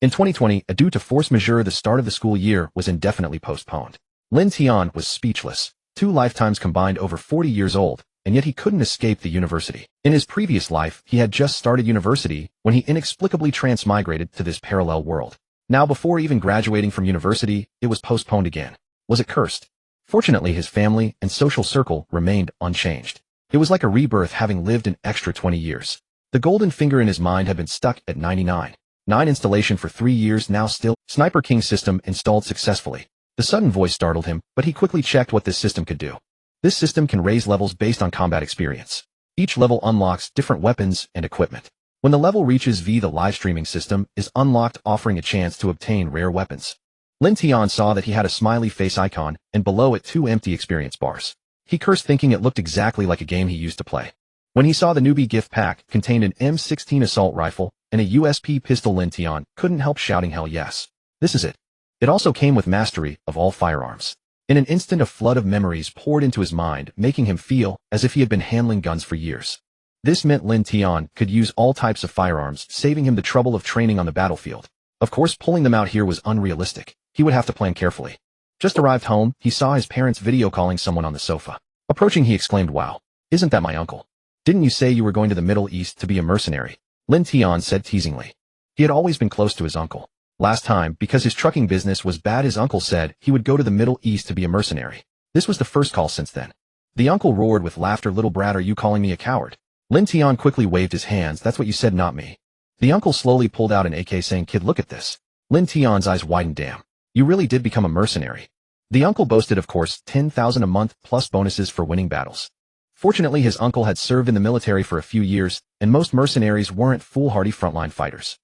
In 2020, due to force majeure, the start of the school year was indefinitely postponed. Lin Tian was speechless. 2 lifetimes combined, over 40 years old, and yet he couldn't escape the university. In his previous life, he had just started university when he inexplicably transmigrated to this parallel world. Now, before even graduating from university, it was postponed again. Was it cursed? Fortunately, his family and social circle remained unchanged. It was like a rebirth, having lived an extra 20 years. The golden finger in his mind had been stuck at 99. 9 installation for 3 years now. Still, Sniper King system installed successfully. The sudden voice startled him, but he quickly checked what this system could do. This system can raise levels based on combat experience. Each level unlocks different weapons and equipment. When the level reaches V, the live streaming system is unlocked, offering a chance to obtain rare weapons. Lin Tian saw that he had a smiley face icon, and below it 2 empty experience bars. He cursed, thinking it looked exactly like a game he used to play. When he saw the newbie gift pack contained an M16 assault rifle and a USP pistol, Lin Tian couldn't help shouting, "Hell yes. This is it." It also came with mastery of all firearms. In an instant, a flood of memories poured into his mind, making him feel as if he had been handling guns for years. This meant Lin Tian could use all types of firearms, saving him the trouble of training on the battlefield. Of course, pulling them out here was unrealistic. He would have to plan carefully. Just arrived home, he saw his parents video calling someone on the sofa. Approaching, he exclaimed, "Wow, isn't that my uncle? Didn't you say you were going to the Middle East to be a mercenary?" Lin Tian said teasingly. He had always been close to his uncle. Last time, because his trucking business was bad, his uncle said he would go to the Middle East to be a mercenary. This was the first call since then. The uncle roared with laughter, "Little brat, are you calling me a coward?" Lin Tian quickly waved his hands. "That's what you said, not me." The uncle slowly pulled out an AK, saying, "Kid, look at this." Lin Tian's eyes widened. "Damn, you really did become a mercenary." The uncle boasted, of course, 10,000 a month plus bonuses for winning battles. Fortunately, his uncle had served in the military for a few years, and most mercenaries weren't foolhardy frontline fighters.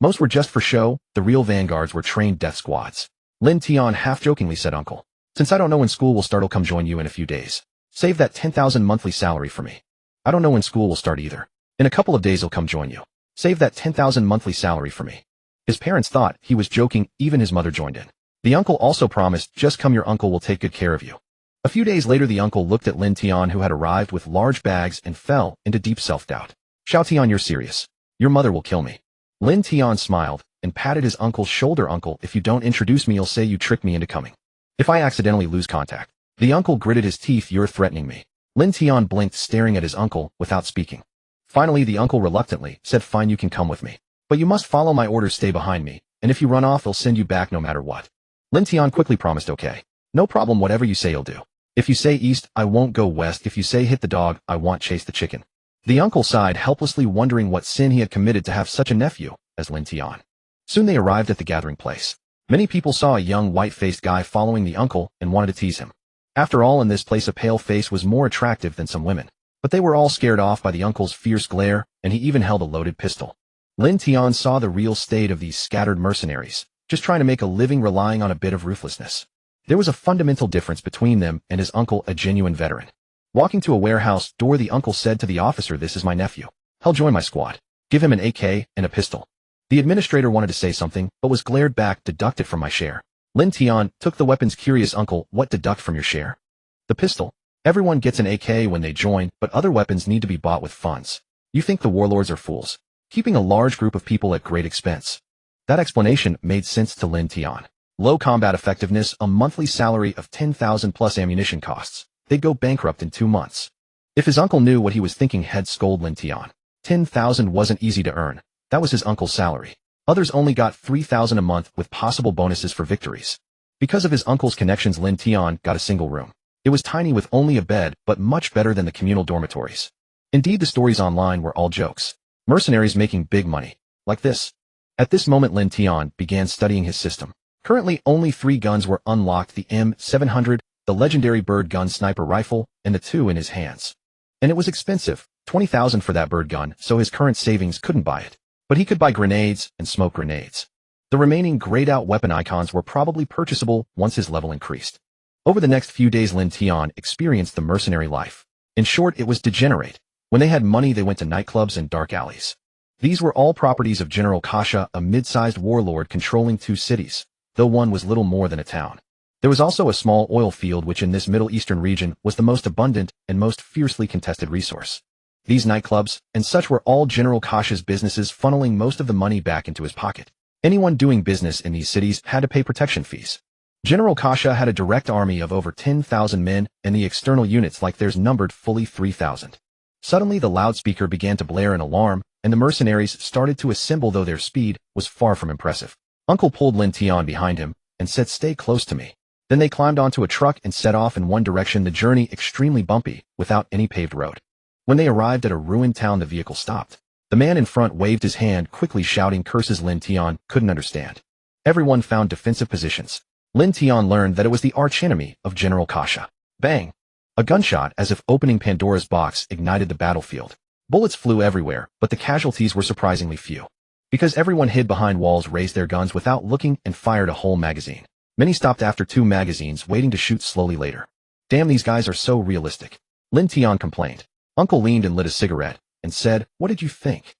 Most were just for show. The real vanguards were trained death squads. Lin Tian half-jokingly said, "Uncle, since I don't know when school will start, I'll come join you in a few days. Save that 10,000 monthly salary for me." "I don't know when school will start either. In a couple of days I'll come join you. Save that 10,000 monthly salary for me." His parents thought he was joking. Even his mother joined in. The uncle also promised, "Just come, your uncle will take good care of you." A few days later, the uncle looked at Lin Tian, who had arrived with large bags, and fell into deep self-doubt. "Xiao Tian, you're serious? Your mother will kill me." Lin Tian smiled and patted his uncle's shoulder. "Uncle, if you don't introduce me, you'll say you tricked me into coming. If I accidentally lose contact." The uncle gritted his teeth. "You're threatening me." Lin Tian blinked, staring at his uncle without speaking. Finally, the uncle reluctantly said, "Fine, you can come with me. But you must follow my orders, stay behind me, and if you run off, I'll send you back no matter what." Lin Tian quickly promised, "Okay. No problem, whatever you say you'll do. If you say east, I won't go west. If you say hit the dog, I won't chase the chicken." The uncle sighed helplessly, wondering what sin he had committed to have such a nephew as Lin Tian. Soon they arrived at the gathering place. Many people saw a young white-faced guy following the uncle and wanted to tease him. After all, in this place a pale face was more attractive than some women. But they were all scared off by the uncle's fierce glare, and he even held a loaded pistol. Lin Tian saw the real state of these scattered mercenaries, just trying to make a living, relying on a bit of ruthlessness. There was a fundamental difference between them and his uncle, a genuine veteran. Walking to a warehouse door, the uncle said to the officer, "This is my nephew. He'll join my squad. Give him an AK and a pistol." The administrator wanted to say something, but was glared back. "Deduct it from my share." Lin Tian took the weapons. Curious, "Uncle, what deduct from your share?" "The pistol. Everyone gets an AK when they join, but other weapons need to be bought with funds. You think the warlords are fools, keeping a large group of people at great expense." That explanation made sense to Lin Tian. Low combat effectiveness, a monthly salary of 10,000 plus ammunition costs. They'd go bankrupt in 2 months. If his uncle knew what he was thinking, he'd scold Lin Tian. 10,000 wasn't easy to earn. That was his uncle's salary. Others only got 3,000 a month with possible bonuses for victories. Because of his uncle's connections, Lin Tian got a single room. It was tiny with only a bed, but much better than the communal dormitories. Indeed, the stories online were all jokes. Mercenaries making big money. Like this. At this moment, Lin Tian began studying his system. Currently, only 3 guns were unlocked: the M700, the legendary bird gun sniper rifle, and the 2 in his hands. And it was expensive, 20,000 for that bird gun, so his current savings couldn't buy it. But he could buy grenades and smoke grenades. The remaining grayed-out weapon icons were probably purchasable once his level increased. Over the next few days, Lin Tian experienced the mercenary life. In short, it was degenerate. When they had money, they went to nightclubs and dark alleys. These were all properties of General Kasha, a mid-sized warlord controlling 2 cities, though one was little more than a town. There was also a small oil field, which in this Middle Eastern region was the most abundant and most fiercely contested resource. These nightclubs and such were all General Kasha's businesses, funneling most of the money back into his pocket. Anyone doing business in these cities had to pay protection fees. General Kasha had a direct army of over 10,000 men, and the external units like theirs numbered fully 3,000. Suddenly the loudspeaker began to blare an alarm, and the mercenaries started to assemble, though their speed was far from impressive. Uncle pulled Lin Tian behind him and said, "Stay close to me." Then they climbed onto a truck and set off in one direction, the journey extremely bumpy, without any paved road. When they arrived at a ruined town, the vehicle stopped. The man in front waved his hand, quickly shouting curses Lin Tian couldn't understand. Everyone found defensive positions. Lin Tian learned that it was the archenemy of General Kasha. Bang! A gunshot, as if opening Pandora's box, ignited the battlefield. Bullets flew everywhere, but the casualties were surprisingly few. Because everyone hid behind walls, raised their guns without looking, and fired a whole magazine. Many stopped after 2 magazines, waiting to shoot slowly later. "Damn, these guys are so realistic," Lin Tian complained. Uncle leaned and lit a cigarette, and said, "What did you think?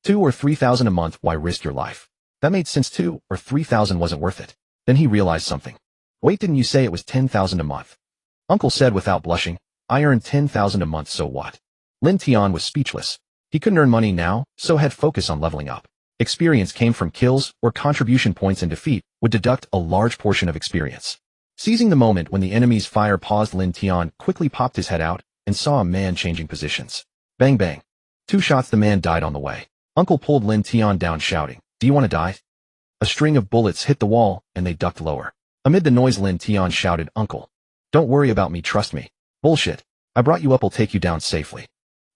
2 or 3,000 a month, why risk your life?" That made sense. 2 or 3,000 wasn't worth it. Then he realized something. "Wait, didn't you say it was 10,000 a month?" Uncle said without blushing, "I earn 10,000 a month, so what?" Lin Tian was speechless. He couldn't earn money now, so had focus on leveling up. Experience came from kills or contribution points, and defeat would deduct a large portion of experience. Seizing the moment when the enemy's fire paused, Lin Tian quickly popped his head out and saw a man changing positions. Bang bang. 2 shots, the man died on the way. Uncle pulled Lin Tian down, shouting, "Do you want to die?" A string of bullets hit the wall, and they ducked lower. Amid the noise, Lin Tian shouted, "Uncle, don't worry about me, trust me." "Bullshit. I brought you up, I'll take you down safely."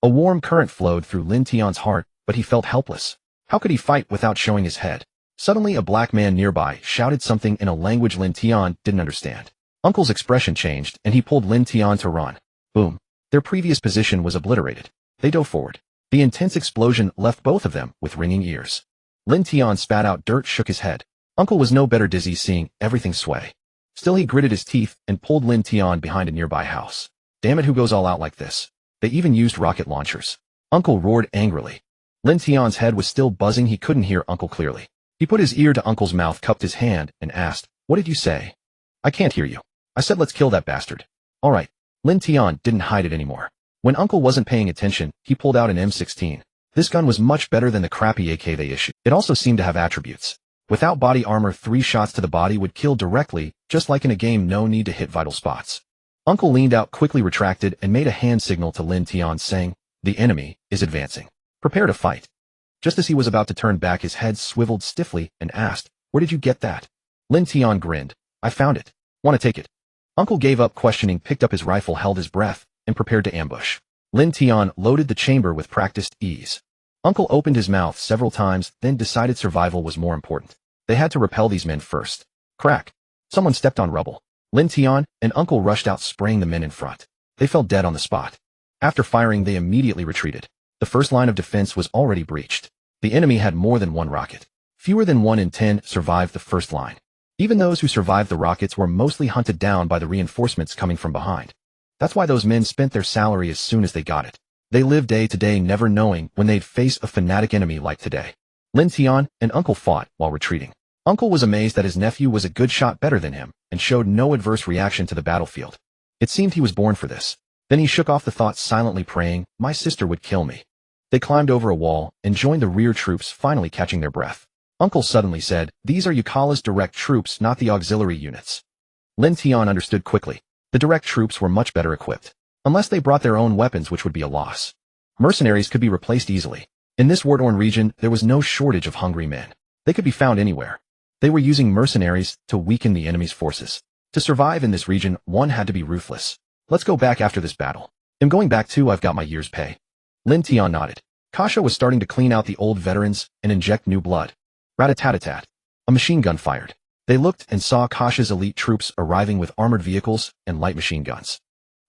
A warm current flowed through Lin Tian's heart, but he felt helpless. How could he fight without showing his head? Suddenly a black man nearby shouted something in a language Lin Tian didn't understand. Uncle's expression changed, and he pulled Lin Tian to run. Boom. Their previous position was obliterated. They dove forward. The intense explosion left both of them with ringing ears. Lin Tian spat out dirt, shook his head. Uncle was no better, dizzy seeing everything sway. Still he gritted his teeth and pulled Lin Tian behind a nearby house. Damn it, who goes all out like this? They even used rocket launchers. Uncle roared angrily. Lin Tian's head was still buzzing, he couldn't hear Uncle clearly. He put his ear to Uncle's mouth, cupped his hand, and asked, "What did you say?" "I can't hear you." "I said let's kill that bastard." "All right." Lin Tian didn't hide it anymore. When Uncle wasn't paying attention, he pulled out an M16. This gun was much better than the crappy AK they issued. It also seemed to have attributes. Without body armor, 3 shots to the body would kill directly, just like in a game, no need to hit vital spots. Uncle leaned out, quickly retracted, and made a hand signal to Lin Tian, saying, "The enemy is advancing. Prepare to fight." Just as he was about to turn back, his head swiveled stiffly and asked, "Where did you get that?" Lin Tian grinned. "I found it. Want to take it?" Uncle gave up questioning, picked up his rifle, held his breath, and prepared to ambush. Lin Tian loaded the chamber with practiced ease. Uncle opened his mouth several times, then decided survival was more important. They had to repel these men first. Crack. Someone stepped on rubble. Lin Tian and Uncle rushed out, spraying the men in front. They fell dead on the spot. After firing, they immediately retreated. The first line of defense was already breached. The enemy had more than 1 rocket. Fewer than 1 in 10 survived the first line. Even those who survived the rockets were mostly hunted down by the reinforcements coming from behind. That's why those men spent their salary as soon as they got it. They lived day to day, never knowing when they'd face a fanatic enemy like today. Lin Tian and Uncle fought while retreating. Uncle was amazed that his nephew was a good shot, better than him, and showed no adverse reaction to the battlefield. It seemed he was born for this. Then he shook off the thoughts, silently praying, "My sister would kill me." They climbed over a wall and joined the rear troops, finally catching their breath. Uncle suddenly said, "These are Yucala's direct troops, not the auxiliary units." Lin Tian understood quickly. The direct troops were much better equipped. Unless they brought their own weapons, which would be a loss. Mercenaries could be replaced easily. In this war-torn region, there was no shortage of hungry men. They could be found anywhere. They were using mercenaries to weaken the enemy's forces. To survive in this region, one had to be ruthless. "Let's go back after this battle." "I'm going back too, I've got my year's pay." Lin Tian nodded. Kasha was starting to clean out the old veterans and inject new blood. Rat-a-tat-a-tat. A machine gun fired. They looked and saw Kasha's elite troops arriving with armored vehicles and light machine guns.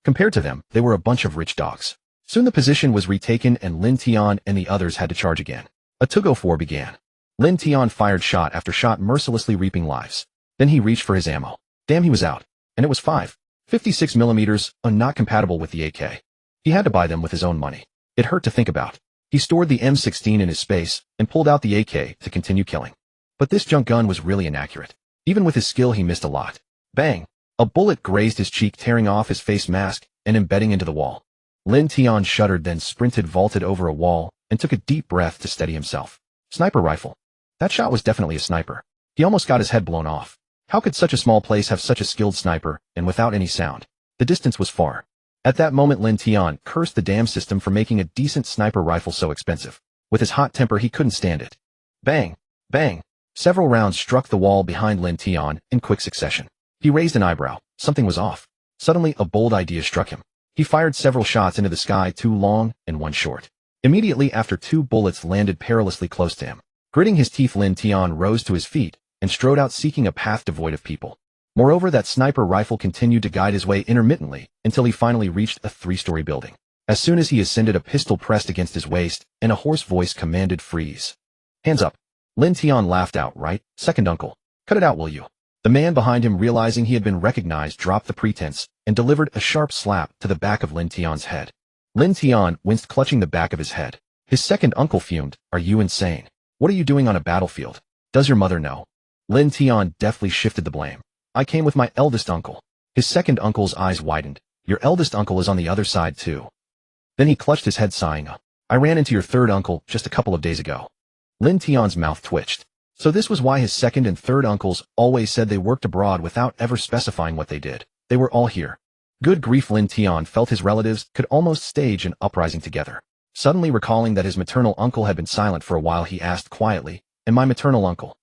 Compared to them, they were a bunch of rich dogs. Soon the position was retaken and Lin Tian and the others had to charge again. A tug-of-war began. Lin Tian fired shot after shot, mercilessly reaping lives. Then he reached for his ammo. Damn, he was out. And it was 5.56mm, not compatible with the AK. He had to buy them with his own money. It hurt to think about. He stored the M16 in his space and pulled out the AK to continue killing. But this junk gun was really inaccurate. Even with his skill, he missed a lot. Bang! A bullet grazed his cheek, tearing off his face mask and embedding into the wall. Lin Tian shuddered, then sprinted, vaulted over a wall, and took a deep breath to steady himself. Sniper rifle. That shot was definitely a sniper. He almost got his head blown off. How could such a small place have such a skilled sniper, and without any sound? The distance was far. At that moment Lin Tian cursed the damn system for making a decent sniper rifle so expensive. With his hot temper he couldn't stand it. Bang! Bang! Several rounds struck the wall behind Lin Tian in quick succession. He raised an eyebrow. Something was off. Suddenly a bold idea struck him. He fired several shots into the sky, 2 long and 1 short. Immediately after 2 bullets landed perilously close to him. Gritting his teeth Lin Tian rose to his feet and strode out seeking a path devoid of people. Moreover, that sniper rifle continued to guide his way intermittently until he finally reached a 3-story building. As soon as he ascended, a pistol pressed against his waist and a hoarse voice commanded freeze. Hands up. Lin Tian laughed outright. Second uncle. Cut it out, will you? The man behind him, realizing he had been recognized, dropped the pretense and delivered a sharp slap to the back of Lin Tian's head. Lin Tian winced, clutching the back of his head. His second uncle fumed. Are you insane? What are you doing on a battlefield? Does your mother know? Lin Tian deftly shifted the blame. I came with my eldest uncle. His second uncle's eyes widened. Your eldest uncle is on the other side too. Then he clutched his head, sighing. I ran into your third uncle just a couple of days ago. Lin Tian's mouth twitched. So this was why his second and third uncles always said they worked abroad without ever specifying what they did. They were all here. Good grief, Lin Tian felt his relatives could almost stage an uprising together. Suddenly recalling that his maternal uncle had been silent for a while, he asked quietly, and my maternal uncle?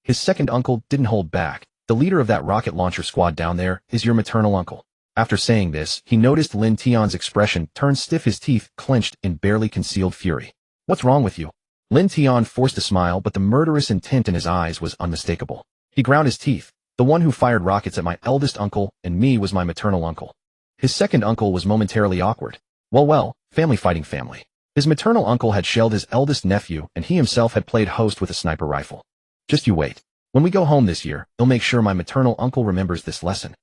His second uncle didn't hold back. The leader of that rocket launcher squad down there is your maternal uncle. After saying this, he noticed Lin Tian's expression turn stiff, his teeth clenched in barely concealed fury. What's wrong with you? Lin Tian forced a smile, but the murderous intent in his eyes was unmistakable. He ground his teeth. The one who fired rockets at my eldest uncle and me was my maternal uncle. His second uncle was momentarily awkward. Well, family fighting family. His maternal uncle had shelled his eldest nephew, and he himself had played host with a sniper rifle. Just you wait. When we go home this year, he'll make sure my maternal uncle remembers this lesson.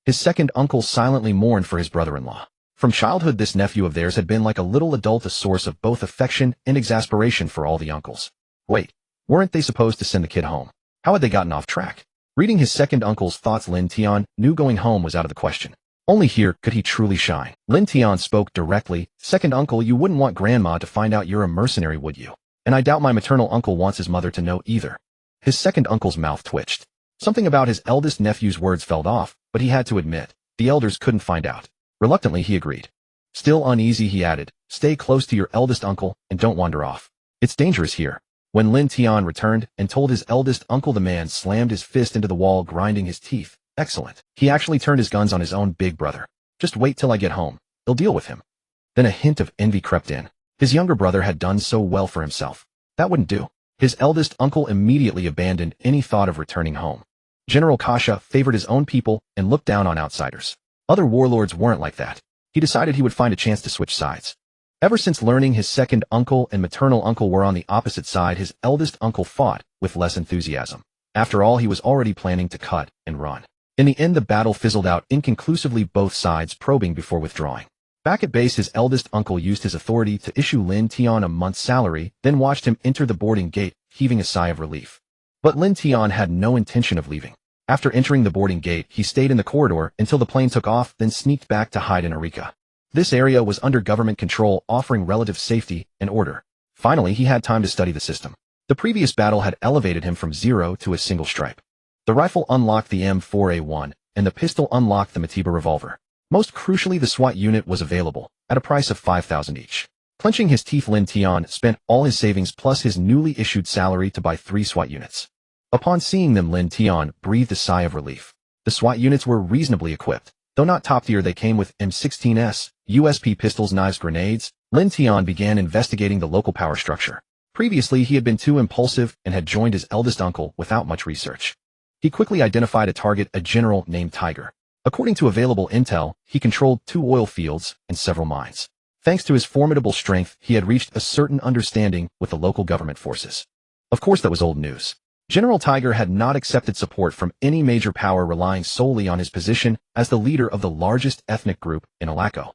His second uncle silently mourned for his brother-in-law. From childhood, this nephew of theirs had been like a little adult, a source of both affection and exasperation for all the uncles. Wait, weren't they supposed to send the kid home? How had they gotten off track? Reading his second uncle's thoughts, Lin Tian knew going home was out of the question. Only here could he truly shine. Lin Tian spoke directly. Second uncle, you wouldn't want grandma to find out you're a mercenary, would you? And I doubt my maternal uncle wants his mother to know either. His second uncle's mouth twitched. Something about his eldest nephew's words felt off, but he had to admit, the elders couldn't find out. Reluctantly, he agreed. Still uneasy, he added, stay close to your eldest uncle and don't wander off. It's dangerous here. When Lin Tian returned and told his eldest uncle, the man slammed his fist into the wall, grinding his teeth. Excellent. He actually turned his guns on his own big brother. Just wait till I get home. They'll deal with him. Then a hint of envy crept in. His younger brother had done so well for himself. That wouldn't do. His eldest uncle immediately abandoned any thought of returning home. General Kasha favored his own people and looked down on outsiders. Other warlords weren't like that. He decided he would find a chance to switch sides. Ever since learning his second uncle and maternal uncle were on the opposite side, his eldest uncle fought with less enthusiasm. After all, he was already planning to cut and run. In the end, the battle fizzled out inconclusively, both sides probing before withdrawing. Back at base, his eldest uncle used his authority to issue Lin Tian a month's salary, then watched him enter the boarding gate, heaving a sigh of relief. But Lin Tian had no intention of leaving. After entering the boarding gate, he stayed in the corridor until the plane took off, then sneaked back to hide in Arica. This area was under government control, offering relative safety and order. Finally, he had time to study the system. The previous battle had elevated him from 0 to a single stripe. The rifle unlocked the M4A1, and the pistol unlocked the Matiba revolver. Most crucially, the SWAT unit was available, at a price of 5,000 each. Clenching his teeth, Lin Tian spent all his savings plus his newly issued salary to buy 3 SWAT units. Upon seeing them, Lin Tian breathed a sigh of relief. The SWAT units were reasonably equipped. Though not top tier, they came with M16s, USP pistols, knives, grenades. Lin Tian began investigating the local power structure. Previously, he had been too impulsive and had joined his eldest uncle without much research. He quickly identified a target, a general named Tiger. According to available intel, he controlled 2 oil fields and several mines. Thanks to his formidable strength, he had reached a certain understanding with the local government forces. Of course, that was old news. General Tiger had not accepted support from any major power, relying solely on his position as the leader of the largest ethnic group in Alaco.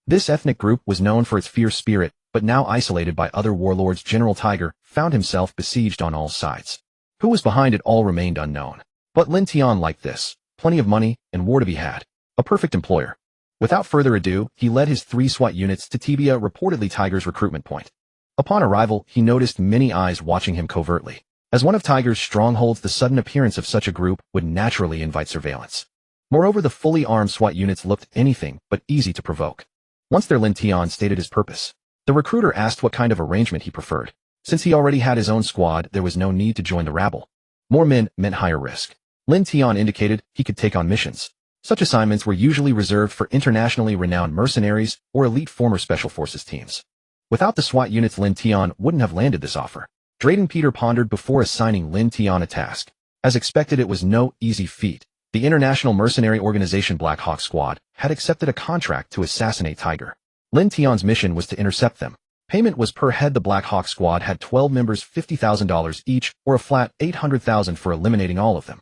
This ethnic group was known for its fierce spirit, but now isolated by other warlords, General Tiger found himself besieged on all sides. Who was behind it all remained unknown. But Lin Tian liked this. Plenty of money and war to be had. A perfect employer. Without further ado, he led his 3 SWAT units to Tibia, reportedly Tiger's recruitment point. Upon arrival, he noticed many eyes watching him covertly. As one of Tiger's strongholds, the sudden appearance of such a group would naturally invite surveillance. Moreover, the fully armed SWAT units looked anything but easy to provoke. Once their Lin Tian stated his purpose, the recruiter asked what kind of arrangement he preferred. Since he already had his own squad, there was no need to join the rabble. More men meant higher risk. Lin Tian indicated he could take on missions. Such assignments were usually reserved for internationally renowned mercenaries or elite former special forces teams. Without the SWAT units, Lin Tian wouldn't have landed this offer. Drayden Peter pondered before assigning Lin Tian a task. As expected, it was no easy feat. The international mercenary organization Black Hawk Squad had accepted a contract to assassinate Tiger. Lin Tian's mission was to intercept them. Payment was per head. The Black Hawk Squad had 12 members, $50,000 each, or a flat $800,000 for eliminating all of them.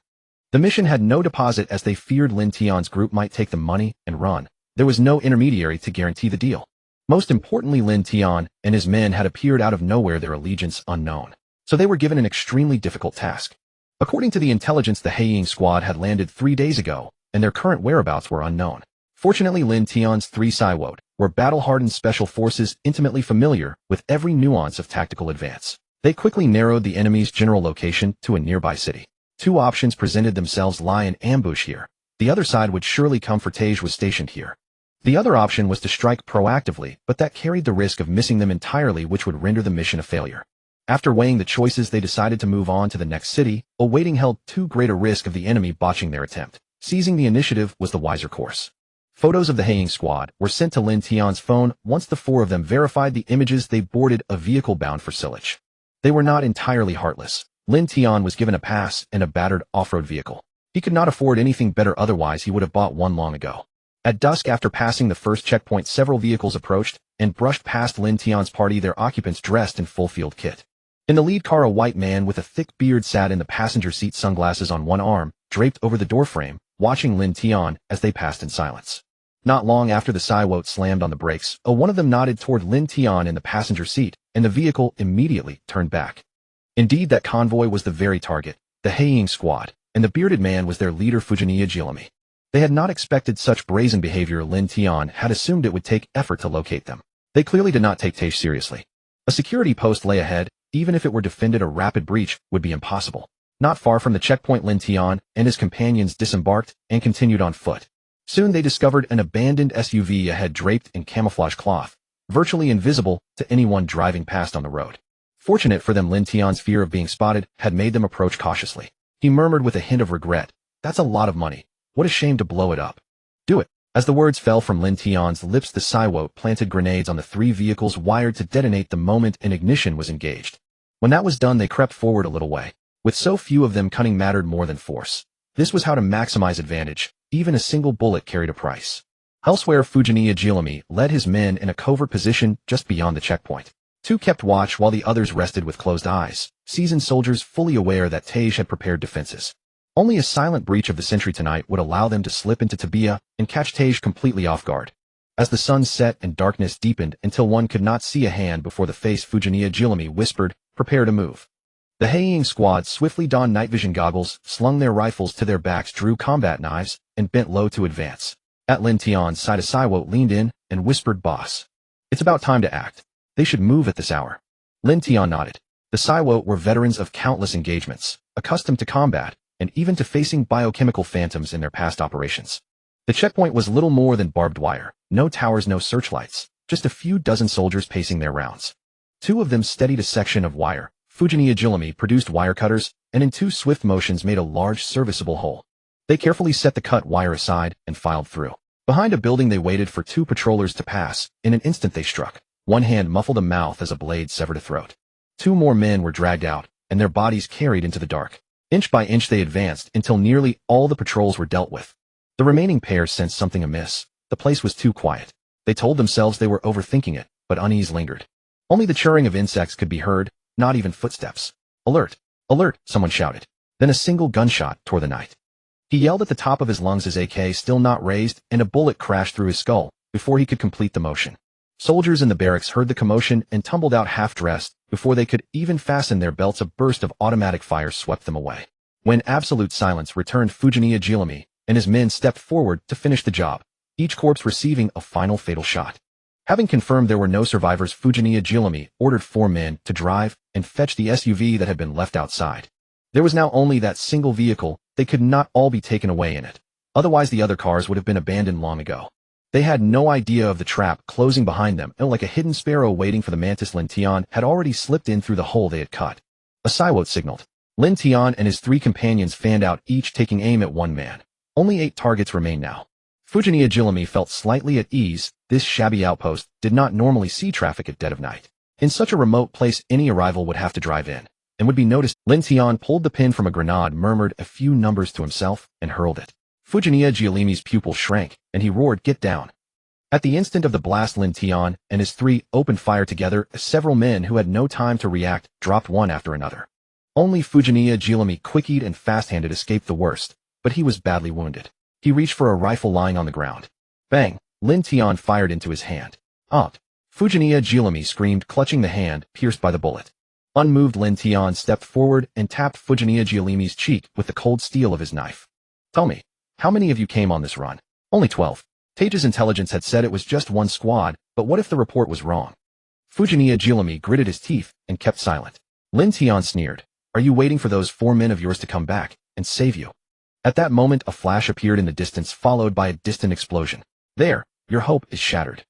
The mission had no deposit as they feared Lin Tian's group might take the money and run. There was no intermediary to guarantee the deal. Most importantly, Lin Tian and his men had appeared out of nowhere, their allegiance unknown. So they were given an extremely difficult task. According to the intelligence, the Haiying squad had landed 3 days ago, and their current whereabouts were unknown. Fortunately, Lin Tian's 3 Saiwot were battle-hardened special forces intimately familiar with every nuance of tactical advance. They quickly narrowed the enemy's general location to a nearby city. 2 options presented themselves: lie in ambush here. The other side would surely come, for Tej was stationed here. The other option was to strike proactively, but that carried the risk of missing them entirely, which would render the mission a failure. After weighing the choices, they decided to move on to the next city, awaiting held too great a risk of the enemy botching their attempt. Seizing the initiative was the wiser course. Photos of the Haiying squad were sent to Lin Tian's phone. Once the 4 of them verified the images, they boarded a vehicle bound for Silich. They were not entirely heartless. Lin Tian was given a pass and a battered off-road vehicle. He could not afford anything better, otherwise he would have bought one long ago. At dusk, after passing the first checkpoint, several vehicles approached and brushed past Lin Tian's party, their occupants dressed in full field kit. In the lead car, a white man with a thick beard sat in the passenger seat, sunglasses on one arm, draped over the doorframe, watching Lin Tian as they passed in silence. Not long after, the Saiwot slammed on the brakes. One of them nodded toward Lin Tian in the passenger seat, and the vehicle immediately turned back. Indeed, that convoy was the very target, the Haiying squad, and the bearded man was their leader, Fujiniya Jilami. They had not expected such brazen behavior. Lin Tian had assumed it would take effort to locate them. They clearly did not take Tej seriously. A security post lay ahead. Even if it were defended, a rapid breach would be impossible. Not far from the checkpoint, Lin Tian and his companions disembarked and continued on foot. Soon they discovered an abandoned SUV ahead, draped in camouflage cloth, virtually invisible to anyone driving past on the road. Fortunate for them, Lin Tian's fear of being spotted had made them approach cautiously. He murmured with a hint of regret, "That's a lot of money. What a shame to blow it up." "Do it." As the words fell from Lin Tian's lips, the Saiwot planted grenades on the 3 vehicles, wired to detonate the moment an ignition was engaged. When that was done, they crept forward a little way. With so few of them, cunning mattered more than force. This was how to maximize advantage. Even a single bullet carried a price. Elsewhere, Fujiniya Jilami led his men in a covert position just beyond the checkpoint. 2 kept watch while the others rested with closed eyes, seasoned soldiers fully aware that Tej had prepared defenses. Only a silent breach of the sentry tonight would allow them to slip into Tabia and catch Tej completely off guard. As the sun set and darkness deepened until one could not see a hand before the face, Fujiniya Jilami whispered, "Prepare to move." The Haiying squad swiftly donned night vision goggles, slung their rifles to their backs, drew combat knives, and bent low to advance. At Lin Tian's side, a Saiwot leaned in and whispered, "Boss, it's about time to act. They should move at this hour." Lin Tian nodded. The Saiwot were veterans of countless engagements, accustomed to combat, and even to facing biochemical phantoms in their past operations. The checkpoint was little more than barbed wire. No towers, no searchlights, just a few dozen soldiers pacing their rounds. 2 of them steadied a section of wire. Fujiniya Jilami produced wire cutters, and in 2 swift motions made a large serviceable hole. They carefully set the cut wire aside and filed through. Behind a building, they waited for 2 patrollers to pass. In an instant they struck. One hand muffled a mouth as a blade severed a throat. 2 more men were dragged out, and their bodies carried into the dark. Inch by inch they advanced until nearly all the patrols were dealt with. The remaining pair sensed something amiss. The place was too quiet. They told themselves they were overthinking it, but unease lingered. Only the chirring of insects could be heard, not even footsteps. "Alert! Alert!" someone shouted. Then a single gunshot tore the night. He yelled at the top of his lungs, his AK still not raised, and a bullet crashed through his skull before he could complete the motion. Soldiers in the barracks heard the commotion and tumbled out half-dressed. Before they could even fasten their belts, a burst of automatic fire swept them away. When absolute silence returned, Fujiniya Jilami and his men stepped forward to finish the job, each corpse receiving a final fatal shot. Having confirmed there were no survivors, Fujiniya Jilami ordered 4 men to drive and fetch the SUV that had been left outside. There was now only that single vehicle. They could not all be taken away in it. Otherwise the other cars would have been abandoned long ago. They had no idea of the trap closing behind them, and like a hidden sparrow waiting for the mantis, Lin Tian had already slipped in through the hole they had cut. A Saiwot signaled. Lin Tian and his 3 companions fanned out, each taking aim at one man. Only 8 targets remained now. Fujinia Jilimi felt slightly at ease. This shabby outpost did not normally see traffic at dead of night. In such a remote place, any arrival would have to drive in and would be noticed. Lin Tian pulled the pin from a grenade, murmured a few numbers to himself, and hurled it. Fujinia Jilimi's pupil shrank, and he roared, "Get down!" At the instant of the blast, Lin Tian and his 3 opened fire together. Several men who had no time to react dropped one after another. Only Fujinia Jilimi, quick-eyed and fast-handed, escaped the worst, but he was badly wounded. He reached for a rifle lying on the ground. Bang! Lin Tian fired into his hand. Out! Fujinia Jilimi screamed, clutching the hand pierced by the bullet. Unmoved, Lin Tian stepped forward and tapped Fujinia Jilimi's cheek with the cold steel of his knife. "Tell me, how many of you came on this run?" "Only 12. Tage's intelligence had said it was just 1 squad, but what if the report was wrong?" Fujinia Jilimi gritted his teeth and kept silent. Lin Tian sneered. "Are you waiting for those 4 men of yours to come back and save you?" At that moment a flash appeared in the distance, followed by a distant explosion. "There, your hope is shattered."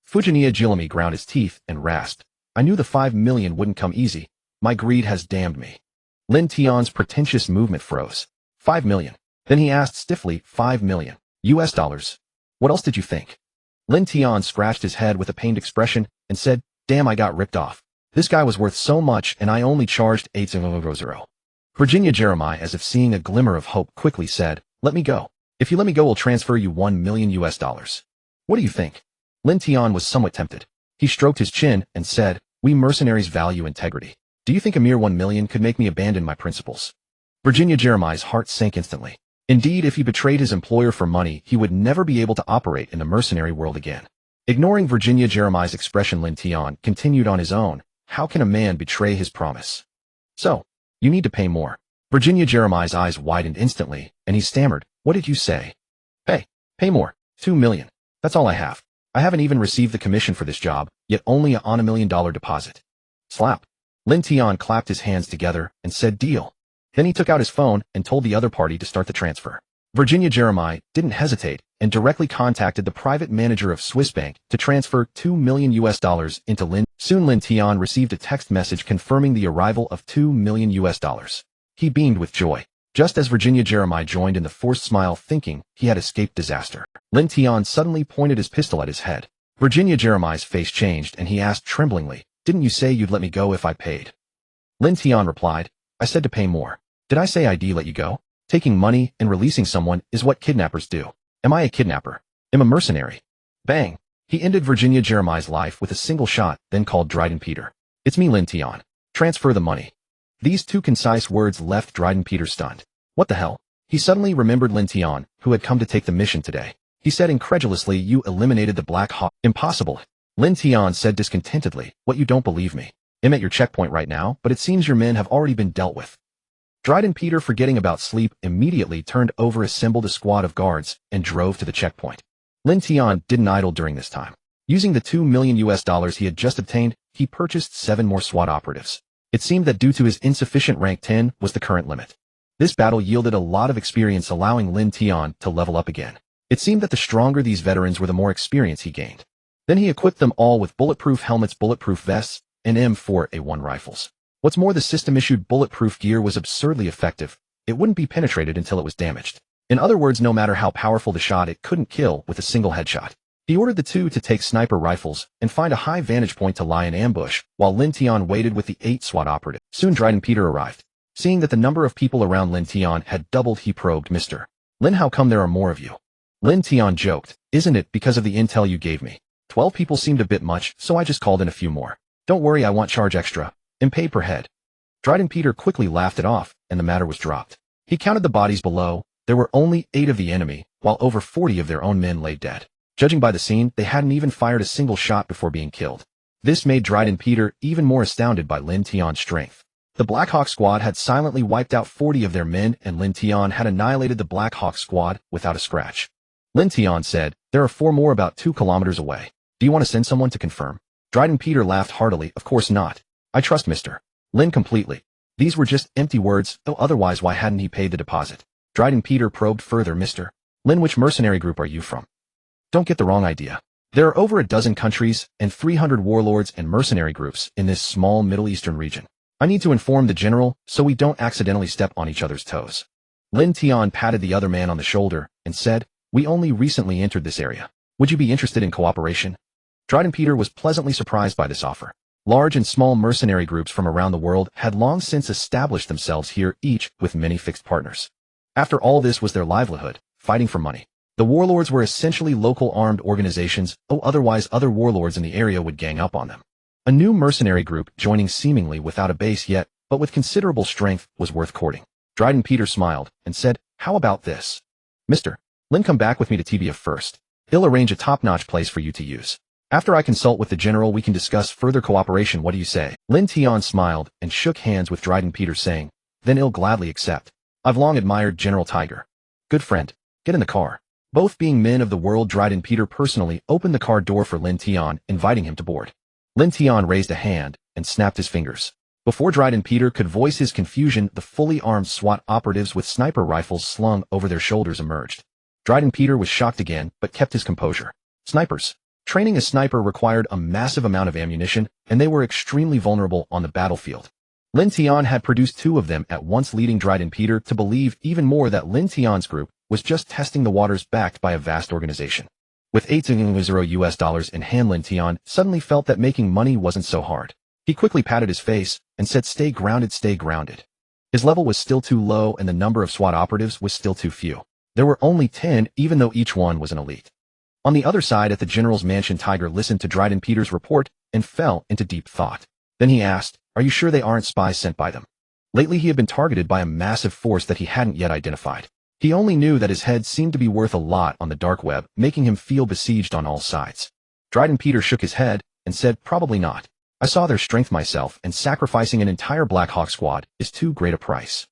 Fujinia Jilimi ground his teeth and rasped. "I knew the 5 million wouldn't come easy. My greed has damned me." Lin Tian's pretentious movement froze. 5 million. Then he asked stiffly, $5 million. US dollars. What else did you think? Lin Tian scratched his head with a pained expression and said, "Damn, I got ripped off. This guy was worth so much and I only charged 800. Virginia Jeremiah, as if seeing a glimmer of hope, quickly said, "Let me go. If you let me go, we'll transfer you 1 million US dollars. What do you think?" Lin Tian was somewhat tempted. He stroked his chin and said, "We mercenaries value integrity. Do you think a mere 1 million could make me abandon my principles?" Virginia Jeremiah's heart sank instantly. Indeed, if he betrayed his employer for money, he would never be able to operate in the mercenary world again. Ignoring Virginia Jeremiah's expression, Lin Tian continued on his own. How can a man betray his promise? "So, you need to pay more." Virginia Jeremiah's eyes widened instantly, and he stammered, "What did you say?" Pay more. 2 million. That's all I have. I haven't even received the commission for this job, yet only on $1 million deposit." Slap. Lin Tian clapped his hands together and said, "Deal." Then he took out his phone and told the other party to start the transfer. Virginia Jeremiah didn't hesitate and directly contacted the private manager of Swiss Bank to transfer 2 million US dollars into Lin. Soon Lin Tian received a text message confirming the arrival of 2 million US dollars. He beamed with joy. Just as Virginia Jeremiah joined in the forced smile, thinking he had escaped disaster, Lin Tian suddenly pointed his pistol at his head. Virginia Jeremiah's face changed and he asked tremblingly, "Didn't you say you'd let me go if I paid?" Lin Tian replied, "I said to pay more. Did I say I'd let you go? Taking money and releasing someone is what kidnappers do. Am I a kidnapper? I'm a mercenary." Bang! He ended Virginia Jeremiah's life with a single shot, then called Dryden Peter. "It's me, Lin Tian. Transfer the money." These 2 concise words left Dryden Peter stunned. What the hell? He suddenly remembered Lin Tian, who had come to take the mission today. He said incredulously, "You eliminated the Black Hawk." "Impossible." Lin Tian said discontentedly, "What, you don't believe me? I'm at your checkpoint right now, but it seems your men have already been dealt with." Dryden Peter, forgetting about sleep, immediately turned over, assembled a squad of guards, and drove to the checkpoint. Lin Tian didn't idle during this time. Using the 2 million US dollars he had just obtained, he purchased 7 more SWAT operatives. It seemed that due to his insufficient rank, 10 was the current limit. This battle yielded a lot of experience, allowing Lin Tian to level up again. It seemed that the stronger these veterans were, the more experience he gained. Then he equipped them all with bulletproof helmets, bulletproof vests, and M4A1 rifles. What's more, the system-issued bulletproof gear was absurdly effective. It wouldn't be penetrated until it was damaged. In other words, no matter how powerful the shot, it couldn't kill with a single headshot. He ordered the 2 to take sniper rifles and find a high vantage point to lie in ambush, while Lin Tian waited with the 8 SWAT operatives. Soon Dryden Peter arrived. Seeing that the number of people around Lin Tian had doubled, he probed, "Mr. Lin, how come there are more of you?" Lin Tian joked, "Isn't it because of the intel you gave me? 12 people seemed a bit much, so I just called in a few more. Don't worry, I won't charge extra. And pay per head." Dryden Peter quickly laughed it off, and the matter was dropped. He counted the bodies below. There were only 8 of the enemy, while over 40 of their own men lay dead. Judging by the scene, they hadn't even fired a single shot before being killed. This made Dryden Peter even more astounded by Lin Tian's strength. The Black Hawk squad had silently wiped out 40 of their men, and Lin Tian had annihilated the Black Hawk squad without a scratch. Lin Tian said, "There are 4 more about 2 kilometers away. Do you want to send someone to confirm?" Dryden Peter laughed heartily. "Of course not. I trust Mr. Lin completely." These were just empty words, though otherwise why hadn't he paid the deposit? Dryden Peter probed further. Mr. Lin, which mercenary group are you from? Don't get the wrong idea. There are over a dozen countries and 300 warlords and mercenary groups in this small Middle Eastern region. I need to inform the general so we don't accidentally step on each other's toes. Lin Tian patted the other man on the shoulder and said, we only recently entered this area. Would you be interested in cooperation? Dryden Peter was pleasantly surprised by this offer. Large and small mercenary groups from around the world had long since established themselves here, each with many fixed partners. After all, this was their livelihood, fighting for money. The warlords were essentially local armed organizations, though otherwise other warlords in the area would gang up on them. A new mercenary group joining seemingly without a base yet, but with considerable strength, was worth courting. Dryden Peter smiled and said, how about this? Mr. Lin, come back with me to Tibia first. He'll arrange a top-notch place for you to use. After I consult with the general, we can discuss further cooperation. What do you say? Lin Tian smiled and shook hands with Dryden Peter, saying, then he'll gladly accept. I've long admired General Tiger. Good friend, get in the car. Both being men of the world, Dryden Peter personally opened the car door for Lin Tian, inviting him to board. Lin Tian raised a hand and snapped his fingers. Before Dryden Peter could voice his confusion, the fully armed SWAT operatives with sniper rifles slung over their shoulders emerged. Dryden Peter was shocked again, but kept his composure. Snipers. Training a sniper required a massive amount of ammunition, and they were extremely vulnerable on the battlefield. Lin Tian had produced 2 of them at once, leading Dryden Peter to believe even more that Lin Tian's group was just testing the waters, backed by a vast organization. With $8,000 in hand, Lin Tian suddenly felt that making money wasn't so hard. He quickly patted his face and said, stay grounded, stay grounded. His level was still too low and the number of SWAT operatives was still too few. There were only 10, even though each one was an elite. On the other side at the general's mansion, Tiger listened to Dryden Peter's report and fell into deep thought. Then he asked, are you sure they aren't spies sent by them? Lately he had been targeted by a massive force that he hadn't yet identified. He only knew that his head seemed to be worth a lot on the dark web, making him feel besieged on all sides. Dryden Peter shook his head and said, probably not. I saw their strength myself, and sacrificing an entire Black Hawk squad is too great a price.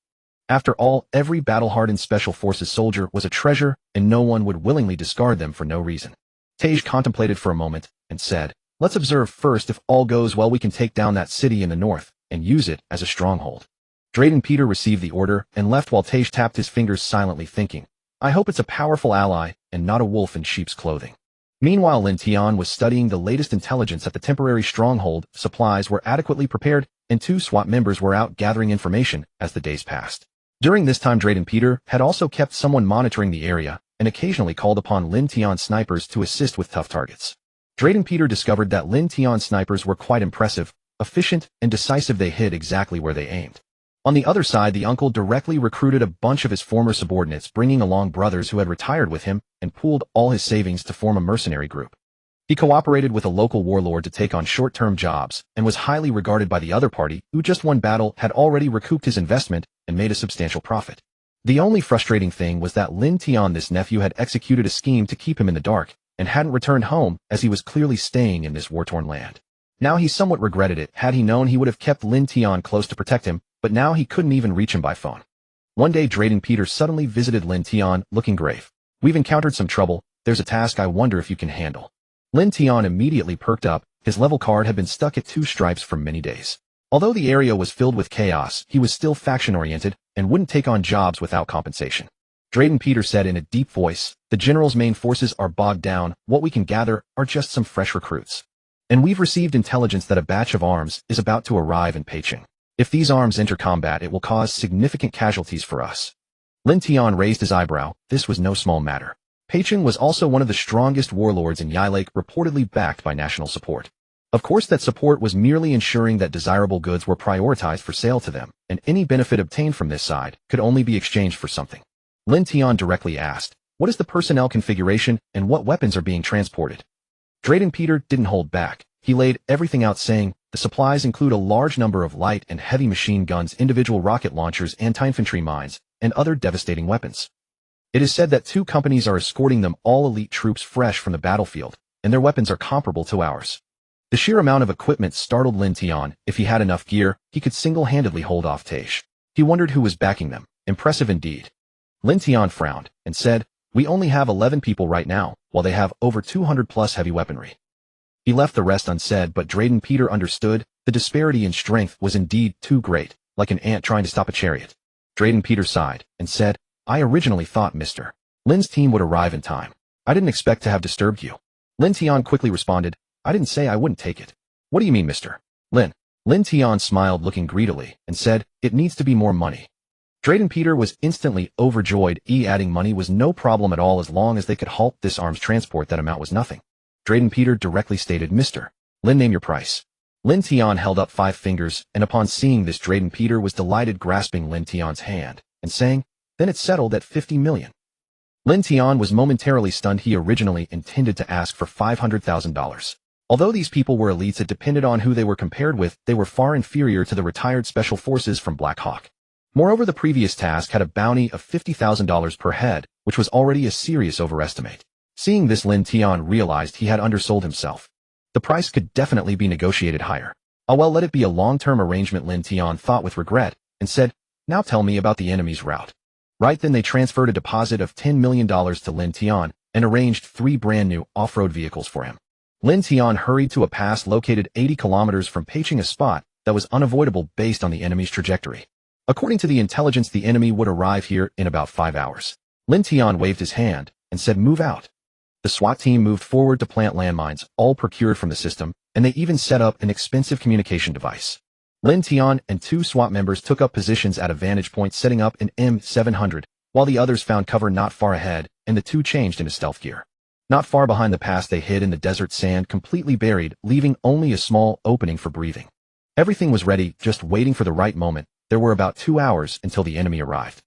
After all, every battle-hardened Special Forces soldier was a treasure, and no one would willingly discard them for no reason. Tej contemplated for a moment and said, let's observe first. If all goes well, we can take down that city in the north and use it as a stronghold. Dryden Peter received the order and left while Tej tapped his fingers silently, thinking, I hope it's a powerful ally and not a wolf in sheep's clothing. Meanwhile, Lin Tian was studying the latest intelligence at the temporary stronghold. Supplies were adequately prepared, and 2 SWAT members were out gathering information as the days passed. During this time, Dryden Peter had also kept someone monitoring the area and occasionally called upon Lin Tian snipers to assist with tough targets. Dryden Peter discovered that Lin Tian snipers were quite impressive, efficient, and decisive. They hit exactly where they aimed. On the other side, the uncle directly recruited a bunch of his former subordinates, bringing along brothers who had retired with him, and pooled all his savings to form a mercenary group. He cooperated with a local warlord to take on short-term jobs, and was highly regarded by the other party, who just one battle had already recouped his investment and made a substantial profit. The only frustrating thing was that Lin Tian, this nephew, had executed a scheme to keep him in the dark, and hadn't returned home, as he was clearly staying in this war-torn land. Now he somewhat regretted it. Had he known, he would have kept Lin Tian close to protect him, but now he couldn't even reach him by phone. One day, Dryden Peter suddenly visited Lin Tian, looking grave. We've encountered some trouble. There's a task I wonder if you can handle. Lin Tian immediately perked up. His level card had been stuck at 2 stripes for many days. Although the area was filled with chaos, he was still faction-oriented and wouldn't take on jobs without compensation. Dryden Peter said in a deep voice, the general's main forces are bogged down. What we can gather are just some fresh recruits. And we've received intelligence that a batch of arms is about to arrive in Peicheng. If these arms enter combat, it will cause significant casualties for us. Lin Tian raised his eyebrow. This was no small matter. Peicheng was also one of the strongest warlords in Yilake, reportedly backed by national support. Of course, that support was merely ensuring that desirable goods were prioritized for sale to them, and any benefit obtained from this side could only be exchanged for something. Lin Tian directly asked, what is the personnel configuration and what weapons are being transported? Dryden Peter didn't hold back. He laid everything out, saying, the supplies include a large number of light and heavy machine guns, individual rocket launchers, anti-infantry mines, and other devastating weapons. It is said that 2 companies are escorting them, all elite troops fresh from the battlefield, and their weapons are comparable to ours. The sheer amount of equipment startled Lin Tian. If he had enough gear, he could single-handedly hold off Tej. He wondered who was backing them. Impressive indeed. Lin Tian frowned and said, we only have 11 people right now, while they have over 200 plus heavy weaponry. He left the rest unsaid, but Dryden Peter understood the disparity in strength was indeed too great. like an ant trying to stop a chariot. Drayden Peter sighed and said, I originally thought Mr. Lin's team would arrive in time. I didn't expect to have disturbed you. Lin Tian quickly responded, I didn't say I wouldn't take it. What do you mean, Mr. Lin? Lin Tian smiled looking greedily and said, it needs to be more money. Drayden Peter was instantly overjoyed. Adding money was no problem at all as long as they could halt this arms transport. That amount was nothing. Drayden Peter directly stated, Mr. Lin, name your price. Lin Tian held up 5 fingers, and upon seeing this Drayden Peter was delighted, grasping Lin Tian's hand and saying, then it's settled at 50 million. Lin Tian was momentarily stunned. He originally intended to ask for $500,000. Although these people were elites, it depended on who they were compared with. They were far inferior to the retired special forces from Black Hawk. Moreover, the previous task had a bounty of $50,000 per head, which was already a serious overestimate. Seeing this, Lin Tian realized he had undersold himself. The price could definitely be negotiated higher. Oh well, let it be a long-term arrangement, Lin Tian thought with regret, and said, now tell me about the enemy's route. Right then they transferred a deposit of $10 million to Lin Tian and arranged 3 brand new off-road vehicles for him. Lin Tian hurried to a pass located 80 kilometers from Peicheng, a spot that was unavoidable based on the enemy's trajectory. According to the intelligence, the enemy would arrive here in about 5 hours. Lin Tian waved his hand and said, move out. The SWAT team moved forward to plant landmines, all procured from the system, and they even set up an expensive communication device. Lin Tian and 2 SWAT members took up positions at a vantage point, setting up an M700, while the others found cover not far ahead, and the 2 changed into stealth gear. Not far behind the pass, they hid in the desert sand, completely buried, leaving only a small opening for breathing. Everything was ready, just waiting for the right moment. There were about 2 hours until the enemy arrived.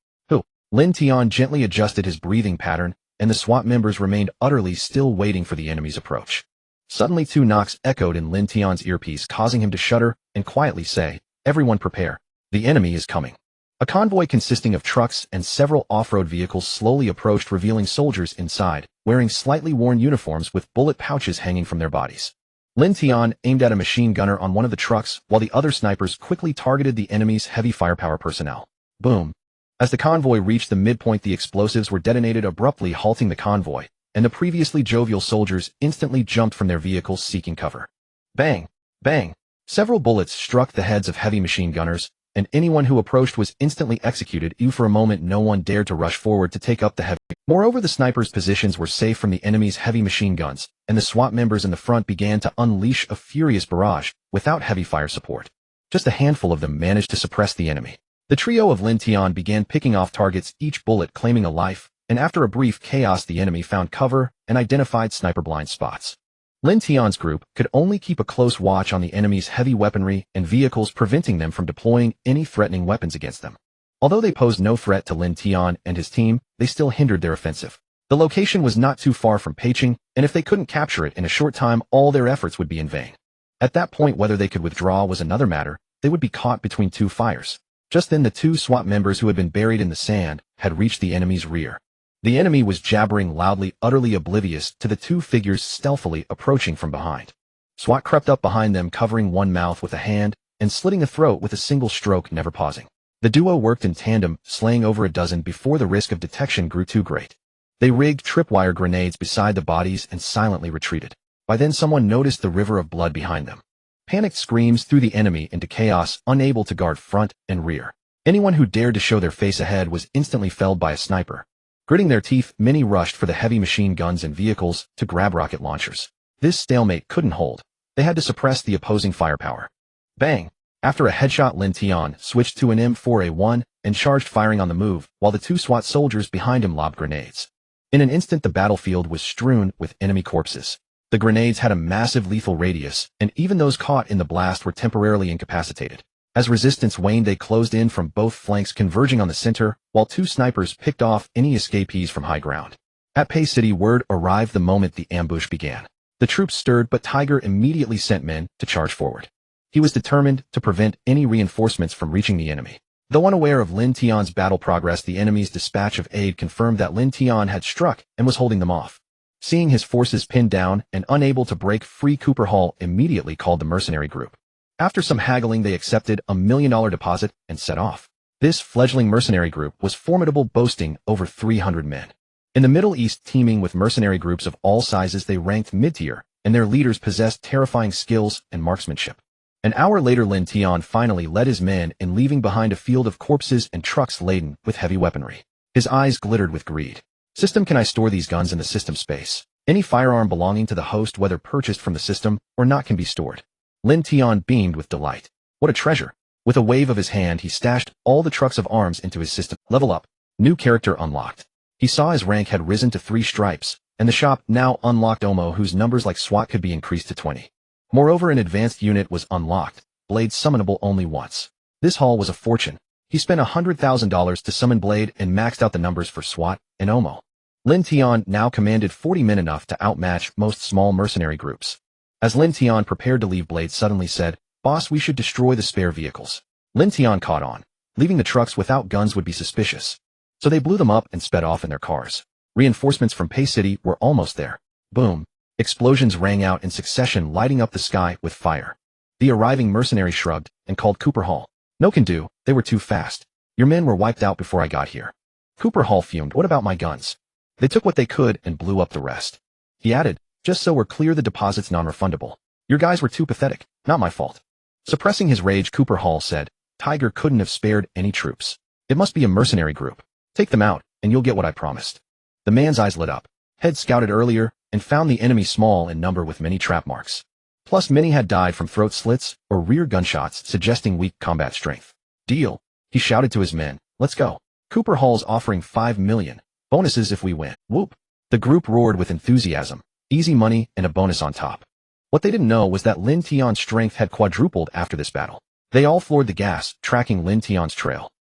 Lin Tian gently adjusted his breathing pattern, and the SWAT members remained utterly still, waiting for the enemy's approach. Suddenly 2 knocks echoed in Lin Tian's earpiece, causing him to shudder and quietly say, everyone prepare. The enemy is coming. A convoy consisting of trucks and several off-road vehicles slowly approached, revealing soldiers inside, wearing slightly worn uniforms with bullet pouches hanging from their bodies. Lin Tian aimed at a machine gunner on one of the trucks, while the other snipers quickly targeted the enemy's heavy firepower personnel. Boom! As the convoy reached the midpoint, the explosives were detonated, abruptly halting the convoy, and the previously jovial soldiers instantly jumped from their vehicles seeking cover. Bang! Bang! Several bullets struck the heads of heavy machine gunners, and anyone who approached was instantly executed. For a moment no one dared to rush forward to take up the heavy. Moreover, the snipers' positions were safe from the enemy's heavy machine guns, and the SWAT members in the front began to unleash a furious barrage, without heavy fire support. Just a handful of them managed to suppress the enemy. The trio of Lin Tian began picking off targets, each bullet claiming a life, and after a brief chaos the enemy found cover and identified sniper blind spots. Lin Tian's group could only keep a close watch on the enemy's heavy weaponry and vehicles, preventing them from deploying any threatening weapons against them. Although they posed no threat to Lin Tian and his team, they still hindered their offensive. The location was not too far from Peicheng, and if they couldn't capture it in a short time, all their efforts would be in vain. At that point, whether they could withdraw was another matter. They would be caught between 2 fires. Just then the 2 SWAT members who had been buried in the sand had reached the enemy's rear. The enemy was jabbering loudly, utterly oblivious to the 2 figures stealthily approaching from behind. SWAT crept up behind them, covering one mouth with a hand and slitting a throat with a single stroke, never pausing. The duo worked in tandem, slaying over a dozen before the risk of detection grew too great. They rigged tripwire grenades beside the bodies and silently retreated. By then someone noticed the river of blood behind them. Panicked screams threw the enemy into chaos, unable to guard front and rear. Anyone who dared to show their face ahead was instantly felled by a sniper. Gritting their teeth, many rushed for the heavy machine guns and vehicles to grab rocket launchers. This stalemate couldn't hold. They had to suppress the opposing firepower. Bang! After a headshot, Lin Tian switched to an M4A1 and charged, firing on the move, while the 2 SWAT soldiers behind him lobbed grenades. In an instant the battlefield was strewn with enemy corpses. The grenades had a massive lethal radius, and even those caught in the blast were temporarily incapacitated. As resistance waned, they closed in from both flanks, converging on the center, while 2 snipers picked off any escapees from high ground. At Pei City, word arrived the moment the ambush began. The troops stirred, but Tiger immediately sent men to charge forward. He was determined to prevent any reinforcements from reaching the enemy. Though unaware of Lin Tian's battle progress, the enemy's dispatch of aid confirmed that Lin Tian had struck and was holding them off. Seeing his forces pinned down and unable to break free, Cooper Hall immediately called the mercenary group. After some haggling, they accepted a $1 million deposit and set off. This fledgling mercenary group was formidable, boasting over 300 men. In the Middle East, teeming with mercenary groups of all sizes, they ranked mid-tier, and their leaders possessed terrifying skills and marksmanship. An hour later, Lin Tian finally led his men in, leaving behind a field of corpses and trucks laden with heavy weaponry. His eyes glittered with greed. System, can I store these guns in the system space? Any firearm belonging to the host, whether purchased from the system or not, can be stored. Lin Tian beamed with delight. What a treasure. With a wave of his hand, he stashed all the trucks of arms into his system. Level up. New character unlocked. He saw his rank had risen to 3 stripes, and the shop now unlocked Omo, whose numbers like SWAT could be increased to 20. Moreover, an advanced unit was unlocked, Blade summonable only once. This haul was a fortune. He spent $100,000 to summon Blade and maxed out the numbers for SWAT and Omo. Lin Tian now commanded 40 men, enough to outmatch most small mercenary groups. As Lin Tian prepared to leave, Blade suddenly said, "Boss, we should destroy the spare vehicles." Lin Tian caught on. Leaving the trucks without guns would be suspicious. So they blew them up and sped off in their cars. Reinforcements from Pei City were almost there. Boom. Explosions rang out in succession, lighting up the sky with fire. The arriving mercenary shrugged and called Cooper Hall. "No can do, they were too fast. Your men were wiped out before I got here." Cooper Hall fumed. "What about my guns?" "They took what they could and blew up the rest." He added, "Just so we're clear, the deposit's non-refundable. Your guys were too pathetic, not my fault." Suppressing his rage, Cooper Hall said, "Tiger couldn't have spared any troops. It must be a mercenary group. Take them out, and you'll get what I promised." The man's eyes lit up. Head scouted earlier and found the enemy small in number with many trap marks. Plus, many had died from throat slits or rear gunshots, suggesting weak combat strength. "Deal," he shouted to his men. "Let's go. Cooper Hall's offering 5 million. Bonuses if we win." Whoop. The group roared with enthusiasm. Easy money and a bonus on top. What they didn't know was that Lin Tian's strength had quadrupled after this battle. They all floored the gas, tracking Lin Tian's trail.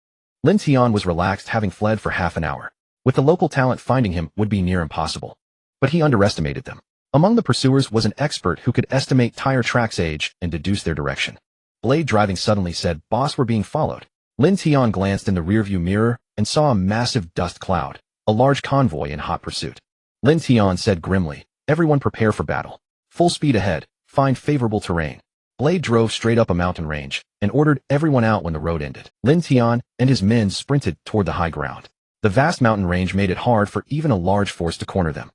Lin Tian was relaxed, having fled for half an hour. With the local talent, finding him would be near impossible. But he underestimated them. Among the pursuers was an expert who could estimate tire tracks' age and deduce their direction. Blade, driving suddenly, said, "Boss, we're being followed." Lin Tian glanced in the rearview mirror and saw a massive dust cloud, a large convoy in hot pursuit. Lin Tian said grimly, "Everyone prepare for battle. Full speed ahead, find favorable terrain." Blade drove straight up a mountain range and ordered everyone out when the road ended. Lin Tian and his men sprinted toward the high ground. The vast mountain range made it hard for even a large force to corner them.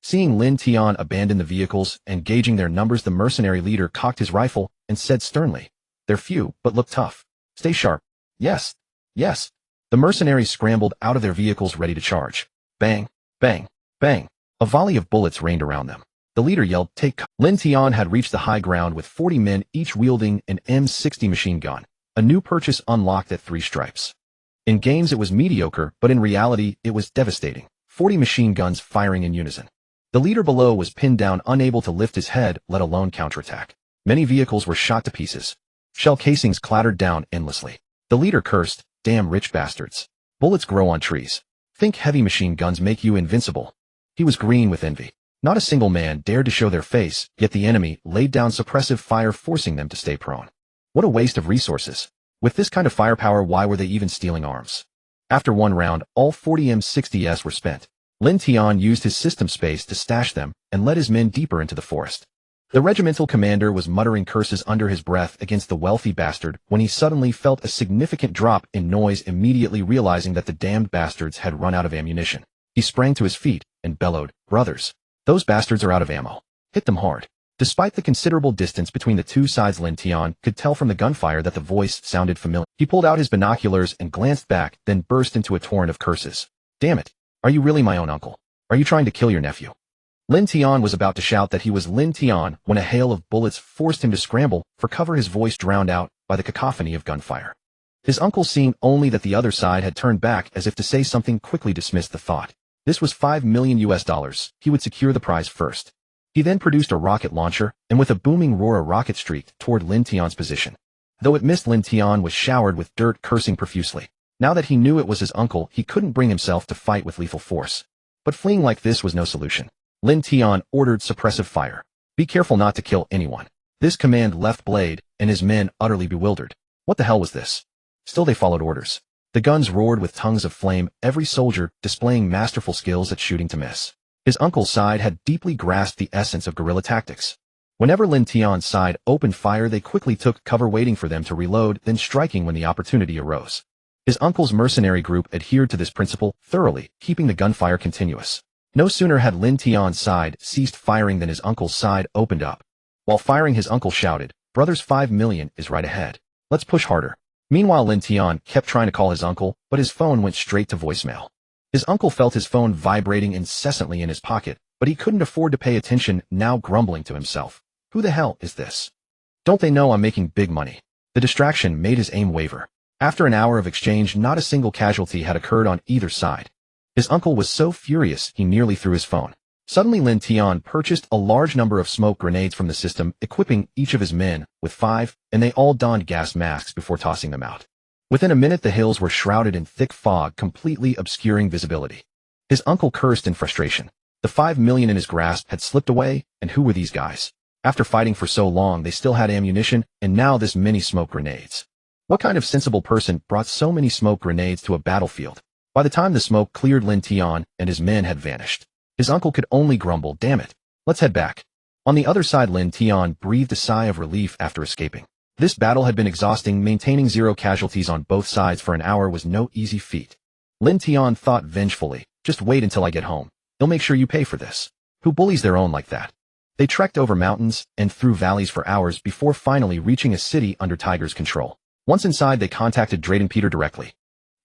Seeing Lin Tian abandon the vehicles and gauging their numbers, the mercenary leader cocked his rifle and said sternly, "They're few, but look tough. Stay sharp." "Yes, yes." The mercenaries scrambled out of their vehicles, ready to charge. Bang, bang, bang. A volley of bullets rained around them. The leader yelled, "Take cover." Lin Tian had reached the high ground with 40 men, each wielding an M60 machine gun, a new purchase unlocked at 3 stripes. In games it was mediocre, but in reality it was devastating. 40 machine guns firing in unison. The leader below was pinned down, unable to lift his head, let alone counterattack. Many vehicles were shot to pieces. Shell casings clattered down endlessly. The leader cursed, "Damn rich bastards. Bullets grow on trees. Think heavy machine guns make you invincible." He was green with envy. Not a single man dared to show their face, yet the enemy laid down suppressive fire, forcing them to stay prone. What a waste of resources. With this kind of firepower, why were they even stealing arms? After one round, all 40 M60s were spent. Lin Tian used his system space to stash them and led his men deeper into the forest. The regimental commander was muttering curses under his breath against the wealthy bastard when he suddenly felt a significant drop in noise, immediately realizing that the damned bastards had run out of ammunition. He sprang to his feet and bellowed, "Brothers, those bastards are out of ammo. Hit them hard." Despite the considerable distance between the two sides, Lin Tian could tell from the gunfire that the voice sounded familiar. He pulled out his binoculars and glanced back, then burst into a torrent of curses. "Damn it. Are you really my own uncle? Are you trying to kill your nephew?" Lin Tian was about to shout that he was Lin Tian when a hail of bullets forced him to scramble for cover, his voice drowned out by the cacophony of gunfire. His uncle, seeing only that the other side had turned back as if to say something, quickly dismissed the thought. This was $5 million. He would secure the prize first. He then produced a rocket launcher, and with a booming roar, a rocket streaked toward Lin Tian's position. Though it missed, Lin Tian was showered with dirt, cursing profusely. Now that he knew it was his uncle, he couldn't bring himself to fight with lethal force. But fleeing like this was no solution. Lin Tian ordered suppressive fire. "Be careful not to kill anyone." This command left Blade and his men utterly bewildered. What the hell was this? Still they followed orders. The guns roared with tongues of flame, every soldier displaying masterful skills at shooting to miss. His uncle's side had deeply grasped the essence of guerrilla tactics. Whenever Lin Tian's side opened fire, they quickly took cover, waiting for them to reload, then striking when the opportunity arose. His uncle's mercenary group adhered to this principle thoroughly, keeping the gunfire continuous. No sooner had Lin Tian's side ceased firing than his uncle's side opened up. While firing, his uncle shouted, Brothers 5 million is right ahead. Let's push harder. Meanwhile, Lin Tian kept trying to call his uncle, but his phone went straight to voicemail. His uncle felt his phone vibrating incessantly in his pocket, but he couldn't afford to pay attention, now grumbling to himself. Who the hell is this? Don't they know I'm making big money? The distraction made his aim waver. After an hour of exchange, not a single casualty had occurred on either side. His uncle was so furious he nearly threw his phone. Suddenly, Lin Tian purchased a large number of smoke grenades from the system, equipping each of his men with 5, and they all donned gas masks before tossing them out. Within a minute, the hills were shrouded in thick fog, completely obscuring visibility. His uncle cursed in frustration. The 5 million in his grasp had slipped away, and who were these guys? After fighting for so long, they still had ammunition, and now this many smoke grenades. What kind of sensible person brought so many smoke grenades to a battlefield? By the time the smoke cleared, Lin Tian and his men had vanished. His uncle could only grumble, "Damn it. Let's head back." On the other side, Lin Tian breathed a sigh of relief after escaping. This battle had been exhausting. Maintaining 0 casualties on both sides for an hour was no easy feat. Lin Tian thought vengefully, "Just wait until I get home. They'll make sure you pay for this." Who bullies their own like that? They trekked over mountains and through valleys for hours before finally reaching a city under Tiger's control. Once inside, they contacted Drayden Peter directly.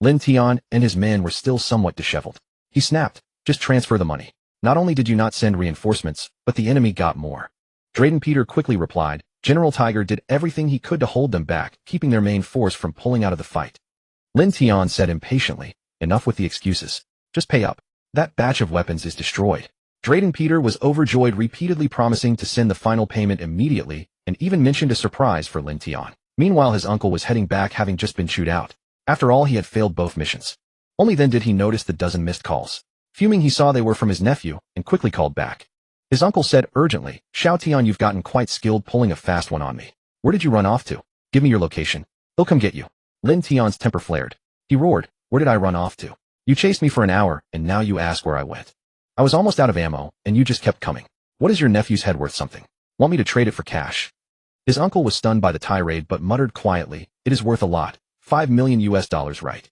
Lin Tian and his men were still somewhat disheveled. He snapped, "Just transfer the money. Not only did you not send reinforcements, but the enemy got more." Drayden Peter quickly replied, "General Tiger did everything he could to hold them back, keeping their main force from pulling out of the fight." Lin Tian said impatiently, "Enough with the excuses. Just pay up. That batch of weapons is destroyed." Drayden Peter was overjoyed, repeatedly promising to send the final payment immediately, and even mentioned a surprise for Lin Tian. Meanwhile, his uncle was heading back, having just been chewed out. After all, he had failed both missions. Only then did he notice the dozen missed calls. Fuming, he saw they were from his nephew, and quickly called back. His uncle said urgently, "Xiao Tian, you've gotten quite skilled pulling a fast one on me. Where did you run off to? Give me your location. They'll come get you." Lin Tian's temper flared. He roared, "Where did I run off to? You chased me for an hour, and now you ask where I went. I was almost out of ammo, and you just kept coming. What is your nephew's head worth? Something? Want me to trade it for cash?" His uncle was stunned by the tirade but muttered quietly, "It is worth a lot. $5 million, right?"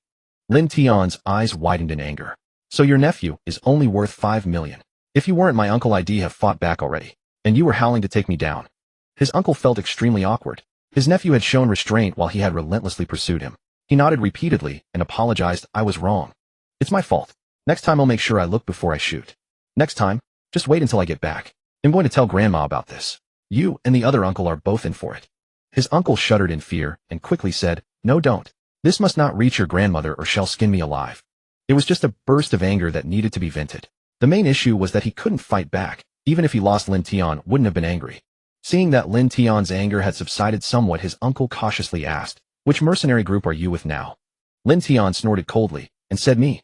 Lin Tian's eyes widened in anger. "So your nephew is only worth 5 million. If you weren't my uncle, I'd have fought back already. And you were howling to take me down." His uncle felt extremely awkward. His nephew had shown restraint while he had relentlessly pursued him. He nodded repeatedly and apologized, "I was wrong. It's my fault. Next time I'll make sure I look before I shoot. Next time, just wait until I get back. I'm going to tell Grandma about this. You and the other uncle are both in for it." His uncle shuddered in fear and quickly said, "No, don't. This must not reach your grandmother or she'll skin me alive." It was just a burst of anger that needed to be vented. The main issue was that he couldn't fight back. Even if he lost, Lin Tian wouldn't have been angry. Seeing that Lin Tian's anger had subsided somewhat, his uncle cautiously asked, "Which mercenary group are you with now?" Lin Tian snorted coldly and said, "Me.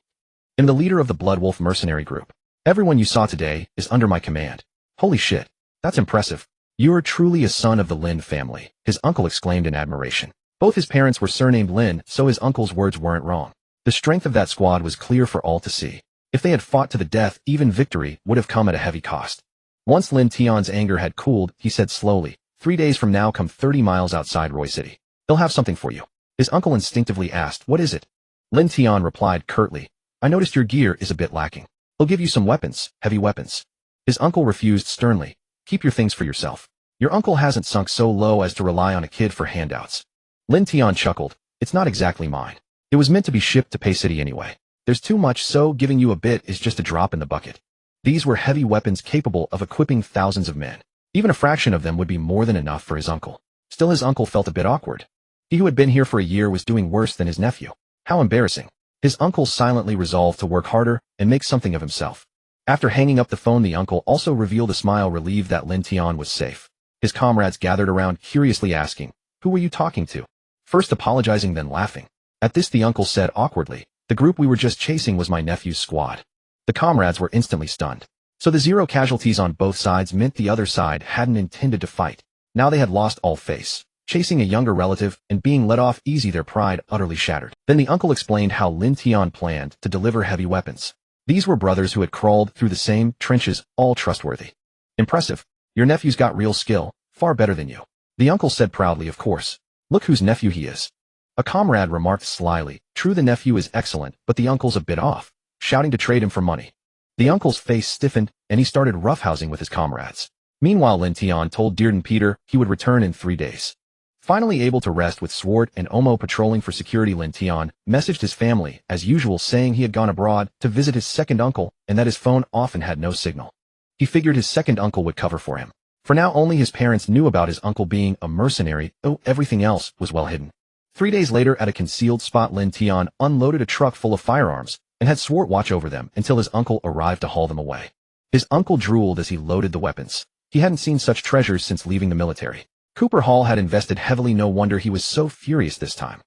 I'm the leader of the Blood Wolf mercenary group. Everyone you saw today is under my command." "Holy shit. That's impressive. You are truly a son of the Lin family," his uncle exclaimed in admiration. Both his parents were surnamed Lin, so his uncle's words weren't wrong. The strength of that squad was clear for all to see. If they had fought to the death, even victory would have come at a heavy cost. Once Lin Tian's anger had cooled, he said slowly, 3 days from now, come 30 miles outside Roy City. They'll have something for you." His uncle instinctively asked, "What is it?" Lin Tian replied curtly, "I noticed your gear is a bit lacking. They'll give you some weapons, heavy weapons." His uncle refused sternly, "Keep your things for yourself. Your uncle hasn't sunk so low as to rely on a kid for handouts." Lin Tian chuckled, "It's not exactly mine. It was meant to be shipped to Pei City anyway. There's too much, so giving you a bit is just a drop in the bucket." These were heavy weapons capable of equipping thousands of men. Even a fraction of them would be more than enough for his uncle. Still, his uncle felt a bit awkward. He who had been here for a year was doing worse than his nephew. How embarrassing. His uncle silently resolved to work harder and make something of himself. After hanging up the phone, the uncle also revealed a smile, relieved that Lin Tian was safe. His comrades gathered around, curiously asking, "Who were you talking to?" First apologizing, then laughing. At this, the uncle said awkwardly, "The group we were just chasing was my nephew's squad." The comrades were instantly stunned. So the 0 casualties on both sides meant the other side hadn't intended to fight. Now they had lost all face. Chasing a younger relative and being let off easy, their pride utterly shattered. Then the uncle explained how Lin Tian planned to deliver heavy weapons. These were brothers who had crawled through the same trenches, all trustworthy. "Impressive. Your nephew's got real skill, far better than you." The uncle said proudly, "Of course. Look whose nephew he is." A comrade remarked slyly, "True, the nephew is excellent, but the uncle's a bit off, shouting to trade him for money." The uncle's face stiffened, and he started roughhousing with his comrades. Meanwhile, Lin Tian told Dearden Peter he would return in 3 days. Finally able to rest with Swart and Omo patrolling for security, Lin Tian messaged his family, as usual, saying he had gone abroad to visit his second uncle and that his phone often had no signal. He figured his second uncle would cover for him. For now, only his parents knew about his uncle being a mercenary, though everything else was well hidden. 3 days later, at a concealed spot, Lin Tian unloaded a truck full of firearms and had Swart watch over them until his uncle arrived to haul them away. His uncle drooled as he loaded the weapons. He hadn't seen such treasures since leaving the military. Cooper Hall had invested heavily, no wonder he was so furious this time.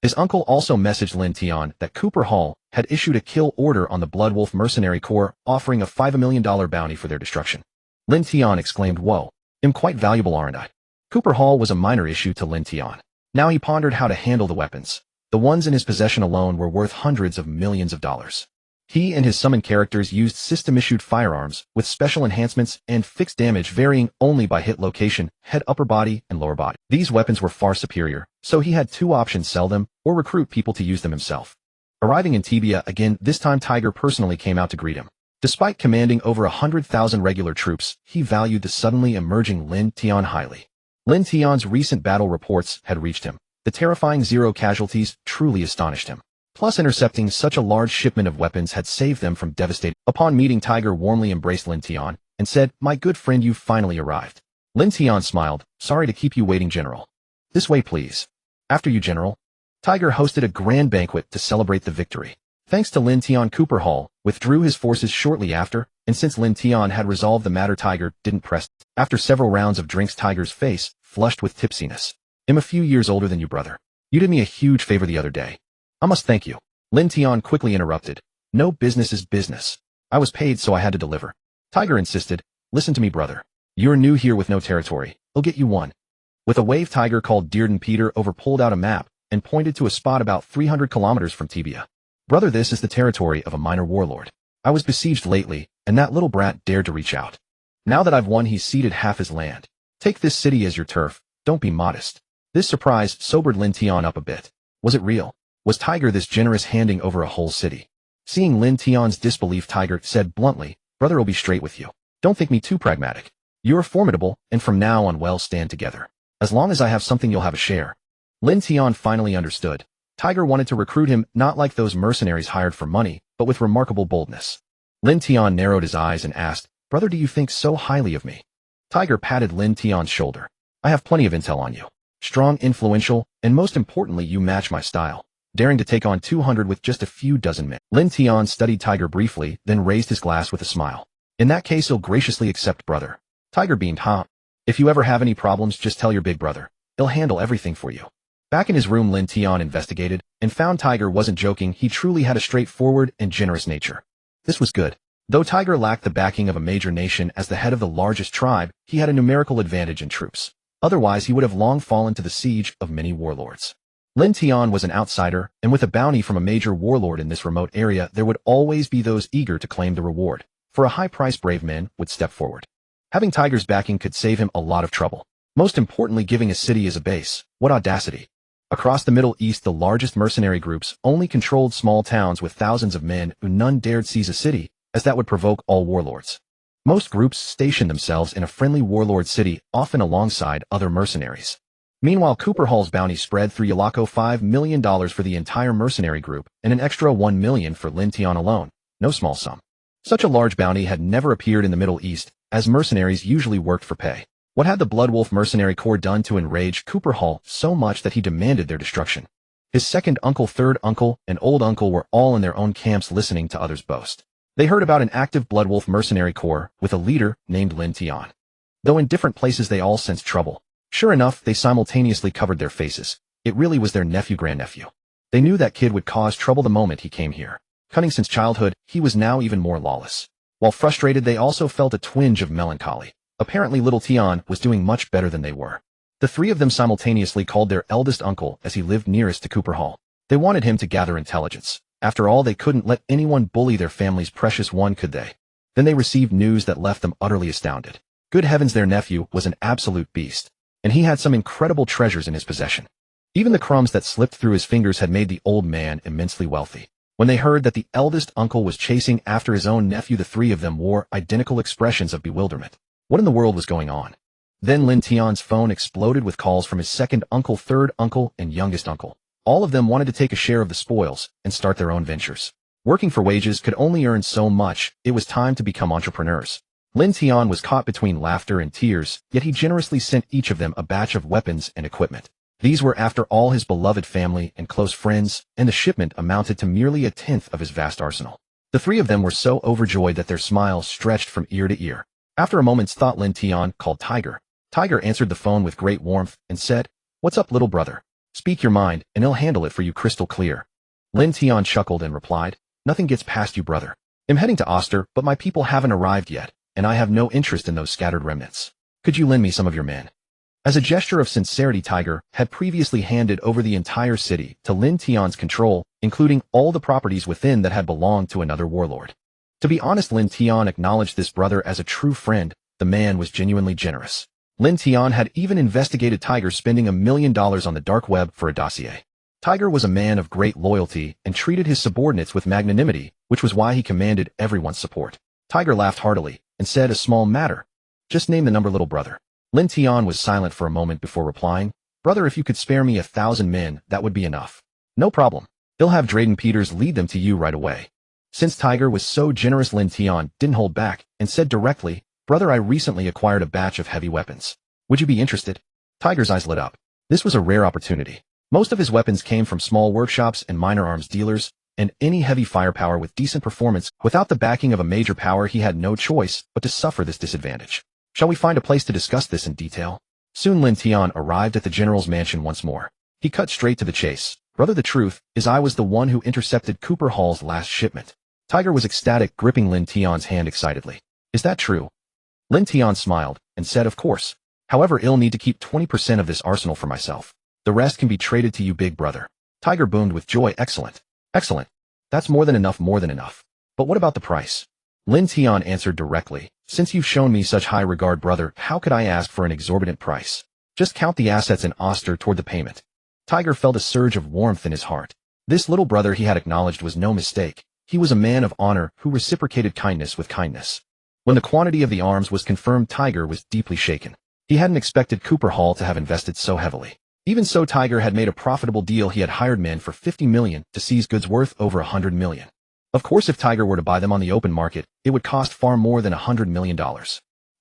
His uncle also messaged Lin Tian that Cooper Hall had issued a kill order on the Bloodwolf Mercenary Corps, offering a $5 million bounty for their destruction. Lin Tian exclaimed, "Whoa, I'm quite valuable, aren't I?" Cooper Hall was a minor issue to Lin Tian. Now he pondered how to handle the weapons. The ones in his possession alone were worth hundreds of millions of dollars. He and his summoned characters used system-issued firearms with special enhancements and fixed damage varying only by hit location, head, upper body, and lower body. These weapons were far superior, so he had 2 options: sell them or recruit people to use them himself. Arriving in Tibia again, this time Tiger personally came out to greet him. Despite commanding over 100,000 regular troops, he valued the suddenly emerging Lin Tian highly. Lin Tian's recent battle reports had reached him. The terrifying 0 casualties truly astonished him. Plus, intercepting such a large shipment of weapons had saved them from devastating. Upon meeting, Tiger warmly embraced Lin Tian and said, "My good friend, you finally arrived." Lin Tian smiled, "Sorry to keep you waiting, General." "This way, please." "After you, General." Tiger hosted a grand banquet to celebrate the victory. Thanks to Lin Tian, Cooper Hall withdrew his forces shortly after, and since Lin Tian had resolved the matter, Tiger didn't press. After several rounds of drinks, Tiger's face flushed with tipsiness. "I'm a few years older than you, brother. You did me a huge favor the other day. I must thank you." Lin Tian quickly interrupted. "No, business is business. I was paid, so I had to deliver." Tiger insisted, "Listen to me, brother. You're new here with no territory. I'll get you one." With a wave, Tiger called Dearden Peter over, pulled out a map, and pointed to a spot about 300 kilometers from Tibia. "Brother, this is the territory of a minor warlord. I was besieged lately, and that little brat dared to reach out. Now that I've won, he's ceded half his land. Take this city as your turf. Don't be modest." This surprise sobered Lin Tian up a bit. Was it real? Was Tiger this generous, handing over a whole city? Seeing Lin Tian's disbelief, Tiger said bluntly, "Brother, I'll be straight with you. Don't think me too pragmatic. You're formidable, and from now on we'll stand together. As long as I have something, you'll have a share." Lin Tian finally understood. Tiger wanted to recruit him not like those mercenaries hired for money, but with remarkable boldness. Lin Tian narrowed his eyes and asked, "Brother, do you think so highly of me?" Tiger patted Lin Tian's shoulder. "I have plenty of intel on you. Strong, influential, and most importantly, you match my style. Daring to take on 200 with just a few dozen men." Lin Tian studied Tiger briefly, then raised his glass with a smile. "In that case, I'll graciously accept, brother." Tiger beamed, "Huh? If you ever have any problems, just tell your big brother. He'll handle everything for you." Back in his room, Lin Tian investigated and found Tiger wasn't joking. He truly had a straightforward and generous nature. This was good. Though Tiger lacked the backing of a major nation as the head of the largest tribe, he had a numerical advantage in troops. Otherwise, he would have long fallen to the siege of many warlords. Lin Tian was an outsider, and with a bounty from a major warlord in this remote area, there would always be those eager to claim the reward. For a high price, brave men would step forward. Having Tiger's backing could save him a lot of trouble. Most importantly, giving a city as a base. What audacity. Across the Middle East, the largest mercenary groups only controlled small towns with thousands of men who none dared seize a city, as that would provoke all warlords. Most groups stationed themselves in a friendly warlord city, often alongside other mercenaries. Meanwhile, Cooper Hall's bounty spread through Yalako, $5 million for the entire mercenary group, and an extra $1 million for Lin Tian alone. No small sum. Such a large bounty had never appeared in the Middle East, as mercenaries usually worked for pay. What had the Bloodwolf Mercenary Corps done to enrage Cooper Hall so much that he demanded their destruction? His second uncle, third uncle, and old uncle were all in their own camps listening to others boast. They heard about an active Bloodwolf Mercenary Corps with a leader named Lin Tian. Though in different places, they all sensed trouble. Sure enough, they simultaneously covered their faces. It really was their nephew-grandnephew. They knew that kid would cause trouble the moment he came here. Cunning since childhood, he was now even more lawless. While frustrated, they also felt a twinge of melancholy. Apparently, little Tian was doing much better than they were. The three of them simultaneously called their eldest uncle as he lived nearest to Cooper Hall. They wanted him to gather intelligence. After all, they couldn't let anyone bully their family's precious one, could they? Then they received news that left them utterly astounded. Good heavens, their nephew was an absolute beast. And he had some incredible treasures in his possession. Even the crumbs that slipped through his fingers had made the old man immensely wealthy. When they heard that the eldest uncle was chasing after his own nephew, the three of them wore identical expressions of bewilderment. What in the world was going on? Then Lin Tian's phone exploded with calls from his second uncle, third uncle, and youngest uncle. All of them wanted to take a share of the spoils and start their own ventures. Working for wages could only earn so much. It was time to become entrepreneurs. Lin Tian was caught between laughter and tears, yet he generously sent each of them a batch of weapons and equipment. These were after all his beloved family and close friends, and the shipment amounted to merely a tenth of his vast arsenal. The three of them were so overjoyed that their smiles stretched from ear to ear. After a moment's thought, Lin Tian called Tiger. Tiger answered the phone with great warmth and said, "What's up, little brother? Speak your mind, and he'll handle it for you crystal clear." Lin Tian chuckled and replied, "Nothing gets past you, brother. I'm heading to Oster, but my people haven't arrived yet, and I have no interest in those scattered remnants. Could you lend me some of your men?" As a gesture of sincerity, Tiger had previously handed over the entire city to Lin Tian's control, including all the properties within that had belonged to another warlord. To be honest, Lin Tian acknowledged this brother as a true friend. The man was genuinely generous. Lin Tian had even investigated Tiger spending $1 million on the dark web for a dossier. Tiger was a man of great loyalty and treated his subordinates with magnanimity, which was why he commanded everyone's support. Tiger laughed heartily and said, "A small matter. Just name the number, little brother." Lin Tian was silent for a moment before replying, "Brother, if you could spare me 1,000 men, that would be enough." "No problem. He'll have Drayden Peters lead them to you right away." Since Tiger was so generous, Lin Tian didn't hold back and said directly, "Brother, I recently acquired a batch of heavy weapons. Would you be interested?" Tiger's eyes lit up. This was a rare opportunity. Most of his weapons came from small workshops and minor arms dealers, and any heavy firepower with decent performance without the backing of a major power, he had no choice but to suffer this disadvantage. "Shall we find a place to discuss this in detail?" Soon Lin Tian arrived at the general's mansion once more. He cut straight to the chase. "Brother, the truth is I was the one who intercepted Cooper Hall's last shipment." Tiger was ecstatic, gripping Lin Tian's hand excitedly. "Is that true?" Lin Tian smiled and said, "Of course. However, I'll need to keep 20% of this arsenal for myself. The rest can be traded to you, big brother." Tiger boomed with joy. "Excellent. Excellent. That's more than enough, more than enough. But what about the price?" Lin Tian answered directly, "Since you've shown me such high regard, brother, how could I ask for an exorbitant price? Just count the assets in Oster toward the payment." Tiger felt a surge of warmth in his heart. This little brother, he had acknowledged, was no mistake. He was a man of honor who reciprocated kindness with kindness. When the quantity of the arms was confirmed, Tiger was deeply shaken. He hadn't expected Cooper Hall to have invested so heavily. Even so, Tiger had made a profitable deal. He had hired men for $50 million to seize goods worth over $100 million. Of course, if Tiger were to buy them on the open market, it would cost far more than $100 million.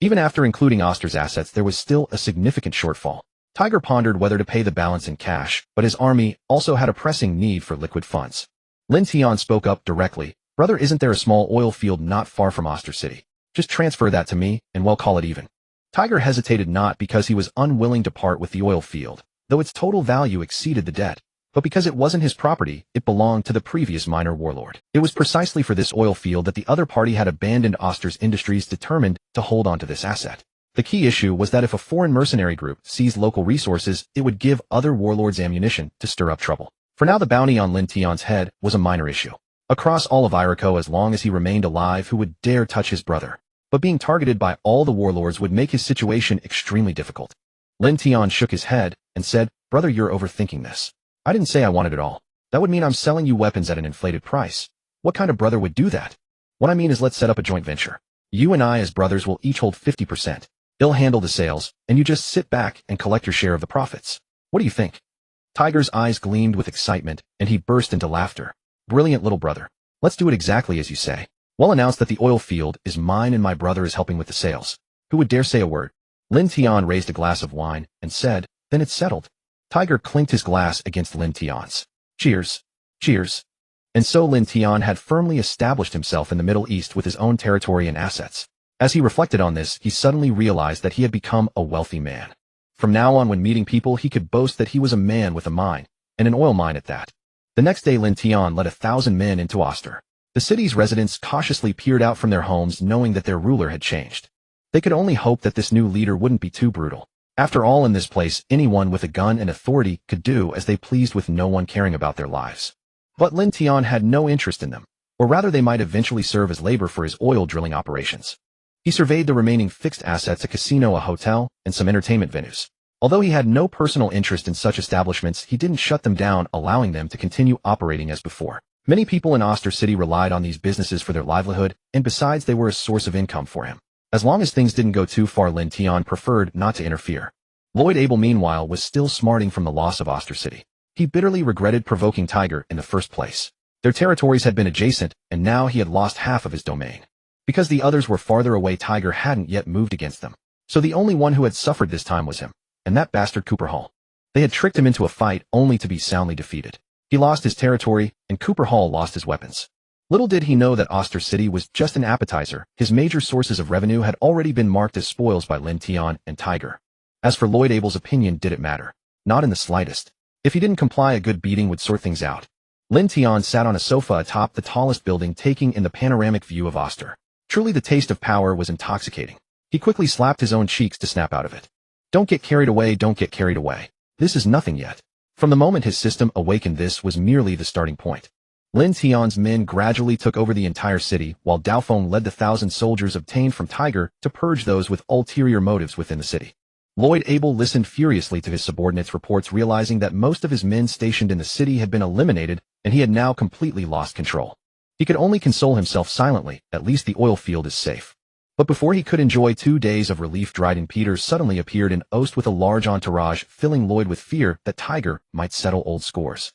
Even after including Oster's assets, there was still a significant shortfall. Tiger pondered whether to pay the balance in cash, but his army also had a pressing need for liquid funds. Lin Tian spoke up directly, "Brother, isn't there a small oil field not far from Oster City? Just transfer that to me, and we'll call it even." Tiger hesitated, not because he was unwilling to part with the oil field, though its total value exceeded the debt, but because it wasn't his property. It belonged to the previous minor warlord. It was precisely for this oil field that the other party had abandoned Oster's industries, determined to hold on to this asset. The key issue was that if a foreign mercenary group seized local resources, it would give other warlords ammunition to stir up trouble. For now, the bounty on Lin Tian's head was a minor issue. Across all of Iroquois, as long as he remained alive, who would dare touch his brother? But being targeted by all the warlords would make his situation extremely difficult. Lin Tian shook his head and said, "Brother, you're overthinking this. I didn't say I wanted it all. That would mean I'm selling you weapons at an inflated price. What kind of brother would do that? What I mean is, let's set up a joint venture. You and I as brothers will each hold 50%. He'll handle the sales, and you just sit back and collect your share of the profits. What do you think?" Tiger's eyes gleamed with excitement, and he burst into laughter. "Brilliant, little brother. Let's do it exactly as you say. We'll announce that the oil field is mine and my brother is helping with the sales. Who would dare say a word?" Lin Tian raised a glass of wine and said, "Then it's settled." Tiger clinked his glass against Lin Tian's. "Cheers. Cheers." And so Lin Tian had firmly established himself in the Middle East with his own territory and assets. As he reflected on this, he suddenly realized that he had become a wealthy man. From now on, when meeting people, he could boast that he was a man with a mine, and an oil mine at that. The next day, Lin Tian led 1,000 men into Oster. The city's residents cautiously peered out from their homes, knowing that their ruler had changed. They could only hope that this new leader wouldn't be too brutal. After all, in this place, anyone with a gun and authority could do as they pleased, with no one caring about their lives. But Lin Tian had no interest in them, or rather they might eventually serve as labor for his oil drilling operations. He surveyed the remaining fixed assets: a casino, a hotel, and some entertainment venues. Although he had no personal interest in such establishments, he didn't shut them down, allowing them to continue operating as before. Many people in Oster City relied on these businesses for their livelihood, and besides, they were a source of income for him. As long as things didn't go too far, Lin Tian preferred not to interfere. Lloyd Abel, meanwhile, was still smarting from the loss of Oster City. He bitterly regretted provoking Tiger in the first place. Their territories had been adjacent, and now he had lost half of his domain. Because the others were farther away, Tiger hadn't yet moved against them. So the only one who had suffered this time was him, and that bastard Cooper Hall. They had tricked him into a fight only to be soundly defeated. He lost his territory, and Cooper Hall lost his weapons. Little did he know that Oster City was just an appetizer. His major sources of revenue had already been marked as spoils by Lin Tian and Tiger. As for Lloyd Abel's opinion, did it matter? Not in the slightest. If he didn't comply, a good beating would sort things out. Lin Tian sat on a sofa atop the tallest building, taking in the panoramic view of Oster. Truly, the taste of power was intoxicating. He quickly slapped his own cheeks to snap out of it. Don't get carried away, don't get carried away. This is nothing yet. From the moment his system awakened, this was merely the starting point. Lin Tian's men gradually took over the entire city, while Dao Feng led the 1,000 soldiers obtained from Tiger to purge those with ulterior motives within the city. Lloyd Abel listened furiously to his subordinates' reports, realizing that most of his men stationed in the city had been eliminated, and he had now completely lost control. He could only console himself silently. At least the oil field is safe. But before he could enjoy 2 days of relief, Dryden Peters suddenly appeared in Ost with a large entourage, filling Lloyd with fear that Tiger might settle old scores.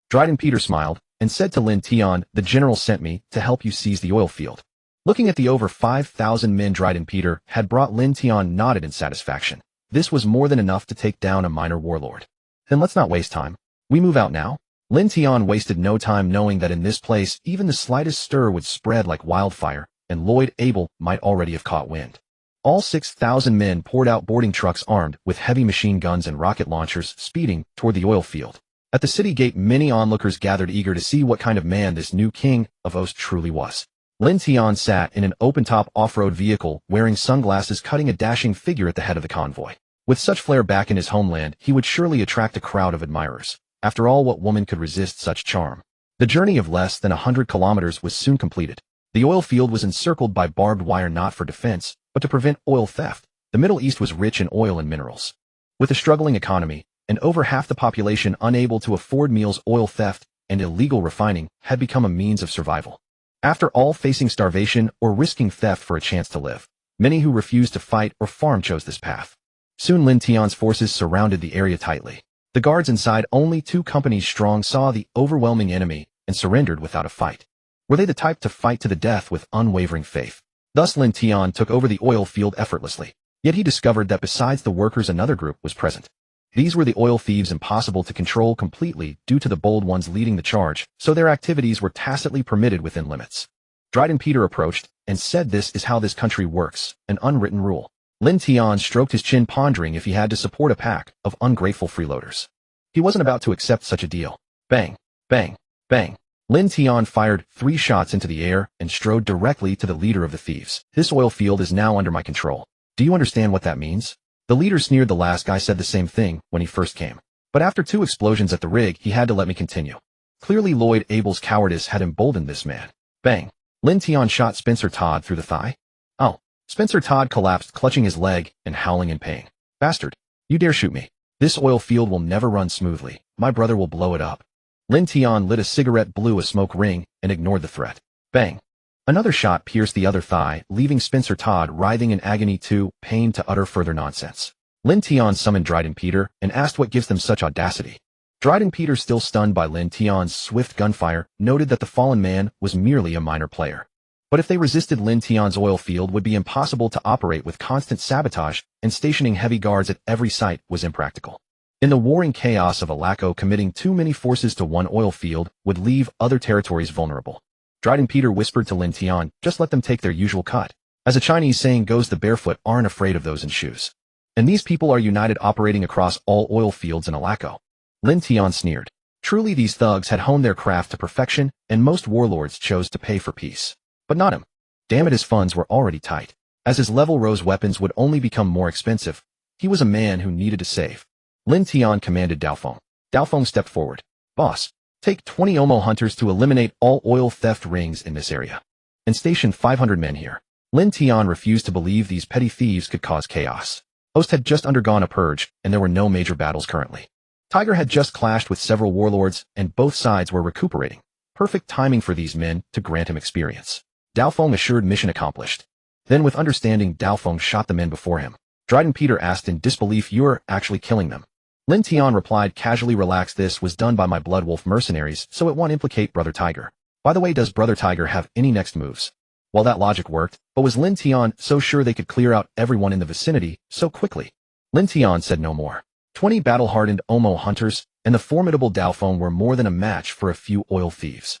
Dryden Peters smiled and said to Lin Tian, "The general sent me to help you seize the oil field." Looking at the over 5,000 men Dryden Peter had brought, Lin Tian nodded in satisfaction. This was more than enough to take down a minor warlord. Then let's not waste time. We move out now? Lin Tian wasted no time, knowing that in this place even the slightest stir would spread like wildfire, and Lloyd Abel might already have caught wind. All 6,000 men poured out, boarding trucks armed with heavy machine guns and rocket launchers, speeding toward the oil field. At the city gate, many onlookers gathered, eager to see what kind of man this new king of Ost truly was. Lin Tian sat in an open-top off-road vehicle, wearing sunglasses, cutting a dashing figure at the head of the convoy. With such flair back in his homeland, he would surely attract a crowd of admirers. After all, what woman could resist such charm? The journey of less than 100 kilometers was soon completed. The oil field was encircled by barbed wire, not for defense, but to prevent oil theft. The Middle East was rich in oil and minerals. With a struggling economy, and over half the population unable to afford meals, oil theft and illegal refining had become a means of survival. After all, facing starvation or risking theft for a chance to live, many who refused to fight or farm chose this path. Soon Lin Tian's forces surrounded the area tightly. The guards inside, only 2 companies strong, saw the overwhelming enemy and surrendered without a fight. Were they the type to fight to the death with unwavering faith? Thus Lin Tian took over the oil field effortlessly. Yet he discovered that besides the workers, another group was present. These were the oil thieves, impossible to control completely due to the bold ones leading the charge, so their activities were tacitly permitted within limits. Dryden Peter approached and said, "This is how this country works, an unwritten rule." Lin Tian stroked his chin, pondering if he had to support a pack of ungrateful freeloaders. He wasn't about to accept such a deal. Bang, bang, bang. Lin Tian fired 3 shots into the air and strode directly to the leader of the thieves. "This oil field is now under my control. Do you understand what that means?" The leader sneered. "The last guy said the same thing when he first came. But after 2 explosions at the rig, he had to let me continue." Clearly Lloyd Abel's cowardice had emboldened this man. Bang. Lin Tian shot Spencer Todd through the thigh. "Oh." Spencer Todd collapsed, clutching his leg and howling in pain. "Bastard. You dare shoot me. This oil field will never run smoothly. My brother will blow it up." Lin Tian lit a cigarette, blew a smoke ring, and ignored the threat. Bang. Another shot pierced the other thigh, leaving Spencer Todd writhing in agony, too pained to utter further nonsense. Lin Tian summoned Dryden Peter and asked what gives them such audacity. Dryden Peter, still stunned by Lin Tian's swift gunfire, noted that the fallen man was merely a minor player. But if they resisted, Lin Tian's oil field would be impossible to operate with constant sabotage, and stationing heavy guards at every site was impractical. In the warring chaos of Alaco, committing too many forces to one oil field would leave other territories vulnerable. Dryden Peter whispered to Lin Tian, "Just let them take their usual cut. As a Chinese saying goes, the barefoot aren't afraid of those in shoes. And these people are united, operating across all oil fields in Alaco." Lin Tian sneered. Truly, these thugs had honed their craft to perfection, and most warlords chose to pay for peace. But not him. Damn it, his funds were already tight. As his level rose, weapons would only become more expensive. He was a man who needed to save. Lin Tian commanded Dao Feng. Dao Feng stepped forward. "Boss, take 20 Omo hunters to eliminate all oil theft rings in this area. And station 500 men here." Lin Tian refused to believe these petty thieves could cause chaos. Ost had just undergone a purge, and there were no major battles currently. Tiger had just clashed with several warlords, and both sides were recuperating. Perfect timing for these men to grant him experience. Dao Feng assured mission accomplished. Then with understanding, Daofeng shot the men before him. Dryden Peter asked in disbelief, "You're actually killing them?" Lin Tian replied casually, "Relax, this was done by my Blood Wolf mercenaries, so it won't implicate Brother Tiger. By the way, does Brother Tiger have any next moves?" Well, that logic worked, but was Lin Tian so sure they could clear out everyone in the vicinity so quickly? Lin Tian said no more. 20 battle-hardened Omo hunters and the formidable Daofeng were more than a match for a few oil thieves.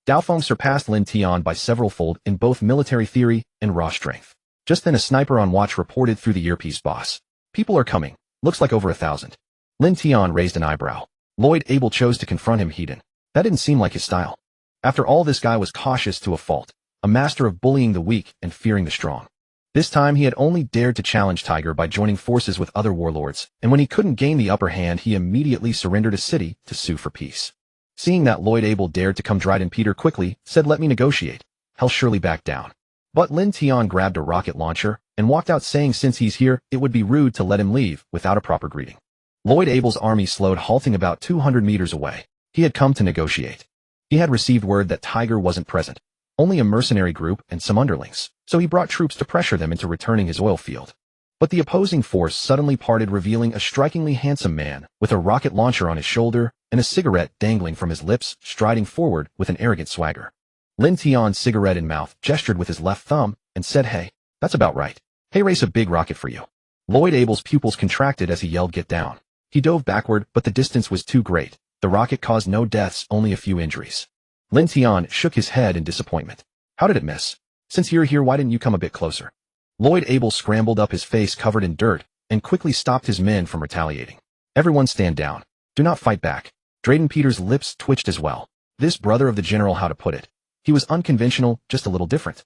Daofeng surpassed Lin Tian by several-fold in both military theory and raw strength. Just then a sniper on watch reported through the earpiece, "Boss, people are coming. Looks like over 1,000. Lin Tian raised an eyebrow. Lloyd Abel chose to confront him heat. That didn't seem like his style. After all, this guy was cautious to a fault, a master of bullying the weak and fearing the strong. This time he had only dared to challenge Tiger by joining forces with other warlords, and when he couldn't gain the upper hand, he immediately surrendered a city to sue for peace. Seeing that Lloyd Abel dared to come, Dryden Peter quickly said, "Let me negotiate. He'll surely back down." But Lin Tian grabbed a rocket launcher and walked out, saying since he's here, it would be rude to let him leave without a proper greeting. Lloyd Abel's army slowed, halting about 200 meters away. He had come to negotiate. He had received word that Tiger wasn't present, only a mercenary group and some underlings, so he brought troops to pressure them into returning his oil field. But the opposing force suddenly parted, revealing a strikingly handsome man with a rocket launcher on his shoulder and a cigarette dangling from his lips, striding forward with an arrogant swagger. Lin Tian, cigarette in mouth, gestured with his left thumb and said, "Hey, that's about right. Hey, race a big rocket for you." Lloyd Abel's pupils contracted as he yelled, "Get down." He dove backward, but the distance was too great. The rocket caused no deaths, only a few injuries. Lin Tian shook his head in disappointment. "How did it miss? Since you're here, why didn't you come a bit closer?" Lloyd Abel scrambled up, his face covered in dirt, and quickly stopped his men from retaliating. "Everyone stand down. Do not fight back." Dryden Peter's lips twitched as well. This brother of the general, how to put it? He was unconventional, just a little different.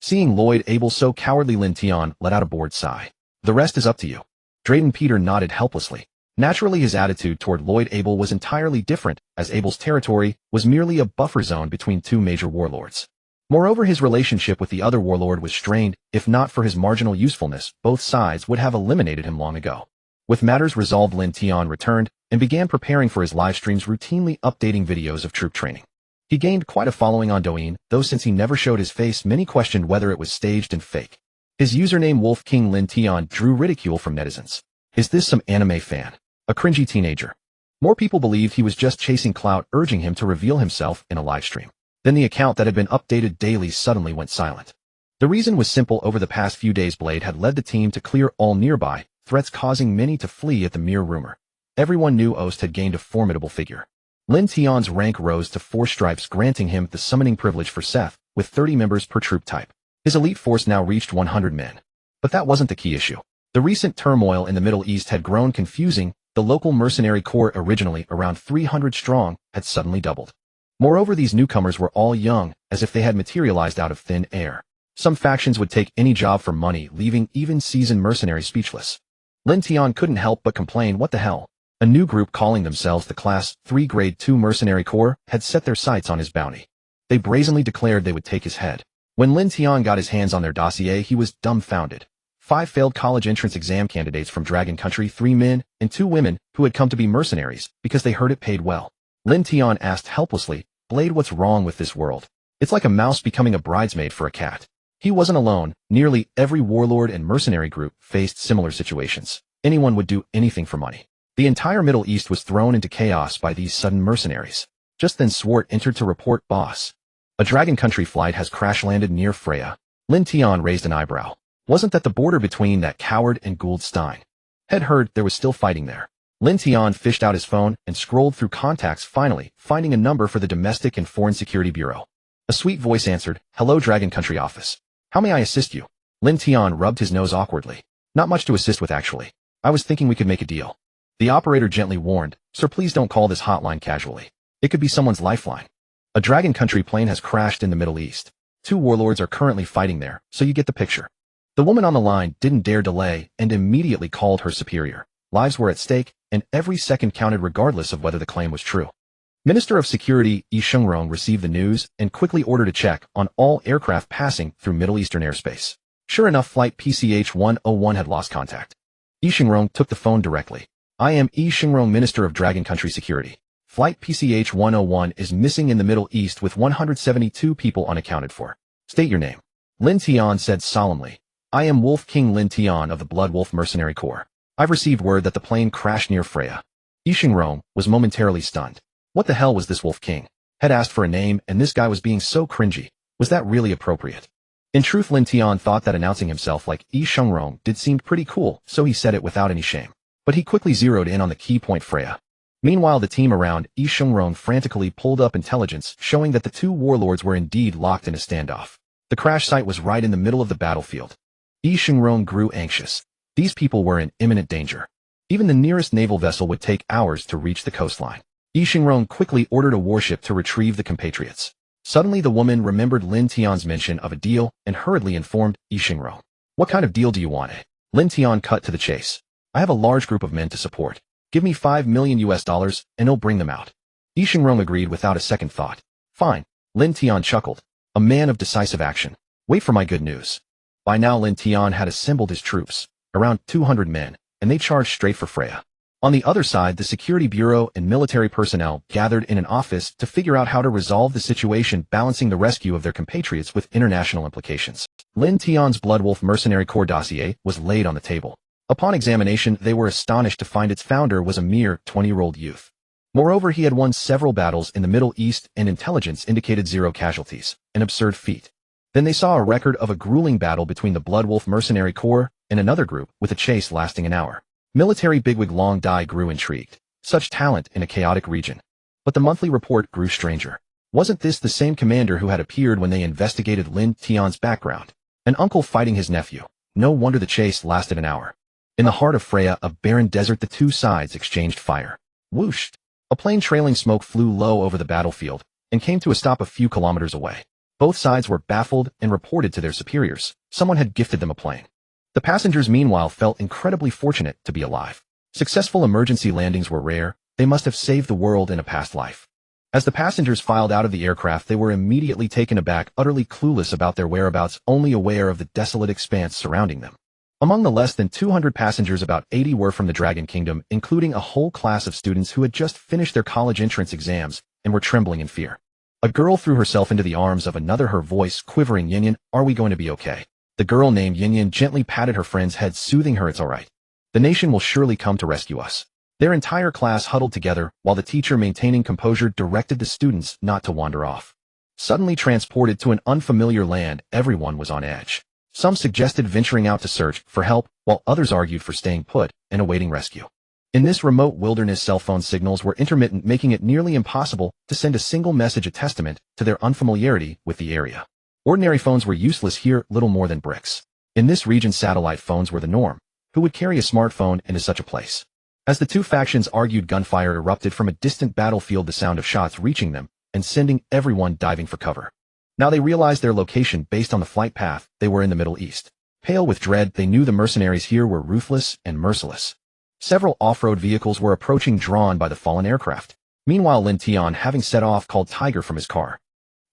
Seeing Lloyd Abel so cowardly, Lin Tian let out a bored sigh. "The rest is up to you." Dryden Peter nodded helplessly. Naturally, his attitude toward Lloyd Abel was entirely different, as Abel's territory was merely a buffer zone between two major warlords. Moreover, his relationship with the other warlord was strained. If not for his marginal usefulness, both sides would have eliminated him long ago. With matters resolved, Lin Tian returned and began preparing for his live streams, routinely updating videos of troop training. He gained quite a following on Douyin, though since he never showed his face, many questioned whether it was staged and fake. His username Wolf King Lin Tian drew ridicule from netizens. Is this some anime fan? A cringy teenager? More people believed he was just chasing clout, urging him to reveal himself in a livestream. Then the account that had been updated daily suddenly went silent. The reason was simple. Over the past few days, Blade had led the team to clear all nearby threats, causing many to flee at the mere rumor. Everyone knew Ost had gained a formidable figure. Lin Tian's rank rose to 4 stripes, granting him the summoning privilege for Seth, with 30 members per troop type. His elite force now reached 100 men. But that wasn't the key issue. The recent turmoil in the Middle East had grown confusing. The local mercenary corps, originally around 300 strong, had suddenly doubled. Moreover, these newcomers were all young, as if they had materialized out of thin air. Some factions would take any job for money, leaving even seasoned mercenaries speechless. Lin Tian couldn't help but complain, what the hell? A new group calling themselves the Class 3 Grade 2 Mercenary Corps had set their sights on his bounty. They brazenly declared they would take his head. When Lin Tian got his hands on their dossier, he was dumbfounded. 5 failed college entrance exam candidates from Dragon Country, 3 men and 2 women who had come to be mercenaries because they heard it paid well. Lin Tian asked helplessly, "Blade, what's wrong with this world? It's like a mouse becoming a bridesmaid for a cat." He wasn't alone. Nearly every warlord and mercenary group faced similar situations. Anyone would do anything for money. The entire Middle East was thrown into chaos by these sudden mercenaries. Just then Swart entered to report, "Boss, a Dragon Country flight has crash-landed near Freya." Lin Tian raised an eyebrow. Wasn't that the border between that coward and Gould Stein? Had heard there was still fighting there. Lin Tian fished out his phone and scrolled through contacts, finally finding a number for the Domestic and Foreign Security Bureau. A sweet voice answered, "Hello, Dragon Country office. How may I assist you?" Lin Tian rubbed his nose awkwardly. "Not much to assist with, actually. I was thinking we could make a deal." The operator gently warned, "Sir, please don't call this hotline casually. It could be someone's lifeline. A Dragon Country plane has crashed in the Middle East. 2 warlords are currently fighting there, so you get the picture." The woman on the line didn't dare delay and immediately called her superior. Lives were at stake, and every second counted regardless of whether the claim was true. Minister of Security Yi Shungrong received the news and quickly ordered a check on all aircraft passing through Middle Eastern airspace. Sure enough, flight PCH-101 had lost contact. Yi Shungrong took the phone directly. "I am Yi Shungrong, Minister of Dragon Country Security. Flight PCH-101 is missing in the Middle East with 172 people unaccounted for. State your name." Lin Tian said solemnly. I am Wolf King Lin Tian of the Blood Wolf Mercenary Corps. I've received word that the plane crashed near Freya. Yi Xingrong was momentarily stunned. What the hell was this Wolf King? Had asked for a name and this guy was being so cringy. Was that really appropriate? In truth, Lin Tian thought that announcing himself like Yi Xingrong did seem pretty cool, so he said it without any shame. But he quickly zeroed in on the key point, Freya. Meanwhile, the team around Yi Xingrong frantically pulled up intelligence showing that the two warlords were indeed locked in a standoff. The crash site was right in the middle of the battlefield. Yi Xingrong grew anxious. These people were in imminent danger. Even the nearest naval vessel would take hours to reach the coastline. Yi Xingrong quickly ordered a warship to retrieve the compatriots. Suddenly the woman remembered Lin Tian's mention of a deal and hurriedly informed Yi Xingrong. What kind of deal do you want? Lin Tian cut to the chase. I have a large group of men to support. Give me $5 million and I'll bring them out. Yi Xingrong agreed without a second thought. Fine. Lin Tian chuckled. A man of decisive action. Wait for my good news. By now Lin Tian had assembled his troops, around 200 men, and they charged straight for Freya. On the other side, the security bureau and military personnel gathered in an office to figure out how to resolve the situation, balancing the rescue of their compatriots with international implications. Lin Tian's Blood Wolf Mercenary Corps dossier was laid on the table. Upon examination, they were astonished to find its founder was a mere 20-year-old youth. Moreover, he had won several battles in the Middle East and intelligence indicated 0 casualties, an absurd feat. Then they saw a record of a grueling battle between the Blood Wolf Mercenary Corps and another group, with a chase lasting an hour. Military bigwig Long Dai grew intrigued. Such talent in a chaotic region. But the monthly report grew stranger. Wasn't this the same commander who had appeared when they investigated Lin Tian's background? An uncle fighting his nephew. No wonder the chase lasted an hour. In the heart of Freya, a barren desert, the two sides exchanged fire. Whoosh! A plane trailing smoke flew low over the battlefield and came to a stop a few kilometers away. Both sides were baffled and reported to their superiors. Someone had gifted them a plane. The passengers meanwhile felt incredibly fortunate to be alive. Successful emergency landings were rare. They must have saved the world in a past life. As the passengers filed out of the aircraft, they were immediately taken aback, utterly clueless about their whereabouts, only aware of the desolate expanse surrounding them. Among the less than 200 passengers, about 80 were from the Dragon Kingdom, including a whole class of students who had just finished their college entrance exams and were trembling in fear. A girl threw herself into the arms of another, her voice quivering. Yin, are we going to be okay? The girl named Yin gently patted her friend's head, soothing her. It's all right. The nation will surely come to rescue us. Their entire class huddled together, while the teacher, maintaining composure, directed the students not to wander off. Suddenly transported to an unfamiliar land, everyone was on edge. Some suggested venturing out to search for help, while others argued for staying put and awaiting rescue. In this remote wilderness, cell phone signals were intermittent, making it nearly impossible to send a single message, a testament to their unfamiliarity with the area. Ordinary phones were useless here, little more than bricks. In this region, satellite phones were the norm. Who would carry a smartphone into such a place? As the two factions argued, gunfire erupted from a distant battlefield, the sound of shots reaching them and sending everyone diving for cover. Now they realized their location based on the flight path. They were in the Middle East. Pale with dread, they knew the mercenaries here were ruthless and merciless. Several off-road vehicles were approaching, drawn by the fallen aircraft. Meanwhile, Lin Tian, having set off, called Tiger from his car.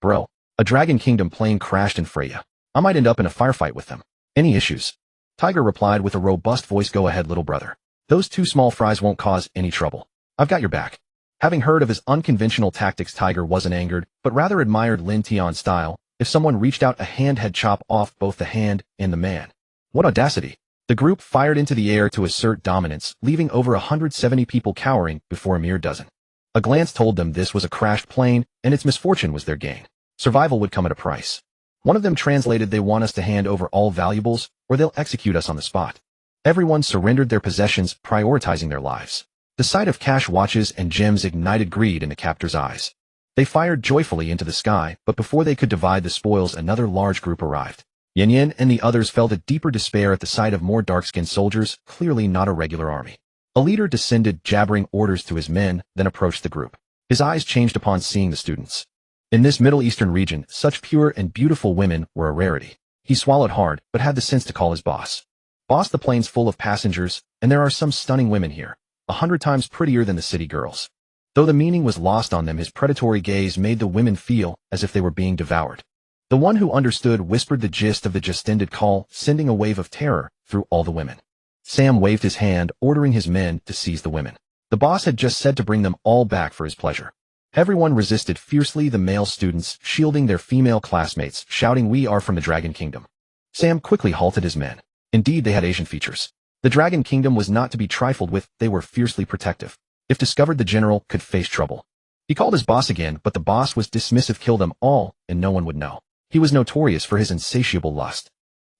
Bro, a Dragon Kingdom plane crashed in Freya. I might end up in a firefight with them. Any issues? Tiger replied with a robust voice. Go ahead, little brother. Those two small fries won't cause any trouble. I've got your back. Having heard of his unconventional tactics, Tiger wasn't angered, but rather admired Lin Tian's style. If someone reached out a hand, he'd chop off both the hand and the man. What audacity! The group fired into the air to assert dominance, leaving over 170 people cowering before a mere dozen. A glance told them this was a crashed plane, and its misfortune was their gain. Survival would come at a price. One of them translated, they want us to hand over all valuables, or they'll execute us on the spot. Everyone surrendered their possessions, prioritizing their lives. The sight of cash, watches, and gems ignited greed in the captors' eyes. They fired joyfully into the sky, but before they could divide the spoils, another large group arrived. Yin and the others felt a deeper despair at the sight of more dark-skinned soldiers, clearly not a regular army. A leader descended, jabbering orders to his men, then approached the group. His eyes changed upon seeing the students. In this Middle Eastern region, such pure and beautiful women were a rarity. He swallowed hard, but had the sense to call his boss. Boss, the plane's full of passengers, and there are some stunning women here, 100 times prettier than the city girls. Though the meaning was lost on them, his predatory gaze made the women feel as if they were being devoured. The one who understood whispered the gist of the just ended call, sending a wave of terror through all the women. Sam waved his hand, ordering his men to seize the women. The boss had just said to bring them all back for his pleasure. Everyone resisted fiercely, the male students shielding their female classmates, shouting, "We are from the Dragon Kingdom." Sam quickly halted his men. Indeed, they had Asian features. The Dragon Kingdom was not to be trifled with, they were fiercely protective. If discovered, the general could face trouble. He called his boss again, but the boss was dismissive. "Kill them all, and no one would know." He was notorious for his insatiable lust.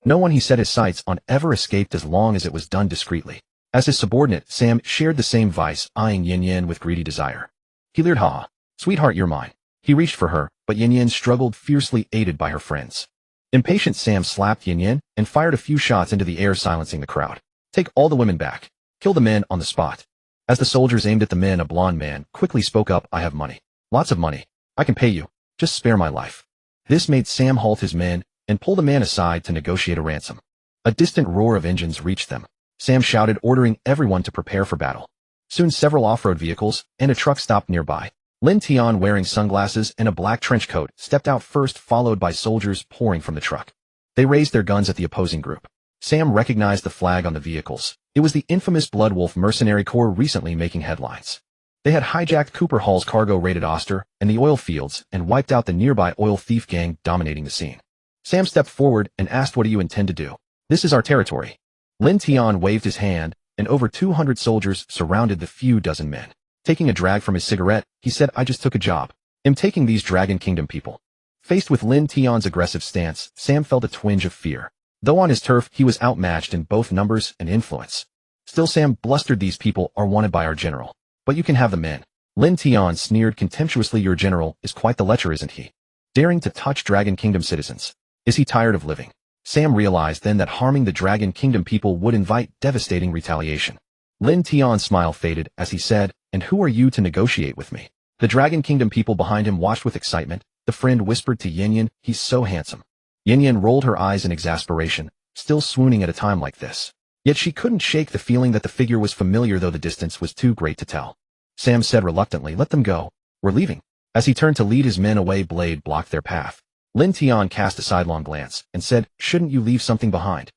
No one he set his sights on ever escaped as long as it was done discreetly. As his subordinate, Sam shared the same vice, eyeing Yin Yan with greedy desire. He leered, "Ha! Sweetheart, you're mine." He reached for her, but Yin Yan struggled fiercely, aided by her friends. Impatient, Sam slapped Yin Yan and fired a few shots into the air, silencing the crowd. "Take all the women back. Kill the men on the spot." As the soldiers aimed at the men, a blonde man quickly spoke up, "I have money. Lots of money. I can pay you. Just spare my life." This made Sam halt his men and pull the man aside to negotiate a ransom. A distant roar of engines reached them. Sam shouted, ordering everyone to prepare for battle. Soon several off-road vehicles and a truck stopped nearby. Lin Tian, wearing sunglasses and a black trench coat, stepped out first, followed by soldiers pouring from the truck. They raised their guns at the opposing group. Sam recognized the flag on the vehicles. It was the infamous Blood Wolf Mercenary Corps, recently making headlines. They had hijacked Cooper Hall's cargo, raided Oster and the oil fields, and wiped out the nearby oil thief gang, dominating the scene. Sam stepped forward and asked, "What do you intend to do?" "This is our territory." Lin Tian waved his hand, and over 200 soldiers surrounded the few dozen men. Taking a drag from his cigarette, he said, "I just took a job. I'm taking these Dragon Kingdom people." Faced with Lin Tian's aggressive stance, Sam felt a twinge of fear. Though on his turf, he was outmatched in both numbers and influence. Still, Sam blustered, "These people are wanted by our general. But you can have the men." Lin Tian sneered contemptuously, "Your general is quite the lecher, isn't he? Daring to touch Dragon Kingdom citizens. Is he tired of living?" Sam realized then that harming the Dragon Kingdom people would invite devastating retaliation. Lin Tian's smile faded as he said, "And who are you to negotiate with me?" The Dragon Kingdom people behind him watched with excitement. The friend whispered to Yin Yan, "He's so handsome." Yin Yan rolled her eyes in exasperation, still swooning at a time like this. Yet she couldn't shake the feeling that the figure was familiar, though the distance was too great to tell. Sam said reluctantly, "Let them go. We're leaving." As he turned to lead his men away, Blade blocked their path. Lin Tian cast a sidelong glance and said, "Shouldn't you leave something behind?"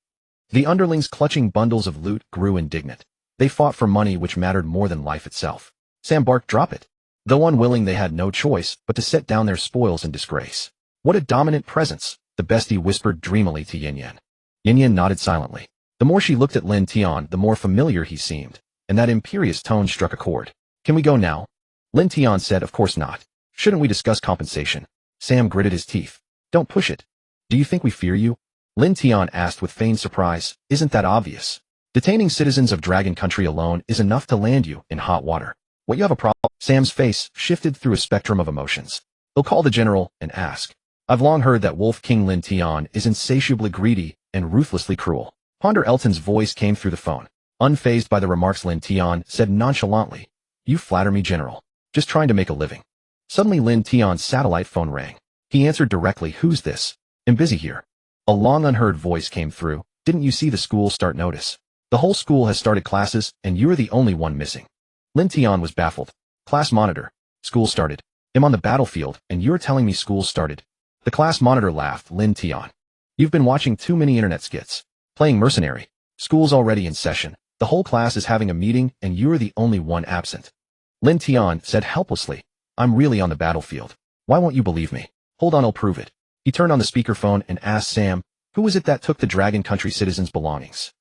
The underlings, clutching bundles of loot, grew indignant. They fought for money, which mattered more than life itself. Sam barked, "Drop it." Though unwilling, they had no choice but to set down their spoils in disgrace. "What a dominant presence," the bestie whispered dreamily to Yin Yan. Yin Yan nodded silently. The more she looked at Lin Tian, the more familiar he seemed, and that imperious tone struck a chord. "Can we go now?" Lin Tian said, "Of course not. Shouldn't we discuss compensation?" Sam gritted his teeth. "Don't push it. Do you think we fear you?" Lin Tian asked with feigned surprise. "Isn't that obvious? Detaining citizens of Dragon Country alone is enough to land you in hot water. What, you have a problem?" Sam's face shifted through a spectrum of emotions. "He'll call the general and ask. I've long heard that Wolf King Lin Tian is insatiably greedy and ruthlessly cruel." Ponder Elton's voice came through the phone. Unfazed by the remarks, Lin Tian said nonchalantly, "You flatter me, General. Just trying to make a living." Suddenly Lin Tian's satellite phone rang. He answered directly, "Who's this?" "I'm busy here." A long unheard voice came through. "Didn't you see the school start notice? The whole school has started classes, and you're the only one missing." Lin Tian was baffled. "Class monitor. School started. I'm on the battlefield, and you're telling me school started?" The class monitor laughed. "Lin Tian, you've been watching too many internet skits. Playing mercenary. School's already in session. The whole class is having a meeting, and you're the only one absent." Lin Tian said helplessly, "I'm really on the battlefield. Why won't you believe me?" "Hold on, I'll prove it." He turned on the speakerphone and asked Sam, "Who was it that took the Dragon Country citizens' belongings?"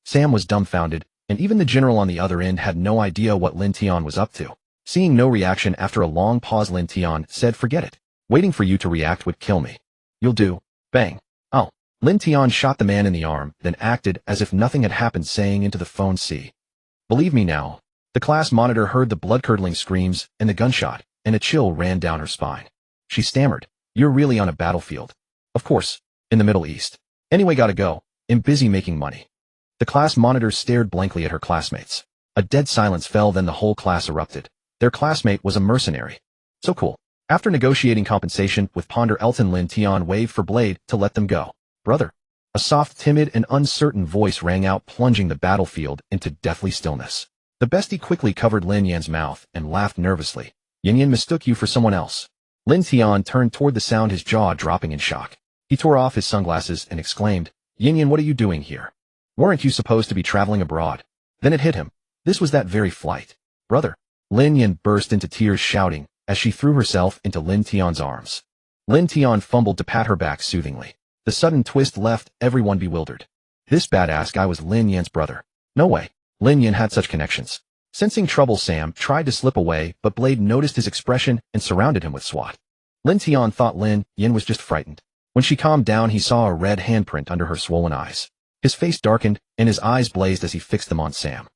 Sam was dumbfounded, and even the general on the other end had no idea what Lin Tian was up to. Seeing no reaction after a long pause, Lin Tian said, "Forget it. Waiting for you to react would kill me." "You'll do." Bang. "Oh." Lin Tian shot the man in the arm, then acted as if nothing had happened, saying into the phone, "See. Believe me now." The class monitor heard the blood-curdling screams and the gunshot, and a chill ran down her spine. She stammered, "You're really on a battlefield?" "Of course. In the Middle East. Anyway, gotta go. I'm busy making money." The class monitor stared blankly at her classmates. A dead silence fell, then the whole class erupted. Their classmate was a mercenary. So cool. After negotiating compensation with Ponder Elton, Lin Tian waved for Blade to let them go. "Brother." A soft, timid, and uncertain voice rang out, plunging the battlefield into deathly stillness. The bestie quickly covered Lin Yan's mouth and laughed nervously. "Yin Yan mistook you for someone else." Lin Tian turned toward the sound, his jaw dropping in shock. He tore off his sunglasses and exclaimed, "Yin Yan, what are you doing here? Weren't you supposed to be traveling abroad?" Then it hit him. This was that very flight. "Brother." Lin Yan burst into tears, shouting, as she threw herself into Lin Tian's arms. Lin Tian fumbled to pat her back soothingly. The sudden twist left everyone bewildered. This badass guy was Lin Yan's brother. No way. Lin Yan had such connections. Sensing trouble, Sam tried to slip away, but Blade noticed his expression and surrounded him with SWAT. Lin Tian thought Lin Yan was just frightened. When she calmed down, he saw a red handprint under her swollen eyes. His face darkened, and his eyes blazed as he fixed them on Sam.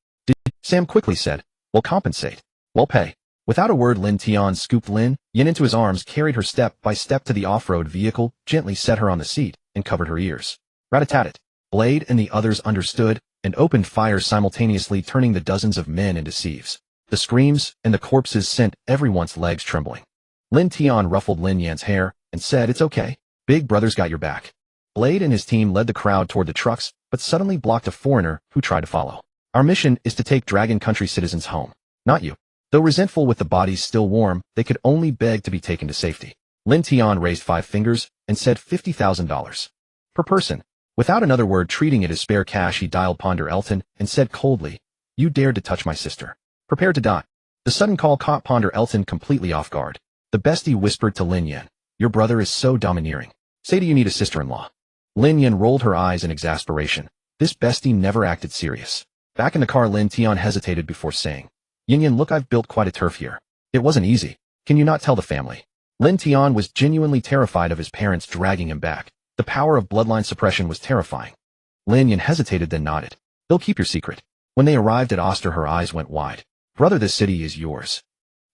Sam quickly said, "We'll compensate. We'll pay." Without a word, Lin Tian scooped Lin Yan into his arms, carried her step by step to the off-road vehicle, gently set her on the seat, and covered her ears. Rat-a-tat-tat. Blade and the others understood and opened fire simultaneously, turning the dozens of men into sieves. The screams and the corpses sent everyone's legs trembling. Lin Tian ruffled Lin Yan's hair and said, "It's okay. Big brother's got your back." Blade and his team led the crowd toward the trucks, but suddenly blocked a foreigner who tried to follow. "Our mission is to take Dragon Country citizens home, not you." Though resentful with the bodies still warm, they could only beg to be taken to safety. Lin Tian raised 5 fingers and said $50,000 per person. Without another word, treating it as spare cash, he dialed Ponder Elton and said coldly, "You dared to touch my sister. Prepare to die." The sudden call caught Ponder Elton completely off guard. The bestie whispered to Lin Yan, "Your brother is so domineering. Say, do you need a sister-in-law?" Lin Yan rolled her eyes in exasperation. This bestie never acted serious. Back in the car, Lin Tian hesitated before saying, "Yin Yan, look, I've built quite a turf here. It wasn't easy. Can you not tell the family?" Lin Tian was genuinely terrified of his parents dragging him back. The power of bloodline suppression was terrifying. Lin Yan hesitated, then nodded. "They'll keep your secret." When they arrived at Oster, her eyes went wide. "Brother, this city is yours.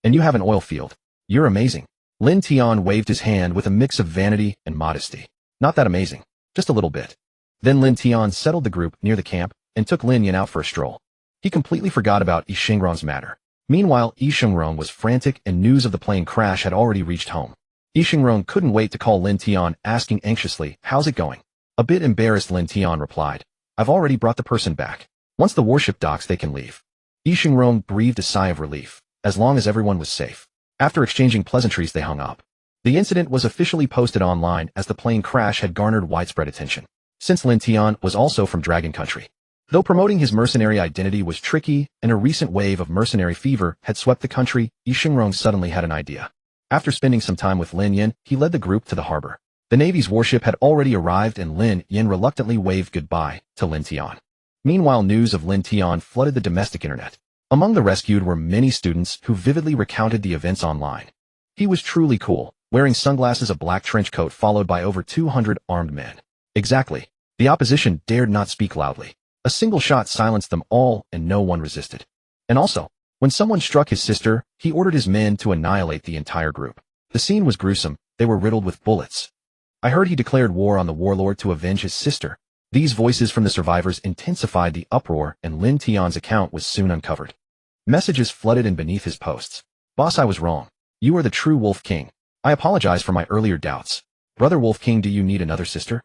And you have an oil field. You're amazing." Lin Tian waved his hand with a mix of vanity and modesty. "Not that amazing. Just a little bit." Then Lin Tian settled the group near the camp and took Lin Yan out for a stroll. He completely forgot about Yi Xingrong's matter. Meanwhile, Yi Xingrong was frantic and news of the plane crash had already reached home. Yi Xingrong couldn't wait to call Lin Tian, asking anxiously, "How's it going?" A bit embarrassed, Lin Tian replied, "I've already brought the person back. Once the warship docks, they can leave." Yi Xingrong breathed a sigh of relief, as long as everyone was safe. After exchanging pleasantries, they hung up. The incident was officially posted online as the plane crash had garnered widespread attention. Since Lin Tian was also from Dragon Country, though promoting his mercenary identity was tricky and a recent wave of mercenary fever had swept the country, Yi Xingrong suddenly had an idea. After spending some time with Lin Yan, he led the group to the harbor. The Navy's warship had already arrived and Lin Yan reluctantly waved goodbye to Lin Tian. Meanwhile, news of Lin Tian flooded the domestic internet. Among the rescued were many students who vividly recounted the events online. He was truly cool, wearing sunglasses, a black trench coat, followed by over 200 armed men. Exactly. The opposition dared not speak loudly. A single shot silenced them all and no one resisted. And also, when someone struck his sister, he ordered his men to annihilate the entire group. The scene was gruesome. They were riddled with bullets. I heard he declared war on the warlord to avenge his sister. These voices from the survivors intensified the uproar, and Lin Tian's account was soon uncovered. Messages flooded in beneath his posts. "Boss, I was wrong. You are the true Wolf King. I apologize for my earlier doubts. Brother Wolf King, do you need another sister?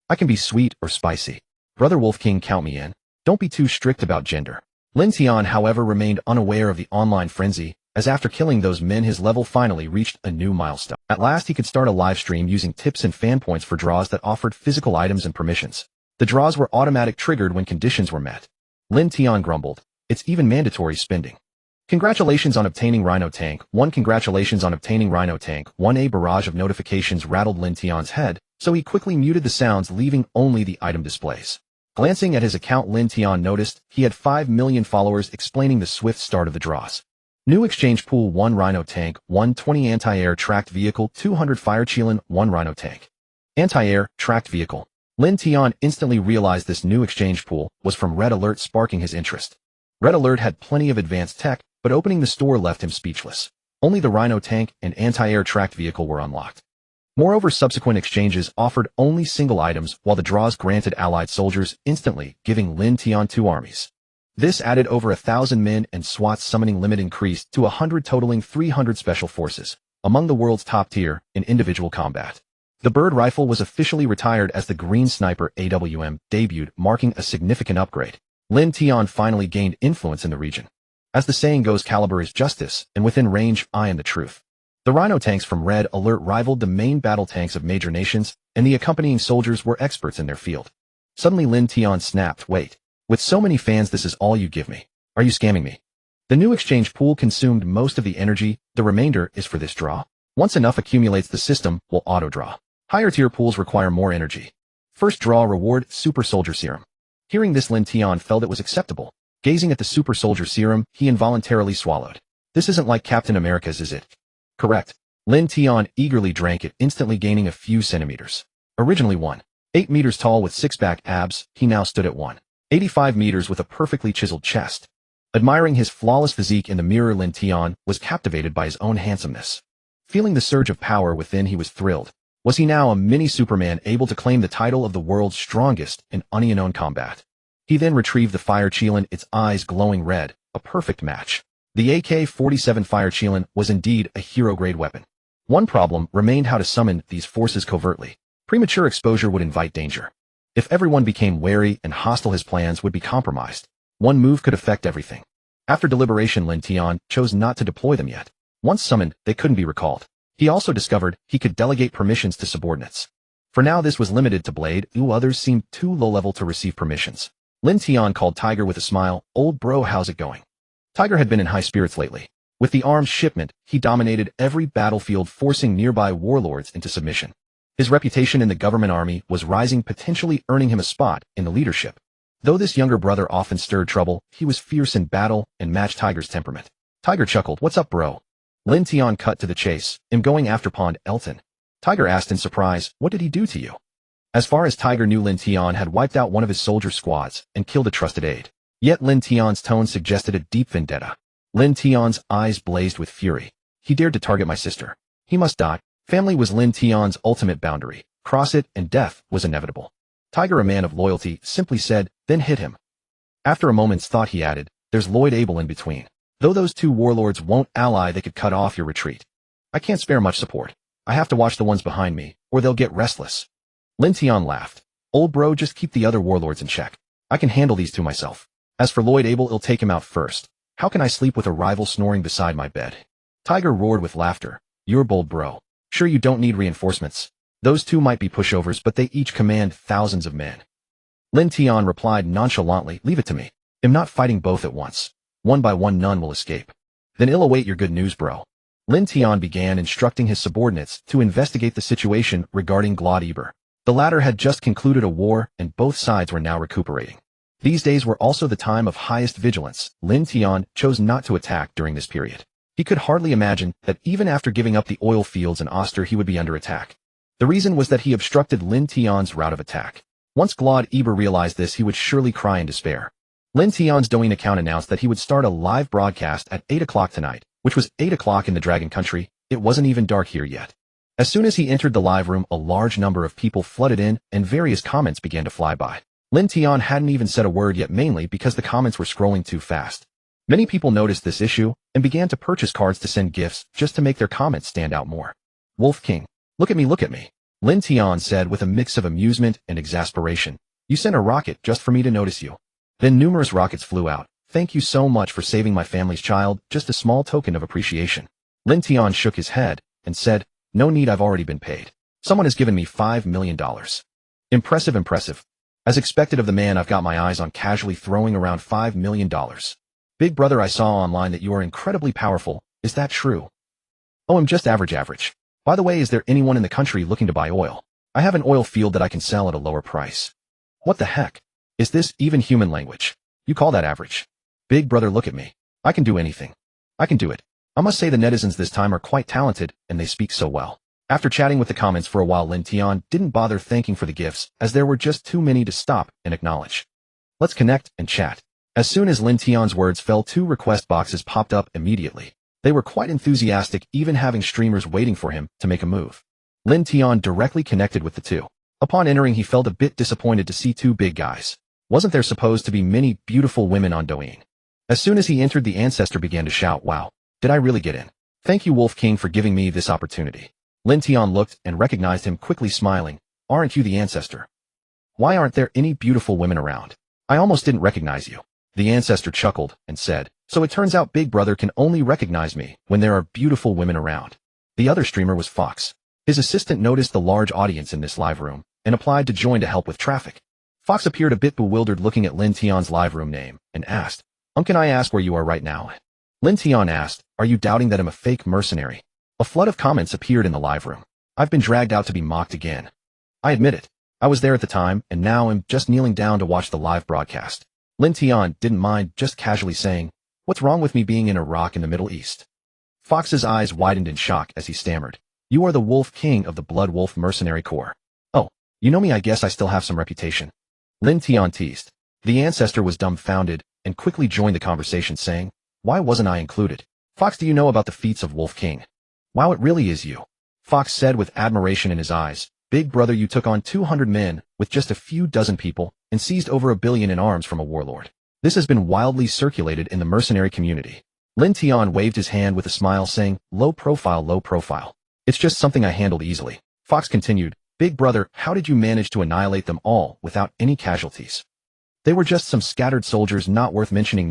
I can be sweet or spicy. Brother Wolf King, count me in. Don't be too strict about gender." Lin Tian, however, remained unaware of the online frenzy, as after killing those men, his level finally reached a new milestone. At last, he could start a live stream using tips and fan points for draws that offered physical items and permissions. The draws were automatic triggered when conditions were met. Lin Tian grumbled, "It's even mandatory spending." Congratulations on obtaining Rhino Tank 1. Congratulations on obtaining Rhino Tank 1. A barrage of notifications rattled Lin Tian's head, so he quickly muted the sounds, leaving only the item displays. Glancing at his account, Lin Tian noticed he had 5 million followers, explaining the swift start of the draws. New exchange pool: 1 Rhino Tank, 120 anti-air tracked vehicle, 200 fire Qilin, 1 Rhino Tank. Anti-air tracked vehicle. Lin Tian instantly realized this new exchange pool was from Red Alert, sparking his interest. Red Alert had plenty of advanced tech, but opening the store left him speechless. Only the Rhino Tank and anti-air tracked vehicle were unlocked. Moreover, subsequent exchanges offered only single items, while the draws granted allied soldiers instantly, giving Lin Tian 2 armies. This added over 1,000 men, and SWAT's summoning limit increased to 100, totaling 300 special forces, among the world's top tier in individual combat. The Bird rifle was officially retired as the Green Sniper AWM debuted, marking a significant upgrade. Lin Tian finally gained influence in the region. As the saying goes, caliber is justice, and within range, I am the truth. The Rhino tanks from Red Alert rivaled the main battle tanks of major nations, and the accompanying soldiers were experts in their field. Suddenly Lin Tian snapped, "Wait. With so many fans, this is all you give me? Are you scamming me?" The new exchange pool consumed most of the energy, the remainder is for this draw. Once enough accumulates, the system will auto-draw. Higher tier pools require more energy. First draw reward, Super Soldier Serum. Hearing this, Lin Tian felt it was acceptable. Gazing at the Super Soldier Serum, he involuntarily swallowed. This isn't like Captain America's, is it? Correct. Lin Tian eagerly drank it, instantly gaining a few centimeters. Originally 1.8 meters tall with six-pack abs, he now stood at 1.85 meters with a perfectly chiseled chest. Admiring his flawless physique in the mirror, Lin Tian was captivated by his own handsomeness. Feeling the surge of power within, he was thrilled. Was he now a mini Superman, able to claim the title of the world's strongest in unknown combat? He then retrieved the Fire Qilin, its eyes glowing red, a perfect match. The AK-47 Fire Qilin was indeed a hero-grade weapon. One problem remained: how to summon these forces covertly. Premature exposure would invite danger. If everyone became wary and hostile, his plans would be compromised. One move could affect everything. After deliberation, Lin Tian chose not to deploy them yet. Once summoned, they couldn't be recalled. He also discovered he could delegate permissions to subordinates. For now, this was limited to Blade. Others seemed too low-level to receive permissions. Lin Tian called Tiger with a smile. "Old bro, how's it going?" Tiger had been in high spirits lately. With the arms shipment, he dominated every battlefield, forcing nearby warlords into submission. His reputation in the government army was rising, potentially earning him a spot in the leadership. Though this younger brother often stirred trouble, he was fierce in battle and matched Tiger's temperament. Tiger chuckled. "What's up, bro?" Lin Tian cut to the chase. "I'm going after Pond Elton." Tiger asked in surprise, "What did he do to you?" As far as Tiger knew, Lin Tian had wiped out one of his soldier squads and killed a trusted aide. Yet Lin Tian's tone suggested a deep vendetta. Lin Tian's eyes blazed with fury. "He dared to target my sister. He must die." Family was Lin Tian's ultimate boundary. Cross it, and death was inevitable. Tiger, a man of loyalty, simply said, "Then hit him." After a moment's thought, he added, "There's Lloyd Abel in between. Though those two warlords won't ally, they could cut off your retreat. I can't spare much support. I have to watch the ones behind me, or they'll get restless." Lin Tian laughed. "Old bro, just keep the other warlords in check. I can handle these two myself. As for Lloyd Abel, I'll take him out first. How can I sleep with a rival snoring beside my bed?" Tiger roared with laughter. "You're bold, bro. Sure, you don't need reinforcements. Those two might be pushovers, but they each command thousands of men." Lin Tian replied nonchalantly, "Leave it to me. I'm not fighting both at once. One by one, none will escape." "Then I'll await your good news, bro." Lin Tian began instructing his subordinates to investigate the situation regarding Claude Eber. The latter had just concluded a war, and both sides were now recuperating. These days were also the time of highest vigilance. Lin Tian chose not to attack during this period. He could hardly imagine that even after giving up the oil fields in Oster, he would be under attack. The reason was that he obstructed Lin Tian's route of attack. Once Claude Eber realized this, he would surely cry in despair. Lin Tian's Douyin account announced that he would start a live broadcast at 8 o'clock tonight, which was 8 o'clock in the Dragon Country. It wasn't even dark here yet. As soon as he entered the live room, a large number of people flooded in, and various comments began to fly by. Lin Tian hadn't even said a word yet, mainly because the comments were scrolling too fast. Many people noticed this issue and began to purchase cards to send gifts just to make their comments stand out more. "Wolf King, look at me, look at me," Lin Tian said with a mix of amusement and exasperation. "You sent a rocket just for me to notice you." Then numerous rockets flew out. "Thank you so much for saving my family's child, just a small token of appreciation." Lin Tian shook his head and said, "No need, I've already been paid. Someone has given me $5 million. Impressive, impressive. As expected of the man I've got my eyes on, casually throwing around $5 million. Big brother, I saw online that you are incredibly powerful. Is that true?" "Oh, I'm just average. By the way, is there anyone in the country looking to buy oil? I have an oil field that I can sell at a lower price." "What the heck? Is this even human language? You call that average?" "Big brother, look at me. I can do anything. I can do it. I must say the netizens this time are quite talented, and they speak so well." After chatting with the comments for a while, Lin Tian didn't bother thanking for the gifts, as there were just too many to stop and acknowledge. "Let's connect and chat." As soon as Lin Tian's words fell, 2 request boxes popped up immediately. They were quite enthusiastic, even having streamers waiting for him to make a move. Lin Tian directly connected with the two. Upon entering, he felt a bit disappointed to see 2 big guys. Wasn't there supposed to be many beautiful women on Douyin? As soon as he entered, the ancestor began to shout, "Wow, did I really get in? Thank you, Wolf King, for giving me this opportunity." Lin Tian looked and recognized him, quickly smiling. "Aren't you the ancestor? Why aren't there any beautiful women around? I almost didn't recognize you." The ancestor chuckled and said, "So it turns out Big Brother can only recognize me when there are beautiful women around." The other streamer was Fox. His assistant noticed the large audience in this live room and applied to join to help with traffic. Fox appeared a bit bewildered looking at Lin Tian's live room name and asked, "Can I ask where you are right now?" Lin Tian asked, "Are you doubting that I'm a fake mercenary?" A flood of comments appeared in the live room. "I've been dragged out to be mocked again. I admit it. I was there at the time, and now I'm just kneeling down to watch the live broadcast." Lin Tian didn't mind just casually saying, "What's wrong with me being in Iraq in the Middle East?" Fox's eyes widened in shock as he stammered, "You are the Wolf King of the Blood Wolf Mercenary Corps. Oh, you know me, I guess I still have some reputation." Lin Tian teased. The ancestor was dumbfounded and quickly joined the conversation saying, "Why wasn't I included? Fox, do you know about the feats of Wolf King?" "Wow, it really is you," Fox said with admiration in his eyes. "Big brother, you took on 200 men with just a few dozen people and seized over $1 billion in arms from a warlord. This has been wildly circulated in the mercenary community." Lin Tian waved his hand with a smile saying, low profile. "It's just something I handled easily." Fox continued, "Big brother, how did you manage to annihilate them all without any casualties?" "They were just some scattered soldiers, not worth mentioning.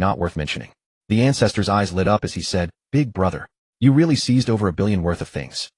The ancestor's eyes lit up as he said, "Big brother, you really seized over $1 billion worth of things."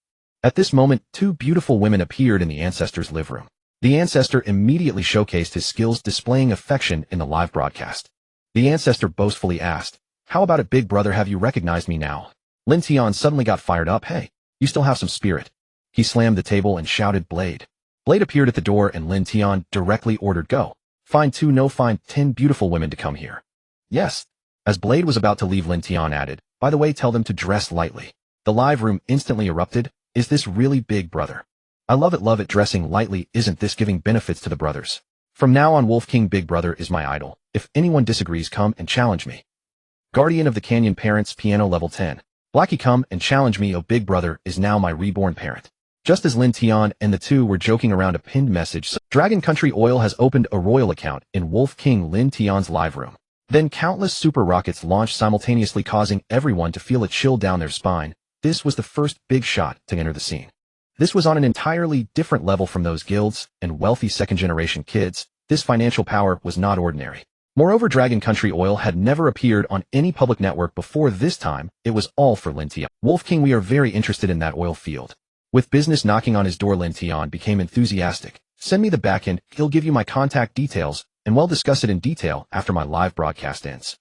At this moment, two beautiful women appeared in the ancestor's live room. The ancestor immediately showcased his skills displaying affection in the live broadcast. The ancestor boastfully asked, "How about it, big brother, have you recognized me now?" Lin Tian suddenly got fired up. "Hey, you still have some spirit." He slammed the table and shouted, "Blade." Blade appeared at the door and Lin Tian directly ordered, "Go. Find 10 beautiful women to come here." "Yes." As Blade was about to leave, Lin Tian added, "By the way, tell them to dress lightly." The live room instantly erupted. "Is this really, big brother? I love it, dressing lightly. Isn't this giving benefits to the brothers? From now on, Wolf King Big Brother is my idol. If anyone disagrees, come and challenge me." Guardian of the Canyon Parents, Piano Level 10. Blackie, come and challenge me. Oh, Big Brother is now my reborn parent. Just as Lin Tian and the two were joking around, a pinned message, Dragon Country Oil has opened a royal account in Wolf King Lin Tian's live room. Then countless super rockets launched simultaneously, causing everyone to feel a chill down their spine. This was the first big shot to enter the scene. This was on an entirely different level from those guilds and wealthy second-generation kids. This financial power was not ordinary. Moreover, Dragon Country Oil had never appeared on any public network before. This time, it was all for Lin Tian. "Wolf King, we are very interested in that oil field." With business knocking on his door, Lin Tian became enthusiastic. "Send me the backend, he'll give you my contact details, and we'll discuss it in detail after my live broadcast ends."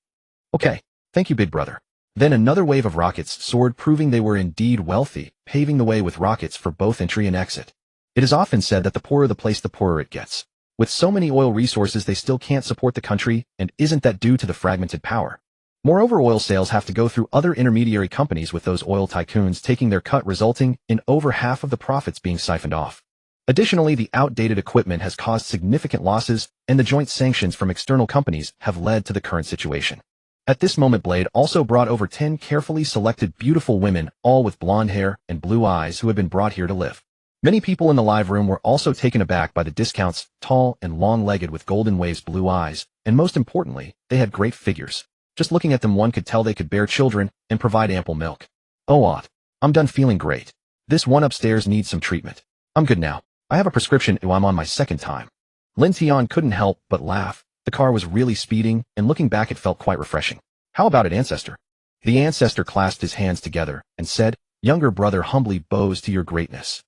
"Okay, thank you, big brother." Then another wave of rockets soared, proving they were indeed wealthy, paving the way with rockets for both entry and exit. It is often said that the poorer the place, the poorer it gets. With so many oil resources, they still can't support the country, and isn't that due to the fragmented power? Moreover, oil sales have to go through other intermediary companies, with those oil tycoons taking their cut, resulting in over half of the profits being siphoned off. Additionally, the outdated equipment has caused significant losses, and the joint sanctions from external companies have led to the current situation. At this moment, Blade also brought over 10 carefully selected beautiful women, all with blonde hair and blue eyes, who had been brought here to live. Many people in the live room were also taken aback by the discounts, tall and long-legged with golden waves, blue eyes, and most importantly, they had great figures. Just looking at them, one could tell they could bear children and provide ample milk. "Oh, I'm done feeling great. This one upstairs needs some treatment. I'm good now. I have a prescription. I'm on my second time." Lin Tian couldn't help but laugh. The car was really speeding, and looking back, it felt quite refreshing. "How about it, ancestor?" The ancestor clasped his hands together and said, "Younger brother humbly bows to your greatness."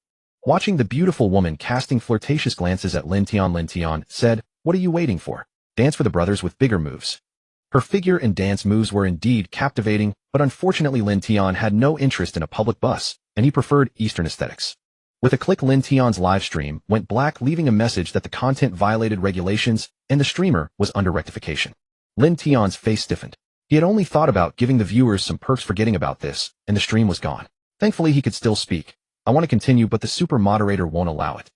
Watching the beautiful woman casting flirtatious glances at Lin Tian said, "What are you waiting for? Dance for the brothers with bigger moves." Her figure and dance moves were indeed captivating, but unfortunately Lin Tian had no interest in a public bus, and he preferred Eastern aesthetics. With a click, Lin Tian's live stream went black, leaving a message that the content violated regulations and the streamer was under rectification. Lin Tian's face stiffened. He had only thought about giving the viewers some perks, forgetting about this, and the stream was gone. Thankfully, he could still speak. "I want to continue, but the super moderator won't allow it.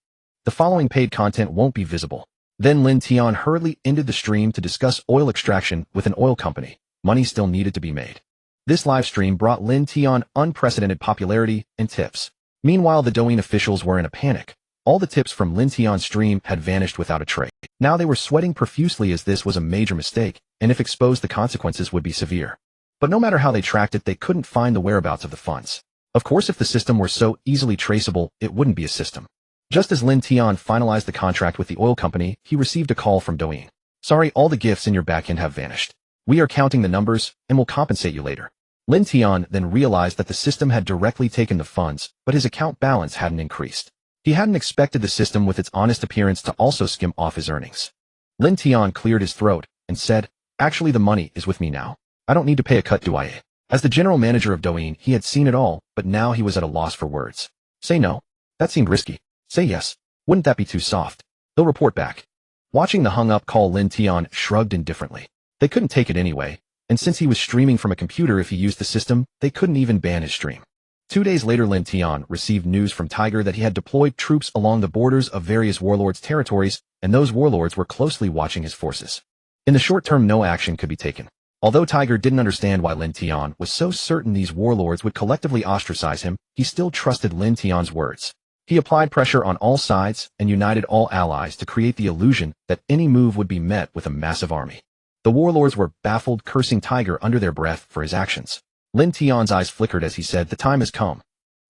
The following paid content won't be visible." Then Lin Tian hurriedly ended the stream to discuss oil extraction with an oil company. Money still needed to be made. This live stream brought Lin Tian unprecedented popularity and tips. Meanwhile, the Douyin officials were in a panic. All the tips from Lin Tian's stream had vanished without a trace. Now they were sweating profusely, as this was a major mistake, and if exposed, the consequences would be severe. But no matter how they tracked it, they couldn't find the whereabouts of the funds. Of course, if the system were so easily traceable, it wouldn't be a system. Just as Lin Tian finalized the contract with the oil company, he received a call from Douyin. "Sorry, all the gifts in your backend have vanished. We are counting the numbers, and will compensate you later." Lin Tian then realized that the system had directly taken the funds, but his account balance hadn't increased. He hadn't expected the system with its honest appearance to also skim off his earnings. Lin Tian cleared his throat and said, "Actually, the money is with me now. I don't need to pay a cut, do I?" As the general manager of Douyin, he had seen it all, but now he was at a loss for words. Say no. That seemed risky. Say yes. Wouldn't that be too soft? They'll report back. Watching the hung-up call, Lin Tian shrugged indifferently. They couldn't take it anyway, and since he was streaming from a computer if he used the system, they couldn't even ban his stream. 2 days later, Lin Tian received news from Tiger that he had deployed troops along the borders of various warlords' territories, and those warlords were closely watching his forces. In the short term, no action could be taken. Although Tiger didn't understand why Lin Tian was so certain these warlords would collectively ostracize him, he still trusted Lin Tian's words. He applied pressure on all sides and united all allies to create the illusion that any move would be met with a massive army. The warlords were baffled, cursing Tiger under their breath for his actions. Lin Tian's eyes flickered as he said, "The time has come.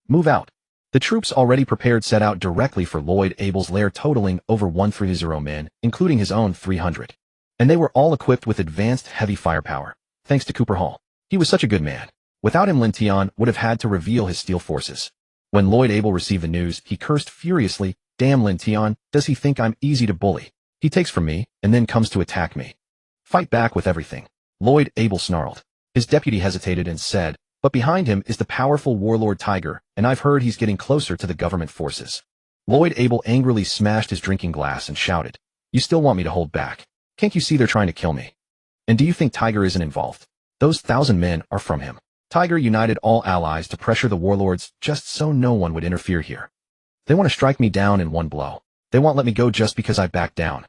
Move out." The troops already prepared set out directly for Lloyd Abel's lair, totaling over 130 men, including his own 300. And they were all equipped with advanced heavy firepower, thanks to Cooper Hall. He was such a good man. Without him, Lin Tian would have had to reveal his steel forces. When Lloyd Abel received the news, he cursed furiously, "Damn Lin Tian, does he think I'm easy to bully? He takes from me, and then comes to attack me. Fight back with everything." Lloyd Abel snarled. His deputy hesitated and said, "But behind him is the powerful warlord Tiger, and I've heard he's getting closer to the government forces." Lloyd Abel angrily smashed his drinking glass and shouted, "You still want me to hold back? Can't you see they're trying to kill me? And do you think Tiger isn't involved? Those 1,000 men are from him." Tiger united all allies to pressure the warlords just so no one would interfere here. They want to strike me down in one blow. They won't let me go just because I backed down.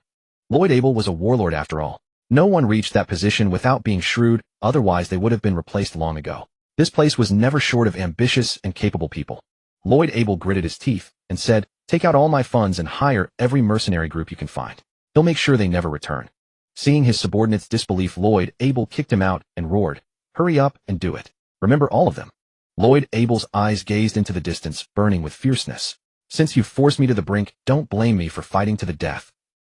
Lloyd Abel was a warlord after all. No one reached that position without being shrewd, otherwise they would have been replaced long ago. This place was never short of ambitious and capable people. Lloyd Abel gritted his teeth and said, "Take out all my funds and hire every mercenary group you can find. He'll make sure they never return." Seeing his subordinates' disbelief, Lloyd Abel kicked him out and roared, "Hurry up and do it. Remember all of them." Lloyd Abel's eyes gazed into the distance, burning with fierceness. "Since you've forced me to the brink, don't blame me for fighting to the death."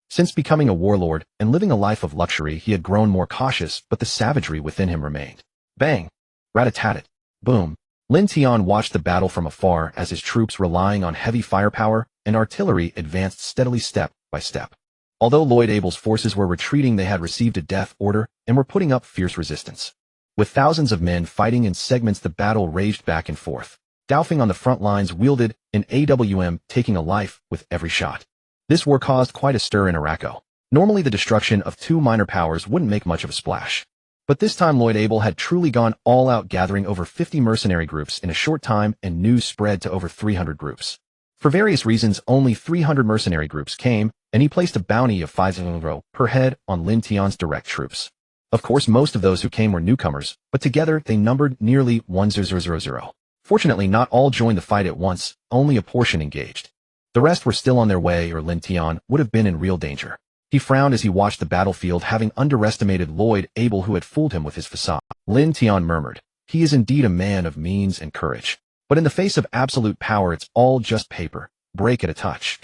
Since becoming a warlord and living a life of luxury, he had grown more cautious, but the savagery within him remained. Bang! Rat-a-tat-tat! Boom! Lin Tian watched the battle from afar as his troops, relying on heavy firepower and artillery, advanced steadily step by step. Although Lloyd Abel's forces were retreating, they had received a death order and were putting up fierce resistance. With thousands of men fighting in segments, the battle raged back and forth. Daofeng on the front lines wielded an AWM, taking a life with every shot. This war caused quite a stir in Araco. Normally the destruction of 2 minor powers wouldn't make much of a splash. But this time Lloyd Abel had truly gone all out, gathering over 50 mercenary groups in a short time, and news spread to over 300 groups. For various reasons, only 300 mercenary groups came, and he placed a bounty of 500 per head on Lin Tian's direct troops. Of course, most of those who came were newcomers, but together they numbered nearly 1,000. Fortunately, not all joined the fight at once, only a portion engaged. The rest were still on their way, or Lin Tian would have been in real danger. He frowned as he watched the battlefield, having underestimated Lloyd Abel, who had fooled him with his facade. Lin Tian murmured, "He is indeed a man of means and courage. But in the face of absolute power, it's all just paper, break at a touch."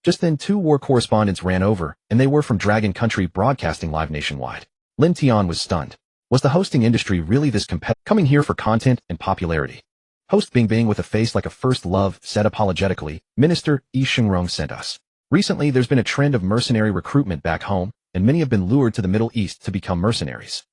Just then 2 war correspondents ran over, and they were from Dragon Country Broadcasting Live nationwide. Lin Tian was stunned. Was the hosting industry really this competitive? Coming here for content and popularity? Host Bing Bing, with a face like a first love, said apologetically, "Minister Yi Shengrong sent us. Recently there's been a trend of mercenary recruitment back home, and many have been lured to the Middle East to become mercenaries.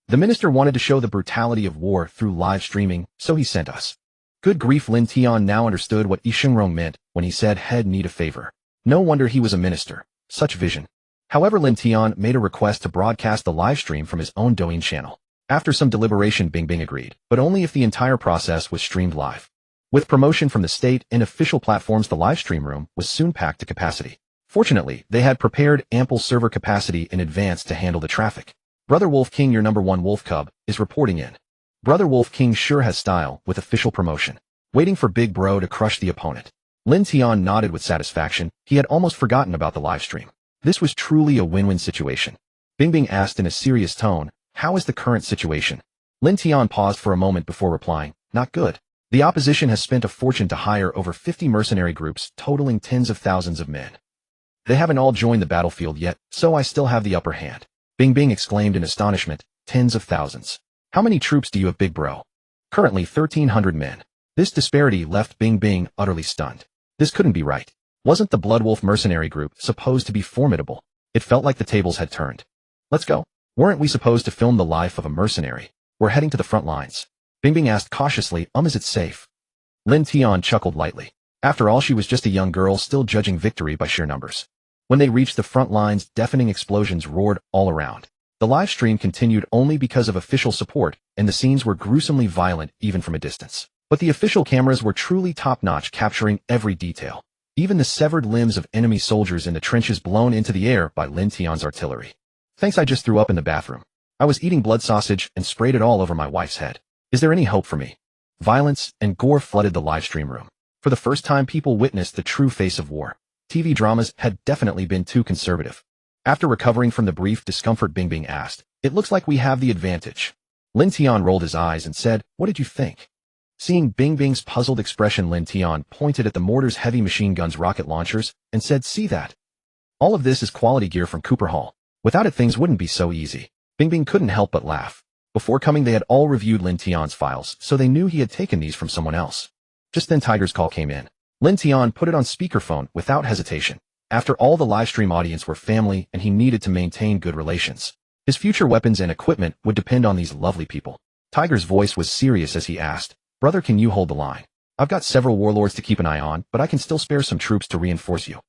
The minister wanted to show the brutality of war through live streaming, so he sent us." Good grief, Lin Tian now understood what Yi Shengrong meant when he said head need a favor. No wonder he was a minister. Such vision. However, Lin Tian made a request to broadcast the live stream from his own Douyin channel. After some deliberation, Bing Bing agreed, but only if the entire process was streamed live. With promotion from the state and official platforms, the live stream room was soon packed to capacity. Fortunately, they had prepared ample server capacity in advance to handle the traffic. Brother Wolf King, your #1 wolf cub, is reporting in. Brother Wolf King sure has style, with official promotion. Waiting for Big Bro to crush the opponent. Lin Tian nodded with satisfaction. He had almost forgotten about the live stream. This was truly a win-win situation. Bing Bing asked in a serious tone, "How is the current situation?" Lin Tian paused for a moment before replying, "Not good. The opposition has spent a fortune to hire over 50 mercenary groups, totaling tens of thousands of men. They haven't all joined the battlefield yet, so I still have the upper hand." Bing Bing exclaimed in astonishment, "Tens of thousands? How many troops do you have, Big Bro?" "Currently 1,300 men." This disparity left Bing Bing utterly stunned. This couldn't be right. Wasn't the Bloodwolf mercenary group supposed to be formidable? It felt like the tables had turned. "Let's go. Weren't we supposed to film the life of a mercenary? We're heading to the front lines." Bingbing asked cautiously, is it safe? Lin Tian chuckled lightly. After all, she was just a young girl still judging victory by sheer numbers. When they reached the front lines, deafening explosions roared all around. The live stream continued only because of official support, and the scenes were gruesomely violent even from a distance. But the official cameras were truly top-notch, capturing every detail. Even the severed limbs of enemy soldiers in the trenches blown into the air by Lin Tian's artillery. Thanks, I just threw up in the bathroom. I was eating blood sausage and sprayed it all over my wife's head. Is there any hope for me? Violence and gore flooded the live stream room. For the first time, people witnessed the true face of war. TV dramas had definitely been too conservative. After recovering from the brief discomfort, Bingbing asked, "It looks like we have the advantage." Lin Tian rolled his eyes and said, "What did you think?" Seeing Bingbing's puzzled expression, Lin Tian pointed at the mortar's heavy machine guns, rocket launchers, and said, "See that? All of this is quality gear from Cooper Hall. Without it, things wouldn't be so easy." Bingbing couldn't help but laugh. Before coming, they had all reviewed Lin Tian's files, so they knew he had taken these from someone else. Just then, Tiger's call came in. Lin Tian put it on speakerphone without hesitation. After all, the livestream audience were family, and he needed to maintain good relations. His future weapons and equipment would depend on these lovely people. Tiger's voice was serious as he asked, "Brother, can you hold the line? I've got several warlords to keep an eye on, but I can still spare some troops to reinforce you.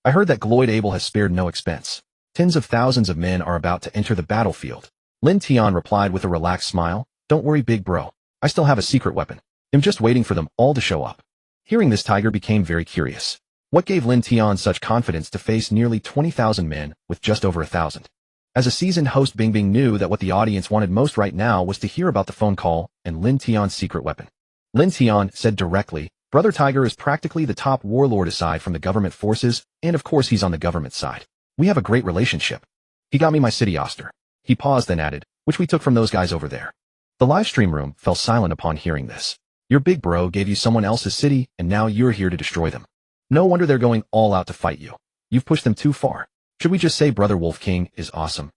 I heard that Gloyd Abel has spared no expense. Tens of thousands of men are about to enter the battlefield." Lin Tian replied with a relaxed smile, "Don't worry, big bro. I still have a secret weapon. I'm just waiting for them all to show up." Hearing this, Tiger became very curious. What gave Lin Tian such confidence to face nearly 20,000 men with just over 1,000? As a seasoned host, Bingbing knew that what the audience wanted most right now was to hear about the phone call and Lin Tian's secret weapon. Lin Tian said directly, "Brother Tiger is practically the top warlord aside from the government forces, and of course he's on the government side. We have a great relationship. He got me my city Oster." He paused, then added, "Which we took from those guys over there." The live stream room fell silent upon hearing this. Your big bro gave you someone else's city, and now you're here to destroy them. No wonder they're going all out to fight you. You've pushed them too far. Should we just say Brother Wolf King is awesome?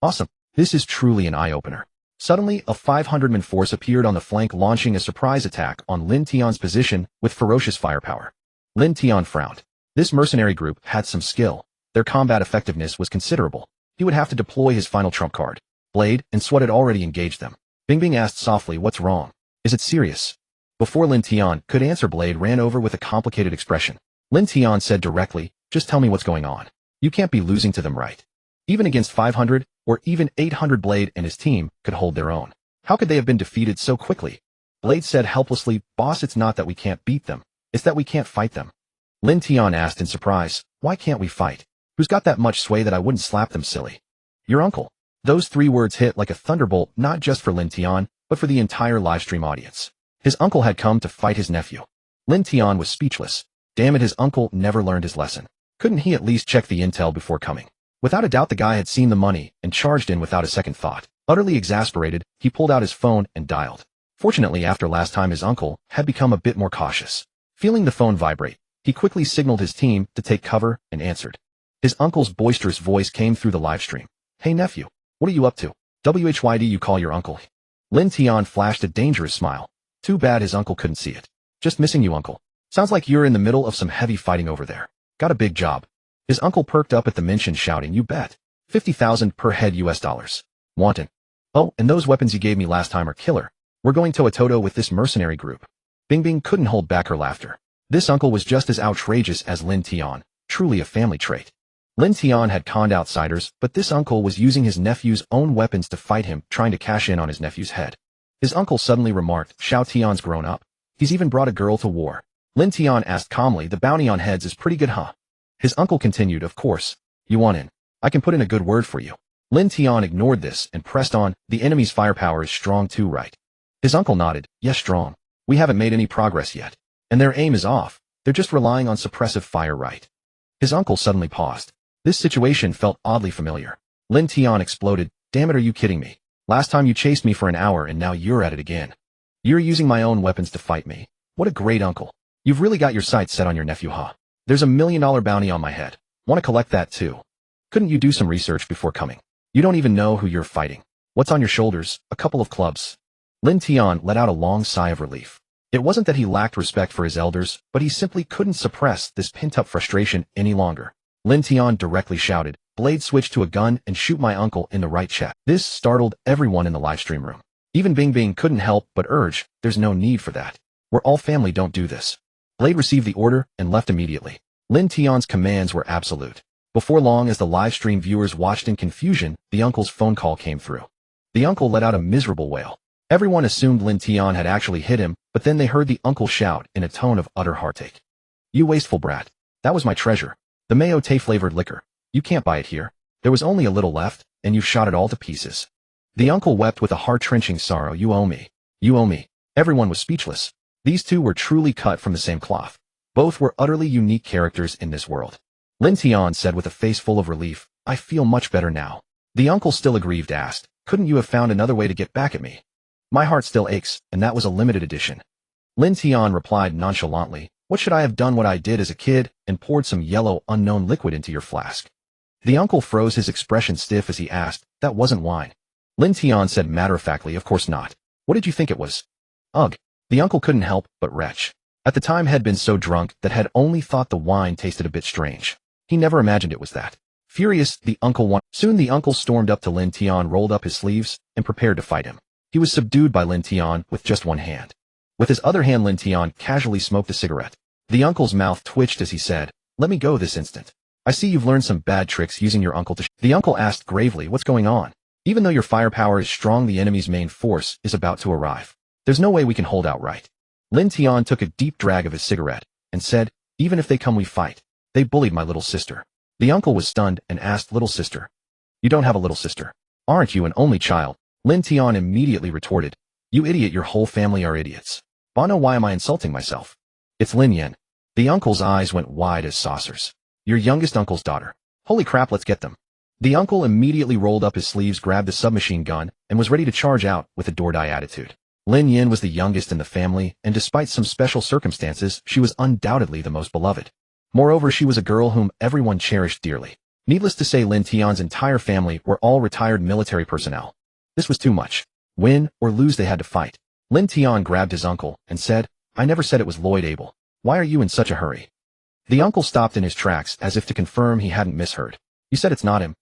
Awesome. This is truly an eye-opener. Suddenly, a 500-man force appeared on the flank, launching a surprise attack on Lin Tian's position with ferocious firepower. Lin Tian frowned. This mercenary group had some skill. Their combat effectiveness was considerable. He would have to deploy his final trump card. Blade and Swat had already engaged them. Bingbing asked softly, "What's wrong? Is it serious?" Before Lin Tian could answer, Blade ran over with a complicated expression. Lin Tian said directly, "Just tell me what's going on. You can't be losing to them, right? Even against 500 or even 800, Blade and his team could hold their own. How could they have been defeated so quickly?" Blade said helplessly, "Boss, it's not that we can't beat them. It's that we can't fight them." Lin Tian asked in surprise, "Why can't we fight? Who's got that much sway that I wouldn't slap them silly?" "Your uncle." Those 3 words hit like a thunderbolt, not just for Lin Tian, but for the entire livestream audience. His uncle had come to fight his nephew. Lin Tian was speechless. Damn it, his uncle never learned his lesson. Couldn't he at least check the intel before coming? Without a doubt, the guy had seen the money and charged in without a second thought. Utterly exasperated, he pulled out his phone and dialed. Fortunately, after last time, his uncle had become a bit more cautious. Feeling the phone vibrate, he quickly signaled his team to take cover and answered. His uncle's boisterous voice came through the live stream. "Hey nephew, what are you up to? WHYD you call your uncle?" Lin Tian flashed a dangerous smile. Too bad his uncle couldn't see it. "Just missing you, uncle. Sounds like you're in the middle of some heavy fighting over there. Got a big job." His uncle perked up at the mention, shouting, "You bet. 50,000 per head US dollars. Wanting. Oh, and those weapons you gave me last time are killer. We're going toe-to-toe with this mercenary group." Bingbing couldn't hold back her laughter. This uncle was just as outrageous as Lin Tian, truly a family trait. Lin Tian had conned outsiders, but this uncle was using his nephew's own weapons to fight him, trying to cash in on his nephew's head. His uncle suddenly remarked, "Xiao Tian's grown up. He's even brought a girl to war." Lin Tian asked calmly, "The bounty on heads is pretty good, huh?" His uncle continued, "Of course. You want in? I can put in a good word for you." Lin Tian ignored this and pressed on, "The enemy's firepower is strong too, right?" His uncle nodded, "Yes, strong. We haven't made any progress yet. And their aim is off. They're just relying on suppressive fire, right?" His uncle suddenly paused. This situation felt oddly familiar. Lin Tian exploded, "Damn it, are you kidding me? Last time you chased me for an hour and now you're at it again. You're using my own weapons to fight me. What a great uncle. You've really got your sights set on your nephew, huh? There's $1 million bounty on my head. Want to collect that too? Couldn't you do some research before coming? You don't even know who you're fighting. What's on your shoulders? A couple of clubs." Lin Tian let out a long sigh of relief. It wasn't that he lacked respect for his elders, but he simply couldn't suppress this pent-up frustration any longer. Lin Tian directly shouted, "Blade, switch to a gun and shoot my uncle in the right chest." This startled everyone in the livestream room. Even Bing Bing couldn't help but urge, there's no need for that. We're all family, don't do this. Blade received the order and left immediately. Lin Tian's commands were absolute. Before long, as the live stream viewers watched in confusion, the uncle's phone call came through. The uncle let out a miserable wail. Everyone assumed Lin Tian had actually hit him, but then they heard the uncle shout in a tone of utter heartache. You wasteful brat. That was my treasure. The Mayo-Tay-flavored liquor. You can't buy it here. There was only a little left, and you shot it all to pieces. The uncle wept with a heart-wrenching sorrow. You owe me. You owe me. Everyone was speechless. These two were truly cut from the same cloth. Both were utterly unique characters in this world. Lin Tian said with a face full of relief, I feel much better now. The uncle, still aggrieved, asked, couldn't you have found another way to get back at me? My heart still aches, and that was a limited edition. Lin Tian replied nonchalantly, what should I have done what I did as a kid, and poured some yellow, unknown liquid into your flask? The uncle froze, his expression stiff as he asked, that wasn't wine. Lin Tian said matter-of-factly, of course not. What did you think it was? Ugh. The uncle couldn't help but retch. At the time had been so drunk that had only thought the wine tasted a bit strange. He never imagined it was that. Furious, the uncle Soon the uncle stormed up to Lin Tian, rolled up his sleeves, and prepared to fight him. He was subdued by Lin Tian with just one hand. With his other hand, Lin Tian casually smoked a cigarette. The uncle's mouth twitched as he said, let me go this instant. I see you've learned some bad tricks using your uncle to The uncle asked gravely, what's going on? Even though your firepower is strong, the enemy's main force is about to arrive. There's no way we can hold out, right? Lin Tian took a deep drag of his cigarette and said, even if they come, we fight. They bullied my little sister. The uncle was stunned and asked, little sister? You don't have a little sister. Aren't you an only child? Lin Tian immediately retorted, you idiot, your whole family are idiots. Bono, why am I insulting myself? It's Lin Yan. The uncle's eyes went wide as saucers. Your youngest uncle's daughter. Holy crap, let's get them. The uncle immediately rolled up his sleeves, grabbed a submachine gun, and was ready to charge out with a door-die attitude. Lin Yan was the youngest in the family, and despite some special circumstances, she was undoubtedly the most beloved. Moreover, she was a girl whom everyone cherished dearly. Needless to say, Lin Tian's entire family were all retired military personnel. This was too much. Win or lose, they had to fight. Lin Tian grabbed his uncle and said, I never said it was Lloyd Abel. Why are you in such a hurry? The uncle stopped in his tracks as if to confirm he hadn't misheard. You said it's not him.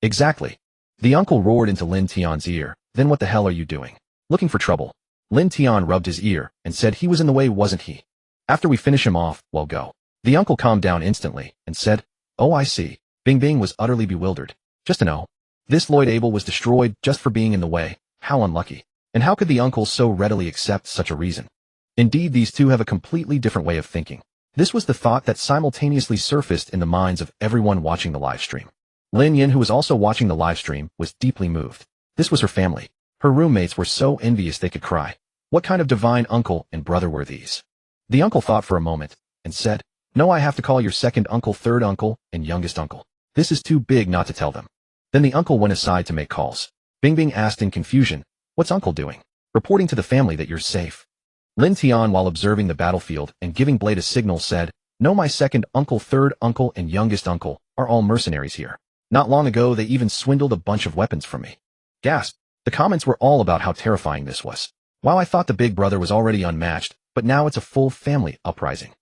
Exactly. The uncle roared into Lin Tian's ear, then what the hell are you doing? Looking for trouble. Lin Tian rubbed his ear and said he was in the way, wasn't he? After we finish him off, well, go. The uncle calmed down instantly and said, oh, I see. Bing Bing was utterly bewildered. Just to know. This Lloyd Abel was destroyed just for being in the way. How unlucky. And how could the uncle so readily accept such a reason? Indeed, these two have a completely different way of thinking. This was the thought that simultaneously surfaced in the minds of everyone watching the live stream. Lin Yan, who was also watching the live stream, was deeply moved. This was her family. Her roommates were so envious they could cry. What kind of divine uncle and brother were these? The uncle thought for a moment and said, no, I have to call your second uncle, third uncle, and youngest uncle. This is too big not to tell them. Then the uncle went aside to make calls. Bing Bing asked in confusion, what's uncle doing? Reporting to the family that you're safe. Lin Tian, while observing the battlefield and giving Blade a signal, said, no, my second uncle, third uncle, and youngest uncle are all mercenaries here. Not long ago, they even swindled a bunch of weapons from me. Gasp. The comments were all about how terrifying this was. Wow, I thought the big brother was already unmatched, but now it's a full family uprising.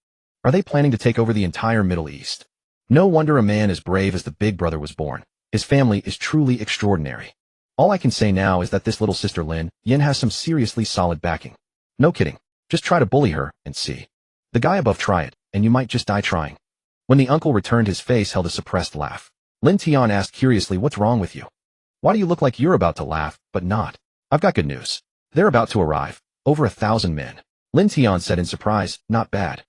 Are they planning to take over the entire Middle East? No wonder a man as brave as the big brother was born. His family is truly extraordinary. All I can say now is that this little sister Lin Yan has some seriously solid backing. No kidding. Just try to bully her and see. The guy above, try it, and you might just die trying. When the uncle returned, his face held a suppressed laugh. Lin Tian asked curiously, what's wrong with you? Why do you look like you're about to laugh, but not? I've got good news. They're about to arrive. Over 1,000 men. Lin Tian said in surprise, not bad.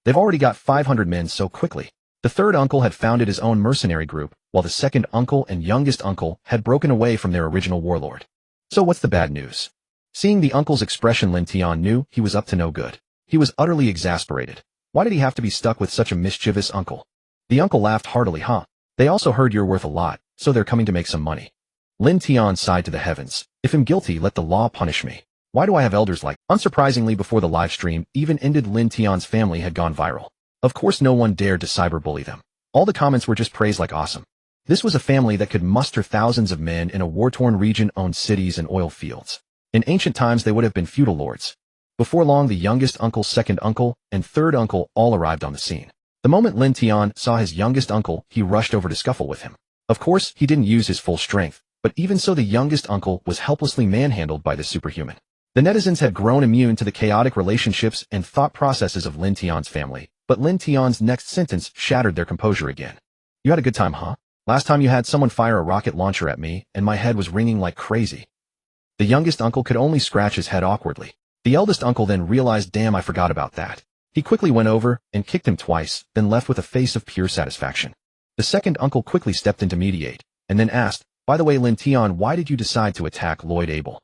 They've already got 500 men so quickly. The third uncle had founded his own mercenary group, while the second uncle and youngest uncle had broken away from their original warlord. So what's the bad news? Seeing the uncle's expression, Lin Tian knew he was up to no good. He was utterly exasperated. Why did he have to be stuck with such a mischievous uncle? The uncle laughed heartily, huh? They also heard you're worth a lot, so they're coming to make some money. Lin Tian sighed to the heavens. If I'm guilty, let the law punish me. Why do I have elders like? Unsurprisingly, before the live stream even ended, Lin Tian's family had gone viral. Of course, no one dared to cyberbully them. All the comments were just praise like awesome. This was a family that could muster thousands of men in a war-torn region, owned cities and oil fields. In ancient times, they would have been feudal lords. Before long, the youngest uncle, second uncle, and third uncle all arrived on the scene. The moment Lin Tian saw his youngest uncle, he rushed over to scuffle with him. Of course, he didn't use his full strength, But even so, the youngest uncle was helplessly manhandled by the superhuman. The netizens had grown immune to the chaotic relationships and thought processes of Lin Tian's family, but Lin Tian's next sentence shattered their composure again. You had a good time, huh? Last time you had someone fire a rocket launcher at me, and my head was ringing like crazy. The youngest uncle could only scratch his head awkwardly. The eldest uncle then realized, damn, I forgot about that. He quickly went over and kicked him twice, then left with a face of pure satisfaction. The second uncle quickly stepped in to mediate, and then asked, by the way, Lin Tian, why did you decide to attack Lloyd Abel?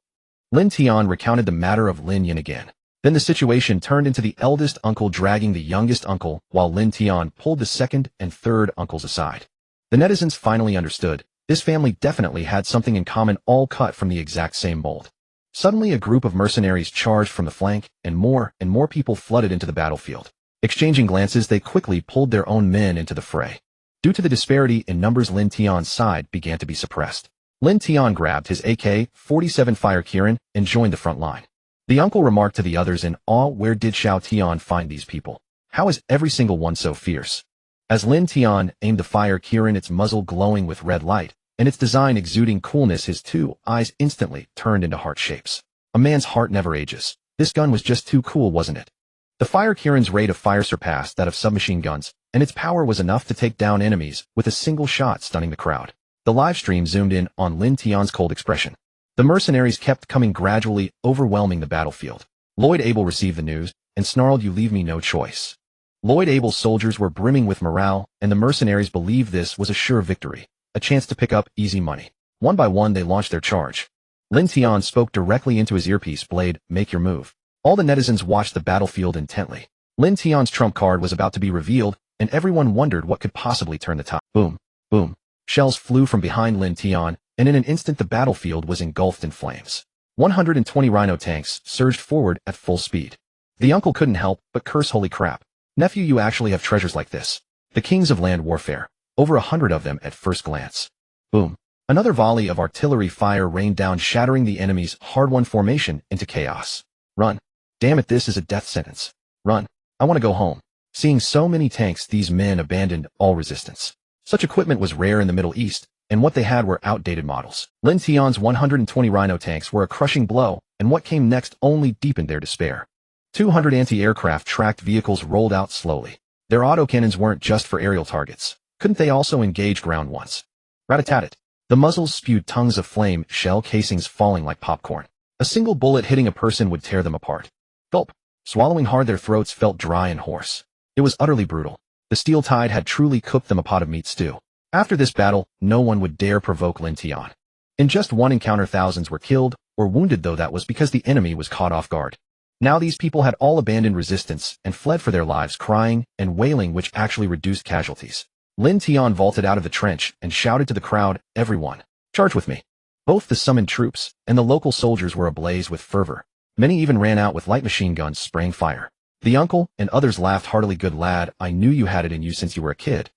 Lin Tian recounted the matter of Lin Yin again. Then the situation turned into the eldest uncle dragging the youngest uncle, while Lin Tian pulled the second and third uncles aside. The netizens finally understood. This family definitely had something in common, all cut from the exact same mold. Suddenly a group of mercenaries charged from the flank, and more people flooded into the battlefield. Exchanging glances, they quickly pulled their own men into the fray. Due to the disparity in numbers, Lin Tian's side began to be suppressed. Lin Tian grabbed his AK-47 Fire Kirin and joined the front line. The uncle remarked to the others in awe, where did Xiao Tian find these people? How is every single one so fierce? As Lin Tian aimed the Fire Kirin, its muzzle glowing with red light, and its design exuding coolness, his two eyes instantly turned into heart shapes. A man's heart never ages. This gun was just too cool, wasn't it? The Fire Kirin's rate of fire surpassed that of submachine guns, and its power was enough to take down enemies with a single shot, stunning the crowd. The live stream zoomed in on Lin Tian's cold expression. The mercenaries kept coming, gradually overwhelming the battlefield. Lloyd Abel received the news and snarled, you leave me no choice. Lloyd Abel's soldiers were brimming with morale, and the mercenaries believed this was a sure victory, a chance to pick up easy money. One by one they launched their charge. Lin Tian spoke directly into his earpiece, blade, make your move. All the netizens watched the battlefield intently. Lin Tian's trump card was about to be revealed, and everyone wondered what could possibly turn the tide. Boom, boom. Shells flew from behind Lin Tian, and in an instant the battlefield was engulfed in flames. 120 Rhino tanks surged forward at full speed. The uncle couldn't help but curse, holy crap. Nephew, you actually have treasures like this. The kings of land warfare. Over 100 of them at first glance. Boom. Another volley of artillery fire rained down, shattering the enemy's hard-won formation into chaos. Run. Damn it, this is a death sentence. Run. I want to go home. Seeing so many tanks, these men abandoned all resistance. Such equipment was rare in the Middle East, and what they had were outdated models. Lin Tian's 120 Rhino tanks were a crushing blow, and what came next only deepened their despair. 200 anti-aircraft tracked vehicles rolled out slowly. Their autocannons weren't just for aerial targets. Couldn't they also engage ground ones? Rat-a-tat-tat. The muzzles spewed tongues of flame, shell casings falling like popcorn. A single bullet hitting a person would tear them apart. Gulp. Swallowing hard, their throats felt dry and hoarse. It was utterly brutal. The steel tide had truly cooked them a pot of meat stew. After this battle, no one would dare provoke Lin Tian. In just one encounter, thousands were killed or wounded, though that was because the enemy was caught off guard. Now these people had all abandoned resistance and fled for their lives, crying and wailing, which actually reduced casualties. Lin Tian vaulted out of the trench and shouted to the crowd, everyone, charge with me. Both the summoned troops and the local soldiers were ablaze with fervor. Many even ran out with light machine guns spraying fire. The uncle and others laughed heartily. Good lad, I knew you had it in you since you were a kid.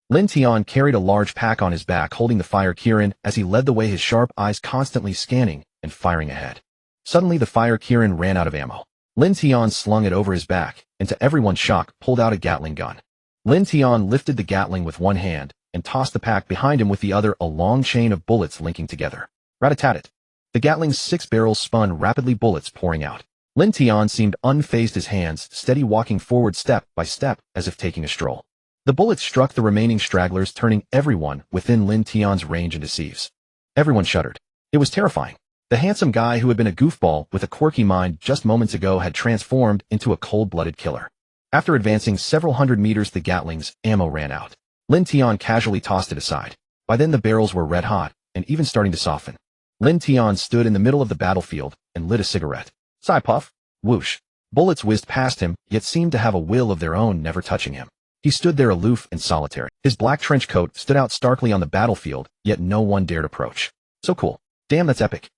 Lin Tian carried a large pack on his back, holding the Fire Kirin as he led the way, his sharp eyes constantly scanning and firing ahead. Suddenly the Fire Kirin ran out of ammo. Lin Tian slung it over his back, and to everyone's shock, pulled out a Gatling gun. Lin Tian lifted the Gatling with one hand and tossed the pack behind him with the other, a long chain of bullets linking together. Rat-a-tat-tat. The Gatling's 6 barrels spun rapidly, bullets pouring out. Lin Tian seemed unfazed, his hands steady, walking forward step by step as if taking a stroll. The bullets struck the remaining stragglers, turning everyone within Lin Tian's range into sieves. Everyone shuddered. It was terrifying. The handsome guy who had been a goofball with a quirky mind just moments ago had transformed into a cold-blooded killer. After advancing several hundred meters, the Gatling's ammo ran out. Lin Tian casually tossed it aside. By then the barrels were red hot and even starting to soften. Lin Tian stood in the middle of the battlefield and lit a cigarette. Sigh, puff. Whoosh. Bullets whizzed past him, yet seemed to have a will of their own, never touching him. He stood there aloof and solitary. His black trench coat stood out starkly on the battlefield, yet no one dared approach. So cool. Damn, that's epic.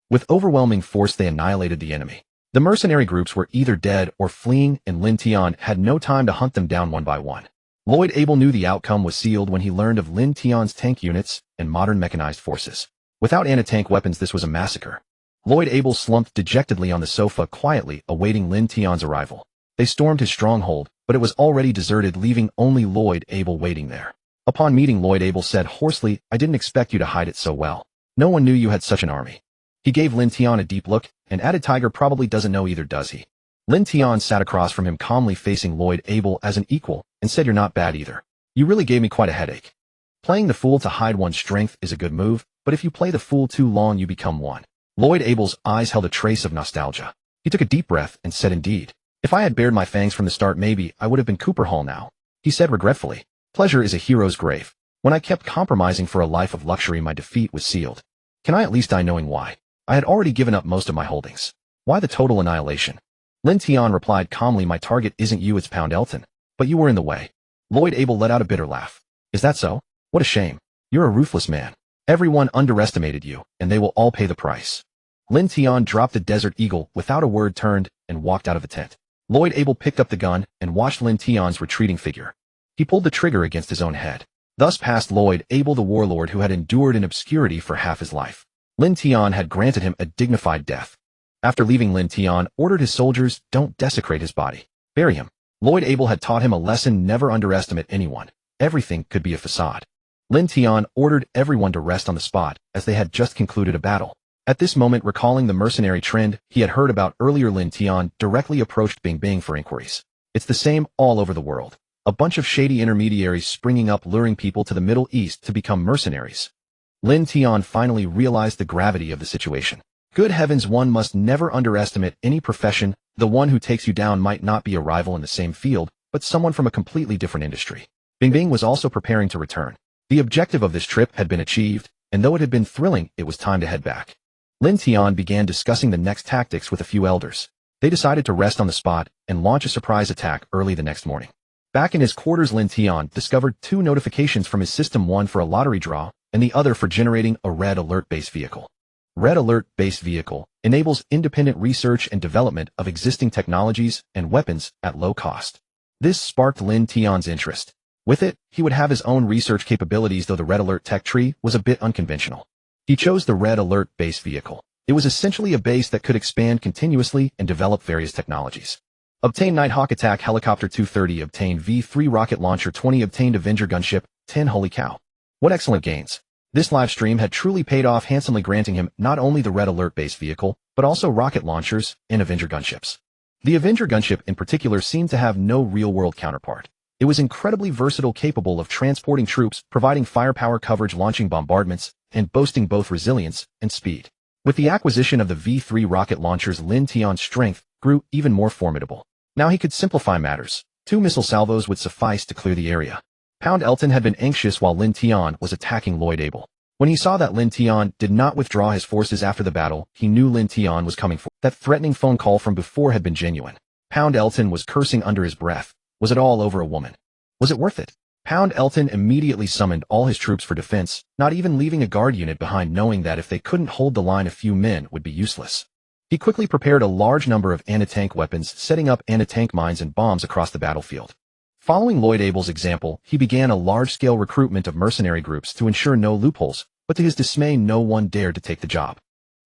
With overwhelming force they annihilated the enemy. The mercenary groups were either dead or fleeing, and Lin Tian had no time to hunt them down one by one. Lloyd Abel knew the outcome was sealed when he learned of Lin Tian's tank units and modern mechanized forces. Without anti-tank weapons, this was a massacre. Lloyd Abel slumped dejectedly on the sofa, quietly awaiting Lin Tian's arrival. They stormed his stronghold, but it was already deserted, leaving only Lloyd Abel waiting there. Upon meeting, Lloyd Abel said hoarsely, I didn't expect you to hide it so well. No one knew you had such an army. He gave Lin Tian a deep look and added, Tiger probably doesn't know either, does he? Lin Tian sat across from him calmly facing Lloyd Abel as an equal and said, you're not bad either. You really gave me quite a headache. Playing the fool to hide one's strength is a good move, but if you play the fool too long you become one. Lloyd Abel's eyes held a trace of nostalgia. He took a deep breath and said, indeed. If I had bared my fangs from the start maybe I would have been Cooper Hall now. He said regretfully. Pleasure is a hero's grave. When I kept compromising for a life of luxury my defeat was sealed. Can I at least die knowing why? I had already given up most of my holdings. Why the total annihilation? Lin Tian replied calmly, my target isn't you, it's Pound Elton. But you were in the way. Lloyd Abel let out a bitter laugh. Is that so? What a shame. You're a ruthless man. Everyone underestimated you, and they will all pay the price. Lin Tian dropped the Desert Eagle without a word, turned, and walked out of the tent. Lloyd Abel picked up the gun and watched Lin Tian's retreating figure. He pulled the trigger against his own head. Thus passed Lloyd Abel, the warlord who had endured in obscurity for half his life. Lin Tian had granted him a dignified death. After leaving, Lin Tian ordered his soldiers, don't desecrate his body. Bury him. Lloyd Abel had taught him a lesson, never underestimate anyone. Everything could be a facade. Lin Tian ordered everyone to rest on the spot, as they had just concluded a battle. At this moment, recalling the mercenary trend he had heard about earlier, Lin Tian directly approached Bing Bing for inquiries. It's the same all over the world. A bunch of shady intermediaries springing up, luring people to the Middle East to become mercenaries. Lin Tian finally realized the gravity of the situation. Good heavens, one must never underestimate any profession. The one who takes you down might not be a rival in the same field, but someone from a completely different industry. Bing Bing was also preparing to return. The objective of this trip had been achieved, and though it had been thrilling, it was time to head back. Lin Tian began discussing the next tactics with a few elders. They decided to rest on the spot and launch a surprise attack early the next morning. Back in his quarters, Lin Tian discovered two notifications from his system, one for a lottery draw and the other for generating a Red Alert-based vehicle. Red Alert-based vehicle enables independent research and development of existing technologies and weapons at low cost. This sparked Lin Tian's interest. With it, he would have his own research capabilities, though the Red Alert tech tree was a bit unconventional. He chose the Red Alert-based vehicle. It was essentially a base that could expand continuously and develop various technologies. Obtain Nighthawk attack helicopter 230, obtain V3 rocket launcher 20, obtained Avenger gunship 10. Holy cow. What excellent gains. This live stream had truly paid off handsomely, granting him not only the Red Alert-based vehicle, but also rocket launchers and Avenger gunships. The Avenger gunship in particular seemed to have no real-world counterpart. It was incredibly versatile, capable of transporting troops, providing firepower coverage, launching bombardments, and boasting both resilience and speed. With the acquisition of the V3 rocket launchers, Lin Tian's strength grew even more formidable. Now he could simplify matters. 2 missile salvos would suffice to clear the area. Pound Elton had been anxious while Lin Tian was attacking Lloyd Abel. When he saw that Lin Tian did not withdraw his forces after the battle, he knew Lin Tian was coming for. That threatening phone call from before had been genuine. Pound Elton was cursing under his breath. Was it all over a woman? Was it worth it? Pound Elton immediately summoned all his troops for defense, not even leaving a guard unit behind, knowing that if they couldn't hold the line, a few men would be useless. He quickly prepared a large number of anti-tank weapons, setting up anti-tank mines and bombs across the battlefield. Following Lloyd Abel's example, he began a large-scale recruitment of mercenary groups to ensure no loopholes, but to his dismay, no one dared to take the job.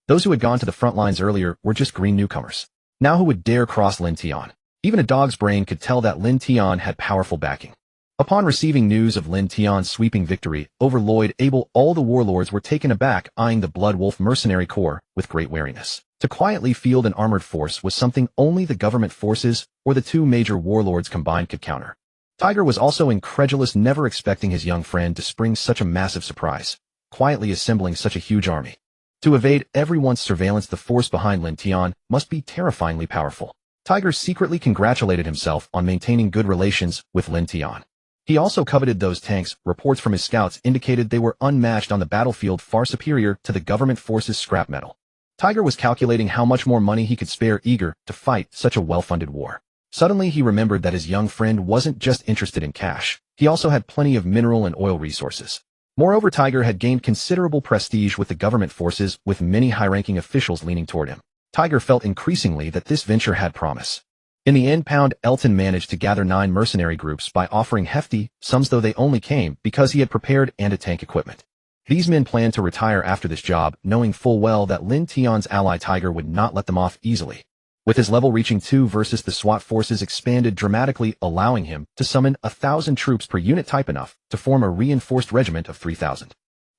Those who had gone to the front lines earlier were just green newcomers. Now who would dare cross Lin Tian? Even a dog's brain could tell that Lin Tian had powerful backing. Upon receiving news of Lin Tian's sweeping victory over Lloyd Abel, all the warlords were taken aback, eyeing the Blood Wolf mercenary corps with great wariness. To quietly field an armored force was something only the government forces or the two major warlords combined could counter. Tiger was also incredulous, never expecting his young friend to spring such a massive surprise, quietly assembling such a huge army. To evade everyone's surveillance, the force behind Lin Tian must be terrifyingly powerful. Tiger secretly congratulated himself on maintaining good relations with Lin Tian. He also coveted those tanks. Reports from his scouts indicated they were unmatched on the battlefield, far superior to the government forces' scrap metal. Tiger was calculating how much more money he could spare, eager to fight such a well-funded war. Suddenly he remembered that his young friend wasn't just interested in cash. He also had plenty of mineral and oil resources. Moreover, Tiger had gained considerable prestige with the government forces, with many high-ranking officials leaning toward him. Tiger felt increasingly that this venture had promise. In the end, Pound Elton managed to gather 9 mercenary groups by offering hefty sums, though they only came because he had prepared anti-tank equipment. These men planned to retire after this job, knowing full well that Lin Tian's ally Tiger would not let them off easily. With his level reaching 2 versus the SWAT forces expanded dramatically, allowing him to summon 1,000 troops per unit, type enough to form a reinforced regiment of 3,000.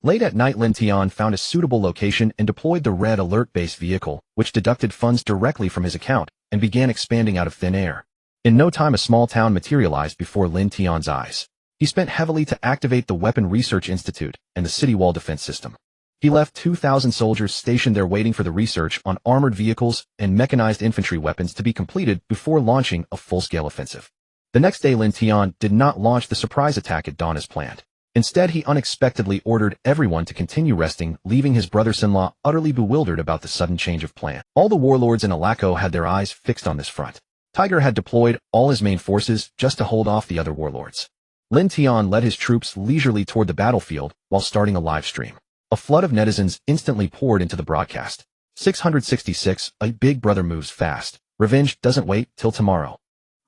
Late at night, Lin Tian found a suitable location and deployed the Red Alert-based vehicle, which deducted funds directly from his account and began expanding out of thin air. In no time, a small town materialized before Lin Tian's eyes. He spent heavily to activate the Weapon Research Institute and the city wall defense system. He left 2,000 soldiers stationed there waiting for the research on armored vehicles and mechanized infantry weapons to be completed before launching a full-scale offensive. The next day, Lin Tian did not launch the surprise attack at dawn as planned. Instead, he unexpectedly ordered everyone to continue resting, leaving his brothers-in-law utterly bewildered about the sudden change of plan. All the warlords in Alaco had their eyes fixed on this front. Tiger had deployed all his main forces just to hold off the other warlords. Lin Tian led his troops leisurely toward the battlefield while starting a live stream. A flood of netizens instantly poured into the broadcast. 666, a big brother moves fast. Revenge doesn't wait till tomorrow.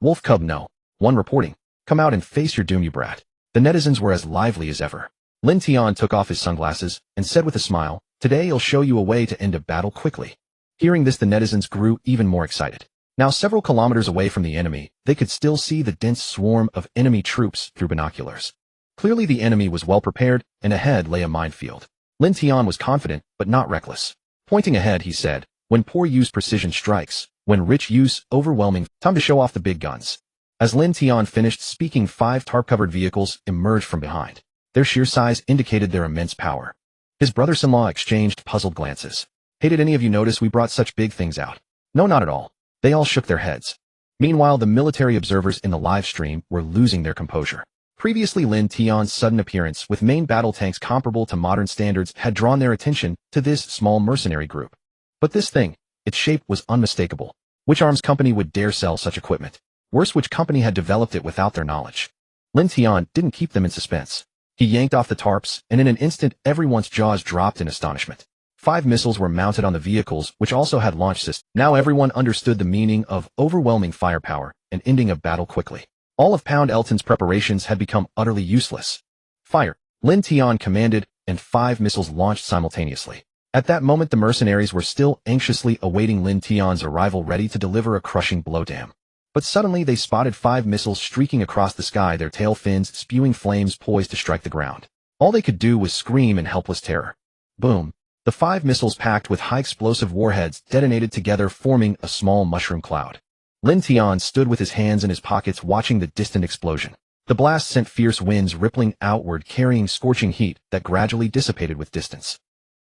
Wolf Cub no. One reporting. Come out and face your doom, you brat. The netizens were as lively as ever. Lin Tian took off his sunglasses and said with a smile, "Today I'll show you a way to end a battle quickly." Hearing this, the netizens grew even more excited. Now several kilometers away from the enemy, they could still see the dense swarm of enemy troops through binoculars. Clearly the enemy was well prepared, and ahead lay a minefield. Lin Tian was confident, but not reckless. Pointing ahead, he said, "When poor use precision strikes, when rich use overwhelming, time to show off the big guns." As Lin Tian finished speaking, 5 tarp-covered vehicles emerged from behind. Their sheer size indicated their immense power. His brothers-in-law exchanged puzzled glances. "Hey, did any of you notice we brought such big things out?" "No, not at all." They all shook their heads. Meanwhile, the military observers in the live stream were losing their composure. Previously, Lin Tian's sudden appearance with main battle tanks comparable to modern standards had drawn their attention to this small mercenary group. But this thing, its shape was unmistakable. Which arms company would dare sell such equipment? Worse, which company had developed it without their knowledge? Lin Tian didn't keep them in suspense. He yanked off the tarps, and in an instant everyone's jaws dropped in astonishment. 5 missiles were mounted on the vehicles, which also had launch systems. Now everyone understood the meaning of overwhelming firepower and ending a battle quickly. All of Pound Elton's preparations had become utterly useless. "Fire!" Lin Tian commanded, and 5 missiles launched simultaneously. At that moment, the mercenaries were still anxiously awaiting Lin Tian's arrival, ready to deliver a crushing blow. But suddenly they spotted 5 missiles streaking across the sky, their tail fins spewing flames poised to strike the ground. All they could do was scream in helpless terror. Boom! The 5 missiles packed with high explosive warheads detonated together, forming a small mushroom cloud. Lin Tian stood with his hands in his pockets watching the distant explosion. The blast sent fierce winds rippling outward, carrying scorching heat that gradually dissipated with distance.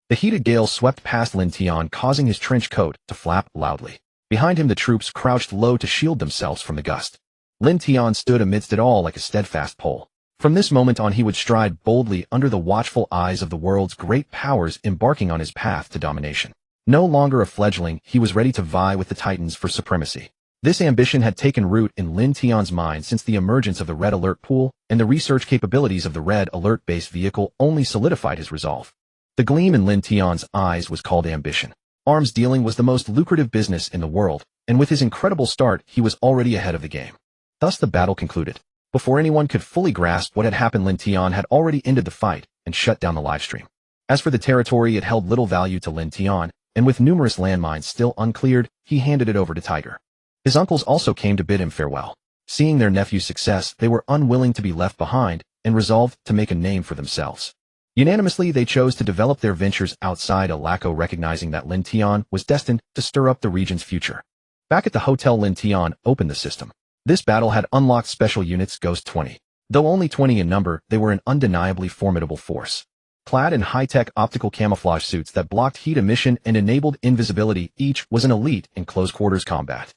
The heated gale swept past Lin Tian, causing his trench coat to flap loudly. Behind him, the troops crouched low to shield themselves from the gust. Lin Tian stood amidst it all like a steadfast pole. From this moment on, he would stride boldly under the watchful eyes of the world's great powers, embarking on his path to domination. No longer a fledgling, he was ready to vie with the Titans for supremacy. This ambition had taken root in Lin Tian's mind since the emergence of the Red Alert pool, and the research capabilities of the Red Alert-based vehicle only solidified his resolve. The gleam in Lin Tian's eyes was called ambition. Arms dealing was the most lucrative business in the world, and with his incredible start, he was already ahead of the game. Thus the battle concluded. Before anyone could fully grasp what had happened, Lin Tian had already ended the fight and shut down the livestream. As for the territory, it held little value to Lin Tian, and with numerous landmines still uncleared, he handed it over to Tiger. His uncles also came to bid him farewell. Seeing their nephew's success, they were unwilling to be left behind and resolved to make a name for themselves. Unanimously, they chose to develop their ventures outside Alaco, recognizing that Lin Tian was destined to stir up the region's future. Back at the hotel, Lin Tian opened the system. This battle had unlocked special units Ghost 20. Though only 20 in number, they were an undeniably formidable force. Clad in high-tech optical camouflage suits that blocked heat emission and enabled invisibility, each was an elite in close-quarters combat.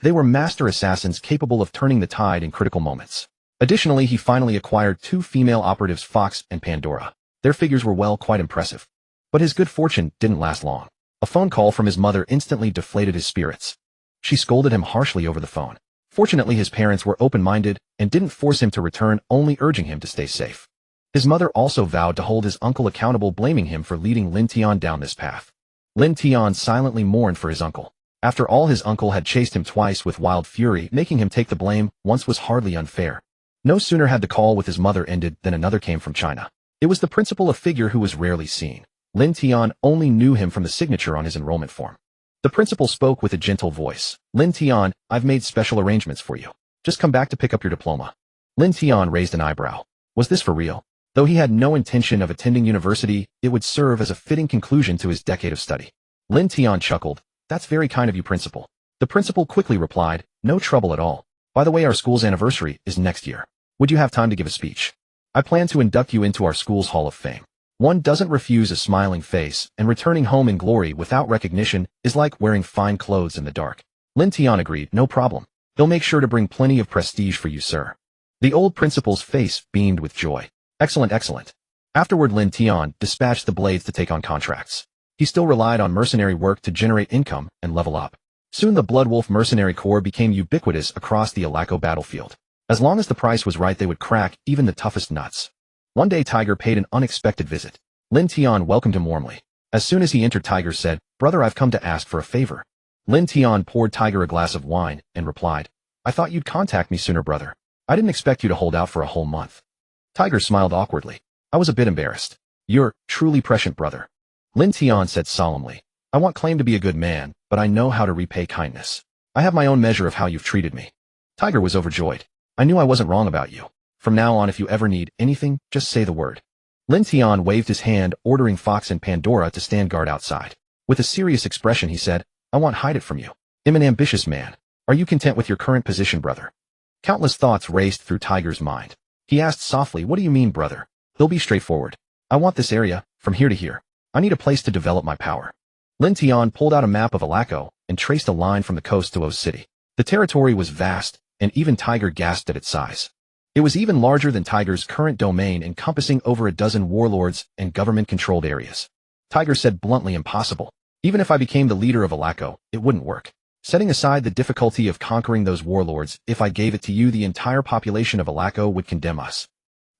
They were master assassins capable of turning the tide in critical moments. Additionally, he finally acquired 2 female operatives, Fox and Pandora. Their figures were quite impressive. But his good fortune didn't last long. A phone call from his mother instantly deflated his spirits. She scolded him harshly over the phone. Fortunately, his parents were open-minded and didn't force him to return, only urging him to stay safe. His mother also vowed to hold his uncle accountable, blaming him for leading Lin Tian down this path. Lin Tian silently mourned for his uncle. After all, his uncle had chased him twice with wild fury, making him take the blame once was hardly unfair. No sooner had the call with his mother ended than another came from China. It was the principal, a figure who was rarely seen. Lin Tian only knew him from the signature on his enrollment form. The principal spoke with a gentle voice. "Lin Tian, I've made special arrangements for you. Just come back to pick up your diploma." Lin Tian raised an eyebrow. Was this for real? Though he had no intention of attending university, it would serve as a fitting conclusion to his decade of study. Lin Tian chuckled. That's very kind of you, Principal. The principal quickly replied, no trouble at all. By the way, our school's anniversary is next year. Would you have time to give a speech? I plan to induct you into our school's Hall of Fame. One doesn't refuse a smiling face, and returning home in glory without recognition is like wearing fine clothes in the dark. Lin Tian agreed, no problem. They'll make sure to bring plenty of prestige for you, sir. The old principal's face beamed with joy. Excellent, excellent. Afterward, Lin Tian dispatched the blades to take on contracts. He still relied on mercenary work to generate income and level up. Soon the Bloodwolf mercenary corps became ubiquitous across the Alaco battlefield. As long as the price was right, they would crack even the toughest nuts. One day Tiger paid an unexpected visit. Lin Tian welcomed him warmly. As soon as he entered, Tiger said, "Brother, I've come to ask for a favor." Lin Tian poured Tiger a glass of wine and replied, "I thought you'd contact me sooner, brother. I didn't expect you to hold out for a whole month." Tiger smiled awkwardly. "I was a bit embarrassed." "You're truly prescient, brother." Lin Tian said solemnly, "I won't claim to be a good man, but I know how to repay kindness. I have my own measure of how you've treated me." Tiger was overjoyed. "I knew I wasn't wrong about you. From now on, if you ever need anything, just say the word." Lin Tian waved his hand, ordering Fox and Pandora to stand guard outside. With a serious expression, he said, "I won't hide it from you. I'm an ambitious man. Are you content with your current position, brother?" Countless thoughts raced through Tiger's mind. He asked softly, "What do you mean, brother?" "He'll be straightforward. I want this area, from here to here. I need a place to develop my power." Lin Tian pulled out a map of Alaco and traced a line from the coast to O's city. The territory was vast, and even Tiger gasped at its size. It was even larger than Tiger's current domain, encompassing over a dozen warlords and government-controlled areas. Tiger said bluntly, "Impossible. Even if I became the leader of Alaco, it wouldn't work. Setting aside the difficulty of conquering those warlords, if I gave it to you, the entire population of Alaco would condemn us.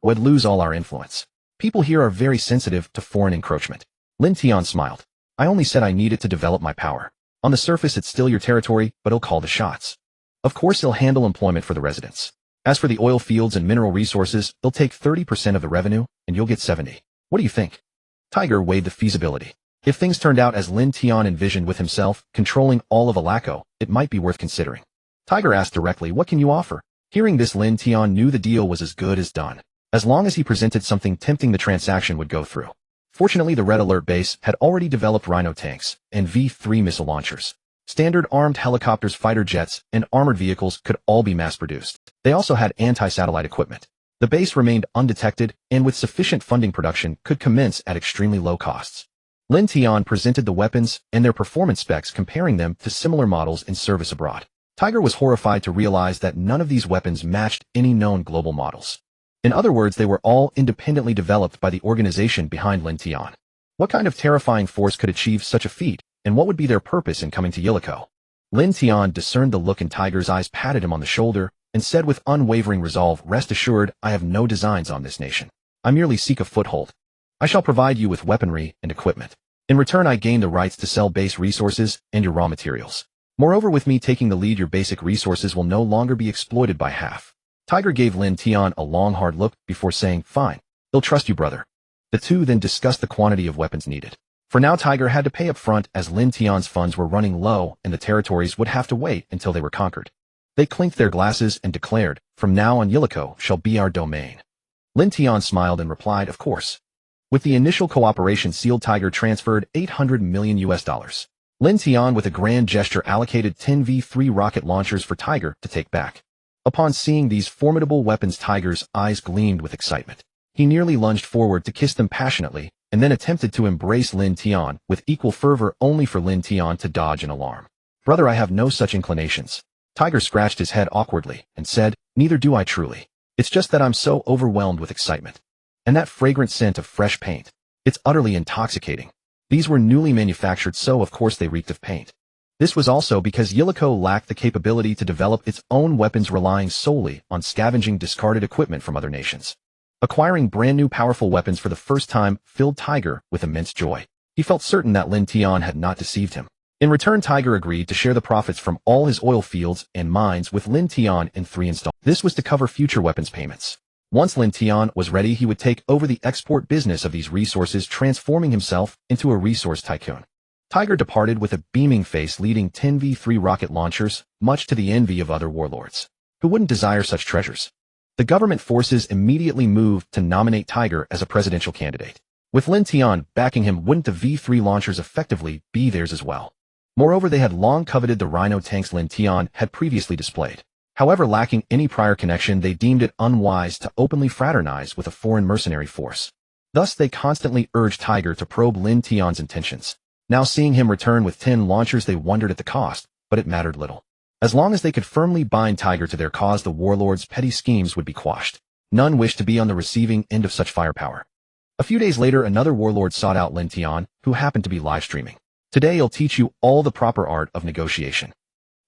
We'd lose all our influence. People here are very sensitive to foreign encroachment." Lin Tian smiled. "I only said I needed to develop my power. On the surface, it's still your territory, but he'll call the shots. Of course, he'll handle employment for the residents. As for the oil fields and mineral resources, they'll take 30% of the revenue, and you'll get 70. What do you think?" Tiger weighed the feasibility. If things turned out as Lin Tian envisioned, with himself controlling all of Alaco, it might be worth considering. Tiger asked directly, "What can you offer?" Hearing this, Lin Tian knew the deal was as good as done. As long as he presented something tempting, the transaction would go through. Fortunately, the Red Alert base had already developed Rhino tanks and V-3 missile launchers. Standard armed helicopters, fighter jets, and armored vehicles could all be mass-produced. They also had anti-satellite equipment. The base remained undetected, and with sufficient funding, production could commence at extremely low costs. Lin Tian presented the weapons and their performance specs, comparing them to similar models in service abroad. Tiger was horrified to realize that none of these weapons matched any known global models. In other words, they were all independently developed by the organization behind Lin Tian. What kind of terrifying force could achieve such a feat, and what would be their purpose in coming to Yilico? Lin Tian discerned the look in Tiger's eyes, patted him on the shoulder, and said with unwavering resolve, "Rest assured, I have no designs on this nation. I merely seek a foothold. I shall provide you with weaponry and equipment. In return, I gain the rights to sell base resources and your raw materials. Moreover, with me taking the lead, your basic resources will no longer be exploited by half." Tiger gave Lin Tian a long, hard look before saying, "Fine. They'll trust you, brother." The two then discussed the quantity of weapons needed. For now, Tiger had to pay up front, as Lin Tian's funds were running low and the territories would have to wait until they were conquered. They clinked their glasses and declared, "From now on, Yilico shall be our domain." Lin Tian smiled and replied, "Of course." With the initial cooperation sealed, Tiger transferred $800 million US. Lin Tian, with a grand gesture, allocated 10 V-3 rocket launchers for Tiger to take back. Upon seeing these formidable weapons, Tiger's eyes gleamed with excitement. He nearly lunged forward to kiss them passionately, and then attempted to embrace Lin Tian with equal fervor, only for Lin Tian to dodge in alarm. "Brother, I have no such inclinations." Tiger scratched his head awkwardly and said, "Neither do I truly. It's just that I'm so overwhelmed with excitement. And that fragrant scent of fresh paint. It's utterly intoxicating." These were newly manufactured, so of course they reeked of paint. This was also because Yilico lacked the capability to develop its own weapons, relying solely on scavenging discarded equipment from other nations. Acquiring brand new powerful weapons for the first time filled Tiger with immense joy. He felt certain that Lin Tian had not deceived him. In return, Tiger agreed to share the profits from all his oil fields and mines with Lin Tian in 3 installments. This was to cover future weapons payments. Once Lin Tian was ready, he would take over the export business of these resources, transforming himself into a resource tycoon. Tiger departed with a beaming face, leading 10 V-3 rocket launchers, much to the envy of other warlords. Who wouldn't desire such treasures? The government forces immediately moved to nominate Tiger as a presidential candidate. With Lin Tian backing him, wouldn't the V3 launchers effectively be theirs as well? Moreover, they had long coveted the Rhino tanks Lin Tian had previously displayed. However, lacking any prior connection, they deemed it unwise to openly fraternize with a foreign mercenary force. Thus, they constantly urged Tiger to probe Lin Tian's intentions. Now seeing him return with 10 launchers, they wondered at the cost, but it mattered little. As long as they could firmly bind Tiger to their cause, the warlord's petty schemes would be quashed. None wished to be on the receiving end of such firepower. A few days later, another warlord sought out Lin Tian, who happened to be live streaming. Today, I'll teach you all the proper art of negotiation.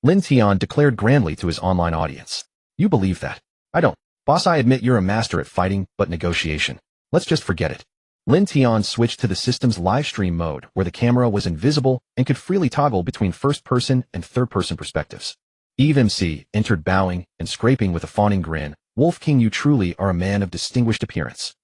Lin Tian declared grandly to his online audience. You believe that? I don't. Boss, I admit you're a master at fighting, but negotiation. Let's just forget it. Lin Tian switched to the system's live stream mode, where the camera was invisible and could freely toggle between first-person and third-person perspectives. Eve MC entered bowing and scraping with a fawning grin. Wolf King, you truly are a man of distinguished appearance.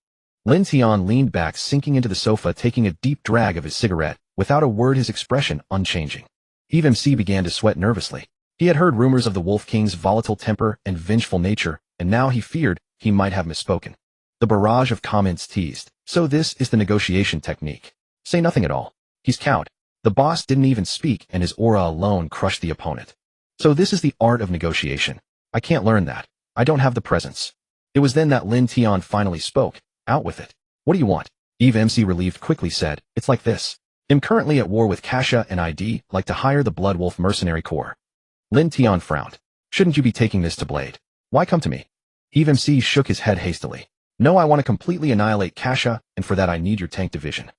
Lin Tian leaned back, sinking into the sofa, taking a deep drag of his cigarette, without a word, his expression unchanging. Eve MC began to sweat nervously. He had heard rumors of the Wolf King's volatile temper and vengeful nature, and now he feared he might have misspoken. The barrage of comments teased. So this is the negotiation technique. Say nothing at all. He's cowed. The boss didn't even speak, and his aura alone crushed the opponent. So this is the art of negotiation. I can't learn that. I don't have the presence. It was then that Lin Tian finally spoke. Out with it. What do you want? Eve MC, relieved, quickly said, it's like this. I'm currently at war with Kasha and I'd like to hire the Blood Wolf Mercenary Corps. Lin Tian frowned. Shouldn't you be taking this to Blade? Why come to me? Eve MC shook his head hastily. No, I want to completely annihilate Kasha, and for that I need your tank division.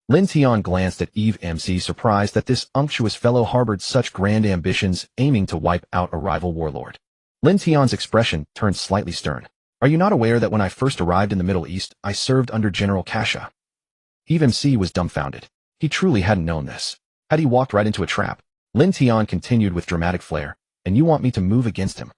Lin Tian glanced at Eve MC, surprised that this unctuous fellow harbored such grand ambitions, aiming to wipe out a rival warlord. Lin Tian's expression turned slightly stern. Are you not aware that when I first arrived in the Middle East, I served under General Kasha? Eve MC was dumbfounded. He truly hadn't known this. Had he walked right into a trap? Lin Tian continued with dramatic flair. And you want me to move against him?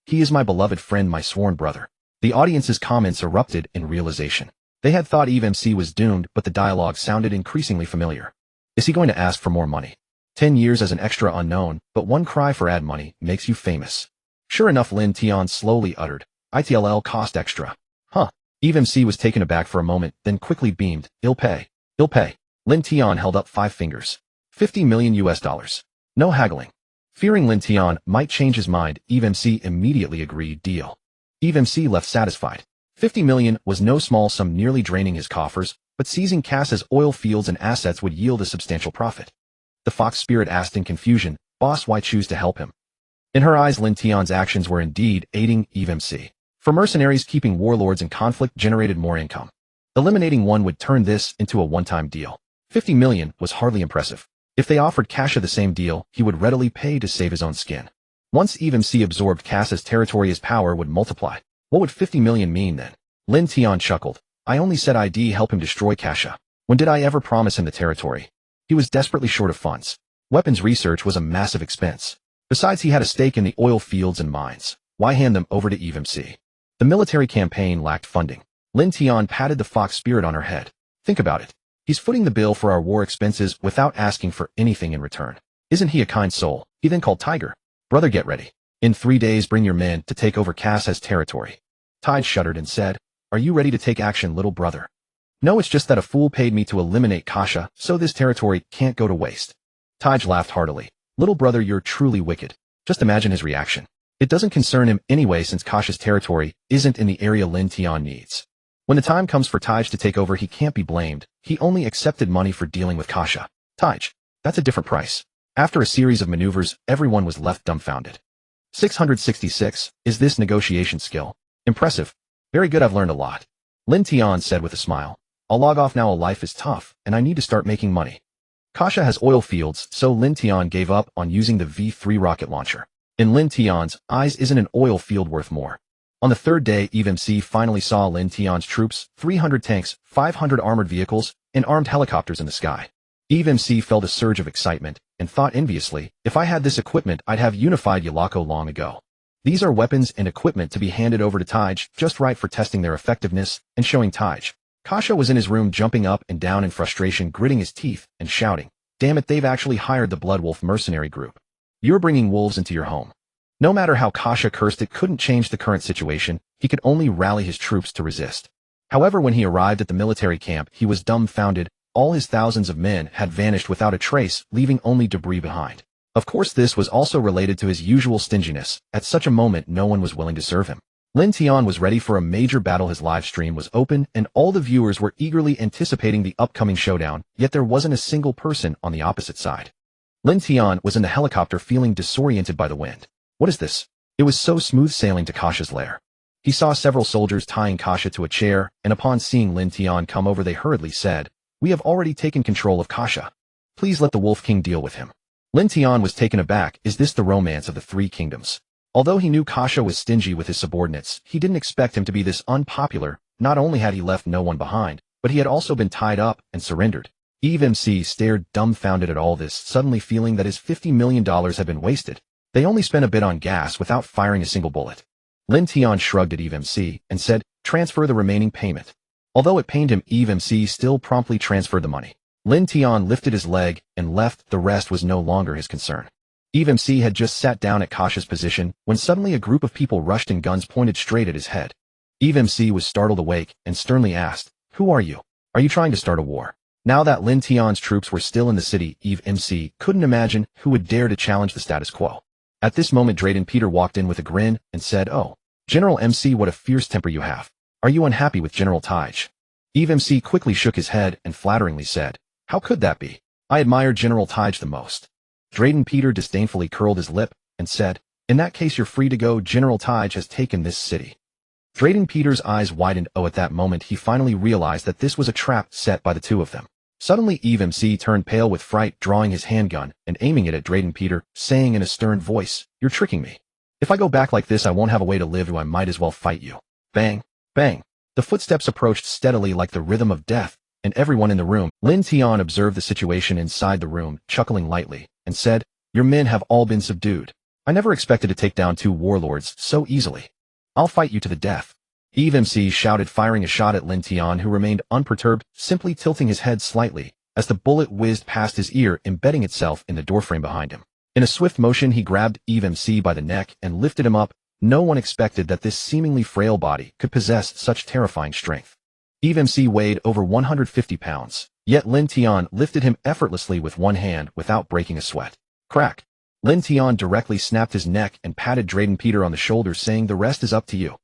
He is my beloved friend, my sworn brother. The audience's comments erupted in realization. They had thought Eve MC was doomed, but the dialogue sounded increasingly familiar. Is he going to ask for more money? 10 years as an extra unknown, but one cry for ad money makes you famous. Sure enough, Lin Tian slowly uttered, ITLL cost extra. Huh. Eve MC was taken aback for a moment, then quickly beamed, I'll pay. I'll pay. Lin Tian held up 5 fingers. $50 million US. No haggling. Fearing Lin Tian might change his mind, Eve MC immediately agreed, deal. Eve MC left satisfied. 50 million was no small sum, nearly draining his coffers, but seizing Kasha's oil fields and assets would yield a substantial profit. The Fox Spirit asked in confusion, boss, why choose to help him? In her eyes, Lin Tian's actions were indeed aiding Eve MC. For mercenaries, keeping warlords in conflict generated more income. Eliminating one would turn this into a one-time deal. 50 million was hardly impressive. If they offered Kasha the same deal, he would readily pay to save his own skin. Once Eve MC absorbed Kasha's territory, his power would multiply. What would 50 million mean then? Lin Tian chuckled. I only said I'd help him destroy Kasha. When did I ever promise him the territory? He was desperately short of funds. Weapons research was a massive expense. Besides, he had a stake in the oil fields and mines. Why hand them over to Eve MC? The military campaign lacked funding. Lin Tian patted the Fox Spirit on her head. Think about it. He's footing the bill for our war expenses without asking for anything in return. Isn't he a kind soul? He then called Tiger. Brother, get ready. In 3 days, bring your men to take over Kasha's territory. Tide shuddered and said, are you ready to take action, little brother? No, it's just that a fool paid me to eliminate Kasha, so this territory can't go to waste. Tide laughed heartily. Little brother, you're truly wicked. Just imagine his reaction. It doesn't concern him anyway, since Kasha's territory isn't in the area Lin Tian needs. When the time comes for Tij to take over, he can't be blamed. He only accepted money for dealing with Kasha. Tij, that's a different price. After a series of maneuvers, everyone was left dumbfounded. 666, is this negotiation skill? Impressive. Very good, I've learned a lot. Lin Tian said with a smile. I'll log off now, life is tough, and I need to start making money. Kasha has oil fields, so Lin Tian gave up on using the V3 rocket launcher. In Lin Tian's eyes, isn't an oil field worth more? On the third day, Eve MC finally saw Lin Tian's troops, 300 tanks, 500 armored vehicles, and armed helicopters in the sky. Eve MC felt a surge of excitement and thought enviously, if I had this equipment, I'd have unified Yalako long ago. These are weapons and equipment to be handed over to Tij, just right for testing their effectiveness and showing Tij. Kasha was in his room, jumping up and down in frustration, gritting his teeth and shouting, damn it, they've actually hired the Blood Wolf mercenary group. You're bringing wolves into your home. No matter how Kasha cursed, it couldn't change the current situation. He could only rally his troops to resist. However, when he arrived at the military camp, he was dumbfounded. All his thousands of men had vanished without a trace, leaving only debris behind. Of course, this was also related to his usual stinginess. At such a moment, no one was willing to serve him. Lin Tian was ready for a major battle. His live stream was open, and all the viewers were eagerly anticipating the upcoming showdown, yet there wasn't a single person on the opposite side. Lin Tian was in the helicopter feeling disoriented by the wind. What is this? It was so smooth sailing to Kasha's lair. He saw several soldiers tying Kasha to a chair, and upon seeing Lin Tian come over, they hurriedly said, "We have already taken control of Kasha. Please let the Wolf King deal with him." Lin Tian was taken aback. Is this the romance of the three kingdoms? Although he knew Kasha was stingy with his subordinates, he didn't expect him to be this unpopular. Not only had he left no one behind, but he had also been tied up and surrendered. Eve MC stared dumbfounded at all this, suddenly feeling that his $50 million had been wasted. They only spent a bit on gas without firing a single bullet. Lin Tian shrugged at Eve MC and said, "Transfer the remaining payment." Although it pained him, Eve MC still promptly transferred the money. Lin Tian lifted his leg and left. The rest was no longer his concern. Eve MC had just sat down at Kasha's position when suddenly a group of people rushed and guns pointed straight at his head. Eve MC was startled awake and sternly asked, "Who are you? Are you trying to start a war?" Now that Lin Tian's troops were still in the city, Eve MC couldn't imagine who would dare to challenge the status quo. At this moment, Drayden Peter walked in with a grin and said, "Oh, General MC, what a fierce temper you have. Are you unhappy with General Tige?" Eve MC quickly shook his head and flatteringly said, "How could that be? I admire General Tige the most." Drayden Peter disdainfully curled his lip and said, "In that case, you're free to go. General Tige has taken this city." Drayden Peter's eyes widened. Oh, at that moment, he finally realized that this was a trap set by the two of them. Suddenly, Eve MC turned pale with fright, drawing his handgun and aiming it at Drayden Peter, saying in a stern voice, "You're tricking me. If I go back like this, I won't have a way to live. I might as well fight you." Bang! Bang! The footsteps approached steadily like the rhythm of death, and everyone in the room. Lin Tian observed the situation inside the room, chuckling lightly, and said, "Your men have all been subdued. I never expected to take down two warlords so easily. I'll fight you to the death." Eve MC shouted, firing a shot at Lin Tian, who remained unperturbed, simply tilting his head slightly, as the bullet whizzed past his ear, embedding itself in the doorframe behind him. In a swift motion, he grabbed Eve MC by the neck and lifted him up. No one expected that this seemingly frail body could possess such terrifying strength. Eve MC weighed over 150 pounds, yet Lin Tian lifted him effortlessly with one hand without breaking a sweat. Crack! Lin Tian directly snapped his neck and patted Drayden Peter on the shoulder, saying, "The rest is up to you."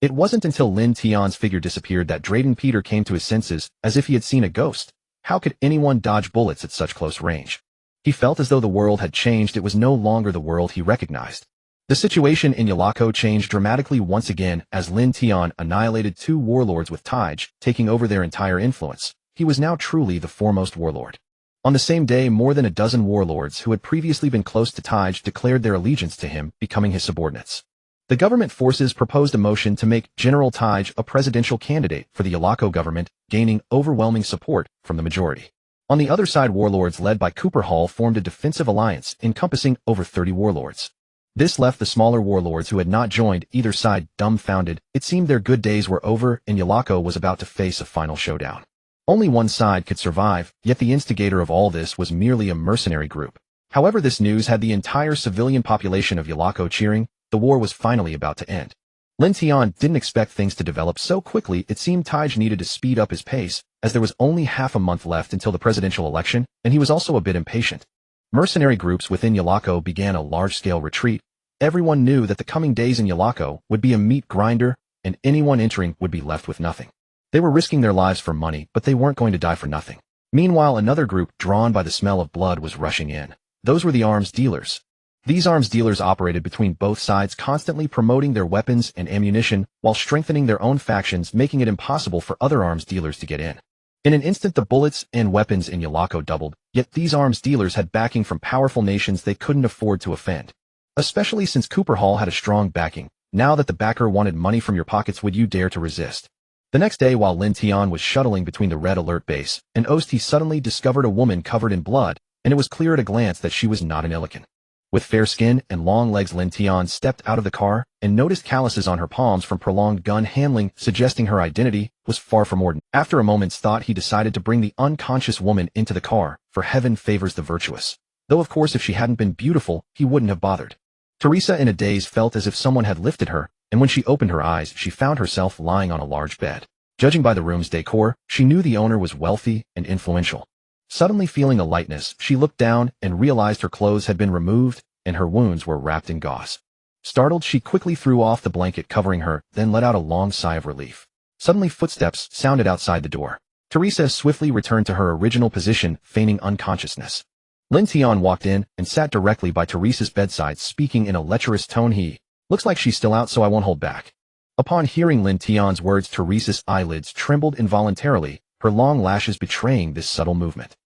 It wasn't until Lin Tian's figure disappeared that Drayden Peter came to his senses, as if he had seen a ghost. How could anyone dodge bullets at such close range? He felt as though the world had changed. It was no longer the world he recognized. The situation in Yalako changed dramatically once again as Lin Tian annihilated two warlords with Tige, taking over their entire influence. He was now truly the foremost warlord. On the same day, more than a dozen warlords who had previously been close to Tige declared their allegiance to him, becoming his subordinates. The government forces proposed a motion to make General Tige a presidential candidate for the Yalako government, gaining overwhelming support from the majority. On the other side, warlords led by Cooper Hall formed a defensive alliance encompassing over 30 warlords. This left the smaller warlords who had not joined either side dumbfounded. It seemed their good days were over, and Yalako was about to face a final showdown. Only one side could survive, yet the instigator of all this was merely a mercenary group. However, this news had the entire civilian population of Yalako cheering. The war was finally about to end. Lin Tian didn't expect things to develop so quickly. It seemed Tige needed to speed up his pace, as there was only half a month left until the presidential election, and he was also a bit impatient. Mercenary groups within Yalako began a large-scale retreat. Everyone knew that the coming days in Yalako would be a meat grinder, and anyone entering would be left with nothing. They were risking their lives for money, but they weren't going to die for nothing. Meanwhile, another group, drawn by the smell of blood, was rushing in. Those were the arms dealers. These arms dealers operated between both sides, constantly promoting their weapons and ammunition while strengthening their own factions, making it impossible for other arms dealers to get in. In an instant, the bullets and weapons in Yalako doubled, yet these arms dealers had backing from powerful nations they couldn't afford to offend. Especially since Cooper Hall had a strong backing. Now that the backer wanted money from your pockets, would you dare to resist? The next day, while Lin Tian was shuttling between the Red Alert base and Ost, he suddenly discovered a woman covered in blood, and it was clear at a glance that she was not an Illican. With fair skin and long legs, Lin Tian stepped out of the car and noticed calluses on her palms from prolonged gun handling, suggesting her identity was far from ordinary. After a moment's thought, he decided to bring the unconscious woman into the car, for heaven favors the virtuous. Though of course if she hadn't been beautiful, he wouldn't have bothered. Teresa in a daze felt as if someone had lifted her, and when she opened her eyes, she found herself lying on a large bed. Judging by the room's decor, she knew the owner was wealthy and influential. Suddenly feeling a lightness, she looked down and realized her clothes had been removed and her wounds were wrapped in gauze. Startled, she quickly threw off the blanket covering her, then let out a long sigh of relief. Suddenly footsteps sounded outside the door. Teresa swiftly returned to her original position, feigning unconsciousness. Lin Tian walked in and sat directly by Teresa's bedside, speaking in a lecherous tone. Looks like she's still out, so I won't hold back. Upon hearing Lin Tian's words, Teresa's eyelids trembled involuntarily, her long lashes betraying this subtle movement.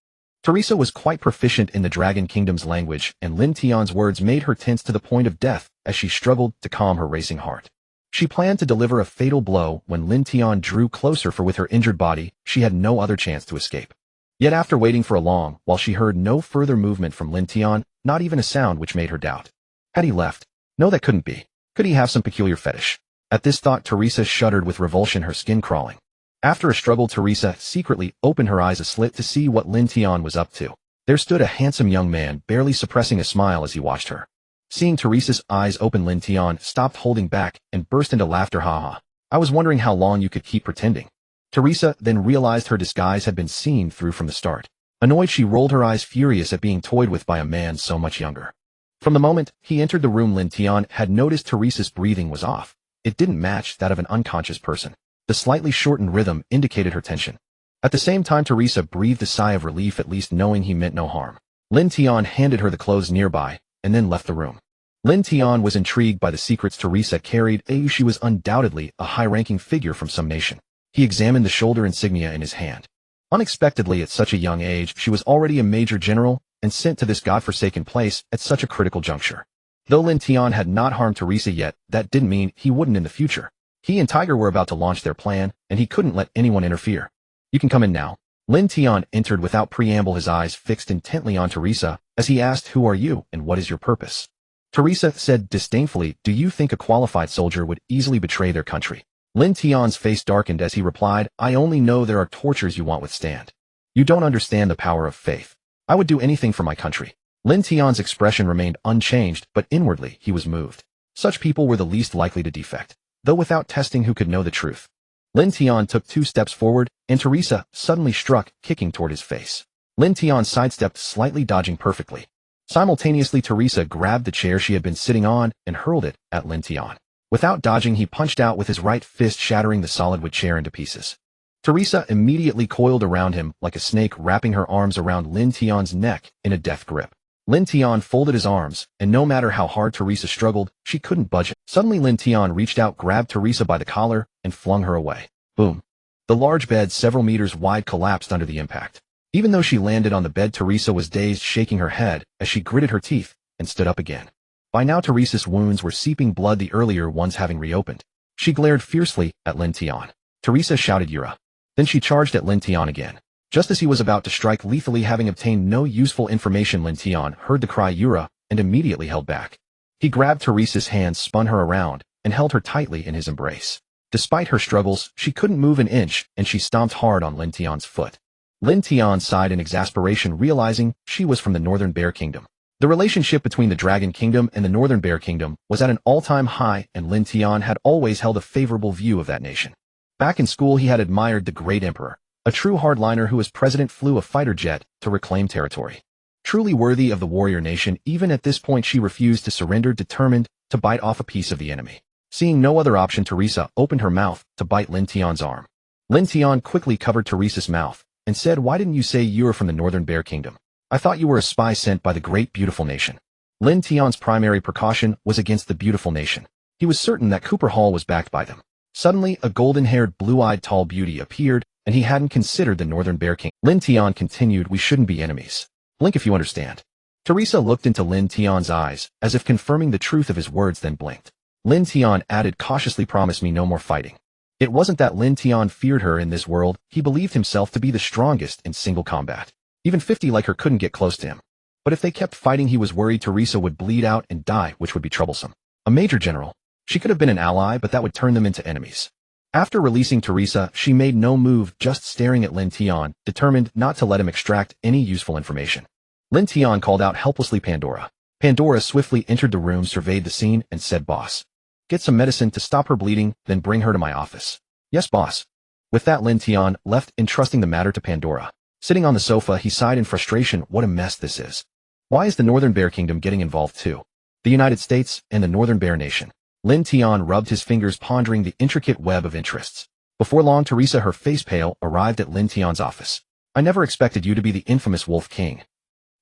Teresa was quite proficient in the Dragon Kingdom's language, and Lin Tian's words made her tense to the point of death as she struggled to calm her racing heart. She planned to deliver a fatal blow when Lin Tian drew closer, for with her injured body, she had no other chance to escape. Yet after waiting for a long while, she heard no further movement from Lin Tian, not even a sound, which made her doubt. Had he left? No, that couldn't be. Could he have some peculiar fetish? At this thought, Teresa shuddered with revulsion, her skin crawling. After a struggle, Teresa secretly opened her eyes a slit to see what Lin Tian was up to. There stood a handsome young man, barely suppressing a smile as he watched her. Seeing Teresa's eyes open, Lin Tian stopped holding back and burst into laughter. Ha ha. I was wondering how long you could keep pretending. Teresa then realized her disguise had been seen through from the start. Annoyed, she rolled her eyes, furious at being toyed with by a man so much younger. From the moment he entered the room, Lin Tian had noticed Teresa's breathing was off. It didn't match that of an unconscious person. The slightly shortened rhythm indicated her tension. At the same time, Teresa breathed a sigh of relief, at least knowing he meant no harm. Lin Tian handed her the clothes nearby, and then left the room. Lin Tian was intrigued by the secrets Teresa carried. She was undoubtedly a high-ranking figure from some nation. He examined the shoulder insignia in his hand. Unexpectedly, at such a young age, she was already a major general and sent to this godforsaken place at such a critical juncture. Though Lin Tian had not harmed Teresa yet, that didn't mean he wouldn't in the future. He and Tiger were about to launch their plan, and he couldn't let anyone interfere. You can come in now. Lin Tian entered without preamble, his eyes fixed intently on Teresa, as he asked, who are you, and what is your purpose? Teresa said disdainfully, do you think a qualified soldier would easily betray their country? Lin Tian's face darkened as he replied, I only know there are tortures you won't withstand. You don't understand the power of faith. I would do anything for my country. Lin Tian's expression remained unchanged, but inwardly he was moved. Such people were the least likely to defect. Though without testing, who could know the truth? Lin Tian took 2 steps forward, and Teresa suddenly struck, kicking toward his face. Lin Tian sidestepped, slightly dodging perfectly. Simultaneously, Teresa grabbed the chair she had been sitting on and hurled it at Lin Tian. Without dodging, he punched out with his right fist, shattering the solid wood chair into pieces. Teresa immediately coiled around him like a snake, wrapping her arms around Lin Tian's neck in a death grip. Lin Tian folded his arms, and no matter how hard Teresa struggled, she couldn't budge. Suddenly, Lin Tian reached out, grabbed Teresa by the collar, and flung her away. Boom. The large bed, several meters wide, collapsed under the impact. Even though she landed on the bed, Teresa was dazed, shaking her head as she gritted her teeth and stood up again. By now, Teresa's wounds were seeping blood, the earlier ones having reopened. She glared fiercely at Lin Tian. Teresa shouted, Yura. Then she charged at Lin Tian again. Just as he was about to strike lethally, having obtained no useful information, Lin Tian heard the cry Yura and immediately held back. He grabbed Teresa's hand, spun her around, and held her tightly in his embrace. Despite her struggles, she couldn't move an inch, and she stomped hard on Lin Tian's foot. Lin Tian sighed in exasperation, realizing she was from the Northern Bear Kingdom. The relationship between the Dragon Kingdom and the Northern Bear Kingdom was at an all-time high, and Lin Tian had always held a favorable view of that nation. Back in school, he had admired the great emperor. A true hardliner who as president flew a fighter jet to reclaim territory. Truly worthy of the warrior nation, even at this point she refused to surrender, determined to bite off a piece of the enemy. Seeing no other option, Teresa opened her mouth to bite Lin Tian's arm. Lin Tian quickly covered Teresa's mouth and said, why didn't you say you were from the Northern Bear Kingdom? I thought you were a spy sent by the great beautiful nation. Lin Tian's primary precaution was against the beautiful nation. He was certain that Cooper Hall was backed by them. Suddenly, a golden-haired, blue-eyed tall beauty appeared, and he hadn't considered the Northern Bear King. Lin Tian continued, we shouldn't be enemies. Blink if you understand. Teresa looked into Lin Tian's eyes, as if confirming the truth of his words, then blinked. Lin Tian added cautiously, promise me no more fighting. It wasn't that Lin Tian feared her in this world, he believed himself to be the strongest in single combat. Even 50 like her couldn't get close to him. But if they kept fighting, he was worried Teresa would bleed out and die, which would be troublesome. A major general. She could have been an ally, but that would turn them into enemies. After releasing Teresa, she made no move, just staring at Lin Tian, determined not to let him extract any useful information. Lin Tian called out helplessly, Pandora. Pandora swiftly entered the room, surveyed the scene, and said, "Boss, get some medicine to stop her bleeding, then bring her to my office." "Yes, boss." With that, Lin Tian left, entrusting the matter to Pandora. Sitting on the sofa, he sighed in frustration. What a mess this is. Why is the Northern Bear Kingdom getting involved too? The United States and the Northern Bear Nation. Lin Tian rubbed his fingers, pondering the intricate web of interests. Before long, Teresa, her face pale, arrived at Lin Tian's office. "I never expected you to be the infamous Wolf King."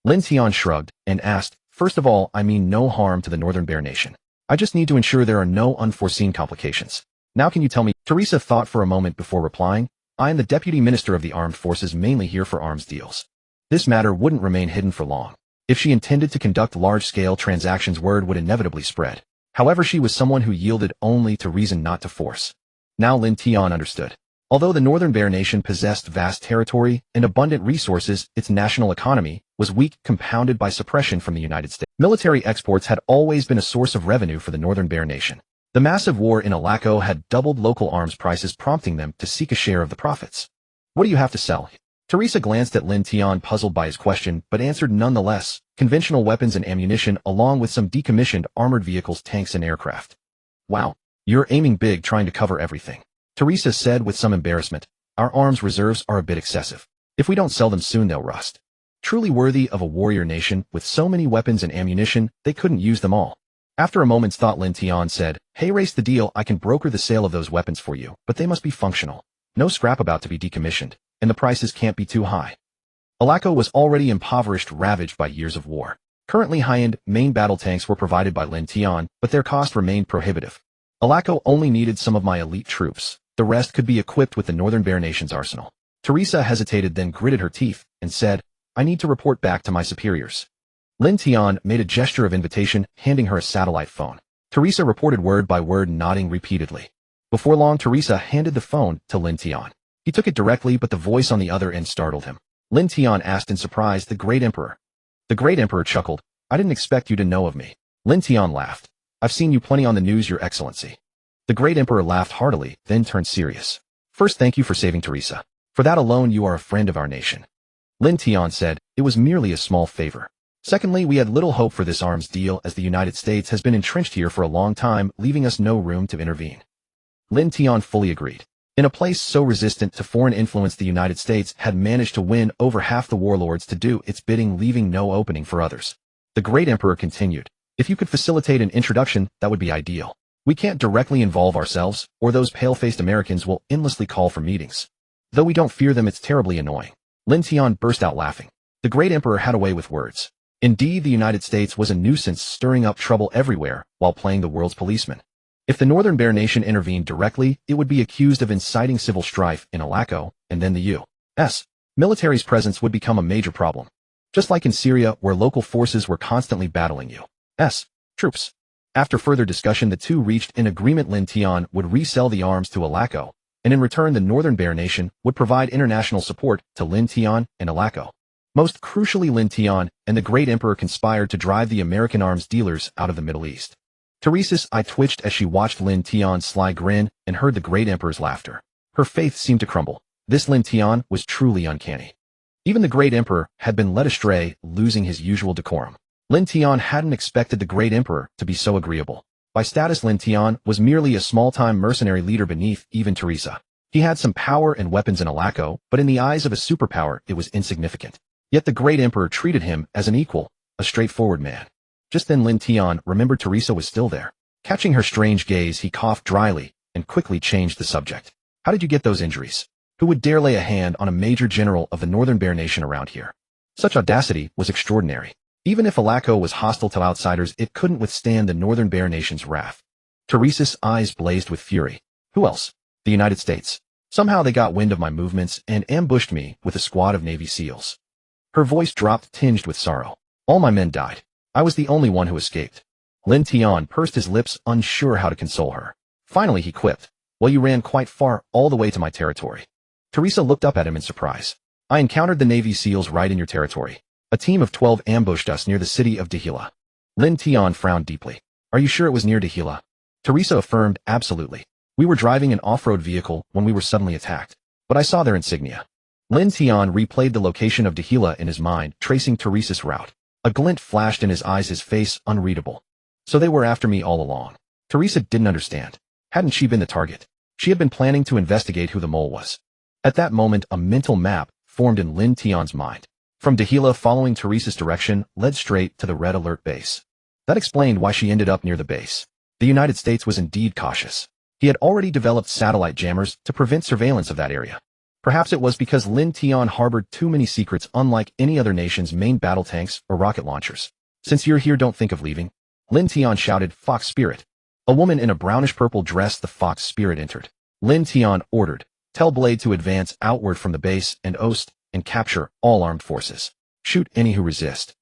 Lin Tian shrugged and asked, "First of all, I mean no harm to the Northern Bear Nation. I just need to ensure there are no unforeseen complications. Now can you tell me?" Teresa thought for a moment before replying, "I am the Deputy Minister of the Armed Forces, mainly here for arms deals." This matter wouldn't remain hidden for long. If she intended to conduct large-scale transactions, word would inevitably spread. However, she was someone who yielded only to reason, not to force. Now Lin Tian understood. Although the Northern Bear Nation possessed vast territory and abundant resources, its national economy was weak, compounded by suppression from the United States. Military exports had always been a source of revenue for the Northern Bear Nation. The massive war in Alaco had doubled local arms prices, prompting them to seek a share of the profits. "What do you have to sell?" Teresa glanced at Lin Tian, puzzled by his question, but answered nonetheless. "Conventional weapons and ammunition, along with some decommissioned armored vehicles, tanks, and aircraft." "Wow, you're aiming big, trying to cover everything," Teresa said with some embarrassment. "Our arms reserves are a bit excessive. If we don't sell them soon, they'll rust." Truly worthy of a warrior nation, with so many weapons and ammunition, they couldn't use them all. After a moment's thought, Lin Tian said, "Hey, race the deal. I can broker the sale of those weapons for you, but they must be functional. No scrap about to be decommissioned, and the prices can't be too high." Alaco was already impoverished, ravaged by years of war. Currently, high-end main battle tanks were provided by Lin Tian, but their cost remained prohibitive. "Alaco only needed some of my elite troops. The rest could be equipped with the Northern Bear Nation's arsenal." Teresa hesitated, then gritted her teeth and said, "I need to report back to my superiors." Lin Tian made a gesture of invitation, handing her a satellite phone. Teresa reported word by word, nodding repeatedly. Before long, Teresa handed the phone to Lin Tian. He took it directly, but the voice on the other end startled him. Lin Tian asked in surprise, "The Great Emperor?" The Great Emperor chuckled. "I didn't expect you to know of me." Lin Tian laughed. "I've seen you plenty on the news, Your Excellency." The Great Emperor laughed heartily, then turned serious. "First, thank you for saving Teresa. For that alone, you are a friend of our nation." Lin Tian said, "It was merely a small favor. Secondly, we had little hope for this arms deal, as the United States has been entrenched here for a long time, leaving us no room to intervene." Lin Tian fully agreed. In a place so resistant to foreign influence, the United States had managed to win over half the warlords to do its bidding, leaving no opening for others. The Great Emperor continued, "If you could facilitate an introduction, that would be ideal. We can't directly involve ourselves, or those pale-faced Americans will endlessly call for meetings. Though we don't fear them, it's terribly annoying." Lin Tian burst out laughing. The Great Emperor had a way with words. Indeed, the United States was a nuisance, stirring up trouble everywhere while playing the world's policeman. If the Northern Bear Nation intervened directly, it would be accused of inciting civil strife in Alaco, and then the U.S. military's presence would become a major problem. Just like in Syria, where local forces were constantly battling U.S. troops. After further discussion, the two reached an agreement. Lin Tian would resell the arms to Alaco, and in return the Northern Bear Nation would provide international support to Lin Tian and Alaco. Most crucially, Lin Tian and the Great Emperor conspired to drive the American arms dealers out of the Middle East. Teresa's eye twitched as she watched Lin Tian's sly grin and heard the Great Emperor's laughter. Her faith seemed to crumble. This Lin Tian was truly uncanny. Even the Great Emperor had been led astray, losing his usual decorum. Lin Tian hadn't expected the Great Emperor to be so agreeable. By status, Lin Tian was merely a small-time mercenary leader beneath even Teresa. He had some power and weapons in Alaco, but in the eyes of a superpower, it was insignificant. Yet the Great Emperor treated him as an equal, a straightforward man. Just then Lin Tian remembered Teresa was still there. Catching her strange gaze, he coughed dryly and quickly changed the subject. "How did you get those injuries? Who would dare lay a hand on a major general of the Northern Bear Nation around here?" Such audacity was extraordinary. Even if Alaco was hostile to outsiders, it couldn't withstand the Northern Bear Nation's wrath. Teresa's eyes blazed with fury. "Who else?" "The United States. Somehow they got wind of my movements and ambushed me with a squad of Navy SEALs." Her voice dropped, tinged with sorrow. "All my men died. I was the only one who escaped." Lin Tian pursed his lips, unsure how to console her. Finally he quipped, "Well, you ran quite far, all the way to my territory." Teresa looked up at him in surprise. "I encountered the Navy SEALs right in your territory. A team of 12 ambushed us near the city of Dahila." Lin Tian frowned deeply. "Are you sure it was near Dahila?" Teresa affirmed, "Absolutely. We were driving an off-road vehicle when we were suddenly attacked. But I saw their insignia." Lin Tian replayed the location of Dahila in his mind, tracing Teresa's route. A glint flashed in his eyes, his face unreadable. So they were after me all along. Teresa didn't understand. Hadn't she been the target? She had been planning to investigate who the mole was. At that moment, a mental map formed in Lin Tian's mind. From Dahlia, following Teresa's direction, led straight to the Red Alert base. That explained why she ended up near the base. The United States was indeed cautious. He had already developed satellite jammers to prevent surveillance of that area. Perhaps it was because Lin Tian harbored too many secrets, unlike any other nation's main battle tanks or rocket launchers. Since you're here, don't think of leaving. Lin Tian shouted, Fox Spirit. A woman in a brownish-purple dress, the Fox Spirit, entered. Lin Tian ordered, tell Blade to advance outward from the base and oust and capture all armed forces. Shoot any who resist.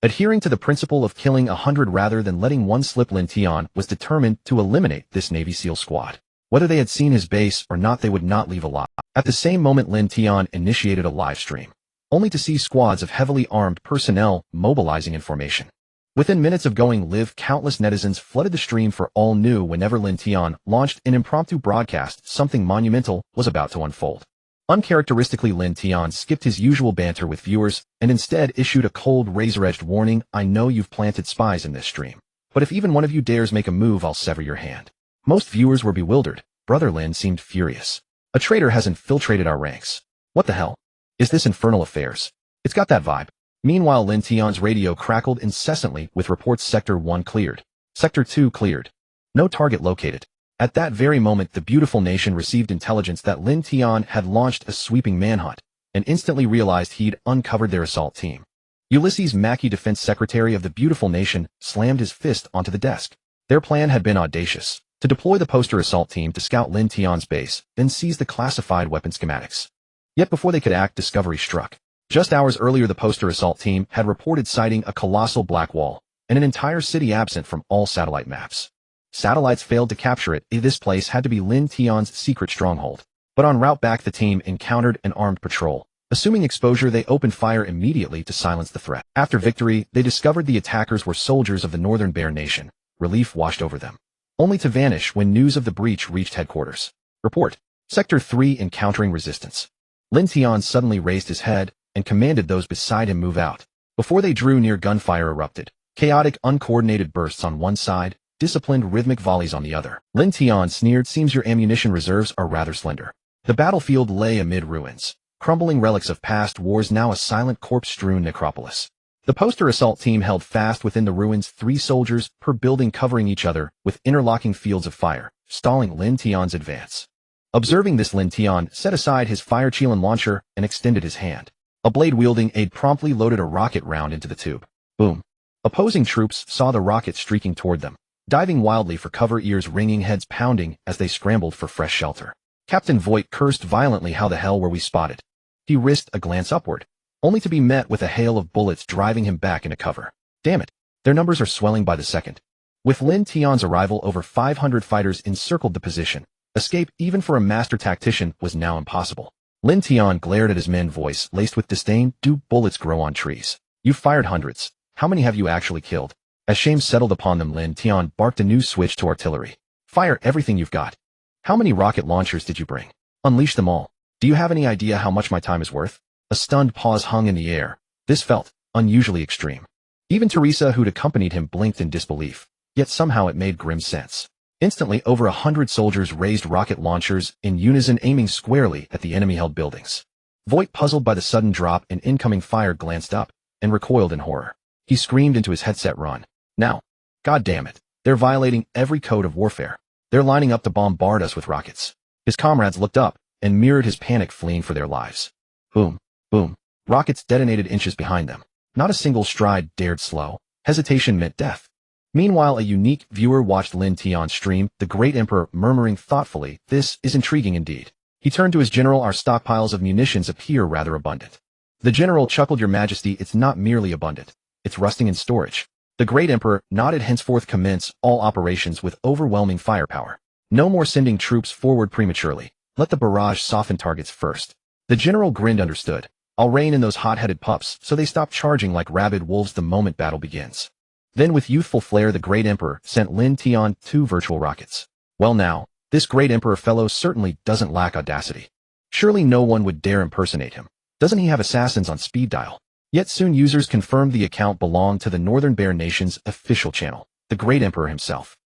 Adhering to the principle of killing 100 rather than letting one slip, Lin Tian was determined to eliminate this Navy SEAL squad. Whether they had seen his base or not, they would not leave alive. At the same moment, Lin Tian initiated a live stream, only to see squads of heavily armed personnel mobilizing in formation. Within minutes of going live, countless netizens flooded the stream, for all knew whenever Lin Tian launched an impromptu broadcast, something monumental was about to unfold. Uncharacteristically, Lin Tian skipped his usual banter with viewers and instead issued a cold, razor-edged warning. I know you've planted spies in this stream, but if even one of you dares make a move, I'll sever your hand. Most viewers were bewildered. Brother Lin seemed furious. A traitor has infiltrated our ranks. What the hell? Is this infernal affairs? It's got that vibe. Meanwhile, Lin Tian's radio crackled incessantly with reports. Sector 1 cleared. Sector 2 cleared. No target located. At that very moment, the beautiful nation received intelligence that Lin Tian had launched a sweeping manhunt and instantly realized he'd uncovered their assault team. Ulysses Mackey, defense secretary of the beautiful nation, slammed his fist onto the desk. Their plan had been audacious: to deploy the poster assault team to scout Lin Tian's base, then seize the classified weapon schematics. Yet before they could act, discovery struck. Just hours earlier, the poster assault team had reported sighting a colossal black wall and an entire city absent from all satellite maps. Satellites failed to capture it. This place had to be Lin Tian's secret stronghold. But en route back, the team encountered an armed patrol. Assuming exposure, they opened fire immediately to silence the threat. After victory, they discovered the attackers were soldiers of the Northern Bear Nation. Relief washed over them, only to vanish when news of the breach reached headquarters. Report: Sector 3 encountering resistance. Lin Tian suddenly raised his head and commanded those beside him move out. Before they drew near, gunfire erupted. Chaotic, uncoordinated bursts on one side, disciplined, rhythmic volleys on the other. Lin Tian sneered, seems your ammunition reserves are rather slender. The battlefield lay amid ruins, crumbling relics of past wars, now a silent, corpse-strewn necropolis. The poster assault team held fast within the ruins, 3 soldiers per building covering each other with interlocking fields of fire, stalling Lin Tian's advance. Observing this, Lin Tian set aside his fire Qilin launcher and extended his hand. A blade-wielding aide promptly loaded a rocket round into the tube. Boom. Opposing troops saw the rocket streaking toward them, diving wildly for cover, ears ringing, heads pounding as they scrambled for fresh shelter. Captain Voight cursed violently. How the hell were we spotted? He risked a glance upward, only to be met with a hail of bullets driving him back into cover. Damn it, their numbers are swelling by the second. With Lin Tian's arrival, over 500 fighters encircled the position. Escape, even for a master tactician, was now impossible. Lin Tian glared at his men, voice laced with disdain. Do bullets grow on trees? You've fired hundreds. How many have you actually killed? As shame settled upon them, Lin Tian barked a new switch to artillery. Fire everything you've got. How many rocket launchers did you bring? Unleash them all. Do you have any idea how much my time is worth? A stunned pause hung in the air. This felt unusually extreme. Even Teresa, who'd accompanied him, blinked in disbelief. Yet somehow it made grim sense. Instantly, over 100 soldiers raised rocket launchers in unison, aiming squarely at the enemy-held buildings. Voight, puzzled by the sudden drop in incoming fire, glanced up and recoiled in horror. He screamed into his headset, run. Now. God damn it. They're violating every code of warfare. They're lining up to bombard us with rockets. His comrades looked up and mirrored his panic, fleeing for their lives. Boom. Boom. Rockets detonated inches behind them. Not a single stride dared slow. Hesitation meant death. Meanwhile, a unique viewer watched Lin Tian's stream, the great emperor murmuring thoughtfully, this is intriguing indeed. He turned to his general. Our stockpiles of munitions appear rather abundant. The general chuckled. Your Majesty, it's not merely abundant. It's rusting in storage. The great emperor nodded. Henceforth commence all operations with overwhelming firepower. No more sending troops forward prematurely. Let the barrage soften targets first. The general grinned. Understood. I'll rein in those hot-headed pups so they stop charging like rabid wolves the moment battle begins. Then with youthful flair, the great emperor sent Lin Tian 2 virtual rockets. Well now, this great emperor fellow certainly doesn't lack audacity. Surely no one would dare impersonate him. Doesn't he have assassins on speed dial? Yet soon users confirmed the account belonged to the Northern Bear Nation's official channel, the Great Emperor himself.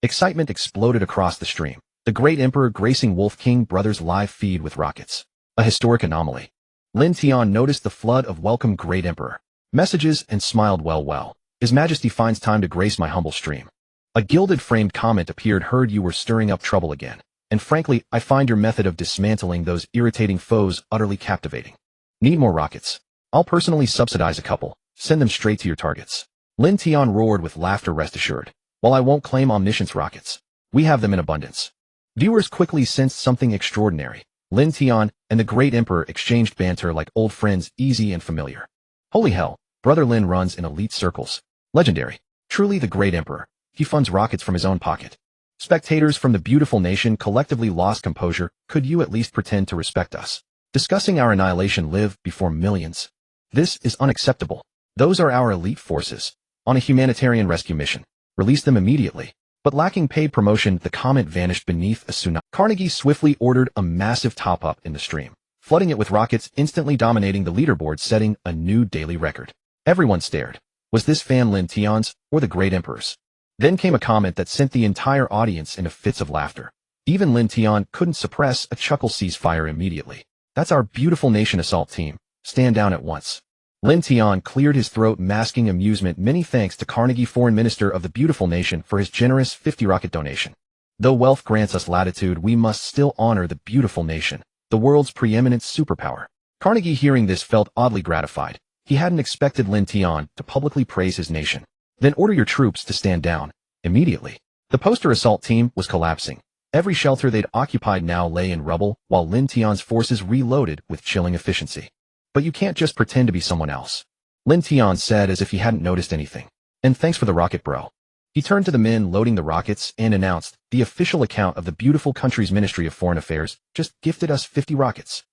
Excitement exploded across the stream. The Great Emperor gracing Wolf King Brothers' live feed with rockets. A historic anomaly. Lin Tian noticed the flood of welcome Great Emperor messages and smiled well. His Majesty finds time to grace my humble stream. A gilded framed comment appeared. Heard you were stirring up trouble again. And frankly, I find your method of dismantling those irritating foes utterly captivating. Need more rockets? I'll personally subsidize a couple. Send them straight to your targets. Lin Tian roared with laughter. Rest assured. While I won't claim omniscience rockets, we have them in abundance. Viewers quickly sensed something extraordinary. Lin Tian and the Great Emperor exchanged banter like old friends, easy and familiar. Holy hell, Brother Lin runs in elite circles. Legendary. Truly the Great Emperor. He funds rockets from his own pocket. Spectators from the beautiful nation collectively lost composure. Could you at least pretend to respect us? Discussing our annihilation live before millions. This is unacceptable. Those are our elite forces. On a humanitarian rescue mission. Release them immediately. But lacking paid promotion, the comment vanished beneath a tsunami. Carnegie swiftly ordered a massive top-up in the stream, flooding it with rockets, instantly dominating the leaderboard, setting a new daily record. Everyone stared. Was this fan Lin Tian's or the Great Emperor's? Then came a comment that sent the entire audience into fits of laughter. Even Lin Tian couldn't suppress a chuckle. Cease fire immediately. That's our beautiful nation assault team. Stand down at once. Lin Tian cleared his throat, masking amusement. Many thanks to Carnegie, Foreign Minister of the beautiful nation, for his generous 50 rocket donation. Though wealth grants us latitude, we must still honor the beautiful nation, the world's preeminent superpower. Carnegie, hearing this, felt oddly gratified. He hadn't expected Lin Tian to publicly praise his nation. Then order your troops to stand down. Immediately. The poster assault team was collapsing. Every shelter they'd occupied now lay in rubble, while Lin Tian's forces reloaded with chilling efficiency. But you can't just pretend to be someone else. Lin Tian said as if he hadn't noticed anything. And thanks for the rocket, bro. He turned to the men loading the rockets and announced, the official account of the beautiful country's Ministry of Foreign Affairs just gifted us 50 rockets.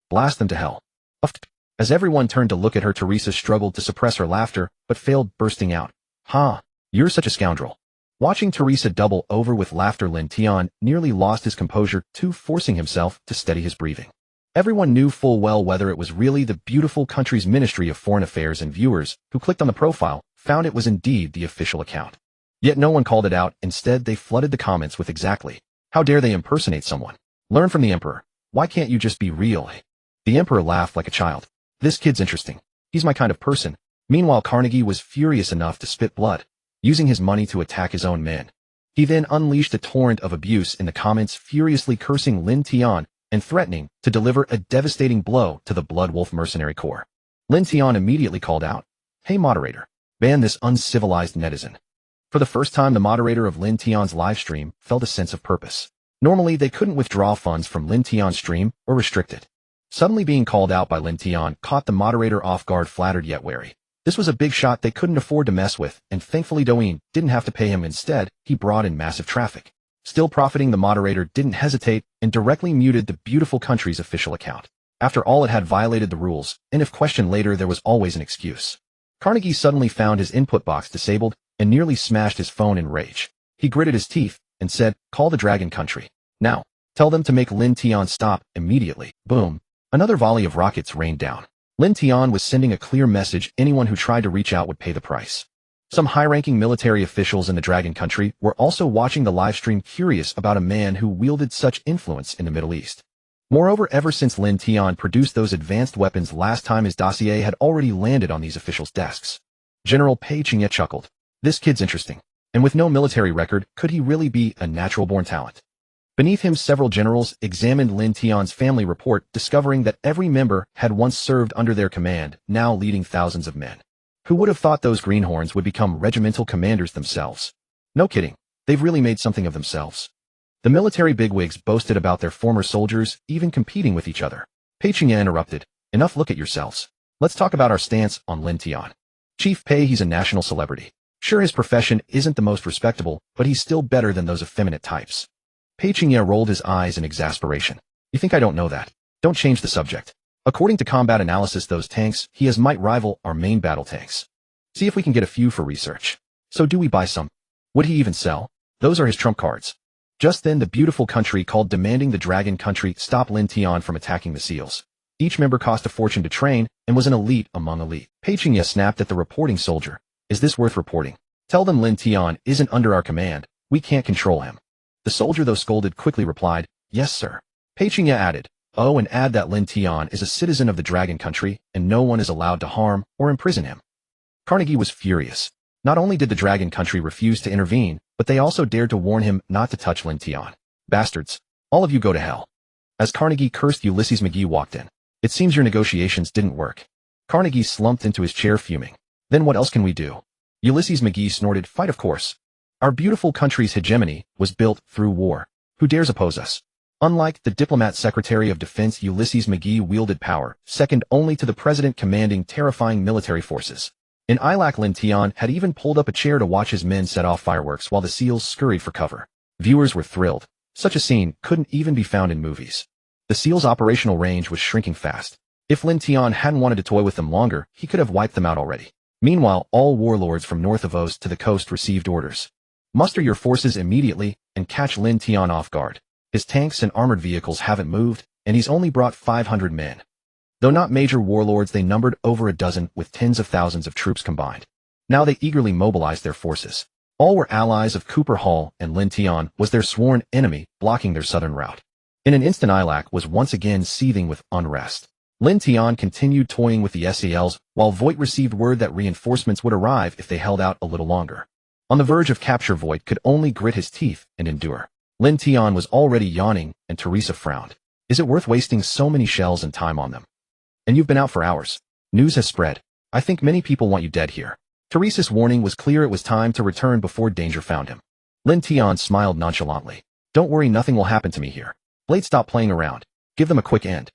Blast them to hell. As everyone turned to look at her, Teresa struggled to suppress her laughter, but failed, bursting out. Ha! You're such a scoundrel. Watching Teresa double over with laughter, Lin Tian nearly lost his composure, too, forcing himself to steady his breathing. Everyone knew full well whether it was really the beautiful country's Ministry of Foreign Affairs, and viewers who clicked on the profile found it was indeed the official account. Yet no one called it out. Instead, they flooded the comments with exactly, how dare they impersonate someone? Learn from the Emperor. Why can't you just be real? The Emperor laughed like a child. This kid's interesting. He's my kind of person. Meanwhile, Carnegie was furious enough to spit blood, using his money to attack his own men. He then unleashed a torrent of abuse in the comments, furiously cursing Lin Tian and threatening to deliver a devastating blow to the Blood Wolf mercenary corps. Lin Tian immediately called out, "Hey moderator, ban this uncivilized netizen." For the first time, the moderator of Lin Tian's livestream felt a sense of purpose. Normally, they couldn't withdraw funds from Lin Tian's stream or restrict it. Suddenly being called out by Lin Tian caught the moderator off guard, flattered yet wary. This was a big shot they couldn't afford to mess with, and thankfully Douyin didn't have to pay him. Instead, he brought in massive traffic. Still profiting, the moderator didn't hesitate and directly muted the beautiful country's official account. After all, it had violated the rules, and if questioned later, there was always an excuse. Carnegie suddenly found his input box disabled and nearly smashed his phone in rage. He gritted his teeth and said, "Call the Dragon Country. Now, tell them to make Lin Tian stop immediately." Boom. Another volley of rockets rained down. Lin Tian was sending a clear message: anyone who tried to reach out would pay the price. Some high-ranking military officials in the Dragon Country were also watching the livestream, curious about a man who wielded such influence in the Middle East. Moreover, ever since Lin Tian produced those advanced weapons last time, his dossier had already landed on these officials' desks. General Pei Qingye chuckled. This kid's interesting. And with no military record, could he really be a natural-born talent? Beneath him, several generals examined Lin Tian's family report, discovering that every member had once served under their command, now leading thousands of men. Who would have thought those greenhorns would become regimental commanders themselves? No kidding, they've really made something of themselves. The military bigwigs boasted about their former soldiers, even competing with each other. Pei Qingye interrupted. Enough, look at yourselves. Let's talk about our stance on Lin Tian. Chief Pei, he's a national celebrity. Sure, his profession isn't the most respectable, but he's still better than those effeminate types. Pei Qingye rolled his eyes in exasperation. You think I don't know that? Don't change the subject. According to combat analysis, those tanks he has might rival our main battle tanks. See if we can get a few for research. So do we buy some? Would he even sell? Those are his trump cards. Just then, the beautiful country called, demanding the Dragon Country stop Lin Tian from attacking the seals. Each member cost a fortune to train and was an elite among elite. Pei Qingye snapped at the reporting soldier. Is this worth reporting? Tell them Lin Tian isn't under our command. We can't control him. The soldier, though scolded, quickly replied, yes, sir. Pei Qingye added, oh, and add that Lin Tian is a citizen of the Dragon Country, and no one is allowed to harm or imprison him. Carnegie was furious. Not only did the Dragon Country refuse to intervene, but they also dared to warn him not to touch Lin Tian. Bastards. All of you go to hell. As Carnegie cursed, Ulysses McGee walked in. It seems your negotiations didn't work. Carnegie slumped into his chair fuming. Then what else can we do? Ulysses McGee snorted, fight, of course. Our beautiful country's hegemony was built through war. Who dares oppose us? Unlike the diplomat Secretary of Defense, Ulysses McGee wielded power, second only to the president, commanding terrifying military forces. In Ilac, Lin Tian had even pulled up a chair to watch his men set off fireworks while the SEALs scurried for cover. Viewers were thrilled. Such a scene couldn't even be found in movies. The SEALs' operational range was shrinking fast. If Lin Tian hadn't wanted to toy with them longer, he could have wiped them out already. Meanwhile, all warlords from north of Oz to the coast received orders. Muster your forces immediately and catch Lin Tian off guard. His tanks and armored vehicles haven't moved, and he's only brought 500 men. Though not major warlords, they numbered over a dozen with tens of thousands of troops combined. Now they eagerly mobilized their forces. All were allies of Cooper Hall, and Lin Tian was their sworn enemy, blocking their southern route. In an instant, Ilac was once again seething with unrest. Lin Tian continued toying with the SELs, while Voight received word that reinforcements would arrive if they held out a little longer. On the verge of capture, Voight could only grit his teeth and endure. Lin Tian was already yawning, and Teresa frowned. Is it worth wasting so many shells and time on them? And you've been out for hours. News has spread. I think many people want you dead here. Teresa's warning was clear. It was time to return before danger found him. Lin Tian smiled nonchalantly. Don't worry, nothing will happen to me here. Blade, stop playing around. Give them a quick end.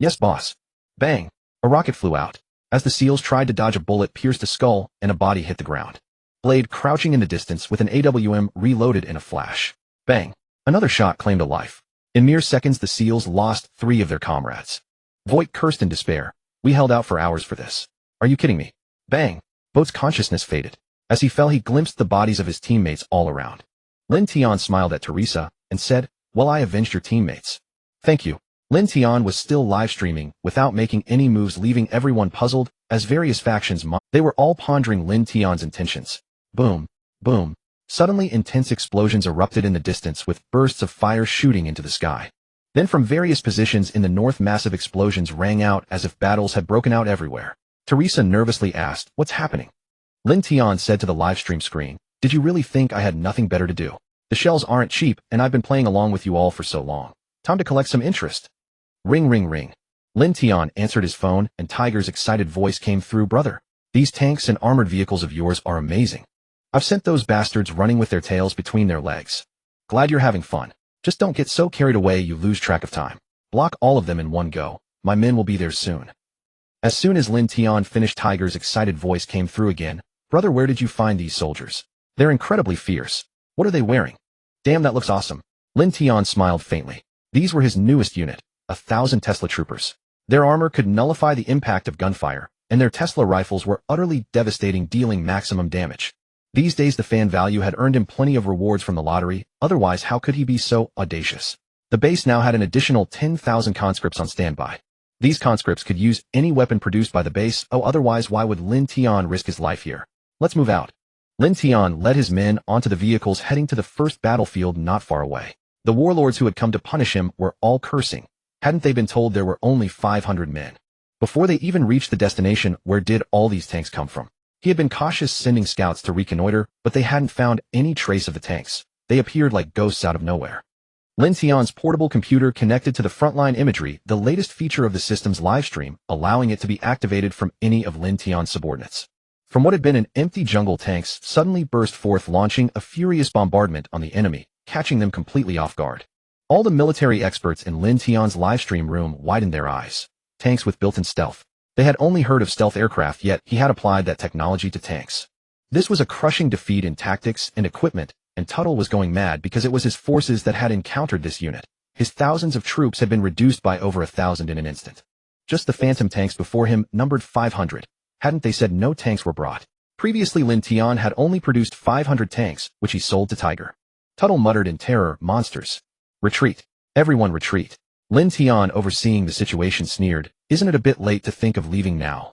Yes, boss. Bang. A rocket flew out. As the SEALs tried to dodge, a bullet pierced a skull and a body hit the ground. Blade, crouching in the distance with an AWM, reloaded in a flash. Bang. Another shot claimed a life. In mere seconds, the SEALs lost 3 of their comrades. Voight cursed in despair. We held out for hours for this. Are you kidding me? Bang. Voight's consciousness faded. As he fell, he glimpsed the bodies of his teammates all around. Lin Tian smiled at Teresa and said, well, I avenged your teammates. Thank you. Lin Tian was still live streaming without making any moves, leaving everyone puzzled as various factions they were all pondering Lin Tian's intentions. Boom. Boom. Suddenly, intense explosions erupted in the distance with bursts of fire shooting into the sky. Then from various positions in the north, massive explosions rang out as if battles had broken out everywhere. Teresa nervously asked, what's happening? Lin Tian said to the livestream screen, did you really think I had nothing better to do? The shells aren't cheap, and I've been playing along with you all for so long. Time to collect some interest. Ring, ring, ring. Lin Tian answered his phone, and Tiger's excited voice came through. Brother, these tanks and armored vehicles of yours are amazing. I've sent those bastards running with their tails between their legs. Glad you're having fun. Just don't get so carried away you lose track of time. Block all of them in one go. My men will be there soon. As soon as Lin Tian finished, Tiger's excited voice came through again. Brother, where did you find these soldiers? They're incredibly fierce. What are they wearing? Damn, that looks awesome. Lin Tian smiled faintly. These were his newest unit, 1,000 Tesla troopers. Their armor could nullify the impact of gunfire, and their Tesla rifles were utterly devastating, dealing maximum damage. These days the fan value had earned him plenty of rewards from the lottery, otherwise how could he be so audacious? The base now had an additional 10,000 conscripts on standby. These conscripts could use any weapon produced by the base. Otherwise why would Lin Tian risk his life here? Let's move out. Lin Tian led his men onto the vehicles, heading to the first battlefield not far away. The warlords who had come to punish him were all cursing. Hadn't they been told there were only 500 men? Before they even reached the destination, where did all these tanks come from? He had been cautious, sending scouts to reconnoiter, but they hadn't found any trace of the tanks. They appeared like ghosts out of nowhere. Lin Tian's portable computer connected to the frontline imagery, the latest feature of the system's livestream, allowing it to be activated from any of Lin Tian's subordinates. From what had been an empty jungle, tanks suddenly burst forth, launching a furious bombardment on the enemy, catching them completely off guard. All the military experts in Lin Tian's livestream room widened their eyes. Tanks with built-in stealth. They had only heard of stealth aircraft, yet he had applied that technology to tanks. This was a crushing defeat in tactics and equipment, and Tuttle was going mad because it was his forces that had encountered this unit. His thousands of troops had been reduced by over 1,000 in an instant. Just the Phantom tanks before him numbered 500. Hadn't they said no tanks were brought? Previously, Lin Tian had only produced 500 tanks, which he sold to Tiger. Tuttle muttered in terror, monsters. Retreat. Everyone retreat. Lin Tian, overseeing the situation, sneered, Isn't it a bit late to think of leaving now?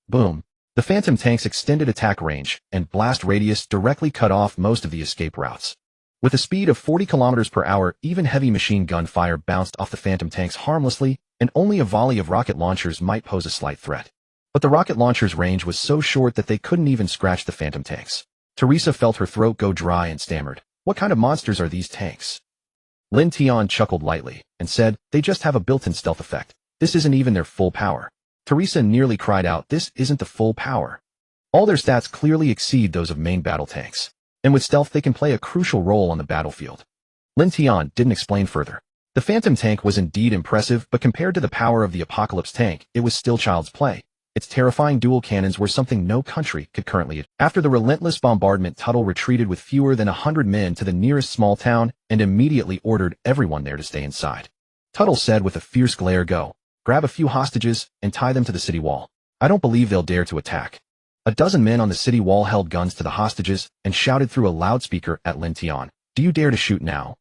Boom. The Phantom tank's extended attack range and blast radius directly cut off most of the escape routes. With a speed of 40 kilometers per hour, even heavy machine gun fire bounced off the Phantom tanks harmlessly, and only a volley of rocket launchers might pose a slight threat. But the rocket launchers' range was so short that they couldn't even scratch the Phantom tanks. Teresa felt her throat go dry and stammered, "What kind of monsters are these tanks?" Lin Tian chuckled lightly and said, "They just have a built-in stealth effect. This isn't even their full power." Teresa nearly cried out, "This isn't the full power." All their stats clearly exceed those of main battle tanks, and with stealth they can play a crucial role on the battlefield. Lin Tian didn't explain further. The Phantom tank was indeed impressive, but compared to the power of the Apocalypse tank, it was still child's play. Its terrifying dual cannons were something no country could currently. After the relentless bombardment, Tuttle retreated with fewer than 100 men to the nearest small town and immediately ordered everyone there to stay inside. Tuttle said with a fierce glare, "Go. Grab a few hostages and tie them to the city wall. I don't believe they'll dare to attack." A dozen men on the city wall held guns to the hostages and shouted through a loudspeaker at Lin Tian, "Do you dare to shoot now?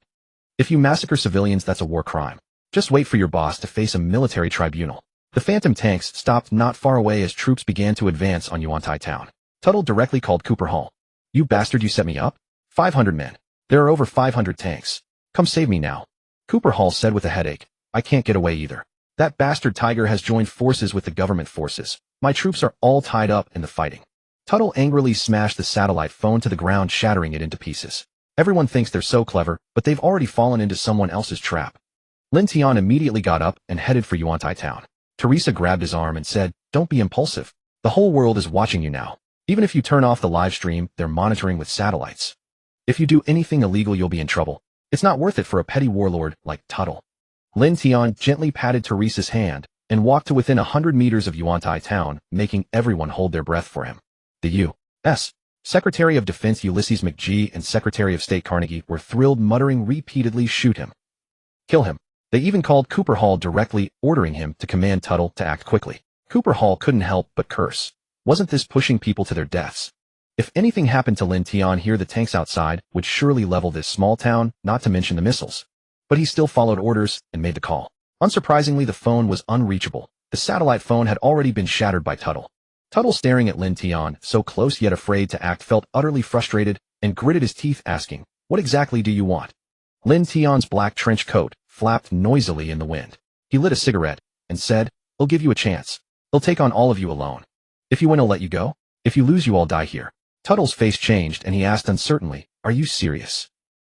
If you massacre civilians, that's a war crime. Just wait for your boss to face a military tribunal." The Phantom tanks stopped not far away as troops began to advance on Yuantai town. Tuttle directly called Cooper Hall. "You bastard, you set me up? 500 men. There are over 500 tanks. Come save me now." Cooper Hall said with a headache, "I can't get away either. That bastard Tiger has joined forces with the government forces. My troops are all tied up in the fighting." Tuttle angrily smashed the satellite phone to the ground, shattering it into pieces. Everyone thinks they're so clever, but they've already fallen into someone else's trap. Lin Tian immediately got up and headed for Yuantai town. Teresa grabbed his arm and said, "Don't be impulsive. The whole world is watching you now. Even if you turn off the live stream, they're monitoring with satellites. If you do anything illegal, you'll be in trouble. It's not worth it for a petty warlord like Tuttle." Lin Tian gently patted Teresa's hand and walked to within 100 meters of Yuantai town, making everyone hold their breath for him. The U.S. Secretary of Defense Ulysses McGee and Secretary of State Carnegie were thrilled, muttering repeatedly, "Shoot him. Kill him." They even called Cooper Hall directly, ordering him to command Tuttle to act quickly. Cooper Hall couldn't help but curse. Wasn't this pushing people to their deaths? If anything happened to Lin Tian here, the tanks outside would surely level this small town, not to mention the missiles. But he still followed orders and made the call. Unsurprisingly, the phone was unreachable. The satellite phone had already been shattered by Tuttle. Tuttle, staring at Lin Tian, so close yet afraid to act, felt utterly frustrated and gritted his teeth, asking, "What exactly do you want?" Lin Tian's black trench coat flapped noisily in the wind. He lit a cigarette and said, "I'll give you a chance. He'll take on all of you alone. If you win, I'll let you go. If you lose, you all die here." Tuttle's face changed and he asked uncertainly, "Are you serious?"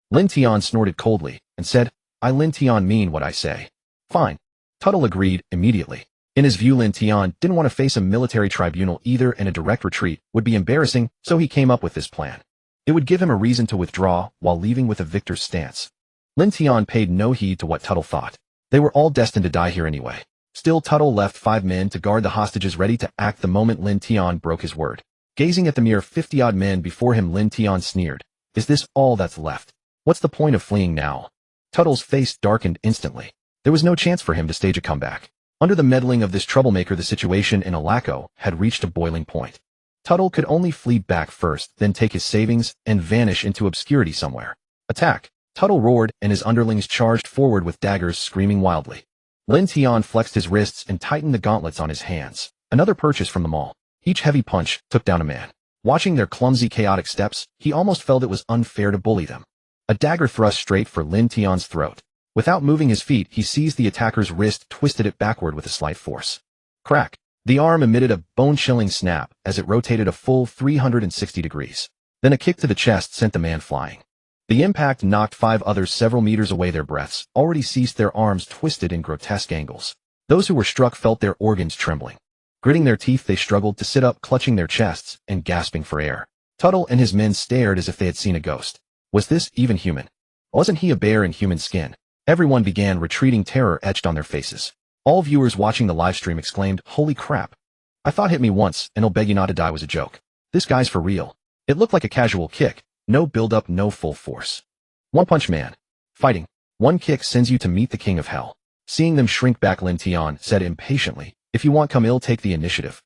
Lin Tian snorted coldly and said, "I, Lin Tian, mean what I say." "Fine." Tuttle agreed immediately. In his view, Lin Tian didn't want to face a military tribunal either, and a direct retreat would be embarrassing, so he came up with this plan. It would give him a reason to withdraw while leaving with a victor's stance. Lin Tian paid no heed to what Tuttle thought. They were all destined to die here anyway. Still, Tuttle left 5 men to guard the hostages, ready to act the moment Lin Tian broke his word. Gazing at the mere 50-odd men before him, Lin Tian sneered, "Is this all that's left? What's the point of fleeing now?" Tuttle's face darkened instantly. There was no chance for him to stage a comeback. Under the meddling of this troublemaker, the situation in Alaco had reached a boiling point. Tuttle could only flee back first, then take his savings and vanish into obscurity somewhere. "Attack!" Tuttle roared, and his underlings charged forward with daggers, screaming wildly. Lin Tian flexed his wrists and tightened the gauntlets on his hands. Another purchase from the mall. Each heavy punch took down a man. Watching their clumsy, chaotic steps, he almost felt it was unfair to bully them. A dagger thrust straight for Lin Tian's throat. Without moving his feet, he seized the attacker's wrist, twisted it backward with a slight force. Crack! The arm emitted a bone-chilling snap as it rotated a full 360 degrees. Then a kick to the chest sent the man flying. The impact knocked 5 others several meters away. Their breaths already ceased, their arms twisted in grotesque angles. Those who were struck felt their organs trembling. Gritting their teeth, they struggled to sit up, clutching their chests and gasping for air. Tuttle and his men stared as if they had seen a ghost. Was this even human? Wasn't he a bear in human skin? Everyone began retreating, terror etched on their faces. All viewers watching the livestream exclaimed, "Holy crap. I thought hit me once and I'll beg you not to die was a joke. This guy's for real." It looked like a casual kick. No build-up, no full force. One punch man. Fighting. One kick sends you to meet the king of hell. Seeing them shrink back, Lin Tian said impatiently, "If you want, come, take the initiative."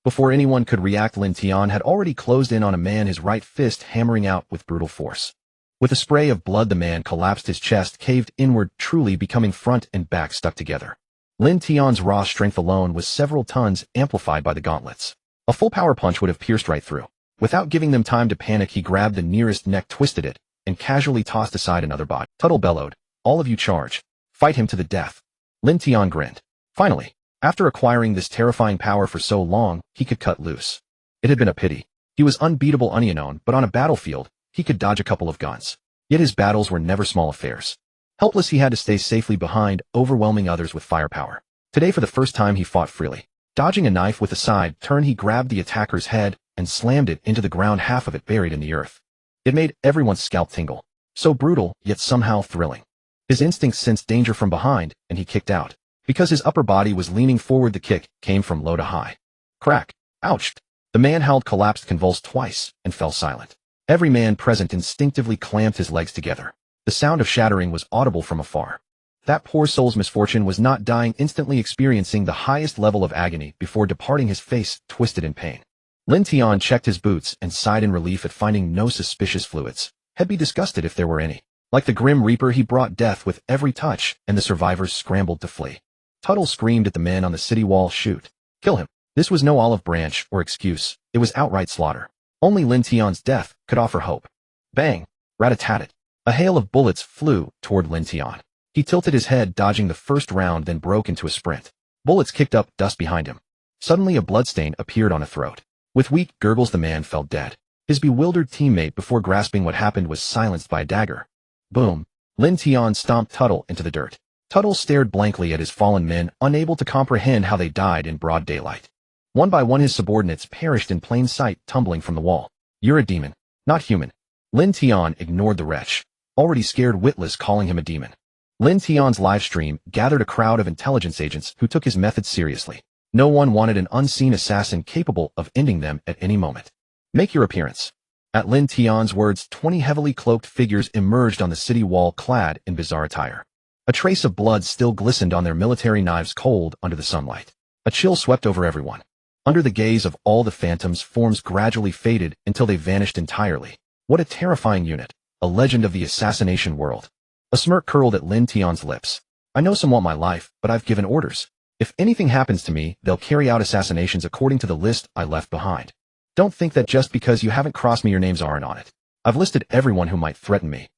Before anyone could react, Lin Tian had already closed in on a man, his right fist hammering out with brutal force. With a spray of blood, the man collapsed, his chest caved inward, truly becoming front and back stuck together. Lin Tian's raw strength alone was several tons amplified by the gauntlets. A full power punch would have pierced right through. Without giving them time to panic, he grabbed the nearest neck, twisted it, and casually tossed aside another body. Tuttle bellowed, "All of you charge. Fight him to the death." Lin Tian grinned. Finally, after acquiring this terrifying power for so long, he could cut loose. It had been a pity. He was unbeatable unknown, but on a battlefield, he could dodge a couple of guns. Yet his battles were never small affairs. Helpless, he had to stay safely behind, overwhelming others with firepower. Today, for the first time, he fought freely. Dodging a knife with a side turn, he grabbed the attacker's head and slammed it into the ground, half of it buried in the earth. It made everyone's scalp tingle. So brutal, yet somehow thrilling. His instincts sensed danger from behind, and he kicked out. Because his upper body was leaning forward, the kick came from low to high. Crack! Ouched! The man held collapsed, convulsed twice, and fell silent. Every man present instinctively clamped his legs together. The sound of shattering was audible from afar. That poor soul's misfortune was not dying, instantly experiencing the highest level of agony before departing, his face twisted in pain. Lin Tian checked his boots and sighed in relief at finding no suspicious fluids. He'd be disgusted if there were any. Like the Grim Reaper, he brought death with every touch, and the survivors scrambled to flee. Tuttle screamed at the men on the city wall, "Shoot! Kill him!" This was no olive branch or excuse. It was outright slaughter. Only Lin Tian's death could offer hope. Bang! Rat-a-tat-tat. A hail of bullets flew toward Lin Tian. He tilted his head, dodging the first round, then broke into a sprint. Bullets kicked up dust behind him. Suddenly a bloodstain appeared on a throat. With weak gurgles, the man fell dead. His bewildered teammate, before grasping what happened, was silenced by a dagger. Boom! Lin Tian stomped Tuttle into the dirt. Tuttle stared blankly at his fallen men, unable to comprehend how they died in broad daylight. One by one his subordinates perished in plain sight, tumbling from the wall. "You're a demon, not human." Lin Tian ignored the wretch, already scared witless, calling him a demon. Lin Tian's live stream gathered a crowd of intelligence agents who took his methods seriously. No one wanted an unseen assassin capable of ending them at any moment. "Make your appearance." At Lin Tian's words, 20 heavily cloaked figures emerged on the city wall, clad in bizarre attire. A trace of blood still glistened on their military knives, cold under the sunlight. A chill swept over everyone. Under the gaze of all the phantoms, forms gradually faded until they vanished entirely. What a terrifying unit. A legend of the assassination world. A smirk curled at Lin Tian's lips. "I know some want my life, but I've given orders. If anything happens to me, they'll carry out assassinations according to the list I left behind. Don't think that just because you haven't crossed me, your names aren't on it. I've listed everyone who might threaten me,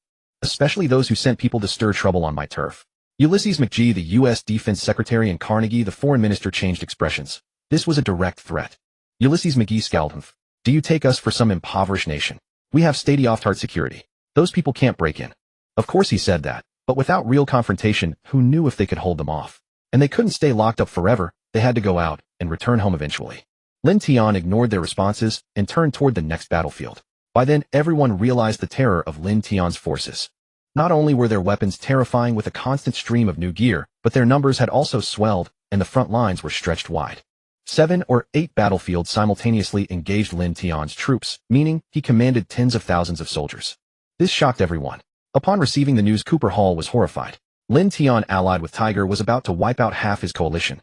especially those who sent people to stir trouble on my turf." Ulysses McGee, the U.S. Defense Secretary, and Carnegie, the Foreign Minister, changed expressions. This was a direct threat. Ulysses McGee scowled. "Do you take us for some impoverished nation? We have state-of-the-art security. Those people can't break in." Of course he said that, but without real confrontation, who knew if they could hold them off? And they couldn't stay locked up forever. They had to go out and return home eventually. Lin Tian ignored their responses and turned toward the next battlefield. By then, everyone realized the terror of Lin Tian's forces. Not only were their weapons terrifying with a constant stream of new gear, but their numbers had also swelled, and the front lines were stretched wide. 7 or 8 battlefields simultaneously engaged Lin Tian's troops, meaning he commanded tens of thousands of soldiers. This shocked everyone. Upon receiving the news, Cooper Hall was horrified. Lin Tian, allied with Tiger, was about to wipe out half his coalition.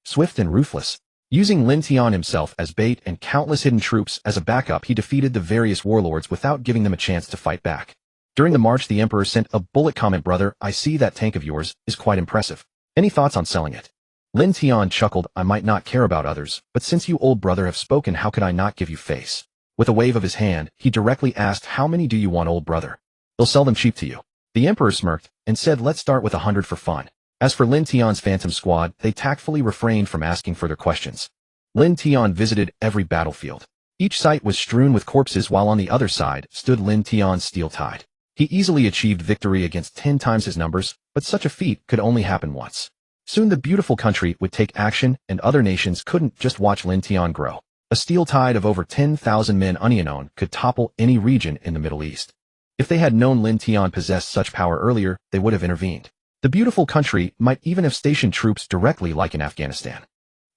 Swift and ruthless. Using Lin Tian himself as bait and countless hidden troops as a backup, he defeated the various warlords without giving them a chance to fight back. During the march, the Emperor sent a bullet comment: "Brother, I see that tank of yours is quite impressive. Any thoughts on selling it?" Lin Tian chuckled. "I might not care about others, but since you, old brother, have spoken, how could I not give you face?" With a wave of his hand, he directly asked, "How many do you want, old brother? They'll sell them cheap to you." The Emperor smirked and said, "Let's start with 100 for fun." As for Lin Tian's Phantom Squad, they tactfully refrained from asking further questions. Lin Tian visited every battlefield. Each site was strewn with corpses, while on the other side stood Lin Tian's steel tide. He easily achieved victory against 10 times his numbers, but such a feat could only happen once. Soon the beautiful country would take action, and other nations couldn't just watch Lin Tian grow. A steel tide of over 10,000 men unknown could topple any region in the Middle East. If they had known Lin Tian possessed such power earlier, they would have intervened. The beautiful country might even have stationed troops directly, like in Afghanistan.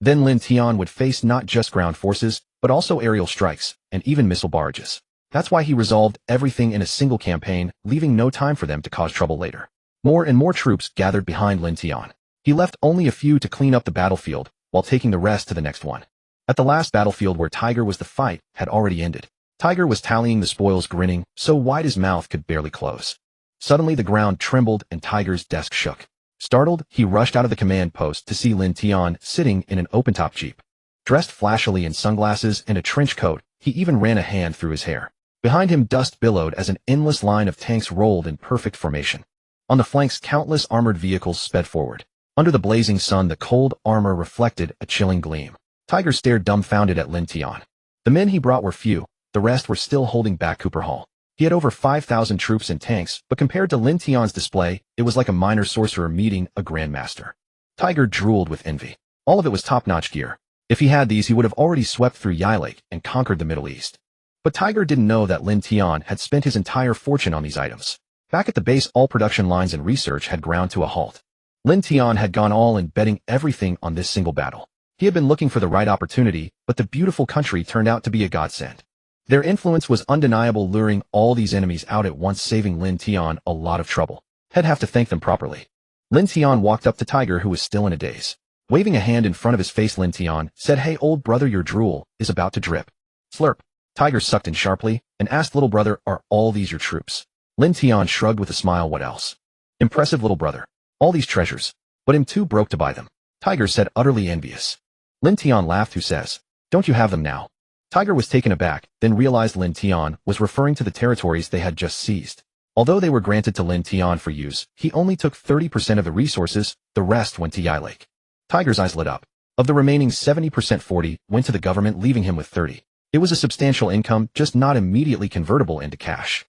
Then Lin Tian would face not just ground forces, but also aerial strikes, and even missile barrages. That's why he resolved everything in a single campaign, leaving no time for them to cause trouble later. More and more troops gathered behind Lin Tian. He left only a few to clean up the battlefield, while taking the rest to the next one. At the last battlefield where Tiger was, the fight had already ended. Tiger was tallying the spoils, grinning so wide his mouth could barely close. Suddenly the ground trembled and Tiger's desk shook. Startled, he rushed out of the command post to see Lin Tian sitting in an open-top jeep. Dressed flashily in sunglasses and a trench coat, he even ran a hand through his hair. Behind him dust billowed as an endless line of tanks rolled in perfect formation. On the flanks countless armored vehicles sped forward. Under the blazing sun the cold armor reflected a chilling gleam. Tiger stared dumbfounded at Lin Tian. The men he brought were few, the rest were still holding back Cooper Hall. He had over 5,000 troops and tanks, but compared to Lin Tian's display, it was like a minor sorcerer meeting a grandmaster. Tiger drooled with envy. All of it was top-notch gear. If he had these he would have already swept through Yilake and conquered the Middle East. But Tiger didn't know that Lin Tian had spent his entire fortune on these items. Back at the base all production lines and research had ground to a halt. Lin Tian had gone all in betting everything on this single battle. He had been looking for the right opportunity, but the beautiful country turned out to be a godsend. Their influence was undeniable, luring all these enemies out at once, saving Lin Tian a lot of trouble. He'd have to thank them properly. Lin Tian walked up to Tiger, who was still in a daze. Waving a hand in front of his face, Lin Tian said, "Hey old brother, your drool is about to drip." Slurp. Tiger sucked in sharply and asked, "Little brother, are all these your troops?" Lin Tian shrugged with a smile. "What else?" "Impressive, little brother. All these treasures. But I'm too broke to buy them," Tiger said, utterly envious. Lin Tian laughed. "Who says? Don't you have them now?" Tiger was taken aback, then realized Lin Tian was referring to the territories they had just seized. Although they were granted to Lin Tian for use, he only took 30% of the resources, the rest went to Yilake. Tiger's eyes lit up. Of the remaining 70%, 40 went to the government, leaving him with 30. It was a substantial income, just not immediately convertible into cash.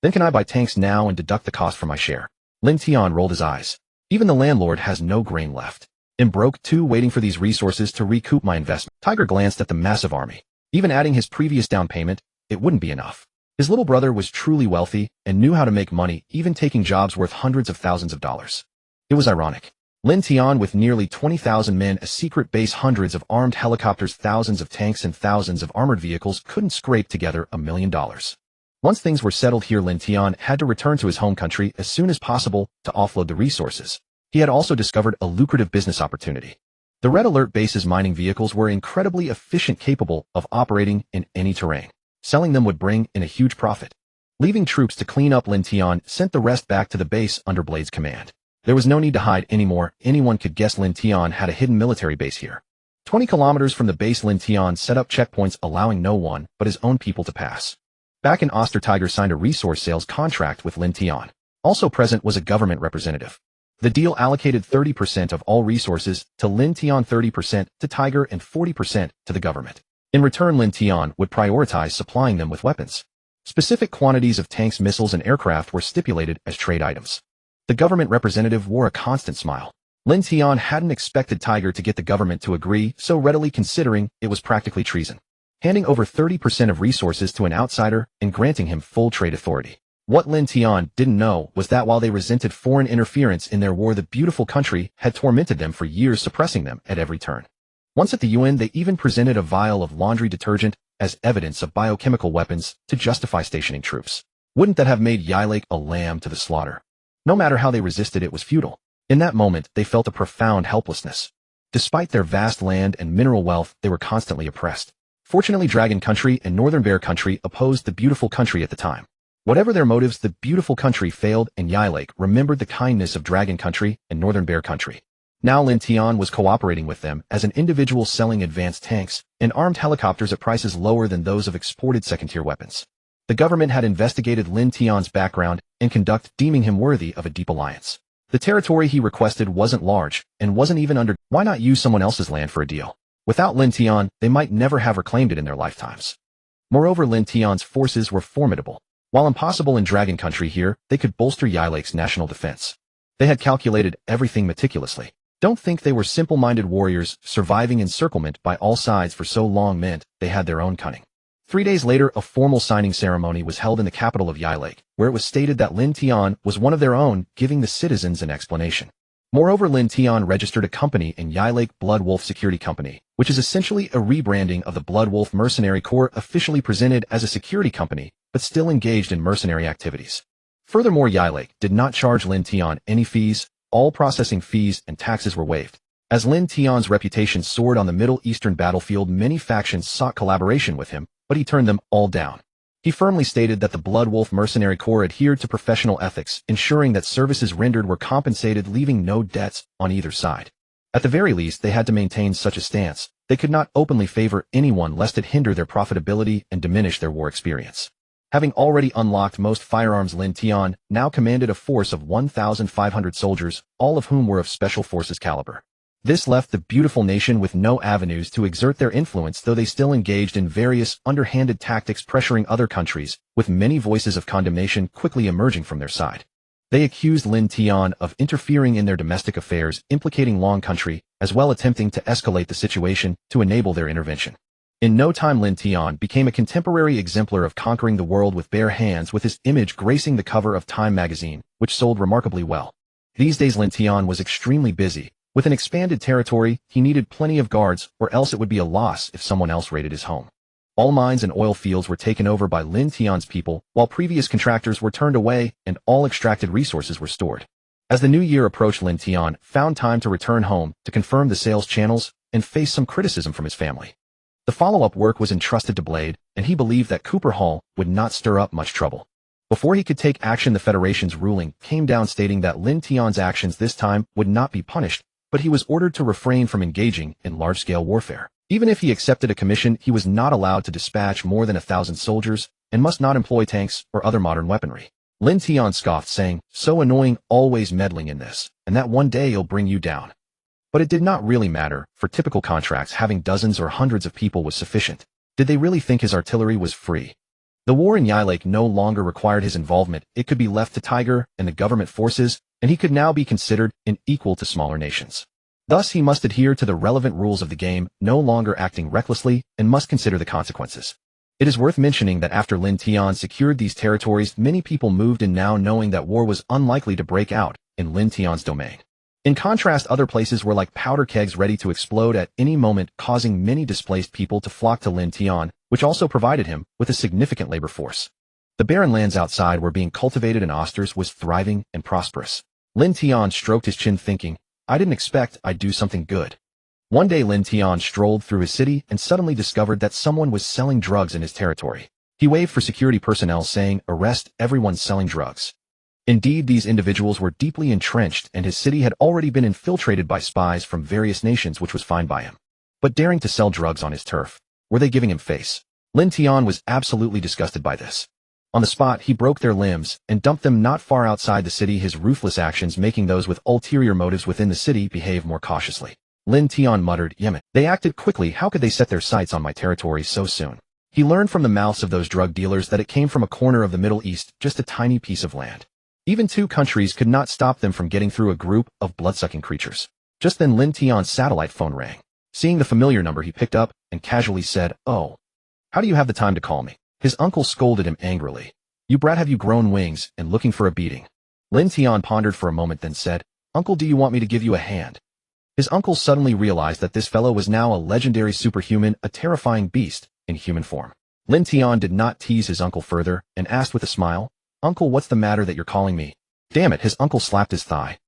"Then can I buy tanks now and deduct the cost from my share?" Lin Tian rolled his eyes. "Even the landlord has no grain left. I'm broke too, waiting for these resources to recoup my investment." Tiger glanced at the massive army. Even adding his previous down payment, it wouldn't be enough. His little brother was truly wealthy and knew how to make money, even taking jobs worth hundreds of thousands of dollars. It was ironic. Lin Tian with nearly 20,000 men, a secret base, hundreds of armed helicopters, thousands of tanks, and thousands of armored vehicles couldn't scrape together $1 million. Once things were settled here, Lin Tian had to return to his home country as soon as possible to offload the resources. He had also discovered a lucrative business opportunity. The Red Alert base's mining vehicles were incredibly efficient, capable of operating in any terrain. Selling them would bring in a huge profit. Leaving troops to clean up, Lin Tian sent the rest back to the base under Blade's command. There was no need to hide anymore. Anyone could guess Lin Tian had a hidden military base here. 20 kilometers from the base, Lin Tian set up checkpoints, allowing no one but his own people to pass. Back in Oster, Tiger signed a resource sales contract with Lin Tian. Also present was a government representative. The deal allocated 30% of all resources to Lin Tian, 30% to Tiger, and 40% to the government. In return, Lin Tian would prioritize supplying them with weapons. Specific quantities of tanks, missiles, and aircraft were stipulated as trade items. The government representative wore a constant smile. Lin Tian hadn't expected Tiger to get the government to agree so readily, considering it was practically treason. Handing over 30% of resources to an outsider and granting him full trade authority. What Lin Tian didn't know was that while they resented foreign interference in their war, the beautiful country had tormented them for years, suppressing them at every turn. Once at the UN, they even presented a vial of laundry detergent as evidence of biochemical weapons to justify stationing troops. Wouldn't that have made Yilake a lamb to the slaughter? No matter how they resisted, it was futile. In that moment, they felt a profound helplessness. Despite their vast land and mineral wealth, they were constantly oppressed. Fortunately, Dragon Country and Northern Bear Country opposed the beautiful country at the time. Whatever their motives, the beautiful country failed, and Yilake remembered the kindness of Dragon Country and Northern Bear Country. Now Lin Tian was cooperating with them as an individual, selling advanced tanks and armed helicopters at prices lower than those of exported second-tier weapons. The government had investigated Lin Tian's background and conduct, deeming him worthy of a deep alliance. The territory he requested wasn't large and wasn't even under. Why not use someone else's land for a deal? Without Lin Tian, they might never have reclaimed it in their lifetimes. Moreover, Lin Tian's forces were formidable. While impossible in Dragon Country, here, they could bolster Yilake's national defense. They had calculated everything meticulously. Don't think they were simple-minded warriors. Surviving encirclement by all sides for so long meant they had their own cunning. 3 days later, a formal signing ceremony was held in the capital of Yilake, where it was stated that Lin Tian was one of their own, giving the citizens an explanation. Moreover, Lin Tian registered a company in Yilake, Blood Wolf Security Company, which is essentially a rebranding of the Blood Wolf Mercenary Corps, officially presented as a security company, but still engaged in mercenary activities. Furthermore, Yilake did not charge Lin Tian any fees. All processing fees and taxes were waived. As Lin Tian's reputation soared on the Middle Eastern battlefield, many factions sought collaboration with him, but he turned them all down. He firmly stated that the Blood Wolf Mercenary Corps adhered to professional ethics, ensuring that services rendered were compensated, leaving no debts on either side. At the very least, they had to maintain such a stance. They could not openly favor anyone lest it hinder their profitability and diminish their war experience. Having already unlocked most firearms, Lin Tian now commanded a force of 1,500 soldiers, all of whom were of special forces caliber. This left the beautiful nation with no avenues to exert their influence, though they still engaged in various underhanded tactics pressuring other countries, with many voices of condemnation quickly emerging from their side. They accused Lin Tian of interfering in their domestic affairs, implicating Long Country, as well attempting to escalate the situation to enable their intervention. In no time, Lin Tian became a contemporary exemplar of conquering the world with bare hands, with his image gracing the cover of Time magazine, which sold remarkably well. These days Lin Tian was extremely busy. With an expanded territory, he needed plenty of guards, or else it would be a loss if someone else raided his home. All mines and oil fields were taken over by Lin Tian's people, while previous contractors were turned away and all extracted resources were stored. As the new year approached, Lin Tian found time to return home to confirm the sales channels and face some criticism from his family. The follow-up work was entrusted to Blade, and he believed that Cooper Hall would not stir up much trouble. Before he could take action, the Federation's ruling came down stating that Lin Tian's actions this time would not be punished, but he was ordered to refrain from engaging in large-scale warfare. Even if he accepted a commission, he was not allowed to dispatch more than 1,000 soldiers and must not employ tanks or other modern weaponry. Lin Tian scoffed, saying, "So annoying, always meddling in this, and that one day he'll bring you down." But it did not really matter. For typical contracts, having dozens or hundreds of people was sufficient. Did they really think his artillery was free? The war in Yilake no longer required his involvement. It could be left to Tiger and the government forces, and he could now be considered an equal to smaller nations. Thus, he must adhere to the relevant rules of the game, no longer acting recklessly, and must consider the consequences. It is worth mentioning that after Lin Tian secured these territories, many people moved in now, knowing that war was unlikely to break out in Lin Tian's domain. In contrast, other places were like powder kegs ready to explode at any moment, causing many displaced people to flock to Lin Tian, which also provided him with a significant labor force. The barren lands outside were being cultivated and Osters was thriving and prosperous. Lin Tian stroked his chin, thinking, "I didn't expect I'd do something good." One day Lin Tian strolled through his city and suddenly discovered that someone was selling drugs in his territory. He waved for security personnel, saying, "Arrest everyone selling drugs." Indeed, these individuals were deeply entrenched, and his city had already been infiltrated by spies from various nations, which was fine by him. But daring to sell drugs on his turf, were they giving him face? Lin Tian was absolutely disgusted by this. On the spot, he broke their limbs and dumped them not far outside the city, his ruthless actions making those with ulterior motives within the city behave more cautiously. Lin Tian muttered, "Yemen. They acted quickly. How could they set their sights on my territory so soon?" He learned from the mouths of those drug dealers that it came from a corner of the Middle East, just a tiny piece of land. Even two countries could not stop them from getting through a group of blood-sucking creatures. Just then Lin Tian's satellite phone rang. Seeing the familiar number, he picked up and casually said, "Oh, how do you have the time to call me?" His uncle scolded him angrily. "You brat, have you grown wings and looking for a beating?" Lin Tian pondered for a moment, then said, "Uncle, do you want me to give you a hand?" His uncle suddenly realized that this fellow was now a legendary superhuman, a terrifying beast in human form. Lin Tian did not tease his uncle further and asked with a smile, "Uncle, what's the matter that you're calling me?" "Damn it," his uncle slapped his thigh.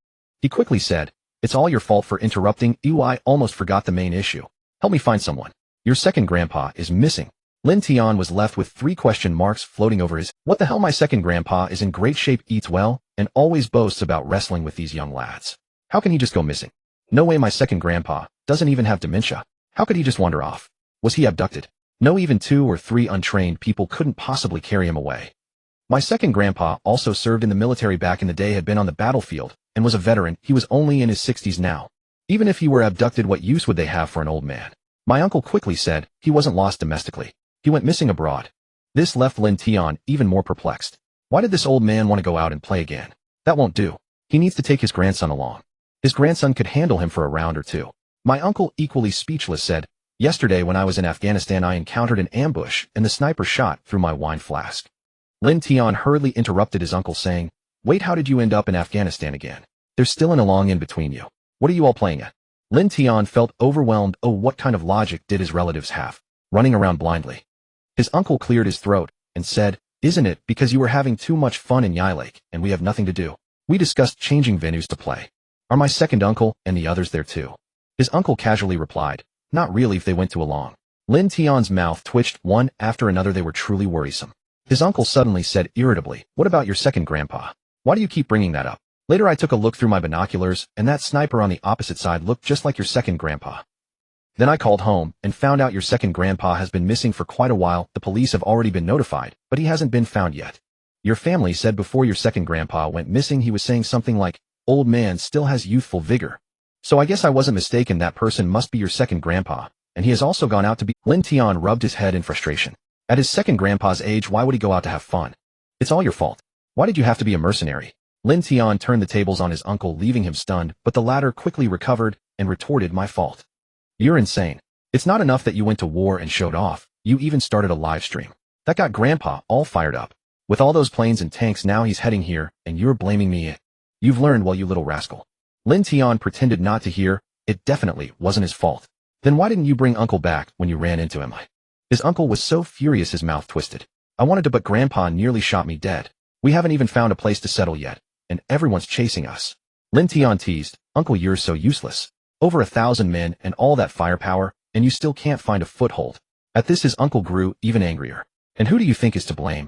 He quickly said, "It's all your fault for interrupting you. I almost forgot the main issue. Help me find someone. Your second grandpa is missing." Lin Tian was left with 3 question marks floating over his, "What the hell? My second grandpa is in great shape, eats well, and always boasts about wrestling with these young lads. How can he just go missing? No way, my second grandpa doesn't even have dementia. How could he just wander off? Was he abducted? No, even 2 or 3 untrained people couldn't possibly carry him away. My second grandpa also served in the military back in the day, had been on the battlefield, and was a veteran. He was only in his 60s now. Even if he were abducted, what use would they have for an old man?" My uncle quickly said, "He wasn't lost domestically. He went missing abroad." This left Lin Tian even more perplexed. Why did this old man want to go out and play again? That won't do. He needs to take his grandson along. His grandson could handle him for a round or 2. My uncle, equally speechless, said, "Yesterday when I was in Afghanistan, I encountered an ambush and the sniper shot through my wine flask." Lin Tian hurriedly interrupted his uncle, saying, "Wait, how did you end up in Afghanistan again? There's still an along in between you. What are you all playing at?" Lin Tian felt overwhelmed. Oh, what kind of logic did his relatives have? Running around blindly. His uncle cleared his throat and said, "Isn't it because you were having too much fun in Yilake and we have nothing to do? We discussed changing venues to play. Are my second uncle and the others there too?" His uncle casually replied, "Not really if they went to along." Lin Tian's mouth twitched. One after another they were truly worrisome. His uncle suddenly said irritably, "What about your second grandpa? Why do you keep bringing that up?" Later I took a look through my binoculars, and that sniper on the opposite side looked just like your second grandpa. Then I called home and found out your second grandpa has been missing for quite a while. The police have already been notified, but he hasn't been found yet. Your family said before your second grandpa went missing he was saying something like, "Old man still has youthful vigor." So I guess I wasn't mistaken, that person must be your second grandpa, and he has also gone out to be— Lin Tian rubbed his head in frustration. At his second grandpa's age, why would he go out to have fun? It's all your fault. Why did you have to be a mercenary? Lin Tian turned the tables on his uncle, leaving him stunned, but the latter quickly recovered and retorted, "My fault. You're insane. It's not enough that you went to war and showed off, you even started a live stream. That got Grandpa all fired up. With all those planes and tanks, now he's heading here, and you're blaming me. You've learned well, you little rascal." Lin Tian pretended not to hear. It definitely wasn't his fault. Then why didn't you bring Uncle back when you ran into him? His uncle was so furious his mouth twisted. "I wanted to, but Grandpa nearly shot me dead. We haven't even found a place to settle yet, and everyone's chasing us." Lin Tian teased, "Uncle, you're so useless. Over 1,000 men and all that firepower, and you still can't find a foothold." At this his uncle grew even angrier. "And who do you think is to blame?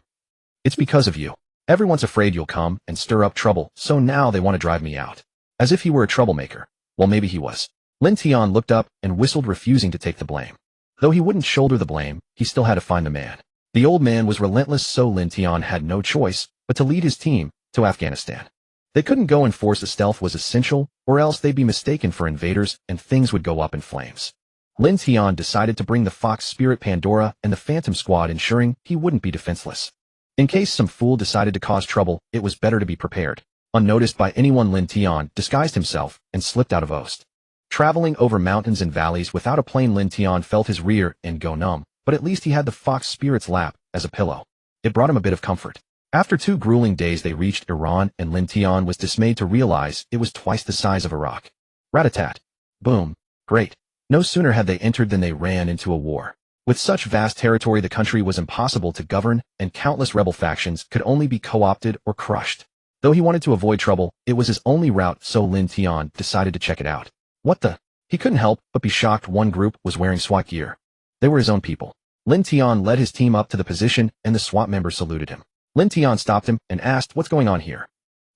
It's because of you. Everyone's afraid you'll come and stir up trouble, so now they want to drive me out." As if he were a troublemaker. Well, maybe he was. Lin Tian looked up and whistled, refusing to take the blame. Though he wouldn't shoulder the blame, he still had to find the man. The old man was relentless, so Lin Tian had no choice but to lead his team to Afghanistan. They couldn't go and force. The stealth was essential, or else they'd be mistaken for invaders and things would go up in flames. Lin Tian decided to bring the Fox Spirit, Pandora, and the Phantom Squad, ensuring he wouldn't be defenseless. In case some fool decided to cause trouble, it was better to be prepared. Unnoticed by anyone, Lin Tian disguised himself and slipped out of Ost. Traveling over mountains and valleys without a plane, Lin Tian felt his rear end go numb, but at least he had the Fox Spirit's lap as a pillow. It brought him a bit of comfort. After 2 grueling days they reached Iran, and Lin Tian was dismayed to realize it was twice the size of Iraq. Rat-a-tat. Boom. Great. No sooner had they entered than they ran into a war. With such vast territory, the country was impossible to govern, and countless rebel factions could only be co-opted or crushed. Though he wanted to avoid trouble, it was his only route, so Lin Tian decided to check it out. What the? He couldn't help but be shocked. One group was wearing SWAT gear. They were his own people. Lin Tian led his team up to the position, and the SWAT members saluted him. Lin Tian stopped him and asked, "What's going on here?"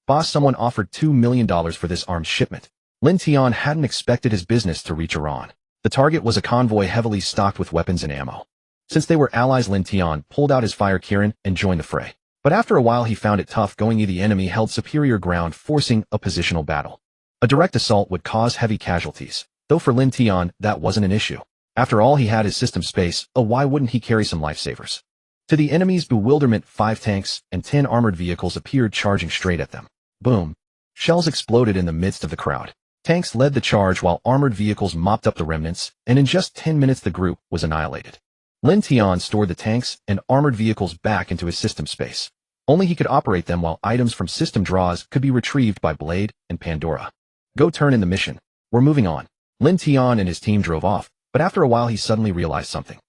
"Boss, someone offered $2 million for this arms shipment." Lin Tian hadn't expected his business to reach Iran. The target was a convoy heavily stocked with weapons and ammo. Since they were allies, Lin Tian pulled out his fire Kirin and joined the fray. But after a while he found it tough going. The enemy held superior ground, forcing a positional battle. A direct assault would cause heavy casualties, though for Lin Tian that wasn't an issue. After all, he had his system space, why wouldn't he carry some lifesavers? To the enemy's bewilderment, 5 tanks and 10 armored vehicles appeared, charging straight at them. Boom. Shells exploded in the midst of the crowd. Tanks led the charge while armored vehicles mopped up the remnants, and in just 10 minutes the group was annihilated. Lin Tian stored the tanks and armored vehicles back into his system space. Only he could operate them while items from system draws could be retrieved by Blade and Pandora. Go turn in the mission. We're moving on. Lin Tian and his team drove off, but after a while he suddenly realized something.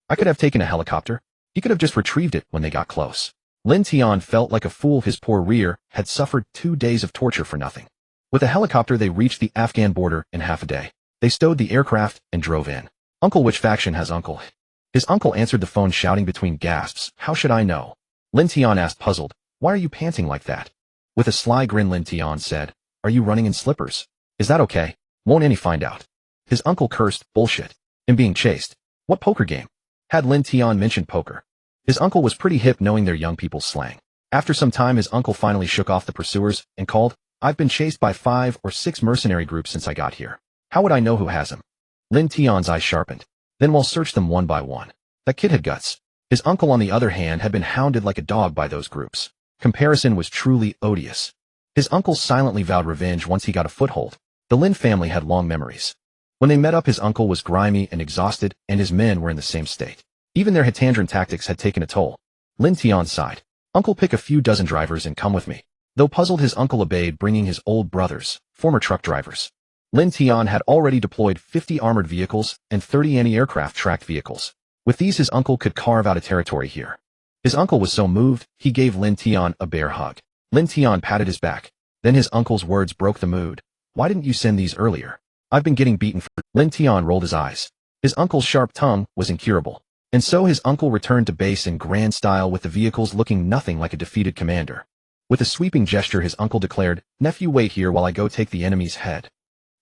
I could have taken a helicopter. He could have just retrieved it when they got close. Lin Tian felt like a fool. His poor rear had suffered 2 days of torture for nothing. With a helicopter they reached the Afghan border in half a day. They stowed the aircraft and drove in. "Uncle, which faction has Uncle?" His uncle answered the phone, shouting between gasps, "How should I know?" Lin Tian asked, puzzled, "Why are you panting like that?" With a sly grin Lin Tian said, "Are you running in slippers? Is that okay? Won't any find out?" His uncle cursed, "Bullshit. I'm being chased. What poker game?" Had Lin Tian mentioned poker? His uncle was pretty hip, knowing their young people's slang. After some time his uncle finally shook off the pursuers and called, "I've been chased by 5 or 6 mercenary groups since I got here. How would I know who has him?" Lin Tian's eyes sharpened. "Then we'll search them one by one. That kid had guts." His uncle, on the other hand, had been hounded like a dog by those groups. Comparison was truly odious. His uncle silently vowed revenge once he got a foothold. The Lin family had long memories. When they met up, his uncle was grimy and exhausted, and his men were in the same state. Even their Hitandran tactics had taken a toll. Lin Tian sighed. "Uncle, pick a few dozen drivers and come with me." Though puzzled, his uncle obeyed, bringing his old brothers, former truck drivers. Lin Tian had already deployed 50 armored vehicles and 30 anti-aircraft tracked vehicles. With these his uncle could carve out a territory here. His uncle was so moved, he gave Lin Tian a bear hug. Lin Tian patted his back. Then his uncle's words broke the mood. "Why didn't you send these earlier? I've been getting beaten for—" Lin Tian rolled his eyes. His uncle's sharp tongue was incurable. And so his uncle returned to base in grand style with the vehicles looking nothing like a defeated commander. With a sweeping gesture his uncle declared, "Nephew, wait here while I go take the enemy's head."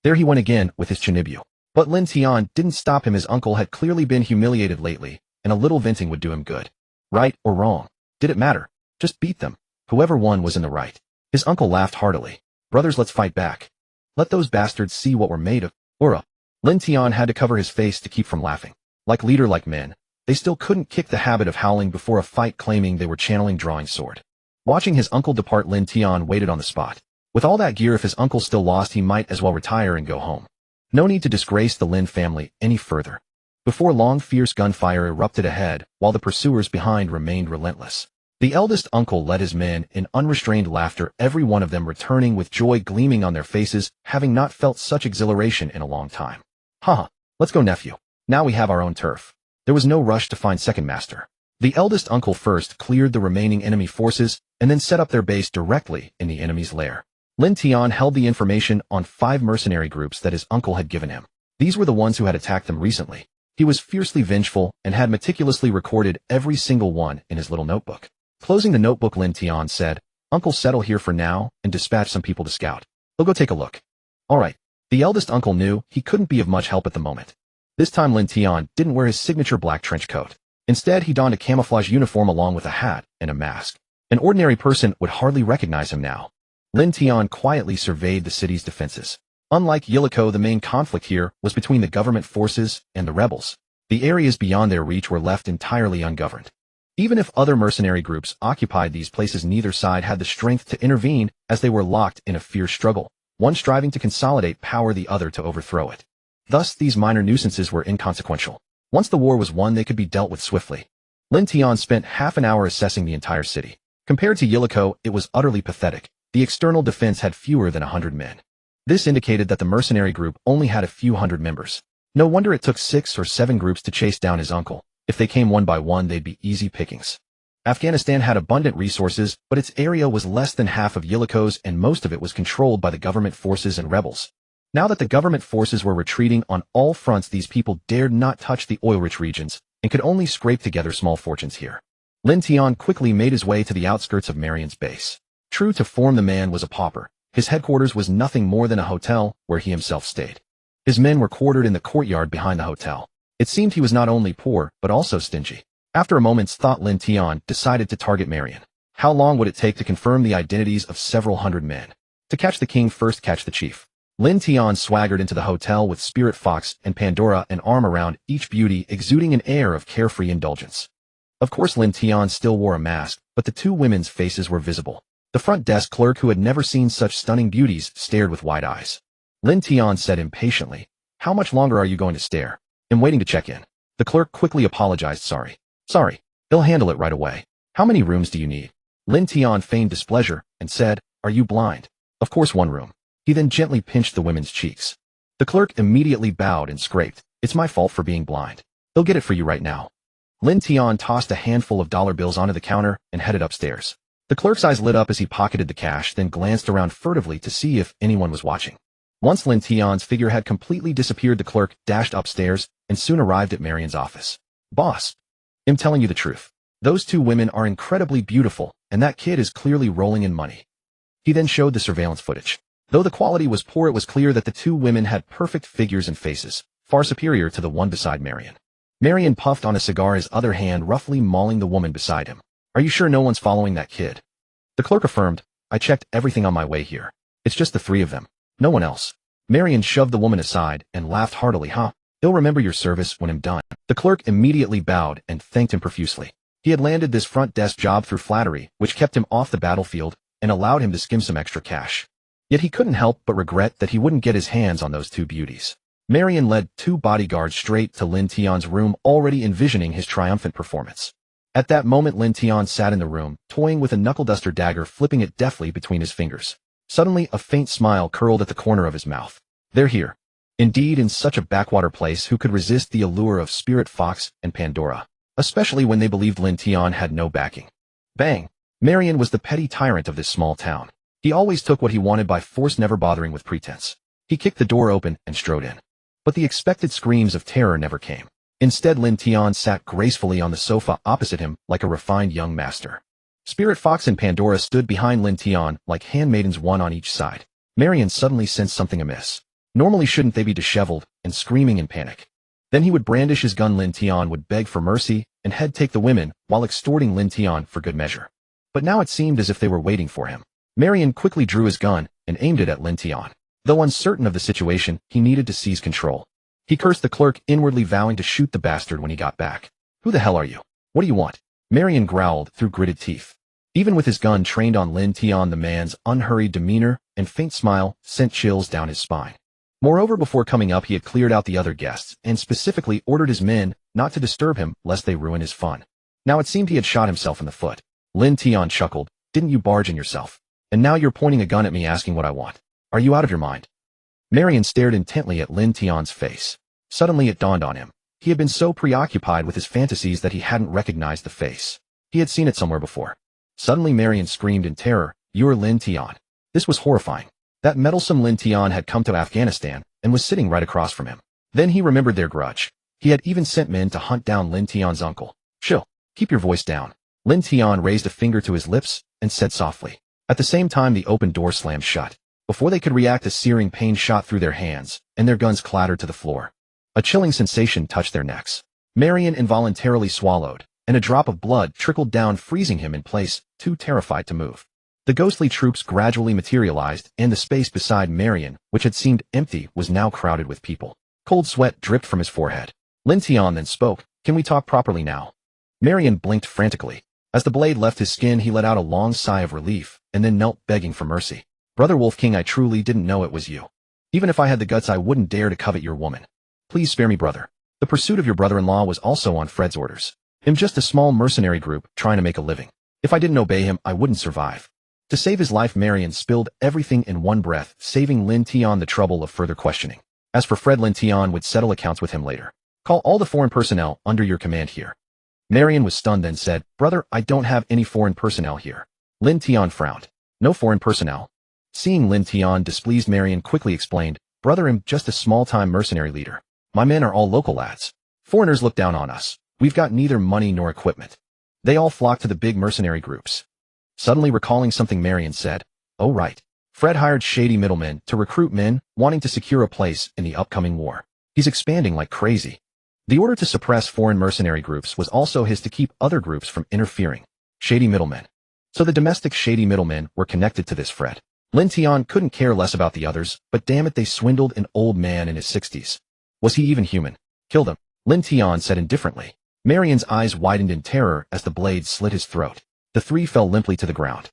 There he went again with his Chinibyo. But Lin Tian didn't stop him. His uncle had clearly been humiliated lately, and a little venting would do him good. Right or wrong? Did it matter? Just beat them. Whoever won was in the right. His uncle laughed heartily. "Brothers, let's fight back. Let those bastards see what we're made of." Ura. Lin Tian had to cover his face to keep from laughing. Like leader, like men, they still couldn't kick the habit of howling before a fight, claiming they were channeling drawing sword. Watching his uncle depart, Lin Tian waited on the spot. With all that gear, if his uncle still lost, he might as well retire and go home. No need to disgrace the Lin family any further. Before long, fierce gunfire erupted ahead, while the pursuers behind remained relentless. The eldest uncle led his men in unrestrained laughter, every one of them returning with joy gleaming on their faces, having not felt such exhilaration in a long time. "Haha, let's go, nephew. Now we have our own turf." There was no rush to find second master. The eldest uncle first cleared the remaining enemy forces, and then set up their base directly in the enemy's lair. Lin Tian held the information on 5 mercenary groups that his uncle had given him. These were the ones who had attacked them recently. He was fiercely vengeful and had meticulously recorded every single one in his little notebook. Closing the notebook, Lin Tian said, "Uncle, settle here for now and dispatch some people to scout. They'll go take a look." All right. The eldest uncle knew he couldn't be of much help at the moment. This time Lin Tian didn't wear his signature black trench coat. Instead, he donned a camouflage uniform along with a hat and a mask. An ordinary person would hardly recognize him now. Lin Tian quietly surveyed the city's defenses. Unlike Yilikou, the main conflict here was between the government forces and the rebels. The areas beyond their reach were left entirely ungoverned. Even if other mercenary groups occupied these places, neither side had the strength to intervene, as they were locked in a fierce struggle, one striving to consolidate power, the other to overthrow it. Thus, these minor nuisances were inconsequential. Once the war was won, they could be dealt with swiftly. Lin Tian spent half an hour assessing the entire city. Compared to Yilikou, it was utterly pathetic. The external defense had fewer than 100 men. This indicated that the mercenary group only had a few hundred members. No wonder it took 6 or 7 groups to chase down his uncle. If they came one by one, they'd be easy pickings. Afghanistan had abundant resources, but its area was less than half of Yilikou's, and most of it was controlled by the government forces and rebels. Now that the government forces were retreating on all fronts, these people dared not touch the oil-rich regions and could only scrape together small fortunes here. Lin Tian quickly made his way to the outskirts of Marion's base. True to form, the man was a pauper. His headquarters was nothing more than a hotel where he himself stayed. His men were quartered in the courtyard behind the hotel. It seemed he was not only poor, but also stingy. After a moment's thought, Lin Tian decided to target Marion. How long would it take to confirm the identities of several hundred men? To catch the king, first catch the chief. Lin Tian swaggered into the hotel with Spirit Fox and Pandora, an arm around each beauty, exuding an air of carefree indulgence. Of course, Lin Tian still wore a mask, but the 2 women's faces were visible. The front desk clerk, who had never seen such stunning beauties, stared with wide eyes. Lin Tian said impatiently, "How much longer are you going to stare? I'm waiting to check in." The clerk quickly apologized. Sorry. They'll handle it right away. How many rooms do you need?" Lin Tian feigned displeasure and said, "Are you blind?" "Of course, 1 room." He then gently pinched the women's cheeks. The clerk immediately bowed and scraped. "It's my fault for being blind. They'll get it for you right now." Lin Tian tossed a handful of dollar bills onto the counter and headed upstairs. The clerk's eyes lit up as he pocketed the cash, then glanced around furtively to see if anyone was watching. Once Lin Tian's figure had completely disappeared, the clerk dashed upstairs and soon arrived at Marion's office. "Boss, I'm telling you the truth. Those 2 women are incredibly beautiful, and that kid is clearly rolling in money." He then showed the surveillance footage. Though the quality was poor, it was clear that the 2 women had perfect figures and faces, far superior to the one beside Marion. Marion puffed on a cigar, his other hand roughly mauling the woman beside him. "Are you sure no one's following that kid?" The clerk affirmed, "I checked everything on my way here. It's just the 3 of them. No one else." Marion shoved the woman aside and laughed heartily. "Huh? He'll remember your service when I'm done." The clerk immediately bowed and thanked him profusely. He had landed this front desk job through flattery, which kept him off the battlefield and allowed him to skim some extra cash. Yet he couldn't help but regret that he wouldn't get his hands on those 2 beauties. Marion led 2 bodyguards straight to Lin Tian's room, already envisioning his triumphant performance. At that moment, Lin Tian sat in the room, toying with a knuckle-duster dagger, flipping it deftly between his fingers. Suddenly, a faint smile curled at the corner of his mouth. "They're here." Indeed, in such a backwater place, who could resist the allure of Spirit Fox and Pandora, especially when they believed Lin Tian had no backing? Bang! Marion was the petty tyrant of this small town. He always took what he wanted by force, never bothering with pretense. He kicked the door open and strode in. But the expected screams of terror never came. Instead, Lin Tian sat gracefully on the sofa opposite him like a refined young master. Spirit Fox and Pandora stood behind Lin Tian like handmaidens, one on each side. Marian suddenly sensed something amiss. Normally shouldn't they be disheveled and screaming in panic? Then he would brandish his gun. Lin Tian would beg for mercy and he'd take the women while extorting Lin Tian for good measure. But now it seemed as if they were waiting for him. Marian quickly drew his gun and aimed it at Lin Tian. Though uncertain of the situation, he needed to seize control. He cursed the clerk, inwardly vowing to shoot the bastard when he got back. "Who the hell are you? What do you want?" Marian growled through gritted teeth. Even with his gun trained on Lin Tian, the man's unhurried demeanor and faint smile sent chills down his spine. Moreover, before coming up, he had cleared out the other guests and specifically ordered his men not to disturb him lest they ruin his fun. Now it seemed he had shot himself in the foot. Lin Tian chuckled. "Didn't you barge in yourself? And now you're pointing a gun at me asking what I want. Are you out of your mind?" Marian stared intently at Lin Tian's face. Suddenly it dawned on him. He had been so preoccupied with his fantasies that he hadn't recognized the face. He had seen it somewhere before. Suddenly Marian screamed in terror, "You're Lin Tian." This was horrifying. That meddlesome Lin Tian had come to Afghanistan and was sitting right across from him. Then he remembered their grudge. He had even sent men to hunt down Lin Tian's uncle. "Chill. Keep your voice down." Lin Tian raised a finger to his lips and said softly. At the same time, the open door slammed shut. Before they could react, a searing pain shot through their hands, and their guns clattered to the floor. A chilling sensation touched their necks. Marian involuntarily swallowed, and a drop of blood trickled down, freezing him in place, too terrified to move. The ghostly troops gradually materialized, and the space beside Marian, which had seemed empty, was now crowded with people. Cold sweat dripped from his forehead. Lin Tian then spoke, "Can we talk properly now?" Marian blinked frantically. As the blade left his skin, he let out a long sigh of relief, and then knelt begging for mercy. "Brother Wolf King, I truly didn't know it was you. Even if I had the guts, I wouldn't dare to covet your woman. Please spare me, brother. The pursuit of your brother-in-law was also on Fred's orders. I'm just a small mercenary group trying to make a living. If I didn't obey him, I wouldn't survive." To save his life, Marian spilled everything in one breath, saving Lin Tian the trouble of further questioning. As for Fred, Lin Tian would settle accounts with him later. "Call all the foreign personnel under your command here." Marian was stunned, then said, "Brother, I don't have any foreign personnel here." Lin Tian frowned. "No foreign personnel?" Seeing Lin Tian displeased, Marian quickly explained, "Brother, I'm just a small-time mercenary leader. My men are all local lads. Foreigners look down on us. We've got neither money nor equipment. They all flock to the big mercenary groups." Suddenly recalling something, Marian said, "Oh right. Fred hired shady middlemen to recruit men wanting to secure a place in the upcoming war. He's expanding like crazy." The order to suppress foreign mercenary groups was also his to keep other groups from interfering. Shady middlemen. So the domestic shady middlemen were connected to this Fred. Lin Tian couldn't care less about the others, but damn it, they swindled an old man in his 60s. Was he even human? "Kill them," Lin Tian said indifferently. Marian's eyes widened in terror as the blade slit his throat. The three fell limply to the ground.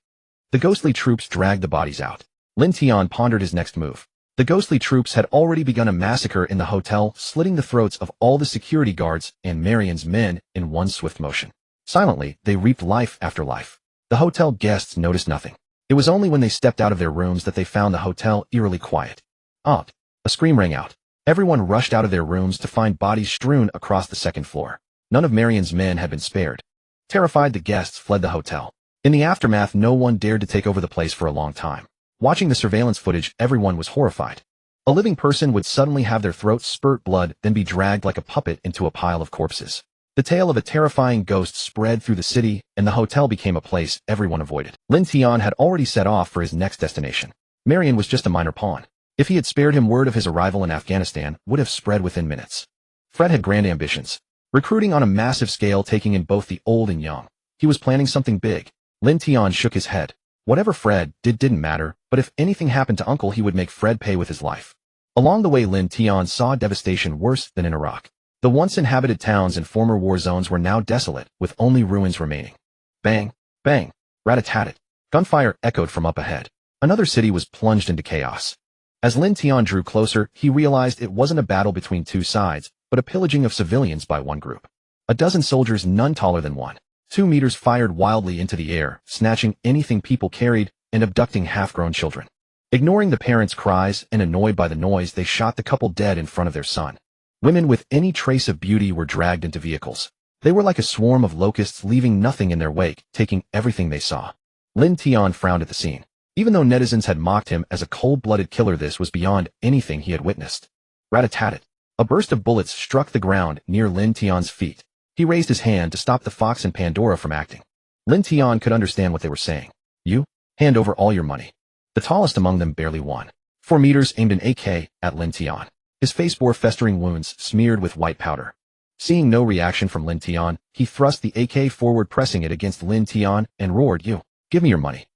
The ghostly troops dragged the bodies out. Lin Tian pondered his next move. The ghostly troops had already begun a massacre in the hotel, slitting the throats of all the security guards and Marian's men in one swift motion. Silently, they reaped life after life. The hotel guests noticed nothing. It was only when they stepped out of their rooms that they found the hotel eerily quiet. "Aunt!" A scream rang out. Everyone rushed out of their rooms to find bodies strewn across the second floor. None of Marian's men had been spared. Terrified, the guests fled the hotel. In the aftermath, no one dared to take over the place for a long time. Watching the surveillance footage, everyone was horrified. A living person would suddenly have their throats spurt blood, then be dragged like a puppet into a pile of corpses. The tale of a terrifying ghost spread through the city, and the hotel became a place everyone avoided. Lin Tian had already set off for his next destination. Marian was just a minor pawn. If he had spared him, word of his arrival in Afghanistan would have spread within minutes. Fred had grand ambitions. Recruiting on a massive scale, taking in both the old and young. He was planning something big. Lin Tian shook his head. Whatever Fred did didn't matter, but if anything happened to Uncle, he would make Fred pay with his life. Along the way, Lin Tian saw devastation worse than in Iraq. The once inhabited towns and former war zones were now desolate, with only ruins remaining. Bang, bang, rat-a-tat-tat. Gunfire echoed from up ahead. Another city was plunged into chaos. As Lin Tian drew closer, he realized it wasn't a battle between two sides, but a pillaging of civilians by one group. A dozen soldiers, none taller than 1.2 meters, fired wildly into the air, snatching anything people carried and abducting half-grown children. Ignoring the parents' cries and annoyed by the noise, they shot the couple dead in front of their son. Women with any trace of beauty were dragged into vehicles. They were like a swarm of locusts, leaving nothing in their wake, taking everything they saw. Lin Tian frowned at the scene. Even though netizens had mocked him as a cold-blooded killer, this was beyond anything he had witnessed. Rat-a-tat-tat. A burst of bullets struck the ground near Lin Tian's feet. He raised his hand to stop the Fox and Pandora from acting. Lin Tian could understand what they were saying. You? Hand over all your money. The tallest among them barely won. 4 meters aimed an AK at Lin Tian. His face bore festering wounds smeared with white powder. Seeing no reaction from Lin Tian, he thrust the AK forward, pressing it against Lin Tian, and roared, "You, give me your money.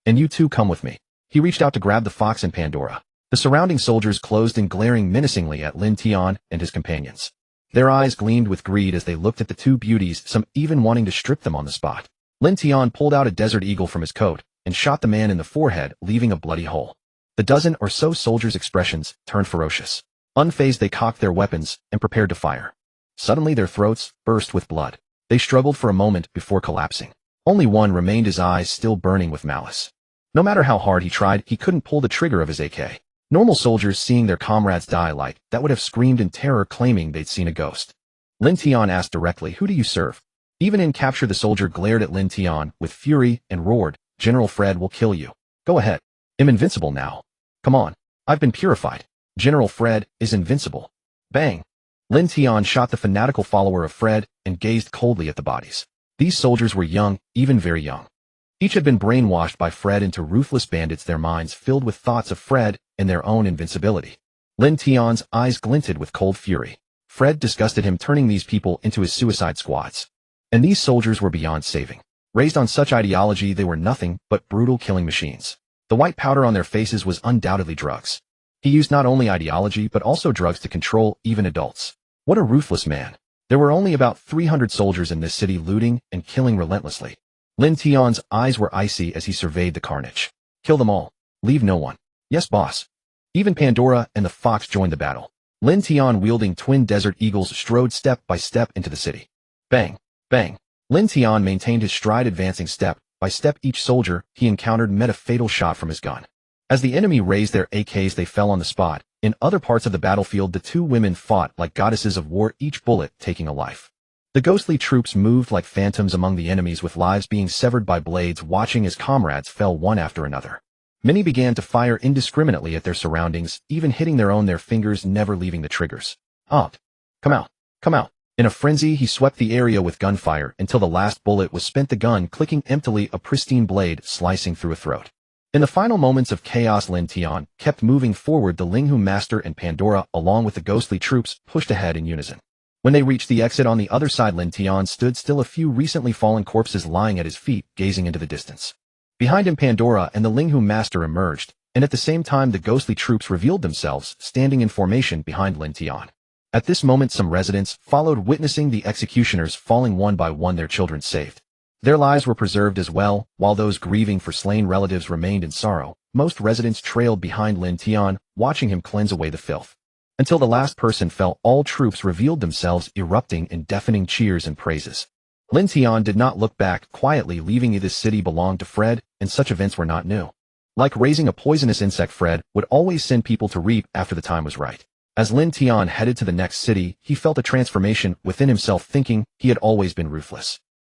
And you two come with me." He reached out to grab the Fox and Pandora. The surrounding soldiers closed in, glaring menacingly at Lin Tian and his companions. Their eyes gleamed with greed as they looked at the two beauties, some even wanting to strip them on the spot. Lin Tian pulled out a Desert Eagle from his coat and shot the man in the forehead, leaving a bloody hole. The dozen or so soldiers' expressions turned ferocious. Unfazed, they cocked their weapons and prepared to fire. Suddenly their throats burst with blood. They struggled for a moment before collapsing. Only one remained, his eyes still burning with malice. No matter how hard he tried, he couldn't pull the trigger of his AK. Normal soldiers, seeing their comrades die like that, would have screamed in terror, claiming they'd seen a ghost. Lin Tian asked directly, "Who do you serve?" Even in capture, the soldier glared at Lin Tian with fury and roared, "General Fred will kill you. Go ahead. I'm invincible now. Come on. I've been purified. General Fred is invincible." Bang! Lin Tian shot the fanatical follower of Fred and gazed coldly at the bodies. These soldiers were young, even very young. Each had been brainwashed by Fred into ruthless bandits, their minds filled with thoughts of Fred and their own invincibility. Lin Tian's eyes glinted with cold fury. Fred disgusted him, turning these people into his suicide squads. And these soldiers were beyond saving. Raised on such ideology, they were nothing but brutal killing machines. The white powder on their faces was undoubtedly drugs. He used not only ideology but also drugs to control even adults. What a ruthless man. There were only about 300 soldiers in this city, looting and killing relentlessly. Lin Tian's eyes were icy as he surveyed the carnage. Kill them all. Leave no one. Yes, boss. Even Pandora and the Fox joined the battle. Lin Tian, wielding twin Desert Eagles, strode step by step into the city. Bang! Bang! Lin Tian maintained his stride, advancing step by step. Each soldier he encountered met a fatal shot from his gun. As the enemy raised their AKs, they fell on the spot. In other parts of the battlefield, the two women fought like goddesses of war, each bullet taking a life. The ghostly troops moved like phantoms among the enemies, with lives being severed by blades, watching as comrades fell one after another. Many began to fire indiscriminately at their surroundings, even hitting their own, their fingers never leaving the triggers. Out! Come out! Come out! In a frenzy, he swept the area with gunfire until the last bullet was spent, the gun clicking emptily, a pristine blade slicing through a throat. In the final moments of chaos, Lin Tian kept moving forward. The Linghu Master and Pandora, along with the ghostly troops, pushed ahead in unison. When they reached the exit on the other side, Lin Tian stood still, a few recently fallen corpses lying at his feet, gazing into the distance. Behind him, Pandora and the Linghu Master emerged, and at the same time the ghostly troops revealed themselves, standing in formation behind Lin Tian. At this moment, some residents followed, witnessing the executioners falling one by one, their children saved. Their lives were preserved as well, while those grieving for slain relatives remained in sorrow. Most residents trailed behind Lin Tian, watching him cleanse away the filth. Until the last person fell, all troops revealed themselves, erupting in deafening cheers and praises. Lin Tian did not look back, quietly leaving. This city belonged to Fred, and such events were not new. Like raising a poisonous insect, Fred would always send people to reap after the time was right. As Lin Tian headed to the next city, he felt a transformation within himself, thinking he had always been ruthless.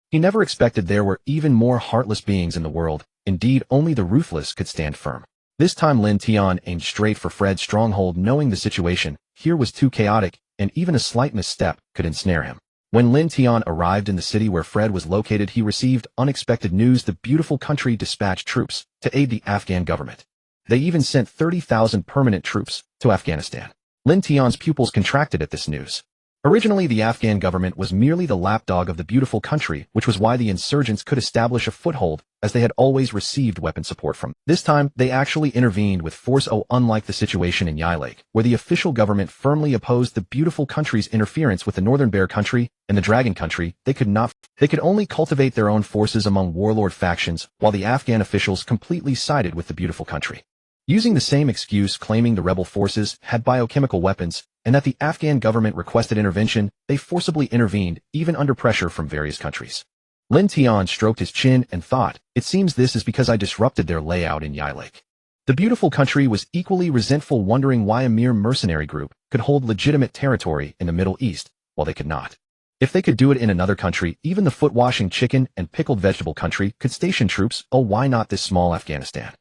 He never expected there were even more heartless beings in the world. Indeed, only the ruthless could stand firm. This time Lin Tian aimed straight for Fred's stronghold, knowing the situation here was too chaotic, and even a slight misstep could ensnare him. When Lin Tian arrived in the city where Fred was located, he received unexpected news. The beautiful country dispatched troops to aid the Afghan government. They even sent 30,000 permanent troops to Afghanistan. Lin Tian's pupils contracted at this news. Originally, the Afghan government was merely the lapdog of the beautiful country, which was why the insurgents could establish a foothold, as they had always received weapon support from. This time, they actually intervened with force. Unlike the situation in Yilake, where the official government firmly opposed the beautiful country's interference with the Northern Bear country and the Dragon country, they could only cultivate their own forces among warlord factions, while the Afghan officials completely sided with the beautiful country. Using the same excuse, claiming the rebel forces had biochemical weapons, and that the Afghan government requested intervention, they forcibly intervened, even under pressure from various countries. Lin Tian stroked his chin and thought, "It seems this is because I disrupted their layout in Yilake." The beautiful country was equally resentful, wondering why a mere mercenary group could hold legitimate territory in the Middle East, while they could not. If they could do it in another country, even the foot-washing chicken and pickled vegetable country could station troops. Why not this small Afghanistan?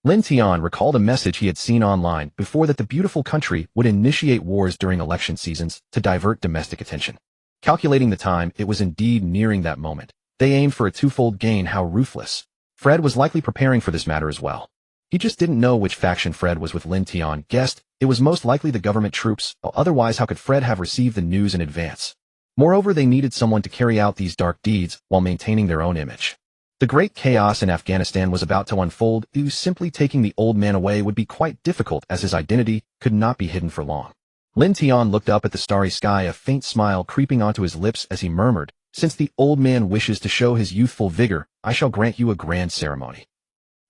Lin Tian recalled a message he had seen online before that the beautiful country would initiate wars during election seasons to divert domestic attention. Calculating the time, it was indeed nearing that moment. They aimed for a twofold gain. How ruthless. Fred was likely preparing for this matter as well. He just didn't know which faction Fred was with. Lin Tian guessed it was most likely the government troops, otherwise how could Fred have received the news in advance? Moreover, they needed someone to carry out these dark deeds while maintaining their own image. The great chaos in Afghanistan was about to unfold. Simply taking the old man away would be quite difficult as his identity could not be hidden for long. Lin Tian looked up at the starry sky, a faint smile creeping onto his lips as he murmured, "Since the old man wishes to show his youthful vigor, I shall grant you a grand ceremony.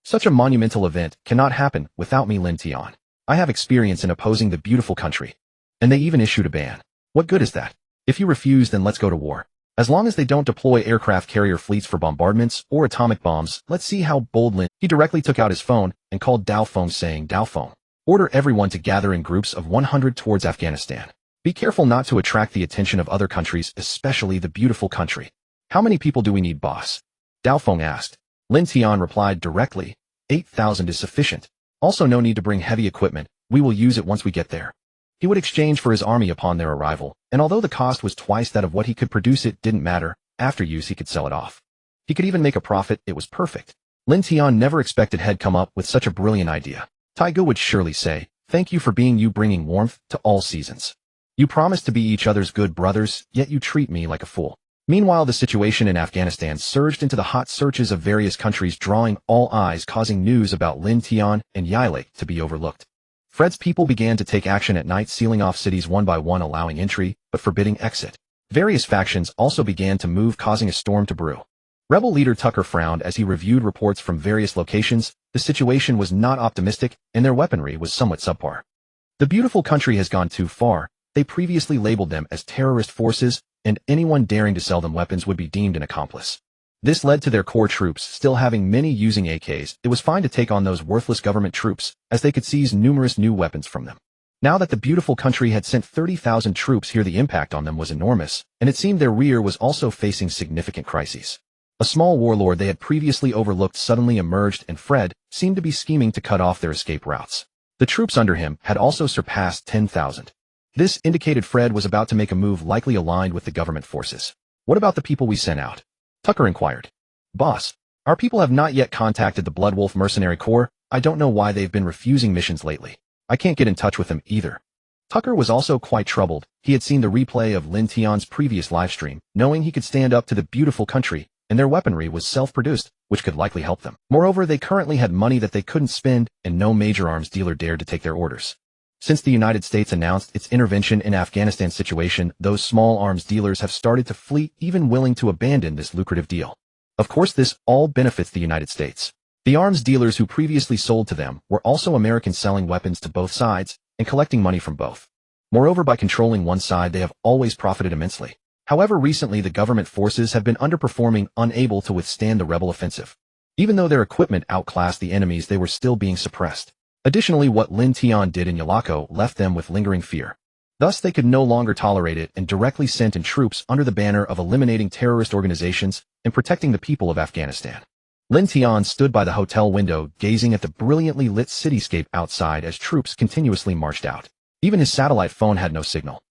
Such a monumental event cannot happen without me, Lin Tian. I have experience in opposing the beautiful country." And they even issued a ban. What good is that? If you refuse, then let's go to war. As long as they don't deploy aircraft carrier fleets for bombardments or atomic bombs, let's see how bold Lin. He directly took out his phone and called Dao Feng, saying, "Dao Feng, order everyone to gather in groups of 100 towards Afghanistan. Be careful not to attract the attention of other countries, especially the beautiful country." "How many people do we need, boss?" Dao Feng asked. Lin Tian replied directly, 8,000 is sufficient. Also no need to bring heavy equipment, we will use it once we get there. He would exchange for his army upon their arrival, and although the cost was twice that of what he could produce, it didn't matter. After use he could sell it off. He could even make a profit. It was perfect. Lin Tian never expected he'd come up with such a brilliant idea. Taiga would surely say, "Thank you for being you, bringing warmth to all seasons. You promised to be each other's good brothers, yet you treat me like a fool." Meanwhile, the situation in Afghanistan surged into the hot searches of various countries, drawing all eyes, causing news about Lin Tian and Yile to be overlooked. Fred's people began to take action at night, sealing off cities one by one, allowing entry, but forbidding exit. Various factions also began to move, causing a storm to brew. Rebel leader Tucker frowned as he reviewed reports from various locations. The situation was not optimistic, and their weaponry was somewhat subpar. The beautiful country has gone too far. They previously labeled them as terrorist forces, and anyone daring to sell them weapons would be deemed an accomplice. This led to their core troops still having many using AKs. It was fine to take on those worthless government troops, as they could seize numerous new weapons from them. Now that the beautiful country had sent 30,000 troops here, the impact on them was enormous, and it seemed their rear was also facing significant crises. A small warlord they had previously overlooked suddenly emerged, and Fred seemed to be scheming to cut off their escape routes. The troops under him had also surpassed 10,000. This indicated Fred was about to make a move likely aligned with the government forces. "What about the people we sent out?" Tucker inquired. "Boss, our people have not yet contacted the Bloodwolf Mercenary Corps. I don't know why they've been refusing missions lately. I can't get in touch with them either." Tucker was also quite troubled. He had seen the replay of Lin Tian's previous livestream, knowing he could stand up to the beautiful country, and their weaponry was self-produced, which could likely help them. Moreover, they currently had money that they couldn't spend, and no major arms dealer dared to take their orders. Since the United States announced its intervention in Afghanistan situation, those small arms dealers have started to flee, even willing to abandon this lucrative deal. Of course, this all benefits the United States. The arms dealers who previously sold to them were also Americans selling weapons to both sides and collecting money from both. Moreover, by controlling one side, they have always profited immensely. However, recently the government forces have been underperforming, unable to withstand the rebel offensive. Even though their equipment outclassed the enemies, they were still being suppressed. Additionally, what Lin Tian did in Yalako left them with lingering fear. Thus, they could no longer tolerate it and directly sent in troops under the banner of eliminating terrorist organizations and protecting the people of Afghanistan. Lin Tian stood by the hotel window, gazing at the brilliantly lit cityscape outside as troops continuously marched out. Even his satellite phone had no signal.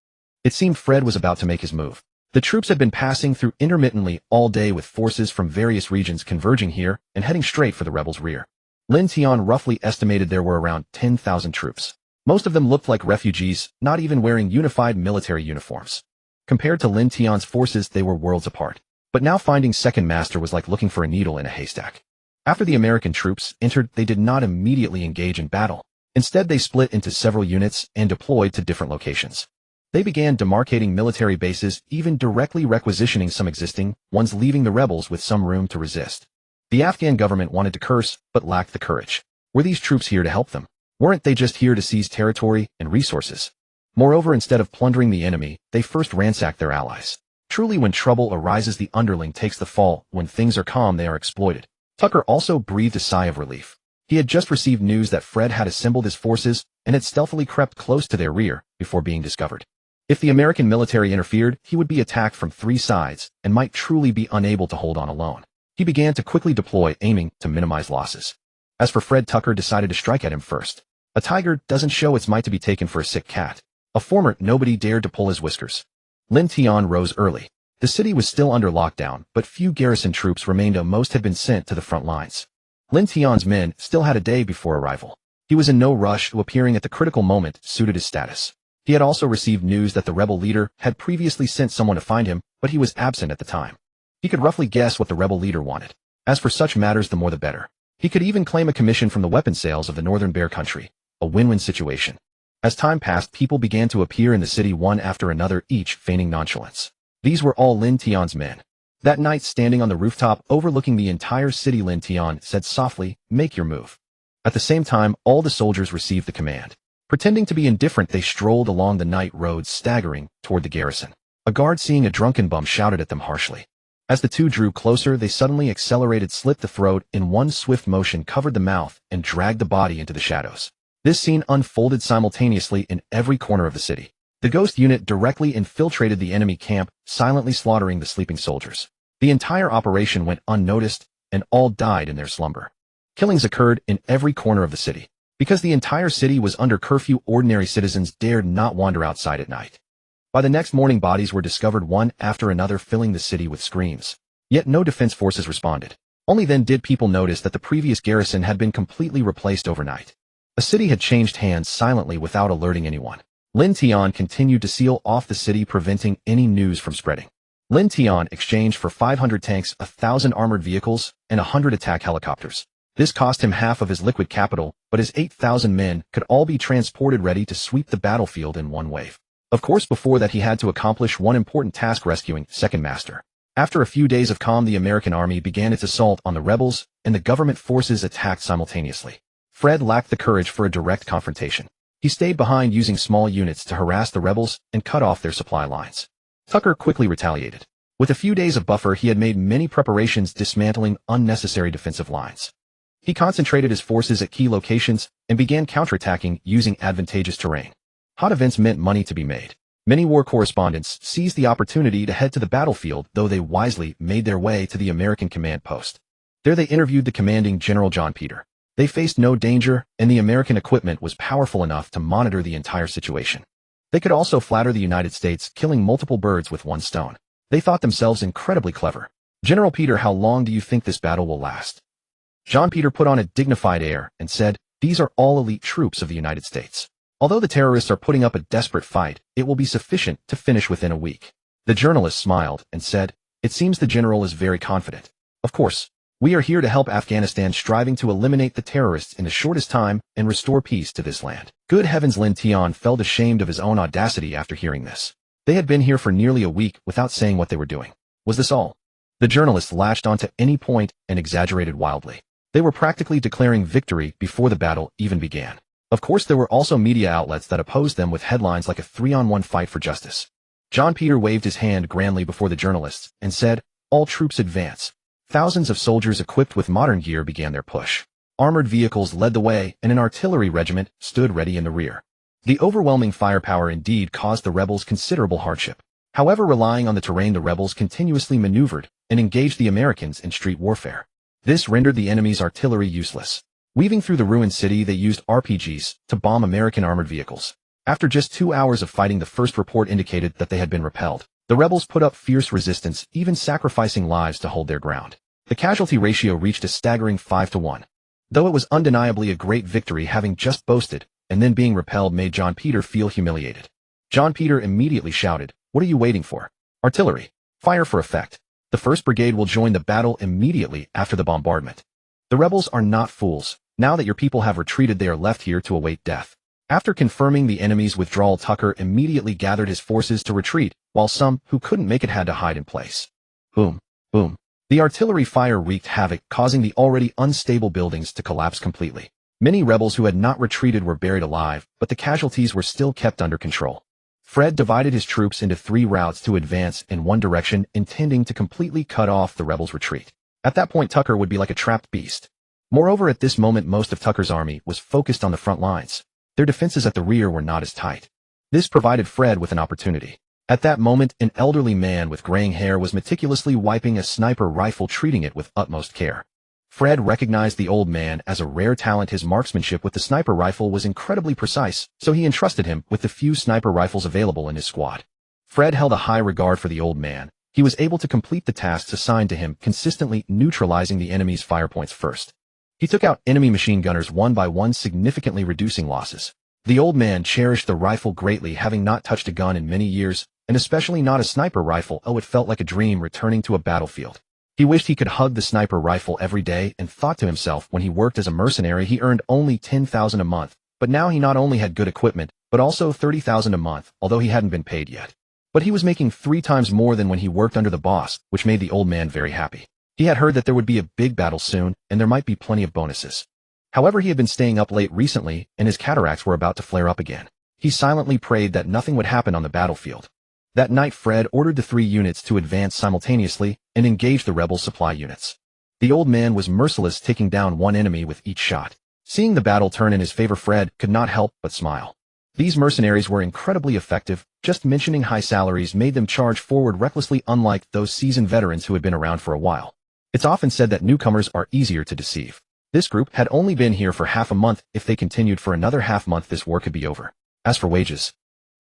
It seemed Fred was about to make his move. The troops had been passing through intermittently all day, with forces from various regions converging here and heading straight for the rebels' rear. Lin Tian roughly estimated there were around 10,000 troops. Most of them looked like refugees, not even wearing unified military uniforms. Compared to Lin Tian's forces, they were worlds apart. But now finding Second Master was like looking for a needle in a haystack. After the American troops entered, they did not immediately engage in battle. Instead, they split into several units and deployed to different locations. They began demarcating military bases, even directly requisitioning some existing ones, leaving the rebels with some room to resist. The Afghan government wanted to curse, but lacked the courage. Were these troops here to help them? Weren't they just here to seize territory and resources? Moreover, instead of plundering the enemy, they first ransacked their allies. Truly, when trouble arises, the underling takes the fall. When things are calm, they are exploited. Tucker also breathed a sigh of relief. He had just received news that Fred had assembled his forces and had stealthily crept close to their rear before being discovered. If the American military interfered, he would be attacked from three sides and might truly be unable to hold on alone. He began to quickly deploy, aiming to minimize losses. As for Fred, Tucker decided to strike at him first. A tiger doesn't show its might to be taken for a sick cat. A former nobody dared to pull his whiskers. Lin Tian rose early. The city was still under lockdown, but few garrison troops remained. Most had been sent to the front lines. Lin Tian's men still had a day before arrival. He was in no rush, appearing at the critical moment suited his status. He had also received news that the rebel leader had previously sent someone to find him, but he was absent at the time. He could roughly guess what the rebel leader wanted. As for such matters, the more the better. He could even claim a commission from the weapon sales of the Northern Bear Country. A win-win situation. As time passed, people began to appear in the city one after another, each feigning nonchalance. These were all Lin Tian's men. That night, standing on the rooftop overlooking the entire city, Lin Tian said softly, "Make your move." At the same time, all the soldiers received the command. Pretending to be indifferent, they strolled along the night roads, staggering toward the garrison. A guard, seeing a drunken bum, shouted at them harshly. As the two drew closer, they suddenly accelerated, slit the throat in one swift motion, covered the mouth, and dragged the body into the shadows. This scene unfolded simultaneously in every corner of the city. The ghost unit directly infiltrated the enemy camp, silently slaughtering the sleeping soldiers. The entire operation went unnoticed, and all died in their slumber. Killings occurred in every corner of the city. Because the entire city was under curfew, ordinary citizens dared not wander outside at night. By the next morning, bodies were discovered one after another, filling the city with screams. Yet no defense forces responded. Only then did people notice that the previous garrison had been completely replaced overnight. A city had changed hands silently without alerting anyone. Lin Tian continued to seal off the city, preventing any news from spreading. Lin Tian exchanged for 500 tanks, 1,000 armored vehicles, and 100 attack helicopters. This cost him half of his liquid capital, but his 8,000 men could all be transported, ready to sweep the battlefield in one wave. Of course, before that he had to accomplish one important task: rescuing Second Master. After a few days of calm, the American army began its assault on the rebels, and the government forces attacked simultaneously. Fred lacked the courage for a direct confrontation. He stayed behind, using small units to harass the rebels and cut off their supply lines. Tucker quickly retaliated. With a few days of buffer, he had made many preparations, dismantling unnecessary defensive lines. He concentrated his forces at key locations and began counterattacking using advantageous terrain. Hot events meant money to be made. Many war correspondents seized the opportunity to head to the battlefield, though they wisely made their way to the American command post. There they interviewed the commanding General John Peter. They faced no danger, and the American equipment was powerful enough to monitor the entire situation. They could also flatter the United States, killing multiple birds with one stone. They thought themselves incredibly clever. "General Peter, how long do you think this battle will last?" John Peter put on a dignified air and said, "These are all elite troops of the United States. Although the terrorists are putting up a desperate fight, it will be sufficient to finish within a week." The journalist smiled and said, "It seems the general is very confident. Of course, we are here to help Afghanistan, striving to eliminate the terrorists in the shortest time and restore peace to this land." Good heavens, Lin Tian felt ashamed of his own audacity after hearing this. They had been here for nearly a week without saying what they were doing. Was this all? The journalists latched onto any point and exaggerated wildly. They were practically declaring victory before the battle even began. Of course, there were also media outlets that opposed them with headlines like "a 3-on-1 fight for justice." John Peter waved his hand grandly before the journalists and said, "All troops advance." Thousands of soldiers equipped with modern gear began their push. Armored vehicles led the way, and an artillery regiment stood ready in the rear. The overwhelming firepower indeed caused the rebels considerable hardship. However, relying on the terrain, the rebels continuously maneuvered and engaged the Americans in street warfare. This rendered the enemy's artillery useless. Weaving through the ruined city, they used RPGs to bomb American armored vehicles. After just 2 hours of fighting, the first report indicated that they had been repelled. The rebels put up fierce resistance, even sacrificing lives to hold their ground. The casualty ratio reached a staggering 5-1. Though it was undeniably a great victory, having just boasted and then being repelled made John Peter feel humiliated. John Peter immediately shouted, "What are you waiting for? Artillery, fire for effect. The 1st Brigade will join the battle immediately after the bombardment. The rebels are not fools. Now that your people have retreated, they are left here to await death." After confirming the enemy's withdrawal, Tucker immediately gathered his forces to retreat, while some who couldn't make it had to hide in place. Boom, boom. The artillery fire wreaked havoc, causing the already unstable buildings to collapse completely. Many rebels who had not retreated were buried alive, but the casualties were still kept under control. Fred divided his troops into 3 routes to advance in one direction, intending to completely cut off the rebels' retreat. At that point, Tucker would be like a trapped beast. Moreover, at this moment, most of Tucker's army was focused on the front lines. Their defenses at the rear were not as tight. This provided Fred with an opportunity. At that moment, an elderly man with graying hair was meticulously wiping a sniper rifle, treating it with utmost care. Fred recognized the old man as a rare talent. His marksmanship with the sniper rifle was incredibly precise, so he entrusted him with the few sniper rifles available in his squad. Fred held a high regard for the old man. He was able to complete the tasks assigned to him, consistently neutralizing the enemy's fire points first. He took out enemy machine gunners one by one, significantly reducing losses. The old man cherished the rifle greatly, having not touched a gun in many years, and especially not a sniper rifle. Oh, it felt like a dream returning to a battlefield. He wished he could hug the sniper rifle every day and thought to himself, when he worked as a mercenary he earned only $10,000 a month, but now he not only had good equipment, but also $30,000 a month, although he hadn't been paid yet. But he was making 3 times more than when he worked under the boss, which made the old man very happy. He had heard that there would be a big battle soon, and there might be plenty of bonuses. However, he had been staying up late recently, and his cataracts were about to flare up again. He silently prayed that nothing would happen on the battlefield. That night Fred ordered the 3 units to advance simultaneously and engage the rebel supply units. The old man was merciless, taking down one enemy with each shot. Seeing the battle turn in his favor, Fred could not help but smile. These mercenaries were incredibly effective. Just mentioning high salaries made them charge forward recklessly, unlike those seasoned veterans who had been around for a while. It's often said that newcomers are easier to deceive. This group had only been here for half a month. If they continued for another half month, this war could be over. As for wages.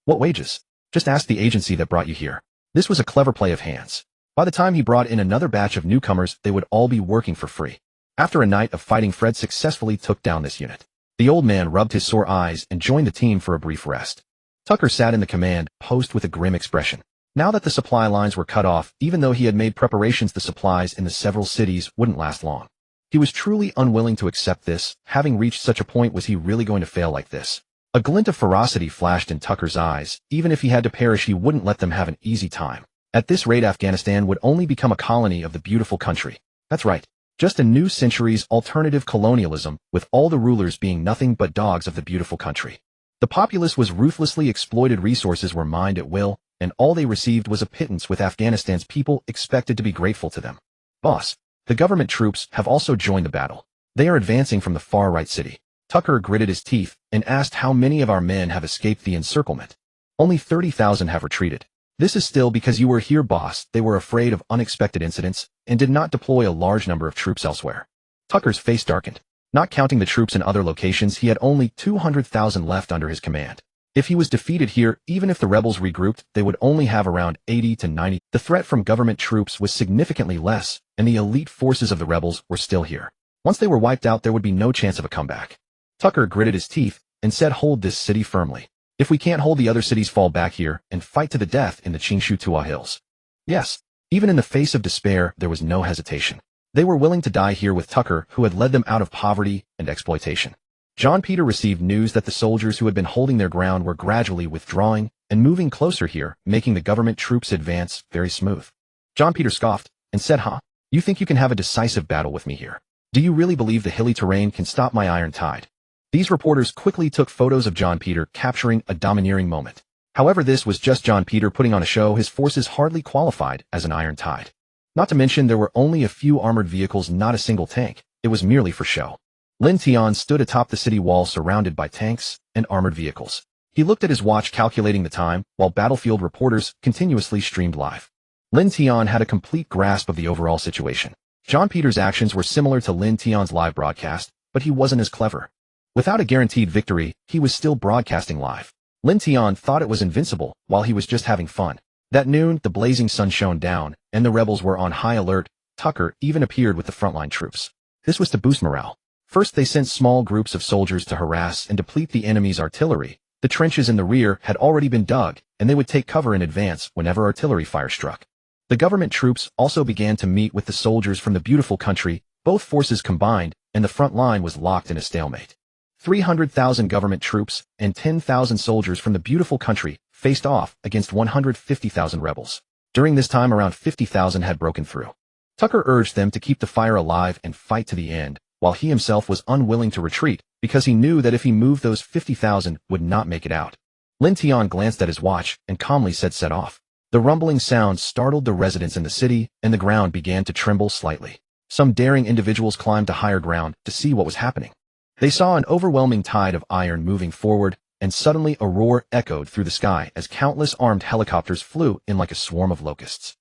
What wages? Just ask the agency that brought you here. This was a clever play of hands. By the time he brought in another batch of newcomers, they would all be working for free. After a night of fighting, Fred successfully took down this unit. The old man rubbed his sore eyes and joined the team for a brief rest. Tucker sat in the command post with a grim expression. Now that the supply lines were cut off, even though he had made preparations, the supplies in the several cities wouldn't last long. He was truly unwilling to accept this. Having reached such a point, was he really going to fail like this? A glint of ferocity flashed in Tucker's eyes. Even if he had to perish, he wouldn't let them have an easy time. At this rate, Afghanistan would only become a colony of the beautiful country. That's right. Just a new century's alternative colonialism, with all the rulers being nothing but dogs of the beautiful country. The populace was ruthlessly exploited, resources were mined at will, and all they received was a pittance, with Afghanistan's people expected to be grateful to them. Boss, the government troops have also joined the battle. They are advancing from the far-right city. Tucker gritted his teeth and asked how many of our men have escaped the encirclement. Only 30,000 have retreated. This is still because you were here, boss. They were afraid of unexpected incidents and did not deploy a large number of troops elsewhere. Tucker's face darkened. Not counting the troops in other locations, he had only 200,000 left under his command. If he was defeated here, even if the rebels regrouped, they would only have around 80 to 90. The threat from government troops was significantly less, and the elite forces of the rebels were still here. Once they were wiped out, there would be no chance of a comeback. Tucker gritted his teeth and said, "Hold this city firmly. If we can't hold the other cities, fall back here and fight to the death in the Chingshutua Hills." Yes, even in the face of despair, there was no hesitation. They were willing to die here with Tucker, who had led them out of poverty and exploitation. John Peter received news that the soldiers who had been holding their ground were gradually withdrawing and moving closer here, making the government troops' advance very smooth. John Peter scoffed and said, "Huh? You think you can have a decisive battle with me here? Do you really believe the hilly terrain can stop my iron tide?" These reporters quickly took photos of John Peter, capturing a domineering moment. However, this was just John Peter putting on a show. His forces hardly qualified as an iron tide. Not to mention, there were only a few armored vehicles, not a single tank. It was merely for show. Lin Tian stood atop the city wall, surrounded by tanks and armored vehicles. He looked at his watch, calculating the time, while battlefield reporters continuously streamed live. Lin Tian had a complete grasp of the overall situation. John Peter's actions were similar to Lin Tian's live broadcast, but he wasn't as clever. Without a guaranteed victory, he was still broadcasting live. Lin Tian thought it was invincible, while he was just having fun. That noon, the blazing sun shone down, and the rebels were on high alert. Tucker even appeared with the frontline troops. This was to boost morale. First, they sent small groups of soldiers to harass and deplete the enemy's artillery. The trenches in the rear had already been dug, and they would take cover in advance whenever artillery fire struck. The government troops also began to meet with the soldiers from the beautiful country. Both forces combined, and the front line was locked in a stalemate. 300,000 government troops and 10,000 soldiers from the beautiful country faced off against 150,000 rebels. During this time, around 50,000 had broken through. Tucker urged them to keep the fire alive and fight to the end, while he himself was unwilling to retreat because he knew that if he moved, those 50,000 would not make it out. Lin Tian glanced at his watch and calmly said, "Set off." The rumbling sound startled the residents in the city, and the ground began to tremble slightly. Some daring individuals climbed to higher ground to see what was happening. They saw an overwhelming tide of iron moving forward, and suddenly a roar echoed through the sky as countless armed helicopters flew in like a swarm of locusts.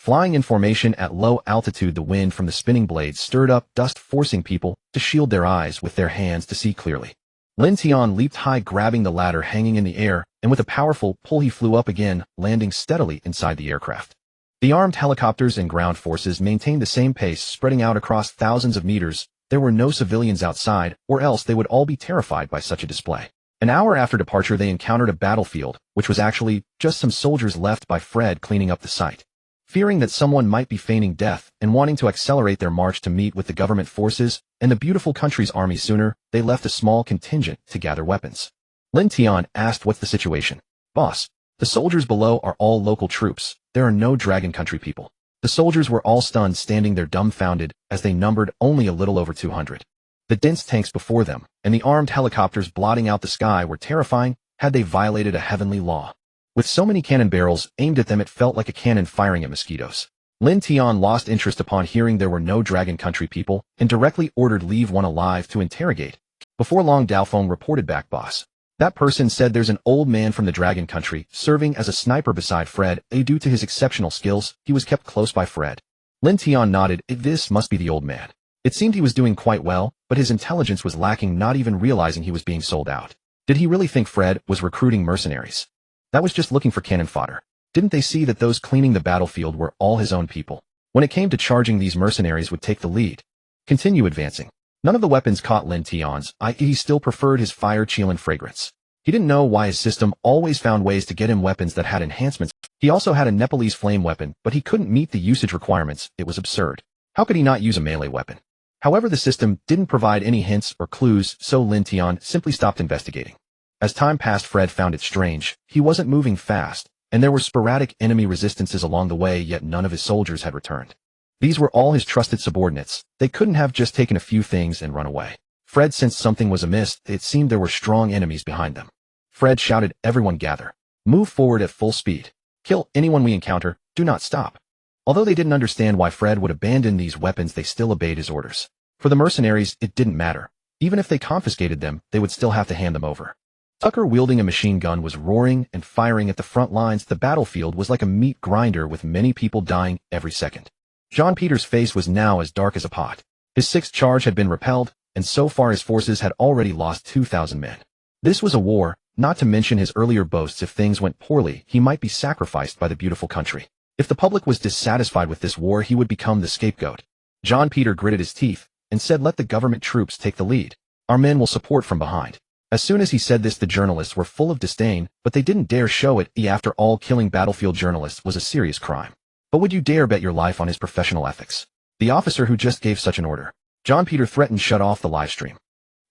Flying in formation at low altitude, the wind from the spinning blades stirred up dust, forcing people to shield their eyes with their hands to see clearly. Lin Tian leaped high, grabbing the ladder hanging in the air, and with a powerful pull he flew up again, landing steadily inside the aircraft. The armed helicopters and ground forces maintained the same pace, spreading out across thousands of meters. There were no civilians outside, or else they would all be terrified by such a display. An hour after departure, they encountered a battlefield, which was actually just some soldiers left by Fred cleaning up the site. Fearing that someone might be feigning death and wanting to accelerate their march to meet with the government forces and the beautiful country's army sooner, they left a small contingent to gather weapons. Lin Tian asked, "What's the situation?" "Boss, the soldiers below are all local troops. There are no Dragon Country people." The soldiers were all stunned, standing there dumbfounded, as they numbered only a little over 200. The dense tanks before them and the armed helicopters blotting out the sky were terrifying. Had they violated a heavenly law? With so many cannon barrels aimed at them, it felt like a cannon firing at mosquitoes. Lin Tian lost interest upon hearing there were no Dragon Country people and directly ordered "Leave one alive to interrogate." Before long, Daofeng reported back, "Boss, that person said there's an old man from the Dragon Country serving as a sniper beside Fred. Due to his exceptional skills, he was kept close by Fred." Lin Tian nodded. This must be the old man. It seemed he was doing quite well, but his intelligence was lacking, not even realizing he was being sold out. Did he really think Fred was recruiting mercenaries? That was just looking for cannon fodder. Didn't they see that those cleaning the battlefield were all his own people? When it came to charging, these mercenaries would take the lead. Continue advancing. None of the weapons caught Lin Tian's eye. He still preferred his fire Qilin fragrance. He didn't know why his system always found ways to get him weapons that had enhancements. He also had a Nepalese flame weapon, but he couldn't meet the usage requirements. It was absurd. How could he not use a melee weapon? However, the system didn't provide any hints or clues, so Lin Tian simply stopped investigating. As time passed, Fred found it strange. He wasn't moving fast, and there were sporadic enemy resistances along the way, yet none of his soldiers had returned. These were all his trusted subordinates. They couldn't have just taken a few things and run away. Fred sensed something was amiss. It seemed there were strong enemies behind them. Fred shouted, "Everyone gather. Move forward at full speed. Kill anyone we encounter. Do not stop." Although they didn't understand why Fred would abandon these weapons, they still obeyed his orders. For the mercenaries, it didn't matter. Even if they confiscated them, they would still have to hand them over. Tucker, wielding a machine gun, was roaring and firing at the front lines. The battlefield was like a meat grinder, with many people dying every second. Jean Peter's face was now as dark as a pot. His sixth charge had been repelled, and so far his forces had already lost 2,000 men. This was a war, not to mention his earlier boasts. If things went poorly, he might be sacrificed by the beautiful country. If the public was dissatisfied with this war, he would become the scapegoat. Jean Peter gritted his teeth and said, "Let the government troops take the lead. Our men will support from behind." As soon as he said this, the journalists were full of disdain, but they didn't dare show it. After all, killing battlefield journalists was a serious crime. But would you dare bet your life on his professional ethics? The officer who just gave such an order. Jean Peter threatened, "Shut off the live stream.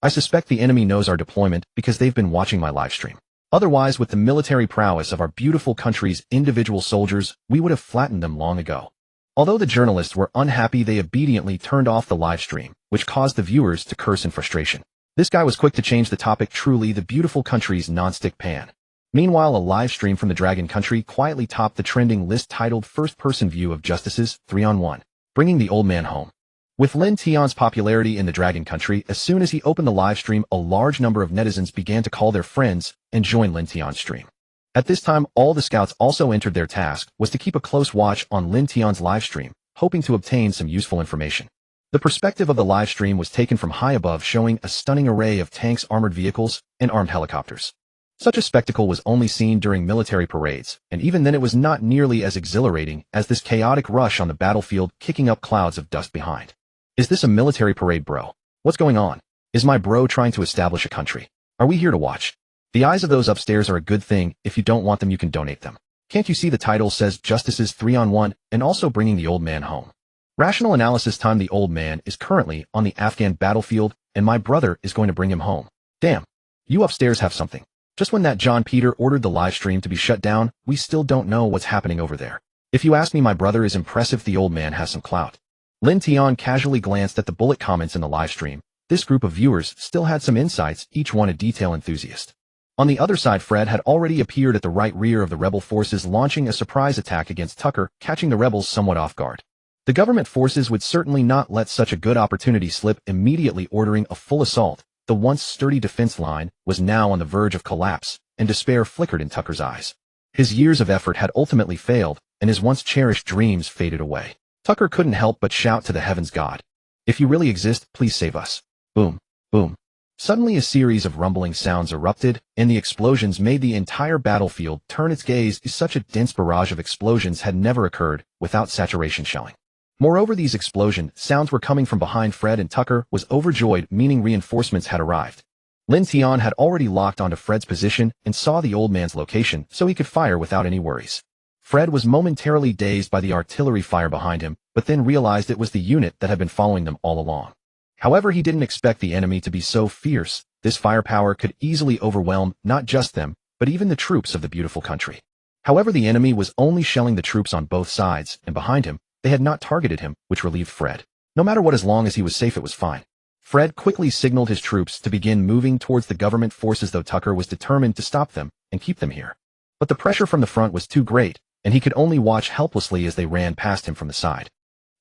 I suspect the enemy knows our deployment because they've been watching my live stream. Otherwise, with the military prowess of our beautiful country's individual soldiers, we would have flattened them long ago." Although the journalists were unhappy, they obediently turned off the live stream, which caused the viewers to curse in frustration. This guy was quick to change the topic. Truly the beautiful country's non-stick pan. Meanwhile, a live stream from the Dragon Country quietly topped the trending list, titled "First-Person View of Justices 3-on-1, Bringing the Old Man Home." With Lin Tian's popularity in the Dragon Country, as soon as he opened the live stream, a large number of netizens began to call their friends and join Lin Tian's stream. At this time, all the scouts also entered. Their task was to keep a close watch on Lin Tian's live stream, hoping to obtain some useful information. The perspective of the live stream was taken from high above, showing a stunning array of tanks, armored vehicles, and armed helicopters. Such a spectacle was only seen during military parades, and even then it was not nearly as exhilarating as this chaotic rush on the battlefield, kicking up clouds of dust behind. Is this a military parade, bro? What's going on? Is my bro trying to establish a country? Are we here to watch? The eyes of those upstairs are a good thing. If you don't want them, you can donate them. Can't you see the title says Justices 3-on-1 and also bringing the old man home? Rational analysis time. The old man is currently on the Afghan battlefield, and my brother is going to bring him home. Damn. You upstairs have something. Just when that Jean Peter ordered the live stream to be shut down, we still don't know what's happening over there. If you ask me, my brother is impressive. The old man has some clout. Lin Tian casually glanced at the bullet comments in the live stream. This group of viewers still had some insights, each one a detail enthusiast. On the other side, Fred had already appeared at the right rear of the rebel forces, launching a surprise attack against Tucker, catching the rebels somewhat off guard. The government forces would certainly not let such a good opportunity slip, immediately ordering a full assault. The once sturdy defense line was now on the verge of collapse, and despair flickered in Tucker's eyes. His years of effort had ultimately failed. and his once cherished dreams faded away. Tucker couldn't help but shout to the heavens god, "If you really exist, please save us." Boom, boom. Suddenly a series of rumbling sounds erupted, and the explosions made the entire battlefield turn its gaze. Such a dense barrage of explosions had never occurred without saturation shelling. Moreover, these explosion sounds were coming from behind Fred, and Tucker was overjoyed, meaning reinforcements had arrived. Lin Tian had already locked onto Fred's position and saw the old man's location, so he could fire without any worries. Fred was momentarily dazed by the artillery fire behind him, but then realized it was the unit that had been following them all along. However, he didn't expect the enemy to be so fierce. This firepower could easily overwhelm not just them, but even the troops of the beautiful country. However, the enemy was only shelling the troops on both sides, and behind him, they had not targeted him, which relieved Fred. No matter what, as long as he was safe, it was fine. Fred quickly signaled his troops to begin moving towards the government forces, though Tucker was determined to stop them and keep them here. But the pressure from the front was too great, and he could only watch helplessly as they ran past him from the side.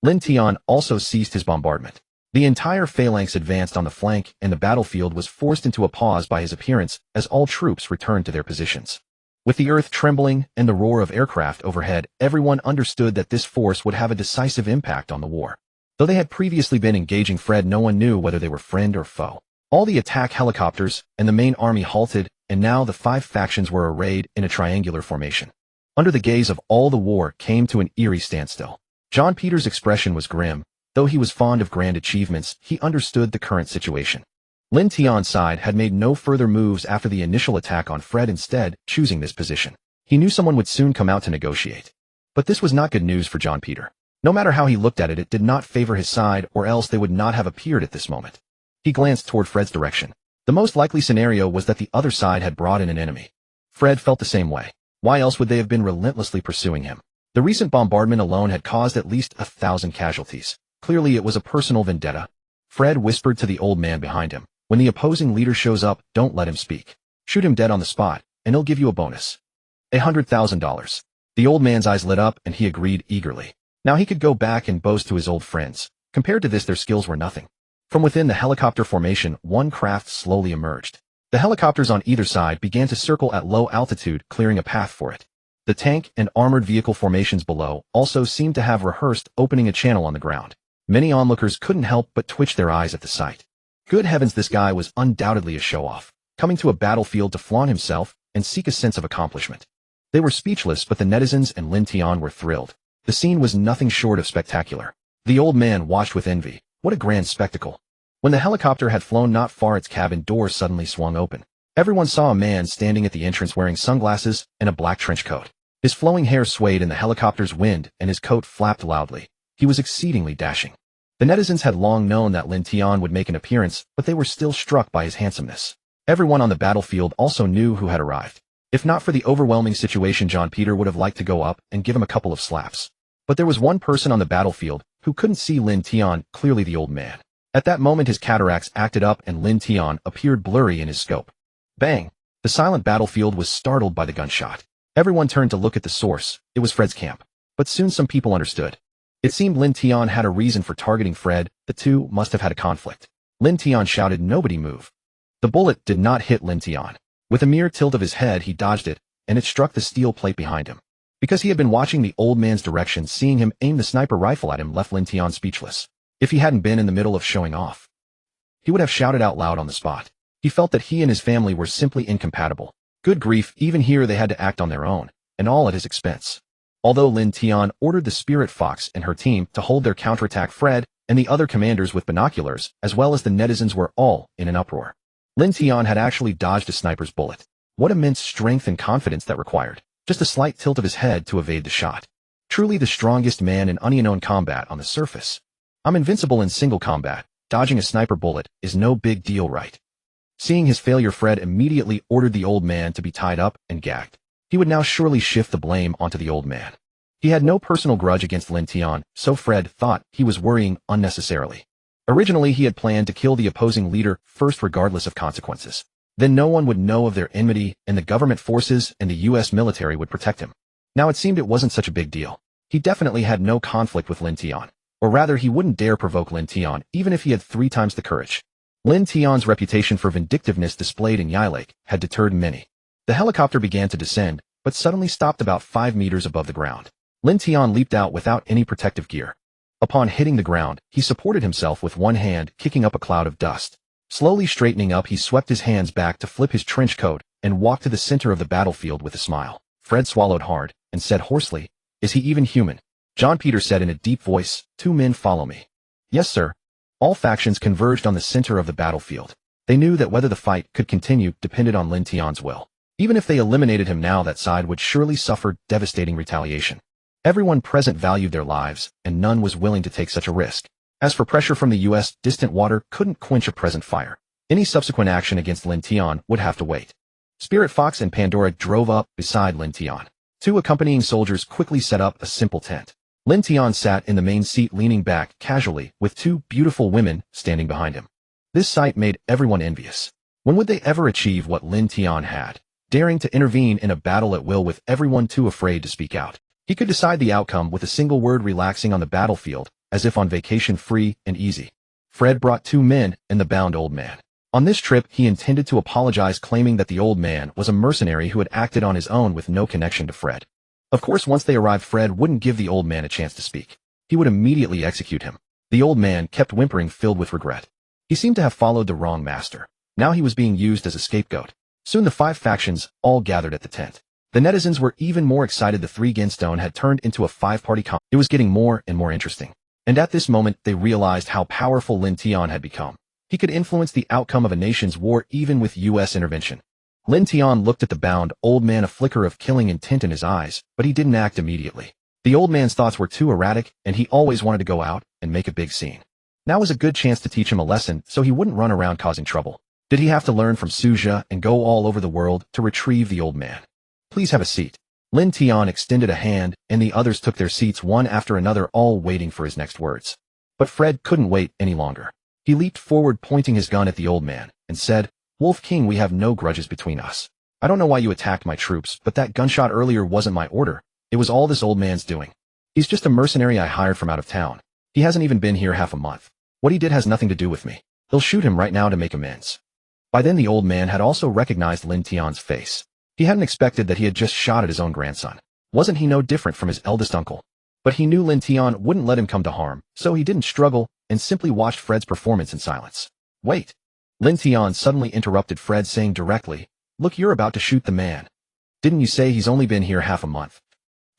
Lin Tian also ceased his bombardment. The entire phalanx advanced on the flank, and the battlefield was forced into a pause by his appearance as all troops returned to their positions. With the earth trembling and the roar of aircraft overhead, everyone understood that this force would have a decisive impact on the war. Though they had previously been engaging Fred, no one knew whether they were friend or foe. All the attack helicopters and the main army halted, and now the 5 factions were arrayed in a triangular formation. Under the gaze of all, the war came to an eerie standstill. John Peter's expression was grim. Though he was fond of grand achievements, he understood the current situation. Lin Tian's side had made no further moves after the initial attack on Fred, instead choosing this position. He knew someone would soon come out to negotiate. But this was not good news for John Peter. No matter how he looked at it, it did not favor his side, or else they would not have appeared at this moment. He glanced toward Fred's direction. The most likely scenario was that the other side had brought in an enemy. Fred felt the same way. Why else would they have been relentlessly pursuing him? The recent bombardment alone had caused at least 1,000 casualties. Clearly it was a personal vendetta. Fred whispered to the old man behind him, "When the opposing leader shows up, don't let him speak. Shoot him dead on the spot, and he'll give you a bonus. $100,000. The old man's eyes lit up, and he agreed eagerly. Now he could go back and boast to his old friends. Compared to this, their skills were nothing. From within the helicopter formation, one craft slowly emerged. The helicopters on either side began to circle at low altitude, clearing a path for it. The tank and armored vehicle formations below also seemed to have rehearsed opening a channel on the ground. Many onlookers couldn't help but twitch their eyes at the sight. Good heavens, this guy was undoubtedly a show-off, coming to a battlefield to flaunt himself and seek a sense of accomplishment. They were speechless, but the netizens and Lin Tian were thrilled. The scene was nothing short of spectacular. The old man watched with envy. What a grand spectacle. When the helicopter had flown not far, its cabin door suddenly swung open. Everyone saw a man standing at the entrance wearing sunglasses and a black trench coat. His flowing hair swayed in the helicopter's wind, and his coat flapped loudly. He was exceedingly dashing. The netizens had long known that Lin Tian would make an appearance, but they were still struck by his handsomeness. Everyone on the battlefield also knew who had arrived. If not for the overwhelming situation, John Peter would have liked to go up and give him a couple of slaps. But there was one person on the battlefield who couldn't see Lin Tian clearly: the old man. At that moment his cataracts acted up and Lin Tian appeared blurry in his scope. Bang! The silent battlefield was startled by the gunshot. Everyone turned to look at the source. It was Fred's camp. But soon some people understood. It seemed Lin Tian had a reason for targeting Fred. The two must have had a conflict. Lin Tian shouted, "Nobody move." The bullet did not hit Lin Tian. With a mere tilt of his head he dodged it, and it struck the steel plate behind him. Because he had been watching the old man's direction, seeing him aim the sniper rifle at him left Lin Tian speechless. If he hadn't been in the middle of showing off, he would have shouted out loud on the spot. He felt that he and his family were simply incompatible. Good grief, even here they had to act on their own, and all at his expense. Although Lin Tian ordered the Spirit Fox and her team to hold their counterattack, Fred and the other commanders with binoculars, as well as the netizens, were all in an uproar. Lin Tian had actually dodged a sniper's bullet. What immense strength and confidence that required. Just a slight tilt of his head to evade the shot. Truly the strongest man in unknown combat on the surface. I'm invincible in single combat. Dodging a sniper bullet is no big deal, right? Seeing his failure, Fred immediately ordered the old man to be tied up and gagged. He would now surely shift the blame onto the old man. He had no personal grudge against Lin Tian, so Fred thought he was worrying unnecessarily. Originally he had planned to kill the opposing leader first, regardless of consequences. Then no one would know of their enmity, and the government forces and the US military would protect him. Now it seemed it wasn't such a big deal. He definitely had no conflict with Lin Tian. Or rather, he wouldn't dare provoke Lin Tian, even if he had 3 times the courage. Lin Tian's reputation for vindictiveness displayed in Yilake had deterred many. The helicopter began to descend, but suddenly stopped about 5 meters above the ground. Lin Tian leaped out without any protective gear. Upon hitting the ground, he supported himself with one hand, kicking up a cloud of dust. Slowly straightening up, he swept his hands back to flip his trench coat and walked to the center of the battlefield with a smile. Fred swallowed hard and said hoarsely, "Is he even human?" John Peter said in a deep voice, "2 men follow me." "Yes, sir." All factions converged on the center of the battlefield. They knew that whether the fight could continue depended on Lin Tian's will. Even if they eliminated him now, that side would surely suffer devastating retaliation. Everyone present valued their lives, and none was willing to take such a risk. As for pressure from the U.S., distant water couldn't quench a present fire. Any subsequent action against Lin Tian would have to wait. Spirit Fox and Pandora drove up beside Lin Tian. 2 accompanying soldiers quickly set up a simple tent. Lin Tian sat in the main seat leaning back casually, with 2 beautiful women standing behind him. This sight made everyone envious. When would they ever achieve what Lin Tian had? Daring to intervene in a battle at will with everyone too afraid to speak out. He could decide the outcome with a single word, relaxing on the battlefield, as if on vacation, free and easy. Fred brought 2 men and the bound old man. On this trip, he intended to apologize, claiming that the old man was a mercenary who had acted on his own with no connection to Fred. Of course, once they arrived, Fred wouldn't give the old man a chance to speak. He would immediately execute him. The old man kept whimpering, filled with regret. He seemed to have followed the wrong master. Now he was being used as a scapegoat. Soon the 5 factions all gathered at the tent. The netizens were even more excited. The 3 Genstone had turned into a 5-party comp. It was getting more and more interesting. And at this moment, they realized how powerful Lin Tian had become. He could influence the outcome of a nation's war even with U.S. intervention. Lin Tian looked at the bound old man, a flicker of killing intent in his eyes, but he didn't act immediately. The old man's thoughts were too erratic, and he always wanted to go out and make a big scene. Now was a good chance to teach him a lesson so he wouldn't run around causing trouble. Did he have to learn from Suja and go all over the world to retrieve the old man? "Please have a seat." Lin Tian extended a hand, and the others took their seats one after another, all waiting for his next words. But Fred couldn't wait any longer. He leaped forward, pointing his gun at the old man, and said, "Wolf King, we have no grudges between us. I don't know why you attacked my troops, but that gunshot earlier wasn't my order. It was all this old man's doing. He's just a mercenary I hired from out of town. He hasn't even been here half a month. What he did has nothing to do with me. They'll shoot him right now to make amends." By then the old man had also recognized Lin Tian's face. He hadn't expected that he had just shot at his own grandson. Wasn't he no different from his eldest uncle? But he knew Lin Tian wouldn't let him come to harm, so he didn't struggle and simply watched Fred's performance in silence. "Wait." Lin Tian suddenly interrupted Fred, saying directly, "Look, you're about to shoot the man. Didn't you say he's only been here half a month?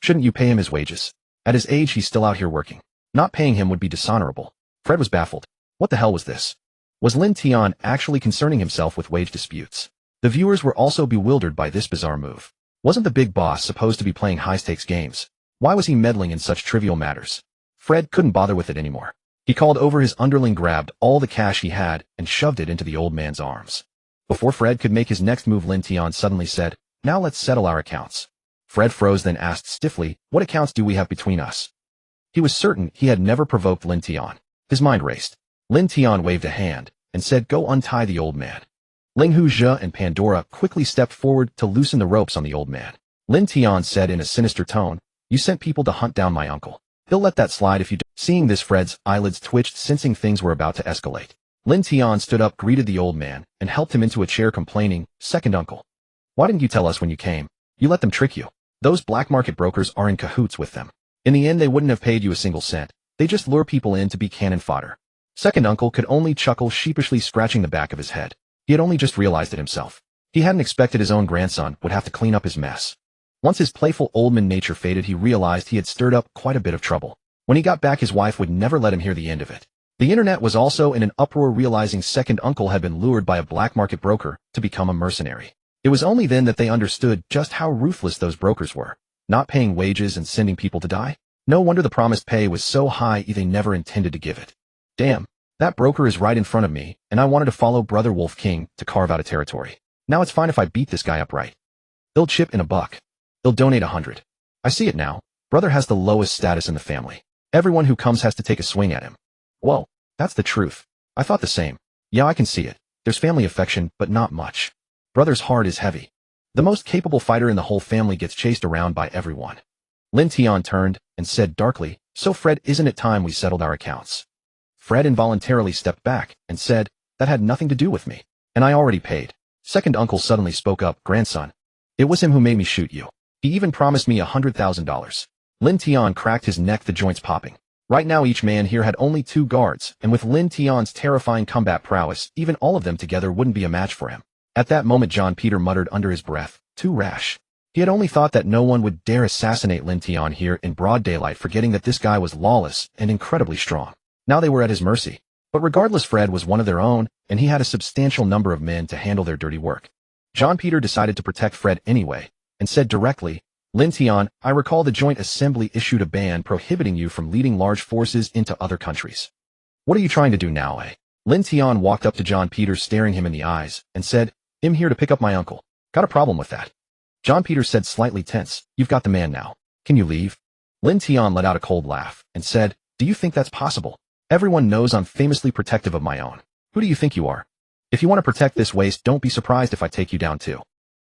Shouldn't you pay him his wages? At his age, he's still out here working. Not paying him would be dishonorable." Fred was baffled. What the hell was this? Was Lin Tian actually concerning himself with wage disputes? The viewers were also bewildered by this bizarre move. Wasn't the big boss supposed to be playing high-stakes games? Why was he meddling in such trivial matters? Fred couldn't bother with it anymore. He called over his underling, grabbed all the cash he had, and shoved it into the old man's arms. Before Fred could make his next move, Lin Tian suddenly said, "Now let's settle our accounts." Fred froze, then asked stiffly, "What accounts do we have between us?" He was certain he had never provoked Lin Tian. His mind raced. Lin Tian waved a hand and said, "Go untie the old man." Ling Hu Zhe and Pandora quickly stepped forward to loosen the ropes on the old man. Lin Tian said in a sinister tone, "You sent people to hunt down my uncle. He'll let that slide if you do." Seeing this, Fred's eyelids twitched, sensing things were about to escalate. Lin Tian stood up, greeted the old man, and helped him into a chair, complaining, "Second uncle, why didn't you tell us when you came? You let them trick you. Those black market brokers are in cahoots with them. In the end, they wouldn't have paid you a single cent. They just lure people in to be cannon fodder." Second uncle could only chuckle, sheepishly scratching the back of his head. He had only just realized it himself. He hadn't expected his own grandson would have to clean up his mess. Once his playful old-man nature faded, he realized he had stirred up quite a bit of trouble. When he got back, his wife would never let him hear the end of it. The internet was also in an uproar, realizing second uncle had been lured by a black market broker to become a mercenary. It was only then that they understood just how ruthless those brokers were, not paying wages and sending people to die. No wonder the promised pay was so high they never intended to give it. Damn. That broker is right in front of me, and I wanted to follow Brother Wolf King to carve out a territory. Now it's fine if I beat this guy up right. They'll chip in a buck. They'll donate 100. I see it now. Brother has the lowest status in the family. Everyone who comes has to take a swing at him. Whoa, that's the truth. I thought the same. Yeah, I can see it. There's family affection, but not much. Brother's heart is heavy. The most capable fighter in the whole family gets chased around by everyone. Lin Tian turned and said darkly, "So Fred, isn't it time we settled our accounts?" Fred involuntarily stepped back and said, "That had nothing to do with me, and I already paid." Second uncle suddenly spoke up, "Grandson, it was him who made me shoot you. He even promised me $100,000. Lin Tian cracked his neck, the joints popping. Right now each man here had only 2 guards, and with Lin Tian's terrifying combat prowess, even all of them together wouldn't be a match for him. At that moment John Peter muttered under his breath, "Too rash." He had only thought that no one would dare assassinate Lin Tian here in broad daylight, forgetting that this guy was lawless and incredibly strong. Now they were at his mercy. But regardless, Fred was one of their own, and he had a substantial number of men to handle their dirty work. John Peter decided to protect Fred anyway, and said directly, "Lin Tian, I recall the Joint Assembly issued a ban prohibiting you from leading large forces into other countries. What are you trying to do now, eh?" Lin Tian walked up to John Peter, staring him in the eyes, and said, "I'm here to pick up my uncle. Got a problem with that?" John Peter said, slightly tense, "You've got the man now. Can you leave?" Lin Tian let out a cold laugh, and said, "Do you think that's possible? Everyone knows I'm famously protective of my own. Who do you think you are? If you want to protect this waste, don't be surprised if I take you down too."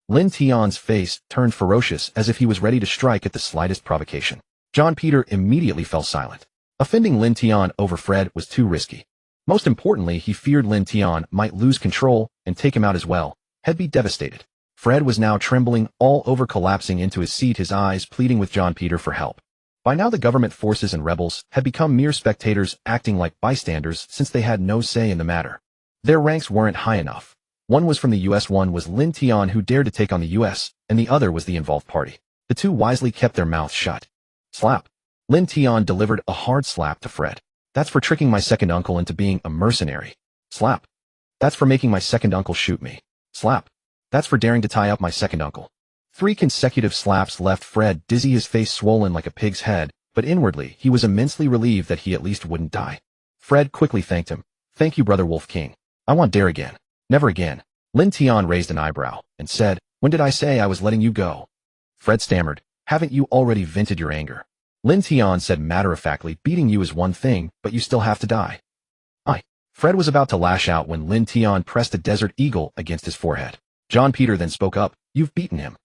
Lin Tian's face turned ferocious, as if he was ready to strike at the slightest provocation. John Peter immediately fell silent. Offending Lin Tian over Fred was too risky. Most importantly, he feared Lin Tian might lose control and take him out as well. He'd be devastated. Fred was now trembling all over, collapsing into his seat, his eyes pleading with John Peter for help. By now the government forces and rebels had become mere spectators, acting like bystanders since they had no say in the matter. Their ranks weren't high enough. One was from the US, one was Lin Tian, who dared to take on the US, and the other was the involved party. The two wisely kept their mouths shut. Slap. Lin Tian delivered a hard slap to Fred. "That's for tricking my second uncle into being a mercenary." Slap. "That's for making my second uncle shoot me." Slap. "That's for daring to tie up my second uncle." 3 consecutive slaps left Fred dizzy, his face swollen like a pig's head, but inwardly he was immensely relieved that he at least wouldn't die. Fred quickly thanked him. "Thank you, Brother Wolf King. I won't dare again. Never again." Lin Tian raised an eyebrow and said, "When did I say I was letting you go?" Fred stammered, "Haven't you already vented your anger?" Lin Tian said matter-of-factly, "Beating you is one thing, but you still have to die." Fred was about to lash out when Lin Tian pressed a desert eagle against his forehead. John Peter then spoke up, "You've beaten him,"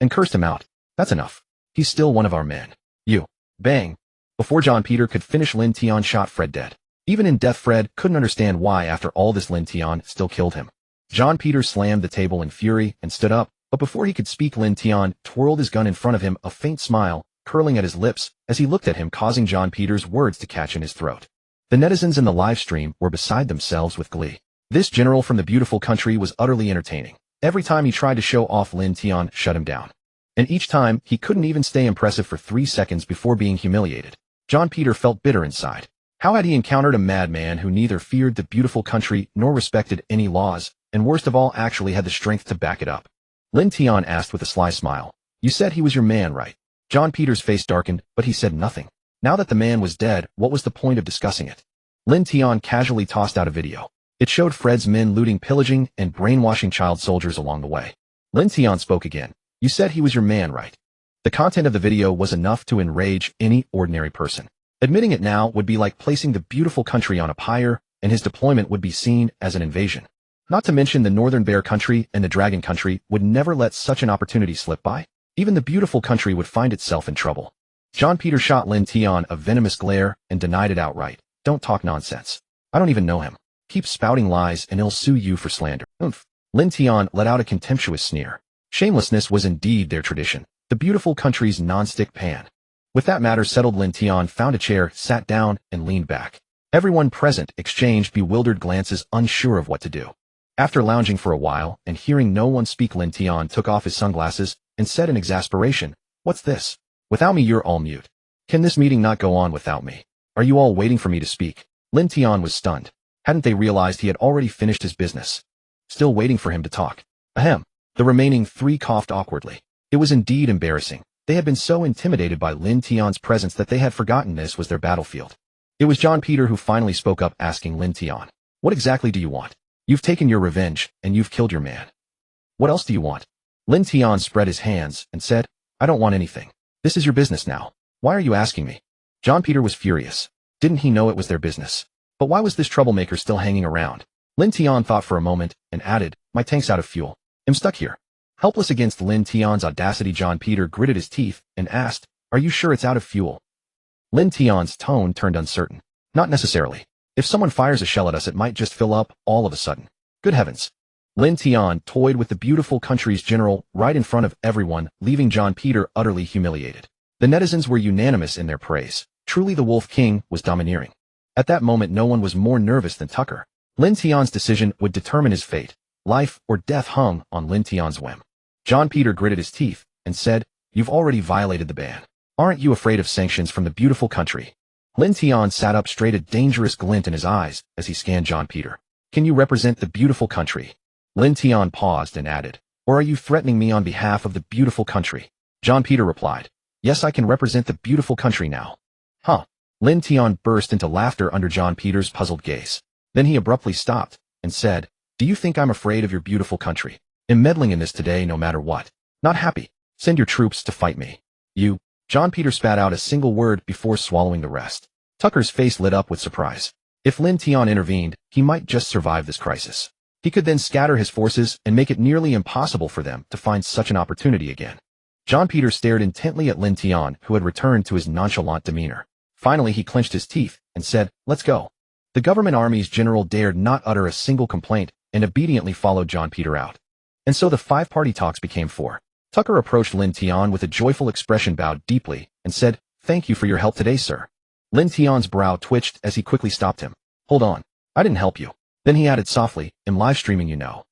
and cursed him out. "That's enough. He's still one of our men. You." Bang. Before John Peter could finish, Lin Tian shot Fred dead. Even in death, Fred couldn't understand why, after all this, Lin Tian still killed him. John Peter slammed the table in fury and stood up, but before he could speak, Lin Tian twirled his gun in front of him, a faint smile curling at his lips as he looked at him, causing John Peter's words to catch in his throat. The netizens in the live stream were beside themselves with glee. This general from the beautiful country was utterly entertaining. Every time he tried to show off, Lin Tian shut him down. And each time, he couldn't even stay impressive for 3 seconds before being humiliated. John Peter felt bitter inside. How had he encountered a madman who neither feared the beautiful country nor respected any laws, and worst of all, actually had the strength to back it up? Lin Tian asked with a sly smile. "You said he was your man, right?" John Peter's face darkened, but he said nothing. Now that the man was dead, what was the point of discussing it? Lin Tian casually tossed out a video. It showed Fred's men looting, pillaging, and brainwashing child soldiers along the way. Lin Tian spoke again. "You said he was your man, right?" The content of the video was enough to enrage any ordinary person. Admitting it now would be like placing the beautiful country on a pyre, and his deployment would be seen as an invasion. Not to mention the Northern Bear Country and the Dragon Country would never let such an opportunity slip by. Even the beautiful country would find itself in trouble. John Peter shot Lin Tian a venomous glare and denied it outright. "Don't talk nonsense. I don't even know him. Keep spouting lies and he'll sue you for slander." Oomph. Lin Tian let out a contemptuous sneer. Shamelessness was indeed their tradition, the beautiful country's non-stick pan. With that matter settled, Lin Tian found a chair, sat down, and leaned back. Everyone present exchanged bewildered glances, unsure of what to do. After lounging for a while and hearing no one speak, Lin Tian took off his sunglasses and said in exasperation, "What's this? Without me you're all mute. Can this meeting not go on without me? Are you all waiting for me to speak?" Lin Tian was stunned. Hadn't they realized he had already finished his business? Still waiting for him to talk. Ahem. The remaining 3 coughed awkwardly. It was indeed embarrassing. They had been so intimidated by Lin Tian's presence that they had forgotten this was their battlefield. It was John Peter who finally spoke up, asking Lin Tian, "What exactly do you want? You've taken your revenge, and you've killed your man. What else do you want?" Lin Tian spread his hands and said, "I don't want anything. This is your business now. Why are you asking me?" John Peter was furious. Didn't he know it was their business? But why was this troublemaker still hanging around? Lin Tian thought for a moment and added, "My tank's out of fuel. I'm stuck here." Helpless against Lin Tian's audacity, John Peter gritted his teeth and asked, "Are you sure it's out of fuel?" Lin Tian's tone turned uncertain. "Not necessarily. If someone fires a shell at us, it might just fill up all of a sudden." Good heavens. Lin Tian toyed with the beautiful country's general right in front of everyone, leaving John Peter utterly humiliated. The netizens were unanimous in their praise. Truly the Wolf King was domineering. At that moment no one was more nervous than Tucker. Lin Tian's decision would determine his fate. Life or death hung on Lin Tian's whim. John Peter gritted his teeth and said, "You've already violated the ban. Aren't you afraid of sanctions from the beautiful country?" Lin Tian sat up straight, a dangerous glint in his eyes as he scanned John Peter. "Can you represent the beautiful country?" Lin Tian paused and added, "Or are you threatening me on behalf of the beautiful country?" John Peter replied, "Yes, I can represent the beautiful country now." Huh. Lin Tian burst into laughter under John Peter's puzzled gaze. Then he abruptly stopped and said, "Do you think I'm afraid of your beautiful country? I'm meddling in this today no matter what. Not happy. Send your troops to fight me." "You." John Peter spat out a single word before swallowing the rest. Tucker's face lit up with surprise. If Lin Tian intervened, he might just survive this crisis. He could then scatter his forces and make it nearly impossible for them to find such an opportunity again. John Peter stared intently at Lin Tian, who had returned to his nonchalant demeanor. Finally he clenched his teeth and said, "Let's go." The government army's general dared not utter a single complaint and obediently followed John Peter out. And so the five-party talks became four. Tucker approached Lin Tian with a joyful expression, bowed deeply, and said, "Thank you for your help today, sir." Lin Tian's brow twitched as he quickly stopped him. "Hold on. I didn't help you." Then he added softly, "I'm live streaming, you know."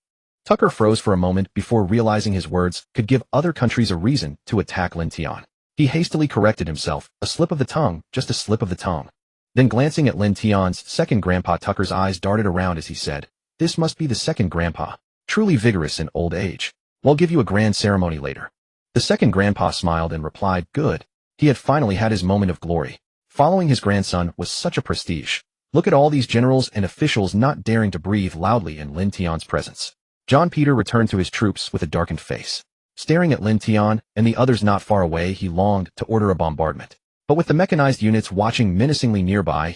Tucker froze for a moment before realizing his words could give other countries a reason to attack Lin Tian. He hastily corrected himself, a slip of the tongue, just a slip of the tongue. Then glancing at Lin Tian's second grandpa, Tucker's eyes darted around as he said, "This must be the second grandpa, truly vigorous in old age. We'll give you a grand ceremony later." The second grandpa smiled and replied, "Good." He had finally had his moment of glory. Following his grandson was such a prestige. Look at all these generals and officials not daring to breathe loudly in Lin Tian's presence. John Peter returned to his troops with a darkened face. Staring at Lin Tian and the others not far away, he longed to order a bombardment. But with the mechanized units watching menacingly nearby,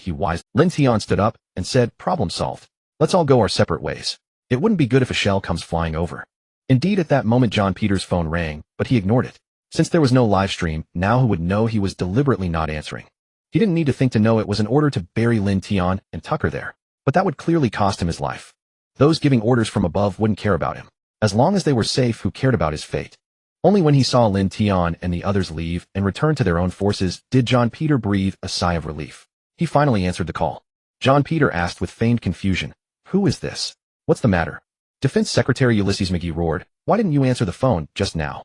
Lin Tian stood up and said, "Problem solved. Let's all go our separate ways. It wouldn't be good if a shell comes flying over." Indeed, at that moment John Peter's phone rang, but he ignored it. Since there was no live stream, now who would know he was deliberately not answering? He didn't need to think to know it was an order to bury Lin Tian and Tucker there. But that would clearly cost him his life. Those giving orders from above wouldn't care about him. As long as they were safe, who cared about his fate? Only when he saw Lin Tian and the others leave and return to their own forces did John Peter breathe a sigh of relief. He finally answered the call. John Peter asked with feigned confusion, "Who is this? What's the matter?" Defense Secretary Ulysses McGee roared, "Why didn't you answer the phone just now?"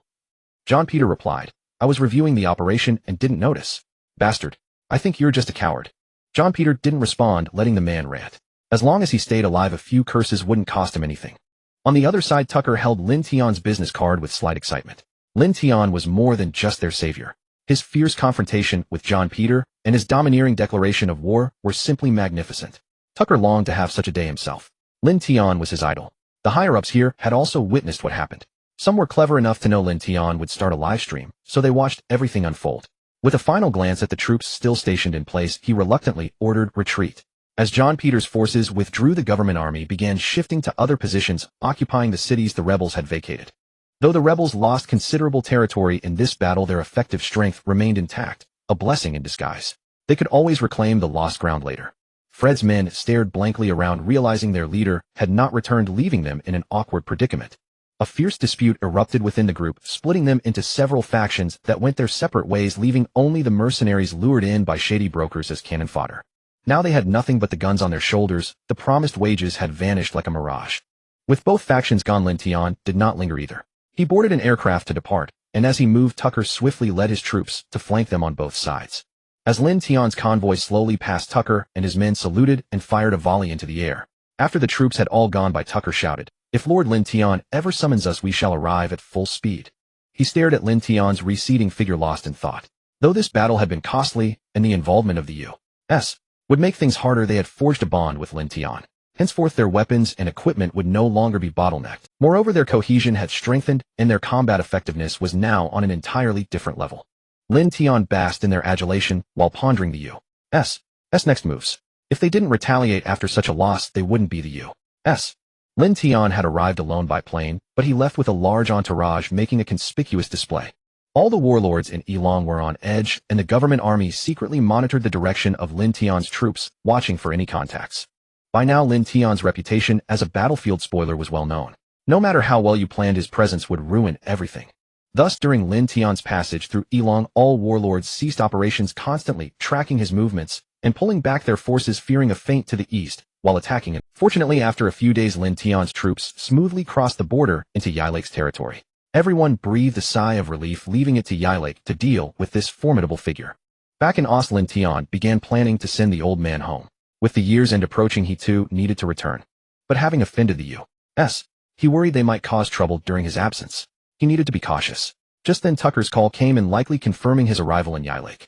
John Peter replied, "I was reviewing the operation and didn't notice." "Bastard. I think you're just a coward." John Peter didn't respond, letting the man rant. As long as he stayed alive, a few curses wouldn't cost him anything. On the other side, Tucker held Lin Tian's business card with slight excitement. Lin Tian was more than just their savior. His fierce confrontation with John Peter and his domineering declaration of war were simply magnificent. Tucker longed to have such a day himself. Lin Tian was his idol. The higher-ups here had also witnessed what happened. Some were clever enough to know Lin Tian would start a live stream, so they watched everything unfold. With a final glance at the troops still stationed in place, he reluctantly ordered retreat. As John Peter's forces withdrew, the government army began shifting to other positions, occupying the cities the rebels had vacated. Though the rebels lost considerable territory in this battle, their effective strength remained intact, a blessing in disguise. They could always reclaim the lost ground later. Fred's men stared blankly around, realizing their leader had not returned, leaving them in an awkward predicament. A fierce dispute erupted within the group, splitting them into several factions that went their separate ways, leaving only the mercenaries lured in by shady brokers as cannon fodder. Now they had nothing but the guns on their shoulders. The promised wages had vanished like a mirage. With both factions gone, Lin Tian did not linger either. He boarded an aircraft to depart, and as he moved, Tucker swiftly led his troops to flank them on both sides. As Lin Tian's convoy slowly passed, Tucker and his men saluted and fired a volley into the air. After the troops had all gone by, Tucker shouted, "If Lord Lin Tian ever summons us, we shall arrive at full speed." He stared at Lin Tian's receding figure, lost in thought. Though this battle had been costly, and the involvement of the U.S. would make things harder, they had forged a bond with Lin Tian. Henceforth their weapons and equipment would no longer be bottlenecked. Moreover, their cohesion had strengthened, and their combat effectiveness was now on an entirely different level. Lin Tian basked in their adulation while pondering the U.S. next moves. If they didn't retaliate after such a loss, they wouldn't be the U.S. Lin Tian had arrived alone by plane, but he left with a large entourage, making a conspicuous display. All the warlords in Elong were on edge, and the government army secretly monitored the direction of Lin Tian's troops, watching for any contacts. By now, Lin Tian's reputation as a battlefield spoiler was well known. No matter how well you planned, his presence would ruin everything. Thus, during Lin Tian's passage through Elong, all warlords ceased operations, constantly tracking his movements and pulling back their forces, fearing a feint to the east while attacking him. Fortunately, after a few days, Lin Tian's troops smoothly crossed the border into Yilake's territory. Everyone breathed a sigh of relief, leaving it to Yilake to deal with this formidable figure. Back in Ost, Lin Tian began planning to send the old man home. With the year's end approaching, he too needed to return. But having offended the U.S., he worried they might cause trouble during his absence. He needed to be cautious. Just then Tucker's call came in, likely confirming his arrival in Yilake.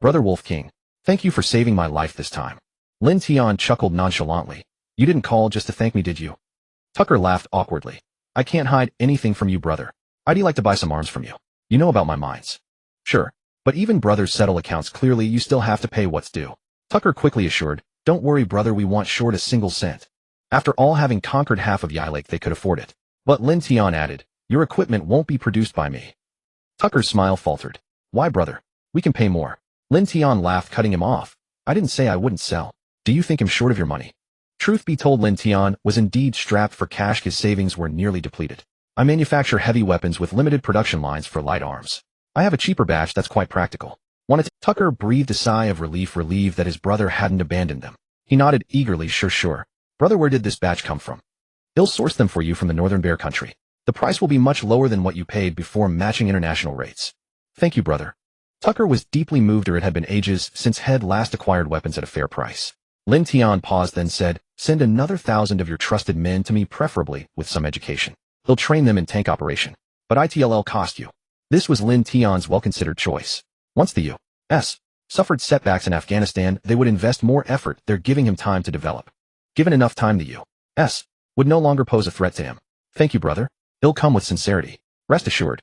"Brother Wolf King, thank you for saving my life this time." Lin Tian chuckled nonchalantly. "You didn't call just to thank me, did you?" Tucker laughed awkwardly. "I can't hide anything from you, brother. I'd like to buy some arms from you. You know about my mines." "Sure, but even brothers settle accounts. Clearly you still have to pay what's due." Tucker quickly assured, "Don't worry, brother, we won't short a single cent." After all, having conquered half of Yilake, they could afford it. But Lin Tian added, "Your equipment won't be produced by me." Tucker's smile faltered. "Why, brother? We can pay more." Lin Tian laughed, cutting him off. "I didn't say I wouldn't sell. Do you think I'm short of your money?" Truth be told, Lin Tian was indeed strapped for cash. His savings were nearly depleted. "I manufacture heavy weapons with limited production lines for light arms. I have a cheaper batch that's quite practical." Tucker breathed a sigh of relief, relieved that his brother hadn't abandoned them. He nodded eagerly. Sure. Brother, where did this batch come from?" "He'll source them for you from the Northern Bear Country. The price will be much lower than what you paid before, matching international rates." "Thank you, brother." Tucker was deeply moved. It had been ages since he had last acquired weapons at a fair price. Lin Tian paused, then said, "Send another 1,000 of your trusted men to me, preferably with some education. He'll train them in tank operation. But it'll cost you." This was Lin Tian's well-considered choice. Once the U.S. suffered setbacks in Afghanistan, they would invest more effort. They're giving him time to develop. Given enough time, the U.S. would no longer pose a threat to him. "Thank you, brother. He'll come with sincerity. Rest assured."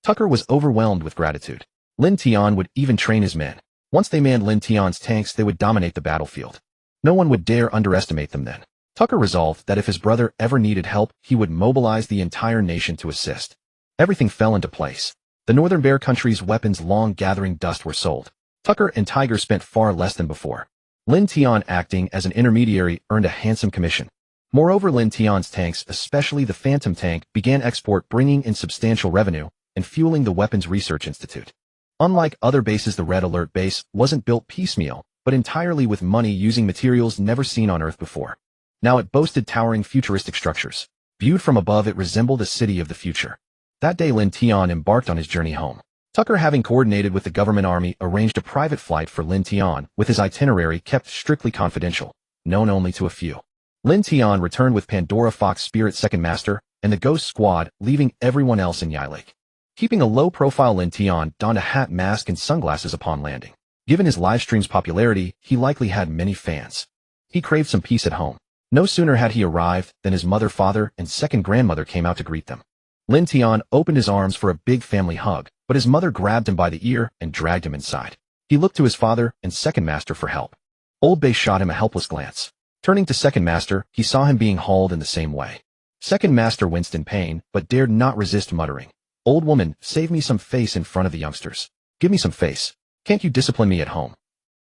Tucker was overwhelmed with gratitude. Lin Tian would even train his men. Once they manned Lin Tian's tanks, they would dominate the battlefield. No one would dare underestimate them then. Tucker resolved that if his brother ever needed help, he would mobilize the entire nation to assist. Everything fell into place. The Northern Bear Country's weapons, long gathering dust, were sold. Tucker and Tiger spent far less than before. Lin Tian, acting as an intermediary, earned a handsome commission. Moreover, Lin Tian's tanks, especially the Phantom tank, began export, bringing in substantial revenue and fueling the Weapons Research Institute. Unlike other bases, the Red Alert base wasn't built piecemeal, but entirely with money, using materials never seen on Earth before. Now it boasted towering futuristic structures. Viewed from above, it resembled a city of the future. That day, Lin Tian embarked on his journey home. Tucker, having coordinated with the government army, arranged a private flight for Lin Tian, with his itinerary kept strictly confidential, known only to a few. Lin Tian returned with Pandora Fox, Spirit Second Master, and the Ghost Squad, leaving everyone else in Yilake. Keeping a low profile, Lin Tian donned a hat, mask, and sunglasses upon landing. Given his livestream's popularity, he likely had many fans. He craved some peace at home. No sooner had he arrived than his mother, father, and second grandmother came out to greet them. Lin Tian opened his arms for a big family hug, but his mother grabbed him by the ear and dragged him inside. He looked to his father and second master for help. Old Bay shot him a helpless glance. Turning to second master, he saw him being hauled in the same way. Second master winced in pain, but dared not resist, muttering, "Old woman, save me some face in front of the youngsters. Give me some face. Can't you discipline me at home?"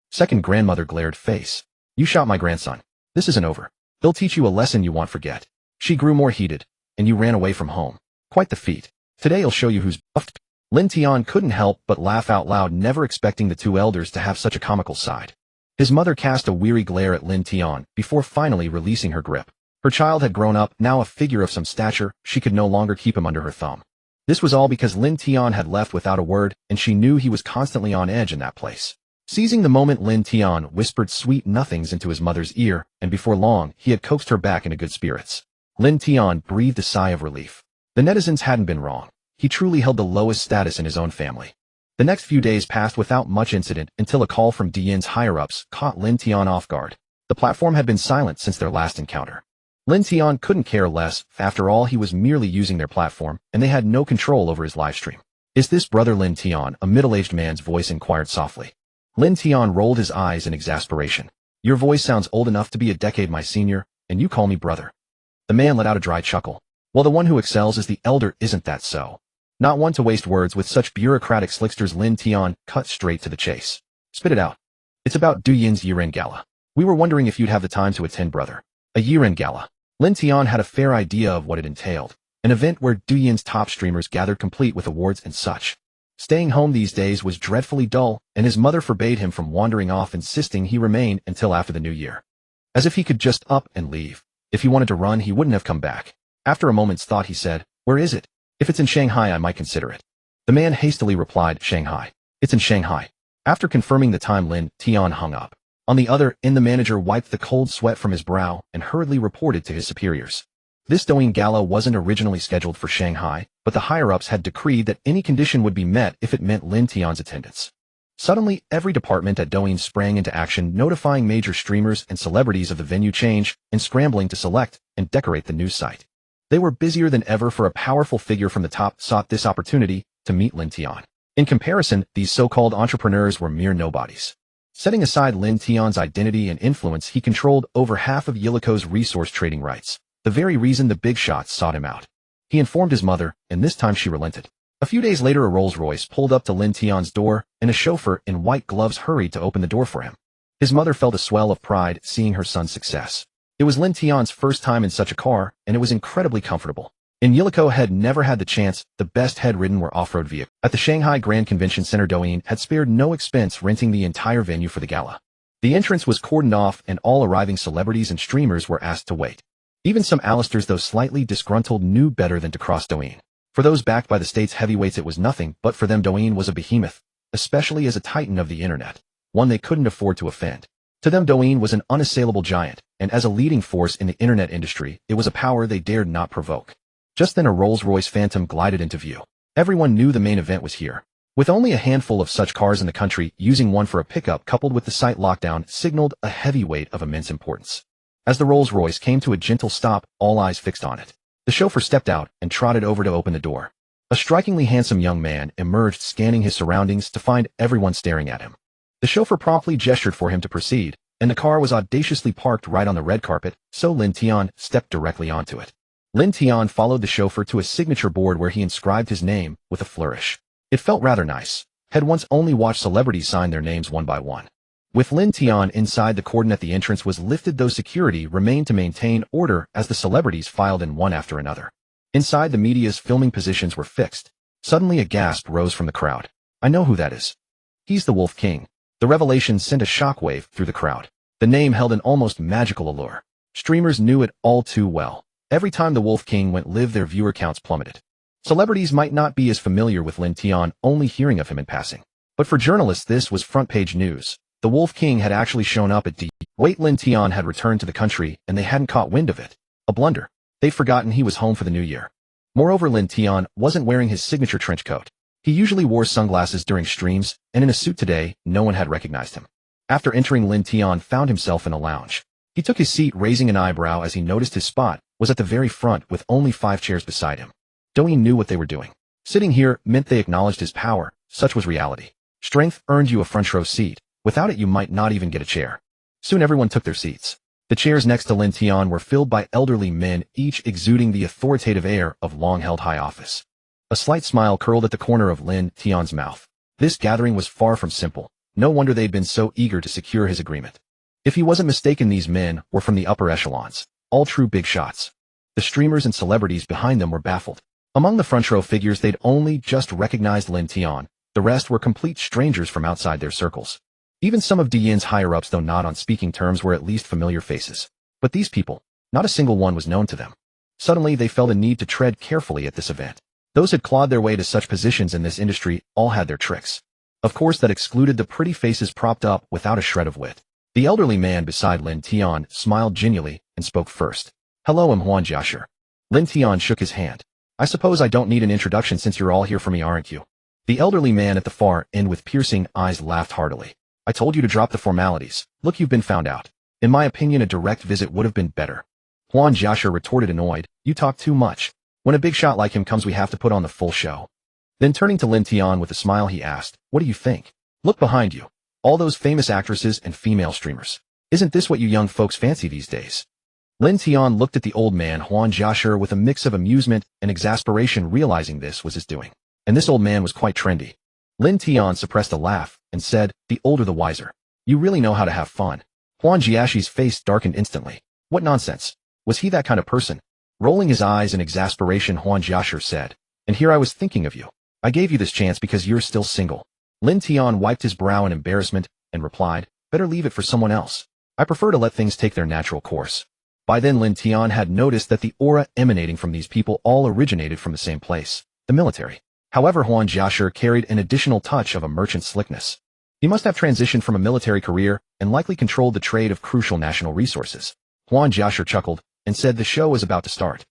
Second grandmother glared. "Face? You shot my grandson. This isn't over. He'll teach you a lesson you won't forget." She grew more heated. "And you ran away from home. Quite the feat. Today I'll show you who's buffed." Lin Tian couldn't help but laugh out loud, never expecting the two elders to have such a comical side. His mother cast a weary glare at Lin Tian before finally releasing her grip. Her child had grown up, now a figure of some stature. She could no longer keep him under her thumb. This was all because Lin Tian had left without a word, and she knew he was constantly on edge in that place. Seizing the moment, Lin Tian whispered sweet nothings into his mother's ear, and before long, he had coaxed her back into good spirits. Lin Tian breathed a sigh of relief. The netizens hadn't been wrong. He truly held the lowest status in his own family. The next few days passed without much incident until a call from Diyin's higher-ups caught Lin Tian off guard. The platform had been silent since their last encounter. Lin Tian couldn't care less. After all, he was merely using their platform, and they had no control over his livestream. "Is this brother Lin Tian?" a middle-aged man's voice inquired softly. Lin Tian rolled his eyes in exasperation. "Your voice sounds old enough to be a decade my senior, and you call me brother." The man let out a dry chuckle. "Well, the one who excels is the elder, isn't that so?" Not one to waste words with such bureaucratic slicksters, Lin Tian cut straight to the chase. "Spit it out." "It's about Diyin's year-end gala. We were wondering if you'd have the time to attend, brother." A year-end gala. Lin Tian had a fair idea of what it entailed. an event where Douyin's top streamers gathered complete with awards and such. Staying home these days was dreadfully dull, and his mother forbade him from wandering off, insisting he remain until after the new year. As if he could just up and leave. If he wanted to run, he wouldn't have come back. After a moment's thought, he said, "Where is it? If it's in Shanghai, I might consider it." The man hastily replied, "Shanghai. It's in Shanghai." After confirming the time, Lin Tian hung up. On the other end, the manager wiped the cold sweat from his brow and hurriedly reported to his superiors. This Douyin Gala wasn't originally scheduled for Shanghai, but the higher-ups had decreed that any condition would be met if it meant Lin Tian's attendance. Suddenly, every department at Douyin sprang into action, notifying major streamers and celebrities of the venue change and scrambling to select and decorate the news site. They were busier than ever, for a powerful figure from the top sought this opportunity to meet Lin Tian. In comparison, these so-called entrepreneurs were mere nobodies. Setting aside Lin Tian's identity and influence, he controlled over half of Yilico's resource trading rights, the very reason the big shots sought him out. He informed his mother, and this time she relented. A few days later, a Rolls-Royce pulled up to Lin Tian's door, and a chauffeur in white gloves hurried to open the door for him. His mother felt a swell of pride seeing her son's success. It was Lin Tian's first time in such a car, and it was incredibly comfortable. And Yilico had never had the chance. The best head-ridden were off-road vehicles. At the Shanghai Grand Convention Center, Douyin had spared no expense renting the entire venue for the gala. The entrance was cordoned off, and all arriving celebrities and streamers were asked to wait. Even some Alisters, though slightly disgruntled, knew better than to cross Douyin. For those backed by the state's heavyweights, it was nothing, but for them Douyin was a behemoth, especially as a titan of the internet, one they couldn't afford to offend. To them, Douyin was an unassailable giant, and as a leading force in the internet industry, it was a power they dared not provoke. Just then a Rolls-Royce Phantom glided into view. Everyone knew the main event was here. With only a handful of such cars in the country, using one for a pickup coupled with the site lockdown signaled a heavyweight of immense importance. As the Rolls-Royce came to a gentle stop, all eyes fixed on it. The chauffeur stepped out and trotted over to open the door. A strikingly handsome young man emerged, scanning his surroundings to find everyone staring at him. The chauffeur promptly gestured for him to proceed, and the car was audaciously parked right on the red carpet, so Lin Tian stepped directly onto it. Lin Tian followed the chauffeur to a signature board where he inscribed his name with a flourish. It felt rather nice. Had once only watched celebrities sign their names one by one. With Lin Tian inside, the cordon at the entrance was lifted, though security remained to maintain order as the celebrities filed in one after another. Inside, the media's filming positions were fixed. Suddenly a gasp rose from the crowd. "I know who that is. He's the Wolf King." The revelation sent a shockwave through the crowd. The name held an almost magical allure. Streamers knew it all too well. Every time the Wolf King went live, their viewer counts plummeted. Celebrities might not be as familiar with Lin Tian, only hearing of him in passing. But for journalists, this was front-page news. The Wolf King had actually shown up at D-Wait. Lin Tian had returned to the country, and they hadn't caught wind of it. A blunder. They'd forgotten he was home for the new year. Moreover, Lin Tian wasn't wearing his signature trench coat. He usually wore sunglasses during streams, and in a suit today, no one had recognized him. After entering, Lin Tian found himself in a lounge. He took his seat, raising an eyebrow as he noticed his spot was at the very front with only 5 chairs beside him. Douyin knew what they were doing. Sitting here meant they acknowledged his power. Such was reality. Strength earned you a front-row seat. Without it, you might not even get a chair. Soon everyone took their seats. The chairs next to Lin Tian were filled by elderly men, each exuding the authoritative air of long-held high office. A slight smile curled at the corner of Lin Tian's mouth. This gathering was far from simple. No wonder they'd been so eager to secure his agreement. If he wasn't mistaken, these men were from the upper echelons, all true big shots. The streamers and celebrities behind them were baffled. Among the front-row figures, they'd only just recognized Lin Tian. The rest were complete strangers from outside their circles. Even some of Douyin's higher-ups, though not on speaking terms, were at least familiar faces. But these people, not a single one was known to them. Suddenly, they felt a need to tread carefully at this event. Those had clawed their way to such positions in this industry all had their tricks. Of course, that excluded the pretty faces propped up without a shred of wit. The elderly man beside Lin Tian smiled genially and spoke first. "Hello, I'm Huan Jiashi." Lin Tian shook his hand. "I suppose I don't need an introduction since you're all here for me, aren't you?" The elderly man at the far end with piercing eyes laughed heartily. "I told you to drop the formalities. Look, you've been found out. In my opinion, a direct visit would have been better." Huan Jiashi retorted, annoyed. "You talk too much. When a big shot like him comes, we have to put on the full show." Then turning to Lin Tian with a smile, he asked, "What do you think? Look behind you. All those famous actresses and female streamers. Isn't this what you young folks fancy these days?" Lin Tian looked at the old man Huan Jiashi with a mix of amusement and exasperation, realizing this was his doing. And this old man was quite trendy. Lin Tian suppressed a laugh and said, "The older the wiser. You really know how to have fun." Huan Jiashi's face darkened instantly. What nonsense. Was he that kind of person? Rolling his eyes in exasperation, Huan Jiashir said, "And here I was thinking of you. I gave you this chance because you're still single." Lin Tian wiped his brow in embarrassment and replied, "Better leave it for someone else. I prefer to let things take their natural course." By then Lin Tian had noticed that the aura emanating from these people all originated from the same place, the military. However, Huan Jiashir carried an additional touch of a merchant slickness. He must have transitioned from a military career and likely controlled the trade of crucial national resources. Huan Jiashir chuckled and said the show was about to start.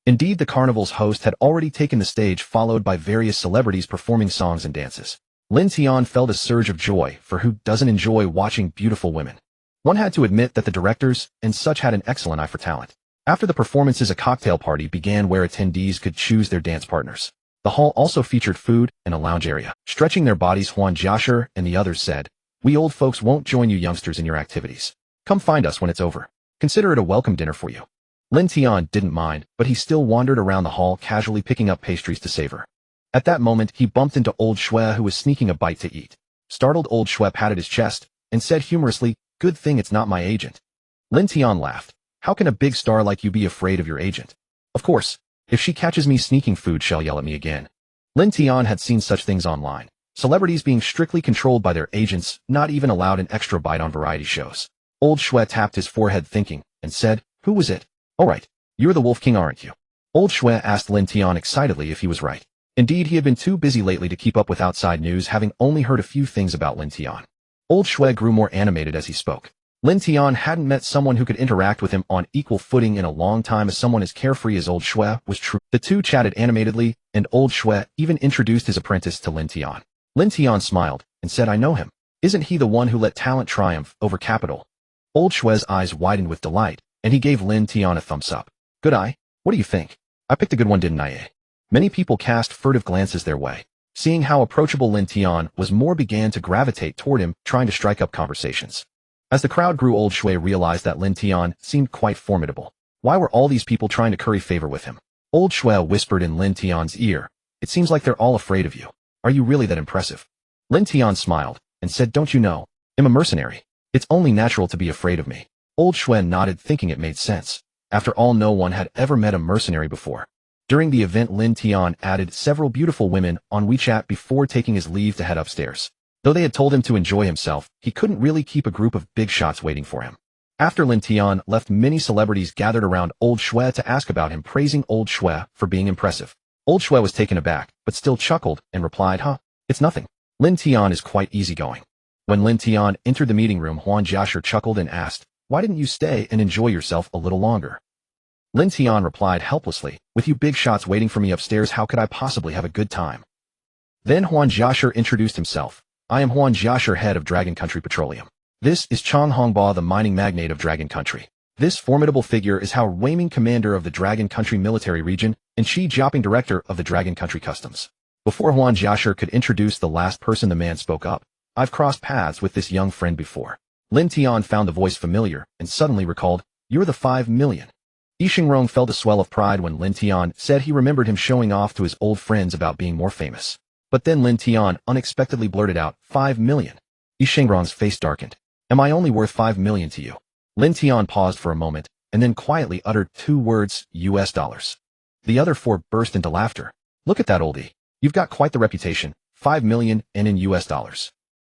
Indeed, the carnival's host had already taken the stage, followed by various celebrities performing songs and dances. Lin Tian felt a surge of joy, for who doesn't enjoy watching beautiful women? One had to admit that the directors and such had an excellent eye for talent. After the performances, a cocktail party began where attendees could choose their dance partners. The hall also featured food and a lounge area. Stretching their bodies, Huan Jiashir and the others said, "We old folks won't join you youngsters in your activities. Come find us when it's over. Consider it a welcome dinner for you." Lin Tian didn't mind, but he still wandered around the hall, casually picking up pastries to savor. At that moment, he bumped into Old Shui, who was sneaking a bite to eat. Startled, Old Shui patted his chest and said humorously, "Good thing it's not my agent." Lin Tian laughed. "How can a big star like you be afraid of your agent?" "Of course. If she catches me sneaking food, she'll yell at me again." Lin Tian had seen such things online. Celebrities being strictly controlled by their agents, not even allowed an extra bite on variety shows. Old Shui tapped his forehead thinking and said, "Who was it?" "All right. You're the Wolf King, aren't you?" Old Shui asked Lin Tian excitedly if he was right. Indeed, he had been too busy lately to keep up with outside news, having only heard a few things about Lin Tian. Old Shui grew more animated as he spoke. Lin Tian hadn't met someone who could interact with him on equal footing in a long time. As someone as carefree as Old Shui was true. The two chatted animatedly, and Old Shui even introduced his apprentice to Lin Tian. Lin Tian smiled and said, "I know him. Isn't he the one who let talent triumph over capital?" Old Shui's eyes widened with delight, and he gave Lin Tian a thumbs up. "Good eye. What do you think? I picked a good one, didn't I, eh?" Many people cast furtive glances their way. Seeing how approachable Lin Tian was, more began to gravitate toward him, trying to strike up conversations. As the crowd grew, Old Shui realized that Lin Tian seemed quite formidable. Why were all these people trying to curry favor with him? Old Shui whispered in Lin Tian's ear, "It seems like they're all afraid of you. Are you really that impressive?" Lin Tian smiled and said, "Don't you know? I'm a mercenary. It's only natural to be afraid of me." Old Shui nodded, thinking it made sense. After all, no one had ever met a mercenary before. During the event, Lin Tian added several beautiful women on WeChat before taking his leave to head upstairs. Though they had told him to enjoy himself, he couldn't really keep a group of big shots waiting for him. After Lin Tian left, many celebrities gathered around Old Shui to ask about him, praising Old Shui for being impressive. Old Shui was taken aback, but still chuckled and replied, It's nothing. Lin Tian is quite easygoing." When Lin Tian entered the meeting room, Huan Jiashir chuckled and asked, "Why didn't you stay and enjoy yourself a little longer?" Lin Tian replied helplessly, "With you big shots waiting for me upstairs, how could I possibly have a good time?" Then Huan Jiashir introduced himself. "I am Huan Jiashir, head of Dragon Country Petroleum. This is Chang Hongba, the mining magnate of Dragon Country. This formidable figure is Hao Weiming, commander of the Dragon Country military region, and Shi Jiaping, director of the Dragon Country Customs." Before Huan Jiashir could introduce the last person, the man spoke up. "I've crossed paths with this young friend before." Lin Tian found the voice familiar and suddenly recalled, "You're the 5 million. Yixingrong felt a swell of pride when Lin Tian said he remembered him showing off to his old friends about being more famous. But then Lin Tian unexpectedly blurted out, 5 million. Yixingrong's face darkened. "Am I only worth 5 million to you?" Lin Tian paused for a moment and then quietly uttered 2 words, US dollars. The other 4 burst into laughter. "Look at that oldie. You've got quite the reputation, 5 million and in US dollars.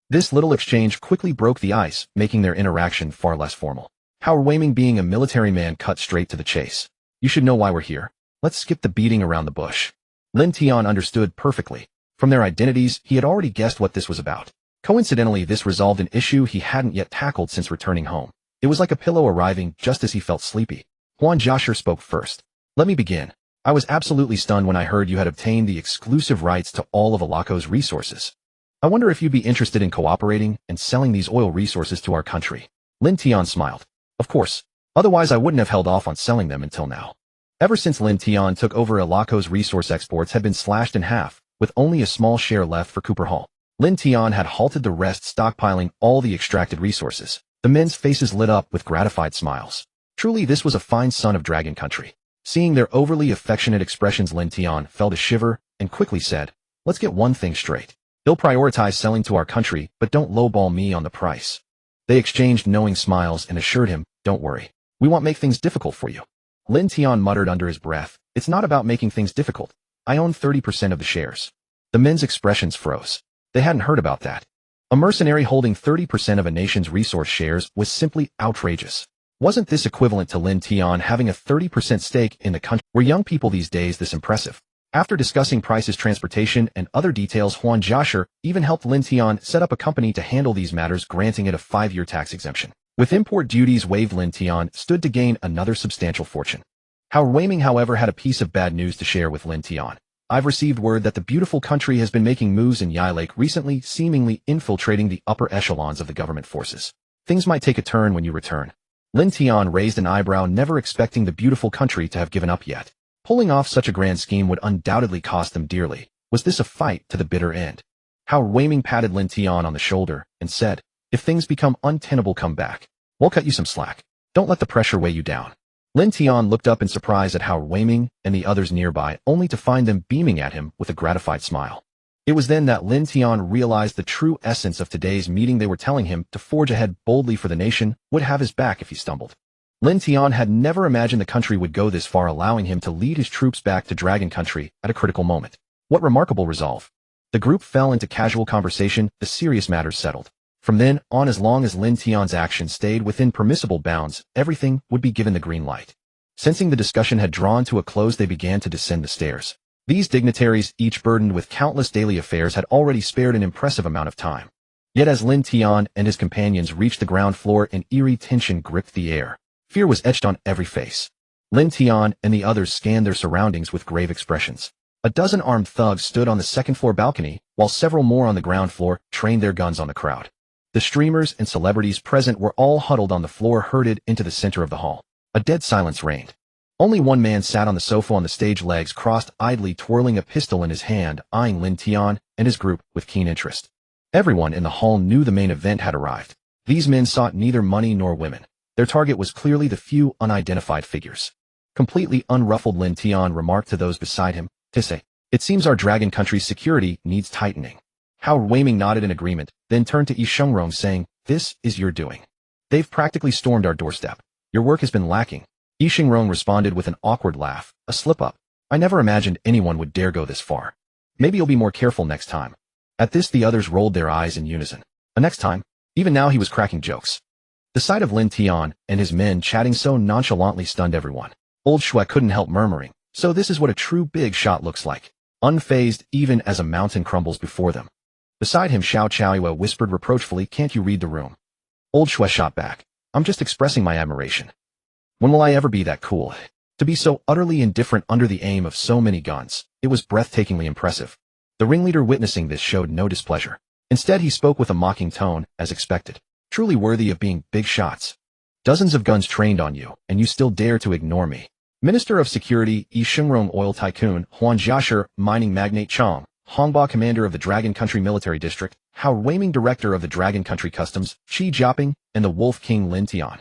This little exchange quickly broke the ice, making their interaction far less formal. Hao Weiming, being a military man, cut straight to the chase. "You should know why we're here. Let's skip the beating around the bush." Lin Tian understood perfectly. From their identities, he had already guessed what this was about. Coincidentally, this resolved an issue he hadn't yet tackled since returning home. It was like a pillow arriving just as he felt sleepy. Huan Jiashir spoke first. "Let me begin. I was absolutely stunned when I heard you had obtained the exclusive rights to all of Alaco's resources. I wonder if you'd be interested in cooperating and selling these oil resources to our country." Lin Tian smiled. "Of course. Otherwise I wouldn't have held off on selling them until now." Ever since Lin Tian took over, Alaco's resource exports had been slashed in half, with only a small share left for Cooper Hall. Lin Tian had halted the rest, stockpiling all the extracted resources. The men's faces lit up with gratified smiles. Truly, this was a fine son of Dragon Country. Seeing their overly affectionate expressions, Lin Tian felt a shiver and quickly said, "Let's get one thing straight. They'll prioritize selling to our country, but don't lowball me on the price." They exchanged knowing smiles and assured him, "Don't worry. We won't make things difficult for you." Lin Tian muttered under his breath, "It's not about making things difficult. I own 30% of the shares." The men's expressions froze. They hadn't heard about that. A mercenary holding 30% of a nation's resource shares was simply outrageous. Wasn't this equivalent to Lin Tian having a 30% stake in the country? Were young people these days this impressive? After discussing prices, transportation, and other details, Huan Jiasher even helped Lin Tian set up a company to handle these matters, granting it a 5-year tax exemption. With import duties waived, Lin Tian stood to gain another substantial fortune. Hao Weiming, however, had a piece of bad news to share with Lin Tian. "I've received word that the beautiful country has been making moves in Yi Lake recently, seemingly infiltrating the upper echelons of the government forces. Things might take a turn when you return." Lin Tian raised an eyebrow, never expecting the beautiful country to have given up yet. Pulling off such a grand scheme would undoubtedly cost them dearly. Was this a fight to the bitter end? Hao Weiming patted Lin Tian on the shoulder and said, "If things become untenable, come back. We'll cut you some slack. Don't let the pressure weigh you down." Lin Tian looked up in surprise at Hao Weiming and the others nearby, only to find them beaming at him with a gratified smile. It was then that Lin Tian realized the true essence of today's meeting. They were telling him to forge ahead boldly, for the nation would have his back if he stumbled. Lin Tian had never imagined the country would go this far, allowing him to lead his troops back to Dragon Country at a critical moment. What remarkable resolve. The group fell into casual conversation, the serious matters settled. From then on, as long as Lin Tian's actions stayed within permissible bounds, everything would be given the green light. Sensing the discussion had drawn to a close, they began to descend the stairs. These dignitaries, each burdened with countless daily affairs, had already spared an impressive amount of time. Yet as Lin Tian and his companions reached the ground floor, an eerie tension gripped the air. Fear was etched on every face. Lin Tian and the others scanned their surroundings with grave expressions. A dozen armed thugs stood on the second-floor balcony, while several more on the ground floor trained their guns on the crowd. The streamers and celebrities present were all huddled on the floor, herded into the center of the hall. A dead silence reigned. Only one man sat on the sofa on the stage, legs crossed, idly twirling a pistol in his hand, eyeing Lin Tian and his group with keen interest. Everyone in the hall knew the main event had arrived. These men sought neither money nor women. Their target was clearly the few unidentified figures. Completely unruffled, Lin Tian remarked to those beside him, "Tisse, it seems our Dragon Country's security needs tightening." Hao Weiming nodded in agreement, then turned to Yi Shengrong, saying, "This is your doing. They've practically stormed our doorstep. Your work has been lacking." Yi Shengrong responded with an awkward laugh, "A slip-up. I never imagined anyone would dare go this far. Maybe you'll be more careful next time." At this, the others rolled their eyes in unison. A next time? Even now he was cracking jokes. The sight of Lin Tian and his men chatting so nonchalantly stunned everyone. Old Shui couldn't help murmuring, "So this is what a true big shot looks like." Unfazed even as a mountain crumbles before them. Beside him, Xiao Chaoyue whispered reproachfully, "Can't you read the room?" Old Shui shot back, "I'm just expressing my admiration. When will I ever be that cool? To be so utterly indifferent under the aim of so many guns." It was breathtakingly impressive. The ringleader, witnessing this, showed no displeasure. Instead, he spoke with a mocking tone, as expected. "Truly worthy of being big shots. Dozens of guns trained on you, and you still dare to ignore me." Minister of Security Yi Shengrong, oil tycoon Huan Jiasher, mining magnate Chang Hongba, commander of the Dragon Country Military District, Hao Weiming, director of the Dragon Country Customs, Qi Jiaping, and the Wolf King Lin Tian.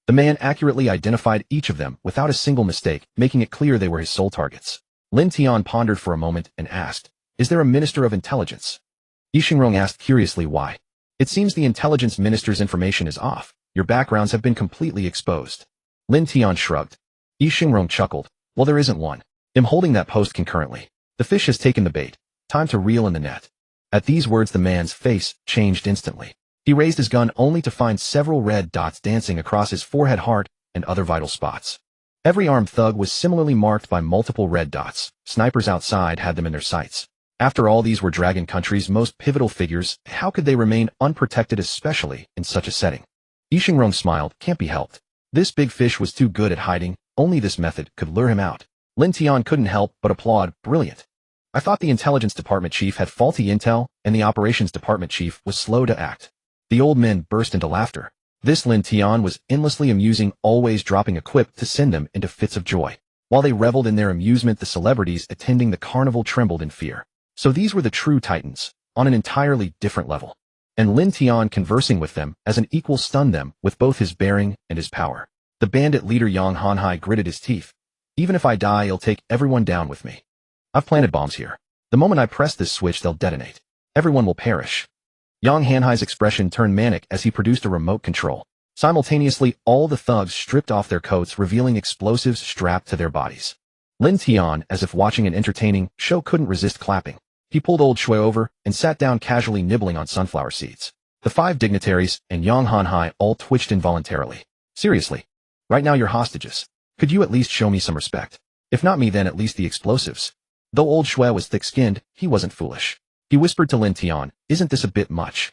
The man accurately identified each of them without a single mistake, making it clear they were his sole targets. Lin Tian pondered for a moment and asked, "Is there a Minister of Intelligence?" Yi Shengrong asked curiously, "Why?" "It seems the Intelligence Minister's information is off. Your backgrounds have been completely exposed." Lin Tian shrugged. Yi Shengrong chuckled, "Well, there isn't one. I'm holding that post concurrently. The fish has taken the bait. Time to reel in the net." At these words, the man's face changed instantly. He raised his gun only to find several red dots dancing across his forehead, heart, and other vital spots. Every armed thug was similarly marked by multiple red dots. Snipers outside had them in their sights. After all, these were Dragon Country's most pivotal figures. How could they remain unprotected, especially in such a setting? Yi Shengrong smiled. "Can't be helped. This big fish was too good at hiding. Only this method could lure him out." Lin Tian couldn't help but applaud. "Brilliant. I thought the Intelligence Department chief had faulty intel, and the Operations Department chief was slow to act." The old men burst into laughter. This Lin Tian was endlessly amusing, always dropping a quip to send them into fits of joy. While they reveled in their amusement, the celebrities attending the carnival trembled in fear. So these were the true titans, on an entirely different level. And Lin Tian, conversing with them as an equal, stunned them with both his bearing and his power. The bandit leader Yang Hanhai gritted his teeth. "Even if I die, I'll take everyone down with me. I've planted bombs here. The moment I press this switch, they'll detonate. Everyone will perish." Yang Hanhai's expression turned manic as he produced a remote control. Simultaneously, all the thugs stripped off their coats, revealing explosives strapped to their bodies. Lin Tian, as if watching an entertaining show, couldn't resist clapping. He pulled old Shui over and sat down, casually nibbling on sunflower seeds. The 5 dignitaries and Yang Hanhai all twitched involuntarily. Seriously? Right now you're hostages. Could you at least show me some respect? If not me, then at least the explosives. Though old Shui was thick-skinned, he wasn't foolish. He whispered to Lin Tian, "Isn't this a bit much?"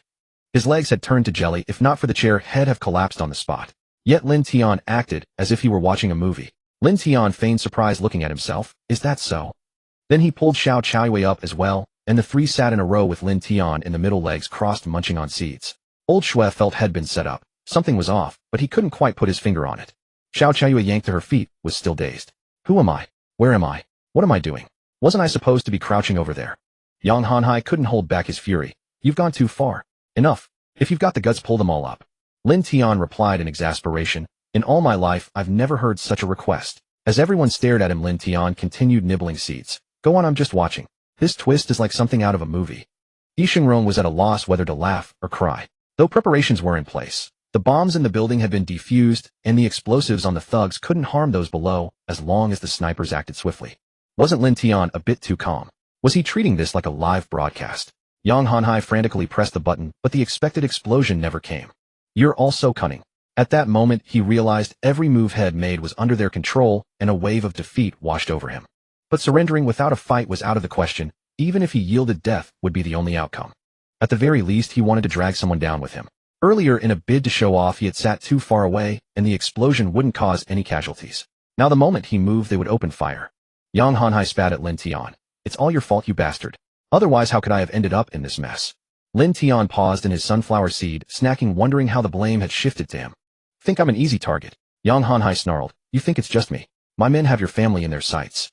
His legs had turned to jelly. If not for the chair, he'd have collapsed on the spot. Yet Lin Tian acted as if he were watching a movie. Lin Tian feigned surprise, looking at himself. Is that so? Then he pulled Xiao Chaoyue up as well, and the 3 sat in a row with Lin Tian in the middle, legs crossed, munching on seeds. Old Shui felt had been set up. Something was off, but he couldn't quite put his finger on it. Xiao Chaoyue yanked to her feet, was still dazed. Who am I? Where am I? What am I doing? Wasn't I supposed to be crouching over there? Yang Hanhai couldn't hold back his fury. You've gone too far. Enough. If you've got the guts, pull them all up. Lin Tian replied in exasperation. In all my life, I've never heard such a request. As everyone stared at him, Lin Tian continued nibbling seeds. Go on, I'm just watching. This twist is like something out of a movie. Yi Xingrong was at a loss whether to laugh or cry. Though preparations were in place, the bombs in the building had been defused, and the explosives on the thugs couldn't harm those below as long as the snipers acted swiftly. Wasn't Lin Tian a bit too calm? Was he treating this like a live broadcast? Yang Hanhai frantically pressed the button, but the expected explosion never came. You're all so cunning. At that moment, he realized every move he'd made was under their control, and a wave of defeat washed over him. But surrendering without a fight was out of the question. Even if he yielded, death would be the only outcome. At the very least, he wanted to drag someone down with him. Earlier, in a bid to show off, he had sat too far away, and the explosion wouldn't cause any casualties. Now the moment he moved, they would open fire. Yang Hanhai spat at Lin Tian. It's all your fault, you bastard. Otherwise, how could I have ended up in this mess? Lin Tian paused in his sunflower seed, snacking, wondering how the blame had shifted to him. Think I'm an easy target? Yang Hanhai snarled. You think it's just me? My men have your family in their sights.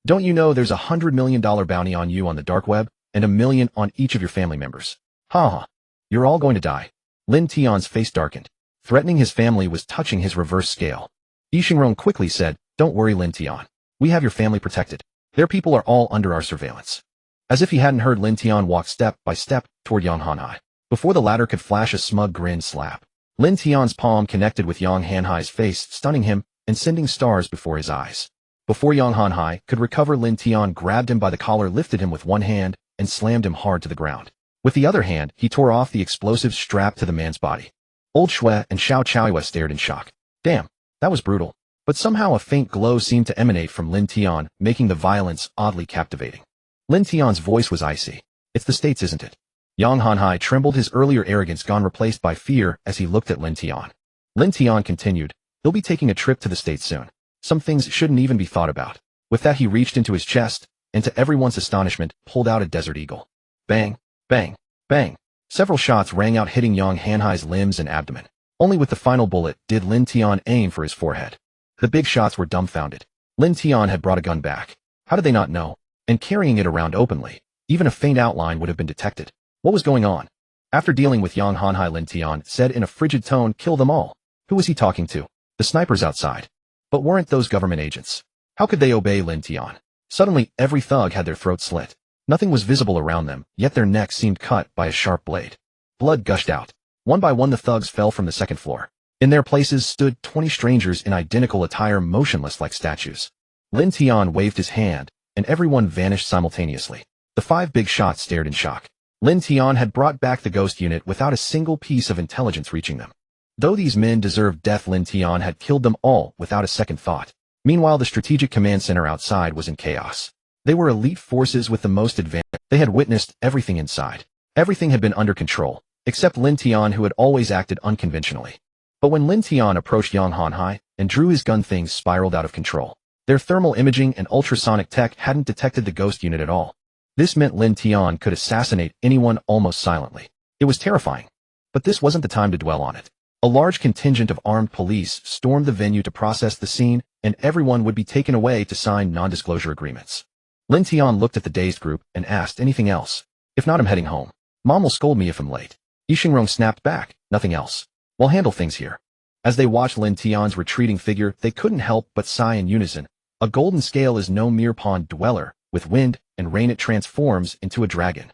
Don't you know there's $100 million bounty on you on the dark web, and $1 million on each of your family members? Ha ha. You're all going to die. Lin Tian's face darkened. Threatening his family was touching his reverse scale. Yi Xingrong quickly said, Don't worry, Lin Tian. We have your family protected. Their people are all under our surveillance. As if he hadn't heard, Lin Tian walked step by step toward Yang Hanhai. Before the latter could flash a smug grin, slap. Lin Tian's palm connected with Yang Hanhai's face, stunning him and sending stars before his eyes. Before Yang Hanhai could recover, Lin Tian grabbed him by the collar, lifted him with one hand, and slammed him hard to the ground. With the other hand, he tore off the explosives strapped to the man's body. Old Shui and Xiao Chaoyue stared in shock. Damn, that was brutal. But somehow a faint glow seemed to emanate from Lin Tian, making the violence oddly captivating. Lin Tian's voice was icy. It's the States, isn't it? Yang Hanhai trembled, his earlier arrogance gone, replaced by fear as he looked at Lin Tian. Lin Tian continued, He'll be taking a trip to the States soon. Some things shouldn't even be thought about. With that, he reached into his chest, and to everyone's astonishment, pulled out a Desert Eagle. Bang, bang, bang. Several shots rang out, hitting Yang Hanhai's limbs and abdomen. Only with the final bullet did Lin Tian aim for his forehead. The big shots were dumbfounded. Lin Tian had brought a gun back. How did they not know? And carrying it around openly. Even a faint outline would have been detected. What was going on? After dealing with Yang Hanhai, Lin Tian said in a frigid tone, Kill them all. Who was he talking to? The snipers outside. But weren't those government agents? How could they obey Lin Tian? Suddenly, every thug had their throat slit. Nothing was visible around them, yet their necks seemed cut by a sharp blade. Blood gushed out. One by one, the thugs fell from the second floor. In their places stood 20 strangers in identical attire, motionless like statues. Lin Tian waved his hand, and everyone vanished simultaneously. The 5 big shots stared in shock. Lin Tian had brought back the ghost unit without a single piece of intelligence reaching them. Though these men deserved death, Lin Tian had killed them all without a second thought. Meanwhile, the strategic command center outside was in chaos. They were elite forces with the most advanced. They had witnessed everything inside. Everything had been under control, except Lin Tian, who had always acted unconventionally. But when Lin Tian approached Yang Hanhai and drew his gun, things spiraled out of control. Their thermal imaging and ultrasonic tech hadn't detected the ghost unit at all. This meant Lin Tian could assassinate anyone almost silently. It was terrifying. But this wasn't the time to dwell on it. A large contingent of armed police stormed the venue to process the scene, and everyone would be taken away to sign non-disclosure agreements. Lin Tian looked at the dazed group and asked, Anything else? If not, I'm heading home. Mom will scold me if I'm late. Yi Xingrong snapped back, Nothing else. We'll handle things here. As they watched Lin Tian's retreating figure, they couldn't help but sigh in unison. A golden scale is no mere pond dweller. With wind and rain, it transforms into a dragon.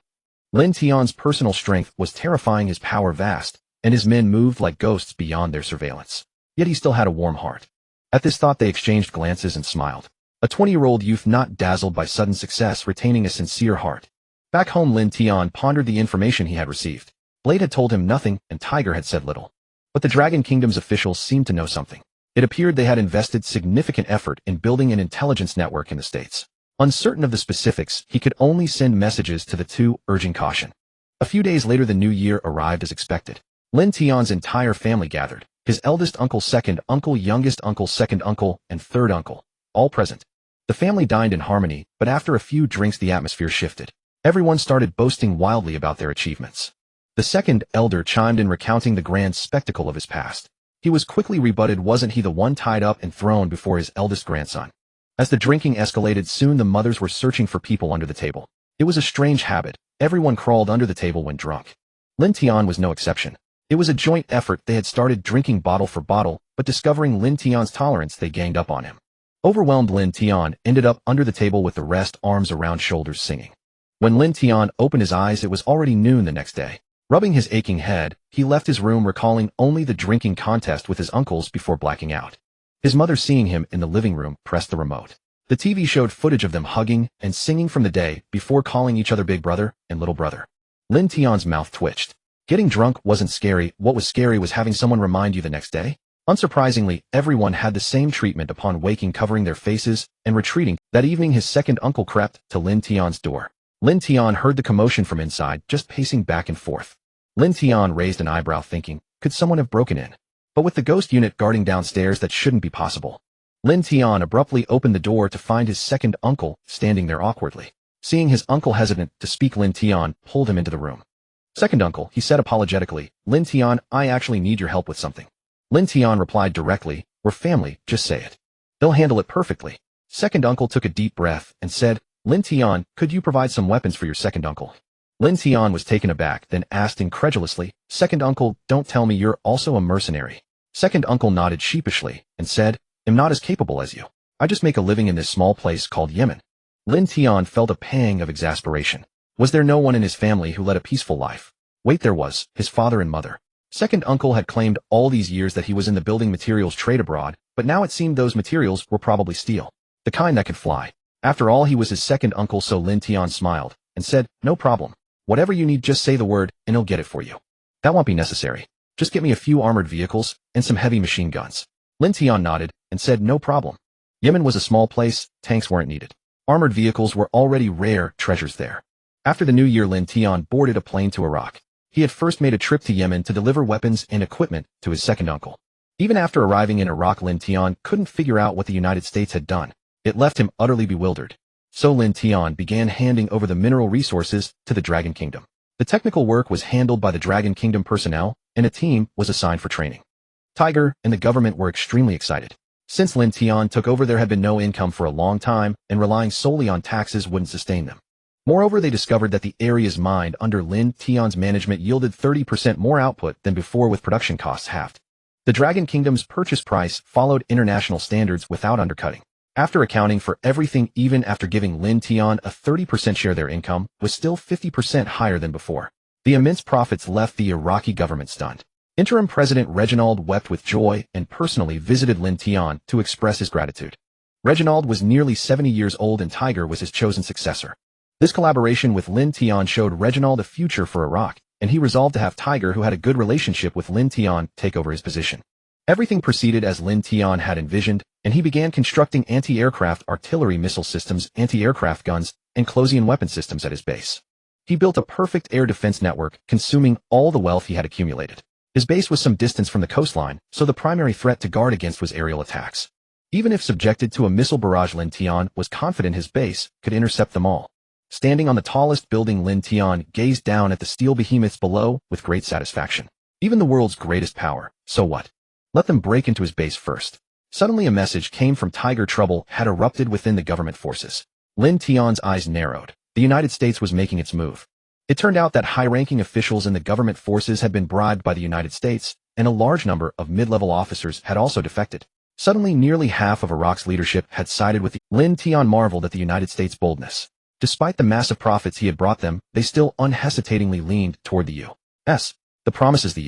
Lin Tian's personal strength was terrifying, his power vast, and his men moved like ghosts beyond their surveillance. Yet he still had a warm heart. At this thought they exchanged glances and smiled. A 20-year-old youth not dazzled by sudden success, retaining a sincere heart. Back home, Lin Tian pondered the information he had received. Blade had told him nothing, and Tiger had said little. But the Dragon Kingdom's officials seemed to know something. It appeared they had invested significant effort in building an intelligence network in the States. Uncertain of the specifics, he could only send messages to the two, urging caution. A few days later the new year arrived as expected. Lin Tian's entire family gathered. His eldest uncle, second uncle, youngest uncle, second uncle, and third uncle, all present. The family dined in harmony, but after a few drinks the atmosphere shifted. Everyone started boasting wildly about their achievements. The second elder chimed in, recounting the grand spectacle of his past. He was quickly rebutted. Wasn't he the one tied up and thrown before his eldest grandson? As the drinking escalated, soon the mothers were searching for people under the table. It was a strange habit. Everyone crawled under the table when drunk. Lin Tian was no exception. It was a joint effort. They had started drinking bottle for bottle, but discovering Lin Tian's tolerance, they ganged up on him. Overwhelmed, Lin Tian ended up under the table with the rest, arms around shoulders, singing. When Lin Tian opened his eyes, it was already noon the next day. Rubbing his aching head, he left his room, recalling only the drinking contest with his uncles before blacking out. His mother, seeing him in the living room, pressed the remote. The TV showed footage of them hugging and singing from the day before, calling each other big brother and little brother. Lin Tian's mouth twitched. Getting drunk wasn't scary. What was scary was having someone remind you the next day. Unsurprisingly, everyone had the same treatment upon waking, covering their faces and retreating. That evening his second uncle crept to Lin Tian's door. Lin Tian heard the commotion from inside, just pacing back and forth. Lin Tian raised an eyebrow, thinking, could someone have broken in? But with the ghost unit guarding downstairs, that shouldn't be possible. Lin Tian abruptly opened the door to find his second uncle standing there awkwardly. Seeing his uncle hesitant to speak, Lin Tian pulled him into the room. Second uncle, he said apologetically, Lin Tian, I actually need your help with something. Lin Tian replied directly, we're family, just say it. They'll handle it perfectly. Second uncle took a deep breath and said, Lin Tian, could you provide some weapons for your second uncle? Lin Tian was taken aback, then asked incredulously, second uncle, don't tell me you're also a mercenary. Second uncle nodded sheepishly and said, I'm not as capable as you. I just make a living in this small place called Yemen. Lin Tian felt a pang of exasperation. Was there no one in his family who led a peaceful life? Wait, there was, his father and mother. Second uncle had claimed all these years that he was in the building materials trade abroad, but now it seemed those materials were probably steel. The kind that could fly. After all, he was his second uncle, so Lin Tian smiled and said, no problem. Whatever you need, just say the word, and he'll get it for you. That won't be necessary. Just get me a few armored vehicles and some heavy machine guns. Lin Tian nodded and said, no problem. Yemen was a small place, tanks weren't needed. Armored vehicles were already rare treasures there. After the new year, Lin Tian boarded a plane to Iraq. He had first made a trip to Yemen to deliver weapons and equipment to his second uncle. Even after arriving in Iraq, Lin Tian couldn't figure out what the United States had done. It left him utterly bewildered. So Lin Tian began handing over the mineral resources to the Dragon Kingdom. The technical work was handled by the Dragon Kingdom personnel, and a team was assigned for training. Tiger and the government were extremely excited. Since Lin Tian took over, there had been no income for a long time, and relying solely on taxes wouldn't sustain them. Moreover, they discovered that the areas mined under Lin Tian's management yielded 30% more output than before, with production costs halved. The Dragon Kingdom's purchase price followed international standards without undercutting. After accounting for everything, even after giving Lin Tian a 30% share, their income was still 50% higher than before. The immense profits left the Iraqi government stunned. Interim President Reginald wept with joy and personally visited Lin Tian to express his gratitude. Reginald was nearly 70 years old, and Tiger was his chosen successor. This collaboration with Lin Tian showed Reginald a future for Iraq, and he resolved to have Tiger, who had a good relationship with Lin Tian, take over his position. Everything proceeded as Lin Tian had envisioned, and he began constructing anti-aircraft artillery missile systems, anti-aircraft guns, and close-in weapon systems at his base. He built a perfect air defense network, consuming all the wealth he had accumulated. His base was some distance from the coastline, so the primary threat to guard against was aerial attacks. Even if subjected to a missile barrage, Lin Tian was confident his base could intercept them all. Standing on the tallest building, Lin Tian gazed down at the steel behemoths below with great satisfaction. Even the world's greatest power, so what? Let them break into his base first. Suddenly a message came from Tiger. Trouble had erupted within the government forces. Lin Tian's eyes narrowed. The United States was making its move. It turned out that high-ranking officials in the government forces had been bribed by the United States, and a large number of mid-level officers had also defected. Suddenly, nearly half of Iraq's leadership had sided with Lin Tian marveled at the United States' boldness. Despite the massive profits he had brought them, they still unhesitatingly leaned toward the U.S. The promises the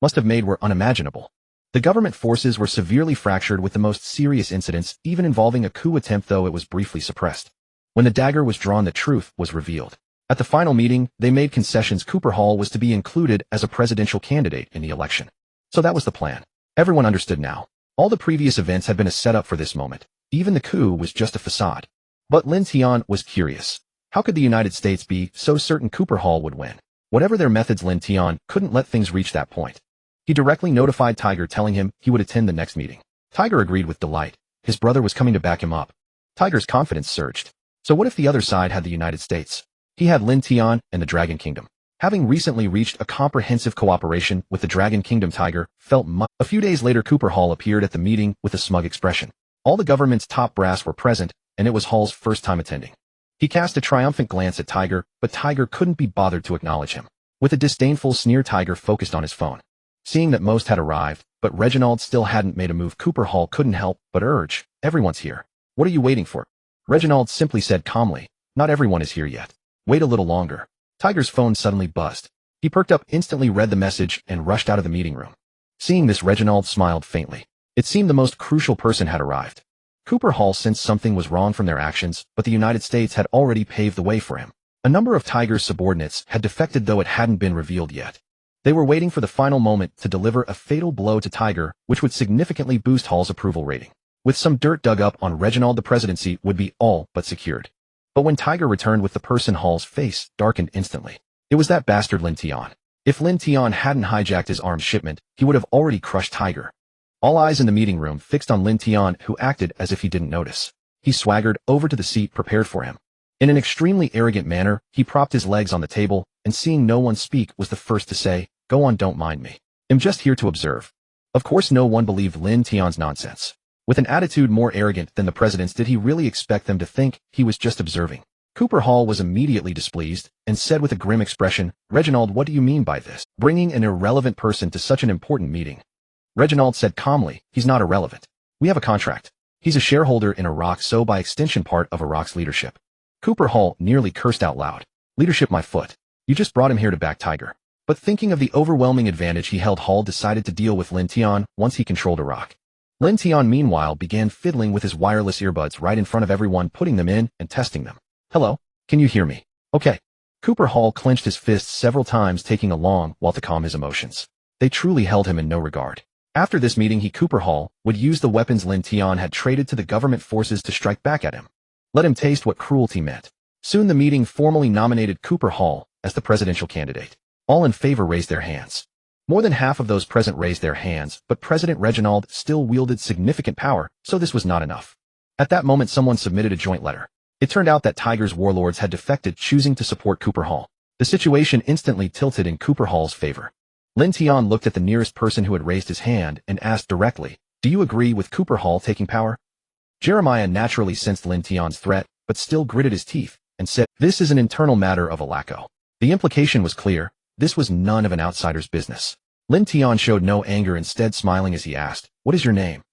must have made were unimaginable. The government forces were severely fractured with the most serious incidents, even involving a coup attempt, though it was briefly suppressed. When the dagger was drawn, the truth was revealed. At the final meeting, they made concessions. Cooper Hall was to be included as a presidential candidate in the election. So that was the plan. Everyone understood now. All the previous events had been a setup for this moment. Even the coup was just a facade. But Lin Tian was curious. How could the United States be so certain Cooper Hall would win? Whatever their methods, Lin Tian couldn't let things reach that point. He directly notified Tiger, telling him he would attend the next meeting. Tiger agreed with delight. His brother was coming to back him up. Tiger's confidence surged. So what if the other side had the United States? He had Lin Tian and the Dragon Kingdom. Having recently reached a comprehensive cooperation with the Dragon Kingdom, Tiger felt much. A few days later, Cooper Hall appeared at the meeting with a smug expression. All the government's top brass were present, and it was Hall's first time attending. He cast a triumphant glance at Tiger, but Tiger couldn't be bothered to acknowledge him. With a disdainful sneer, Tiger focused on his phone. Seeing that most had arrived, but Reginald still hadn't made a move, Cooper Hall couldn't help but urge, "Everyone's here. What are you waiting for?" Reginald simply said calmly, "Not everyone is here yet. Wait a little longer." Tiger's phone suddenly buzzed. He perked up, instantly read the message, and rushed out of the meeting room. Seeing this, Reginald smiled faintly. It seemed the most crucial person had arrived. Cooper Hall sensed something was wrong from their actions, but the United States had already paved the way for him. A number of Tiger's subordinates had defected, though it hadn't been revealed yet. They were waiting for the final moment to deliver a fatal blow to Tiger, which would significantly boost Hall's approval rating. With some dirt dug up on Reginald, the presidency would be all but secured. But when Tiger returned with the person, Hall's face darkened instantly. It was that bastard Lin Tian. If Lin Tian hadn't hijacked his arms shipment, he would have already crushed Tiger. All eyes in the meeting room fixed on Lin Tian, who acted as if he didn't notice. He swaggered over to the seat prepared for him. In an extremely arrogant manner, he propped his legs on the table, and seeing no one speak, was the first to say, "Go on, don't mind me. I'm just here to observe." Of course, no one believed Lin Tian's nonsense. With an attitude more arrogant than the president's, did he really expect them to think he was just observing? Cooper Hall was immediately displeased and said with a grim expression, "Reginald, what do you mean by this? Bringing an irrelevant person to such an important meeting?" Reginald said calmly, "He's not irrelevant. We have a contract. He's a shareholder in Iraq, so by extension part of Iraq's leadership." Cooper Hall nearly cursed out loud. "Leadership, my foot. You just brought him here to back Tiger." But thinking of the overwhelming advantage he held, Hall decided to deal with Lin Tian once he controlled Iraq. Lin Tian, meanwhile, began fiddling with his wireless earbuds right in front of everyone, putting them in and testing them. "Hello? Can you hear me? Okay." Cooper Hall clenched his fists several times, taking a long while to calm his emotions. They truly held him in no regard. After this meeting, Cooper Hall, would use the weapons Lin Tian had traded to the government forces to strike back at him. Let him taste what cruelty meant. Soon the meeting formally nominated Cooper Hall as the presidential candidate. All in favor raised their hands. More than half of those present raised their hands, but President Reginald still wielded significant power, so this was not enough. At that moment, someone submitted a joint letter. It turned out that Tiger's warlords had defected, choosing to support Cooper Hall. The situation instantly tilted in Cooper Hall's favor. Lin Tian looked at the nearest person who had raised his hand and asked directly, "Do you agree with Cooper Hall taking power?" Jeremiah naturally sensed Lin Tian's threat, but still gritted his teeth and said, "This is an internal matter of Alaco." The implication was clear. This was none of an outsider's business. Lin Tian showed no anger, instead smiling as he asked, "What is your name?"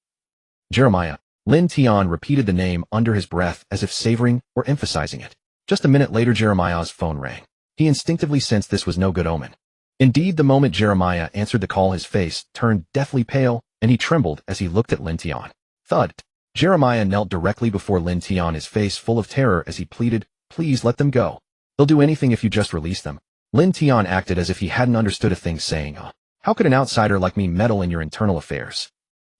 "Jeremiah." Lin Tian repeated the name under his breath as if savoring or emphasizing it. Just a minute later, Jeremiah's phone rang. He instinctively sensed this was no good omen. Indeed, the moment Jeremiah answered the call, his face turned deathly pale, and he trembled as he looked at Lin Tian. Thud. Jeremiah knelt directly before Lin Tian, his face full of terror as he pleaded, "Please let them go. They'll do anything if you just release them." Lin Tian acted as if he hadn't understood a thing, saying, "How could an outsider like me meddle in your internal affairs?"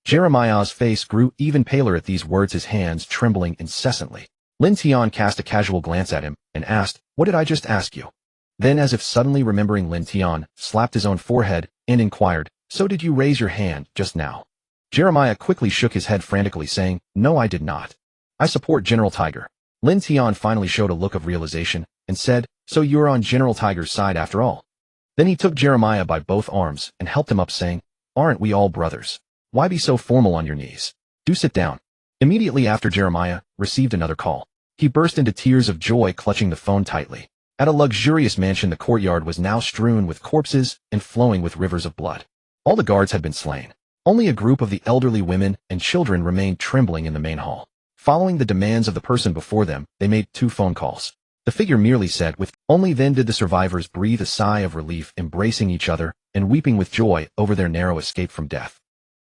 Jeremiah's face grew even paler at these words, his hands trembling incessantly. Lin Tian cast a casual glance at him and asked, "What did I just ask you?" Then, as if suddenly remembering, Lin Tian slapped his own forehead and inquired, "So did you raise your hand just now?" Jeremiah quickly shook his head frantically, saying, "No, I did not. I support General Tiger." Lin Tian finally showed a look of realization and said, "So you're on General Tiger's side after all." Then he took Jeremiah by both arms and helped him up, saying, "Aren't we all brothers? Why be so formal on your knees? Do sit down." Immediately after, Jeremiah received another call. He burst into tears of joy, clutching the phone tightly. At a luxurious mansion, the courtyard was now strewn with corpses and flowing with rivers of blood. All the guards had been slain. Only a group of the elderly women and children remained trembling in the main hall. Following the demands of the person before them, they made 2 phone calls. The The figure merely said with, only then did the survivors breathe a sigh of relief, embracing each other and weeping with joy over their narrow escape from death.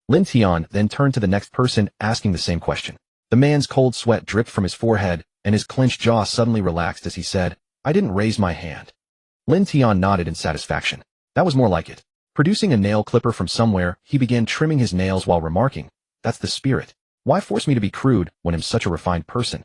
Lin Tian then turned to the next person, asking the same question. The man's cold sweat dripped from his forehead, and his clenched jaw suddenly relaxed as he said, I didn't raise my hand. Lin Tian nodded in satisfaction. That was more like it. Producing a nail clipper from somewhere, he began trimming his nails while remarking, that's the spirit. Why force me to be crude when I'm such a refined person?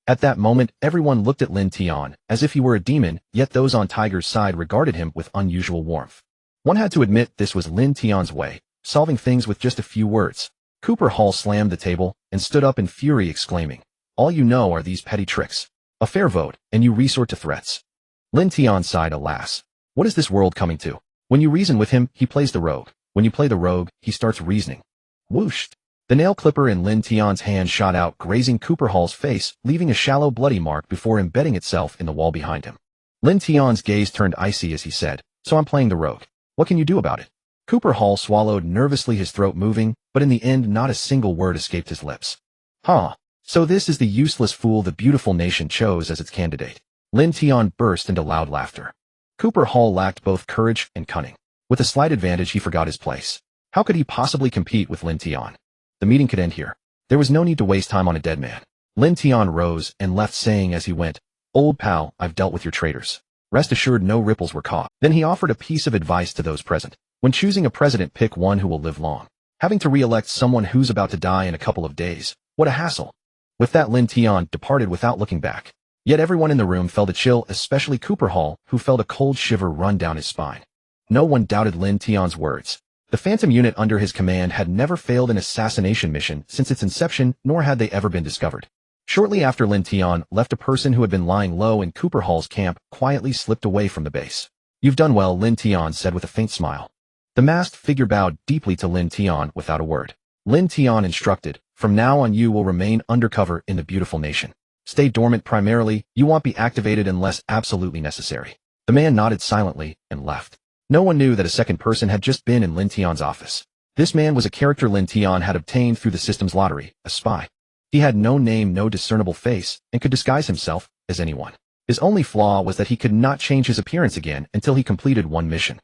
At that moment, everyone looked at Lin Tian as if he were a demon, yet those on Tiger's side regarded him with unusual warmth. One had to admit this was Lin Tian's way, solving things with just a few words. Cooper Hall slammed the table and stood up in fury, exclaiming, all you know are these petty tricks. A fair vote, and you resort to threats. Lin Tian sighed, alas. What is this world coming to? When you reason with him, he plays the rogue. When you play the rogue, he starts reasoning. Whoosh! The nail clipper in Lin Tian's hand shot out, grazing Cooper Hall's face, leaving a shallow bloody mark before embedding itself in the wall behind him. Lin Tian's gaze turned icy as he said, so I'm playing the rogue. What can you do about it? Cooper Hall swallowed nervously, his throat moving, but in the end not a single word escaped his lips. Huh. So this is the useless fool the beautiful nation chose as its candidate. Lin Tian burst into loud laughter. Cooper Hall lacked both courage and cunning. With a slight advantage, he forgot his place. How could he possibly compete with Lin Tian? The meeting could end here. There was no need to waste time on a dead man. Lin Tian rose and left, saying as he went, Old pal, I've dealt with your traitors. Rest assured no ripples were caught. Then he offered a piece of advice to those present. When choosing a president, pick one who will live long. Having to re-elect someone who's about to die in a couple of days. What a hassle. With that, Lin Tian departed without looking back. Yet everyone in the room felt a chill, especially Cooper Hall, who felt a cold shiver run down his spine. No one doubted Lin Tian's words. The Phantom unit under his command had never failed an assassination mission since its inception, nor had they ever been discovered. Shortly after Lin Tian left, a person who had been lying low in Cooper Hall's camp quietly slipped away from the base. You've done well, Lin Tian said with a faint smile. The masked figure bowed deeply to Lin Tian without a word. Lin Tian instructed, from now on you will remain undercover in the beautiful nation. Stay dormant primarily, you won't be activated unless absolutely necessary. The man nodded silently and left. No one knew that a second person had just been in Lin Tian's office. This man was a character Lin Tian had obtained through the system's lottery, a spy. He had no name, no discernible face, and could disguise himself as anyone. His only flaw was that he could not change his appearance again until he completed one mission.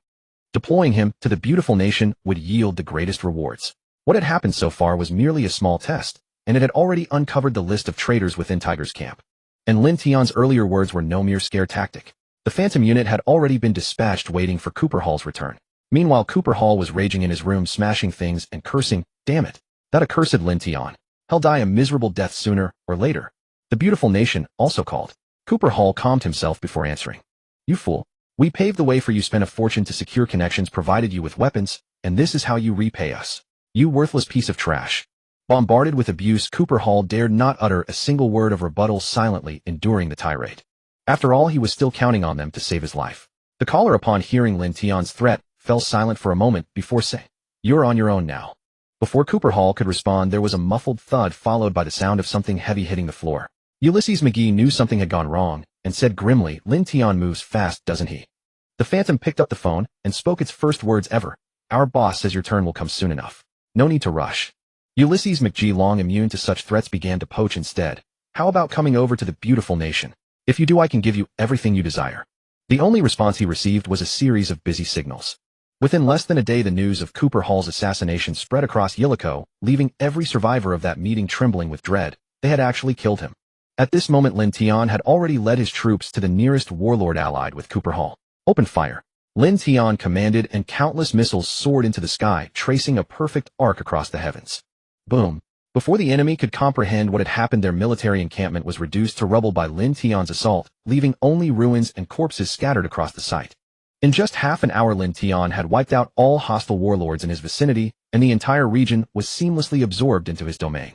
Deploying him to the beautiful nation would yield the greatest rewards. What had happened so far was merely a small test, and it had already uncovered the list of traitors within Tiger's camp. And Lin Tian's earlier words were no mere scare tactic. The Phantom unit had already been dispatched, waiting for Cooper Hall's return. Meanwhile, Cooper Hall was raging in his room, smashing things and cursing, damn it, that accursed Lin Tian. He'll die a miserable death sooner or later. The beautiful nation also called. Cooper Hall calmed himself before answering. You fool. We paved the way for you, spent a fortune to secure connections, provided you with weapons, and this is how you repay us. You worthless piece of trash. Bombarded with abuse, Cooper Hall dared not utter a single word of rebuttal, silently enduring the tirade. After all, he was still counting on them to save his life. The caller, upon hearing Lin Tian's threat, fell silent for a moment before saying, You're on your own now. Before Cooper Hall could respond, there was a muffled thud followed by the sound of something heavy hitting the floor. Ulysses McGee knew something had gone wrong and said grimly, Lin Tian moves fast, doesn't he? The Phantom picked up the phone and spoke its first words ever. Our boss says your turn will come soon enough. No need to rush. Ulysses McGee, long immune to such threats, began to poach instead. How about coming over to the beautiful nation? If you do, I can give you everything you desire. The only response he received was a series of busy signals. Within less than a day, the news of Cooper Hall's assassination spread across Yilico, leaving every survivor of that meeting trembling with dread. They had actually killed him. At this moment, Lin Tian had already led his troops to the nearest warlord allied with Cooper Hall. Open fire. Lin Tian commanded, and countless missiles soared into the sky, tracing a perfect arc across the heavens. Boom. Before the enemy could comprehend what had happened, their military encampment was reduced to rubble by Lin Tian's assault, leaving only ruins and corpses scattered across the site. In just half an hour, Lin Tian had wiped out all hostile warlords in his vicinity, and the entire region was seamlessly absorbed into his domain.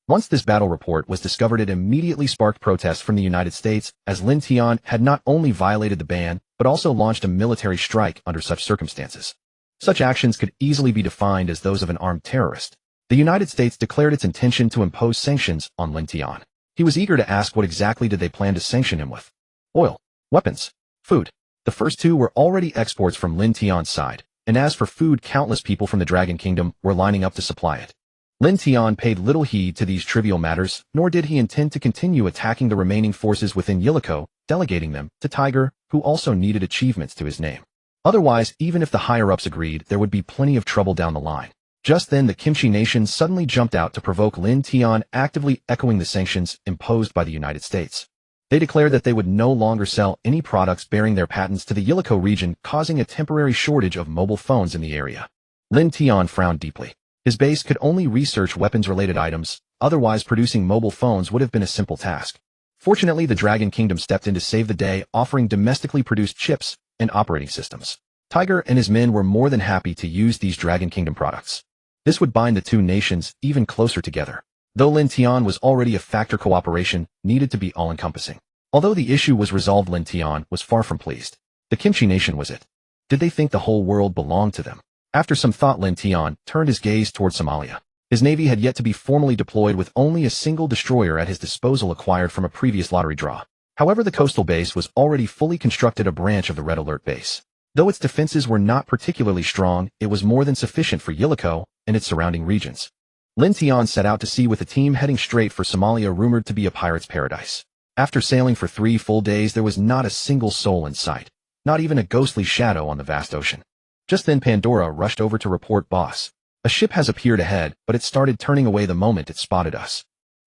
Once this battle report was discovered, it immediately sparked protests from the United States, as Lin Tian had not only violated the ban, but also launched a military strike under such circumstances. Such actions could easily be defined as those of an armed terrorist. The United States declared its intention to impose sanctions on Lin Tian. He was eager to ask what exactly did they plan to sanction him with. Oil, weapons, food. The first two were already exports from Lin Tian's side, and as for food, countless people from the Dragon Kingdom were lining up to supply it. Lin Tian paid little heed to these trivial matters, nor did he intend to continue attacking the remaining forces within Yilico, delegating them to Tiger, who also needed achievements to his name. Otherwise, even if the higher-ups agreed, there would be plenty of trouble down the line. Just then, the Kimchi nation suddenly jumped out to provoke Lin Tian, actively echoing the sanctions imposed by the United States. They declared that they would no longer sell any products bearing their patents to the Yiliko region, causing a temporary shortage of mobile phones in the area. Lin Tian frowned deeply. His base could only research weapons-related items, otherwise producing mobile phones would have been a simple task. Fortunately, the Dragon Kingdom stepped in to save the day, offering domestically produced chips and operating systems. Tiger and his men were more than happy to use these Dragon Kingdom products. This would bind the two nations even closer together. Though Lin Tian was already a factor, cooperation needed to be all-encompassing. Although the issue was resolved, Lin Tian was far from pleased. The Kimchi nation was it. Did they think the whole world belonged to them? After some thought, Lin Tian turned his gaze toward Somalia. His navy had yet to be formally deployed, with only a single destroyer at his disposal acquired from a previous lottery draw. However, the coastal base was already fully constructed, a branch of the Red Alert base. Though its defenses were not particularly strong, it was more than sufficient for Yiliko and its surrounding regions. Lin Tian set out to sea with a team heading straight for Somalia, rumored to be a pirate's paradise. After sailing for 3 full days, there was not a single soul in sight, not even a ghostly shadow on the vast ocean. Just then Pandora rushed over to report, "Boss, a ship has appeared ahead, but it started turning away the moment it spotted us."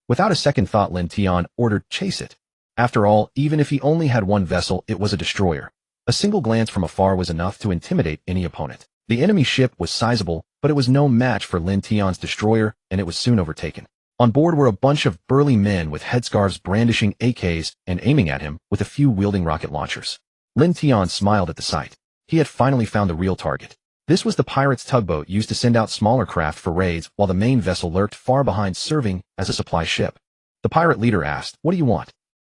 Without a second thought, Lin Tian ordered, "Chase it." After all, even if he only had one vessel, it was a destroyer. A single glance from afar was enough to intimidate any opponent. The enemy ship was sizable, but it was no match for Lin Tian's destroyer, and it was soon overtaken. On board were a bunch of burly men with headscarves, brandishing AKs and aiming at him, with a few wielding rocket launchers. Lin Tian smiled at the sight. He had finally found the real target. This was the pirates' tugboat used to send out smaller craft for raids, while the main vessel lurked far behind, serving as a supply ship. The pirate leader asked, "What do you want?"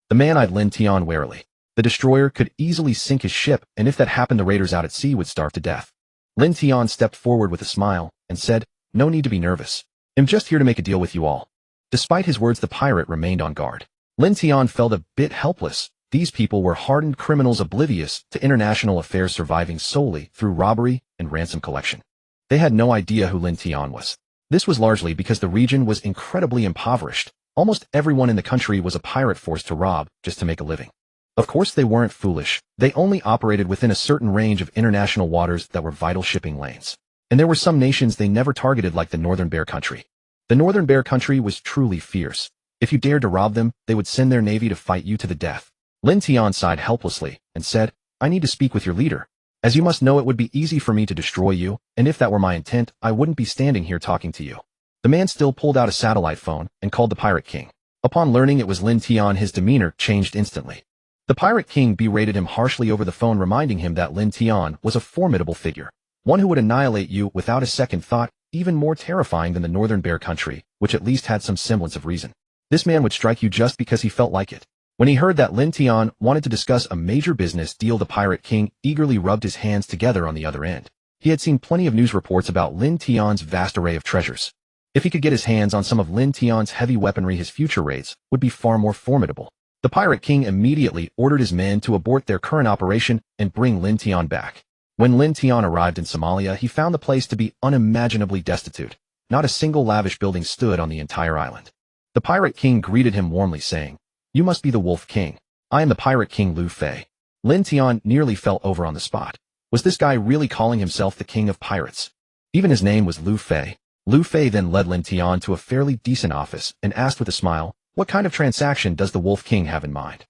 The man eyed Lin Tian warily. The destroyer could easily sink his ship, and if that happened, the raiders out at sea would starve to death. Lin Tian stepped forward with a smile and said, "No need to be nervous. I'm just here to make a deal with you all." Despite his words, the pirate remained on guard. Lin Tian felt a bit helpless. These people were hardened criminals, oblivious to international affairs, surviving solely through robbery and ransom collection. They had no idea who Lin Tian was. This was largely because the region was incredibly impoverished. Almost everyone in the country was a pirate forced to rob just to make a living. Of course, they weren't foolish. They only operated within a certain range of international waters that were vital shipping lanes. And there were some nations they never targeted, like the Northern Bear Country. The Northern Bear Country was truly fierce. If you dared to rob them, they would send their navy to fight you to the death. Lin Tian sighed helplessly and said, "I need to speak with your leader. As you must know, it would be easy for me to destroy you, and if that were my intent, I wouldn't be standing here talking to you." The man still pulled out a satellite phone and called the Pirate King. Upon learning it was Lin Tian, his demeanor changed instantly. The Pirate King berated him harshly over the phone, reminding him that Lin Tian was a formidable figure, one who would annihilate you without a second thought, even more terrifying than the Northern Bear Country, which at least had some semblance of reason. This man would strike you just because he felt like it. When he heard that Lin Tian wanted to discuss a major business deal, the Pirate King eagerly rubbed his hands together on the other end. He had seen plenty of news reports about Lin Tian's vast array of treasures. If he could get his hands on some of Lin Tian's heavy weaponry, his future raids would be far more formidable. The Pirate King immediately ordered his men to abort their current operation and bring Lin Tian back. When Lin Tian arrived in Somalia, he found the place to be unimaginably destitute. Not a single lavish building stood on the entire island. The Pirate King greeted him warmly, saying, "You must be the Wolf King. I am the Pirate King Lu Fei." Lin Tian nearly fell over on the spot. Was this guy really calling himself the King of Pirates? Even his name was Lu Fei. Lu Fei then led Lin Tian to a fairly decent office and asked with a smile, "What kind of transaction does the Wolf King have in mind?"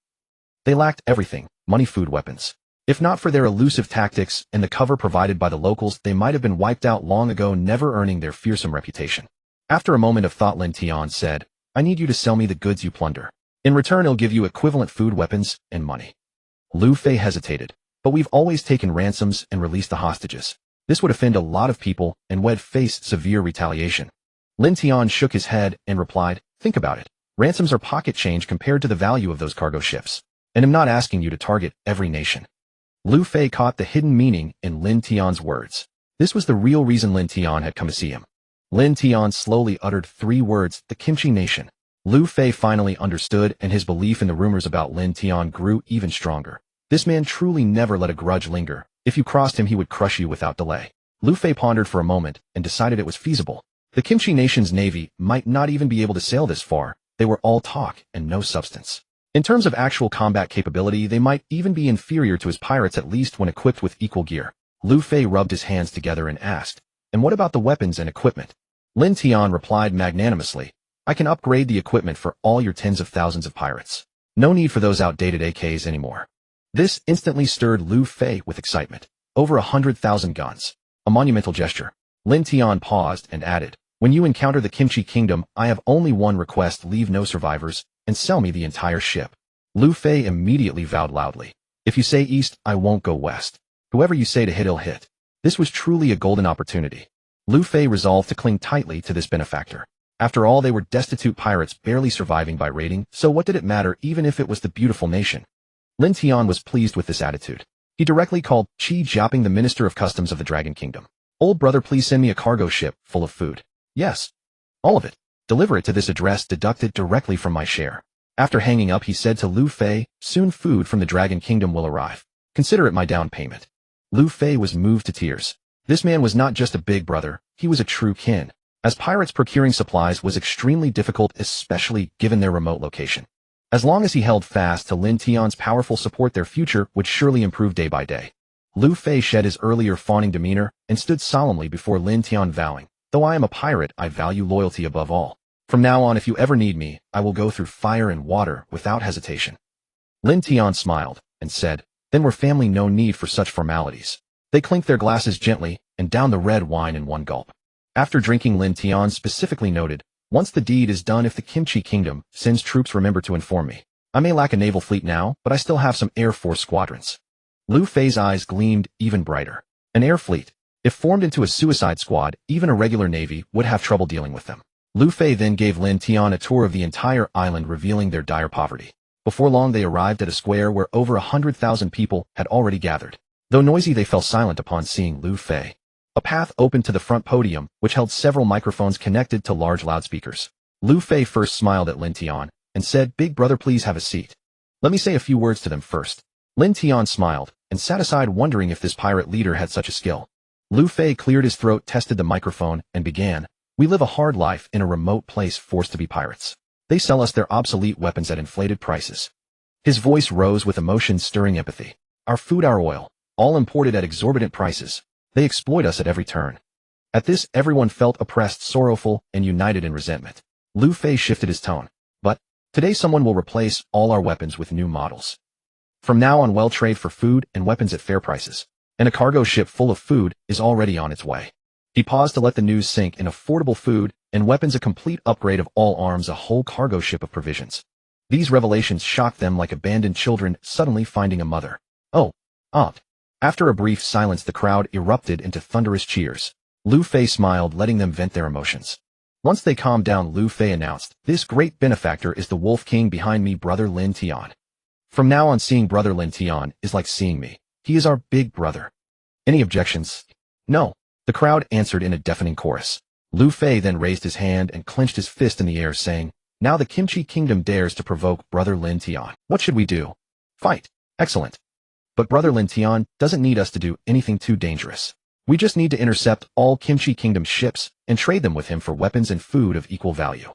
They lacked everything: money, food, weapons. If not for their elusive tactics and the cover provided by the locals, they might have been wiped out long ago, never earning their fearsome reputation. After a moment of thought, Lin Tian said, "I need you to sell me the goods you plunder. In return, I'll give you equivalent food, weapons, and money." Lu Fei hesitated, "But we've always taken ransoms and released the hostages. This would offend a lot of people and would face severe retaliation." Lin Tian shook his head and replied, "Think about it. Ransoms are pocket change compared to the value of those cargo ships. And I'm not asking you to target every nation." Lu Fei caught the hidden meaning in Lin Tian's words. This was the real reason Lin Tian had come to see him. Lin Tian slowly uttered 3 words: the Kimchi nation. Lu Fei finally understood, and his belief in the rumors about Lin Tian grew even stronger. This man truly never let a grudge linger. If you crossed him, he would crush you without delay. Lu Fei pondered for a moment and decided it was feasible. The Kimchi nation's navy might not even be able to sail this far. They were all talk and no substance. In terms of actual combat capability, they might even be inferior to his pirates, at least when equipped with equal gear. Lu Fei rubbed his hands together and asked, "And what about the weapons and equipment?" Lin Tian replied magnanimously, "I can upgrade the equipment for all your tens of thousands of pirates. No need for those outdated AKs anymore." This instantly stirred Lu Fei with excitement. Over 100,000 guns. A monumental gesture. Lin Tian paused and added, "When you encounter the Kimchi Kingdom, I have only one request: leave no survivors, and sell me the entire ship." Lu Fei immediately vowed loudly, "If you say east, I won't go west. Whoever you say to hit, he'll hit." This was truly a golden opportunity. Lu Fei resolved to cling tightly to this benefactor. After all, they were destitute pirates barely surviving by raiding, so what did it matter even if it was the beautiful nation? Lin Tian was pleased with this attitude. He directly called Qi Jiaping, the Minister of Customs of the Dragon Kingdom. "Old brother, please send me a cargo ship full of food." "Yes. All of it. Deliver it to this address, deducted directly from my share." After hanging up, he said to Lu Fei, "Soon food from the Dragon Kingdom will arrive. Consider it my down payment." Lu Fei was moved to tears. This man was not just a big brother, he was a true kin. As pirates, procuring supplies was extremely difficult, especially given their remote location. As long as he held fast to Lin Tian's powerful support, their future would surely improve day by day. Lu Fei shed his earlier fawning demeanor and stood solemnly before Lin Tian, vowing, "Though I am a pirate, I value loyalty above all. From now on, if you ever need me, I will go through fire and water without hesitation." Lin Tian smiled and said, "Then we're family, no need for such formalities." They clinked their glasses gently and downed the red wine in one gulp. After drinking, Lin Tian specifically noted, "Once the deed is done, if the Kimchi Kingdom sends troops, remember to inform me. I may lack a naval fleet now, but I still have some Air Force squadrons." Lu Fei's eyes gleamed even brighter. An air fleet. If formed into a suicide squad, even a regular navy would have trouble dealing with them. Lu Fei then gave Lin Tian a tour of the entire island, revealing their dire poverty. Before long, they arrived at a square where over 100,000 people had already gathered. Though noisy, they fell silent upon seeing Lu Fei. A path opened to the front podium, which held several microphones connected to large loudspeakers. Lu Fei first smiled at Lin Tian and said, "Big brother, please have a seat. Let me say a few words to them first." Lin Tian smiled and sat aside, wondering if this pirate leader had such a skill. Lu Fei cleared his throat, tested the microphone, and began, "We live a hard life in a remote place, forced to be pirates. They sell us their obsolete weapons at inflated prices." His voice rose with emotion, stirring empathy. "Our food, our oil, all imported at exorbitant prices. They exploit us at every turn." At this, everyone felt oppressed, sorrowful, and united in resentment. Lu Fei shifted his tone. "But today someone will replace all our weapons with new models. From now on, we'll trade for food and weapons at fair prices. And a cargo ship full of food is already on its way." He paused to let the news sink in. Affordable food and weapons, a complete upgrade of all arms, a whole cargo ship of provisions. These revelations shocked them like abandoned children suddenly finding a mother. "Oh, aunt." After a brief silence, the crowd erupted into thunderous cheers. Lu Fei smiled, letting them vent their emotions. Once they calmed down, Lu Fei announced, "This great benefactor is the Wolf King behind me, brother Lin Tian. From now on, seeing brother Lin Tian is like seeing me. He is our big brother." Any objections? "No." The crowd answered in a deafening chorus. Lu Fei then raised his hand and clenched his fist in the air, saying, "Now the Kimchi Kingdom dares to provoke brother Lin Tian. What should we do?" "Fight." "Excellent. But brother Lin Tian doesn't need us to do anything too dangerous. We just need to intercept all Kimchi Kingdom ships and trade them with him for weapons and food of equal value.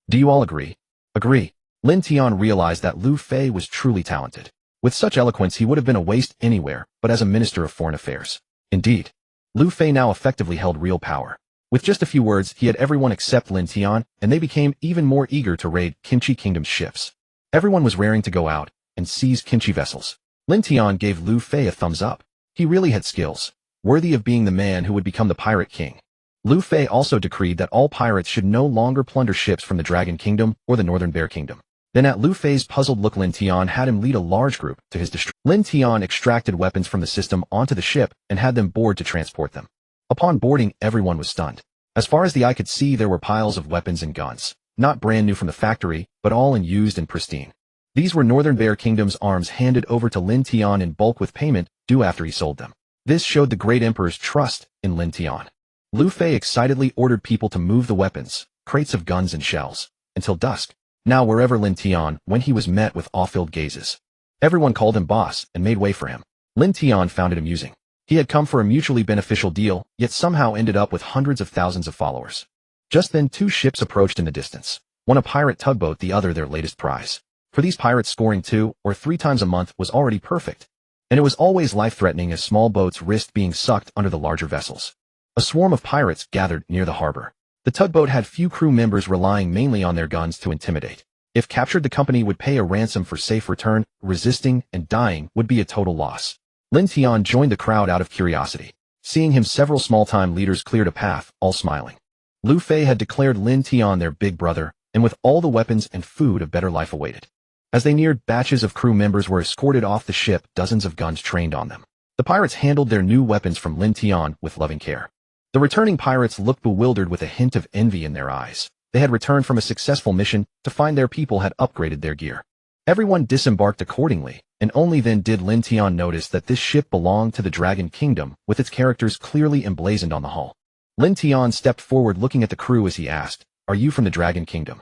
Do you all agree?" "Agree." Lin Tian realized that Lu Fei was truly talented. With such eloquence, he would have been a waste anywhere but as a minister of foreign affairs. Indeed, Lu Fei now effectively held real power. With just a few words, he had everyone accept Lin Tian, and they became even more eager to raid Kimchi Kingdom's ships. Everyone was raring to go out and seize Kimchi vessels. Lin Tian gave Lu Fei a thumbs up. He really had skills, worthy of being the man who would become the pirate king. Lu Fei also decreed that all pirates should no longer plunder ships from the Dragon Kingdom or the Northern Bear Kingdom. Then at Lu Fei's puzzled look, Lin Tian had him lead a large group to his destruction. Lin Tian extracted weapons from the system onto the ship and had them board to transport them. Upon boarding, everyone was stunned. As far as the eye could see, there were piles of weapons and guns, not brand new from the factory, but all in used and pristine. These were Northern Bear Kingdom's arms, handed over to Lin Tian in bulk with payment due after he sold them. This showed the great emperor's trust in Lin Tian. Lu Fei excitedly ordered people to move the weapons, crates of guns and shells, until dusk. Now wherever Lin Tian went, he was met with awe-filled gazes. Everyone called him boss and made way for him. Lin Tian found it amusing. He had come for a mutually beneficial deal, yet somehow ended up with hundreds of thousands of followers. Just then, two ships approached in the distance. One a pirate tugboat, the other their latest prize. For these pirates, scoring 2 or 3 times a month was already perfect. And it was always life-threatening as small boats risked being sucked under the larger vessels. A swarm of pirates gathered near the harbor. The tugboat had few crew members, relying mainly on their guns to intimidate. If captured, the company would pay a ransom for safe return. Resisting and dying would be a total loss. Lin Tian joined the crowd out of curiosity. Seeing him, several small-time leaders cleared a path, all smiling. Lu Fei had declared Lin Tian their big brother, and with all the weapons and food, a better life awaited. As they neared, batches of crew members were escorted off the ship, dozens of guns trained on them. The pirates handled their new weapons from Lin Tian with loving care. The returning pirates looked bewildered with a hint of envy in their eyes. They had returned from a successful mission to find their people had upgraded their gear. Everyone disembarked accordingly, and only then did Lin Tian notice that this ship belonged to the Dragon Kingdom, with its characters clearly emblazoned on the hull. Lin Tian stepped forward, looking at the crew as he asked, "Are you from the Dragon Kingdom?"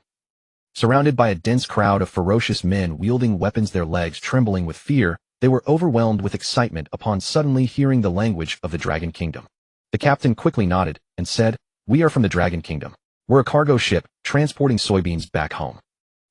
Surrounded by a dense crowd of ferocious men wielding weapons, their legs trembling with fear, they were overwhelmed with excitement upon suddenly hearing the language of the Dragon Kingdom. The captain quickly nodded and said, "We are from the Dragon Kingdom. We're a cargo ship transporting soybeans back home."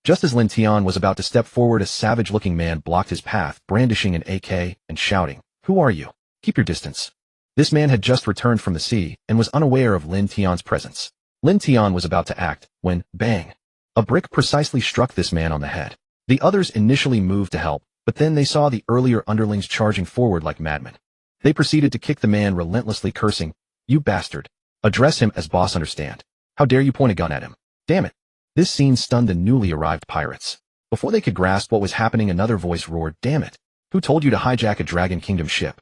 Just as Lin Tian was about to step forward, a savage-looking man blocked his path, brandishing an AK and shouting, "Who are you? Keep your distance." This man had just returned from the sea and was unaware of Lin Tian's presence. Lin Tian was about to act when, bang! A brick precisely struck this man on the head. The others initially moved to help, but then they saw the earlier underlings charging forward like madmen. They proceeded to kick the man, relentlessly cursing, "You bastard! Address him as boss, understand? How dare you point a gun at him? Damn it!" This scene stunned the newly arrived pirates. Before they could grasp what was happening, another voice roared, "Damn it! Who told you to hijack a Dragon Kingdom ship?"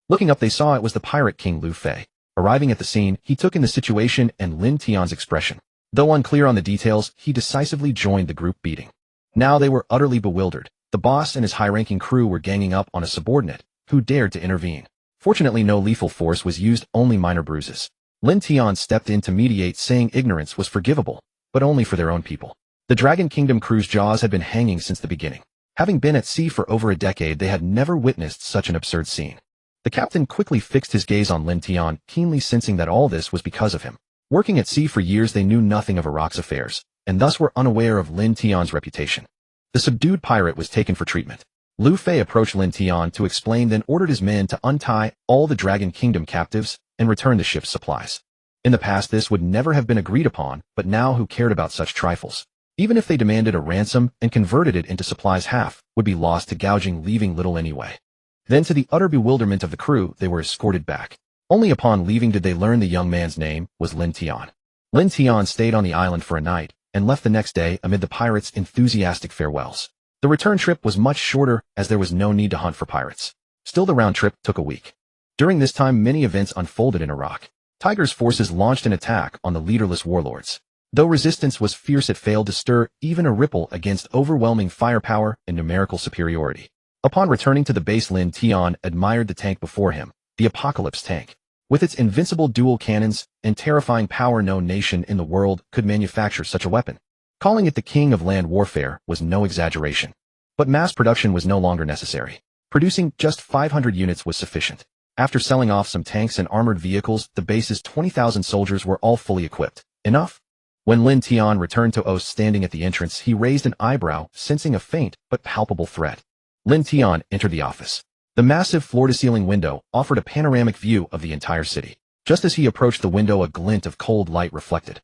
Looking up, they saw it was the pirate king Lu Fei. Arriving at the scene, he took in the situation and Lin Tian's expression. Though unclear on the details, he decisively joined the group beating. Now they were utterly bewildered. The boss and his high-ranking crew were ganging up on a subordinate, who dared to intervene. Fortunately, no lethal force was used, only minor bruises. Lin Tian stepped in to mediate, saying ignorance was forgivable, but only for their own people. The Dragon Kingdom crew's jaws had been hanging since the beginning. Having been at sea for over a decade, they had never witnessed such an absurd scene. The captain quickly fixed his gaze on Lin Tian, keenly sensing that all this was because of him. Working at sea for years, they knew nothing of Iraq's affairs, and thus were unaware of Lin Tian's reputation. The subdued pirate was taken for treatment. Lu Fei approached Lin Tian to explain, then ordered his men to untie all the Dragon Kingdom captives and return the ship's supplies. In the past, this would never have been agreed upon, but now who cared about such trifles? Even if they demanded a ransom and converted it into supplies, half would be lost to gouging, leaving little anyway. Then, to the utter bewilderment of the crew, they were escorted back. Only upon leaving did they learn the young man's name was Lin Tian. Lin Tian stayed on the island for a night and left the next day amid the pirates' enthusiastic farewells. The return trip was much shorter, as there was no need to hunt for pirates. Still, the round trip took a week. During this time, many events unfolded in Iraq. Tiger's forces launched an attack on the leaderless warlords. Though resistance was fierce, it failed to stir even a ripple against overwhelming firepower and numerical superiority. Upon returning to the base, Lin Tian admired the tank before him, the Apocalypse tank. With its invincible dual cannons and terrifying power, no nation in the world could manufacture such a weapon. Calling it the king of land warfare was no exaggeration. But mass production was no longer necessary. Producing just 500 units was sufficient. After selling off some tanks and armored vehicles, the base's 20,000 soldiers were all fully equipped. Enough? When Lin Tian returned to Ost, standing at the entrance, he raised an eyebrow, sensing a faint but palpable threat. Lin Tian entered the office. The massive floor-to-ceiling window offered a panoramic view of the entire city. Just as he approached the window, a glint of cold light reflected.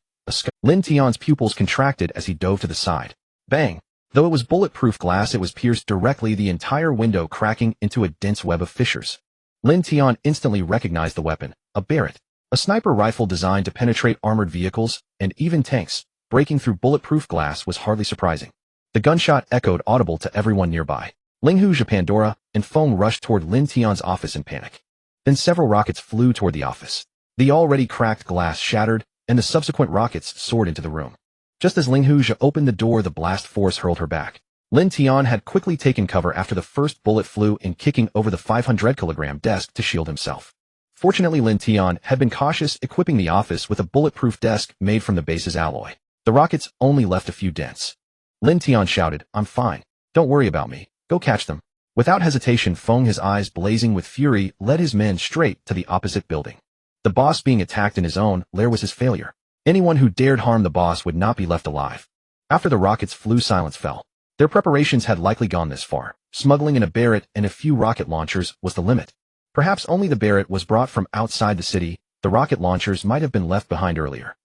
Lin Tian's pupils contracted as he dove to the side. Bang! Though it was bulletproof glass, it was pierced directly, the entire window cracking into a dense web of fissures. Lin Tian instantly recognized the weapon, a Barrett, a sniper rifle designed to penetrate armored vehicles and even tanks. Breaking through bulletproof glass was hardly surprising. The gunshot echoed audible to everyone nearby. Linghu, Pandora, and Feng rushed toward Lin Tian's office in panic. Then several rockets flew toward the office. The already cracked glass shattered, and the subsequent rockets soared into the room. Just as Linghu opened the door, the blast force hurled her back. Lin Tian had quickly taken cover after the first bullet flew in, kicking over the 500-kilogram desk to shield himself. Fortunately, Lin Tian had been cautious, equipping the office with a bulletproof desk made from the base's alloy. The rockets only left a few dents. Lin Tian shouted, "I'm fine. Don't worry about me. Go catch them." Without hesitation, Feng, his eyes blazing with fury, led his men straight to the opposite building. The boss being attacked in his own lair was his failure. Anyone who dared harm the boss would not be left alive. After the rockets flew, silence fell. Their preparations had likely gone this far. Smuggling in a Barrett and a few rocket launchers was the limit. Perhaps only the Barrett was brought from outside the city. The rocket launchers might have been left behind earlier.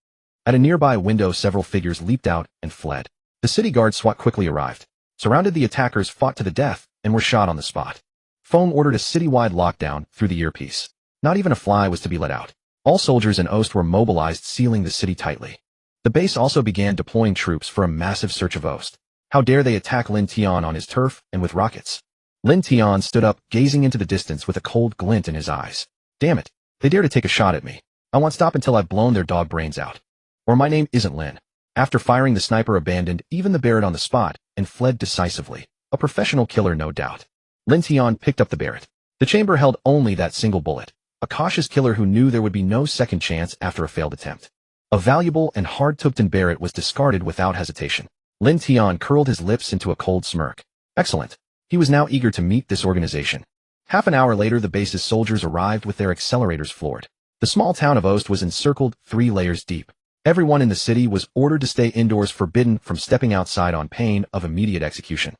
At a nearby window, several figures leaped out and fled. The city guard SWAT quickly arrived. Surrounded, the attackers fought to the death and were shot on the spot. Foam ordered a citywide lockdown through the earpiece. Not even a fly was to be let out. All soldiers in Ost were mobilized, sealing the city tightly. The base also began deploying troops for a massive search of Ost. How dare they attack Lin Tian on his turf and with rockets? Lin Tian stood up, gazing into the distance with a cold glint in his eyes. Damn it. They dare to take a shot at me. I won't stop until I've blown their dog brains out. Or my name isn't Lin. After firing, the sniper abandoned even the Barrett on the spot and fled decisively. A professional killer, no doubt. Lin Tian picked up the Barrett. The chamber held only that single bullet. A cautious killer who knew there would be no second chance after a failed attempt. A valuable and hard-topped Barrett was discarded without hesitation. Lin Tian curled his lips into a cold smirk. Excellent. He was now eager to meet this organization. Half an hour later, the base's soldiers arrived with their accelerators floored. The small town of Ost was encircled 3 layers deep. Everyone in the city was ordered to stay indoors, forbidden from stepping outside on pain of immediate execution.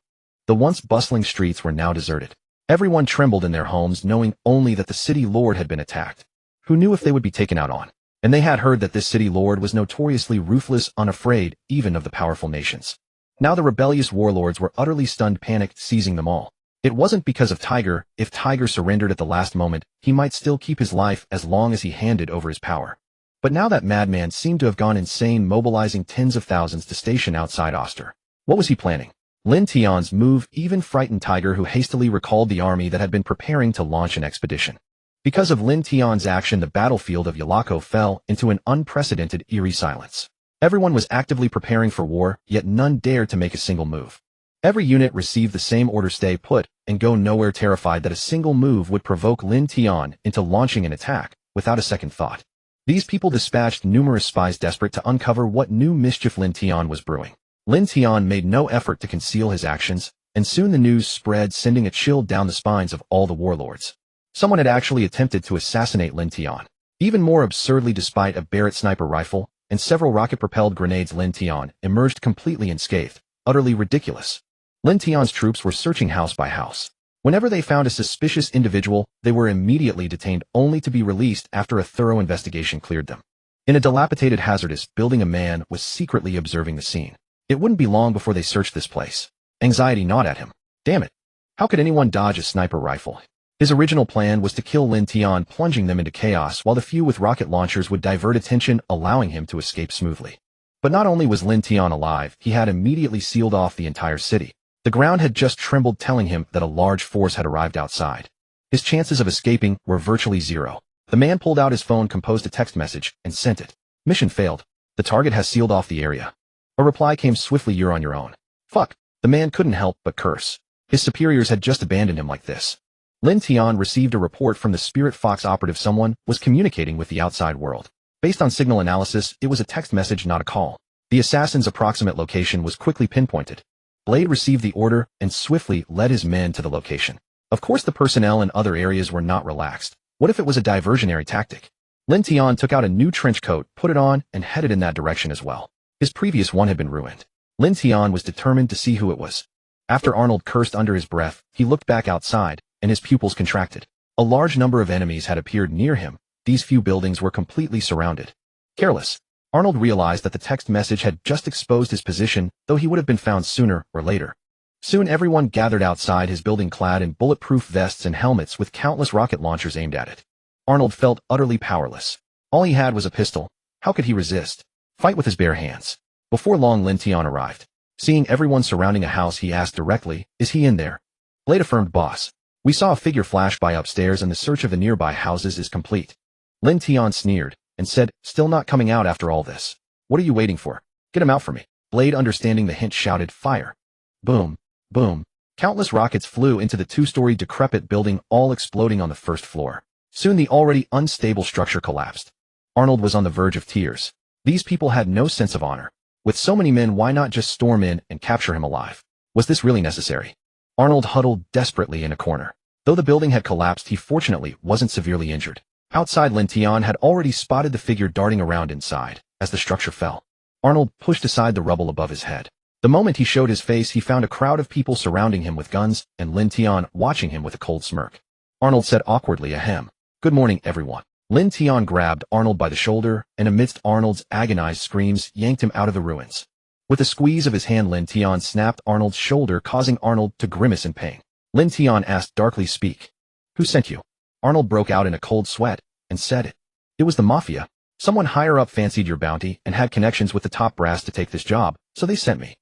The once bustling streets were now deserted. Everyone trembled in their homes, knowing only that the city lord had been attacked. Who knew if they would be taken out on? And they had heard that this city lord was notoriously ruthless, unafraid even of the powerful nations. Now the rebellious warlords were utterly stunned, panicked, seizing them all. It wasn't because of Tiger. If Tiger surrendered at the last moment, he might still keep his life as long as he handed over his power. But now that madman seemed to have gone insane, mobilizing tens of thousands to station outside Oster. What was he planning? Lin Tian's move even frightened Tiger, who hastily recalled the army that had been preparing to launch an expedition. Because of Lin Tian's action, the battlefield of Yalako fell into an unprecedented, eerie silence. Everyone was actively preparing for war, yet none dared to make a single move. Every unit received the same order: stay put and go nowhere, terrified that a single move would provoke Lin Tian into launching an attack without a second thought. These people dispatched numerous spies, desperate to uncover what new mischief Lin Tian was brewing. Lin Tian made no effort to conceal his actions, and soon the news spread, sending a chill down the spines of all the warlords. Someone had actually attempted to assassinate Lin Tian. Even more absurdly, despite a Barrett sniper rifle and several rocket-propelled grenades, Lin Tian emerged completely unscathed. Utterly ridiculous. Lin Tian's troops were searching house by house. Whenever they found a suspicious individual, they were immediately detained, only to be released after a thorough investigation cleared them. In a dilapidated, hazardous building, a man was secretly observing the scene. It wouldn't be long before they searched this place. Anxiety gnawed at him. Damn it. How could anyone dodge a sniper rifle? His original plan was to kill Lin Tian, plunging them into chaos, while the few with rocket launchers would divert attention, allowing him to escape smoothly. But not only was Lin Tian alive, he had immediately sealed off the entire city. The ground had just trembled, telling him that a large force had arrived outside. His chances of escaping were virtually zero. The man pulled out his phone, composed a text message, and sent it. Mission failed. The target has sealed off the area. A reply came swiftly: you're on your own. Fuck. The man couldn't help but curse. His superiors had just abandoned him like this. Lin Tian received a report from the Spirit Fox operative. Someone was communicating with the outside world. Based on signal analysis, it was a text message, not a call. The assassin's approximate location was quickly pinpointed. Blade received the order and swiftly led his men to the location. Of course, the personnel in other areas were not relaxed. What if it was a diversionary tactic? Lin Tian took out a new trench coat, put it on, and headed in that direction as well. His previous one had been ruined. Lin Tian was determined to see who it was. After Arnold cursed under his breath, he looked back outside, and his pupils contracted. A large number of enemies had appeared near him. These few buildings were completely surrounded. Careless, Arnold realized that the text message had just exposed his position, though he would have been found sooner or later. Soon everyone gathered outside his building, clad in bulletproof vests and helmets with countless rocket launchers aimed at it. Arnold felt utterly powerless. All he had was a pistol. How could he resist? Fight with his bare hands? Before long, Lin Tian arrived. Seeing everyone surrounding a house, he asked directly, "Is he in there?" Blade affirmed, "Boss. We saw a figure flash by upstairs, and the search of the nearby houses is complete." Lin Tian sneered and said, "Still not coming out after all this? What are you waiting for? Get him out for me." Blade, understanding the hint, shouted, "Fire!" Boom, boom. Countless rockets flew into the 2-story decrepit building, all exploding on the first floor. Soon the already unstable structure collapsed. Arnold was on the verge of tears. These people had no sense of honor. With so many men, why not just storm in and capture him alive? Was this really necessary? Arnold huddled desperately in a corner. Though the building had collapsed, he fortunately wasn't severely injured. Outside, Lin Tian had already spotted the figure darting around inside. As the structure fell, Arnold pushed aside the rubble above his head. The moment he showed his face, he found a crowd of people surrounding him with guns, and Lin Tian watching him with a cold smirk. Arnold said awkwardly, ahem. Good morning, everyone. Lin Tian grabbed Arnold by the shoulder, and amidst Arnold's agonized screams, yanked him out of the ruins. With a squeeze of his hand, Lin Tian snapped Arnold's shoulder, causing Arnold to grimace in pain. Lin Tian asked darkly, speak. Who sent you? Arnold broke out in a cold sweat, and said, It was the Mafia. Someone higher up fancied your bounty and had connections with the top brass to take this job, so they sent me.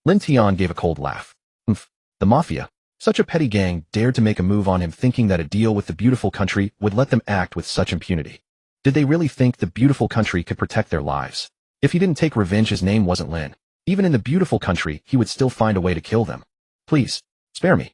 Lin Tian gave a cold laugh. The Mafia. Such a petty gang dared to make a move on him, thinking that a deal with the beautiful country would let them act with such impunity. Did they really think the beautiful country could protect their lives? If he didn't take revenge, his name wasn't Lin. Even in the beautiful country, he would still find a way to kill them. Please, spare me.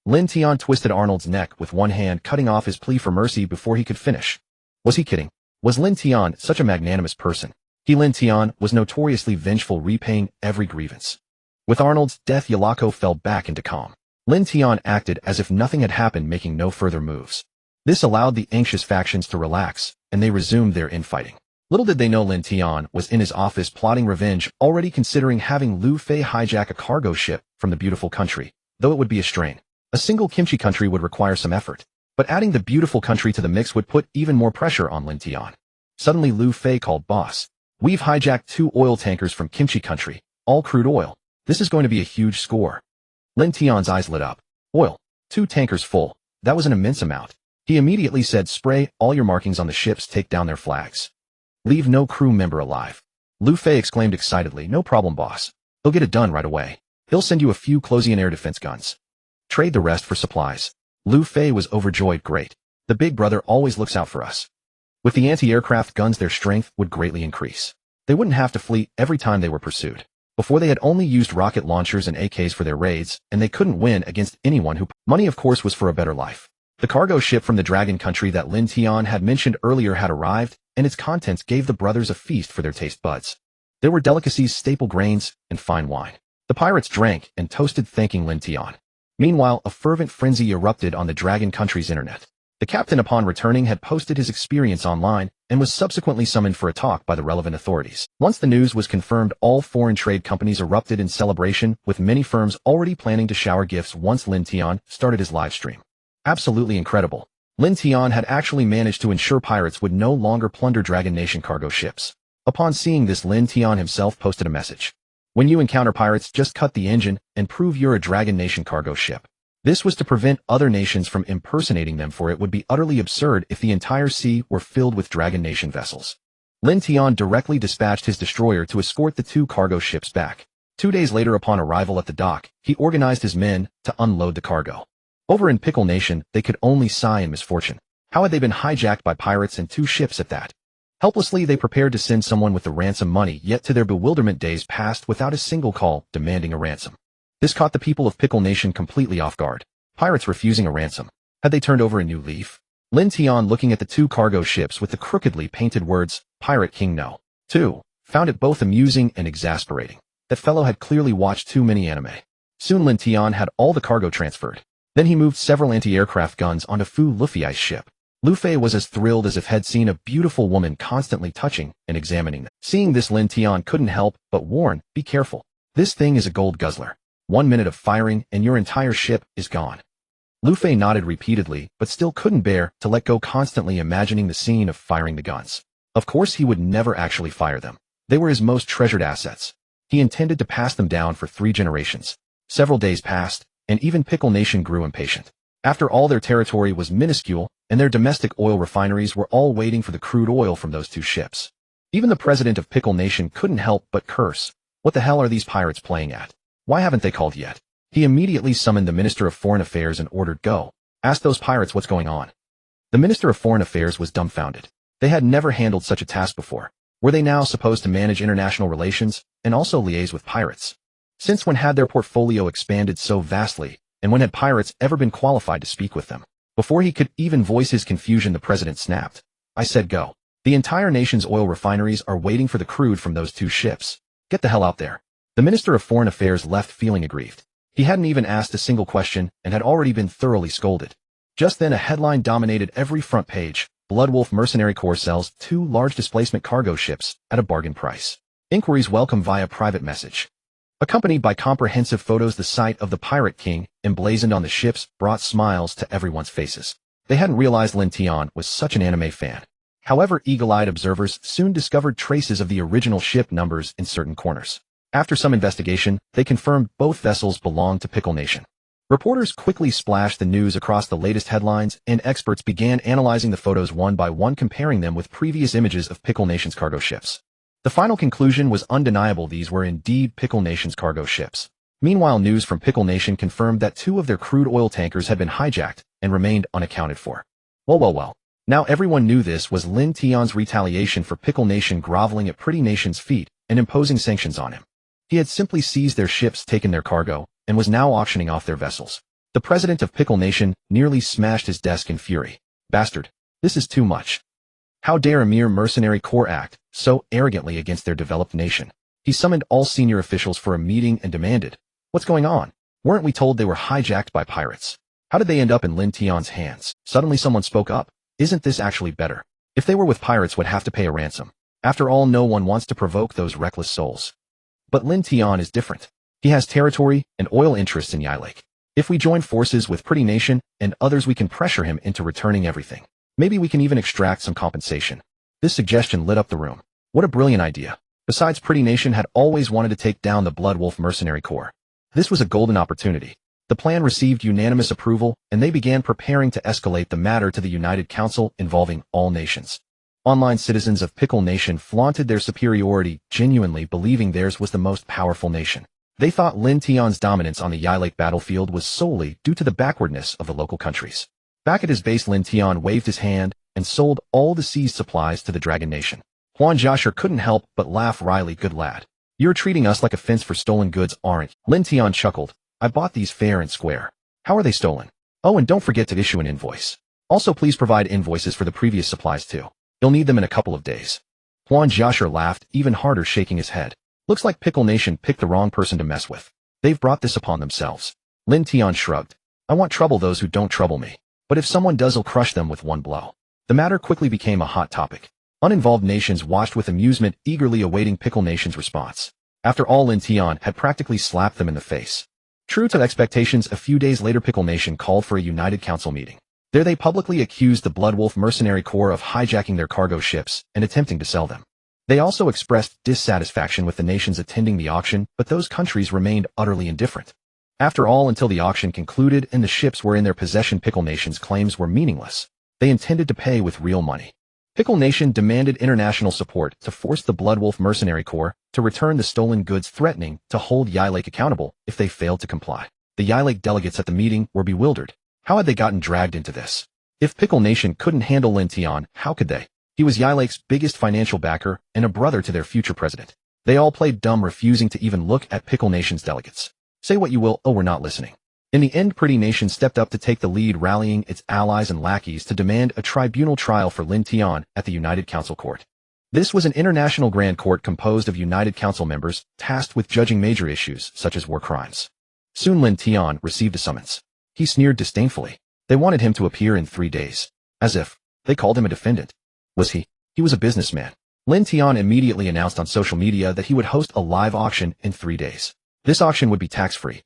Lin Tian twisted Arnold's neck with one hand, cutting off his plea for mercy before he could finish. Was he kidding? Was Lin Tian such a magnanimous person? Lin Tian was notoriously vengeful, repaying every grievance. With Arnold's death, Yalako fell back into calm. Lin Tian acted as if nothing had happened, making no further moves. This allowed the anxious factions to relax, and they resumed their infighting. Little did they know Lin Tian was in his office plotting revenge, already considering having Lu Fei hijack a cargo ship from the beautiful country, though it would be a strain. A single kimchi country would require some effort, but adding the beautiful country to the mix would put even more pressure on Lin Tian. Suddenly Lu Fei called, Boss. We've hijacked 2 oil tankers from kimchi country, all crude oil. This is going to be a huge score. Lin Tian's eyes lit up. Oil. 2 tankers full. That was an immense amount. He immediately said, spray all your markings on the ships, take down their flags. Leave no crew member alive. Lu Fei exclaimed excitedly, No problem, boss. He'll get it done right away. He'll send you a few close-in air defense guns. Trade the rest for supplies. Lu Fei was overjoyed. Great. The big brother always looks out for us. With the anti-aircraft guns, their strength would greatly increase. They wouldn't have to flee every time they were pursued. Before, they had only used rocket launchers and AKs for their raids, and they couldn't win against anyone who... Money, of course, was for a better life. The cargo ship from the Dragon Country that Lin Tian had mentioned earlier had arrived, and its contents gave the brothers a feast for their taste buds. There were delicacies, staple grains, and fine wine. The pirates drank and toasted, thanking Lin Tian. Meanwhile, a fervent frenzy erupted on the Dragon Country's internet. The captain, upon returning, had posted his experience online and was subsequently summoned for a talk by the relevant authorities. Once the news was confirmed, all foreign trade companies erupted in celebration, with many firms already planning to shower gifts once Lin Tian started his live stream. Absolutely incredible. Lin Tian had actually managed to ensure pirates would no longer plunder Dragon Nation cargo ships. Upon seeing this, Lin Tian himself posted a message. When you encounter pirates, just cut the engine and prove you're a Dragon Nation cargo ship. This was to prevent other nations from impersonating them, for it would be utterly absurd if the entire sea were filled with Dragon Nation vessels. Lin Tian directly dispatched his destroyer to escort the 2 cargo ships back. 2 days later, upon arrival at the dock, he organized his men to unload the cargo. Over in Pickle Nation, they could only sigh in misfortune. How had they been hijacked by pirates, and 2 ships at that? Helplessly, they prepared to send someone with the ransom money, yet to their bewilderment, days passed without a single call demanding a ransom. This caught the people of Pickle Nation completely off guard. Pirates refusing a ransom. Had they turned over a new leaf? Lin Tian, looking at the 2 cargo ships with the crookedly painted words, Pirate King No. 2, found it both amusing and exasperating. That fellow had clearly watched too many anime. Soon Lin Tian had all the cargo transferred. Then he moved several anti-aircraft guns onto Fu Luffei's ship. Lu Fei was as thrilled as if had seen a beautiful woman, constantly touching and examining them. Seeing this, Lin Tian couldn't help but warn, be careful. This thing is a gold guzzler. 1 minute of firing and your entire ship is gone. Lu Fei nodded repeatedly, but still couldn't bear to let go, constantly imagining the scene of firing the guns. Of course, he would never actually fire them. They were his most treasured assets. He intended to pass them down for 3 generations. Several days passed, and even Pickle Nation grew impatient. After all, their territory was minuscule, and their domestic oil refineries were all waiting for the crude oil from those 2 ships. Even the president of Pickle Nation couldn't help but curse. What the hell are these pirates playing at? Why haven't they called yet? He immediately summoned the Minister of Foreign Affairs and ordered, Go. Ask those pirates what's going on. The Minister of Foreign Affairs was dumbfounded. They had never handled such a task before. Were they now supposed to manage international relations and also liaise with pirates? Since when had their portfolio expanded so vastly, and when had pirates ever been qualified to speak with them? Before he could even voice his confusion, the president snapped. I said go. The entire nation's oil refineries are waiting for the crude from those 2 ships. Get the hell out there. The Minister of Foreign Affairs left feeling aggrieved. He hadn't even asked a single question and had already been thoroughly scolded. Just then a headline dominated every front page. Bloodwolf Mercenary Corps sells 2 large displacement cargo ships at a bargain price. Inquiries welcome via private message. Accompanied by comprehensive photos, the sight of the Pirate King emblazoned on the ships brought smiles to everyone's faces. They hadn't realized Lin Tian was such an anime fan. However, eagle-eyed observers soon discovered traces of the original ship numbers in certain corners. After some investigation, they confirmed both vessels belonged to Pickle Nation. Reporters quickly splashed the news across the latest headlines, and experts began analyzing the photos one by one, comparing them with previous images of Pickle Nation's cargo ships. The final conclusion was undeniable: these were indeed Pickle Nation's cargo ships. Meanwhile, news from Pickle Nation confirmed that 2 of their crude oil tankers had been hijacked and remained unaccounted for. Well. Now everyone knew this was Lin Tian's retaliation for Pickle Nation groveling at Pretty Nation's feet and imposing sanctions on him. He had simply seized their ships, taken their cargo, and was now auctioning off their vessels. The president of Pickle Nation nearly smashed his desk in fury. Bastard. This is too much. How dare a mere mercenary corps act so arrogantly against their developed nation? He summoned all senior officials for a meeting and demanded, "What's going on? Weren't we told they were hijacked by pirates? How did they end up in Lin Tian's hands?" Suddenly someone spoke up. "Isn't this actually better? If they were with pirates, would have to pay a ransom. After all, no one wants to provoke those reckless souls." But Lin Tian is different. He has territory and oil interests in Yi Lake. If we join forces with Pretty Nation and others, we can pressure him into returning everything. Maybe we can even extract some compensation. This suggestion lit up the room. What a brilliant idea. Besides, Pretty Nation had always wanted to take down the Blood Wolf mercenary corps. This was a golden opportunity. The plan received unanimous approval, and they began preparing to escalate the matter to the United Council involving all nations. Online citizens of Pickle Nation flaunted their superiority, genuinely believing theirs was the most powerful nation. They thought Lin Tian's dominance on the Yi Lake battlefield was solely due to the backwardness of the local countries. Back at his base, Lin Tian waved his hand and sold all the seized supplies to the Dragon Nation. Huan Jiasher couldn't help but laugh wryly. "Good lad. You're treating us like a fence for stolen goods, aren't you?" Lin Tian chuckled. "I bought these fair and square. How are they stolen? Oh, and don't forget to issue an invoice. Also, please provide invoices for the previous supplies too. You'll need them in a couple of days." Huan Jiasher laughed even harder, shaking his head. "Looks like Pickle Nation picked the wrong person to mess with. They've brought this upon themselves." Lin Tian shrugged. "I won't trouble those who don't trouble me. But if someone does, I'll crush them with one blow." The matter quickly became a hot topic. Uninvolved nations watched with amusement, eagerly awaiting Pickle Nation's response. After all, Lin Tian had practically slapped them in the face. True to expectations, a few days later, Pickle Nation called for a United Council meeting. There they publicly accused the Blood Wolf mercenary corps of hijacking their cargo ships and attempting to sell them. They also expressed dissatisfaction with the nations attending the auction, but those countries remained utterly indifferent. After all, until the auction concluded and the ships were in their possession, Pickle Nation's claims were meaningless. They intended to pay with real money. Pickle Nation demanded international support to force the Blood Wolf mercenary corps to return the stolen goods, threatening to hold Yi Lake accountable if they failed to comply. The Yi Lake delegates at the meeting were bewildered. How had they gotten dragged into this? If Pickle Nation couldn't handle Lin Tian, how could they? He was Yi Lake's biggest financial backer and a brother to their future president. They all played dumb, refusing to even look at Pickle Nation's delegates. Say what you will, oh, we're not listening. In the end, Pretty Nation stepped up to take the lead, rallying its allies and lackeys to demand a tribunal trial for Lin Tian at the United Council Court. This was an international grand court composed of United Council members tasked with judging major issues such as war crimes. Soon Lin Tian received a summons. He sneered disdainfully. They wanted him to appear in 3 days. As if they called him a defendant. Was he? He was a businessman. Lin Tian immediately announced on social media that he would host a live auction in 3 days. This auction would be tax-free.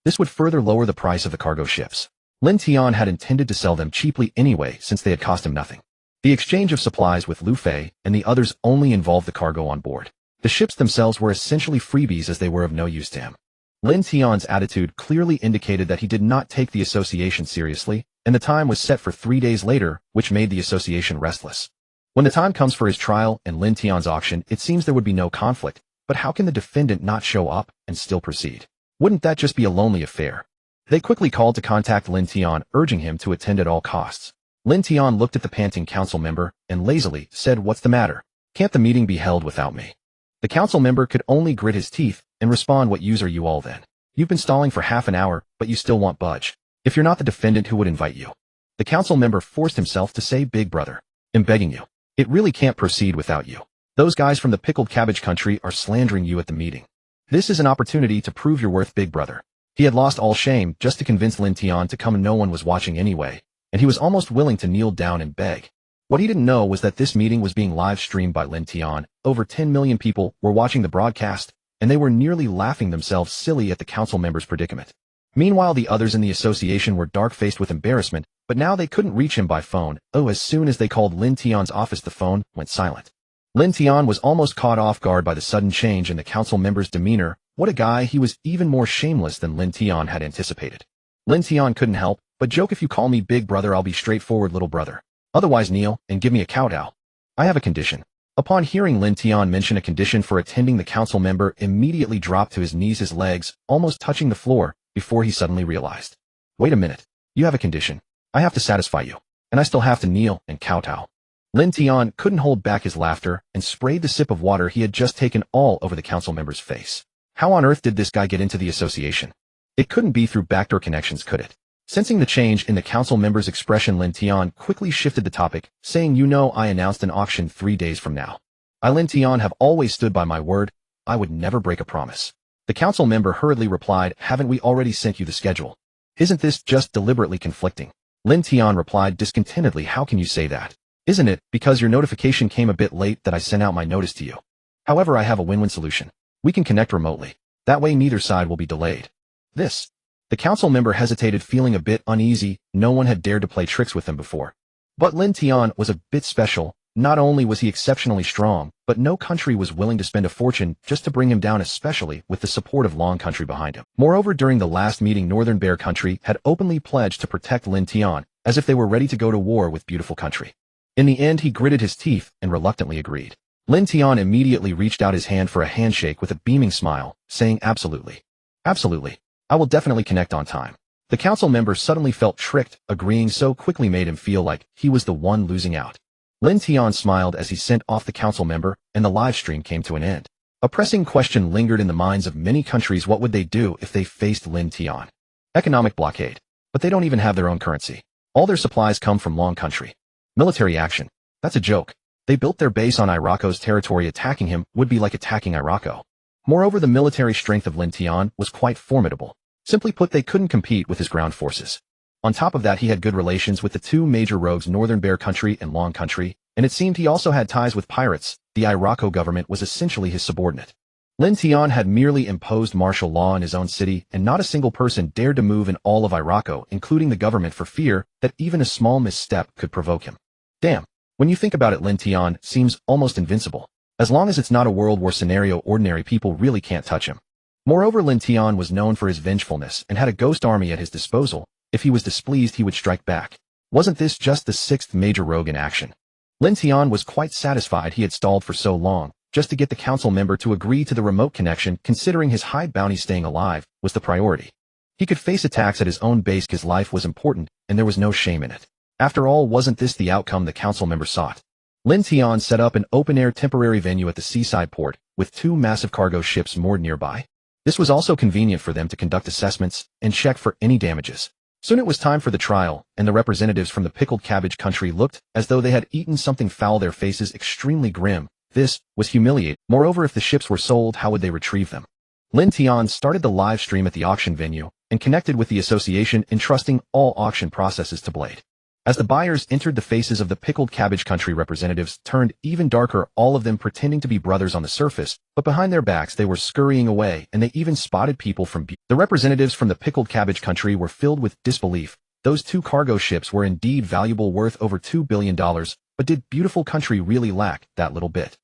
This would further lower the price of the cargo ships. Lin Tian had intended to sell them cheaply anyway, since they had cost him nothing. The exchange of supplies with Lu Fei and the others only involved the cargo on board. The ships themselves were essentially freebies, as they were of no use to him. Lin Tian's attitude clearly indicated that he did not take the association seriously, and the time was set for 3 days later, which made the association restless. When the time comes for his trial and Lin Tian's auction, it seems there would be no conflict, but how can the defendant not show up and still proceed? Wouldn't that just be a lonely affair? They quickly called to contact Lin Tian, urging him to attend at all costs. Lin Tian looked at the panting council member and lazily said, "What's the matter? Can't the meeting be held without me?" The council member could only grit his teeth and respond, "What use are you all then? You've been stalling for half an hour, but you still won't budge. If you're not the defendant, who would invite you?" The council member forced himself to say, "Big brother, I'm begging you. It really can't proceed without you. Those guys from the pickled cabbage country are slandering you at the meeting. This is an opportunity to prove your worth, big brother." He had lost all shame just to convince Lin Tian to come, and no one was watching anyway, and he was almost willing to kneel down and beg. What he didn't know was that this meeting was being live streamed by Lin Tian. Over 10 million people were watching the broadcast, and they were nearly laughing themselves silly at the council members' predicament. Meanwhile, the others in the association were dark-faced with embarrassment, but now they couldn't reach him by phone. As soon as they called Lin Tian's office, the phone went silent. Lin Tian was almost caught off guard by the sudden change in the council member's demeanor. What a guy! He was even more shameless than Lin Tian had anticipated. Lin Tian couldn't help but joke, "If you call me big brother, I'll be straightforward little brother. Otherwise kneel and give me a kowtow. I have a condition." Upon hearing Lin Tian mention a condition for attending, the council member immediately dropped to his knees, his legs almost touching the floor, before he suddenly realized. Wait a minute. You have a condition. I have to satisfy you. And I still have to kneel and kowtow. Lin Tian couldn't hold back his laughter and sprayed the sip of water he had just taken all over the council member's face. How on earth did this guy get into the association? It couldn't be through backdoor connections, could it? Sensing the change in the council member's expression, Lin Tian quickly shifted the topic, saying, "You know, I announced an auction 3 days from now. I, Lin Tian, have always stood by my word. I would never break a promise." The council member hurriedly replied, "Haven't we already sent you the schedule? Isn't this just deliberately conflicting?" Lin Tian replied discontentedly, "How can you say that? Isn't it because your notification came a bit late that I sent out my notice to you? However, I have a win-win solution. We can connect remotely. That way neither side will be delayed." This. The council member hesitated, feeling a bit uneasy. No one had dared to play tricks with him before. But Lin Tian was a bit special. Not only was he exceptionally strong, but no country was willing to spend a fortune just to bring him down, especially with the support of Long Country behind him. Moreover, during the last meeting, Northern Bear Country had openly pledged to protect Lin Tian, as if they were ready to go to war with Beautiful Country. In the end, he gritted his teeth and reluctantly agreed. Lin Tian immediately reached out his hand for a handshake with a beaming smile, saying, "Absolutely. Absolutely. I will definitely connect on time." The council member suddenly felt tricked. Agreeing so quickly made him feel like he was the one losing out. Lin Tian smiled as he sent off the council member, and the live stream came to an end. A pressing question lingered in the minds of many countries. What would they do if they faced Lin Tian? Economic blockade. But they don't even have their own currency. All their supplies come from Long Country. Military action. That's a joke. They built their base on Irako's territory. Attacking him would be like attacking Irako. Moreover, the military strength of Lin Tian was quite formidable. Simply put, they couldn't compete with his ground forces. On top of that, he had good relations with the two major rogues, Northern Bear Country and Long Country, and it seemed he also had ties with pirates. The Irako government was essentially his subordinate. Lin Tian had merely imposed martial law in his own city, and not a single person dared to move in all of Irako, including the government, for fear that even a small misstep could provoke him. Damn. When you think about it, Lin Tian seems almost invincible. As long as it's not a World War scenario, ordinary people really can't touch him. Moreover, Lin Tian was known for his vengefulness and had a ghost army at his disposal. If he was displeased, he would strike back. Wasn't this just the sixth major rogue in action? Lin Tian was quite satisfied he had stalled for so long, just to get the council member to agree to the remote connection, considering his high bounty. Staying alive was the priority. He could face attacks at his own base. His life was important, and there was no shame in it. After all, wasn't this the outcome the council member sought? Lin Tian set up an open-air temporary venue at the seaside port, with 2 massive cargo ships moored nearby. This was also convenient for them to conduct assessments and check for any damages. Soon it was time for the trial, and the representatives from the Pickled Cabbage Country looked as though they had eaten something foul, their faces extremely grim. This was humiliating. Moreover, if the ships were sold, how would they retrieve them? Lin Tian started the live stream at the auction venue and connected with the association, entrusting all auction processes to Blade. As the buyers entered, the faces of the Pickled Cabbage Country representatives turned even darker, all of them pretending to be brothers on the surface, but behind their backs they were scurrying away, and they even spotted people from The representatives from the Pickled Cabbage Country were filled with disbelief. Those 2 cargo ships were indeed valuable, worth over $2 billion, but did Beautiful Country really lack that little bit?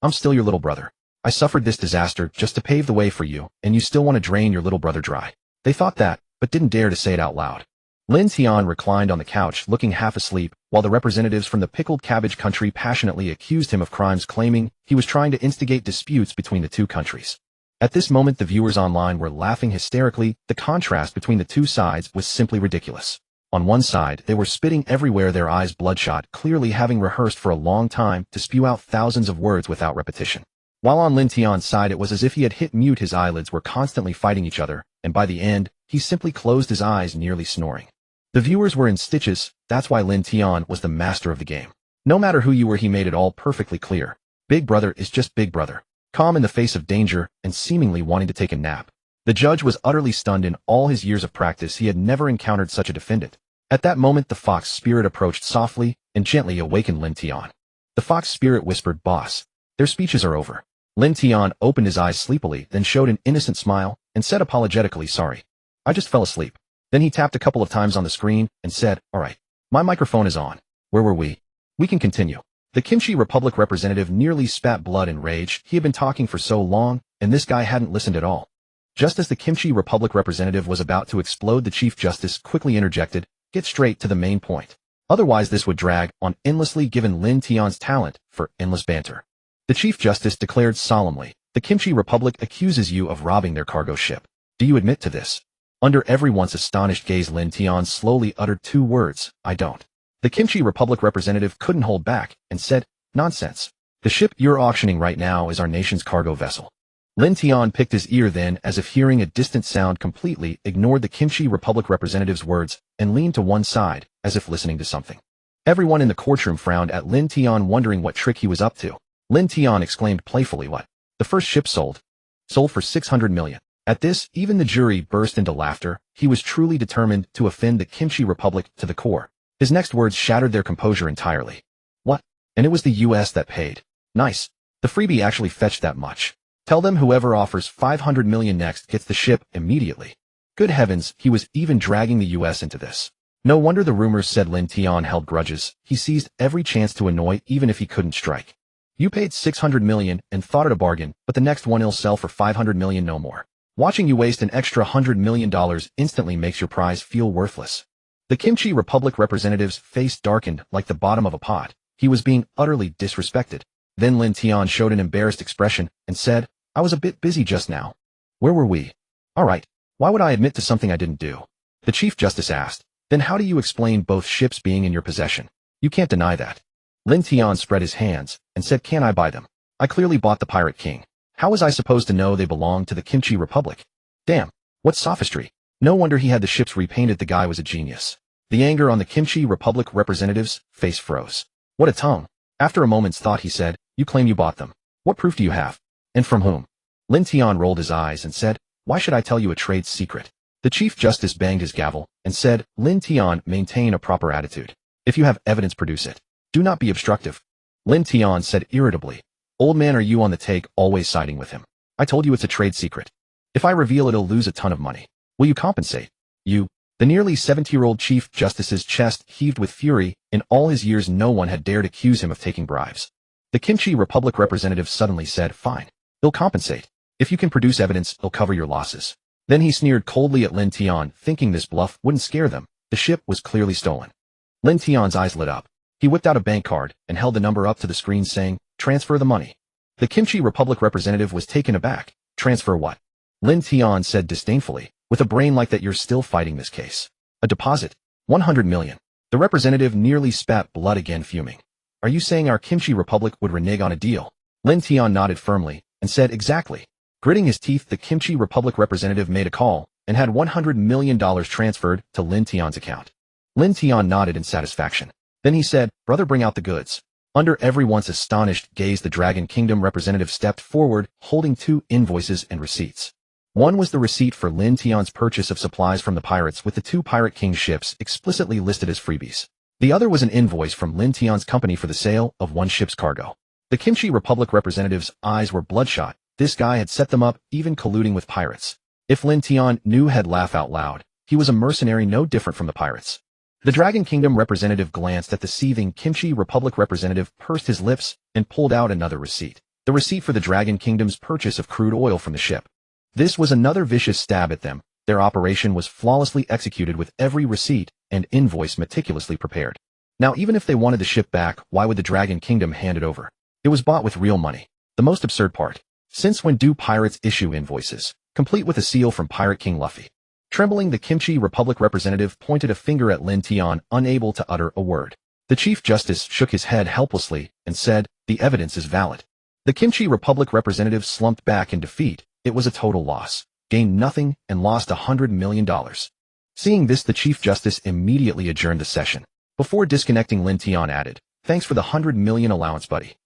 "I'm still your little brother. I suffered this disaster just to pave the way for you, and you still want to drain your little brother dry." They thought that, but didn't dare to say it out loud. Lin Tian reclined on the couch, looking half asleep, while the representatives from the Pickled Cabbage Country passionately accused him of crimes, claiming he was trying to instigate disputes between the 2 countries. At this moment, the viewers online were laughing hysterically. The contrast between the 2 sides was simply ridiculous. On one side, they were spitting everywhere, their eyes bloodshot, clearly having rehearsed for a long time to spew out thousands of words without repetition. While on Lin Tian's side, it was as if he had hit mute. His eyelids were constantly fighting each other, and by the end, he simply closed his eyes, nearly snoring. The viewers were in stitches. That's why Lin Tian was the master of the game. No matter who you were, he made it all perfectly clear. Big brother is just big brother, calm in the face of danger and seemingly wanting to take a nap. The judge was utterly stunned. In all his years of practice, he had never encountered such a defendant. At that moment, the fox spirit approached softly and gently awakened Lin Tian. The fox spirit whispered, "Boss, their speeches are over. Lin Tian opened his eyes sleepily, then showed an innocent smile, and said apologetically, sorry. I just fell asleep. Then he tapped a couple of times on the screen, and said, alright. My microphone is on. Where were we? We can continue. The Kimchi Republic representative nearly spat blood in rage. He had been talking for so long, and this guy hadn't listened at all. Just as the Kimchi Republic representative was about to explode, the Chief Justice quickly interjected, get straight to the main point. Otherwise this would drag on endlessly, given Lin Tian's talent for endless banter. The Chief Justice declared solemnly, the Kimchi Republic accuses you of robbing their cargo ship. Do you admit to this? Under everyone's astonished gaze, Lin Tian slowly uttered 2 words, I don't. The Kimchi Republic representative couldn't hold back, and said, nonsense. The ship you're auctioning right now is our nation's cargo vessel. Lin Tian picked his ear then, as if hearing a distant sound, completely ignored the Kimchi Republic representative's words, and leaned to one side, as if listening to something. Everyone in the courtroom frowned at Lin Tian, wondering what trick he was up to. Lin Tian exclaimed playfully, what? The first ship sold? Sold for 600 million. At this, even the jury burst into laughter. He was truly determined to offend the Kimchi Republic to the core. His next words shattered their composure entirely. What? And it was the US that paid. Nice. The freebie actually fetched that much. Tell them whoever offers 500 million next gets the ship immediately. Good heavens, he was even dragging the US into this. No wonder the rumors said Lin Tian held grudges. He seized every chance to annoy, even if he couldn't strike. You paid 600 million and thought it a bargain, but the next one will sell for 500 million, no more. Watching you waste an extra $100 million instantly makes your prize feel worthless. The Kimchi Republic representative's face darkened like the bottom of a pot. He was being utterly disrespected. Then Lin Tian showed an embarrassed expression and said, I was a bit busy just now. Where were we? Alright, why would I admit to something I didn't do? The Chief Justice asked. Then how do you explain both ships being in your possession? You can't deny that. Lin Tian spread his hands and said, can I buy them? I clearly bought the Pirate King. How was I supposed to know they belonged to the Kimchi Republic? Damn, what sophistry. No wonder he had the ships repainted. The guy was a genius. The anger on the Kimchi Republic representative's face froze. What a tongue. After a moment's thought he said, you claim you bought them. What proof do you have? And from whom? Lin Tian rolled his eyes and said, why should I tell you a trade secret? The Chief Justice banged his gavel and said, Lin Tian, maintain a proper attitude. If you have evidence, produce it. Do not be obstructive. Lin Tian said irritably, old man, are you on the take, always siding with him? I told you it's a trade secret. If I reveal it, it'll lose a ton of money. Will you compensate? You. The nearly 70-year-old Chief Justice's chest heaved with fury. In all his years, no one had dared accuse him of taking bribes. The Kimchi Republic representative suddenly said, fine. He'll compensate. If you can produce evidence, he'll cover your losses. Then he sneered coldly at Lin Tian, thinking this bluff wouldn't scare them. The ship was clearly stolen. Lin Tian's eyes lit up. He whipped out a bank card and held the number up to the screen, saying, transfer the money. The Kimchi Republic representative was taken aback. Transfer what? Lin Tian said disdainfully, with a brain like that, you're still fighting this case. A deposit. 100 million. The representative nearly spat blood again, fuming. Are you saying our Kimchi Republic would renege on a deal? Lin Tian nodded firmly and said, exactly. Gritting his teeth, the Kimchi Republic representative made a call and had $100 million transferred to Lin Tian's account. Lin Tian nodded in satisfaction. Then he said, brother, bring out the goods. Under everyone's astonished gaze, the Dragon Kingdom representative stepped forward, holding 2 invoices and receipts. One was the receipt for Lin Tian's purchase of supplies from the pirates, with the 2 Pirate King ships explicitly listed as freebies. The other was an invoice from Lin Tian's company for the sale of 1 ship's cargo. The Kimchi Republic representative's eyes were bloodshot. This guy had set them up, even colluding with pirates. If Lin Tian knew, he'd laugh out loud. He was a mercenary, no different from the pirates. The Dragon Kingdom representative glanced at the seething Kimchi Republic representative, pursed his lips, and pulled out another receipt. The receipt for the Dragon Kingdom's purchase of crude oil from the ship. This was another vicious stab at them. Their operation was flawlessly executed, with every receipt and invoice meticulously prepared. Now, even if they wanted the ship back, why would the Dragon Kingdom hand it over? It was bought with real money. The most absurd part. Since when do pirates issue invoices, complete with a seal from Pirate King Luffy? Trembling, the Kimchi Republic representative pointed a finger at Lin Tian, unable to utter a word. The Chief Justice shook his head helplessly and said, the evidence is valid. The Kimchi Republic representative slumped back in defeat. It was a total loss. Gained nothing and lost $100 million. Seeing this, the Chief Justice immediately adjourned the session. Before disconnecting, Lin Tian added, thanks for the 100 million allowance, buddy.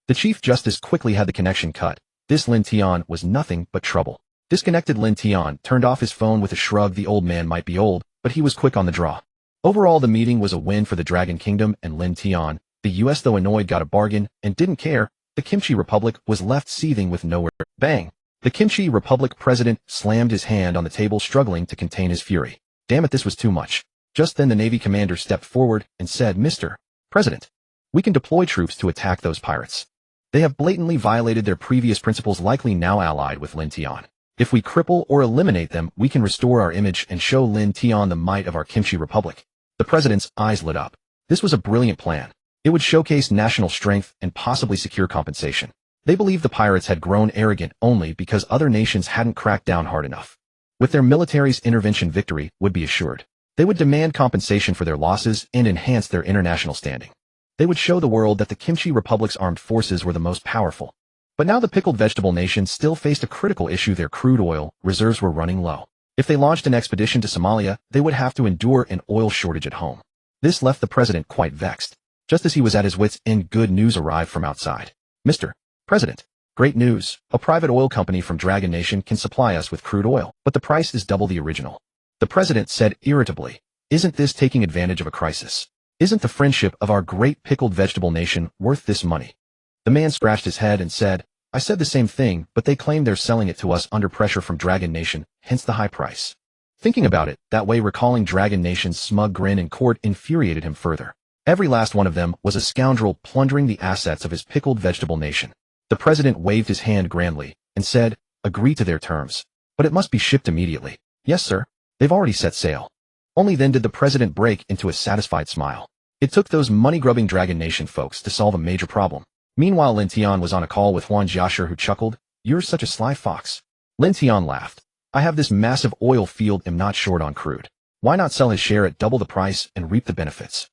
The Chief Justice quickly had the connection cut. This Lin Tian was nothing but trouble. Disconnected, Lin Tian turned off his phone with a shrug. The old man might be old, but he was quick on the draw. Overall, the meeting was a win for the Dragon Kingdom and Lin Tian. The US, though annoyed, got a bargain and didn't care. The Kimchi Republic was left seething with nowhere. Bang! The Kimchi Republic president slammed his hand on the table, struggling to contain his fury. Damn it, this was too much. Just then the Navy commander stepped forward and said, "Mr. President, we can deploy troops to attack those pirates. They have blatantly violated their previous principles, likely now allied with Lin Tian. If we cripple or eliminate them, we can restore our image and show Lin Tian the might of our Kimchi Republic." The president's eyes lit up. This was a brilliant plan. It would showcase national strength and possibly secure compensation. They believed the pirates had grown arrogant only because other nations hadn't cracked down hard enough. With their military's intervention, victory would be assured. They would demand compensation for their losses and enhance their international standing. They would show the world that the Kimchi Republic's armed forces were the most powerful. But now the pickled vegetable nation still faced a critical issue. Their crude oil reserves were running low. If they launched an expedition to Somalia, they would have to endure an oil shortage at home. This left the president quite vexed. Just as he was at his wits' end, good news arrived from outside. "Mr. President, great news. A private oil company from Dragon Nation can supply us with crude oil, but the price is double the original." The president said irritably, "Isn't this taking advantage of a crisis? Isn't the friendship of our great pickled vegetable nation worth this money?" The man scratched his head and said, "I said the same thing, but they claim they're selling it to us under pressure from Dragon Nation, hence the high price." Thinking about it that way, recalling Dragon Nation's smug grin in court, infuriated him further. Every last one of them was a scoundrel plundering the assets of his pickled vegetable nation. The president waved his hand grandly and said, "Agree to their terms. But it must be shipped immediately." "Yes, sir. They've already set sail." Only then did the president break into a satisfied smile. It took those money-grubbing Dragon Nation folks to solve a major problem. Meanwhile, Lin Tian was on a call with Huan Jiashir, who chuckled, "You're such a sly fox." Lin Tian laughed. "I have this massive oil field, am not short on crude. Why not sell his share at double the price and reap the benefits?"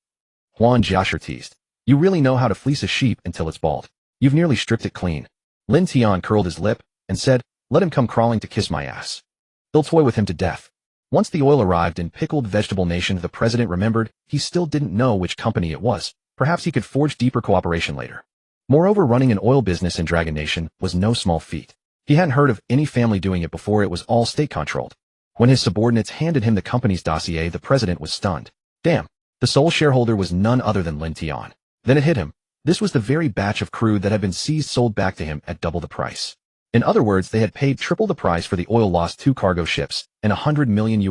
Huan Jiashir teased, "You really know how to fleece a sheep until it's bald. You've nearly stripped it clean." Lin Tian curled his lip and said, "Let him come crawling to kiss my ass. They'll toy with him to death." Once the oil arrived in pickled vegetable nation, the president remembered he still didn't know which company it was. Perhaps he could forge deeper cooperation later. Moreover, running an oil business in Dragon Nation was no small feat. He hadn't heard of any family doing it before. It was all state-controlled. When his subordinates handed him the company's dossier, the president was stunned. Damn, the sole shareholder was none other than Lin Tian. Then it hit him. This was the very batch of crude that had been seized, sold back to him at double the price. In other words, they had paid triple the price for the oil lost 2 cargo ships and $100 million.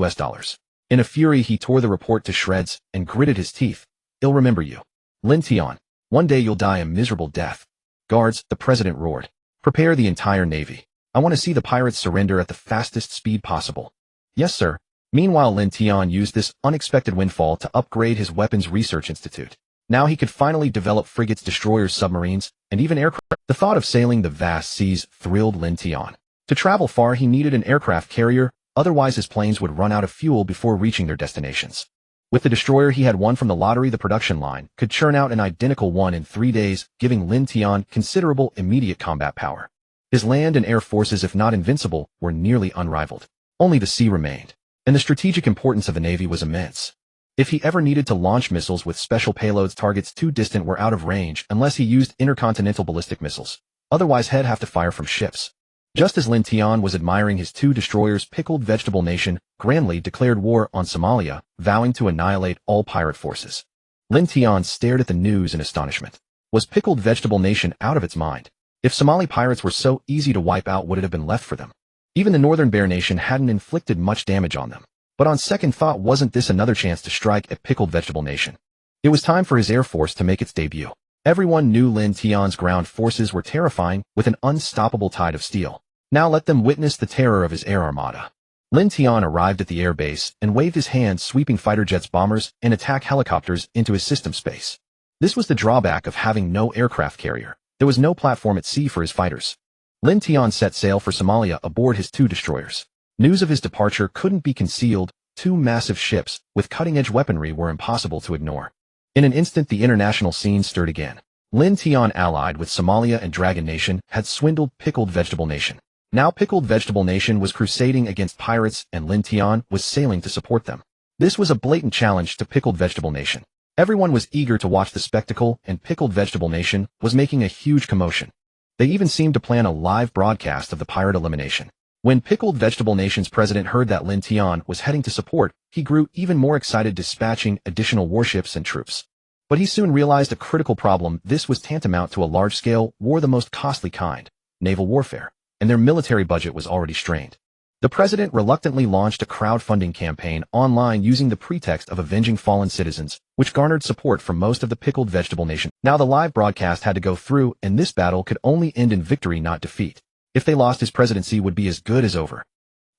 In a fury, he tore the report to shreds and gritted his teeth. "I'll remember you, Lin Tian. One day you'll die a miserable death." "Guards," the president roared. "Prepare the entire navy. I want to see the pirates surrender at the fastest speed possible." "Yes, sir." Meanwhile, Lin Tian used this unexpected windfall to upgrade his weapons research institute. Now he could finally develop frigates, destroyers, submarines, and even aircraft. The thought of sailing the vast seas thrilled Lin Tian. To travel far, he needed an aircraft carrier, otherwise his planes would run out of fuel before reaching their destinations. With the destroyer he had won from the lottery, the production line could churn out an identical one in 3 days, giving Lin Tian considerable immediate combat power. His land and air forces, if not invincible, were nearly unrivaled. Only the sea remained, and the strategic importance of the navy was immense. If he ever needed to launch missiles with special payloads, targets too distant were out of range unless he used intercontinental ballistic missiles. Otherwise, he'd have to fire from ships. Just as Lin Tian was admiring his 2 destroyers, pickled vegetable nation grandly declared war on Somalia, vowing to annihilate all pirate forces. Lin Tian stared at the news in astonishment. Was pickled vegetable nation out of its mind? If Somali pirates were so easy to wipe out, would it have been left for them? Even the Northern Bear Nation hadn't inflicted much damage on them. But on second thought, wasn't this another chance to strike at pickled vegetable nation? It was time for his air force to make its debut. Everyone knew Lin Tian's ground forces were terrifying, with an unstoppable tide of steel. Now let them witness the terror of his air armada. Lin Tian arrived at the air base and waved his hand, sweeping fighter jets, bombers, and attack helicopters into his system space. This was the drawback of having no aircraft carrier. There was no platform at sea for his fighters. Lin Tian set sail for Somalia aboard his 2 destroyers. News of his departure couldn't be concealed. 2 massive ships with cutting-edge weaponry were impossible to ignore. In an instant, the international scene stirred again. Lin Tian, allied with Somalia and Dragon Nation, had swindled pickled vegetable nation. Now pickled vegetable nation was crusading against pirates, and Lin Tian was sailing to support them. This was a blatant challenge to pickled vegetable nation. Everyone was eager to watch the spectacle, and pickled vegetable nation was making a huge commotion. They even seemed to plan a live broadcast of the pirate elimination. When pickled vegetable nation's president heard that Lin Tian was heading to support, he grew even more excited, dispatching additional warships and troops. But he soon realized a critical problem. This was tantamount to a large-scale war, the most costly kind, naval warfare, and their military budget was already strained. The president reluctantly launched a crowdfunding campaign online using the pretext of avenging fallen citizens, which garnered support from most of the Pickled Vegetable Nation. Now the live broadcast had to go through, and this battle could only end in victory, not defeat. If they lost, his presidency would be as good as over.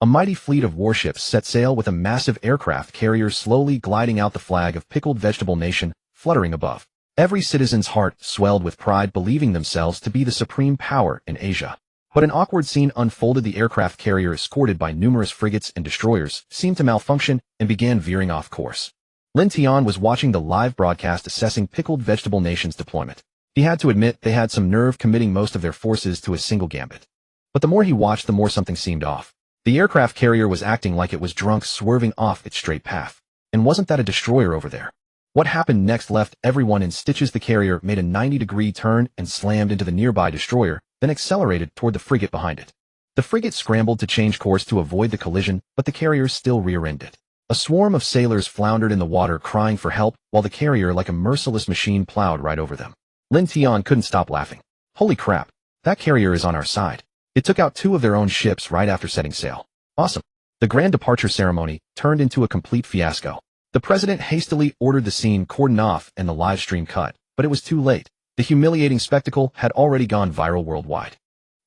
A mighty fleet of warships set sail with a massive aircraft carrier slowly gliding out, the flag of Pickled Vegetable Nation fluttering above. Every citizen's heart swelled with pride, believing themselves to be the supreme power in Asia. But an awkward scene unfolded. The aircraft carrier, escorted by numerous frigates and destroyers, seemed to malfunction and began veering off course. Lin Tian was watching the live broadcast, assessing Pickled Vegetable Nation's deployment. He had to admit they had some nerve committing most of their forces to a single gambit. But the more he watched, the more something seemed off. The aircraft carrier was acting like it was drunk, swerving off its straight path. And wasn't that a destroyer over there? What happened next left everyone in stitches. The carrier made a 90-degree turn and slammed into the nearby destroyer, then accelerated toward the frigate behind it. The frigate scrambled to change course to avoid the collision, but the carrier still rear-ended. A swarm of sailors floundered in the water, crying for help, while the carrier, like a merciless machine, plowed right over them. Lin Tian couldn't stop laughing. Holy crap, that carrier is on our side. It took out 2 of their own ships right after setting sail. Awesome. The grand departure ceremony turned into a complete fiasco. The president hastily ordered the scene cordoned off and the live stream cut, but it was too late. The humiliating spectacle had already gone viral worldwide.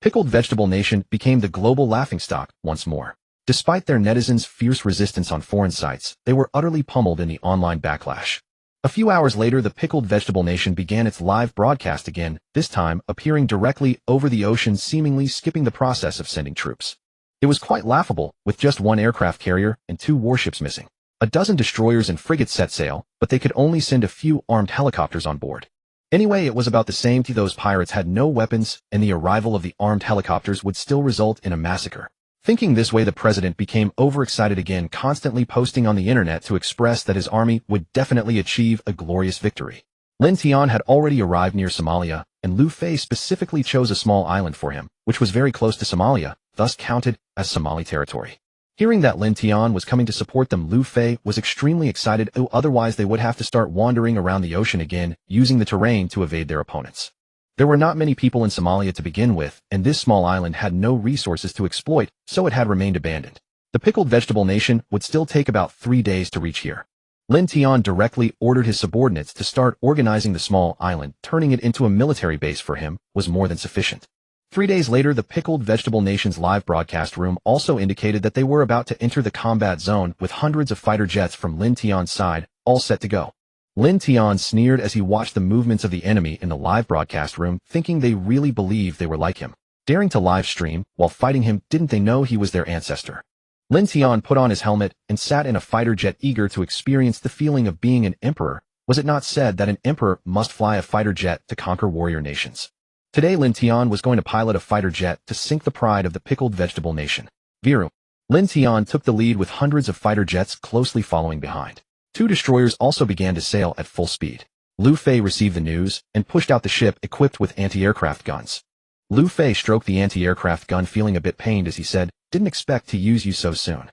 Pickled Vegetable Nation became the global laughingstock once more. Despite their netizens' fierce resistance on foreign sites, they were utterly pummeled in the online backlash. A few hours later, the Pickled Vegetable Nation began its live broadcast again, this time appearing directly over the ocean, seemingly skipping the process of sending troops. It was quite laughable, with just 1 aircraft carrier and 2 warships missing. A dozen destroyers and frigates set sail, but they could only send a few armed helicopters on board. Anyway, it was about the same. Those pirates had no weapons, and the arrival of the armed helicopters would still result in a massacre. Thinking this way, the president became overexcited again, constantly posting on the internet to express that his army would definitely achieve a glorious victory. Lin Tian had already arrived near Somalia, and Liu Fei specifically chose a small island for him, which was very close to Somalia, thus counted as Somali territory. Hearing that Lin Tian was coming to support them, Liu Fei was extremely excited, otherwise they would have to start wandering around the ocean again, using the terrain to evade their opponents. There were not many people in Somalia to begin with, and this small island had no resources to exploit, so it had remained abandoned. The Pickled Vegetable Nation would still take about 3 days to reach here. Lin Tian directly ordered his subordinates to start organizing the small island. Turning it into a military base for him was more than sufficient. 3 days later, the Pickled Vegetable Nation's live broadcast room also indicated that they were about to enter the combat zone with hundreds of fighter jets from Lin Tian's side, all set to go. Lin Tian sneered as he watched the movements of the enemy in the live broadcast room, thinking they really believed they were like him, daring to live stream while fighting him. Didn't they know he was their ancestor? Lin Tian put on his helmet and sat in a fighter jet, eager to experience the feeling of being an emperor. Was it not said that an emperor must fly a fighter jet to conquer warrior nations? Today, Lin Tian was going to pilot a fighter jet to sink the pride of the Pickled Vegetable Nation. Viru. Lin Tian took the lead with hundreds of fighter jets closely following behind. 2 destroyers also began to sail at full speed. Liu Fei received the news and pushed out the ship equipped with anti-aircraft guns. Liu Fei stroked the anti-aircraft gun, feeling a bit pained as he said, "Didn't expect to use you so soon."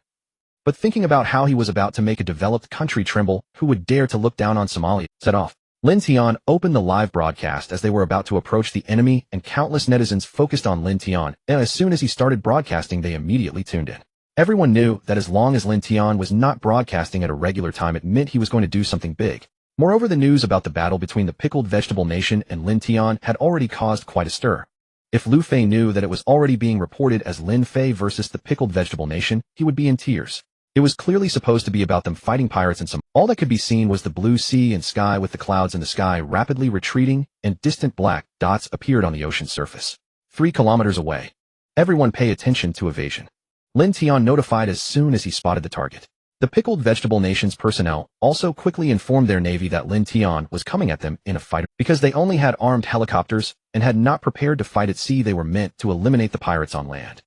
But thinking about how he was about to make a developed country tremble, who would dare to look down on Somalia, set off. Lin Tian opened the live broadcast as they were about to approach the enemy, and countless netizens focused on Lin Tian, and as soon as he started broadcasting, they immediately tuned in. Everyone knew that as long as Lin Tian was not broadcasting at a regular time, it meant he was going to do something big. Moreover, the news about the battle between the Pickled Vegetable Nation and Lin Tian had already caused quite a stir. If Liu Fei knew that it was already being reported as Lin Fei versus the Pickled Vegetable Nation, he would be in tears. It was clearly supposed to be about them fighting pirates, and all that could be seen was the blue sea and sky, with the clouds in the sky rapidly retreating, and distant black dots appeared on the ocean's surface. 3 kilometers away. Everyone pay attention to evasion. Lin Tian notified as soon as he spotted the target. The Pickled Vegetable Nation's personnel also quickly informed their navy that Lin Tian was coming at them in a fighter. Because they only had armed helicopters and had not prepared to fight at sea, they were meant to eliminate the pirates on land.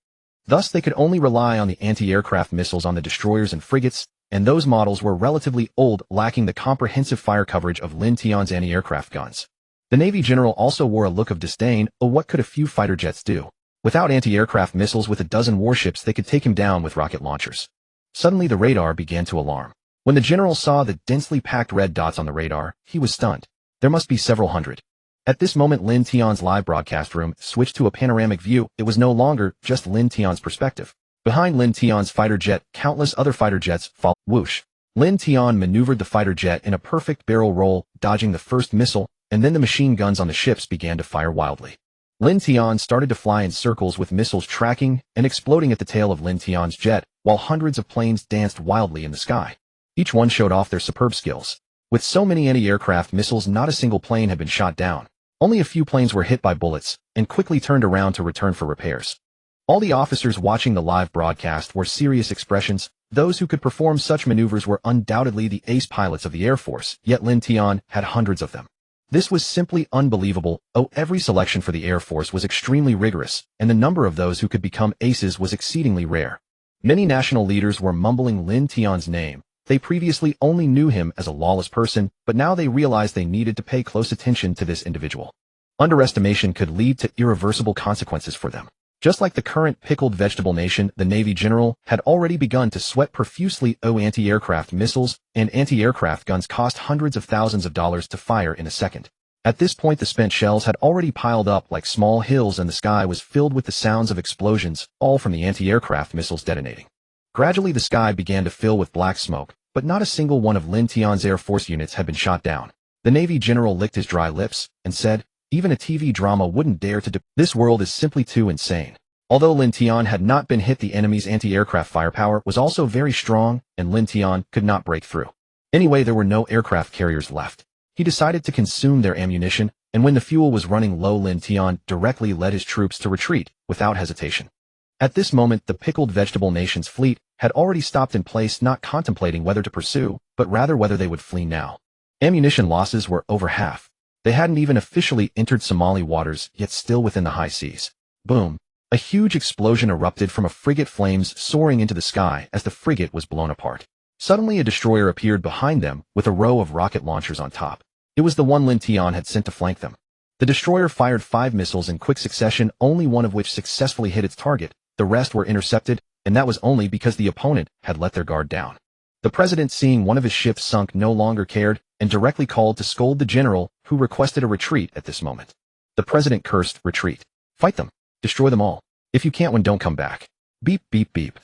Thus, they could only rely on the anti-aircraft missiles on the destroyers and frigates, and those models were relatively old, lacking the comprehensive fire coverage of Lin Tian's anti-aircraft guns. The Navy general also wore a look of disdain. Oh, what could a few fighter jets do? Without anti-aircraft missiles, with a dozen warships, they could take him down with rocket launchers. Suddenly, the radar began to alarm. When the general saw the densely packed red dots on the radar, he was stunned. There must be several hundred. At this moment, Lin Tian's live broadcast room switched to a panoramic view. It was no longer just Lin Tian's perspective. Behind Lin Tian's fighter jet, countless other fighter jets followed. Whoosh. Lin Tian maneuvered the fighter jet in a perfect barrel roll, dodging the first missile, and then the machine guns on the ships began to fire wildly. Lin Tian started to fly in circles with missiles tracking and exploding at the tail of Lin Tian's jet, while hundreds of planes danced wildly in the sky. Each one showed off their superb skills. With so many anti-aircraft missiles, not a single plane had been shot down. Only a few planes were hit by bullets and quickly turned around to return for repairs. All the officers watching the live broadcast wore serious expressions. Those who could perform such maneuvers were undoubtedly the ace pilots of the Air Force, yet Lin Tian had hundreds of them. This was simply unbelievable. Every selection for the Air Force was extremely rigorous, and the number of those who could become aces was exceedingly rare. Many national leaders were mumbling Lin Tian's name. They previously only knew him as a lawless person, but now they realized they needed to pay close attention to this individual. Underestimation could lead to irreversible consequences for them. Just like the current pickled vegetable nation, the Navy general had already begun to sweat profusely. Anti-aircraft missiles and anti-aircraft guns cost hundreds of thousands of dollars to fire in a second. At this point, the spent shells had already piled up like small hills, and the sky was filled with the sounds of explosions, all from the anti-aircraft missiles detonating. Gradually, the sky began to fill with black smoke, but not a single one of Lin Tian's Air Force units had been shot down. The Navy general licked his dry lips and said, "Even a TV drama wouldn't dare to This world is simply too insane." Although Lin Tian had not been hit, the enemy's anti-aircraft firepower was also very strong, and Lin Tian could not break through. Anyway, there were no aircraft carriers left. He decided to consume their ammunition, and when the fuel was running low, Lin Tian directly led his troops to retreat without hesitation. At this moment, the pickled vegetable nation's fleet had already stopped in place, not contemplating whether to pursue, but rather whether they would flee now. Ammunition losses were over half. They hadn't even officially entered Somali waters, yet still within the high seas. Boom. A huge explosion erupted from a frigate, flames soaring into the sky as the frigate was blown apart. Suddenly, a destroyer appeared behind them with a row of rocket launchers on top. It was the one Lin Tian had sent to flank them. The destroyer fired 5 missiles in quick succession, only one of which successfully hit its target. The rest were intercepted, and that was only because the opponent had let their guard down. The president, seeing one of his ships sunk, no longer cared and directly called to scold the general, who requested a retreat at this moment. The president cursed, "Retreat. Fight them. Destroy them all. If you can't win, don't come back." Beep, beep, beep.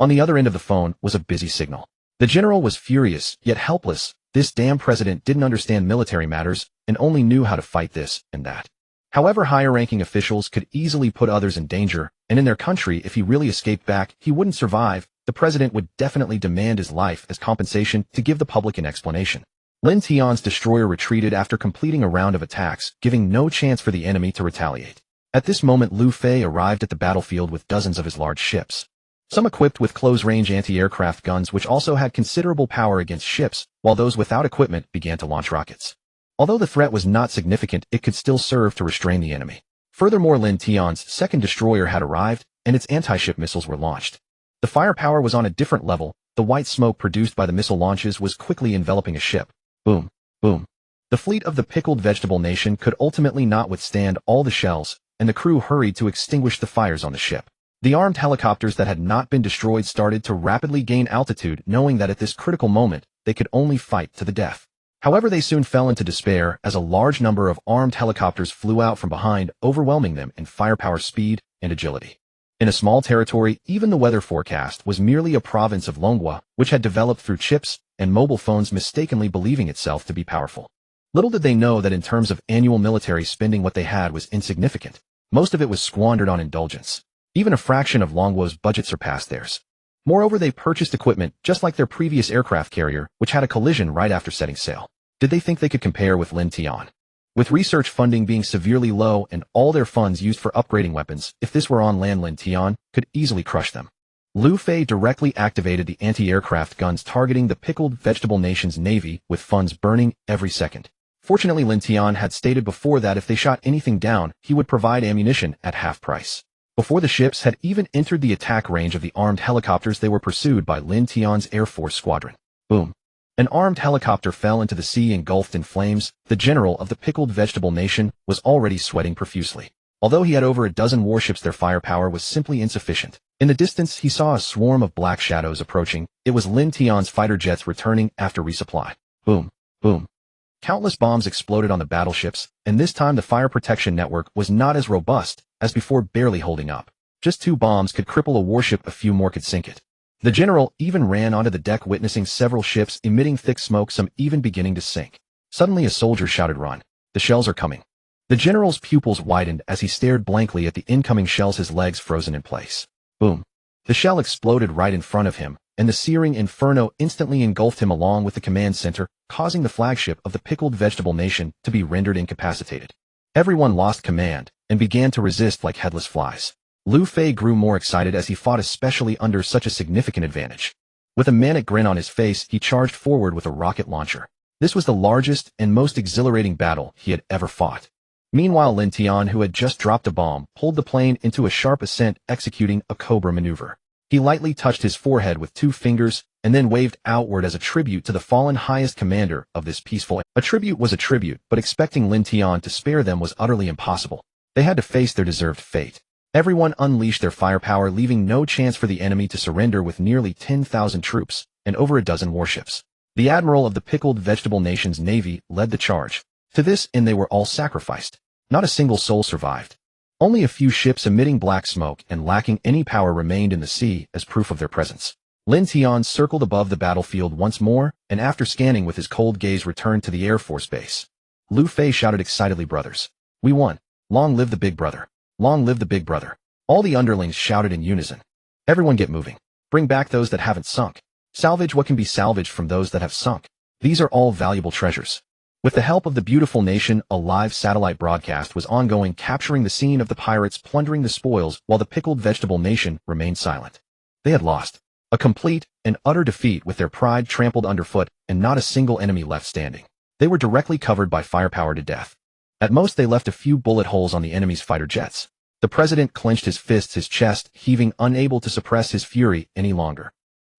On the other end of the phone was a busy signal. The general was furious, yet helpless. This damn president didn't understand military matters and only knew how to fight this and that. However, higher-ranking officials could easily put others in danger, and in their country, if he really escaped back, he wouldn't survive. The president would definitely demand his life as compensation to give the public an explanation. Lin Tian's destroyer retreated after completing a round of attacks, giving no chance for the enemy to retaliate. At this moment, Liu Fei arrived at the battlefield with dozens of his large ships. Some equipped with close-range anti-aircraft guns, which also had considerable power against ships, while those without equipment began to launch rockets. Although the threat was not significant, it could still serve to restrain the enemy. Furthermore, Lin Tian's second destroyer had arrived, and its anti-ship missiles were launched. The firepower was on a different level. The white smoke produced by the missile launches was quickly enveloping a ship. Boom, boom. The fleet of the pickled vegetable nation could ultimately not withstand all the shells, and the crew hurried to extinguish the fires on the ship. The armed helicopters that had not been destroyed started to rapidly gain altitude, knowing that at this critical moment, they could only fight to the death. However, they soon fell into despair as a large number of armed helicopters flew out from behind, overwhelming them in firepower, speed, and agility. In a small territory, even the weather forecast was merely a province of Longwa, which had developed through chips and mobile phones, mistakenly believing itself to be powerful. Little did they know that in terms of annual military spending, what they had was insignificant. Most of it was squandered on indulgence. Even a fraction of Longwa's budget surpassed theirs. Moreover, they purchased equipment just like their previous aircraft carrier, which had a collision right after setting sail. Did they think they could compare with Lin Tian? With research funding being severely low and all their funds used for upgrading weapons, if this were on land, Lin Tian could easily crush them. Liu Fei directly activated the anti-aircraft guns targeting the pickled vegetable nation's navy, with funds burning every second. Fortunately, Lin Tian had stated before that if they shot anything down, he would provide ammunition at half price. Before the ships had even entered the attack range of the armed helicopters, they were pursued by Lin Tian's Air Force squadron. Boom. An armed helicopter fell into the sea, engulfed in flames. The general of the pickled vegetable nation was already sweating profusely. Although he had over a dozen warships, their firepower was simply insufficient. In the distance, he saw a swarm of black shadows approaching. It was Lin Tian's fighter jets returning after resupply. Boom. Boom. Countless bombs exploded on the battleships, and this time the fire protection network was not as robust as before, barely holding up. Just 2 bombs could cripple a warship, a few more could sink it. The general even ran onto the deck, witnessing several ships emitting thick smoke, some even beginning to sink. Suddenly a soldier shouted, "Run! The shells are coming!" The general's pupils widened as he stared blankly at the incoming shells, his legs frozen in place. Boom! The shell exploded right in front of him, and the searing inferno instantly engulfed him along with the command center, causing the flagship of the Pickled Vegetable Nation to be rendered incapacitated. Everyone lost command and began to resist like headless flies. Liu Fei grew more excited as he fought, especially under such a significant advantage. With a manic grin on his face, he charged forward with a rocket launcher. This was the largest and most exhilarating battle he had ever fought. Meanwhile, Lin Tian, who had just dropped a bomb, pulled the plane into a sharp ascent, executing a cobra maneuver. He lightly touched his forehead with 2 fingers and then waved outward as a tribute to the fallen highest commander of this peaceful. A tribute was a tribute, but expecting Lin Tian to spare them was utterly impossible. They had to face their deserved fate. Everyone unleashed their firepower, leaving no chance for the enemy to surrender. With nearly 10,000 troops and over a dozen warships, the admiral of the Pickled Vegetable Nation's navy led the charge. To this end they were all sacrificed. Not a single soul survived. Only a few ships emitting black smoke and lacking any power remained in the sea as proof of their presence. Lin Tian circled above the battlefield once more, and after scanning with his cold gaze returned to the Air Force base. Liu Fei shouted excitedly, "Brothers! We won! Long live the big brother! Long live the big brother!" All the underlings shouted in unison. "Everyone get moving. Bring back those that haven't sunk. Salvage what can be salvaged from those that have sunk. These are all valuable treasures." With the help of the beautiful nation, a live satellite broadcast was ongoing, capturing the scene of the pirates plundering the spoils while the Pickled Vegetable Nation remained silent. They had lost. A complete and utter defeat, with their pride trampled underfoot and not a single enemy left standing. They were directly covered by firepower to death. At most they left a few bullet holes on the enemy's fighter jets. The president clenched his fists, his chest heaving, unable to suppress his fury any longer.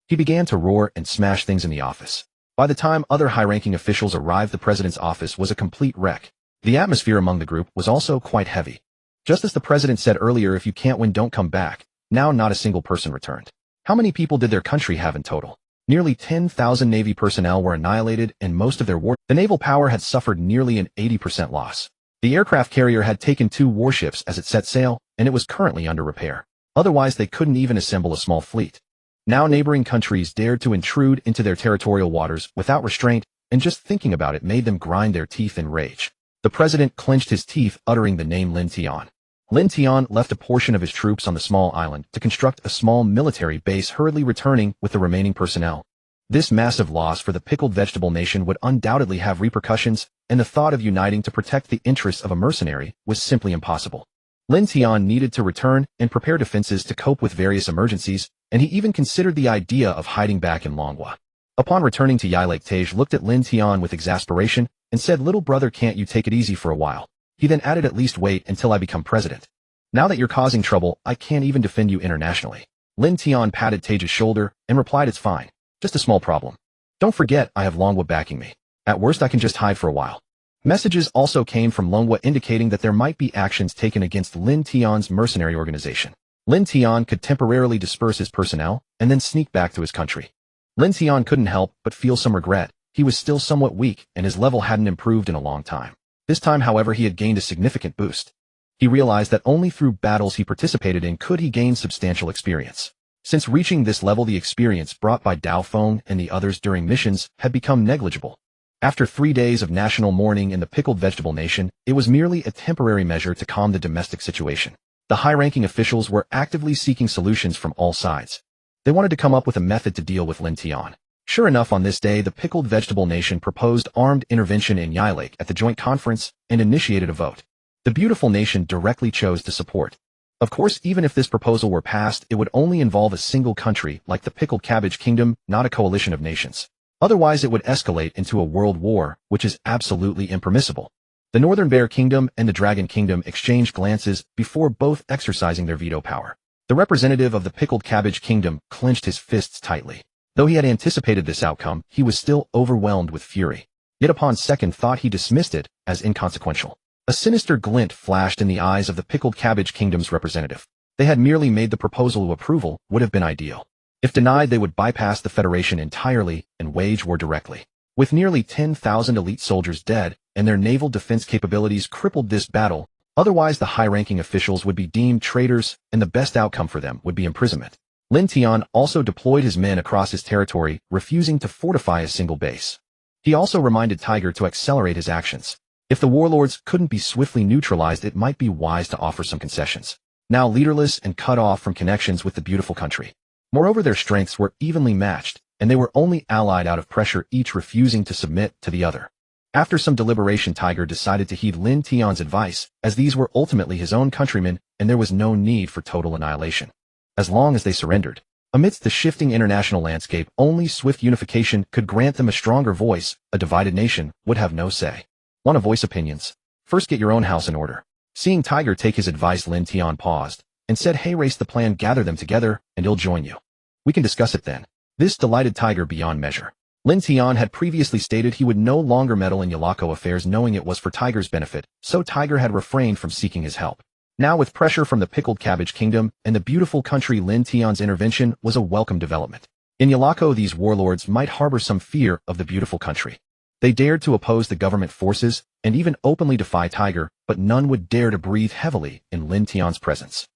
He began to roar and smash things in the office. By the time other high-ranking officials arrived, the president's office was a complete wreck. The atmosphere among the group was also quite heavy. Just as the president said earlier, if you can't win, don't come back, now not a single person returned. How many people did their country have in total? Nearly 10,000 Navy personnel were annihilated, and most of their the naval power had suffered nearly an 80% loss. The aircraft carrier had taken 2 warships as it set sail, and it was currently under repair. Otherwise they couldn't even assemble a small fleet. Now neighboring countries dared to intrude into their territorial waters without restraint, and just thinking about it made them grind their teeth in rage. The president clenched his teeth, uttering the name Lin Tian. Lin Tian left a portion of his troops on the small island to construct a small military base, hurriedly returning with the remaining personnel. This massive loss for the Pickled Vegetable Nation would undoubtedly have repercussions, and the thought of uniting to protect the interests of a mercenary was simply impossible. Lin Tian needed to return and prepare defenses to cope with various emergencies, and he even considered the idea of hiding back in Longhua. Upon returning to Yilake, Tej looked at Lin Tian with exasperation and said, "Little brother, can't you take it easy for a while?" He then added, "At least wait until I become president. Now that you're causing trouble, I can't even defend you internationally." Lin Tian patted Tej's shoulder and replied, "It's fine. Just a small problem. Don't forget, I have Longhua backing me. At worst I can just hide for a while." Messages also came from Longhua indicating that there might be actions taken against Lin Tian's mercenary organization. Lin Tian could temporarily disperse his personnel and then sneak back to his country. Lin Tian couldn't help but feel some regret. He was still somewhat weak and his level hadn't improved in a long time. This time, however, he had gained a significant boost. He realized that only through battles he participated in could he gain substantial experience. Since reaching this level, the experience brought by Dao Feng and the others during missions had become negligible. After 3 days of national mourning in the Pickled Vegetable Nation, it was merely a temporary measure to calm the domestic situation. The high-ranking officials were actively seeking solutions from all sides. They wanted to come up with a method to deal with Lin Tian. Sure enough, on this day, the Pickled Vegetable Nation proposed armed intervention in Yilake at the joint conference and initiated a vote. The beautiful nation directly chose to support. Of course, even if this proposal were passed, it would only involve a single country like the Pickled Cabbage Kingdom, not a coalition of nations. Otherwise, it would escalate into a world war, which is absolutely impermissible. The Northern Bear Kingdom and the Dragon Kingdom exchanged glances before both exercising their veto power. The representative of the Pickled Cabbage Kingdom clenched his fists tightly. Though he had anticipated this outcome, he was still overwhelmed with fury. Yet upon second thought, he dismissed it as inconsequential. A sinister glint flashed in the eyes of the Pickled Cabbage Kingdom's representative. They had merely made the proposal to approval would have been ideal. If denied, they would bypass the Federation entirely and wage war directly. With nearly 10,000 elite soldiers dead and their naval defense capabilities crippled this battle, otherwise the high-ranking officials would be deemed traitors and the best outcome for them would be imprisonment. Lin Tian also deployed his men across his territory, refusing to fortify a single base. He also reminded Tiger to accelerate his actions. If the warlords couldn't be swiftly neutralized, it might be wise to offer some concessions. Now leaderless and cut off from connections with the beautiful country. Moreover, their strengths were evenly matched, and they were only allied out of pressure, each refusing to submit to the other. After some deliberation, Tiger decided to heed Lin Tian's advice, as these were ultimately his own countrymen, and there was no need for total annihilation. As long as they surrendered. Amidst the shifting international landscape, only swift unification could grant them a stronger voice. A divided nation would have no say. Want to voice opinions? First get your own house in order. Seeing Tiger take his advice, Lin Tian paused and said, "Hey, race the plan, gather them together, and he'll join you. We can discuss it then." This delighted Tiger beyond measure. Lin Tian had previously stated he would no longer meddle in Yalako affairs, knowing it was for Tiger's benefit, so Tiger had refrained from seeking his help. Now with pressure from the Pickled Cabbage Kingdom and the beautiful country, Lin Tian's intervention was a welcome development. In Yalako, these warlords might harbor some fear of the beautiful country. They dared to oppose the government forces and even openly defy Tiger, but none would dare to breathe heavily in Lin Tian's presence.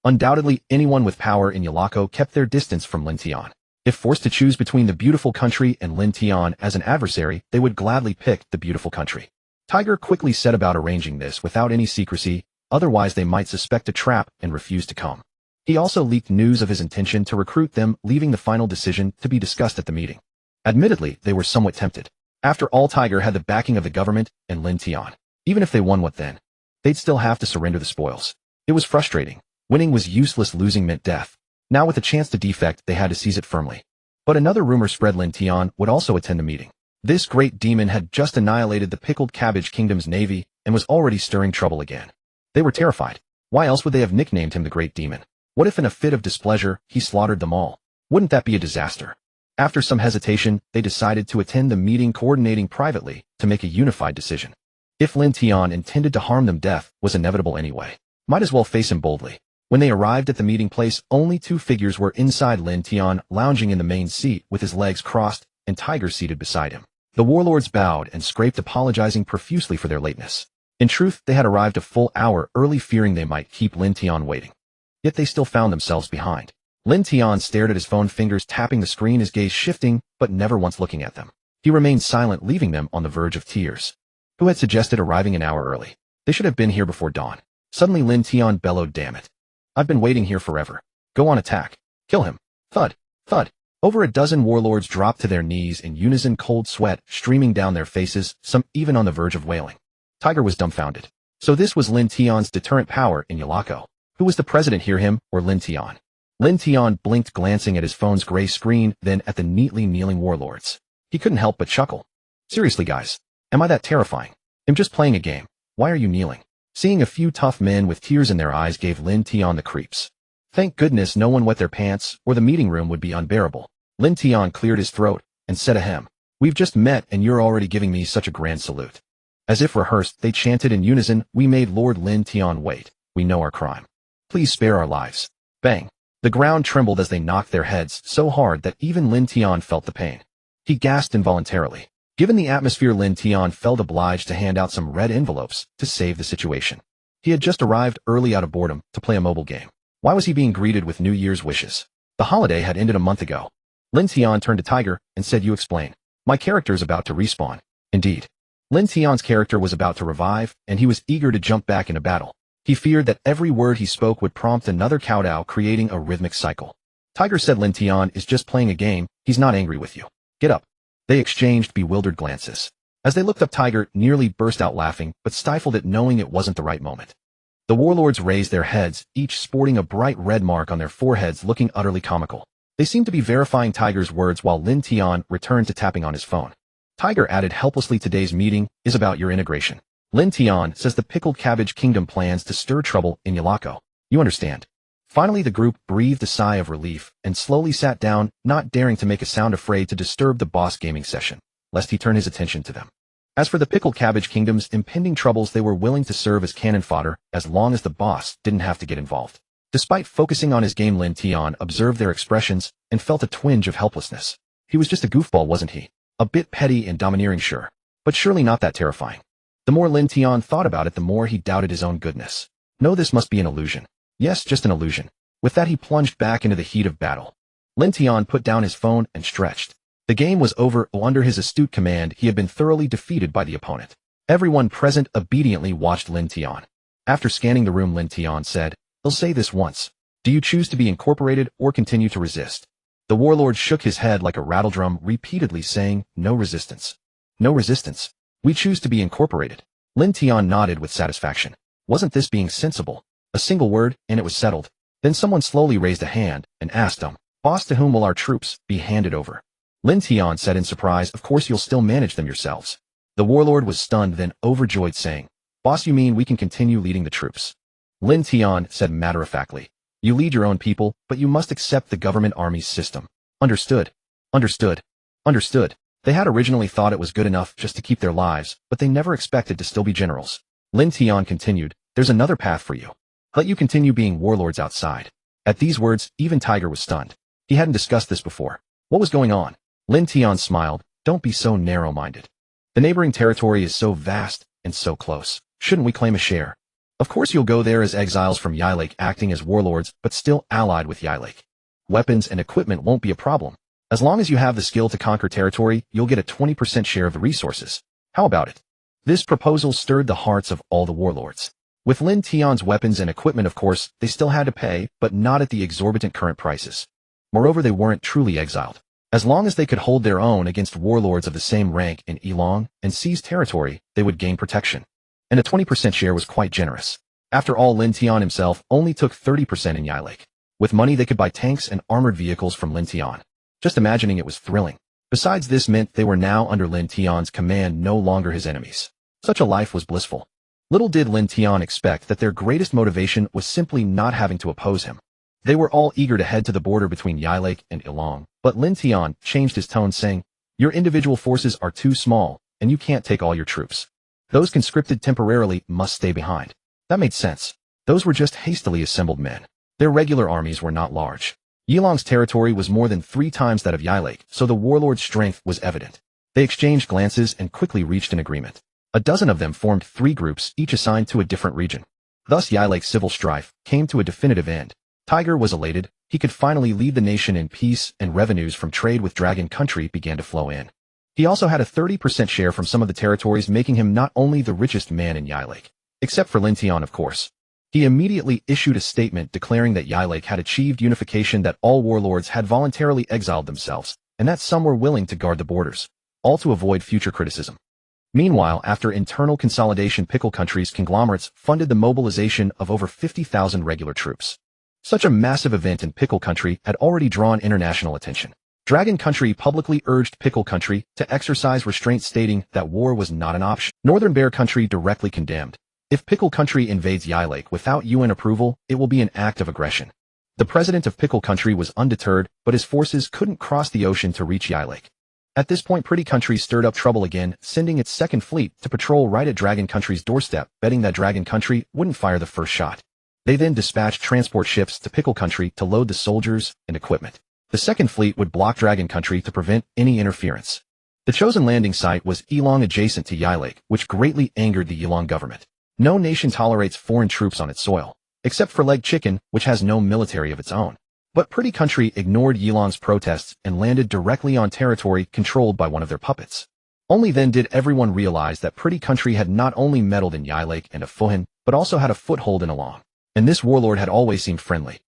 Undoubtedly, anyone with power in Yalako kept their distance from Lin Tian. If forced to choose between the beautiful country and Lin Tian as an adversary, they would gladly pick the beautiful country. Tiger quickly set about arranging this without any secrecy, otherwise they might suspect a trap and refuse to come. He also leaked news of his intention to recruit them, leaving the final decision to be discussed at the meeting. Admittedly, they were somewhat tempted. After all, Tiger had the backing of the government and Lin Tian. Even if they won, what then? They'd still have to surrender the spoils. It was frustrating. Winning was useless, losing meant death. Now with a chance to defect, they had to seize it firmly. But another rumor spread: Lin Tian would also attend the meeting. This great demon had just annihilated the Pickled Cabbage Kingdom's navy and was already stirring trouble again. They were terrified. Why else would they have nicknamed him the Great Demon? What if in a fit of displeasure, he slaughtered them all? Wouldn't that be a disaster? After some hesitation, they decided to attend the meeting, coordinating privately to make a unified decision. If Lin Tian intended to harm them, death was inevitable anyway. Might as well face him boldly. When they arrived at the meeting place, only two figures were inside: Lin Tian lounging in the main seat with his legs crossed and Tiger seated beside him. The warlords bowed and scraped, apologizing profusely for their lateness. In truth, they had arrived a full hour early, fearing they might keep Lin Tian waiting. Yet they still found themselves behind. Lin Tian stared at his phone, fingers tapping the screen, his gaze shifting, but never once looking at them. He remained silent, leaving them on the verge of tears. Who had suggested arriving an hour early? They should have been here before dawn. Suddenly Lin Tian bellowed, "Damn it. I've been waiting here forever. Go on, attack. Kill him." Thud. Thud. Over a dozen warlords dropped to their knees in unison, cold sweat streaming down their faces, some even on the verge of wailing. Tiger was dumbfounded. So this was Lin Tian's deterrent power in Yalako. Who was the president here, him or Lin Tian? Lin Tian blinked, glancing at his phone's gray screen, then at the neatly kneeling warlords. He couldn't help but chuckle. Seriously, guys, am I that terrifying? I'm just playing a game. Why are you kneeling? Seeing a few tough men with tears in their eyes gave Lin Tian the creeps. Thank goodness no one wet their pants, or the meeting room would be unbearable. Lin Tian cleared his throat and said ahem. "We've just met and you're already giving me such a grand salute." As if rehearsed, they chanted in unison, "We made Lord Lin Tian wait. We know our crime. Please spare our lives." Bang. The ground trembled as they knocked their heads so hard that even Lin Tian felt the pain. He gasped involuntarily. Given the atmosphere, Lin Tian felt obliged to hand out some red envelopes to save the situation. He had just arrived early out of boredom to play a mobile game. Why was he being greeted with New Year's wishes? The holiday had ended a month ago. Lin Tian turned to Tiger and said, "You explain. My character's about to respawn." Indeed. Lin Tian's character was about to revive, and he was eager to jump back into battle. He feared that every word he spoke would prompt another kowtow, creating a rhythmic cycle. Tiger said, "Lin Tian is just playing a game. He's not angry with you. Get up." They exchanged bewildered glances. As they looked up, Tiger nearly burst out laughing, but stifled it, knowing it wasn't the right moment. The warlords raised their heads, each sporting a bright red mark on their foreheads, looking utterly comical. They seemed to be verifying Tiger's words while Lin Tian returned to tapping on his phone. Tiger added helplessly, "Today's meeting is about your integration. Lin Tian says the Pickled Cabbage Kingdom plans to stir trouble in Yalako. You understand?" Finally, the group breathed a sigh of relief and slowly sat down, not daring to make a sound, afraid to disturb the boss gaming session, lest he turn his attention to them. As for the Pickled Cabbage Kingdom's impending troubles, they were willing to serve as cannon fodder as long as the boss didn't have to get involved. Despite focusing on his game, Lin Tian observed their expressions and felt a twinge of helplessness. He was just a goofball, wasn't he? A bit petty and domineering, sure, but surely not that terrifying. The more Lin Tian thought about it, the more he doubted his own goodness. No, this must be an illusion. Yes, just an illusion. With that, he plunged back into the heat of battle. Lin Tian put down his phone and stretched. The game was over. Under his astute command, he had been thoroughly defeated by the opponent. Everyone present obediently watched Lin Tian. After scanning the room, Lin Tian said, "I'll say this once. Do you choose to be incorporated or continue to resist?" The warlord shook his head like a rattledrum, repeatedly saying, "No resistance. No resistance. We choose to be incorporated." Lin Tian nodded with satisfaction. Wasn't this being sensible? A single word, and it was settled. Then someone slowly raised a hand and asked "Boss, to whom will our troops be handed over?" Lin Tian said in surprise, "Of course you'll still manage them yourselves." The warlord was stunned, then overjoyed, saying, "Boss, you mean we can continue leading the troops?" Lin Tian said matter-of-factly, "You lead your own people, but you must accept the government army's system." Understood. Understood. Understood. They had originally thought it was good enough just to keep their lives, but they never expected to still be generals. Lin Tian continued, "There's another path for you. Let you continue being warlords outside." At these words, even Tiger was stunned. He hadn't discussed this before. What was going on? Lin Tian smiled. "Don't be so narrow-minded. The neighboring territory is so vast and so close. Shouldn't we claim a share? Of course you'll go there as exiles from Yilake, acting as warlords, but still allied with Yilake. Weapons and equipment won't be a problem. As long as you have the skill to conquer territory, you'll get a 20% share of the resources. How about it?" This proposal stirred the hearts of all the warlords. With Lin Tian's weapons and equipment, of course, they still had to pay, but not at the exorbitant current prices. Moreover, they weren't truly exiled. As long as they could hold their own against warlords of the same rank in Yilong and seize territory, they would gain protection. And a 20% share was quite generous. After all, Lin Tian himself only took 30% in Yilake. With money, they could buy tanks and armored vehicles from Lin Tian. Just imagining it was thrilling. Besides, this meant they were now under Lin Tian's command, no longer his enemies. Such a life was blissful. Little did Lin Tian expect that their greatest motivation was simply not having to oppose him. They were all eager to head to the border between Yilake and Yilong, but Lin Tian changed his tone, saying, "Your individual forces are too small, and you can't take all your troops. Those conscripted temporarily must stay behind." That made sense. Those were just hastily assembled men. Their regular armies were not large. Yilong's territory was more than 3 times that of Yilake, so the warlord's strength was evident. They exchanged glances and quickly reached an agreement. A dozen of them formed 3 groups, each assigned to a different region. Thus Yilake's civil strife came to a definitive end. Tiger was elated. He could finally lead the nation in peace, and revenues from trade with Dragon Country began to flow in. He also had a 30% share from some of the territories, making him not only the richest man in Yilake, except for Lin Tian, of course. He immediately issued a statement declaring that Yilake had achieved unification, that all warlords had voluntarily exiled themselves, and that some were willing to guard the borders, all to avoid future criticism. Meanwhile, after internal consolidation, Pickle Country's conglomerates funded the mobilization of over 50,000 regular troops. Such a massive event in Pickle Country had already drawn international attention. Dragon Country publicly urged Pickle Country to exercise restraint, stating that war was not an option. Northern Bear Country directly condemned. If Pickle Country invades Yilake without UN approval, it will be an act of aggression. The president of Pickle Country was undeterred, but his forces couldn't cross the ocean to reach Yilake. At this point, Pretty Country stirred up trouble again, sending its second fleet to patrol right at Dragon Country's doorstep, betting that Dragon Country wouldn't fire the first shot. They then dispatched transport ships to Pickle Country to load the soldiers and equipment. The second fleet would block Dragon Country to prevent any interference. The chosen landing site was Yilong, adjacent to Yilake, which greatly angered the Yilong government. No nation tolerates foreign troops on its soil, except for Leg Chicken, which has no military of its own. But Pretty Country ignored Yilong's protests and landed directly on territory controlled by one of their puppets. Only then did everyone realize that Pretty Country had not only meddled in Yilake and Afuhin, but also had a foothold in Yilong. And this warlord had always seemed friendly.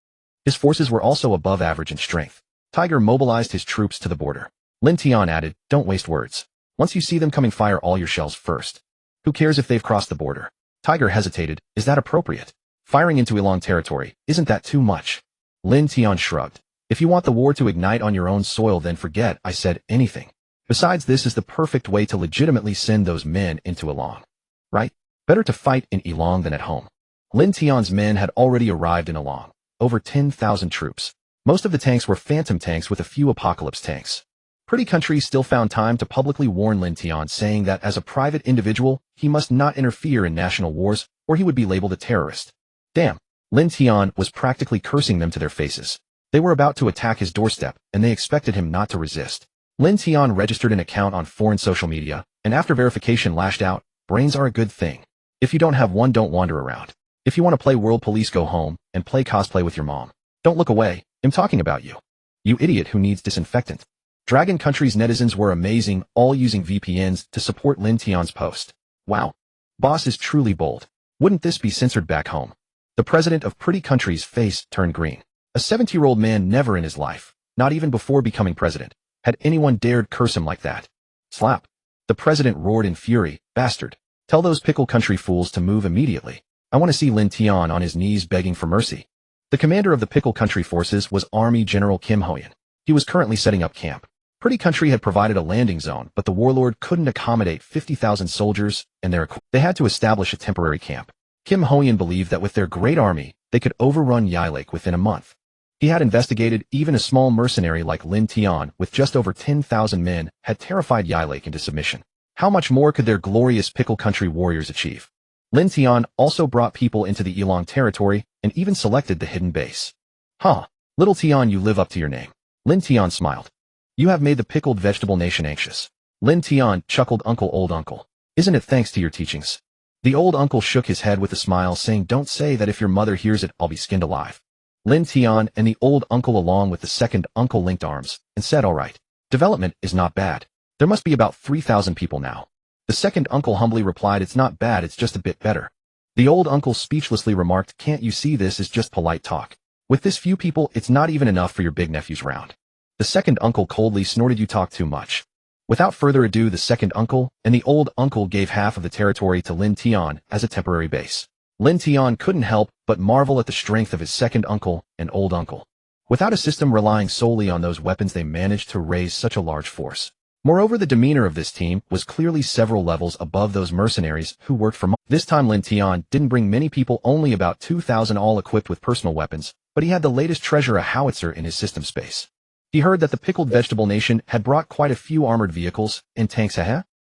His forces were also above average in strength. Tiger mobilized his troops to the border. Lin Tian added, "Don't waste words. Once you see them coming, fire all your shells first. Who cares if they've crossed the border?" Tiger hesitated. "Is that appropriate? Firing into Yilong territory, isn't that too much?" Lin Tian shrugged. "If you want the war to ignite on your own soil, then forget I said anything. Besides, this is the perfect way to legitimately send those men into Yilong. Right? Better to fight in Yilong than at home." Lin Tian's men had already arrived in Yilong. Over 10,000 troops. Most of the tanks were phantom tanks with a few apocalypse tanks. Pretty Country still found time to publicly warn Lin Tian, saying that as a private individual, he must not interfere in national wars, or he would be labeled a terrorist. Damn. Lin Tian was practically cursing them to their faces. They were about to attack his doorstep, and they expected him not to resist. Lin Tian registered an account on foreign social media, and after verification lashed out, brains are a good thing. If you don't have one, don't wander around. If you want to play World Police, go home and play cosplay with your mom. Don't look away, I'm talking about you. You idiot who needs disinfectant. Dragon Country's netizens were amazing, all using VPNs to support Lin Tian's post. Wow. Boss is truly bold. Wouldn't this be censored back home? The president of Pretty Country's face turned green. A 70-year-old man never in his life, not even before becoming president, had anyone dared curse him like that. Slap. The president roared in fury, bastard. Tell those Pickle Country fools to move immediately. I want to see Lin Tian on his knees begging for mercy. The commander of the Pickle Country forces was Army General Kim Hoyan. He was currently setting up camp. Pretty Country had provided a landing zone, but the warlord couldn't accommodate 50,000 soldiers and their equipment. They had to establish a temporary camp. Kim Hoyan believed that with their great army, they could overrun Yilake within a month. He had investigated even a small mercenary like Lin Tian with just over 10,000 men had terrified Yilake into submission. How much more could their glorious Pickle Country warriors achieve? Lin Tian also brought people into the Yilong territory and even selected the hidden base. Huh, little Tian, you live up to your name. Lin Tian smiled. You have made the pickled vegetable nation anxious. Lin Tian chuckled. Old uncle. Isn't it thanks to your teachings? The old uncle shook his head with a smile, saying, don't say that. If your mother hears it, I'll be skinned alive. Lin Tian and the old uncle along with the second uncle linked arms and said, all right. Development is not bad. There must be about 3,000 people now. The second uncle humbly replied, it's not bad, it's just a bit better. The old uncle speechlessly remarked, can't you see this is just polite talk? With this few people, it's not even enough for your big nephew's round. The second uncle coldly snorted, you talk too much. Without further ado, the second uncle and the old uncle gave half of the territory to Lin Tian as a temporary base. Lin Tian couldn't help but marvel at the strength of his second uncle and old uncle. Without a system relying solely on those weapons, they managed to raise such a large force. Moreover, the demeanor of this team was clearly several levels above those mercenaries who worked for This time Lin Tian didn't bring many people, only about 2,000 all equipped with personal weapons, but he had the latest treasure, a howitzer, in his system space. He heard that the Pickled Vegetable Nation had brought quite a few armored vehicles and tanks.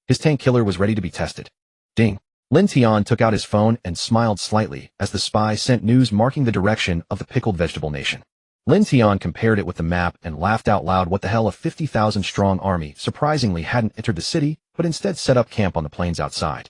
His tank killer was ready to be tested. Ding. Lin Tian took out his phone and smiled slightly as the spy sent news marking the direction of the Pickled Vegetable Nation. Lin Tian compared it with the map and laughed out loud. What the hell, a 50,000 strong army surprisingly hadn't entered the city, but instead set up camp on the plains outside.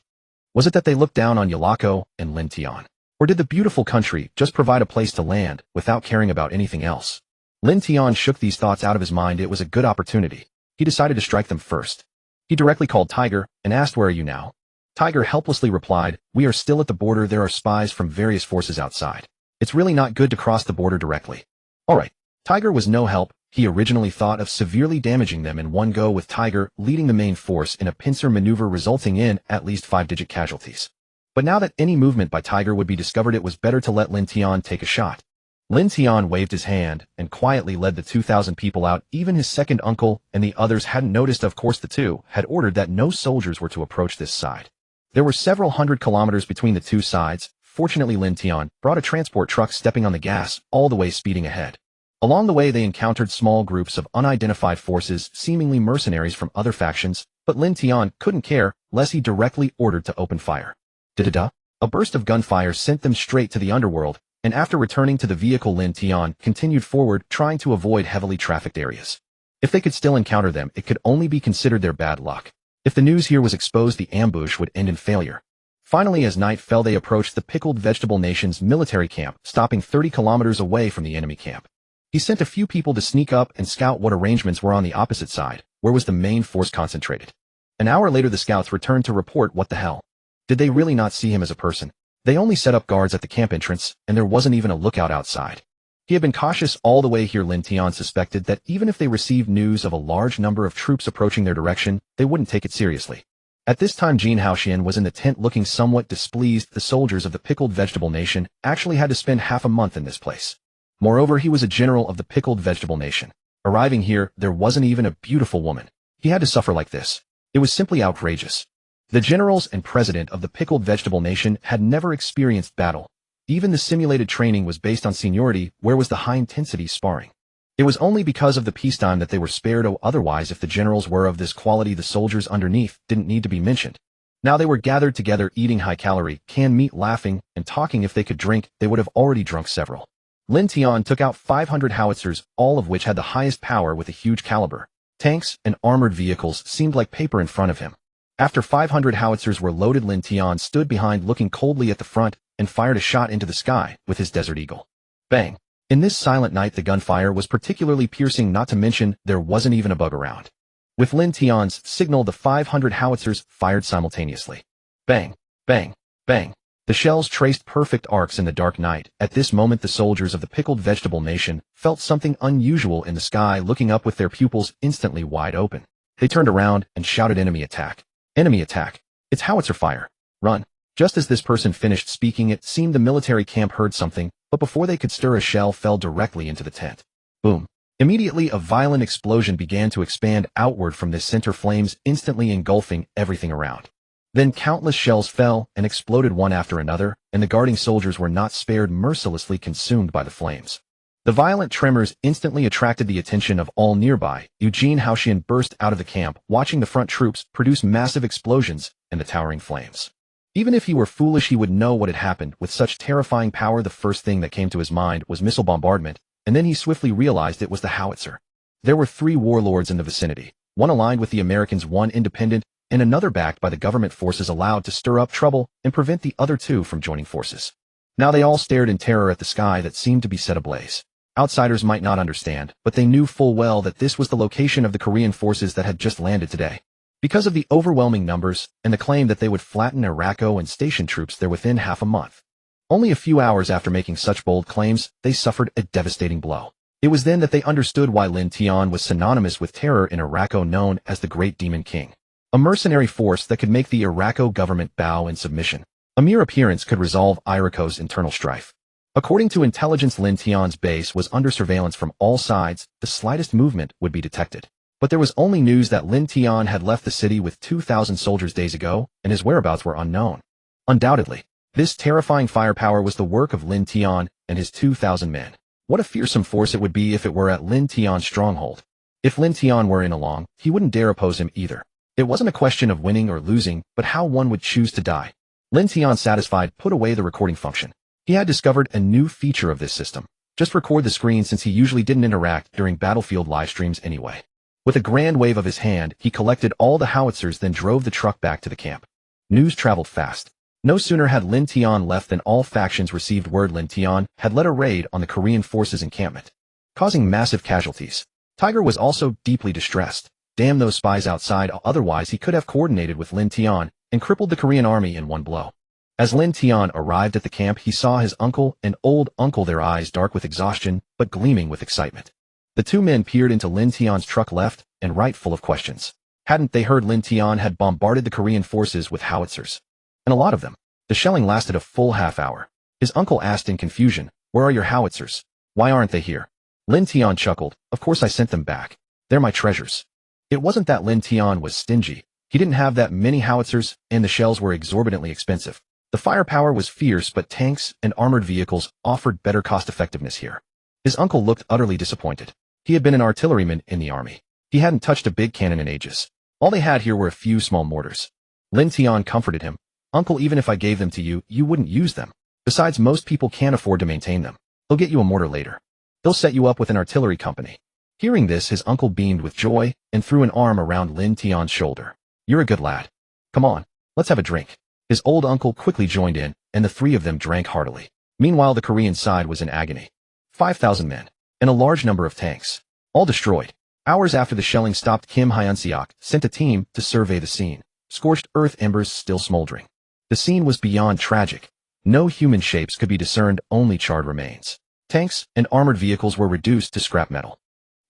Was it that they looked down on Yilako and Lin Tian? Or did the beautiful country just provide a place to land without caring about anything else? Lin Tian shook these thoughts out of his mind. It was a good opportunity. He decided to strike them first. He directly called Tiger and asked, where are you now? Tiger helplessly replied, we are still at the border. There are spies from various forces outside. It's really not good to cross the border directly. Alright. Tiger was no help. He originally thought of severely damaging them in one go, with Tiger leading the main force in a pincer maneuver resulting in at least 5-digit casualties. But now that any movement by Tiger would be discovered, it was better to let Lin Tian take a shot. Lin Tian waved his hand and quietly led the 2,000 people out. Even his second uncle and the others hadn't noticed. Of course, the two had ordered that no soldiers were to approach this side. There were several hundred kilometers between the two sides. Fortunately, Lin Tian brought a transport truck, stepping on the gas all the way, speeding ahead. Along the way, they encountered small groups of unidentified forces, seemingly mercenaries from other factions, but Lin Tian couldn't care, less he directly ordered to open fire. Da-da-da. A burst of gunfire sent them straight to the underworld, and after returning to the vehicle, Lin Tian continued forward, trying to avoid heavily trafficked areas. If they could still encounter them, it could only be considered their bad luck. If the news here was exposed, the ambush would end in failure. Finally, as night fell, they approached the Pickled Vegetable Nation's military camp, stopping 30 kilometers away from the enemy camp. He sent a few people to sneak up and scout what arrangements were on the opposite side, where was the main force concentrated. An hour later, the scouts returned to report. What the hell? Did they really not see him as a person? They only set up guards at the camp entrance, and there wasn't even a lookout outside. He had been cautious all the way here. Lin Tian suspected that even if they received news of a large number of troops approaching their direction, they wouldn't take it seriously. At this time, Jin Haoxian was in the tent looking somewhat displeased. The soldiers of the Pickled Vegetable Nation actually had to spend half a month in this place. Moreover, he was a general of the Pickled Vegetable Nation. Arriving here, there wasn't even a beautiful woman. He had to suffer like this. It was simply outrageous. The generals and president of the Pickled Vegetable Nation had never experienced battle. Even the simulated training was based on seniority. Where was the high-intensity sparring? It was only because of the peacetime that they were spared. Otherwise, if the generals were of this quality, the soldiers underneath didn't need to be mentioned. Now they were gathered together, eating high-calorie canned meat, laughing and talking. If they could drink, they would have already drunk several. Lin Tian took out 500 howitzers, all of which had the highest power with a huge caliber. Tanks and armored vehicles seemed like paper in front of him. After 500 howitzers were loaded, Lin Tian stood behind looking coldly at the front and fired a shot into the sky with his Desert Eagle. Bang! In this silent night the gunfire was particularly piercing, not to mention there wasn't even a bug around. With Lin Tian's signal, the 500 howitzers fired simultaneously. Bang! Bang! Bang! The shells traced perfect arcs in the dark night. At this moment the soldiers of the Pickled Vegetable Nation felt something unusual in the sky, looking up with their pupils instantly wide open. They turned around and shouted, "Enemy attack! Enemy attack! It's howitzer fire! Run!" Just as this person finished speaking, it seemed the military camp heard something, but before they could stir, a shell fell directly into the tent. Boom! Immediately a violent explosion began to expand outward from this center, flames instantly engulfing everything around. Then countless shells fell and exploded one after another, and the guarding soldiers were not spared, mercilessly consumed by the flames. The violent tremors instantly attracted the attention of all nearby. Eugene Haoxian burst out of the camp, watching the front troops produce massive explosions and the towering flames. Even if he were foolish, he would know what had happened. With such terrifying power, the first thing that came to his mind was missile bombardment, and then he swiftly realized it was the howitzer. There were 3 warlords in the vicinity, one aligned with the Americans, one independent, and another backed by the government forces, allowed to stir up trouble and prevent the other 2 from joining forces. Now they all stared in terror at the sky that seemed to be set ablaze. Outsiders might not understand, but they knew full well that this was the location of the Korean forces that had just landed today. Because of the overwhelming numbers and the claim that they would flatten Araco and station troops there within half a month. Only a few hours after making such bold claims, they suffered a devastating blow. It was then that they understood why Lin Tian was synonymous with terror in Araco, known as the Great Demon King. A mercenary force that could make the Araco government bow in submission. A mere appearance could resolve Araco's internal strife. According to intelligence, Lin Tian's base was under surveillance from all sides. The slightest movement would be detected. But there was only news that Lin Tian had left the city with 2,000 soldiers days ago, and his whereabouts were unknown. Undoubtedly, this terrifying firepower was the work of Lin Tian and his 2,000 men. What a fearsome force it would be if it were at Lin Tian's stronghold. If Lin Tian were in along, he wouldn't dare oppose him either. It wasn't a question of winning or losing, but how one would choose to die. Lin Tian, satisfied, put away the recording function. He had discovered a new feature of this system. Just record the screen, since he usually didn't interact during battlefield live streams anyway. With a grand wave of his hand, he collected all the howitzers, then drove the truck back to the camp. News traveled fast. No sooner had Lin Tian left than all factions received word Lin Tian had led a raid on the Korean forces' encampment, causing massive casualties. Tiger was also deeply distressed. Damn those spies outside, otherwise he could have coordinated with Lin Tian and crippled the Korean army in one blow. As Lin Tian arrived at the camp, he saw his uncle and old uncle, their eyes dark with exhaustion but gleaming with excitement. The 2 men peered into Lin Tian's truck, left and right, full of questions. Hadn't they heard Lin Tian had bombarded the Korean forces with howitzers? And a lot of them. The shelling lasted a full half hour. His uncle asked in confusion, "Where are your howitzers? Why aren't they here?" Lin Tian chuckled, "Of course I sent them back. They're my treasures." It wasn't that Lin Tian was stingy. He didn't have that many howitzers, and the shells were exorbitantly expensive. The firepower was fierce, but tanks and armored vehicles offered better cost-effectiveness here. His uncle looked utterly disappointed. He had been an artilleryman in the army. He hadn't touched a big cannon in ages. All they had here were a few small mortars. Lin Tian comforted him. "Uncle, even if I gave them to you, you wouldn't use them. Besides, most people can't afford to maintain them. They'll get you a mortar later. They'll set you up with an artillery company." Hearing this, his uncle beamed with joy and threw an arm around Lin Tian's shoulder. "You're a good lad. Come on, let's have a drink." His old uncle quickly joined in, and the 3 of them drank heartily. Meanwhile, the Korean side was in agony. 5,000 men, and a large number of tanks, all destroyed. Hours after the shelling stopped, Kim Hyun-seok sent a team to survey the scene. Scorched earth, embers still smoldering. The scene was beyond tragic. No human shapes could be discerned, only charred remains. Tanks and armored vehicles were reduced to scrap metal.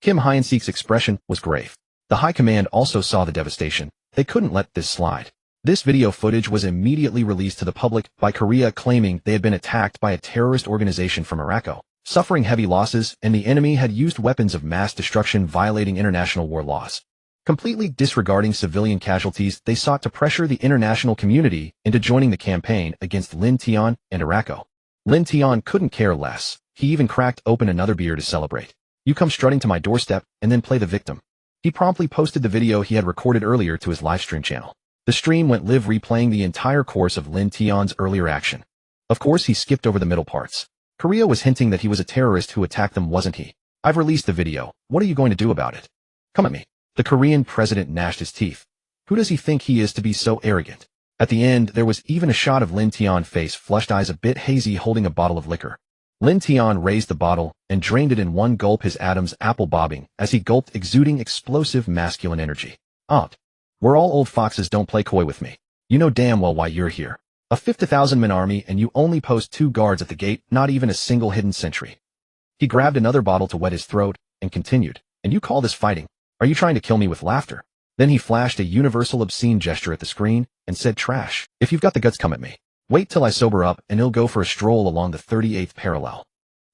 Kim Hyun-seok's expression was grave. The high command also saw the devastation. They couldn't let this slide. This video footage was immediately released to the public by Korea, claiming they had been attacked by a terrorist organization from Araco, suffering heavy losses, and the enemy had used weapons of mass destruction, violating international war laws. Completely disregarding civilian casualties, they sought to pressure the international community into joining the campaign against Lin Tian and Araco. Lin Tian couldn't care less. He even cracked open another beer to celebrate. "You come strutting to my doorstep and then play the victim." He promptly posted the video he had recorded earlier to his livestream channel. The stream went live, replaying the entire course of Lin Tian's earlier action. Of course, he skipped over the middle parts. Korea was hinting that he was a terrorist who attacked them, wasn't he? "I've released the video. What are you going to do about it? Come at me." The Korean president gnashed his teeth. Who does he think he is to be so arrogant? At the end, there was even a shot of Lin Tian's face, flushed eyes a bit hazy, holding a bottle of liquor. Lin Tian raised the bottle and drained it in one gulp, his atoms apple bobbing as he gulped, exuding explosive masculine energy. We're all old foxes, don't play coy with me. You know damn well why you're here. A 50,000-man army and you only post 2 guards at the gate, not even a single hidden sentry. He grabbed another bottle to wet his throat and continued, and you call this fighting? Are you trying to kill me with laughter? Then he flashed a universal obscene gesture at the screen and said, trash. If you've got the guts, come at me. Wait till I sober up and he'll go for a stroll along the 38th parallel.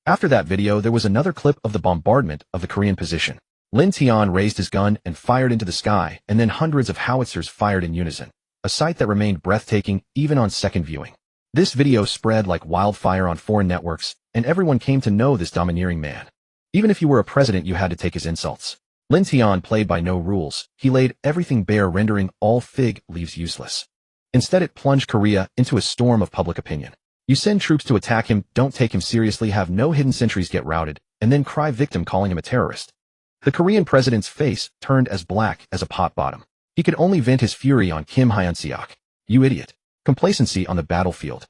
After that video, there was another clip of the bombardment of the Korean position. Lin Tian raised his gun and fired into the sky, and then hundreds of howitzers fired in unison, a sight that remained breathtaking even on second viewing. This video spread like wildfire on foreign networks, and everyone came to know this domineering man. Even if you were a president, you had to take his insults. Lin Tian played by no rules. He laid everything bare, rendering all fig leaves useless. Instead, it plunged Korea into a storm of public opinion. You send troops to attack him, don't take him seriously, have no hidden sentries, get routed, and then cry victim, calling him a terrorist. The Korean president's face turned as black as a pot bottom. He could only vent his fury on Kim Hyun-seok. You idiot. Complacency on the battlefield.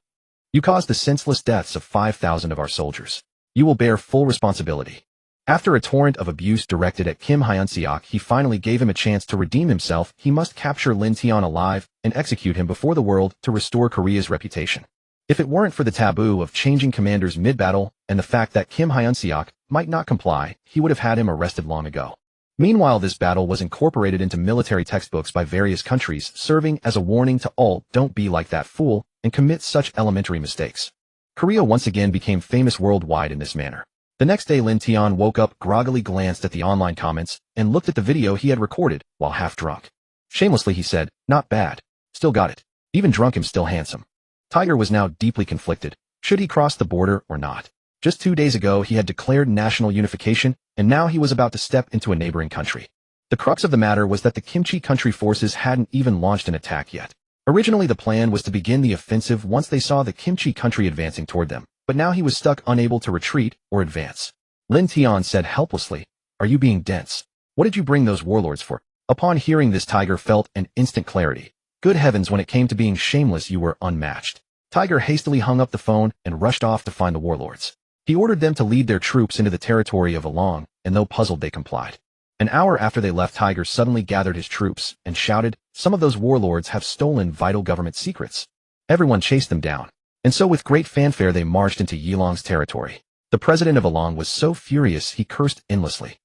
You caused the senseless deaths of 5,000 of our soldiers. You will bear full responsibility. After a torrent of abuse directed at Kim Hyun-seok, he finally gave him a chance to redeem himself. He must capture Lin Tian alive and execute him before the world to restore Korea's reputation. If it weren't for the taboo of changing commanders mid-battle and the fact that Kim Hyun-seok might not comply, he would have had him arrested long ago. Meanwhile, this battle was incorporated into military textbooks by various countries, serving as a warning to all, don't be like that fool and commit such elementary mistakes. Korea once again became famous worldwide in this manner. The next day, Lin Tian woke up, groggily glanced at the online comments, and looked at the video he had recorded while half drunk. Shamelessly, he said, not bad. Still got it. Even drunk, I'm still handsome. Tiger was now deeply conflicted. Should he cross the border or not? Just 2 days ago, he had declared national unification, and now he was about to step into a neighboring country. The crux of the matter was that the Kimchi country forces hadn't even launched an attack yet. Originally, the plan was to begin the offensive once they saw the Kimchi country advancing toward them, but now he was stuck, unable to retreat or advance. Lin Tian said helplessly, are you being dense? What did you bring those warlords for? Upon hearing this, Tiger felt an instant clarity. Good heavens, when it came to being shameless, you were unmatched. Tiger hastily hung up the phone and rushed off to find the warlords. He ordered them to lead their troops into the territory of Along, and though puzzled, they complied. An hour after they left, Tiger suddenly gathered his troops and shouted, some of those warlords have stolen vital government secrets. Everyone chased them down. And so with great fanfare they marched into Yilong's territory. The president of Along was so furious he cursed endlessly.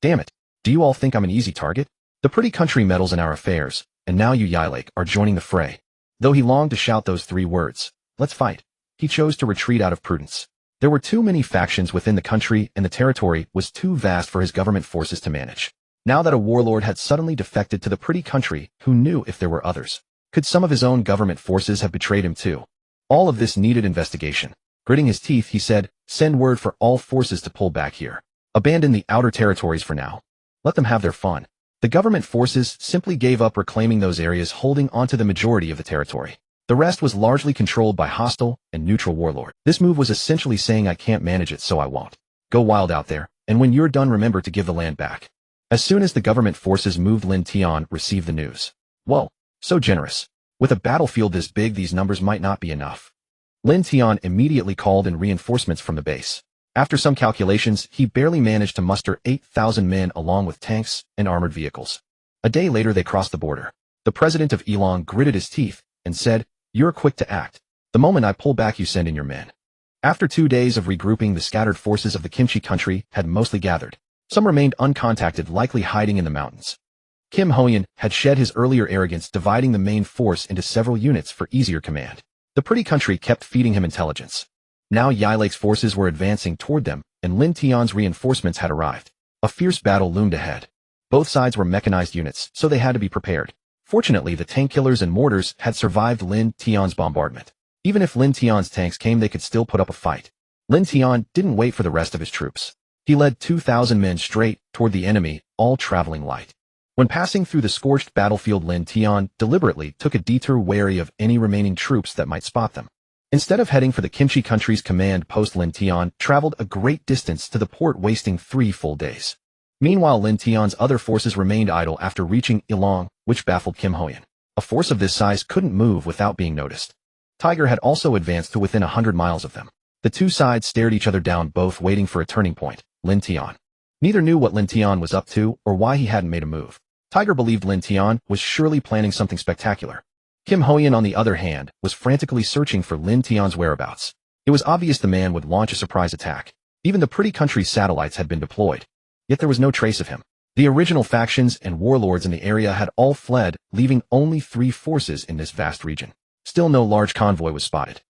Damn it, do you all think I'm an easy target? The pretty country meddles in our affairs, and now you Yilake are joining the fray. Though he longed to shout those 3 words, let's fight, he chose to retreat out of prudence. There were too many factions within the country, and the territory was too vast for his government forces to manage. Now that a warlord had suddenly defected to the pretty country, who knew if there were others? Could some of his own government forces have betrayed him too? All of this needed investigation. Gritting his teeth, he said, send word for all forces to pull back here. Abandon the outer territories for now. Let them have their fun. The government forces simply gave up reclaiming those areas, holding onto the majority of the territory. The rest was largely controlled by hostile and neutral warlord. This move was essentially saying, I can't manage it, so I won't. Go wild out there, and when you're done, remember to give the land back. As soon as the government forces moved, Lin Tian received the news. Whoa, so generous. With a battlefield this big, these numbers might not be enough. Lin Tian immediately called in reinforcements from the base. After some calculations, he barely managed to muster 8,000 men along with tanks and armored vehicles. A day later, they crossed the border. The president of Yilong gritted his teeth and said, you're quick to act. The moment I pull back, you send in your men. After 2 days of regrouping, the scattered forces of the Kimchi country had mostly gathered. Some remained uncontacted, likely hiding in the mountains. Kim Hoyan had shed his earlier arrogance, dividing the main force into several units for easier command. The pretty country kept feeding him intelligence. Now Yilake's forces were advancing toward them, and Lin Tian's reinforcements had arrived. A fierce battle loomed ahead. Both sides were mechanized units, so they had to be prepared. Fortunately, the tank killers and mortars had survived Lin Tian's bombardment. Even if Lin Tian's tanks came, they could still put up a fight. Lin Tian didn't wait for the rest of his troops. He led 2,000 men straight toward the enemy, all traveling light. When passing through the scorched battlefield, Lin Tian deliberately took a detour, wary of any remaining troops that might spot them. Instead of heading for the Kimchi country's command post, Lin Tian traveled a great distance to the port, wasting 3 full days. Meanwhile, Lin Tian's other forces remained idle after reaching Ilong, which baffled Kim Hoyan. A force of this size couldn't move without being noticed. Tiger had also advanced to within 100 miles of them. The two sides stared each other down, both waiting for a turning point. Lin Tian. Neither knew what Lin Tian was up to or why he hadn't made a move. Tiger believed Lin Tian was surely planning something spectacular. Kim Hoyan, on the other hand, was frantically searching for Lin Tian's whereabouts. It was obvious the man would launch a surprise attack. Even the Pretty Country's satellites had been deployed. Yet there was no trace of him. The original factions and warlords in the area had all fled, leaving only 3 forces in this vast region. Still no large convoy was spotted.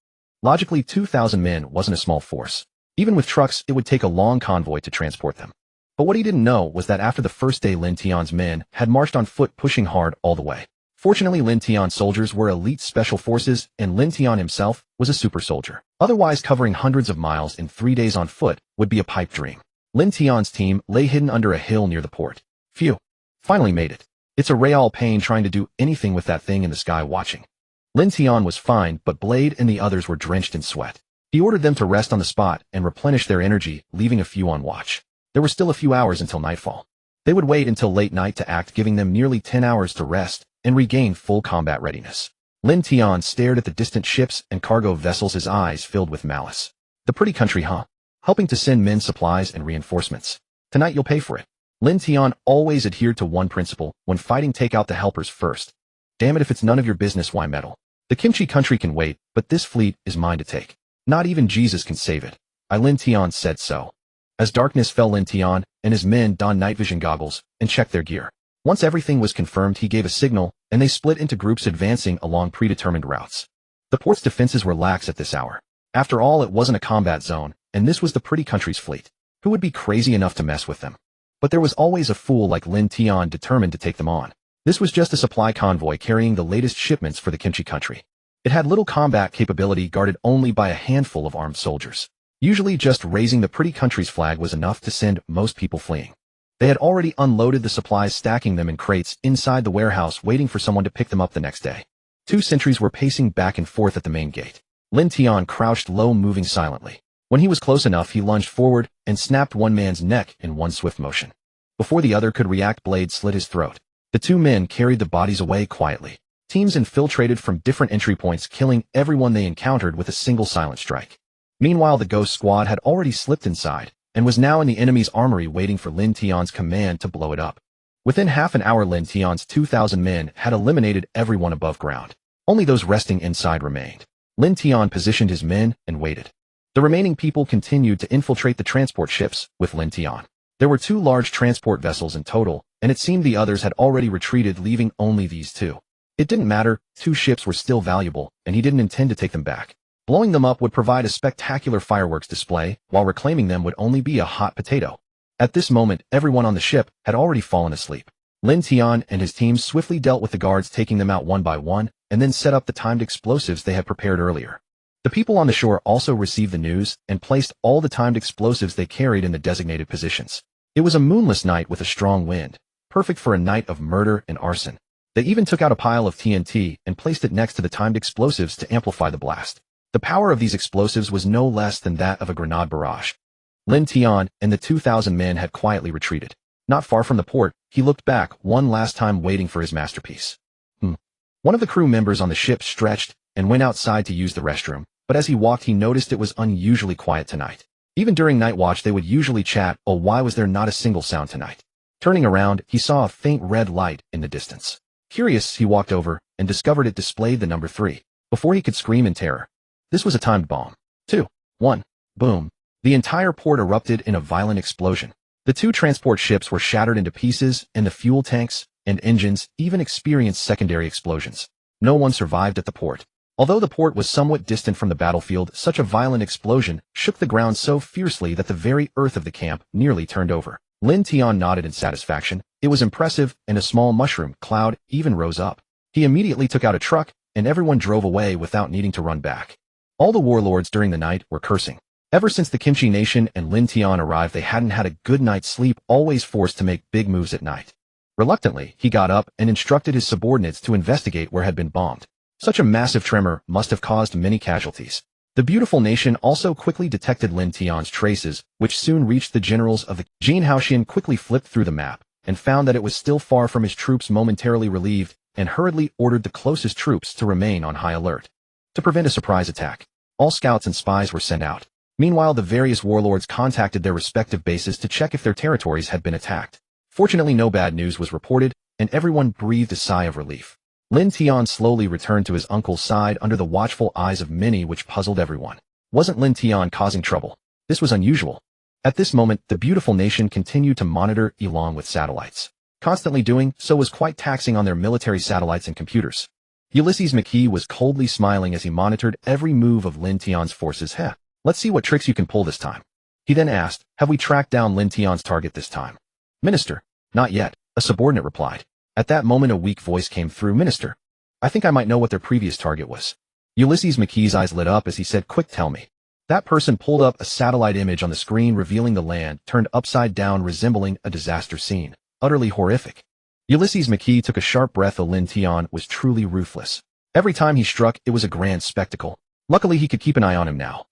Logically, 2,000 men wasn't a small force. Even with trucks, it would take a long convoy to transport them. But what he didn't know was that after the first day, Lin Tian's men had marched on foot, pushing hard all the way. Fortunately, Lin Tian's soldiers were elite special forces, and Lin Tian himself was a super soldier. Otherwise, covering hundreds of miles in 3 days on foot would be a pipe dream. Lin Tian's team lay hidden under a hill near the port. Phew. Finally made it. It's a real pain trying to do anything with that thing in the sky watching. Lin Tian was fine, but Blade and the others were drenched in sweat. He ordered them to rest on the spot and replenish their energy, leaving a few on watch. There were still a few hours until nightfall. They would wait until late night to act, giving them nearly 10 hours to rest and regain full combat readiness. Lin Tian stared at the distant ships and cargo vessels, his eyes filled with malice. The Pretty Country, huh? Helping to send men supplies and reinforcements. Tonight you'll pay for it. Lin Tian always adhered to one principle: when fighting, take out the helpers first. Damn it, if it's none of your business, why meddle? The Kimchi country can wait, but this fleet is mine to take. Not even Jesus can save it. Lin Tian said so. As darkness fell, Lin Tian and his men donned night vision goggles and checked their gear. Once everything was confirmed, he gave a signal, and they split into groups advancing along predetermined routes. The port's defenses were lax at this hour. After all, it wasn't a combat zone, and this was the Pretty Country's fleet. Who would be crazy enough to mess with them? But there was always a fool like Lin Tian determined to take them on. This was just a supply convoy carrying the latest shipments for the Kimchi country. It had little combat capability, guarded only by a handful of armed soldiers. Usually just raising the Pretty Country's flag was enough to send most people fleeing. They had already unloaded the supplies, stacking them in crates inside the warehouse, waiting for someone to pick them up the next day. 2 sentries were pacing back and forth at the main gate. Lin Tian crouched low, moving silently. When he was close enough, he lunged forward and snapped one man's neck in one swift motion. Before the other could react, Blade slit his throat. The 2 men carried the bodies away quietly. Teams infiltrated from different entry points, killing everyone they encountered with a single silent strike. Meanwhile, the Ghost Squad had already slipped inside and was now in the enemy's armory, waiting for Lin Tian's command to blow it up. Within half an hour, Lin Tian's 2,000 men had eliminated everyone above ground. Only those resting inside remained. Lin Tian positioned his men and waited. The remaining people continued to infiltrate the transport ships with Lin Tian. There were 2 large transport vessels in total, and it seemed the others had already retreated, leaving only these 2. It didn't matter, 2 ships were still valuable, and he didn't intend to take them back. Blowing them up would provide a spectacular fireworks display, while reclaiming them would only be a hot potato. At this moment, everyone on the ship had already fallen asleep. Lin Tian and his team swiftly dealt with the guards, taking them out one by one, and then set up the timed explosives they had prepared earlier. The people on the shore also received the news and placed all the timed explosives they carried in the designated positions. It was a moonless night with a strong wind, perfect for a night of murder and arson. They even took out a pile of TNT and placed it next to the timed explosives to amplify the blast. The power of these explosives was no less than that of a grenade barrage. Lin Tian and the 2,000 men had quietly retreated. Not far from the port, he looked back one last time, waiting for his masterpiece. One of the crew members on the ship stretched and went outside to use the restroom, but as he walked, he noticed it was unusually quiet tonight. Even during night watch, they would usually chat. Oh, why was there not a single sound tonight? Turning around, he saw a faint red light in the distance. Curious, he walked over and discovered it displayed the number 3. Before he could scream in terror, this was a timed bomb. 2, 1, boom. The entire port erupted in a violent explosion. The 2 transport ships were shattered into pieces, and the fuel tanks and engines even experienced secondary explosions. No one survived at the port. Although the port was somewhat distant from the battlefield, such a violent explosion shook the ground so fiercely that the very earth of the camp nearly turned over. Lin Tian nodded in satisfaction. It was impressive, and a small mushroom cloud even rose up. He immediately took out a truck, and everyone drove away without needing to run back. All the warlords during the night were cursing. Ever since the Kimchi Nation and Lin Tian arrived, they hadn't had a good night's sleep, always forced to make big moves at night. Reluctantly, he got up and instructed his subordinates to investigate where had been bombed. Such a massive tremor must have caused many casualties. The beautiful nation also quickly detected Lin Tian's traces, which soon reached the generals of the Jin. Haoxian quickly flipped through the map and found that it was still far from his troops, momentarily relieved, and hurriedly ordered the closest troops to remain on high alert. To prevent a surprise attack, all scouts and spies were sent out. Meanwhile, the various warlords contacted their respective bases to check if their territories had been attacked. Fortunately, no bad news was reported, and everyone breathed a sigh of relief. Lin Tian slowly returned to his uncle's side under the watchful eyes of many, which puzzled everyone. Wasn't Lin Tian causing trouble? This was unusual. At this moment, the beautiful nation continued to monitor Elong with satellites. Constantly doing so was quite taxing on their military satellites and computers. Ulysses McKee was coldly smiling as he monitored every move of Lin Tian's forces. Let's see what tricks you can pull this time. He then asked, have we tracked down Lin Tian's target this time? Minister, not yet, a subordinate replied. At that moment a weak voice came through. Minister, I think I might know what their previous target was. Ulysses McKee's eyes lit up as he said, quick, tell me. That person pulled up a satellite image on the screen revealing the land turned upside down, resembling a disaster scene. Utterly horrific. Ulysses McKee took a sharp breath. Lin Tian was truly ruthless. Every time he struck, it was a grand spectacle. Luckily he could keep an eye on him now.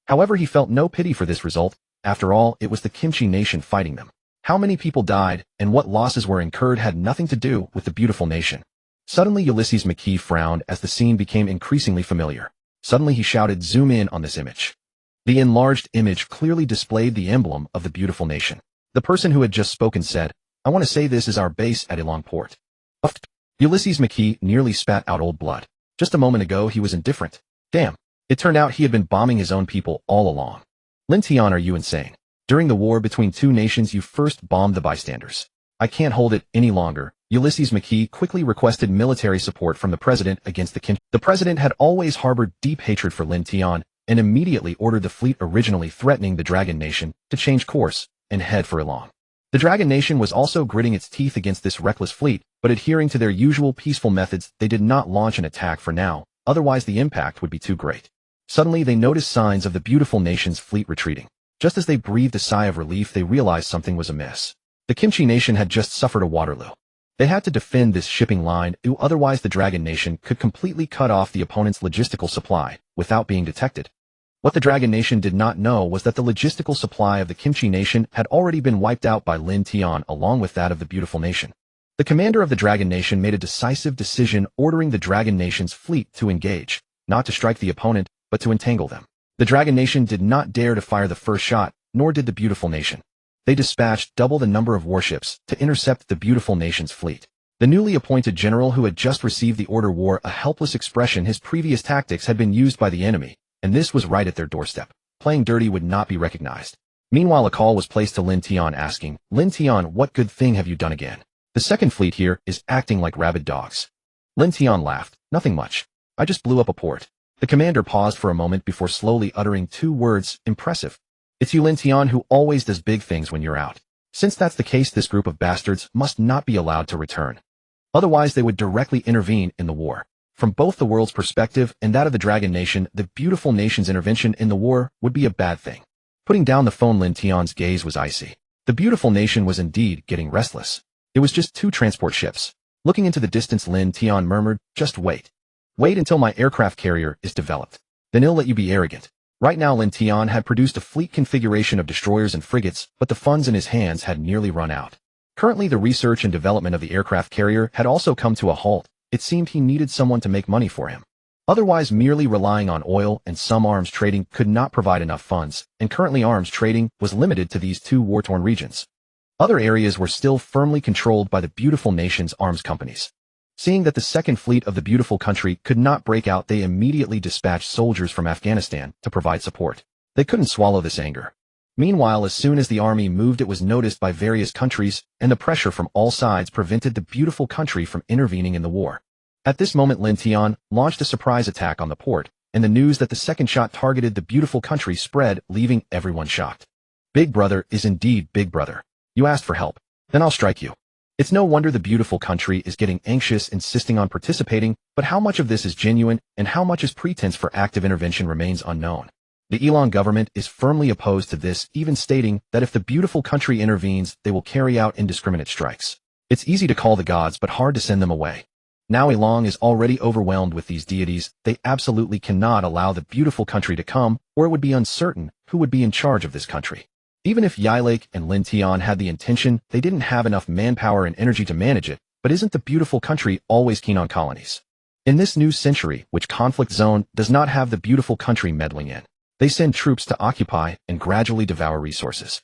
However, he felt no pity for this result. After all, it was the Kimchi nation fighting them. How many people died and what losses were incurred had nothing to do with the beautiful nation. Suddenly Ulysses McKee frowned as the scene became increasingly familiar. Suddenly he shouted, zoom in on this image. The enlarged image clearly displayed the emblem of the beautiful nation. The person who had just spoken said, I want to say this is our base at Elong Port. Ulysses McKee nearly spat out old blood. Just a moment ago he was indifferent. Damn. It turned out he had been bombing his own people all along. Lin Tian, are you insane? During the war between two nations you first bombed the bystanders. I can't hold it any longer. Ulysses McKee quickly requested military support from the president against the Kimchi. The president had always harbored deep hatred for Lin Tian and immediately ordered the fleet originally threatening the Dragon Nation to change course and head for Elong. The Dragon Nation was also gritting its teeth against this reckless fleet, but adhering to their usual peaceful methods, they did not launch an attack for now, otherwise the impact would be too great. Suddenly they noticed signs of the beautiful nation's fleet retreating. Just as they breathed a sigh of relief, they realized something was amiss. The Kimchi nation had just suffered a Waterloo. They had to defend this shipping line, otherwise the Dragon Nation could completely cut off the opponent's logistical supply without being detected. What the Dragon Nation did not know was that the logistical supply of the Kimchi nation had already been wiped out by Lin Tian along with that of the beautiful nation. The commander of the Dragon Nation made a decisive decision, ordering the Dragon Nation's fleet to engage, not to strike the opponent, but to entangle them. The Dragon Nation did not dare to fire the first shot, nor did the beautiful nation. They dispatched double the number of warships to intercept the beautiful nation's fleet. The newly appointed general who had just received the order wore a helpless expression. His previous tactics had been used by the enemy, and this was right at their doorstep. Playing dirty would not be recognized. Meanwhile, a call was placed to Lin Tian asking, Lin Tian, what good thing have you done again? The second fleet here is acting like rabid dogs. Lin Tian laughed, nothing much. I just blew up a port. The commander paused for a moment before slowly uttering two words, impressive. It's you, Lin Tian, who always does big things when you're out. Since that's the case, this group of bastards must not be allowed to return. Otherwise, they would directly intervene in the war. From both the world's perspective and that of the Dragon Nation, the beautiful nation's intervention in the war would be a bad thing. Putting down the phone, Lin Tian's gaze was icy. The beautiful nation was indeed getting restless. It was just 2 transport ships. Looking into the distance, Lin Tian murmured, just wait. Wait until my aircraft carrier is developed. Then he'll let you be arrogant. Right now Lin Tian had produced a fleet configuration of destroyers and frigates, but the funds in his hands had nearly run out. Currently the research and development of the aircraft carrier had also come to a halt. It seemed he needed someone to make money for him. Otherwise, merely relying on oil and some arms trading could not provide enough funds, and currently arms trading was limited to these 2 war-torn regions. Other areas were still firmly controlled by the beautiful nation's arms companies. Seeing that the second fleet of the beautiful country could not break out, they immediately dispatched soldiers from Afghanistan to provide support. They couldn't swallow this anger. Meanwhile, as soon as the army moved, it was noticed by various countries, and the pressure from all sides prevented the beautiful country from intervening in the war. At this moment, Lin Tian launched a surprise attack on the port, and the news that the second shot targeted the beautiful country spread, leaving everyone shocked. Big Brother is indeed Big Brother. You asked for help. Then I'll strike you. It's no wonder the beautiful country is getting anxious, insisting on participating, but how much of this is genuine and how much is pretense for active intervention remains unknown. The Elong government is firmly opposed to this, even stating that if the beautiful country intervenes, they will carry out indiscriminate strikes. It's easy to call the gods, but hard to send them away. Now Long is already overwhelmed with these deities. They absolutely cannot allow the beautiful country to come, or it would be uncertain who would be in charge of this country. Even if Yilake and Lin Tian had the intention, they didn't have enough manpower and energy to manage it. But isn't the beautiful country always keen on colonies? In this new century, which conflict zone does not have the beautiful country meddling in, they send troops to occupy and gradually devour resources.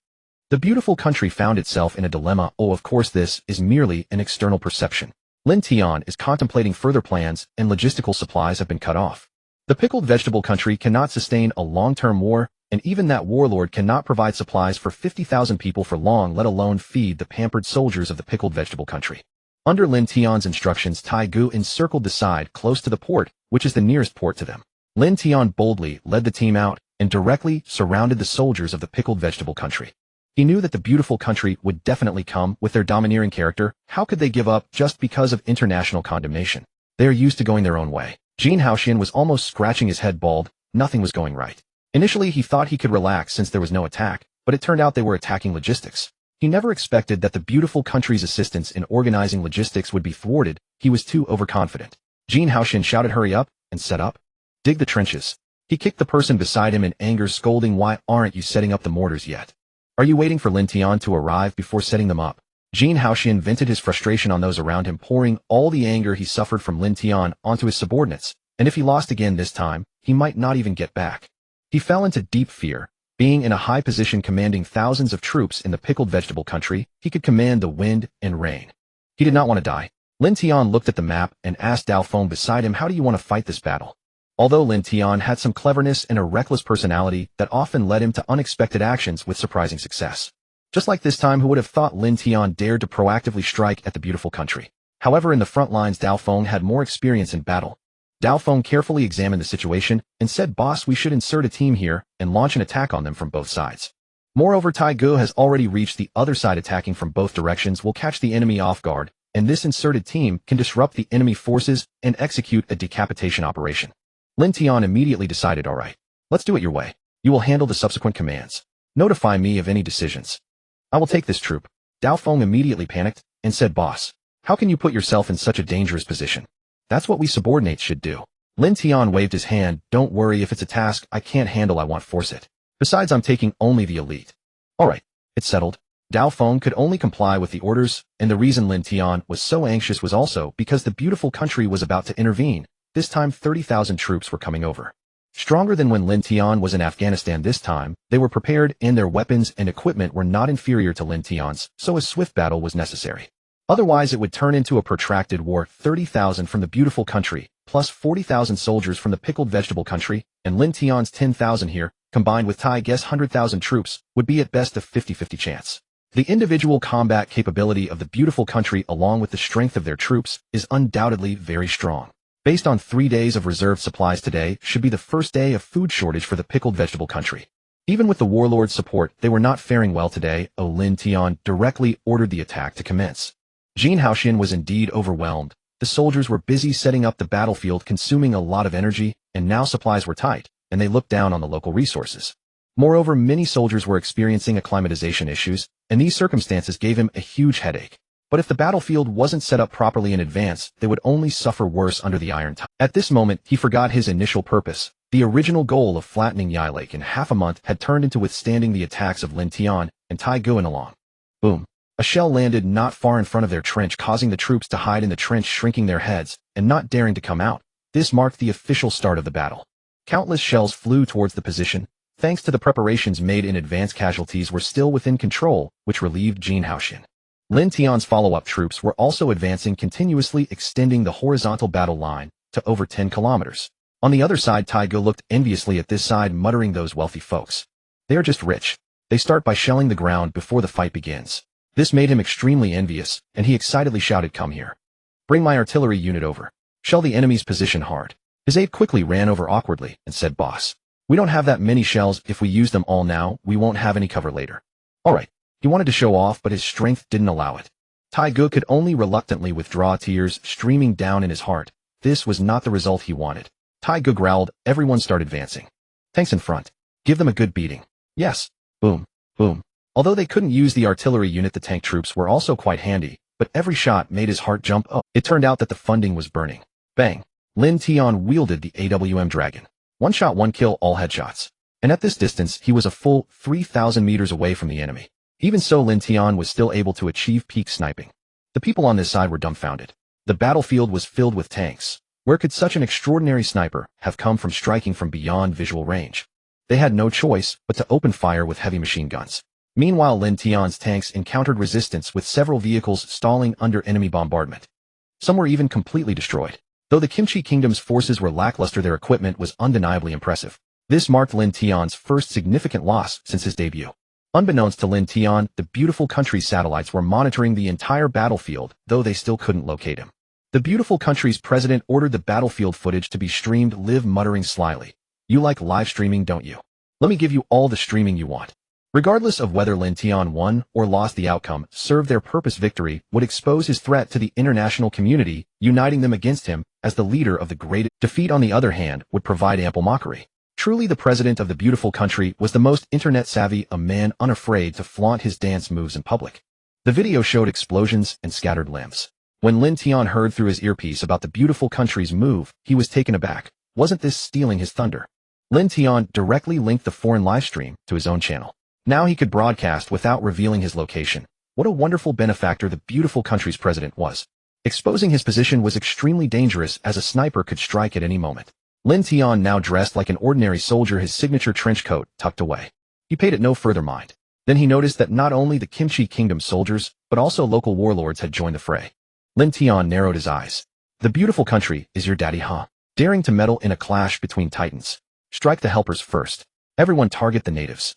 The beautiful country found itself in a dilemma. Oh, of course this is merely an external perception. Lin Tian is contemplating further plans and logistical supplies have been cut off. The pickled vegetable country cannot sustain a long-term war, and even that warlord cannot provide supplies for 50,000 people for long, let alone feed the pampered soldiers of the pickled vegetable country. Under Lin Tian's instructions, Tai Gu encircled the side close to the port, which is the nearest port to them. Lin Tian boldly led the team out and directly surrounded the soldiers of the pickled vegetable country. He knew that the beautiful country would definitely come. With their domineering character, how could they give up just because of international condemnation? They are used to going their own way. Jin Haoxian was almost scratching his head bald. Nothing was going right. Initially, he thought he could relax since there was no attack, but it turned out they were attacking logistics. He never expected that the beautiful country's assistance in organizing logistics would be thwarted. He was too overconfident. Jin Haoxian shouted, "Hurry up and set up. Dig the trenches." He kicked the person beside him in anger, scolding, "Why aren't you setting up the mortars yet? Are you waiting for Lin Tian to arrive before setting them up?" Jin Haoxian vented his frustration on those around him, pouring all the anger he suffered from Lin Tian onto his subordinates, and if he lost again this time, he might not even get back. He fell into deep fear. Being in a high position commanding thousands of troops in the pickled vegetable country, he could command the wind and rain. He did not want to die. Lin Tian looked at the map and asked Dao Feng beside him, "How do you want to fight this battle?" Although Lin Tian had some cleverness and a reckless personality that often led him to unexpected actions with surprising success. Just like this time, who would have thought Lin Tian dared to proactively strike at the beautiful country? However, in the front lines, Dao Feng had more experience in battle. Dao Feng carefully examined the situation and said, "Boss, we should insert a team here and launch an attack on them from both sides." Moreover, Tai Gu has already reached the other side. Attacking from both directions will catch the enemy off guard, and this inserted team can disrupt the enemy forces and execute a decapitation operation. Lin Tian immediately decided, "All right, let's do it your way. You will handle the subsequent commands. Notify me of any decisions. I will take this troop." Dao Feng immediately panicked and said, "Boss, how can you put yourself in such a dangerous position? That's what we subordinates should do." Lin Tian waved his hand. "Don't worry, if it's a task I can't handle, I won't force it. Besides, I'm taking only the elite." "All right, it's settled." Dao Feng could only comply with the orders, and the reason Lin Tian was so anxious was also because the beautiful country was about to intervene. This time 30,000 troops were coming over. Stronger than when Lin Tian was in Afghanistan this time, they were prepared and their weapons and equipment were not inferior to Lin Tian's, so a swift battle was necessary. Otherwise it would turn into a protracted war. 30,000 from the beautiful country, plus 40,000 soldiers from the pickled vegetable country, and Lin Tian's 10,000 here, combined with Tai Gu's 100,000 troops, would be at best a 50-50 chance. The individual combat capability of the beautiful country along with the strength of their troops is undoubtedly very strong. Based on 3 days of reserved supplies, today should be the first day of food shortage for the pickled vegetable country. Even with the warlord's support, they were not faring well today. Lin Tian directly ordered the attack to commence. Jin Haoxian was indeed overwhelmed. The soldiers were busy setting up the battlefield, consuming a lot of energy, and now supplies were tight, and they looked down on the local resources. Moreover, many soldiers were experiencing acclimatization issues, and these circumstances gave him a huge headache. But if the battlefield wasn't set up properly in advance, they would only suffer worse under the Iron Tide. At this moment, he forgot his initial purpose. The original goal of flattening Yilake in half a month had turned into withstanding the attacks of Lin Tian and Tai Guan along. Boom. A shell landed not far in front of their trench, causing the troops to hide in the trench, shrinking their heads and not daring to come out. This marked the official start of the battle. Countless shells flew towards the position. Thanks to the preparations made in advance, casualties were still within control, which relieved Jin Haoxian. Lin Tian's follow-up troops were also advancing continuously, extending the horizontal battle line to over 10 kilometers. On the other side, Tai Gu looked enviously at this side, muttering, "Those wealthy folks. They are just rich. They start by shelling the ground before the fight begins." This made him extremely envious, and he excitedly shouted, "Come here. Bring my artillery unit over. Shell the enemy's position hard." His aide quickly ran over awkwardly and said, "Boss, we don't have that many shells. If we use them all now, we won't have any cover later." All right. He wanted to show off, but his strength didn't allow it. Tai Gu could only reluctantly withdraw, tears streaming down in his heart. This was not the result he wanted. Tai Gu growled. Everyone start advancing. Tanks in front. Give them a good beating. Yes. Boom. Boom. Although they couldn't use the artillery unit, the tank troops were also quite handy. but every shot made his heart jump up. It turned out that the funding was burning. Bang! Lin Tian wielded the AWM Dragon. One shot, one kill, all headshots. And at this distance, he was a full 3,000 meters away from the enemy. Even so, Lin Tian was still able to achieve peak sniping. The people on this side were dumbfounded. The battlefield was filled with tanks. Where could such an extraordinary sniper have come from, striking from beyond visual range? They had no choice but to open fire with heavy machine guns. Meanwhile, Lin Tian's tanks encountered resistance, with several vehicles stalling under enemy bombardment. Some were even completely destroyed. Though the Kimchi Kingdom's forces were lackluster, their equipment was undeniably impressive. This marked Lin Tian's first significant loss since his debut. Unbeknownst to Lin Tian, the beautiful country's satellites were monitoring the entire battlefield, though they still couldn't locate him. The beautiful country's president ordered the battlefield footage to be streamed live, muttering slyly, "You like live streaming, don't you? Let me give you all the streaming you want." Regardless of whether Lin Tian won or lost, the outcome served their purpose. Victory would expose his threat to the international community, uniting them against him as the leader of the great. Defeat, on the other hand, would provide ample mockery. Truly, the president of the beautiful country was the most internet-savvy, a man unafraid to flaunt his dance moves in public. The video showed explosions and scattered limbs. When Lin Tian heard through his earpiece about the beautiful country's move, he was taken aback. Wasn't this stealing his thunder? Lin Tian directly linked the foreign livestream to his own channel. Now he could broadcast without revealing his location. What a wonderful benefactor the beautiful country's president was. Exposing his position was extremely dangerous, as a sniper could strike at any moment. Lin Tian, now dressed like an ordinary soldier, his signature trench coat tucked away. He paid it no further mind. Then he noticed that not only the Kimchi Kingdom soldiers, but also local warlords had joined the fray. Lin Tian narrowed his eyes. The beautiful country is your daddy, huh? Daring to meddle in a clash between titans. Strike the helpers first. Everyone target the natives.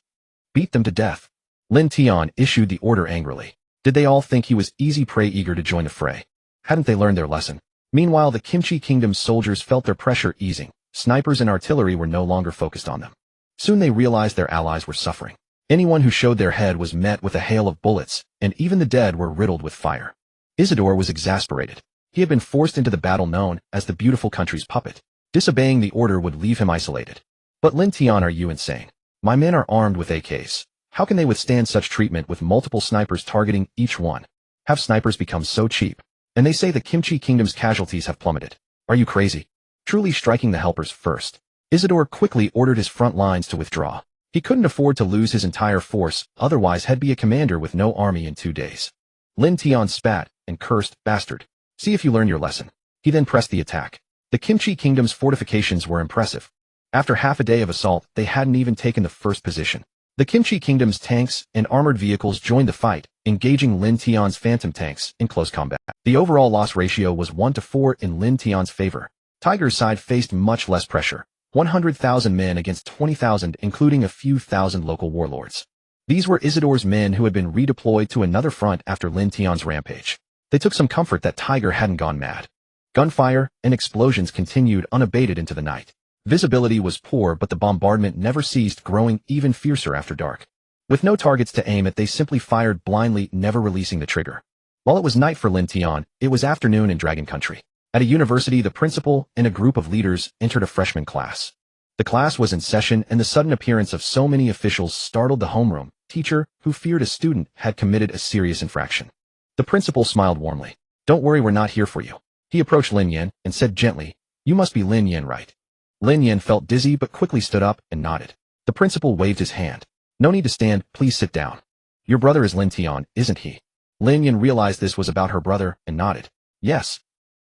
Beat them to death. Lin Tian issued the order angrily. Did they all think he was easy prey, eager to join the fray? Hadn't they learned their lesson? Meanwhile, the Kimchi Kingdom's soldiers felt their pressure easing. Snipers and artillery were no longer focused on them. Soon they realized their allies were suffering. Anyone who showed their head was met with a hail of bullets, and even the dead were riddled with fire. Isidore was exasperated. He had been forced into the battle known as the beautiful country's puppet. Disobeying the order would leave him isolated. But Lin Tian, are you insane? My men are armed with AKs. How can they withstand such treatment with multiple snipers targeting each one? Have snipers become so cheap? And they say the Kimchi Kingdom's casualties have plummeted. Are you crazy? Truly, striking the helpers first. Isidore quickly ordered his front lines to withdraw. He couldn't afford to lose his entire force, otherwise he'd be a commander with no army in 2 days. Lin Tian spat and cursed, "Bastard. See if you learn your lesson." He then pressed the attack. The Kimchi Kingdom's fortifications were impressive. After half a day of assault, they hadn't even taken the first position. The Kimchi Kingdom's tanks and armored vehicles joined the fight, engaging Lin Tian's phantom tanks in close combat. The overall loss ratio was 1-4 in Lin Tian's favor. Tiger's side faced much less pressure. 100,000 men against 20,000, including a few thousand local warlords. These were Isidore's men who had been redeployed to another front after Lin Tian's rampage. They took some comfort that Tiger hadn't gone mad. Gunfire and explosions continued unabated into the night. Visibility was poor, but the bombardment never ceased, growing even fiercer after dark. With no targets to aim at, they simply fired blindly, never releasing the trigger. While it was night for Lin Tian, it was afternoon in Dragon Country. At a university, the principal and a group of leaders entered a freshman class. The class was in session, and the sudden appearance of so many officials startled the homeroom teacher, who feared a student had committed a serious infraction. The principal smiled warmly. "Don't worry, we're not here for you." He approached Lin Yan and said gently, "You must be Lin Yan, right?" Lin Yan felt dizzy but quickly stood up and nodded. The principal waved his hand. "No need to stand, please sit down. Your brother is Lin Tian, isn't he?" Lin Yan realized this was about her brother and nodded. "Yes."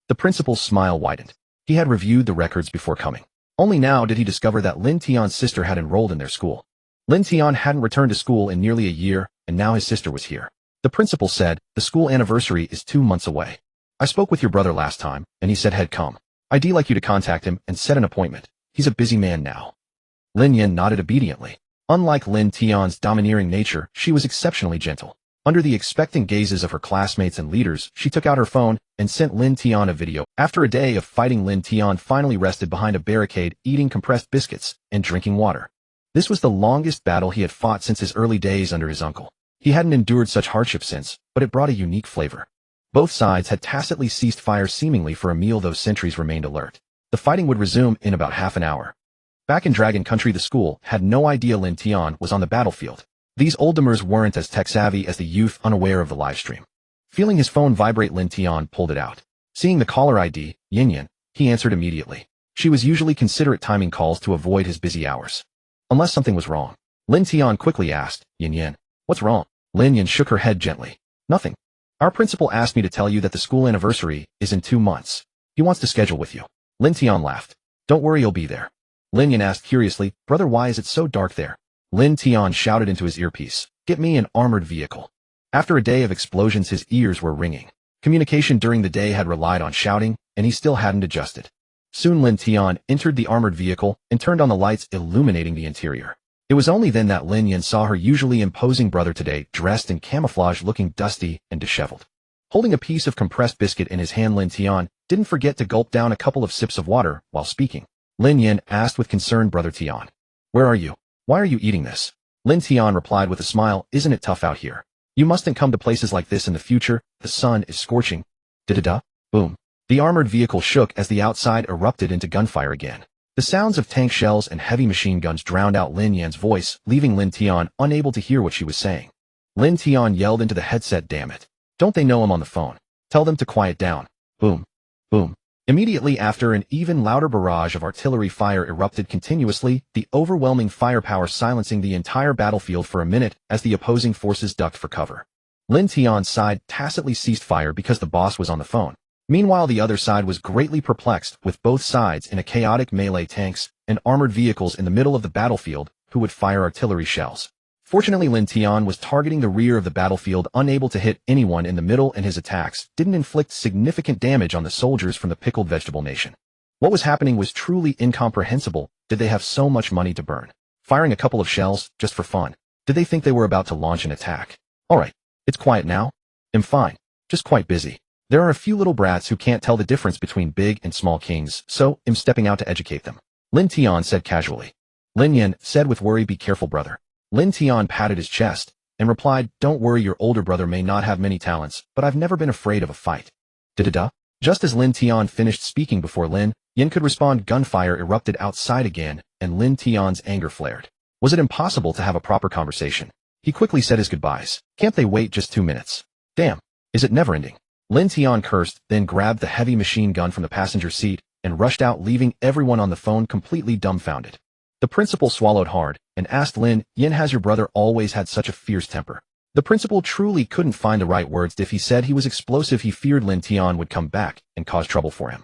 The principal's smile widened. He had reviewed the records before coming. Only now did he discover that Lin Tian's sister had enrolled in their school. Lin Tian hadn't returned to school in nearly a year, and now his sister was here. The principal said, "The school anniversary is 2 months away. I spoke with your brother last time, and he said he'd come. I'd like you to contact him and set an appointment. He's a busy man now." Lin Yan nodded obediently. Unlike Lin Tian's domineering nature, she was exceptionally gentle. Under the expectant gazes of her classmates and leaders, she took out her phone and sent Lin Tian a video. After a day of fighting, Lin Tian finally rested behind a barricade, eating compressed biscuits and drinking water. This was the longest battle he had fought since his early days under his uncle. He hadn't endured such hardship since, but it brought a unique flavor. Both sides had tacitly ceased fire seemingly for a meal, though sentries remained alert. The fighting would resume in about half an hour. Back in Dragon Country, the school had no idea Lin Tian was on the battlefield. These oldtimers weren't as tech-savvy as the youth unaware of the livestream. Feeling his phone vibrate, Lin Tian pulled it out. Seeing the caller ID, Yin Yin, he answered immediately. She was usually considerate timing calls to avoid his busy hours. Unless something was wrong. Lin Tian quickly asked, Yin Yin, what's wrong? Lin Yin shook her head gently. Nothing. Our principal asked me to tell you that the school anniversary is in 2 months. He wants to schedule with you. Lin Tian laughed. Don't worry, you'll be there. Lin Yin asked curiously, brother, why is it so dark there? Lin Tian shouted into his earpiece, get me an armored vehicle. After a day of explosions, his ears were ringing. Communication during the day had relied on shouting, and he still hadn't adjusted. Soon Lin Tian entered the armored vehicle and turned on the lights illuminating the interior. It was only then that Lin Yin saw her usually imposing brother today dressed in camouflage, looking dusty and disheveled. Holding a piece of compressed biscuit in his hand, Lin Tian didn't forget to gulp down a couple of sips of water while speaking. Lin Yin asked with concern, brother Tian, where are you? Why are you eating this? Lin Tian replied with a smile, isn't it tough out here? You mustn't come to places like this in the future, the sun is scorching. Da-da-da, boom. The armored vehicle shook as the outside erupted into gunfire again. The sounds of tank shells and heavy machine guns drowned out Lin Yan's voice, leaving Lin Tian unable to hear what she was saying. Lin Tian yelled into the headset, damn it. Don't they know I'm on the phone? Tell them to quiet down. Boom. Boom. Immediately after, an even louder barrage of artillery fire erupted continuously, the overwhelming firepower silencing the entire battlefield for a minute as the opposing forces ducked for cover. Lin Tian's side tacitly ceased fire because the boss was on the phone. Meanwhile, the other side was greatly perplexed, with both sides in a chaotic melee, tanks and armored vehicles in the middle of the battlefield who would fire artillery shells. Fortunately, Lin Tian was targeting the rear of the battlefield, unable to hit anyone in the middle, and his attacks didn't inflict significant damage on the soldiers from the Pickled Vegetable Nation. What was happening was truly incomprehensible. Did they have so much money to burn? Firing a couple of shells, just for fun? Did they think they were about to launch an attack? Alright, it's quiet now. I'm fine. Just quite busy. There are a few little brats who can't tell the difference between big and small kings, so I'm stepping out to educate them. Lin Tian said casually. Lin Yin said with worry, be careful, brother. Lin Tian patted his chest and replied, don't worry, your older brother may not have many talents, but I've never been afraid of a fight. Da-da-da. Just as Lin Tian finished speaking before Lin Yin could respond, gunfire erupted outside again, and Lin Tian's anger flared. Was it impossible to have a proper conversation? He quickly said his goodbyes. Can't they wait just 2 minutes? Damn. Is it never ending? Lin Tian cursed, then grabbed the heavy machine gun from the passenger seat and rushed out, leaving everyone on the phone completely dumbfounded. The principal swallowed hard and asked Lin Yin, has your brother always had such a fierce temper? The principal truly couldn't find the right words. If he said he was explosive, he feared Lin Tian would come back and cause trouble for him.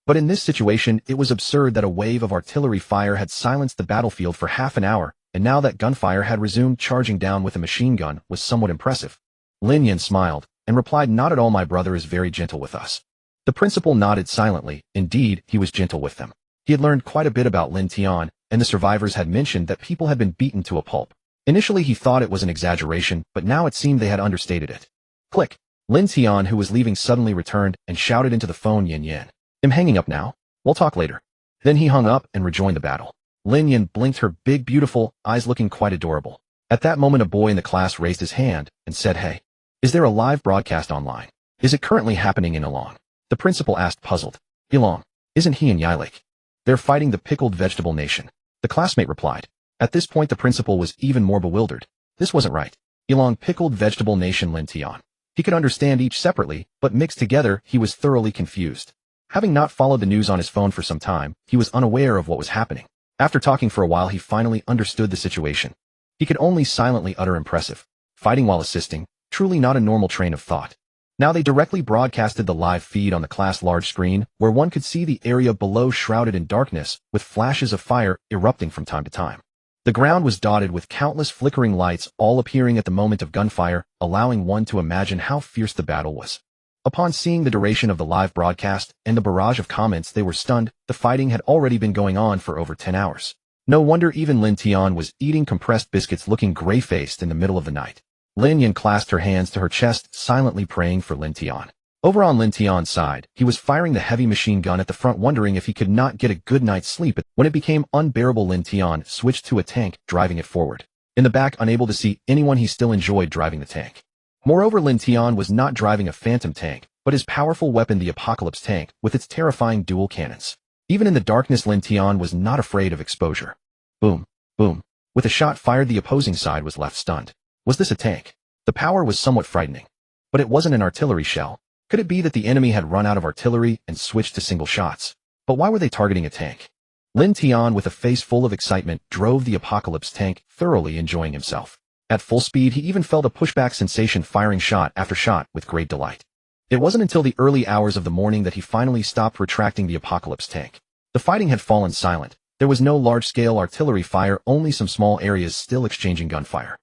But in this situation, it was absurd that a wave of artillery fire had silenced the battlefield for half an hour, and now that gunfire had resumed, charging down with a machine gun was somewhat impressive. Lin Yin smiled and replied, not at all, my brother is very gentle with us. The principal nodded silently. Indeed, he was gentle with them. He had learned quite a bit about Lin Tian, and the survivors had mentioned that people had been beaten to a pulp. Initially he thought it was an exaggeration, but now it seemed they had understated it. Click. Lin Tian, who was leaving, suddenly returned and shouted into the phone, Yin Yin. I'm hanging up now. We'll talk later. Then he hung up and rejoined the battle. Lin Yin blinked, her big beautiful eyes looking quite adorable. At that moment, a boy in the class raised his hand and said, hey, is there a live broadcast online? Is it currently happening in Ilong? The principal asked, puzzled. Ilong. Isn't he in Yilake? They're fighting the Pickled Vegetable Nation. The classmate replied. At this point the principal was even more bewildered. This wasn't right. Ilong, Pickled Vegetable Nation, Lin Tian. He could understand each separately, but mixed together he was thoroughly confused. Having not followed the news on his phone for some time, he was unaware of what was happening. After talking for a while, he finally understood the situation. He could only silently utter impressive. Fighting while assisting, truly not a normal train of thought. Now they directly broadcasted the live feed on the class large screen, where one could see the area below shrouded in darkness, with flashes of fire erupting from time to time. The ground was dotted with countless flickering lights, all appearing at the moment of gunfire, allowing one to imagine how fierce the battle was. Upon seeing the duration of the live broadcast and the barrage of comments, they were stunned. The fighting had already been going on for over 10 hours. No wonder even Lin Tian was eating compressed biscuits, looking gray-faced in the middle of the night. Lin Yin clasped her hands to her chest, silently praying for Lin Tian. Over on Lin Tian's side, he was firing the heavy machine gun at the front, wondering if he could not get a good night's sleep. When it became unbearable, Lin Tian switched to a tank, driving it forward. In the back, unable to see anyone, he still enjoyed driving the tank. Moreover, Lin Tian was not driving a phantom tank, but his powerful weapon, the Apocalypse tank, with its terrifying dual cannons. Even in the darkness, Lin Tian was not afraid of exposure. Boom, boom. With a shot fired, the opposing side was left stunned. Was this a tank? The power was somewhat frightening. But it wasn't an artillery shell. Could it be that the enemy had run out of artillery and switched to single shots? But why were they targeting a tank? Lin Tian, with a face full of excitement, drove the Apocalypse tank, thoroughly enjoying himself. At full speed, he even felt a pushback sensation, firing shot after shot with great delight. It wasn't until the early hours of the morning that he finally stopped retracting the Apocalypse tank. The fighting had fallen silent. There was no large-scale artillery fire, only some small areas still exchanging gunfire.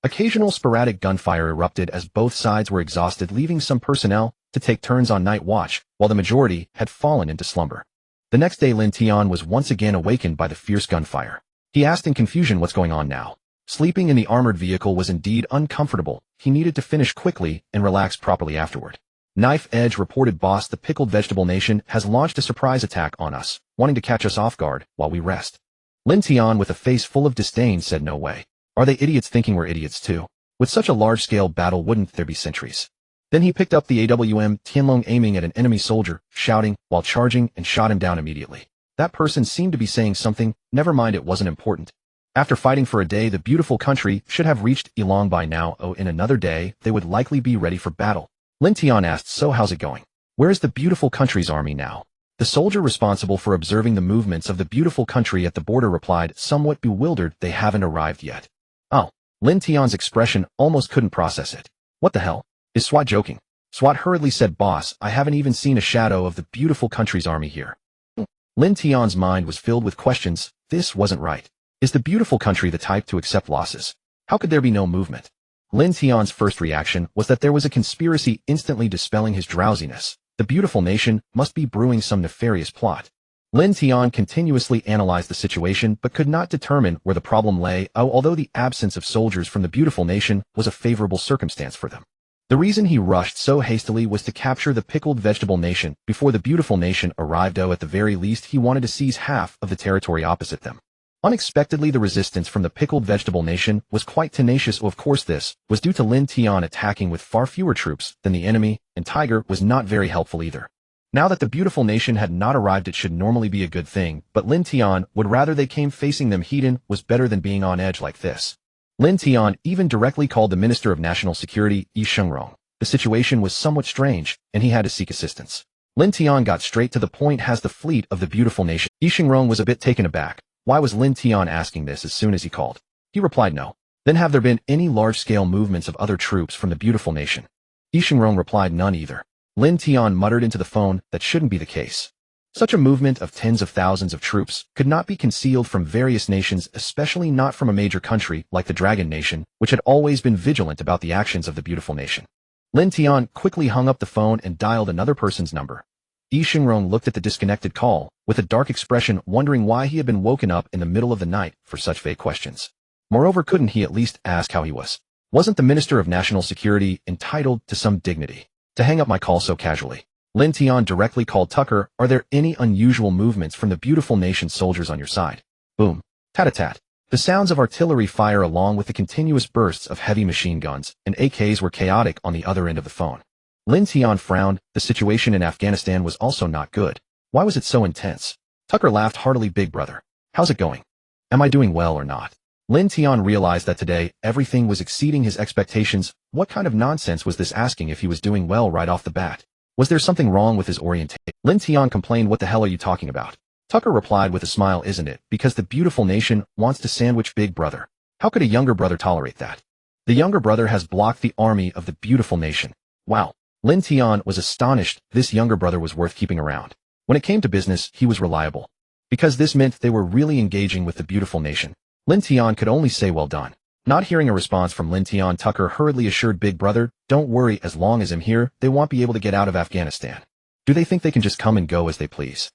Occasional sporadic gunfire erupted as both sides were exhausted, leaving some personnel to take turns on night watch, while the majority had fallen into slumber. The next day, Lin Tian was once again awakened by the fierce gunfire. He asked in confusion what's going on now. Sleeping in the armored vehicle was indeed uncomfortable. He needed to finish quickly and relax properly afterward. Knife Edge reported, "Boss, the Pickled Vegetable Nation has launched a surprise attack on us, wanting to catch us off guard while we rest." Lin Tian, with a face full of disdain, said, "No way. Are they idiots thinking we're idiots too? With such a large-scale battle, wouldn't there be sentries?" Then he picked up the AWM Tianlong, aiming at an enemy soldier, shouting while charging, and shot him down immediately. That person seemed to be saying something. Never mind, it wasn't important. After fighting for a day, the beautiful country should have reached Yilong by now. Oh, in another day, they would likely be ready for battle. Lin Tian asked, "So how's it going? Where is the beautiful country's army now?" The soldier responsible for observing the movements of the beautiful country at the border replied, somewhat bewildered, "They haven't arrived yet." Oh. Lin Tian's expression almost couldn't process it. What the hell? Is SWAT joking? SWAT hurriedly said, "Boss, I haven't even seen a shadow of the beautiful country's army here." Lin Tian's mind was filled with questions. This wasn't right. Is the beautiful country the type to accept losses? How could there be no movement? Lin Tian's first reaction was that there was a conspiracy, instantly dispelling his drowsiness. The beautiful nation must be brewing some nefarious plot. Lin Tian continuously analyzed the situation but could not determine where the problem lay, although the absence of soldiers from the beautiful nation was a favorable circumstance for them. The reason he rushed so hastily was to capture the Pickled Vegetable Nation before the beautiful nation arrived. At the very least, he wanted to seize half of the territory opposite them. Unexpectedly, the resistance from the Pickled Vegetable Nation was quite tenacious. Of course, this was due to Lin Tian attacking with far fewer troops than the enemy, and Tiger was not very helpful either. Now that the beautiful nation had not arrived, it should normally be a good thing, but Lin Tian would rather they came facing them. Heat was better than being on edge like this. Lin Tian even directly called the Minister of National Security, Yi Shengrong. The situation was somewhat strange, and he had to seek assistance. Lin Tian got straight to the point. "Has the fleet of the beautiful nation?" Yi Shengrong was a bit taken aback. Why was Lin Tian asking this as soon as he called? He replied, "No." Then, have there been any large-scale movements of other troops from the beautiful nation? Yi Shengrong replied, "None either." Lin Tian muttered into the phone, that shouldn't be the case. Such a movement of tens of thousands of troops could not be concealed from various nations, especially not from a major country like the Dragon Nation, which had always been vigilant about the actions of the beautiful nation. Lin Tian quickly hung up the phone and dialed another person's number. Yi Shengrong looked at the disconnected call with a dark expression, wondering why he had been woken up in the middle of the night for such vague questions. Moreover, couldn't he at least ask how he was? Wasn't the Minister of National Security entitled to some dignity to hang up my call so casually? Lin Tian directly called Tucker. "Are there any unusual movements from the beautiful nation's soldiers on your side?" Boom. Tat-a-tat. The sounds of artillery fire along with the continuous bursts of heavy machine guns and AKs were chaotic on the other end of the phone. Lin Tian frowned. The situation in Afghanistan was also not good. Why was it so intense? Tucker laughed heartily. "Big brother. How's it going? Am I doing well or not?" Lin Tian realized that today, everything was exceeding his expectations. What kind of nonsense was this, asking if he was doing well right off the bat? Was there something wrong with his orientation? Lin Tian complained, "What the hell are you talking about?" Tucker replied with a smile, "Isn't it because the beautiful nation wants to sandwich big brother? How could a younger brother tolerate that? The younger brother has blocked the army of the beautiful nation." Wow. Lin Tian was astonished. This younger brother was worth keeping around. When it came to business, he was reliable. Because this meant they were really engaging with the beautiful nation. Lin Tian could only say, "Well done." Not hearing a response from Lin Tian, Tucker hurriedly assured, "Big brother, don't worry, as long as I'm here, they won't be able to get out of Afghanistan. Do they think they can just come and go as they please?"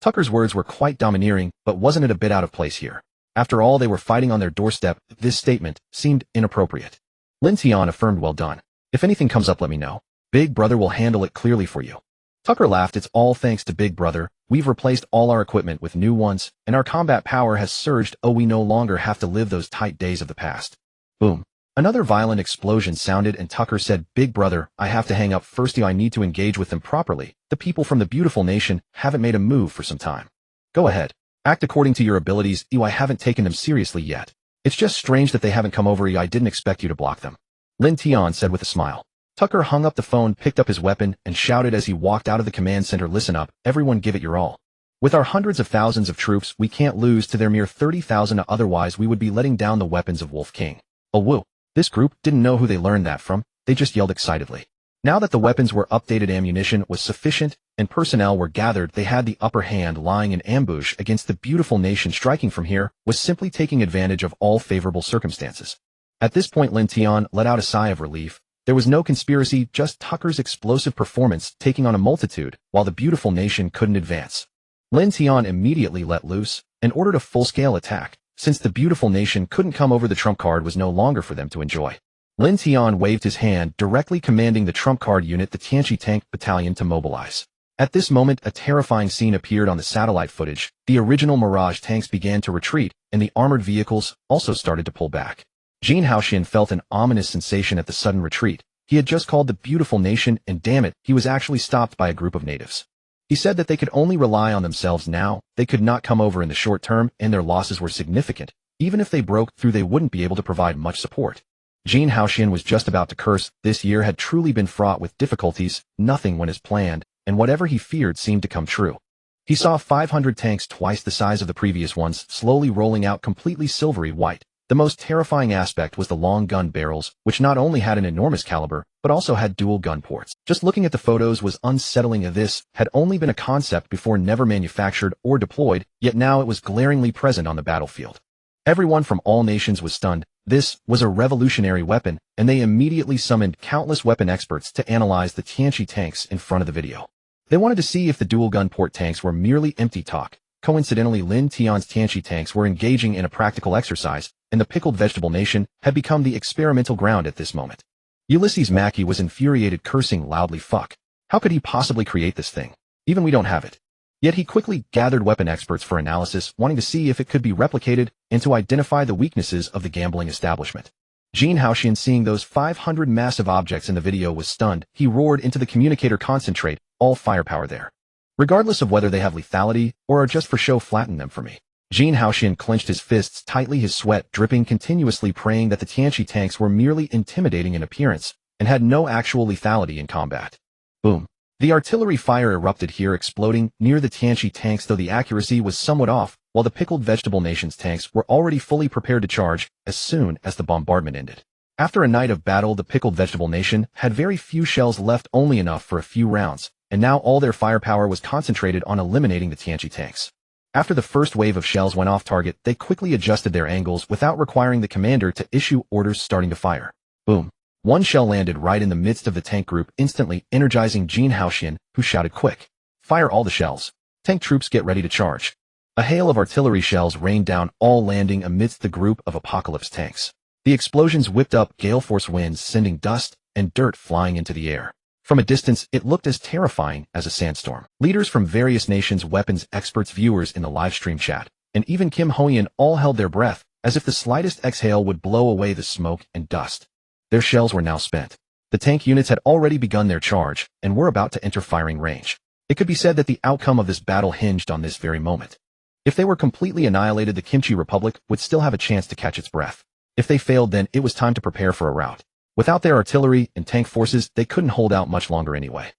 Tucker's words were quite domineering, but wasn't it a bit out of place here? After all, they were fighting on their doorstep. This statement seemed inappropriate. Lin Tian affirmed, "Well done. If anything comes up, let me know. Big brother will handle it clearly for you." Tucker laughed. "It's all thanks to Big brother. We've replaced all our equipment with new ones, and our combat power has surged. Oh, we no longer have to live those tight days of the past." Boom. Another violent explosion sounded, and Tucker said, "Big brother, I have to hang up first. I need to engage with them properly. The people from the beautiful nation haven't made a move for some time. Go ahead. Act according to your abilities. I haven't taken them seriously yet. It's just strange that they haven't come over. I didn't expect you to block them." Lin Tian said with a smile. Tucker hung up the phone, picked up his weapon, and shouted as he walked out of the command center, "Listen up, everyone, give it your all. With our hundreds of thousands of troops, we can't lose to their mere 30,000, otherwise we would be letting down the weapons of Wolf King." Oh woo. This group didn't know who they learned that from, they just yelled excitedly. Now that the weapons were updated, ammunition was sufficient, and personnel were gathered, they had the upper hand. Lying in ambush against the beautiful nation striking from here was simply taking advantage of all favorable circumstances. At this point, Lin Tian let out a sigh of relief. There was no conspiracy, just Tucker's explosive performance taking on a multitude, while the beautiful nation couldn't advance. Lin Tian immediately let loose and ordered a full-scale attack, since the beautiful nation couldn't come over. The trump card was no longer for them to enjoy. Lin Tian waved his hand, directly commanding the trump card unit, the Tianchi Tank Battalion, to mobilize. At this moment, a terrifying scene appeared on the satellite footage. The original Mirage tanks began to retreat, and the armored vehicles also started to pull back. Jin Haoxian felt an ominous sensation at the sudden retreat. He had just called the beautiful nation, and damn it, he was actually stopped by a group of natives. He said that they could only rely on themselves now, they could not come over in the short term, and their losses were significant. Even if they broke through, they wouldn't be able to provide much support. Jin Haoxian was just about to curse. This year had truly been fraught with difficulties, nothing went as planned, and whatever he feared seemed to come true. He saw 500 tanks, twice the size of the previous ones, slowly rolling out, completely silvery white. The most terrifying aspect was the long gun barrels, which not only had an enormous caliber, but also had dual gun ports. Just looking at the photos was unsettling. This had only been a concept before, never manufactured or deployed, yet now it was glaringly present on the battlefield. Everyone from all nations was stunned. This was a revolutionary weapon, and they immediately summoned countless weapon experts to analyze the Tianchi tanks in front of the video. They wanted to see if the dual gun port tanks were merely empty talk. Coincidentally, Lin Tian's Tianchi tanks were engaging in a practical exercise, and the pickled vegetable nation had become the experimental ground at this moment. Ulysses Mackey was infuriated, cursing loudly, "Fuck. How could he possibly create this thing? Even we don't have it." Yet he quickly gathered weapon experts for analysis, wanting to see if it could be replicated and to identify the weaknesses of the gambling establishment. Jin Haoxian, seeing those 500 massive objects in the video, was stunned. He roared into the communicator, "Concentrate all firepower there. Regardless of whether they have lethality or are just for show, flatten them for me." Jin Haoxian clenched his fists tightly, his sweat dripping continuously, praying that the Tianchi tanks were merely intimidating in appearance and had no actual lethality in combat. Boom. The artillery fire erupted here, exploding near the Tianchi tanks, though the accuracy was somewhat off, while the pickled vegetable nation's tanks were already fully prepared to charge as soon as the bombardment ended. After a night of battle, the pickled vegetable nation had very few shells left, only enough for a few rounds, and now all their firepower was concentrated on eliminating the Tianchi tanks. After the first wave of shells went off target, they quickly adjusted their angles without requiring the commander to issue orders, starting to fire. Boom. One shell landed right in the midst of the tank group, instantly energizing Jin Haoxian, who shouted, "Quick! Fire all the shells! Tank troops, get ready to charge!" A hail of artillery shells rained down, all landing amidst the group of Apocalypse tanks. The explosions whipped up gale force winds, sending dust and dirt flying into the air. From a distance, it looked as terrifying as a sandstorm. Leaders from various nations, weapons experts, viewers in the livestream chat, and even Kim Hoyan all held their breath, as if the slightest exhale would blow away the smoke and dust. Their shells were now spent. The tank units had already begun their charge, and were about to enter firing range. It could be said that the outcome of this battle hinged on this very moment. If they were completely annihilated, the Kimchi Republic would still have a chance to catch its breath. If they failed, then it was time to prepare for a rout. Without their artillery and tank forces, they couldn't hold out much longer anyway.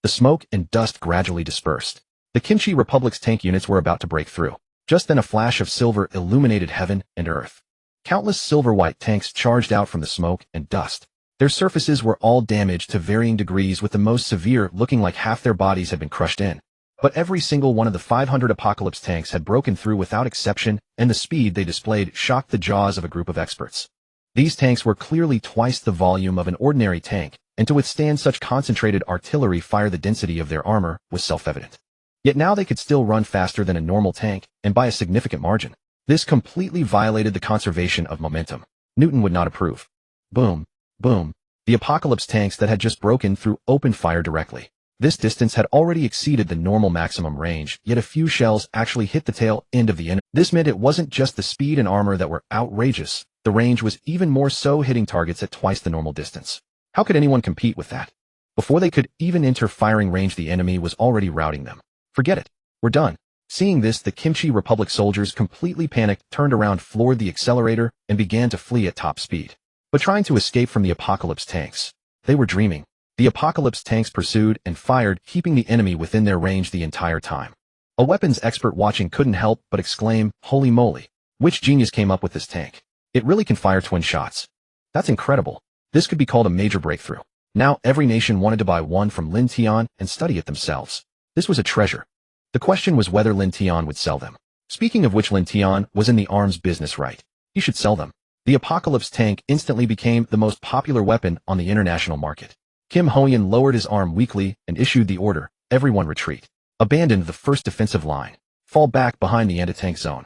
The smoke and dust gradually dispersed. The Kimchi Republic's tank units were about to break through. Just then a flash of silver illuminated heaven and earth. Countless silver-white tanks charged out from the smoke and dust. Their surfaces were all damaged to varying degrees, with the most severe looking like half their bodies had been crushed in. But every single one of the 500 Apocalypse tanks had broken through without exception, and the speed they displayed shocked the jaws of a group of experts. These tanks were clearly twice the volume of an ordinary tank, and to withstand such concentrated artillery fire, the density of their armor was self-evident. Yet now they could still run faster than a normal tank, and by a significant margin. This completely violated the conservation of momentum. Newton would not approve. Boom, boom. The Apocalypse tanks that had just broken through opened fire directly. This distance had already exceeded the normal maximum range, yet a few shells actually hit the tail end of the enemy. This meant it wasn't just the speed and armor that were outrageous. The range was even more so, hitting targets at twice the normal distance. How could anyone compete with that? Before they could even enter firing range, the enemy was already routing them. Forget it. We're done. Seeing this, the Kimchi Republic soldiers completely panicked, turned around, floored the accelerator, and began to flee at top speed. But trying to escape from the Apocalypse tanks, they were dreaming. The Apocalypse tanks pursued and fired, keeping the enemy within their range the entire time. A weapons expert watching couldn't help but exclaim, "Holy moly! Which genius came up with this tank? It really can fire twin shots. That's incredible. This could be called a major breakthrough." Now every nation wanted to buy one from Lin Tian and study it themselves. This was a treasure. The question was whether Lin Tian would sell them. Speaking of which, Lin Tian was in the arms business, right? He should sell them. The Apocalypse tank instantly became the most popular weapon on the international market. Kim Hoyan lowered his arm weakly and issued the order, "Everyone retreat. Abandon the first defensive line. Fall back behind the anti-tank zone."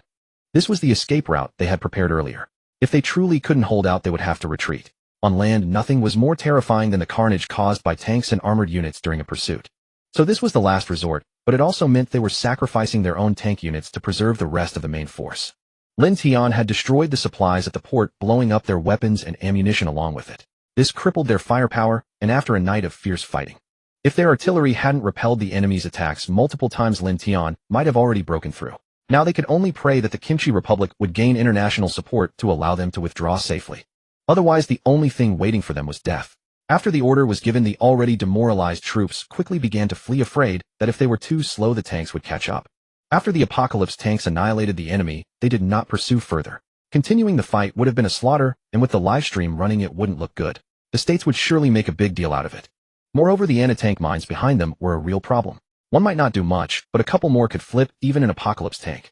This was the escape route they had prepared earlier. If they truly couldn't hold out, they would have to retreat. On land, nothing was more terrifying than the carnage caused by tanks and armored units during a pursuit. So this was the last resort, but it also meant they were sacrificing their own tank units to preserve the rest of the main force. Lin Tian had destroyed the supplies at the port, blowing up their weapons and ammunition along with it. This crippled their firepower, and after a night of fierce fighting, if their artillery hadn't repelled the enemy's attacks multiple times, Lin Tian might have already broken through. Now they could only pray that the Kimchi Republic would gain international support to allow them to withdraw safely. Otherwise, the only thing waiting for them was death. After the order was given, the already demoralized troops quickly began to flee, afraid that if they were too slow, the tanks would catch up. After the Apocalypse tanks annihilated the enemy, they did not pursue further. Continuing the fight would have been a slaughter, and with the live stream running, it wouldn't look good. The states would surely make a big deal out of it. Moreover, the anti-tank mines behind them were a real problem. One might not do much, but a couple more could flip even an Apocalypse tank.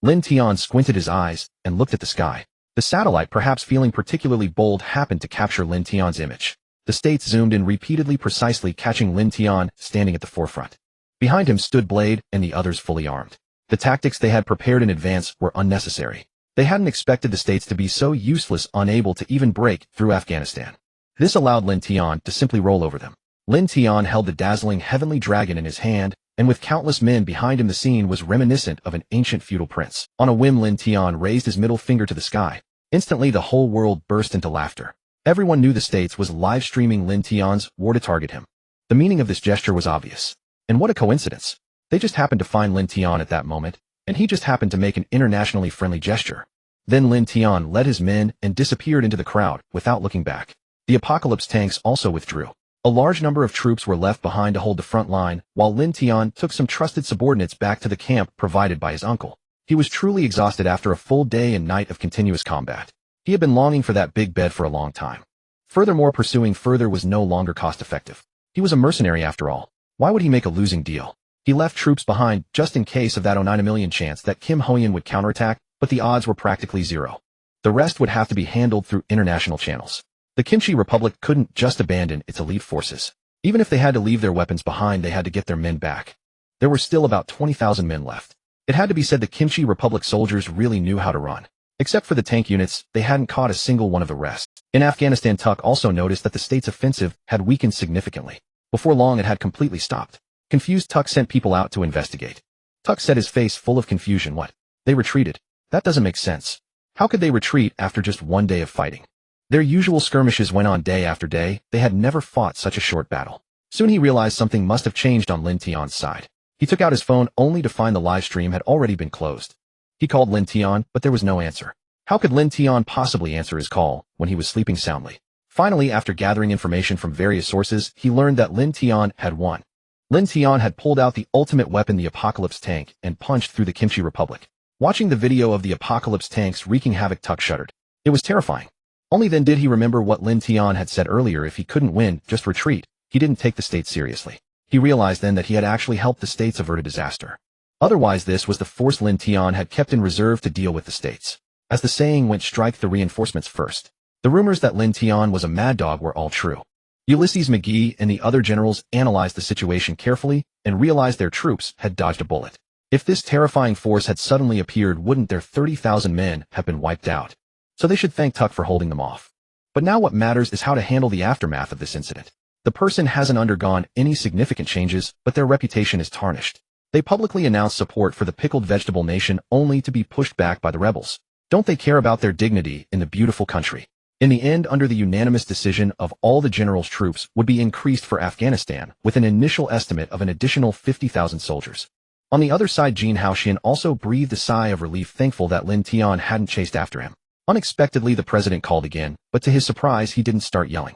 Lin Tian squinted his eyes and looked at the sky. The satellite, perhaps feeling particularly bold, happened to capture Lin Tian's image. The states zoomed in repeatedly, precisely catching Lin Tian standing at the forefront. Behind him stood Blade and the others fully armed. The tactics they had prepared in advance were unnecessary. They hadn't expected the states to be so useless, unable to even break through Afghanistan. This allowed Lin Tian to simply roll over them. Lin Tian held the dazzling heavenly dragon in his hand, and with countless men behind him, the scene was reminiscent of an ancient feudal prince. On a whim, Lin Tian raised his middle finger to the sky. Instantly, the whole world burst into laughter. Everyone knew the states was live streaming Lin Tian's war to target him. The meaning of this gesture was obvious. And what a coincidence. They just happened to find Lin Tian at that moment, and he just happened to make an internationally friendly gesture. Then Lin Tian led his men and disappeared into the crowd without looking back. The Apocalypse tanks also withdrew. A large number of troops were left behind to hold the front line, while Lin Tian took some trusted subordinates back to the camp provided by his uncle. He was truly exhausted after a full day and night of continuous combat. He had been longing for that big bed for a long time. Furthermore, pursuing further was no longer cost-effective. He was a mercenary after all. Why would he make a losing deal? He left troops behind just in case of that 0.9 million chance that Kim Hoyan would counterattack, but the odds were practically zero. The rest would have to be handled through international channels. The Kimchi Republic couldn't just abandon its elite forces. Even if they had to leave their weapons behind, they had to get their men back. There were still about 20,000 men left. It had to be said the Kimchi Republic soldiers really knew how to run. Except for the tank units, they hadn't caught a single one of the rest. In Afghanistan, Tuck also noticed that the state's offensive had weakened significantly. Before long, it had completely stopped. Confused, Tuck sent people out to investigate. Tuck said, his face full of confusion, "What? They retreated? That doesn't make sense. How could they retreat after just one day of fighting? Their usual skirmishes went on day after day. They had never fought such a short battle." Soon he realized something must have changed on Lin Tian's side. He took out his phone only to find the live stream had already been closed. He called Lin Tian, but there was no answer. How could Lin Tian possibly answer his call when he was sleeping soundly? Finally, after gathering information from various sources, he learned that Lin Tian had won. Lin Tian had pulled out the ultimate weapon, the Apocalypse tank, and punched through the Kimchi Republic. Watching the video of the Apocalypse tanks wreaking havoc, Tuck shuddered. It was terrifying. Only then did he remember what Lin Tian had said earlier: if he couldn't win, just retreat. He didn't take the state seriously. He realized then that he had actually helped the states avert a disaster. Otherwise, this was the force Lin Tian had kept in reserve to deal with the states. As the saying went, strike the reinforcements first. The rumors that Lin Tian was a mad dog were all true. Ulysses McGee and the other generals analyzed the situation carefully and realized their troops had dodged a bullet. If this terrifying force had suddenly appeared, wouldn't their 30,000 men have been wiped out? So they should thank Tuck for holding them off. But now what matters is how to handle the aftermath of this incident. The person hasn't undergone any significant changes, but their reputation is tarnished. They publicly announced support for the pickled vegetable nation only to be pushed back by the rebels. Don't they care about their dignity in the beautiful country? In the end, under the unanimous decision of all the generals, troops would be increased for Afghanistan with an initial estimate of an additional 50,000 soldiers. On the other side, Jin Haoxian also breathed a sigh of relief, thankful that Lin Tian hadn't chased after him. Unexpectedly, the president called again, but to his surprise, he didn't start yelling.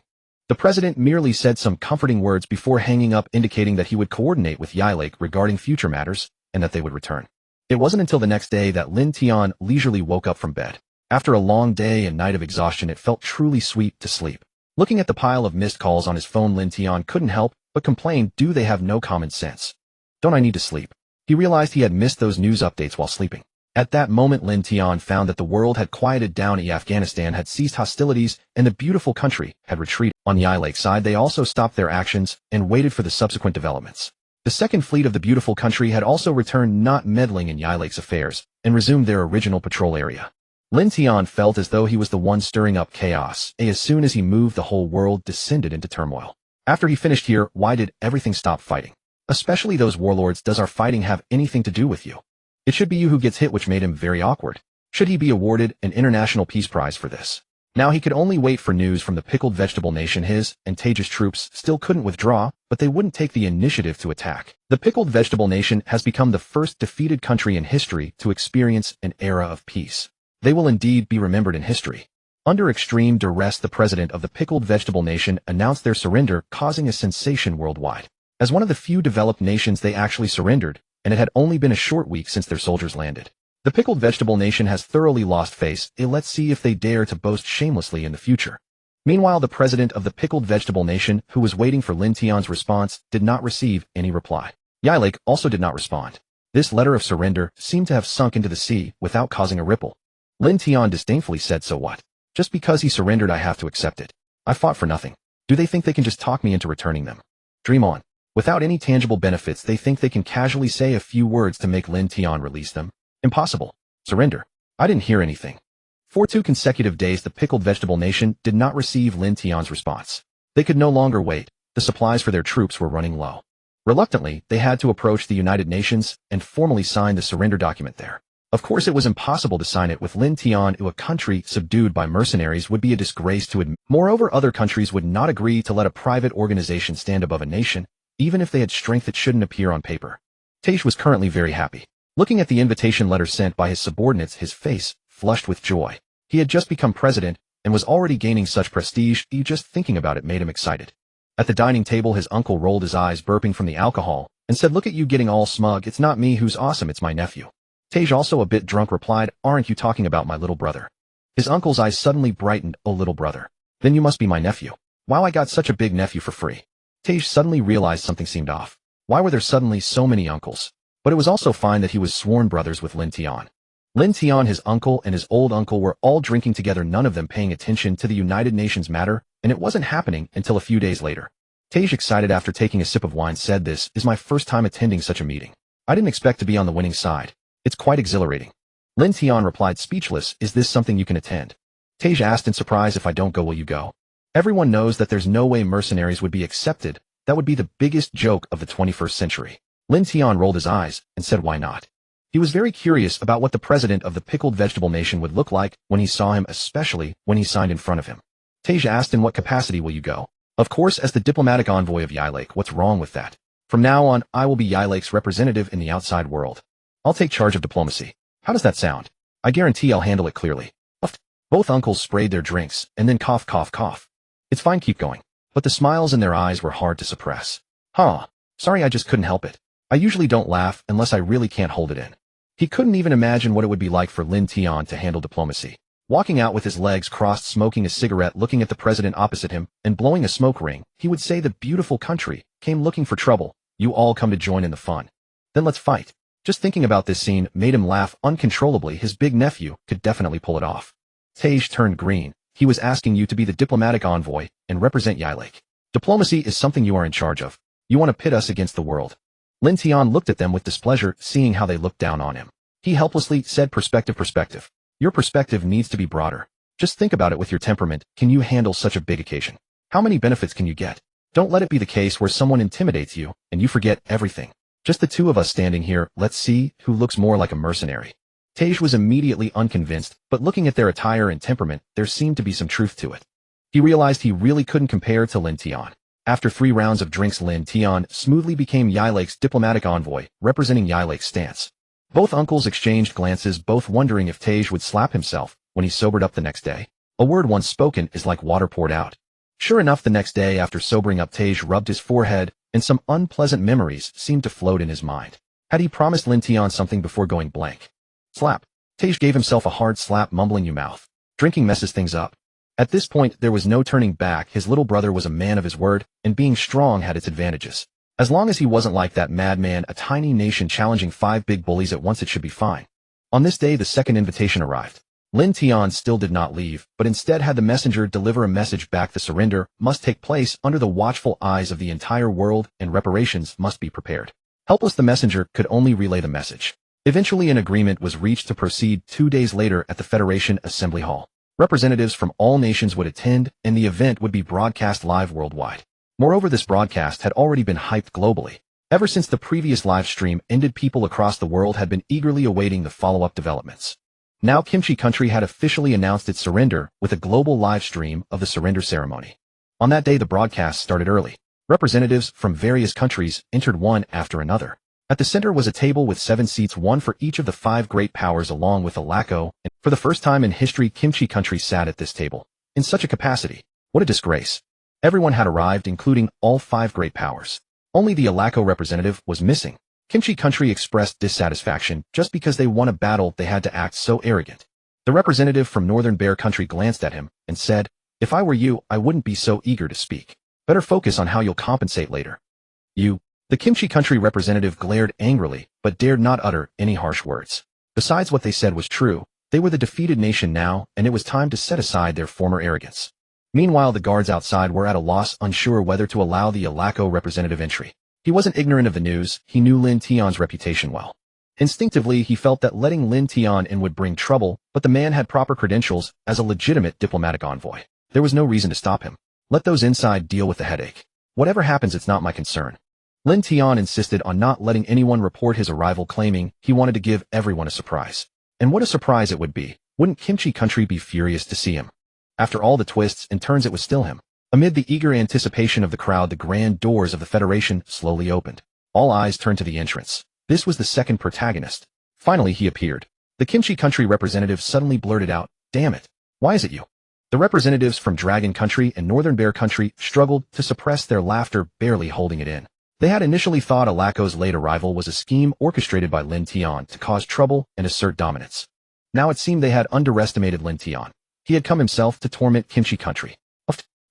The president merely said some comforting words before hanging up, indicating that he would coordinate with Yilake regarding future matters and that they would return. It wasn't until the next day that Lin Tian leisurely woke up from bed. After a long day and night of exhaustion, it felt truly sweet to sleep. Looking at the pile of missed calls on his phone, Lin Tian couldn't help but complain, do they have no common sense? Don't I need to sleep? He realized he had missed those news updates while sleeping. At that moment, Lin Tian found that the world had quieted down. Afghanistan had ceased hostilities and the beautiful country had retreated. On Yilake's side, they also stopped their actions and waited for the subsequent developments. The second fleet of the beautiful country had also returned, not meddling in Yilake's affairs, and resumed their original patrol area. Lin Tian felt as though he was the one stirring up chaos. As soon as he moved, the whole world descended into turmoil. After he finished here, why did everything stop fighting? Especially those warlords. Does our fighting have anything to do with you? It should be you who gets hit, which made him very awkward. Should he be awarded an International Peace Prize for this? Now he could only wait for news from the Pickled Vegetable Nation. His and Tage's troops still couldn't withdraw, but they wouldn't take the initiative to attack. The Pickled Vegetable Nation has become the first defeated country in history to experience an era of peace. They will indeed be remembered in history. Under extreme duress, the president of the Pickled Vegetable Nation announced their surrender, causing a sensation worldwide. As one of the few developed nations, they actually surrendered, and it had only been a short week since their soldiers landed. The Pickled Vegetable Nation has thoroughly lost face. Let's see if they dare to boast shamelessly in the future. Meanwhile, the president of the Pickled Vegetable Nation, who was waiting for Lin Tian's response, did not receive any reply. Yilake also did not respond. This letter of surrender seemed to have sunk into the sea without causing a ripple. Lin Tian disdainfully said, so what? Just because he surrendered, I have to accept it. I fought for nothing. Do they think they can just talk me into returning them? Dream on. Without any tangible benefits, they think they can casually say a few words to make Lin Tian release them? Impossible. Surrender. I didn't hear anything. For 2 consecutive days, the Pickled Vegetable Nation did not receive Lin Tian's response. They could no longer wait. The supplies for their troops were running low. Reluctantly, they had to approach the United Nations and formally sign the surrender document there. Of course, it was impossible to sign it with Lin Tian. A country subdued by mercenaries would be a disgrace to admit. Moreover, other countries would not agree to let a private organization stand above a nation, even if they had strength that shouldn't appear on paper. Tage was currently very happy. Looking at the invitation letter sent by his subordinates, his face flushed with joy. He had just become president and was already gaining such prestige, just thinking about it made him excited. At the dining table, his uncle rolled his eyes, burping from the alcohol, and said, look at you getting all smug. It's not me who's awesome, it's my nephew. Tage, also a bit drunk, replied, aren't you talking about my little brother? His uncle's eyes suddenly brightened. Oh, little brother. Then you must be my nephew. Wow, I got such a big nephew for free. Tage suddenly realized something seemed off. Why were there suddenly so many uncles? But it was also fine that he was sworn brothers with Lin Tian. Lin Tian, his uncle, and his old uncle were all drinking together, none of them paying attention to the United Nations matter, and it wasn't happening until a few days later. Tage, excited after taking a sip of wine, said, this is my first time attending such a meeting. I didn't expect to be on the winning side. It's quite exhilarating. Lin Tian replied, speechless, is this something you can attend? Tage asked in surprise, if I don't go, will you go? Everyone knows that there's no way mercenaries would be accepted. That would be the biggest joke of the 21st century. Lin Tian rolled his eyes and said, why not? He was very curious about what the president of the Pickled Vegetable Nation would look like when he saw him, especially when he signed in front of him. Tage asked, in what capacity will you go? Of course, as the diplomatic envoy of Yilake. What's wrong with that? From now on, I will be Yilake's representative in the outside world. I'll take charge of diplomacy. How does that sound? I guarantee I'll handle it clearly. Both uncles sprayed their drinks and then cough, cough, cough. It's fine, keep going. But the smiles in their eyes were hard to suppress. Sorry, I just couldn't help it. I usually don't laugh unless I really can't hold it in. He couldn't even imagine what it would be like for Lin Tian to handle diplomacy. Walking out with his legs crossed, smoking a cigarette, looking at the president opposite him, and blowing a smoke ring, he would say, the beautiful country came looking for trouble. You all come to join in the fun. Then let's fight. Just thinking about this scene made him laugh uncontrollably. His big nephew could definitely pull it off. Tage turned green. He was asking you to be the diplomatic envoy and represent Yilake. Diplomacy is something you are in charge of. You want to pit us against the world. Lin Tian looked at them with displeasure, seeing how they looked down on him. He helplessly said, perspective. Your perspective needs to be broader. Just think about it. With your temperament, can you handle such a big occasion? How many benefits can you get? Don't let it be the case where someone intimidates you and you forget everything. Just the two of us standing here, let's see who looks more like a mercenary. Tage was immediately unconvinced, but looking at their attire and temperament, there seemed to be some truth to it. He realized he really couldn't compare to Lin Tian. After 3 rounds of drinks, Lin Tian smoothly became Yilake's diplomatic envoy, representing Yilake's stance. Both uncles exchanged glances, both wondering if Tage would slap himself when he sobered up the next day. A word once spoken is like water poured out. Sure enough, the next day after sobering up, Tej rubbed his forehead, and some unpleasant memories seemed to float in his mind. Had he promised Lin Tian something before going blank? Slap. Tej gave himself a hard slap, mumbling, "You mouth. Drinking messes things up." At this point, there was no turning back. His little brother was a man of his word, and being strong had its advantages. As long as he wasn't like that madman, a tiny nation challenging 5 big bullies at once, it should be fine. On this day, the second invitation arrived. Lin Tian still did not leave, but instead had the messenger deliver a message back. The surrender must take place under the watchful eyes of the entire world, and reparations must be prepared. Helpless, the messenger could only relay the message. Eventually, an agreement was reached to proceed. 2 days later at the Federation Assembly Hall. Representatives from all nations would attend, and the event would be broadcast live worldwide. Moreover, this broadcast had already been hyped globally. Ever since the previous live stream ended, people across the world had been eagerly awaiting the follow-up developments. Now Kimchi Country had officially announced its surrender with a global live stream of the surrender ceremony. On that day, the broadcast started early. Representatives from various countries entered one after another. At the center was a table with 7 seats, one for each of the 5 great powers along with Alaco, and for the first time in history, Kimchi Country sat at this table. In such a capacity. What a disgrace. Everyone had arrived, including all 5 great powers. Only the Alaco representative was missing. Kimchi Country expressed dissatisfaction. Just because they won a battle, they had to act so arrogant. The representative from Northern Bear Country glanced at him and said, "If I were you, I wouldn't be so eager to speak. Better focus on how you'll compensate later." "You." The Kimchi Country representative glared angrily, but dared not utter any harsh words. Besides, what they said was true. They were the defeated nation now, and it was time to set aside their former arrogance. Meanwhile, the guards outside were at a loss, unsure whether to allow the Alaco representative entry. He wasn't ignorant of the news. He knew Lin Tian's reputation well. Instinctively, he felt that letting Lin Tian in would bring trouble, but the man had proper credentials as a legitimate diplomatic envoy. There was no reason to stop him. Let those inside deal with the headache. Whatever happens, it's not my concern. Lin Tian insisted on not letting anyone report his arrival, claiming he wanted to give everyone a surprise. And what a surprise it would be. Wouldn't Kimchi Country be furious to see him? After all the twists and turns, it was still him. Amid the eager anticipation of the crowd, the grand doors of the Federation slowly opened. All eyes turned to the entrance. This was the second protagonist. Finally, he appeared. The Kimchi Country representative suddenly blurted out, "Damn it. Why is it you?" The representatives from Dragon Country and Northern Bear Country struggled to suppress their laughter, barely holding it in. They had initially thought Alaco's late arrival was a scheme orchestrated by Lin Tian to cause trouble and assert dominance. Now it seemed they had underestimated Lin Tian. He had come himself to torment Kimchi Country.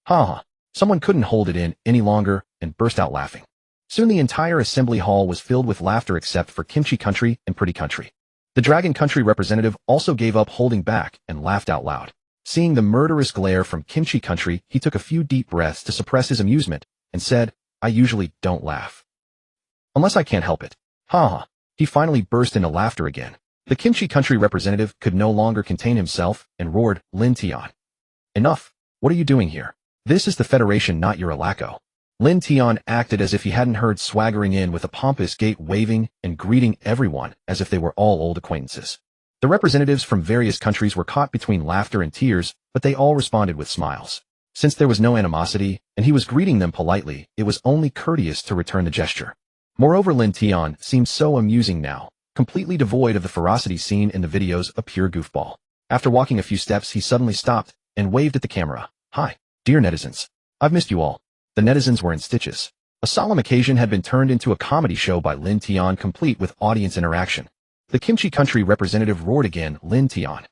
Ha ha. Someone couldn't hold it in any longer and burst out laughing. Soon the entire assembly hall was filled with laughter except for Kimchi Country and Pretty Country. The Dragon Country representative also gave up holding back and laughed out loud. Seeing the murderous glare from Kimchi Country, he took a few deep breaths to suppress his amusement and said, "I usually don't laugh. Unless I can't help it." Ha ha. He finally burst into laughter again. The Kimchi Country representative could no longer contain himself and roared, "Lin Tian. Enough. What are you doing here? This is the Federation, not your Alaco." Lin Tian acted as if he hadn't heard, swaggering in with a pompous gait, waving and greeting everyone as if they were all old acquaintances. The representatives from various countries were caught between laughter and tears, but they all responded with smiles. Since there was no animosity, and he was greeting them politely, it was only courteous to return the gesture. Moreover, Lin Tian seemed so amusing now, completely devoid of the ferocity seen in the videos, a pure goofball. After walking a few steps, he suddenly stopped and waved at the camera. "Hi. Dear netizens, I've missed you all." The netizens were in stitches. A solemn occasion had been turned into a comedy show by Lin Tian, complete with audience interaction. The Kimchi Country representative roared again, "Lin Tian."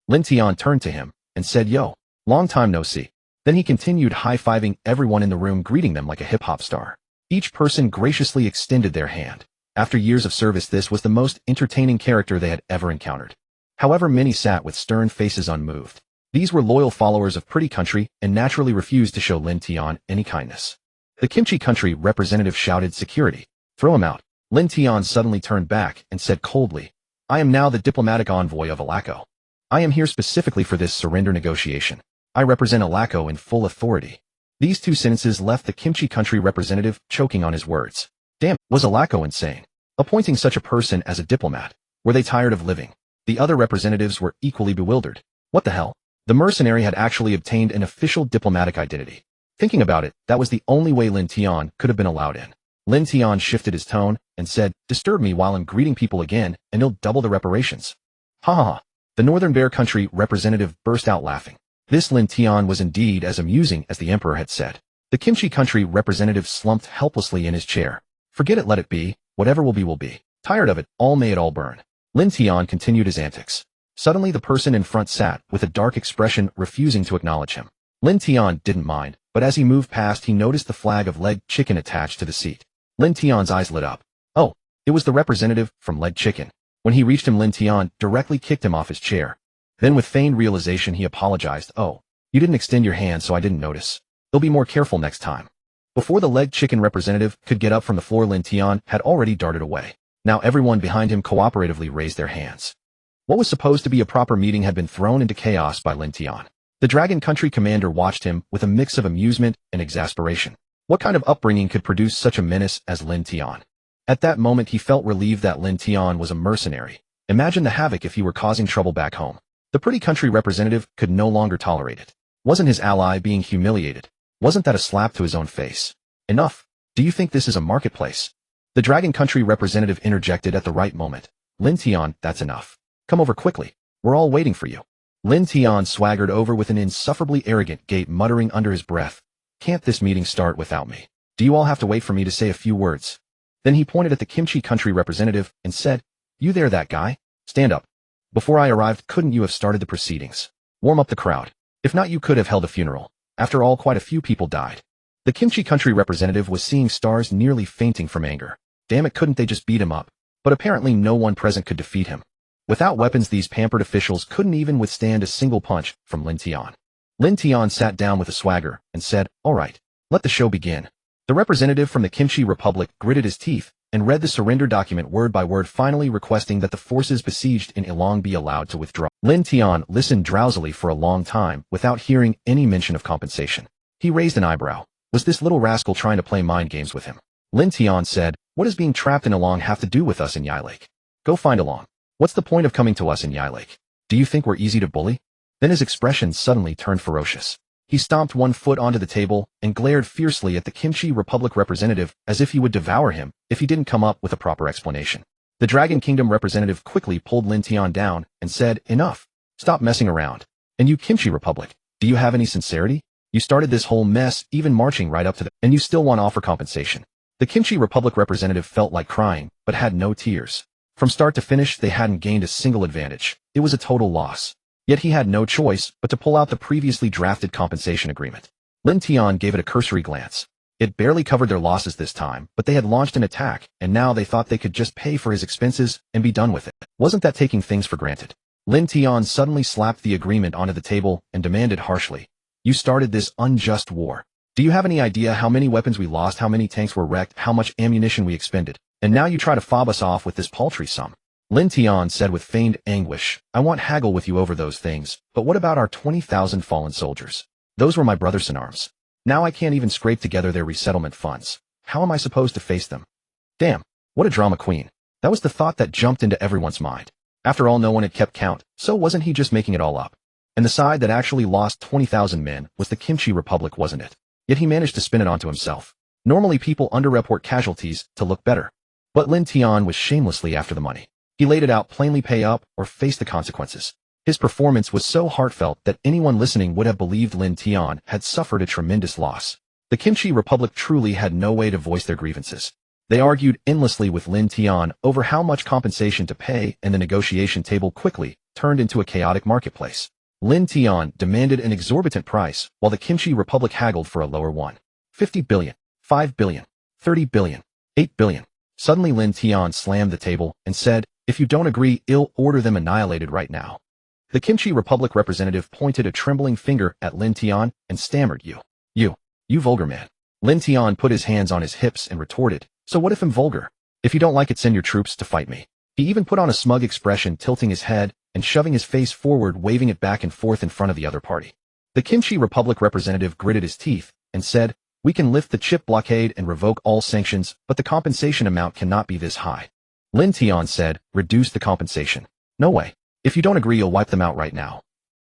Lin Tian turned to him and said, "Yo, long time no see." Then he continued high-fiving everyone in the room, greeting them like a hip-hop star. Each person graciously extended their hand. After years of service, this was the most entertaining character they had ever encountered. However, many sat with stern faces unmoved. These were loyal followers of Pretty Country and naturally refused to show Lin Tian any kindness. The Kimchi Country representative shouted, "Security. Throw him out." Lin Tian suddenly turned back and said coldly, "I am now the diplomatic envoy of Alaco. I am here specifically for this surrender negotiation. I represent Alaco in full authority." These 2 sentences left the Kimchi Country representative choking on his words. Damn, was Alaco insane? Appointing such a person as a diplomat? Were they tired of living? The other representatives were equally bewildered. What the hell? The mercenary had actually obtained an official diplomatic identity. Thinking about it, that was the only way Lin Tian could have been allowed in. Lin Tian shifted his tone and said, "Disturb me while I'm greeting people again, and he'll double the reparations." Ha ha ha. The Northern Bear Country representative burst out laughing. This Lin Tian was indeed as amusing as the emperor had said. The Kimchi country representative slumped helplessly in his chair. Forget it, let it be. Whatever will be will be. Tired of it, all may it all burn. Lin Tian continued his antics. Suddenly the person in front sat, with a dark expression, refusing to acknowledge him. Lin Tian didn't mind, but as he moved past he noticed the flag of Leg Chicken attached to the seat. Lin Tian's eyes lit up. Oh, it was the representative from Leg Chicken. When he reached him, Lin Tian directly kicked him off his chair. Then with feigned realization he apologized. Oh, you didn't extend your hand so I didn't notice. They'll be more careful next time. Before the Leg Chicken representative could get up from the floor, Lin Tian had already darted away. Now everyone behind him cooperatively raised their hands. What was supposed to be a proper meeting had been thrown into chaos by Lin Tian. The Dragon Country commander watched him with a mix of amusement and exasperation. What kind of upbringing could produce such a menace as Lin Tian? At that moment he felt relieved that Lin Tian was a mercenary. Imagine the havoc if he were causing trouble back home. The pretty country representative could no longer tolerate it. Wasn't his ally being humiliated? Wasn't that a slap to his own face? Enough. Do you think this is a marketplace? The Dragon Country representative interjected at the right moment. Lin Tian, that's enough. Come over quickly. We're all waiting for you. Lin Tian swaggered over with an insufferably arrogant gait, muttering under his breath, "Can't this meeting start without me? Do you all have to wait for me to say a few words?" Then he pointed at the Kimchi country representative and said, "You there, that guy? Stand up. Before I arrived, couldn't you have started the proceedings? Warm up the crowd. If not, you could have held a funeral. After all, quite a few people died." The Kimchi country representative was seeing stars, nearly fainting from anger. Damn it, couldn't they just beat him up? But apparently no one present could defeat him. Without weapons, these pampered officials couldn't even withstand a single punch from Lin Tian. Lin Tian sat down with a swagger and said, "All right, let the show begin." The representative from the Kimchi Republic gritted his teeth and read the surrender document word by word, finally requesting that the forces besieged in Ilong be allowed to withdraw. Lin Tian listened drowsily for a long time without hearing any mention of compensation. He raised an eyebrow. Was this little rascal trying to play mind games with him? Lin Tian said, "What does being trapped in Ilong have to do with us in Yi Lake? Go find Ilong. What's the point of coming to us in Yi Lake? Do you think we're easy to bully?" Then his expression suddenly turned ferocious. He stomped one foot onto the table and glared fiercely at the Kimchi Republic representative as if he would devour him if he didn't come up with a proper explanation. The Dragon Kingdom representative quickly pulled Lin Tian down and said, "Enough. Stop messing around. And you Kimchi Republic, do you have any sincerity? You started this whole mess, even marching right up to the, and you still want to offer compensation." The Kimchi Republic representative felt like crying, but had no tears. From start to finish, they hadn't gained a single advantage. It was a total loss. Yet he had no choice but to pull out the previously drafted compensation agreement. Lin Tian gave it a cursory glance. It barely covered their losses this time, but they had launched an attack, and now they thought they could just pay for his expenses and be done with it. Wasn't that taking things for granted? Lin Tian suddenly slapped the agreement onto the table and demanded harshly, "You started this unjust war. Do you have any idea how many weapons we lost, how many tanks were wrecked, how much ammunition we expended? And now you try to fob us off with this paltry sum." Lin Tian said with feigned anguish, "I won't haggle with you over those things, but what about our 20,000 fallen soldiers? Those were my brothers in arms. Now I can't even scrape together their resettlement funds. How am I supposed to face them? Damn, what a drama queen." That was the thought that jumped into everyone's mind. After all, no one had kept count, so wasn't he just making it all up? And the side that actually lost 20,000 men was the Kimchi Republic, wasn't it? Yet he managed to spin it onto himself. Normally people underreport casualties to look better. But Lin Tian was shamelessly after the money. He laid it out plainly: pay up or face the consequences. His performance was so heartfelt that anyone listening would have believed Lin Tian had suffered a tremendous loss. The Kimchi Republic truly had no way to voice their grievances. They argued endlessly with Lin Tian over how much compensation to pay, and the negotiation table quickly turned into a chaotic marketplace. Lin Tian demanded an exorbitant price, while the Kimchi Republic haggled for a lower one. 50 billion, 5 billion, 30 billion, 8 billion. Suddenly Lin Tian slammed the table and said, "If you don't agree, I'll order them annihilated right now." The Kimchi Republic representative pointed a trembling finger at Lin Tian and stammered, You vulgar man." Lin Tian put his hands on his hips and retorted, "So what if I'm vulgar? If you don't like it, send your troops to fight me." He even put on a smug expression, tilting his head and shoving his face forward, waving it back and forth in front of the other party. The Kimchi Republic representative gritted his teeth and said, "We can lift the chip blockade and revoke all sanctions, but the compensation amount cannot be this high." Lin Tian said, "Reduce the compensation." "No way. If you don't agree, you'll wipe them out right now."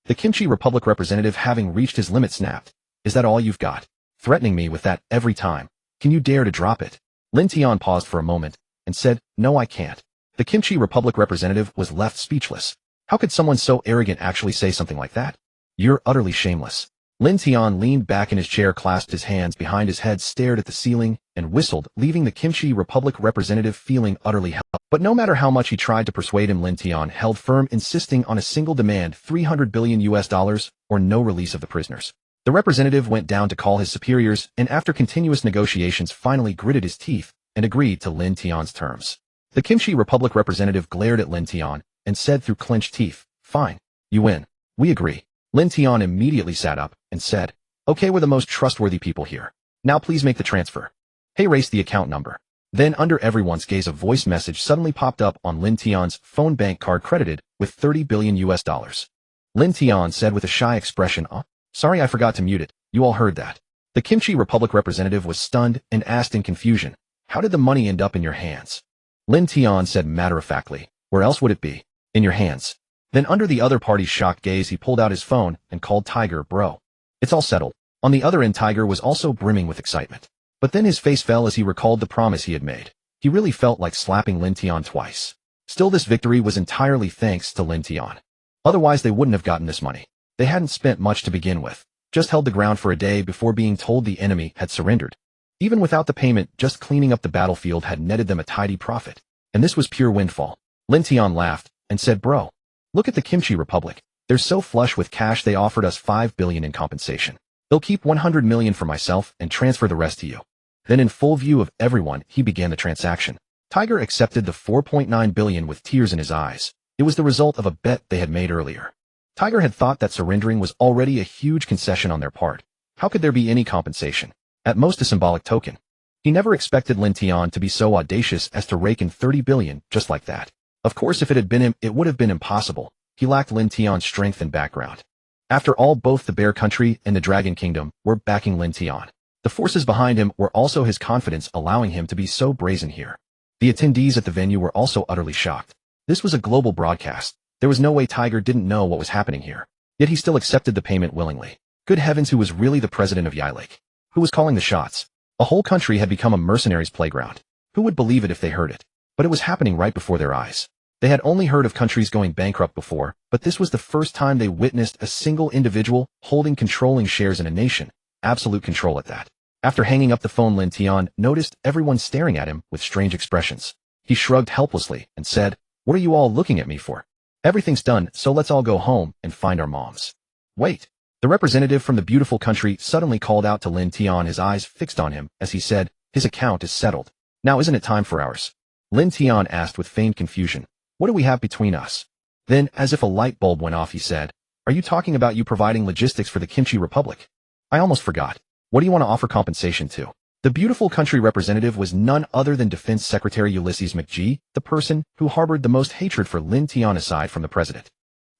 The Kimchi Republic representative, having reached his limit, snapped, "Is that all you've got? Threatening me with that every time? Can you dare to drop it?" Lin Tian paused for a moment and said, "No, I can't." The Kimchi Republic representative was left speechless. How could someone so arrogant actually say something like that? You're utterly shameless. Lin Tian leaned back in his chair, clasped his hands behind his head, stared at the ceiling, and whistled, leaving the Kimchi Republic representative feeling utterly helpless. But no matter how much he tried to persuade him, Lin Tian held firm, insisting on a single demand: 300 billion US dollars, or no release of the prisoners. The representative went down to call his superiors, and after continuous negotiations finally gritted his teeth and agreed to Lin Tian's terms. The Kimchi Republic representative glared at Lin Tian and said through clenched teeth, "Fine. You win. We agree." Lin Tian immediately sat up and said, "Okay, we're the most trustworthy people here. Now please make the transfer. Hey, race the account number." Then under everyone's gaze, a voice message suddenly popped up on Lin Tian's phone: bank card credited with 30 billion US dollars. Lin Tian said with a shy expression, "Sorry, I forgot to mute it. You all heard that." The Kimchi Republic representative was stunned and asked in confusion, "How did the money end up in your hands?" Lin Tian said matter-of-factly, "Where else would it be? In your hands." Then under the other party's shocked gaze, he pulled out his phone and called Tiger. "Bro, it's all settled." On the other end, Tiger was also brimming with excitement. But then his face fell as he recalled the promise he had made. He really felt like slapping Lin Tian twice. Still, this victory was entirely thanks to Lin Tian. Otherwise, they wouldn't have gotten this money. They hadn't spent much to begin with, just held the ground for a day before being told the enemy had surrendered. Even without the payment, just cleaning up the battlefield had netted them a tidy profit. And this was pure windfall. Lin Tian laughed and said, "Bro, look at the Kimchi Republic. They're so flush with cash they offered us 5 billion in compensation. They'll keep 100 million for myself and transfer the rest to you." Then in full view of everyone, he began the transaction. Tiger accepted the 4.9 billion with tears in his eyes. It was the result of a bet they had made earlier. Tiger had thought that surrendering was already a huge concession on their part. How could there be any compensation? At most a symbolic token. He never expected Lin Tian to be so audacious as to rake in 30 billion just like that. Of course, if it had been him, it would have been impossible. He lacked Lin Tian's strength and background. After all, both the Bear Country and the Dragon Kingdom were backing Lin Tian. The forces behind him were also his confidence, allowing him to be so brazen here. The attendees at the venue were also utterly shocked. This was a global broadcast. There was no way Tiger didn't know what was happening here. Yet he still accepted the payment willingly. Good heavens, who was really the president of Yilake? Who was calling the shots? A whole country had become a mercenaries' playground. Who would believe it if they heard it? But it was happening right before their eyes. They had only heard of countries going bankrupt before, but this was the first time they witnessed a single individual controlling shares in a nation. Absolute control at that. After hanging up the phone, Lin Tian noticed everyone staring at him with strange expressions. He shrugged helplessly and said, "What are you all looking at me for? Everything's done, so let's all go home and find our moms." "Wait." The representative from the beautiful country suddenly called out to Lin Tian, his eyes fixed on him as he said, "His account is settled. Now isn't it time for ours?" Lin Tian asked with feigned confusion, "What do we have between us?" Then, as if a light bulb went off, he said, "Are you talking about you providing logistics for the Kimchi Republic? I almost forgot. What do you want to offer compensation to?" The beautiful country representative was none other than Defense Secretary Ulysses McGee, the person who harbored the most hatred for Lin Tian aside from the president.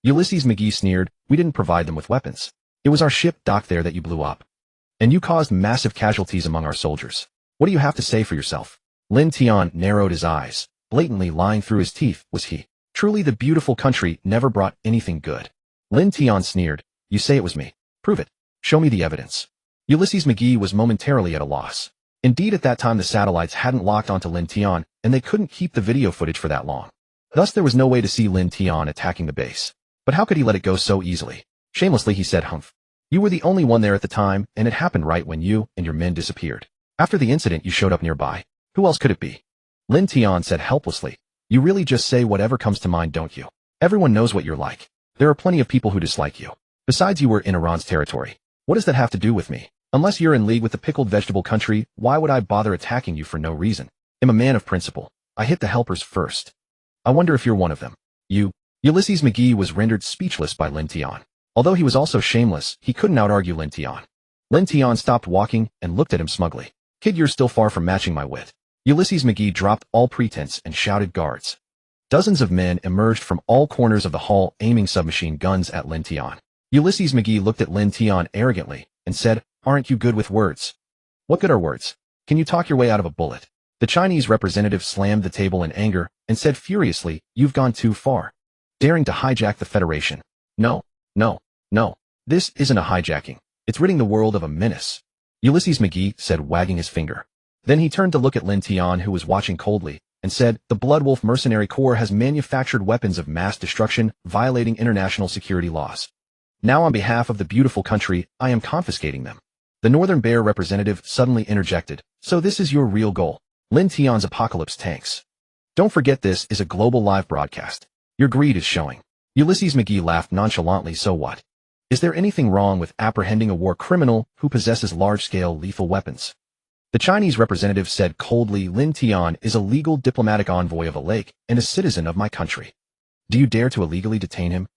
Ulysses McGee sneered, "We didn't provide them with weapons. It was our ship docked there that you blew up. And you caused massive casualties among our soldiers. What do you have to say for yourself?" Lin Tian narrowed his eyes. Blatantly lying through his teeth was he. Truly the beautiful country never brought anything good. Lin Tian sneered, "You say it was me. Prove it. Show me the evidence." Ulysses McGee was momentarily at a loss. Indeed, at that time the satellites hadn't locked onto Lin Tian, and they couldn't keep the video footage for that long. Thus there was no way to see Lin Tian attacking the base. But how could he let it go so easily? Shamelessly he said, "Humph. You were the only one there at the time, and it happened right when you and your men disappeared. After the incident you showed up nearby. Who else could it be?" Lin Tian said helplessly, "You really just say whatever comes to mind, don't you? Everyone knows what you're like. There are plenty of people who dislike you. Besides, you were in Iran's territory. What does that have to do with me? Unless you're in league with the pickled vegetable country, why would I bother attacking you for no reason? I'm a man of principle. I hit the helpers first. I wonder if you're one of them." "You." Ulysses McGee was rendered speechless by Lin Tian. Although he was also shameless, he couldn't out-argue Lin Tian. Lin Tian stopped walking and looked at him smugly. "Kid, you're still far from matching my wit." Ulysses McGee dropped all pretense and shouted, "Guards." Dozens of men emerged from all corners of the hall, aiming submachine guns at Lin Tian. Ulysses McGee looked at Lin Tian arrogantly and said, "Aren't you good with words?" "What good are words? Can you talk your way out of a bullet?" The Chinese representative slammed the table in anger and said furiously, "You've gone too far. Daring to hijack the Federation. No, no, no. This isn't a hijacking. It's ridding the world of a menace," Ulysses McGee said, wagging his finger. Then he turned to look at Lin Tian, who was watching coldly, and said, "The Bloodwolf Mercenary Corps has manufactured weapons of mass destruction, violating international security laws. Now on behalf of the beautiful country, I am confiscating them. The Northern Bear representative suddenly interjected, so this is your real goal. Lin Tian's apocalypse tanks. Don't forget this is a global live broadcast. Your greed is showing. Ulysses McGee laughed nonchalantly. So what? Is there anything wrong with apprehending a war criminal who possesses large-scale lethal weapons? The Chinese representative said coldly, Lin Tian is a legal diplomatic envoy of a lake and a citizen of my country. Do you dare to illegally detain him?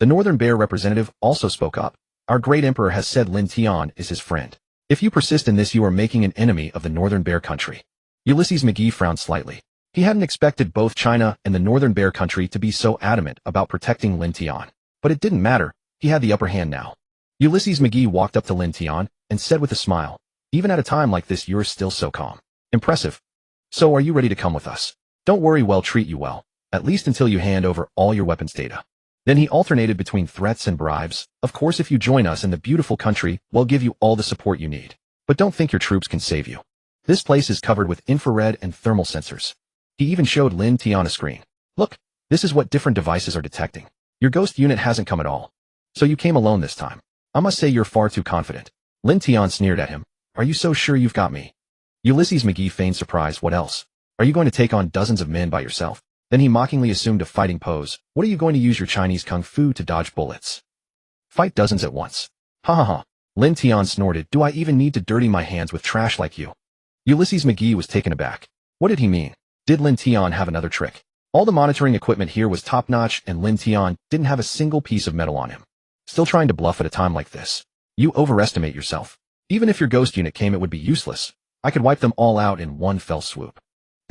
The Northern Bear representative also spoke up. Our great emperor has said Lin Tian is his friend. If you persist in this, you are making an enemy of the Northern Bear country. Ulysses McGee frowned slightly. He hadn't expected both China and the Northern Bear country to be so adamant about protecting Lin Tian. But it didn't matter. He had the upper hand now. Ulysses McGee walked up to Lin Tian and said with a smile, even at a time like this, you're still so calm. Impressive. So are you ready to come with us? Don't worry, we'll treat you well, at least until you hand over all your weapons data. Then he alternated between threats and bribes. Of course, if you join us in the beautiful country, we'll give you all the support you need. But don't think your troops can save you. This place is covered with infrared and thermal sensors. He even showed Lin Tian a screen. Look, this is what different devices are detecting. Your ghost unit hasn't come at all. So you came alone this time. I must say you're far too confident. Lin Tian sneered at him. Are you so sure you've got me? Ulysses McGee feigned surprise. What else? Are you going to take on dozens of men by yourself? Then he mockingly assumed a fighting pose. What are you going to use your Chinese kung fu to dodge bullets? Fight dozens at once. Ha ha ha. Lin Tian snorted. Do I even need to dirty my hands with trash like you? Ulysses McGee was taken aback. What did he mean? Did Lin Tian have another trick? All the monitoring equipment here was top-notch and Lin Tian didn't have a single piece of metal on him. Still trying to bluff at a time like this. You overestimate yourself. Even if your ghost unit came, it would be useless. I could wipe them all out in one fell swoop.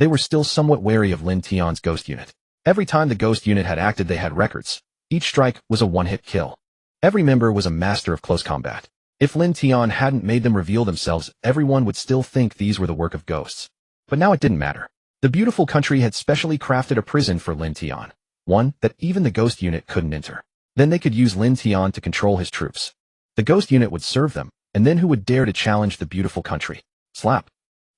They were still somewhat wary of Lin Tian's ghost unit. Every time the ghost unit had acted, they had records. Each strike was a one-hit kill. Every member was a master of close combat. If Lin Tian hadn't made them reveal themselves, everyone would still think these were the work of ghosts. But now it didn't matter. The beautiful country had specially crafted a prison for Lin Tian. One that even the ghost unit couldn't enter. Then they could use Lin Tian to control his troops. The ghost unit would serve them, and then who would dare to challenge the beautiful country? Slap.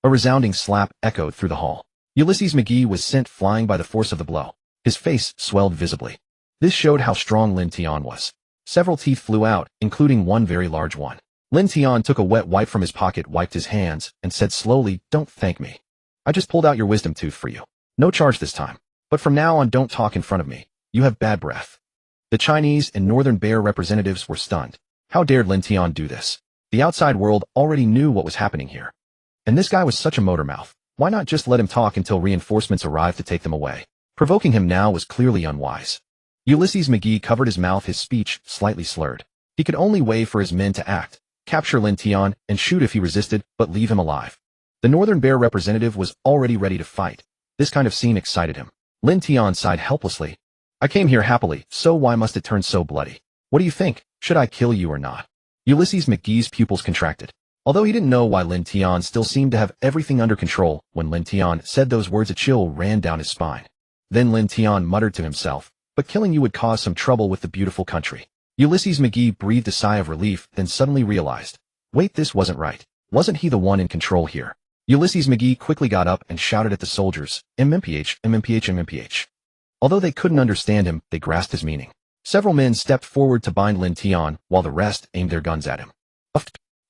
A resounding slap echoed through the hall. Ulysses McGee was sent flying by the force of the blow. His face swelled visibly. This showed how strong Lin Tian was. Several teeth flew out, including one very large one. Lin Tian took a wet wipe from his pocket, wiped his hands, and said slowly, Don't thank me. I just pulled out your wisdom tooth for you. No charge this time. But from now on, don't talk in front of me. You have bad breath. The Chinese and Northern Bear representatives were stunned. How dared Lin Tian do this? The outside world already knew what was happening here. And this guy was such a motor mouth. Why not just let him talk until reinforcements arrived to take them away? Provoking him now was clearly unwise. Ulysses McGee covered his mouth, his speech slightly slurred. He could only wait for his men to act, capture Lin Tian, and shoot if he resisted, but leave him alive. The Northern Bear representative was already ready to fight. This kind of scene excited him. Lin Tian sighed helplessly. I came here happily, so why must it turn so bloody? What do you think? Should I kill you or not? Ulysses McGee's pupils contracted. Although he didn't know why Lin Tian still seemed to have everything under control, when Lin Tian said those words, a chill ran down his spine. Then Lin Tian muttered to himself, but killing you would cause some trouble with the beautiful country. Ulysses McGee breathed a sigh of relief, then suddenly realized. Wait, this wasn't right. Wasn't he the one in control here? Ulysses McGee quickly got up and shouted at the soldiers, MMPH, MMPH, MMPH. Although they couldn't understand him, they grasped his meaning. Several men stepped forward to bind Lin Tian, while the rest aimed their guns at him.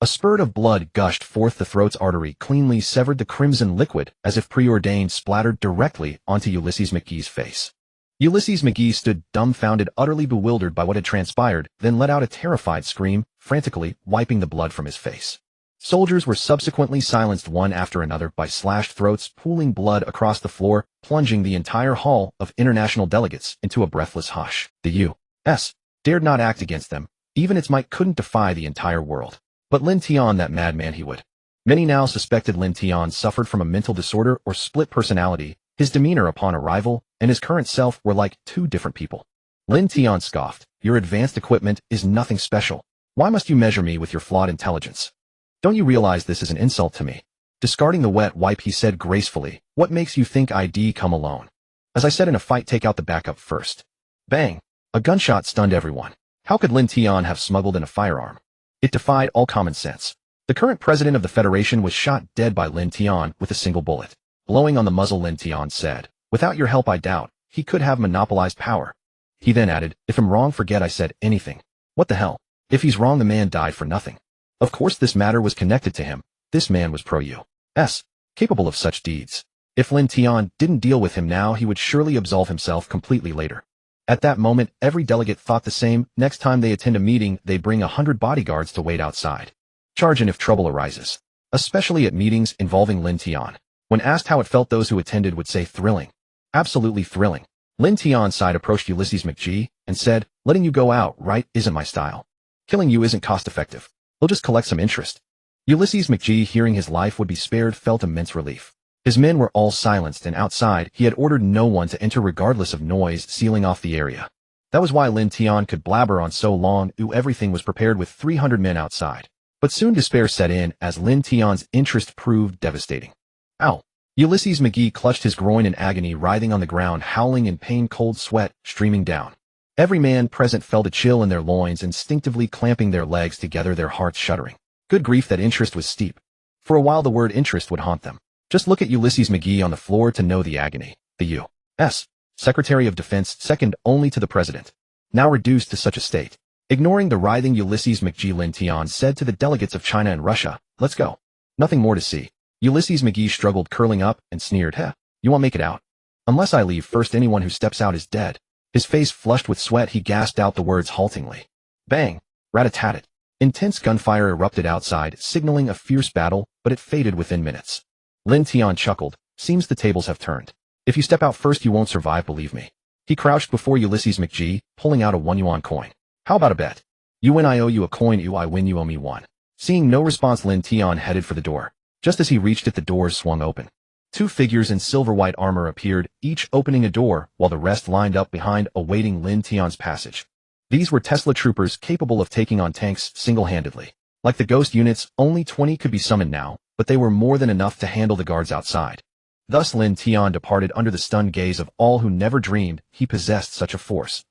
A spurt of blood gushed forth. The throat's artery cleanly severed. The crimson liquid, as if preordained, splattered directly onto Ulysses McGee's face. Ulysses McGee stood dumbfounded, utterly bewildered by what had transpired, then let out a terrified scream, frantically wiping the blood from his face. Soldiers were subsequently silenced one after another by slashed throats, pooling blood across the floor, plunging the entire hall of international delegates into a breathless hush. The U.S. dared not act against them. Even its might couldn't defy the entire world. But Lin Tian, that madman, he would. Many now suspected Lin Tian suffered from a mental disorder or split personality. His demeanor upon arrival and his current self were like two different people. Lin Tian scoffed. Your advanced equipment is nothing special. Why must you measure me with your flawed intelligence? Don't you realize this is an insult to me? Discarding the wet wipe, he said gracefully, What makes you think I'd come alone? As I said in a fight, take out the backup first. Bang! A gunshot stunned everyone. How could Lin Tian have smuggled in a firearm? It defied all common sense. The current president of the Federation was shot dead by Lin Tian with a single bullet. Blowing on the muzzle, Lin Tian said, Without your help, I doubt he could have monopolized power. He then added, If I'm wrong, forget I said anything. What the hell? If he's wrong, the man died for nothing. Of course this matter was connected to him. This man was pro-U.S., capable of such deeds. If Lin Tian didn't deal with him now, he would surely absolve himself completely later. At that moment, every delegate thought the same. Next time they attend a meeting, they bring 100 bodyguards to wait outside. Charge in if trouble arises. Especially at meetings involving Lin Tian. When asked how it felt, those who attended would say thrilling. Absolutely thrilling. Lin Tian's side approached Ulysses McGee and said, letting you go out, right, isn't my style. Killing you isn't cost-effective. We'll just collect some interest. Ulysses McGee, hearing his life would be spared, felt immense relief. His men were all silenced, and outside, he had ordered no one to enter regardless of noise, sealing off the area. That was why Lin Tian could blabber on so long. Everything was prepared with 300 men outside. But soon despair set in as Lin Tian's interest proved devastating. Ow! Ulysses McGee clutched his groin in agony, writhing on the ground, howling in pain, cold sweat streaming down. Every man present felt a chill in their loins, instinctively clamping their legs together, their hearts shuddering. Good grief, that interest was steep. For a while the word interest would haunt them. Just look at Ulysses McGee on the floor to know the agony. The U.S. Secretary of Defense, second only to the President. Now reduced to such a state. Ignoring the writhing Ulysses McGee, Lin Tian said to the delegates of China and Russia, let's go. Nothing more to see. Ulysses McGee struggled, curling up, and sneered, you won't make it out. Unless I leave first, anyone who steps out is dead. His face flushed with sweat, he gasped out the words haltingly. Bang! Rat-a-tat-tat. Intense gunfire erupted outside, signaling a fierce battle, but it faded within minutes. Lin Tian chuckled, seems the tables have turned. If you step out first, you won't survive, believe me. He crouched before Ulysses McGee, pulling out a 1 yuan coin. How about a bet? You win, I owe you a coin. You I win, you owe me one. Seeing no response, Lin Tian headed for the door. Just as he reached it, the doors swung open. 2 figures in silver-white armor appeared, each opening a door, while the rest lined up behind, awaiting Lin Tian's passage. These were Tesla troopers capable of taking on tanks single-handedly. Like the ghost units, only 20 could be summoned now, but they were more than enough to handle the guards outside. Thus Lin Tian departed under the stunned gaze of all who never dreamed he possessed such a force.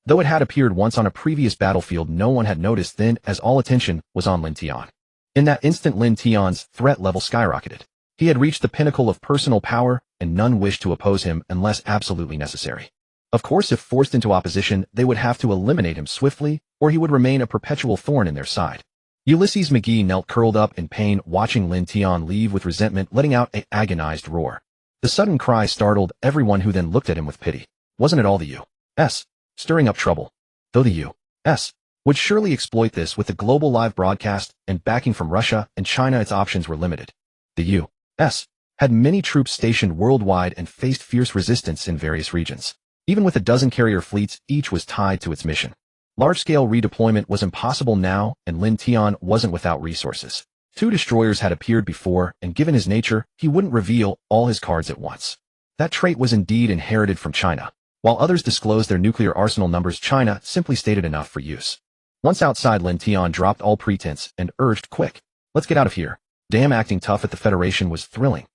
Though it had appeared once on a previous battlefield, no one had noticed then, as all attention was on Lin Tian. In that instant, Lin Tian's threat level skyrocketed. He had reached the pinnacle of personal power, and none wished to oppose him unless absolutely necessary. Of course, if forced into opposition, they would have to eliminate him swiftly, or he would remain a perpetual thorn in their side. Ulysses McGee knelt, curled up in pain, watching Lin Tian leave with resentment, letting out an agonized roar. The sudden cry startled everyone, who then looked at him with pity. Wasn't it all the U.S. stirring up trouble? Though the U.S. would surely exploit this with the global live broadcast and backing from Russia and China, its options were limited. The U.S. had many troops stationed worldwide and faced fierce resistance in various regions. Even with a dozen carrier fleets, each was tied to its mission. Large-scale redeployment was impossible now, and Lin Tian wasn't without resources. 2 destroyers had appeared before, and given his nature, he wouldn't reveal all his cards at once. That trait was indeed inherited from China. While others disclosed their nuclear arsenal numbers, China simply stated enough for use. Once outside, Lin Tian dropped all pretense and urged, quick, let's get out of here. Damn, acting tough at the Federation was thrilling.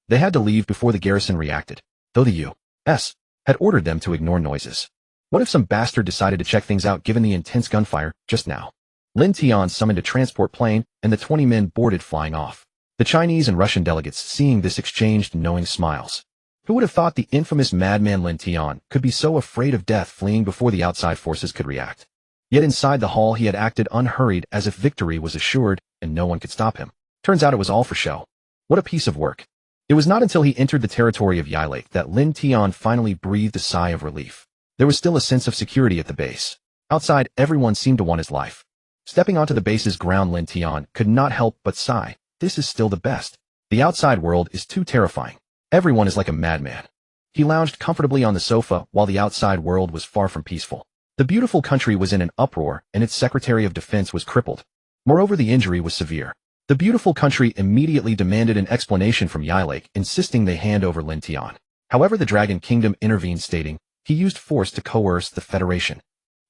They had to leave before the garrison reacted, though the U.S. had ordered them to ignore noises. What if some bastard decided to check things out given the intense gunfire just now? Lin Tian summoned a transport plane, and the 20 men boarded, flying off. The Chinese and Russian delegates, seeing this, exchanged knowing smiles. Who would have thought the infamous madman Lin Tian could be so afraid of death, fleeing before the outside forces could react? Yet inside the hall he had acted unhurried, as if victory was assured and no one could stop him. Turns out it was all for show. What a piece of work. It was not until he entered the territory of Yilake that Lin Tian finally breathed a sigh of relief. There was still a sense of security at the base. Outside, everyone seemed to want his life. Stepping onto the base's ground, Lin Tian could not help but sigh. This is still the best. The outside world is too terrifying. Everyone is like a madman. He lounged comfortably on the sofa while the outside world was far from peaceful. The beautiful country was in an uproar, and its Secretary of Defense was crippled. Moreover, the injury was severe. The beautiful country immediately demanded an explanation from Yilake, insisting they hand over Lin Tian. However, the Dragon Kingdom intervened, stating he used force to coerce the Federation.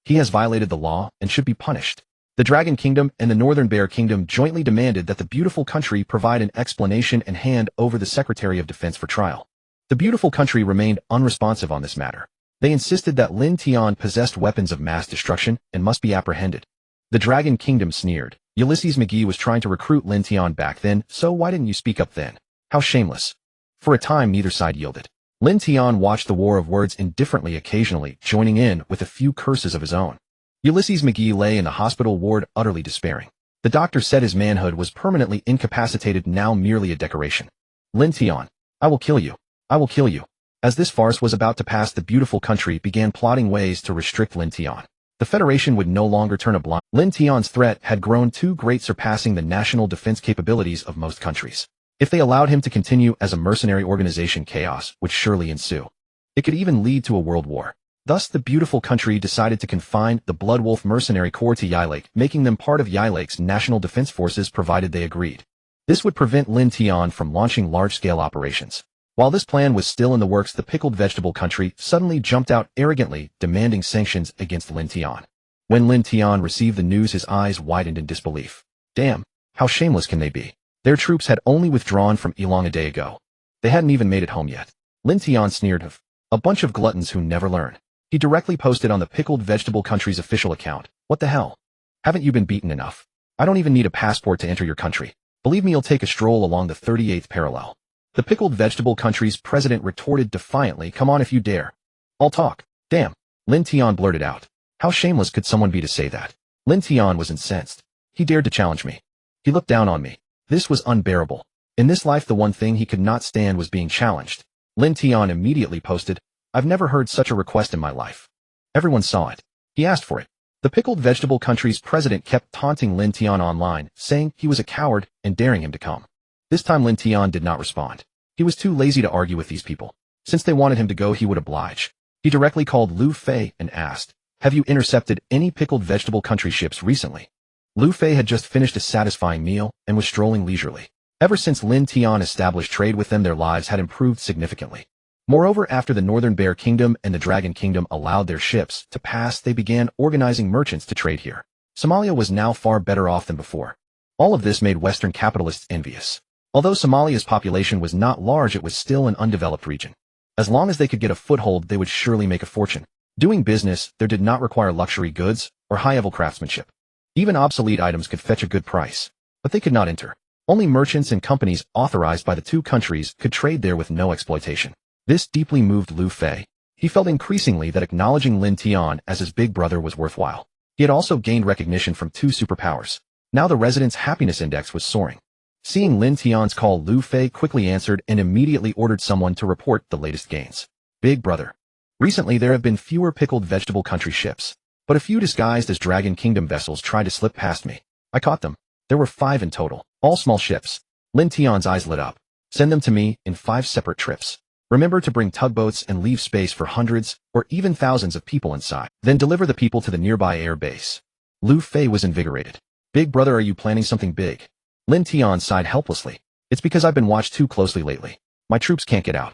He has violated the law and should be punished. The Dragon Kingdom and the Northern Bear Kingdom jointly demanded that the beautiful country provide an explanation and hand over the Secretary of Defense for trial. The beautiful country remained unresponsive on this matter. They insisted that Lin Tian possessed weapons of mass destruction and must be apprehended. The Dragon Kingdom sneered. Ulysses McGee was trying to recruit Lin Tian back then, so why didn't you speak up then? How shameless. For a time, neither side yielded. Lin Tian watched the war of words indifferently, occasionally joining in with a few curses of his own. Ulysses McGee lay in the hospital ward utterly despairing. The doctor said his manhood was permanently incapacitated, now merely a decoration. Lin Tian, I will kill you. I will kill you. As this farce was about to pass, the beautiful country began plotting ways to restrict Lin Tian. The Federation would no longer turn a blind. Lin Tian's threat had grown too great, surpassing the national defense capabilities of most countries. If they allowed him to continue as a mercenary organization, chaos would surely ensue. It could even lead to a world war. Thus, the beautiful country decided to confine the Bloodwolf Mercenary Corps to Yilake, making them part of Yilake's national defense forces provided they agreed. This would prevent Lin Tian from launching large-scale operations. While this plan was still in the works, the pickled vegetable country suddenly jumped out arrogantly, demanding sanctions against Lin Tian. When Lin Tian received the news, his eyes widened in disbelief. Damn, how shameless can they be? Their troops had only withdrawn from Elong a day ago. They hadn't even made it home yet. Lin Tian sneered, of a bunch of gluttons who never learn. He directly posted on the pickled vegetable country's official account. What the hell? Haven't you been beaten enough? I don't even need a passport to enter your country. Believe me, you'll take a stroll along the 38th parallel. The pickled vegetable country's president retorted defiantly, come on if you dare. I'll talk. Damn. Lin Tian blurted out. How shameless could someone be to say that? Lin Tian was incensed. He dared to challenge me. He looked down on me. This was unbearable. In this life, the one thing he could not stand was being challenged. Lin Tian immediately posted, I've never heard such a request in my life. Everyone saw it. He asked for it. The pickled vegetable country's president kept taunting Lin Tian online, saying he was a coward and daring him to come. This time Lin Tian did not respond. He was too lazy to argue with these people. Since they wanted him to go, he would oblige. He directly called Lu Fei and asked, have you intercepted any pickled vegetable country ships recently? Lu Fei had just finished a satisfying meal and was strolling leisurely. Ever since Lin Tian established trade with them, their lives had improved significantly. Moreover, after the Northern Bear Kingdom and the Dragon Kingdom allowed their ships to pass, they began organizing merchants to trade here. Somalia was now far better off than before. All of this made Western capitalists envious. Although Somalia's population was not large, it was still an undeveloped region. As long as they could get a foothold, they would surely make a fortune. Doing business there did not require luxury goods or high-level craftsmanship. Even obsolete items could fetch a good price, but they could not enter. Only merchants and companies authorized by the two countries could trade there with no exploitation. This deeply moved Lu Fei. He felt increasingly that acknowledging Lin Tian as his big brother was worthwhile. He had also gained recognition from two superpowers. Now the residents' happiness index was soaring. Seeing Lin Tian's call, Lu Fei quickly answered and immediately ordered someone to report the latest gains. Big brother. Recently there have been fewer pickled vegetable country ships, but a few disguised as Dragon Kingdom vessels tried to slip past me. I caught them. There were 5 in total, all small ships. Lin Tian's eyes lit up. Send them to me in 5 separate trips. Remember to bring tugboats and leave space for hundreds or even thousands of people inside. Then deliver the people to the nearby air base. Lu Fei was invigorated. Big brother, are you planning something big? Lin Tian sighed helplessly. It's because I've been watched too closely lately. My troops can't get out.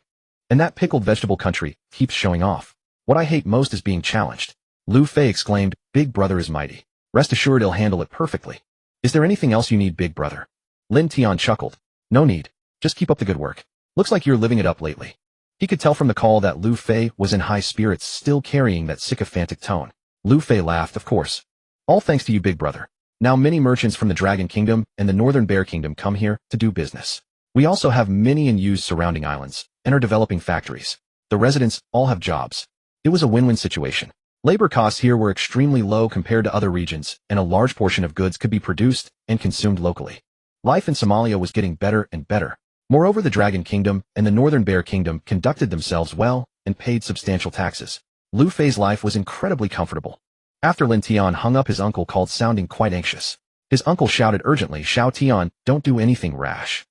And that pickled vegetable country keeps showing off. What I hate most is being challenged. Lu Fei exclaimed, Big brother is mighty. Rest assured he'll handle it perfectly. Is there anything else you need, big brother? Lin Tian chuckled. No need. Just keep up the good work. Looks like you're living it up lately. He could tell from the call that Lu Fei was in high spirits, still carrying that sycophantic tone. Lu Fei laughed, of course. All thanks to you, big brother. Now many merchants from the Dragon Kingdom and the Northern Bear Kingdom come here to do business. We also have many unused surrounding islands and are developing factories. The residents all have jobs. It was a win-win situation. Labor costs here were extremely low compared to other regions, and a large portion of goods could be produced and consumed locally. Life in Somalia was getting better and better. Moreover, the Dragon Kingdom and the Northern Bear Kingdom conducted themselves well and paid substantial taxes. Lu Fei's life was incredibly comfortable. After Lin Tian hung up, his uncle called, sounding quite anxious. His uncle shouted urgently, Xiao Tian, don't do anything rash.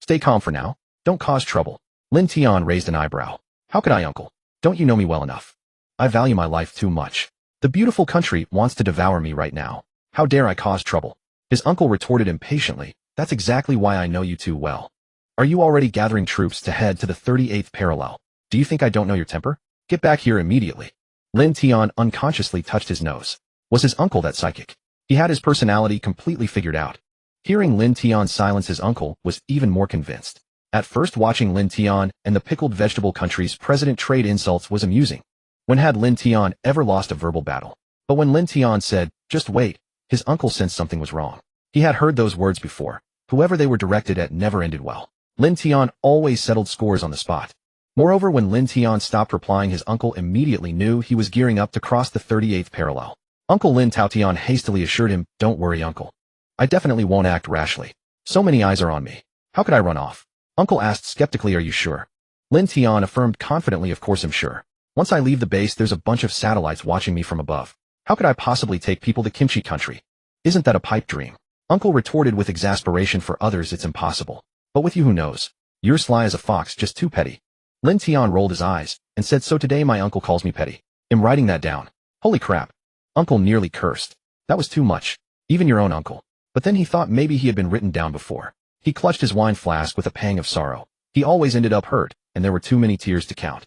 Stay calm for now. Don't cause trouble. Lin Tian raised an eyebrow. How could I, uncle? Don't you know me well enough? I value my life too much. The beautiful country wants to devour me right now. How dare I cause trouble? His uncle retorted impatiently. That's exactly why I know you too well. Are you already gathering troops to head to the 38th parallel? Do you think I don't know your temper? Get back here immediately. Lin Tian unconsciously touched his nose. Was his uncle that psychic? He had his personality completely figured out. Hearing Lin Tian silence his uncle was even more convinced. At first, watching Lin Tian and the pickled vegetable country's president trade insults was amusing. When had Lin Tian ever lost a verbal battle? But when Lin Tian said, just wait, his uncle sensed something was wrong. He had heard those words before. Whoever they were directed at never ended well. Lin Tian always settled scores on the spot. Moreover, when Lin Tian stopped replying, his uncle immediately knew he was gearing up to cross the 38th parallel. Uncle Lin Taotian hastily assured him, "Don't worry, Uncle. I definitely won't act rashly. So many eyes are on me. How could I run off?" Uncle asked skeptically, "Are you sure?" Lin Tian affirmed confidently, "Of course I'm sure. Once I leave the base, there's a bunch of satellites watching me from above. How could I possibly take people to Kimchi country? Isn't that a pipe dream?" Uncle retorted with exasperation, "For others it's impossible. But with you, who knows? You're sly as a fox, just too petty." Lin Tian rolled his eyes and said, "So today my uncle calls me petty. I'm writing that down. Holy crap." Uncle nearly cursed. That was too much. Even your own uncle. But then he thought maybe he had been written down before. He clutched his wine flask with a pang of sorrow. He always ended up hurt, and there were too many tears to count.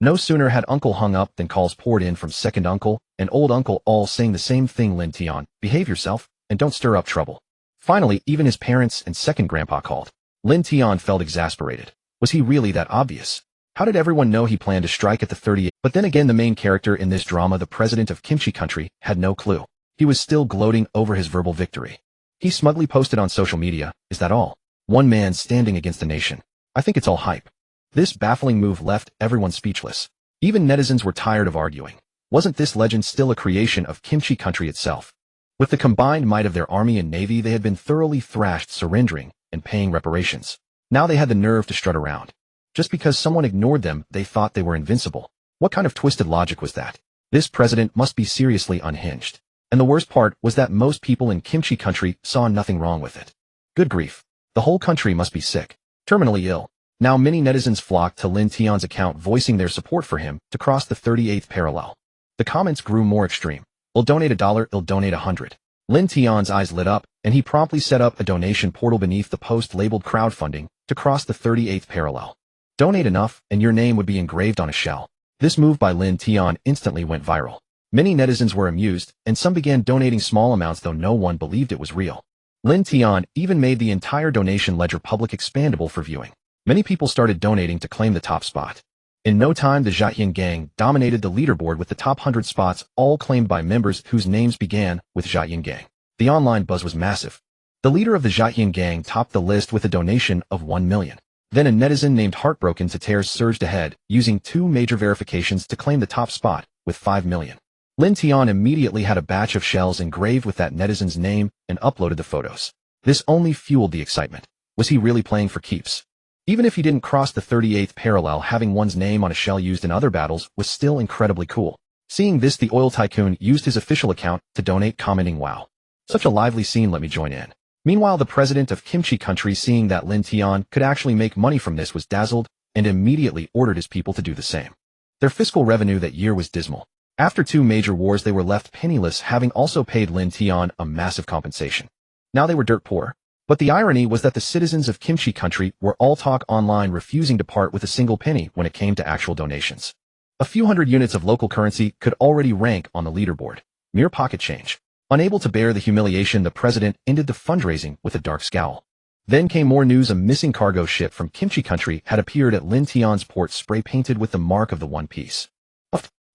No sooner had Uncle hung up than calls poured in from second uncle and old uncle, all saying the same thing: "Lin Tian, behave yourself, and don't stir up trouble." Finally, even his parents and second grandpa called. Lin Tian felt exasperated. Was he really that obvious? How did everyone know he planned to strike at the 38th? But then again, the main character in this drama, the president of Kimchi country, had no clue. He was still gloating over his verbal victory. He smugly posted on social media, "Is that all? One man standing against the nation. I think it's all hype." This baffling move left everyone speechless. Even netizens were tired of arguing. Wasn't this legend still a creation of Kimchi country itself? With the combined might of their army and navy, they had been thoroughly thrashed, surrendering and paying reparations. Now they had the nerve to strut around. Just because someone ignored them, they thought they were invincible. What kind of twisted logic was that? This president must be seriously unhinged. And the worst part was that most people in Kimchi country saw nothing wrong with it. Good grief. The whole country must be sick. Terminally ill. Now many netizens flocked to Lin Tian's account, voicing their support for him to cross the 38th parallel. The comments grew more extreme. "I'll donate $1, I'll donate 100. Lin Tian's eyes lit up, and he promptly set up a donation portal beneath the post labeled crowdfunding to cross the 38th parallel. Donate enough, and your name would be engraved on a shell. This move by Lin Tian instantly went viral. Many netizens were amused, and some began donating small amounts, though no one believed it was real. Lin Tian even made the entire donation ledger public, expandable for viewing. Many people started donating to claim the top spot. In no time, the Jiayin Gang dominated the leaderboard with the top 100 spots, all claimed by members whose names began with Jiayin Gang. The online buzz was massive. The leader of the Jiayin Gang topped the list with a donation of 1 million. Then a netizen named Heartbroken Tatars surged ahead, using 2 major verifications to claim the top spot, with 5 million. Lin Tian immediately had a batch of shells engraved with that netizen's name and uploaded the photos. This only fueled the excitement. Was he really playing for keeps? Even if he didn't cross the 38th parallel, having one's name on a shell used in other battles was still incredibly cool. Seeing this, the oil tycoon used his official account to donate, commenting, "Wow. Such a lively scene, let me join in." Meanwhile, the president of Kimchi country, seeing that Lin Tian could actually make money from this, was dazzled and immediately ordered his people to do the same. Their fiscal revenue that year was dismal. After 2 major wars, they were left penniless, having also paid Lin Tian a massive compensation. Now they were dirt poor. But the irony was that the citizens of Kimchi country were all talk online, refusing to part with a single penny when it came to actual donations. A few hundred units of local currency could already rank on the leaderboard. Mere pocket change. Unable to bear the humiliation, the president ended the fundraising with a dark scowl. Then came more news. A missing cargo ship from Kimchi country had appeared at Lin Tian's port, spray-painted with the mark of the One Piece.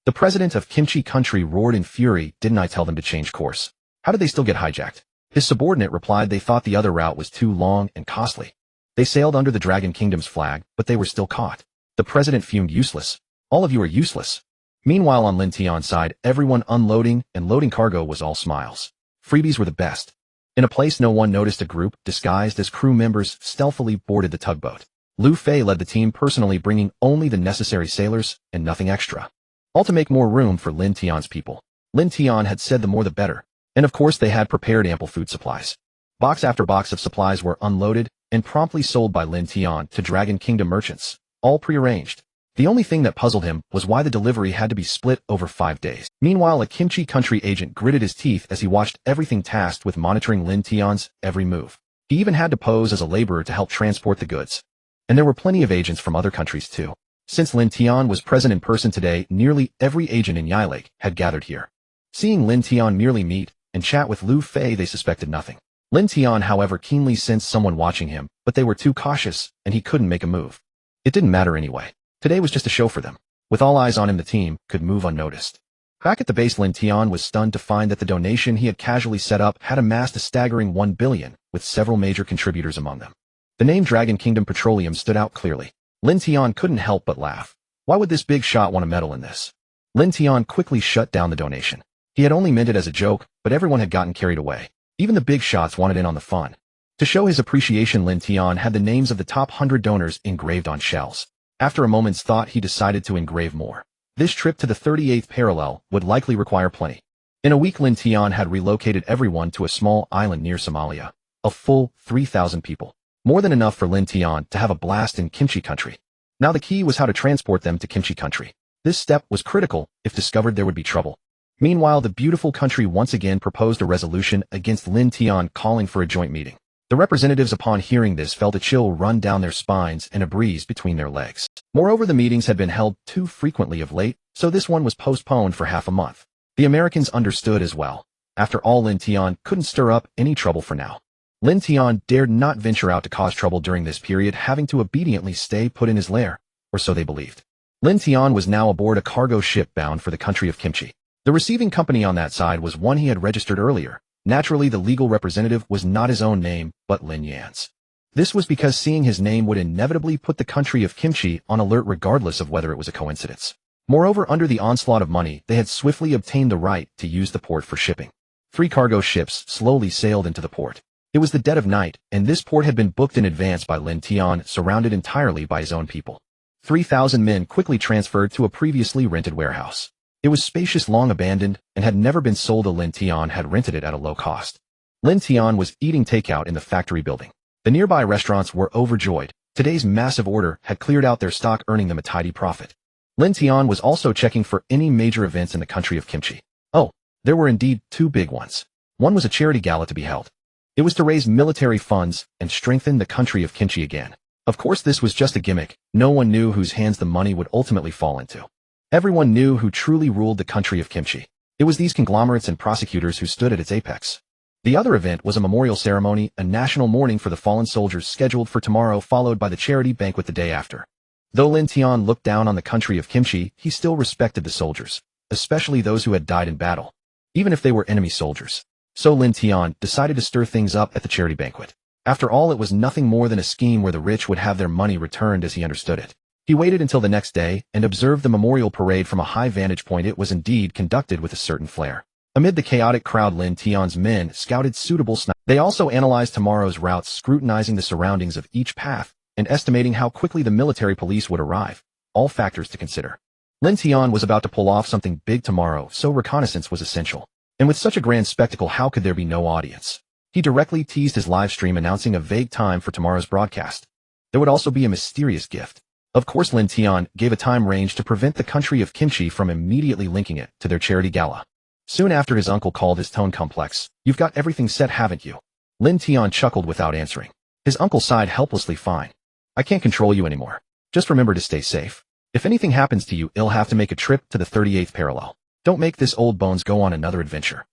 The president of Kimchi country roared in fury, "Didn't I tell them to change course? How did they still get hijacked?" His subordinate replied, "They thought the other route was too long and costly. They sailed under the Dragon Kingdom's flag, but they were still caught." The president fumed, "Useless. All of you are useless." Meanwhile, on Lin Tian's side, everyone unloading and loading cargo was all smiles. Freebies were the best. In a place no one noticed, a group, disguised as crew members, stealthily boarded the tugboat. Lu Fei led the team personally, bringing only the necessary sailors and nothing extra. All to make more room for Lin Tian's people. Lin Tian had said the more the better. And of course they had prepared ample food supplies. Box after box of supplies were unloaded and promptly sold by Lin Tian to Dragon Kingdom merchants, all prearranged. The only thing that puzzled him was why the delivery had to be split over 5 days. Meanwhile, a Kimchi country agent gritted his teeth as he watched everything, tasked with monitoring Lin Tian's every move. He even had to pose as a laborer to help transport the goods. And there were plenty of agents from other countries too. Since Lin Tian was present in person today, nearly every agent in Yilake had gathered here. Seeing Lin Tian merely meet and chat with Lu Fei, they suspected nothing. Lin Tian, however, keenly sensed someone watching him, but they were too cautious, and he couldn't make a move. It didn't matter anyway. Today was just a show for them. With all eyes on him, the team could move unnoticed. Back at the base, Lin Tian was stunned to find that the donation he had casually set up had amassed a staggering 1 billion, with several major contributors among them. The name Dragon Kingdom Petroleum stood out clearly. Lin Tian couldn't help but laugh. Why would this big shot want to meddle in this? Lin Tian quickly shut down the donation. He had only meant it as a joke, but everyone had gotten carried away. Even the big shots wanted in on the fun. To show his appreciation, Lin Tian had the names of the top 100 donors engraved on shells. After a moment's thought, he decided to engrave more. This trip to the 38th parallel would likely require plenty. In a week, Lin Tian had relocated everyone to a small island near Somalia. A full 3,000 people. More than enough for Lin Tian to have a blast in Kimchi country. Now the key was how to transport them to Kimchi country. This step was critical. If discovered, there would be trouble. Meanwhile, the beautiful country once again proposed a resolution against Lin Tian, calling for a joint meeting. The representatives, upon hearing this, felt a chill run down their spines and a breeze between their legs. Moreover, the meetings had been held too frequently of late, so this one was postponed for half a month. The Americans understood as well. After all, Lin Tian couldn't stir up any trouble for now. Lin Tian dared not venture out to cause trouble during this period, having to obediently stay put in his lair, or so they believed. Lin Tian was now aboard a cargo ship bound for the country of Kimchi. The receiving company on that side was one he had registered earlier. Naturally, the legal representative was not his own name, but Lin Yan's. This was because seeing his name would inevitably put the country of Kimchi on alert regardless of whether it was a coincidence. Moreover, under the onslaught of money, they had swiftly obtained the right to use the port for shipping. 3 cargo ships slowly sailed into the port. It was the dead of night, and this port had been booked in advance by Lin Tian, surrounded entirely by his own people. 3,000 men quickly transferred to a previously rented warehouse. It was spacious, long abandoned, and had never been sold. Lin Tian had rented it at a low cost. Lin Tian was eating takeout in the factory building. The nearby restaurants were overjoyed. Today's massive order had cleared out their stock, earning them a tidy profit. Lin Tian was also checking for any major events in the country of Kimchi. Oh, there were indeed 2 big ones. One was a charity gala to be held. It was to raise military funds and strengthen the country of Kimchi again. Of course, this was just a gimmick. No one knew whose hands the money would ultimately fall into. Everyone knew who truly ruled the country of Kimchi. It was these conglomerates and prosecutors who stood at its apex. The other event was a memorial ceremony, a national mourning for the fallen soldiers scheduled for tomorrow, followed by the charity banquet the day after. Though Lin Tian looked down on the country of Kimchi, he still respected the soldiers, especially those who had died in battle, even if they were enemy soldiers. So Lin Tian decided to stir things up at the charity banquet. After all, it was nothing more than a scheme where the rich would have their money returned as he understood it. He waited until the next day and observed the memorial parade from a high vantage point. It was indeed conducted with a certain flair. Amid the chaotic crowd, Lin Tian's men scouted suitable snipers. They also analyzed tomorrow's routes, scrutinizing the surroundings of each path and estimating how quickly the military police would arrive. All factors to consider. Lin Tian was about to pull off something big tomorrow, so reconnaissance was essential. And with such a grand spectacle, how could there be no audience? He directly teased his live stream, announcing a vague time for tomorrow's broadcast. There would also be a mysterious gift. Of course, Lin Tian gave a time range to prevent the country of Kimchi from immediately linking it to their charity gala. Soon after, his uncle called, his tone complex. "You've got everything set, haven't you?" Lin Tian chuckled without answering. His uncle sighed helplessly. "Fine. I can't control you anymore. Just remember to stay safe. If anything happens to you, you'll have to make a trip to the 38th parallel. Don't make this old bones go on another adventure."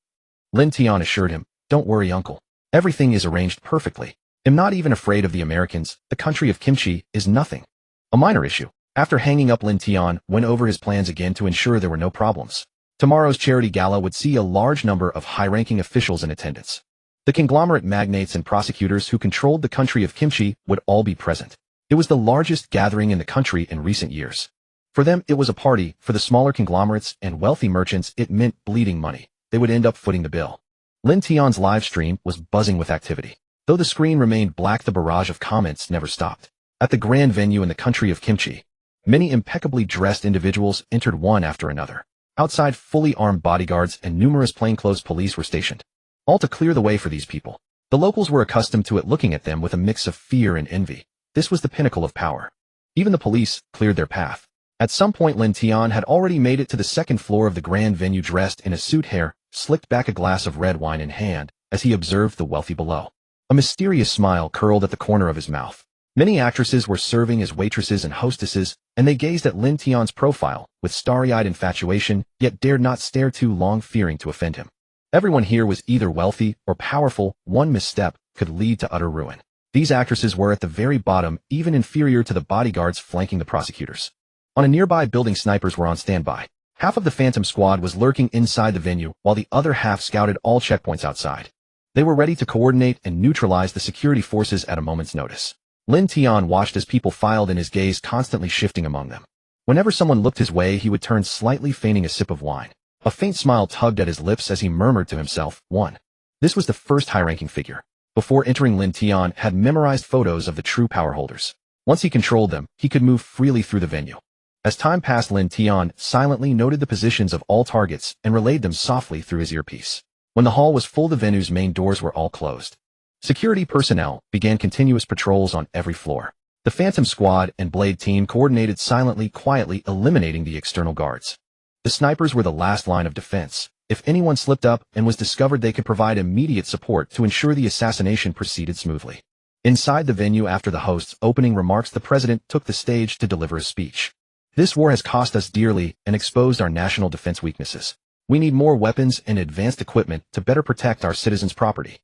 Lin Tian assured him, "Don't worry, uncle. Everything is arranged perfectly. I'm not even afraid of the Americans. The country of Kimchi is nothing. A minor issue." After hanging up, Lin Tian went over his plans again to ensure there were no problems. Tomorrow's charity gala would see a large number of high-ranking officials in attendance. The conglomerate magnates and prosecutors who controlled the country of Kimchi would all be present. It was the largest gathering in the country in recent years. For them, it was a party. For the smaller conglomerates and wealthy merchants, it meant bleeding money. They would end up footing the bill. Lin Tian's live stream was buzzing with activity. Though the screen remained black, the barrage of comments never stopped. At the grand venue in the country of Kimchi, many impeccably dressed individuals entered one after another. Outside, fully armed bodyguards and numerous plainclothes police were stationed, all to clear the way for these people. The locals were accustomed to it, looking at them with a mix of fear and envy. This was the pinnacle of power. Even the police cleared their path. At some point, Lin Tian had already made it to the second floor of the grand venue, dressed in a suit, hair slicked back, a glass of red wine in hand, as he observed the wealthy below. A mysterious smile curled at the corner of his mouth. Many actresses were serving as waitresses and hostesses, and they gazed at Lin Tian's profile with starry-eyed infatuation, yet dared not stare too long, fearing to offend him. Everyone here was either wealthy or powerful. One misstep could lead to utter ruin. These actresses were at the very bottom, even inferior to the bodyguards flanking the prosecutors. On a nearby building, snipers were on standby. Half of the Phantom Squad was lurking inside the venue, while the other half scouted all checkpoints outside. They were ready to coordinate and neutralize the security forces at a moment's notice. Lin Tian watched as people filed in, his gaze constantly shifting among them. Whenever someone looked his way, he would turn slightly, feigning a sip of wine. A faint smile tugged at his lips as he murmured to himself, "One." This was the first high-ranking figure. Before entering, Lin Tian had memorized photos of the true power holders. Once he controlled them, he could move freely through the venue. As time passed, Lin Tian silently noted the positions of all targets and relayed them softly through his earpiece. When the hall was full, the venue's main doors were all closed. Security personnel began continuous patrols on every floor. The Phantom Squad and Blade Team coordinated silently, quietly eliminating the external guards. The snipers were the last line of defense. If anyone slipped up and was discovered, they could provide immediate support to ensure the assassination proceeded smoothly. Inside the venue, after the host's opening remarks, the president took the stage to deliver a speech. "This war has cost us dearly and exposed our national defense weaknesses. We need more weapons and advanced equipment to better protect our citizens' property.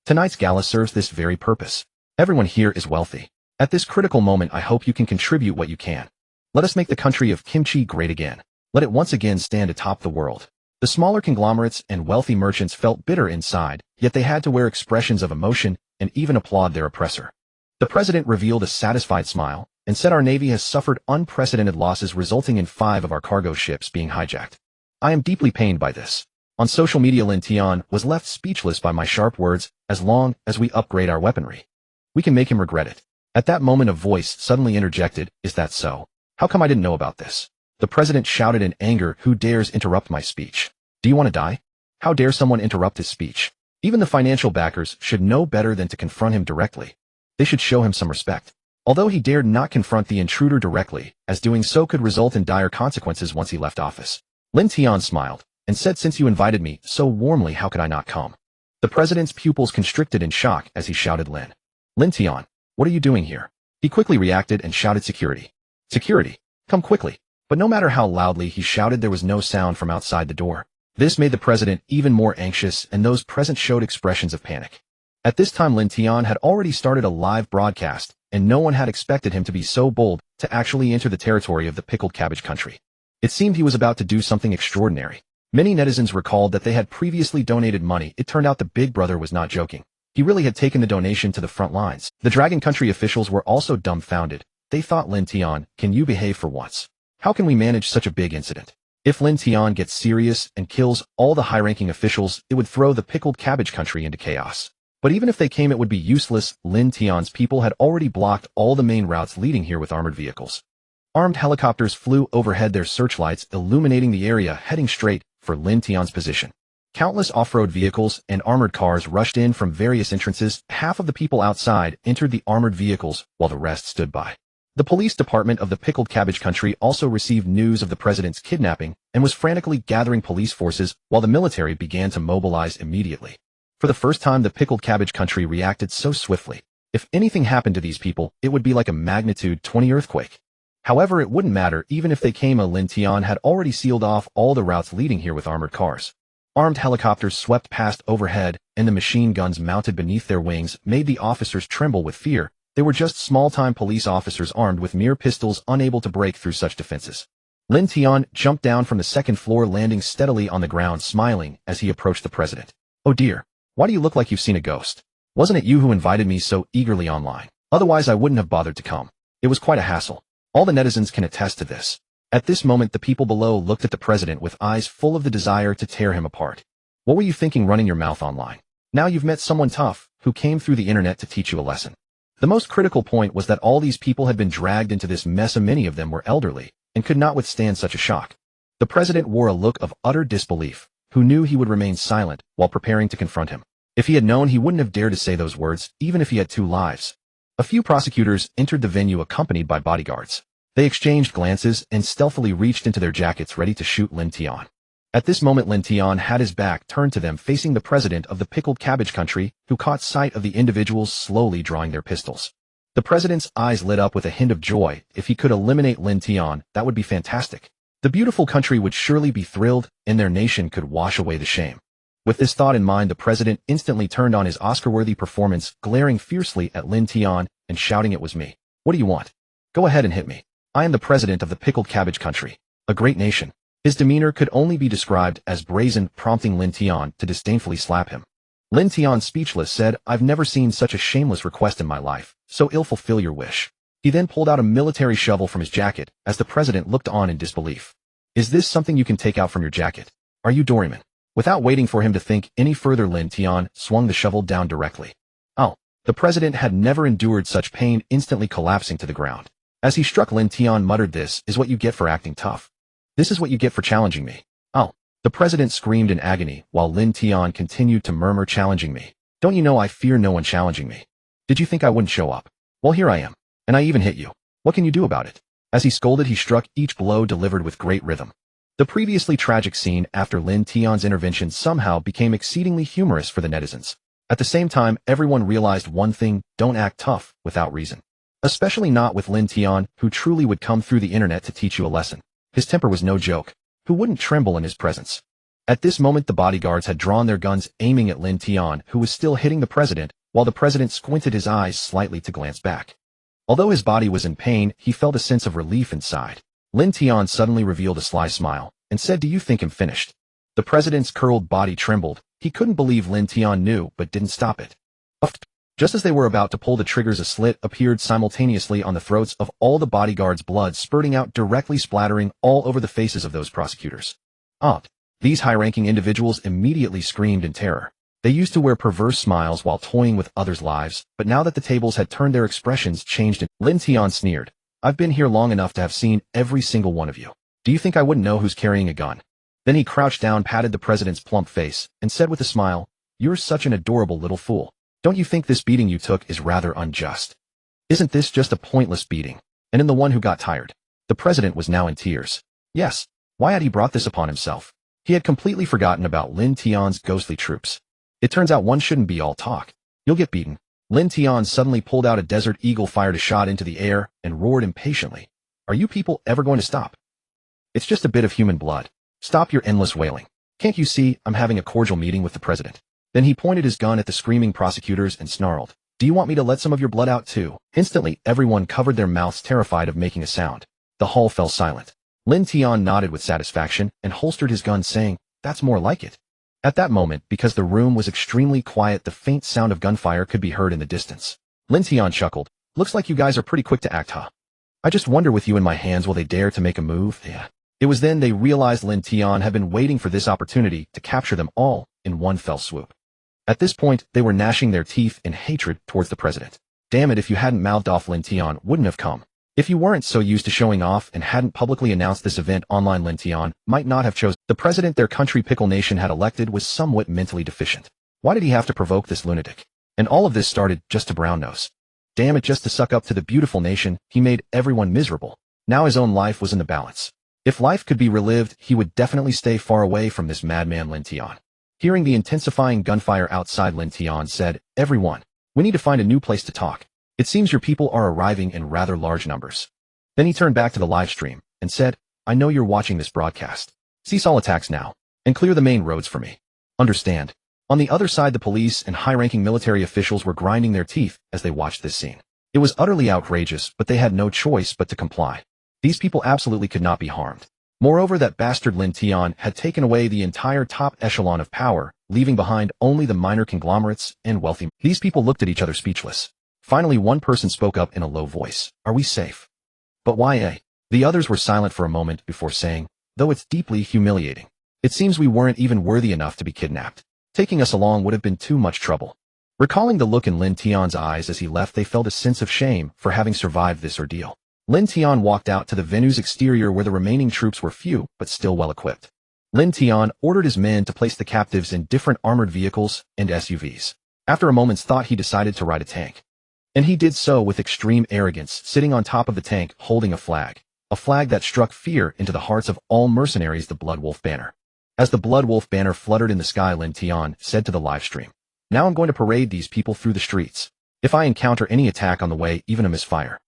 Tonight's gala serves this very purpose. Everyone here is wealthy. At this critical moment, I hope you can contribute what you can. Let us make the country of kimchi great again. Let it once again stand atop the world." The smaller conglomerates and wealthy merchants felt bitter inside, yet they had to wear expressions of emotion and even applaud their oppressor. The president revealed a satisfied smile and said, "Our navy has suffered unprecedented losses, resulting in 5 of our cargo ships being hijacked. I am deeply pained by this." On social media, Lin Tian was left speechless by my sharp words. "As long as we upgrade our weaponry, we can make him regret it." At that moment, a voice suddenly interjected, "Is that so? How come I didn't know about this?" The president shouted in anger, "Who dares interrupt my speech? Do you want to die? How dare someone interrupt his speech?" Even the financial backers should know better than to confront him directly. They should show him some respect. Although he dared not confront the intruder directly, as doing so could result in dire consequences once he left office. Lin Tian smiled and said, "Since you invited me so warmly, how could I not come?" The president's pupils constricted in shock as he shouted, Lin Tian, what are you doing here?" He quickly reacted and shouted, "Security! Security! Come quickly!" But no matter how loudly he shouted, there was no sound from outside the door. This made the president even more anxious, and those present showed expressions of panic. At this time, Lin Tian had already started a live broadcast, and no one had expected him to be so bold to actually enter the territory of the pickled cabbage country. It seemed he was about to do something extraordinary. Many netizens recalled that they had previously donated money. It turned out the big brother was not joking. He really had taken the donation to the front lines. The Dragon Country officials were also dumbfounded. They thought, "Lin Tian, can you behave for once? How can we manage such a big incident? If Lin Tian gets serious and kills all the high-ranking officials, it would throw the pickled cabbage country into chaos." But even if they came, it would be useless. Lin Tian's people had already blocked all the main routes leading here with armored vehicles. Armed helicopters flew overhead, their searchlights illuminating the area, heading straight for Lin Tian's position. Countless off-road vehicles and armored cars rushed in from various entrances. Half of the people outside entered the armored vehicles, while the rest stood by. The police department of the pickled cabbage country also received news of the president's kidnapping and was frantically gathering police forces, while the military began to mobilize immediately. For the first time, the pickled cabbage country reacted so swiftly. If anything happened to these people, it would be like a magnitude 20 earthquake. However, it wouldn't matter even if they came. Lin Tian had already sealed off all the routes leading here with armored cars. Armed helicopters swept past overhead, and the machine guns mounted beneath their wings made the officers tremble with fear. They were just small-time police officers armed with mere pistols, unable to break through such defenses. Lin Tian jumped down from the second floor, landing steadily on the ground, smiling as he approached the president. "Oh dear, why do you look like you've seen a ghost? Wasn't it you who invited me so eagerly online? Otherwise I wouldn't have bothered to come. It was quite a hassle. All the netizens can attest to this." At this moment, the people below looked at the president with eyes full of the desire to tear him apart. "What were you thinking running your mouth online? Now you've met someone tough, who came through the internet to teach you a lesson." The most critical point was that all these people had been dragged into this mess, and many of them were elderly and could not withstand such a shock. The president wore a look of utter disbelief, who knew he would remain silent while preparing to confront him. If he had known, he wouldn't have dared to say those words, even if he had 2 lives. A few prosecutors entered the venue accompanied by bodyguards. They exchanged glances and stealthily reached into their jackets, ready to shoot Lin Tian. At this moment, Lin Tian had his back turned to them, facing the president of the pickled cabbage country, who caught sight of the individuals slowly drawing their pistols. The president's eyes lit up with a hint of joy. If he could eliminate Lin Tian, that would be fantastic. The beautiful country would surely be thrilled, and their nation could wash away the shame. With this thought in mind, the president instantly turned on his Oscar-worthy performance, glaring fiercely at Lin Tian and shouting, "It was me. What do you want? Go ahead and hit me. I am the president of the pickled cabbage country, a great nation." His demeanor could only be described as brazen, prompting Lin Tian to disdainfully slap him. Lin Tian, speechless, said, "I've never seen such a shameless request in my life, so ill fulfill your wish." He then pulled out a military shovel from his jacket as the president looked on in disbelief. "Is this something you can take out from your jacket? Are you Doryman? Without waiting for him to think any further, Lin Tian swung the shovel down directly. Oh, the president had never endured such pain, instantly collapsing to the ground. As he struck, Lin Tian muttered, "This is what you get for acting tough. This is what you get for challenging me." Oh, the president screamed in agony while Lin Tian continued to murmur, "Challenging me? Don't you know I fear no one challenging me? Did you think I wouldn't show up? Well, here I am. And I even hit you. What can you do about it?" As he scolded, he struck, each blow delivered with great rhythm. The previously tragic scene after Lin Tian's intervention somehow became exceedingly humorous for the netizens. At the same time, everyone realized one thing: don't act tough without reason. Especially not with Lin Tian, who truly would come through the internet to teach you a lesson. His temper was no joke. Who wouldn't tremble in his presence? At this moment, the bodyguards had drawn their guns, aiming at Lin Tian, who was still hitting the president, while the president squinted his eyes slightly to glance back. Although his body was in pain, he felt a sense of relief inside. Lin Tian suddenly revealed a sly smile and said, "Do you think I'm finished?" The president's curled body trembled. He couldn't believe Lin Tian knew, but didn't stop it. Just as they were about to pull the triggers, a slit appeared simultaneously on the throats of all the bodyguards, blood spurting out directly, splattering all over the faces of those prosecutors. These high-ranking individuals immediately screamed in terror. They used to wear perverse smiles while toying with others' lives, but now that the tables had turned, their expressions changed. Lin Tian sneered, "I've been here long enough to have seen every single one of you. Do you think I wouldn't know who's carrying a gun?" Then he crouched down, patted the president's plump face, and said with a smile, "You're such an adorable little fool. Don't you think this beating you took is rather unjust? Isn't this just a pointless beating? And in the one who got tired?" The president was now in tears. Yes, why had he brought this upon himself? He had completely forgotten about Lin Tian's ghostly troops. It turns out one shouldn't be all talk. You'll get beaten. Lin Tian suddenly pulled out a Desert Eagle, fired a shot into the air, and roared impatiently, "Are you people ever going to stop? It's just a bit of human blood. Stop your endless wailing. Can't you see I'm having a cordial meeting with the president?" Then he pointed his gun at the screaming prosecutors and snarled, "Do you want me to let some of your blood out too?" Instantly, everyone covered their mouths, terrified of making a sound. The hall fell silent. Lin Tian nodded with satisfaction and holstered his gun, saying, "That's more like it." At that moment, because the room was extremely quiet, the faint sound of gunfire could be heard in the distance. Lin Tian chuckled, "Looks like you guys are pretty quick to act, huh? I just wonder, with you in my hands, will they dare to make a move?" Yeah. It was then they realized Lin Tian had been waiting for this opportunity to capture them all in one fell swoop. At this point, they were gnashing their teeth in hatred towards the president. Damn it, if you hadn't mouthed off, Lin Tian wouldn't have come. If you weren't so used to showing off and hadn't publicly announced this event online, Lin Tian might not have chosen. The president their country, Pickle Nation, had elected was somewhat mentally deficient. Why did he have to provoke this lunatic? And all of this started just to brown nose. Damn it, just to suck up to the beautiful nation, he made everyone miserable. Now his own life was in the balance. If life could be relived, he would definitely stay far away from this madman Lin Tian. Hearing the intensifying gunfire outside, Lin Tian said, "Everyone, we need to find a new place to talk. It seems your people are arriving in rather large numbers." Then he turned back to the live stream and said, "I know you're watching this broadcast. Cease all attacks now and clear the main roads for me. Understand?" On the other side, the police and high-ranking military officials were grinding their teeth as they watched this scene. It was utterly outrageous, but they had no choice but to comply. These people absolutely could not be harmed. Moreover, that bastard Lin Tian had taken away the entire top echelon of power, leaving behind only the minor conglomerates and wealthy. These people looked at each other speechless. Finally, one person spoke up in a low voice, "Are we safe?" "But why, eh?" The others were silent for a moment before saying, "Though it's deeply humiliating. It seems we weren't even worthy enough to be kidnapped. Taking us along would have been too much trouble." Recalling the look in Lin Tian's eyes as he left, they felt a sense of shame for having survived this ordeal. Lin Tian walked out to the venue's exterior where the remaining troops were few but still well equipped. Lin Tian ordered his men to place the captives in different armored vehicles and SUVs. After a moment's thought, he decided to ride a tank. And he did so with extreme arrogance, sitting on top of the tank holding a flag that struck fear into the hearts of all mercenaries, the Blood Wolf banner. As the Blood Wolf banner fluttered in the sky, Lin Tian said to the live stream, "Now I'm going to parade these people through the streets. If I encounter any attack on the way, even a misfire,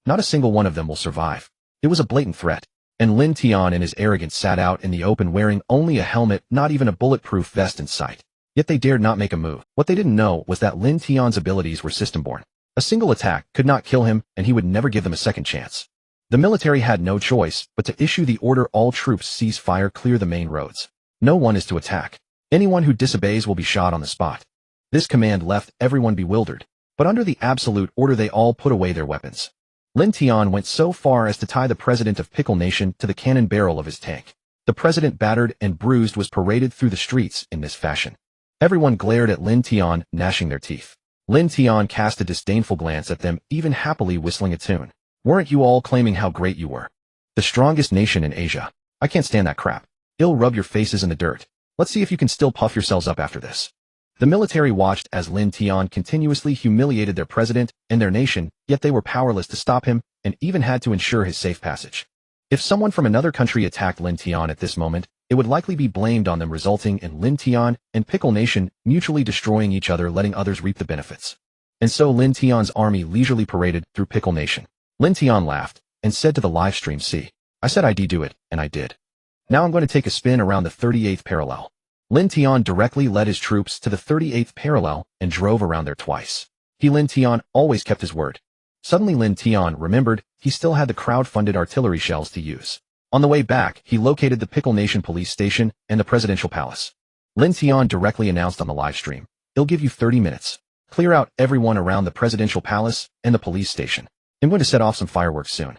not a single one of them will survive." It was a blatant threat, and Lin Tian in his arrogance sat out in the open wearing only a helmet, not even a bulletproof vest in sight. Yet they dared not make a move. What they didn't know was that Lin Tian's abilities were system-born. A single attack could not kill him, and he would never give them a second chance. The military had no choice but to issue the order, "All troops cease fire, clear the main roads. No one is to attack. Anyone who disobeys will be shot on the spot." This command left everyone bewildered, but under the absolute order they all put away their weapons. Lin Tian went so far as to tie the president of Pickle Nation to the cannon barrel of his tank. The president, battered and bruised, was paraded through the streets in this fashion. Everyone glared at Lin Tian, gnashing their teeth. Lin Tian cast a disdainful glance at them, even happily whistling a tune. Weren't you all claiming how great you were? The strongest nation in Asia. I can't stand that crap. I'll rub your faces in the dirt. Let's see if you can still puff yourselves up after this. The military watched as Lin Tian continuously humiliated their president and their nation, yet they were powerless to stop him and even had to ensure his safe passage. If someone from another country attacked Lin Tian at this moment, it would likely be blamed on them, resulting in Lin Tian and Pickle Nation mutually destroying each other, letting others reap the benefits. And so Lin Tian's army leisurely paraded through Pickle Nation. Lin Tian laughed and said to the live stream, "See, I said I'd do it, and I did. Now I'm going to take a spin around the 38th parallel." Lin Tian directly led his troops to the 38th parallel and drove around there twice. Lin Tian always kept his word. Suddenly Lin Tian remembered he still had the crowd-funded artillery shells to use. On the way back, he located the Pickle Nation police station and the presidential palace. Lin Tian directly announced on the live stream, "I'll give you 30 minutes. Clear out everyone around the presidential palace and the police station. I'm going to set off some fireworks soon.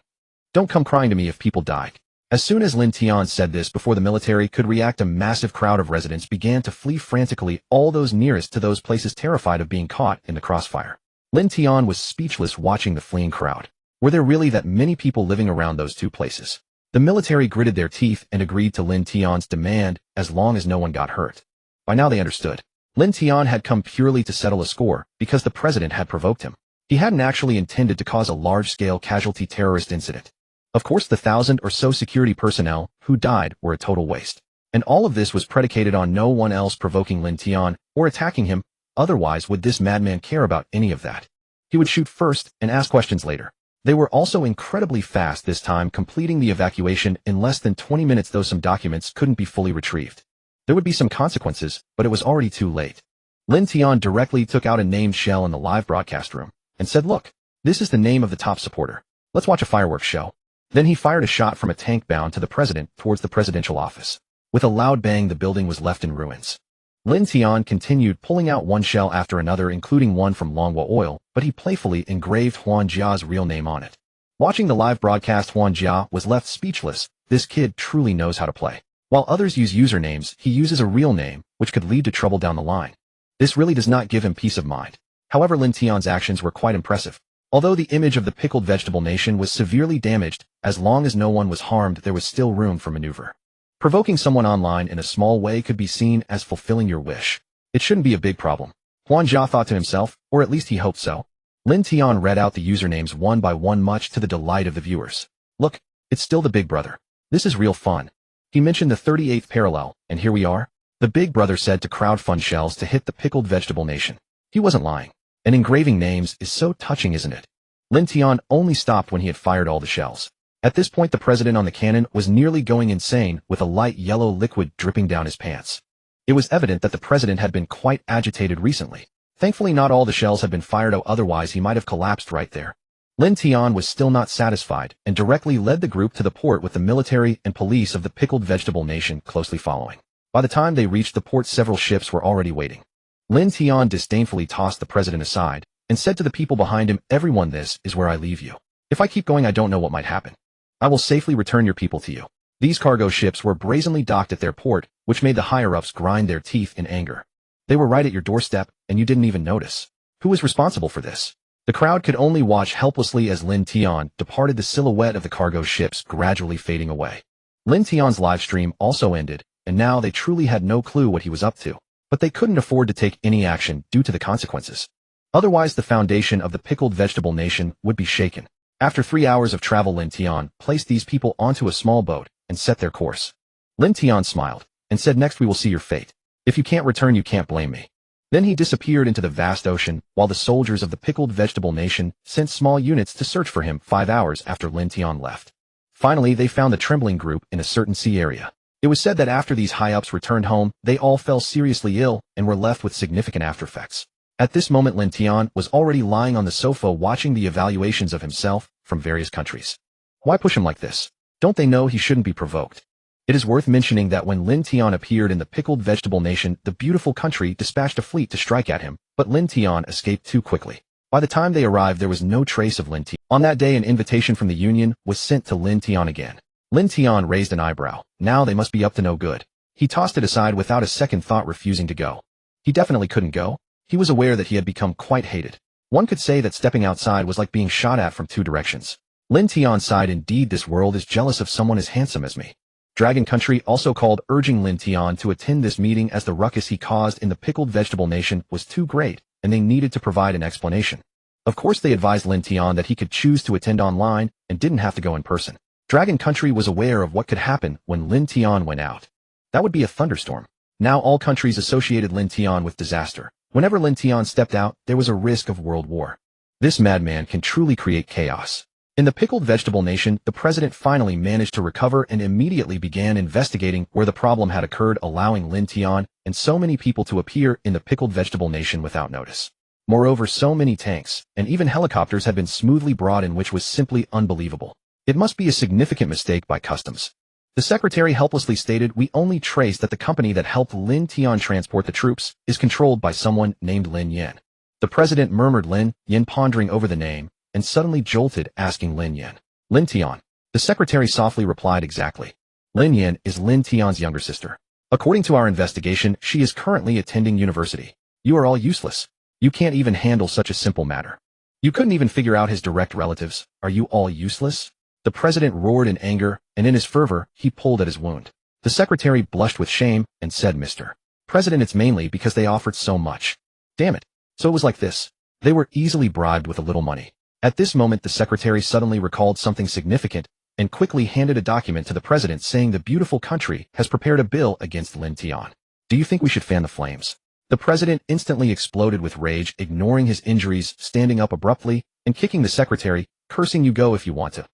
Don't come crying to me if people die." As soon as Lin Tian said this, before the military could react, a massive crowd of residents began to flee frantically, all those nearest to those places terrified of being caught in the crossfire. Lin Tian was speechless watching the fleeing crowd. Were there really that many people living around those two places? The military gritted their teeth and agreed to Lin Tian's demand as long as no one got hurt. By now they understood. Lin Tian had come purely to settle a score because the president had provoked him. He hadn't actually intended to cause a large-scale casualty terrorist incident. Of course, the 1,000 or so security personnel who died were a total waste. And all of this was predicated on no one else provoking Lin Tian or attacking him. Otherwise, would this madman care about any of that? He would shoot first and ask questions later. They were also incredibly fast this time, completing the evacuation in less than 20 minutes, though some documents couldn't be fully retrieved. There would be some consequences, but it was already too late. Lin Tian directly took out a named shell in the live broadcast room and said, "Look, this is the name of the top supporter. Let's watch a fireworks show." Then he fired a shot from a tank bound to the president towards the presidential office. With a loud bang, the building was left in ruins. Lin Tian continued pulling out one shell after another, including one from Longhua Oil, but he playfully engraved Huan Jia's real name on it. Watching the live broadcast, Huan Jia was left speechless. This kid truly knows how to play. While others use usernames, he uses a real name, which could lead to trouble down the line. This really does not give him peace of mind. However, Lin Tian's actions were quite impressive. Although the image of the Pickled Vegetable Nation was severely damaged, as long as no one was harmed, there was still room for maneuver. Provoking someone online in a small way could be seen as fulfilling your wish. It shouldn't be a big problem. Huan Jia thought to himself, or at least he hoped so. Lin Tian read out the usernames one by one, much to the delight of the viewers. "Look, it's still the Big Brother. This is real fun." He mentioned the 38th parallel, and here we are. The Big Brother said to crowdfund shells to hit the Pickled Vegetable Nation. He wasn't lying. And engraving names is so touching, isn't it? Lin Tian only stopped when he had fired all the shells. At this point, the president on the cannon was nearly going insane, with a light yellow liquid dripping down his pants. It was evident that the president had been quite agitated recently. Thankfully, not all the shells had been fired, otherwise he might have collapsed right there. Lin Tian was still not satisfied and directly led the group to the port, with the military and police of the Pickled Vegetable Nation closely following. By the time they reached the port, several ships were already waiting. Lin Tian disdainfully tossed the president aside and said to the people behind him, "Everyone, this is where I leave you. If I keep going, I don't know what might happen. I will safely return your people to you." These cargo ships were brazenly docked at their port, which made the higher-ups grind their teeth in anger. They were right at your doorstep, and you didn't even notice. Who was responsible for this? The crowd could only watch helplessly as Lin Tian departed, the silhouette of the cargo ships gradually fading away. Lin Tian's live stream also ended, and now they truly had no clue what he was up to. But they couldn't afford to take any action due to the consequences. Otherwise, the foundation of the Pickled Vegetable Nation would be shaken. After 3 hours of travel, Lin Tian placed these people onto a small boat and set their course. Lin Tian smiled and said, "Next we will see your fate. If you can't return, you can't blame me." Then he disappeared into the vast ocean, while the soldiers of the Pickled Vegetable Nation sent small units to search for him 5 hours after Lin Tian left. Finally, they found the Trembling Group in a certain sea area. It was said that after these high-ups returned home, they all fell seriously ill and were left with significant aftereffects. At this moment, Lin Tian was already lying on the sofa watching the evaluations of himself from various countries. Why push him like this? Don't they know he shouldn't be provoked? It is worth mentioning that when Lin Tian appeared in the Pickled Vegetable Nation, the beautiful country dispatched a fleet to strike at him, but Lin Tian escaped too quickly. By the time they arrived, there was no trace of Lin Tian. On that day, an invitation from the Union was sent to Lin Tian again. Lin Tian raised an eyebrow. Now they must be up to no good. He tossed it aside without a second thought, refusing to go. He definitely couldn't go. He was aware that he had become quite hated. One could say that stepping outside was like being shot at from two directions. Lin Tian sighed. Indeed, this world is jealous of someone as handsome as me. Dragon Country also called, urging Lin Tian to attend this meeting as the ruckus he caused in the Pickled Vegetable Nation was too great, and they needed to provide an explanation. Of course, they advised Lin Tian that he could choose to attend online and didn't have to go in person. Dragon Country was aware of what could happen when Lin Tian went out. That would be a thunderstorm. Now all countries associated Lin Tian with disaster. Whenever Lin Tian stepped out, there was a risk of world war. This madman can truly create chaos. In the Pickled Vegetable Nation, the president finally managed to recover and immediately began investigating where the problem had occurred, allowing Lin Tian and so many people to appear in the Pickled Vegetable Nation without notice. Moreover, so many tanks and even helicopters had been smoothly brought in, which was simply unbelievable. It must be a significant mistake by customs. The secretary helplessly stated, we only traced that the company that helped Lin Tian transport the troops is controlled by someone named Lin Yan. The president murmured Lin Yan, pondering over the name, and suddenly jolted, asking Lin Yan. Lin Tian. The secretary softly replied, exactly. Lin Yan is Lin Tian's younger sister. According to our investigation, she is currently attending university. You are all useless. You can't even handle such a simple matter. You couldn't even figure out his direct relatives. Are you all useless? The president roared in anger, and in his fervor, he pulled at his wound. The secretary blushed with shame and said, Mr. President, it's mainly because they offered so much. Damn it. So it was like this. They were easily bribed with a little money. At this moment, the secretary suddenly recalled something significant and quickly handed a document to the president saying the beautiful country has prepared a bill against Lin Tian. Do you think we should fan the flames? The president instantly exploded with rage, ignoring his injuries, standing up abruptly, and kicking the secretary, cursing, you go if you want to.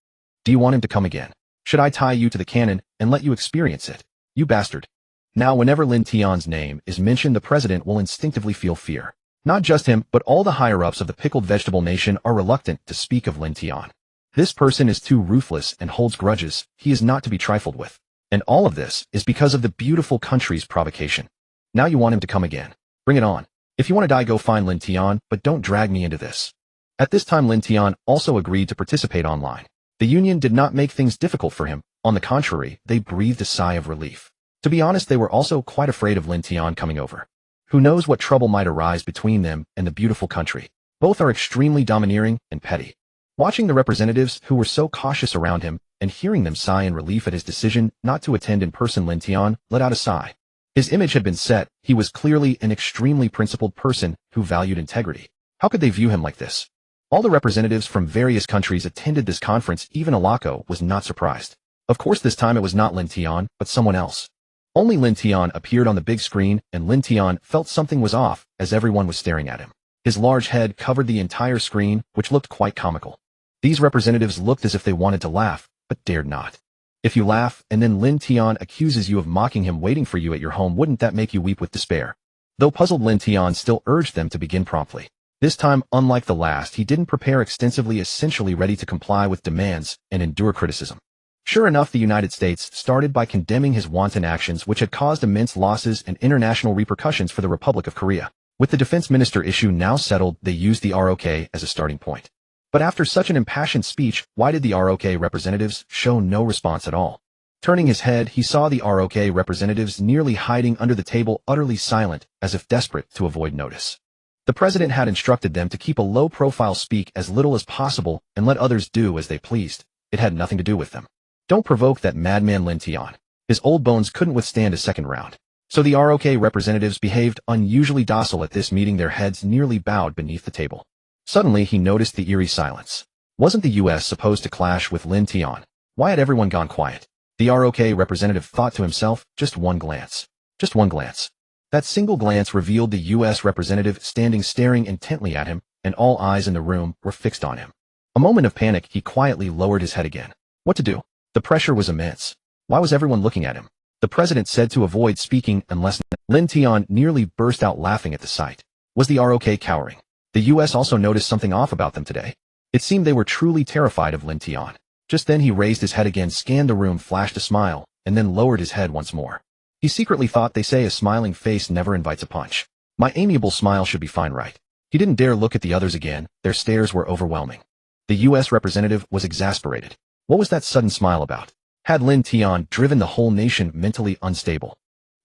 Do you want him to come again? Should I tie you to the cannon and let you experience it? You bastard. Now whenever Lin Tian's name is mentioned, the president will instinctively feel fear. Not just him, but all the higher-ups of the Pickled Vegetable Nation are reluctant to speak of Lin Tian. This person is too ruthless and holds grudges. He is not to be trifled with. And all of this is because of the beautiful country's provocation. Now you want him to come again. Bring it on. If you want to die, go find Lin Tian, but don't drag me into this. At this time, Lin Tian also agreed to participate online. The union did not make things difficult for him. On the contrary, they breathed a sigh of relief. To be honest, they were also quite afraid of Lin Tian coming over. Who knows what trouble might arise between them and the beautiful country. Both are extremely domineering and petty. Watching the representatives who were so cautious around him and hearing them sigh in relief at his decision not to attend in person, Lin Tian let out a sigh. His image had been set. He was clearly an extremely principled person who valued integrity. How could they view him like this? All the representatives from various countries attended this conference. Even Alaco was not surprised. Of course, this time it was not Lin Tian, but someone else. Only Lin Tian appeared on the big screen, and Lin Tian felt something was off as everyone was staring at him. His large head covered the entire screen, which looked quite comical. These representatives looked as if they wanted to laugh, but dared not. If you laugh, and then Lin Tian accuses you of mocking him waiting for you at your home, wouldn't that make you weep with despair? Though puzzled, Lin Tian still urged them to begin promptly. This time, unlike the last, he didn't prepare extensively, essentially ready to comply with demands and endure criticism. Sure enough, the United States started by condemning his wanton actions, which had caused immense losses and international repercussions for the Republic of Korea. With the defense minister issue now settled, they used the ROK as a starting point. But after such an impassioned speech, why did the ROK representatives show no response at all? Turning his head, he saw the ROK representatives nearly hiding under the table, utterly silent, as if desperate to avoid notice. The president had instructed them to keep a low profile, speak as little as possible, and let others do as they pleased. It had nothing to do with them. Don't provoke that madman Lin Tian. His old bones couldn't withstand a second round. So the ROK representatives behaved unusually docile at this meeting, their heads nearly bowed beneath the table. Suddenly, he noticed the eerie silence. Wasn't the U.S. supposed to clash with Lin Tian? Why had everyone gone quiet? The ROK representative thought to himself, just one glance. Just one glance. That single glance revealed the U.S. representative standing staring intently at him, and all eyes in the room were fixed on him. A moment of panic, he quietly lowered his head again. What to do? The pressure was immense. Why was everyone looking at him? The president said to avoid speaking unless Lin Tian nearly burst out laughing at the sight. Was the ROK cowering? The U.S. also noticed something off about them today. It seemed they were truly terrified of Lin Tian. Just then he raised his head again, scanned the room, flashed a smile, and then lowered his head once more. He secretly thought, they say a smiling face never invites a punch. My amiable smile should be fine, right? He didn't dare look at the others again. Their stares were overwhelming. The U.S. representative was exasperated. What was that sudden smile about? Had Lin Tian driven the whole nation mentally unstable?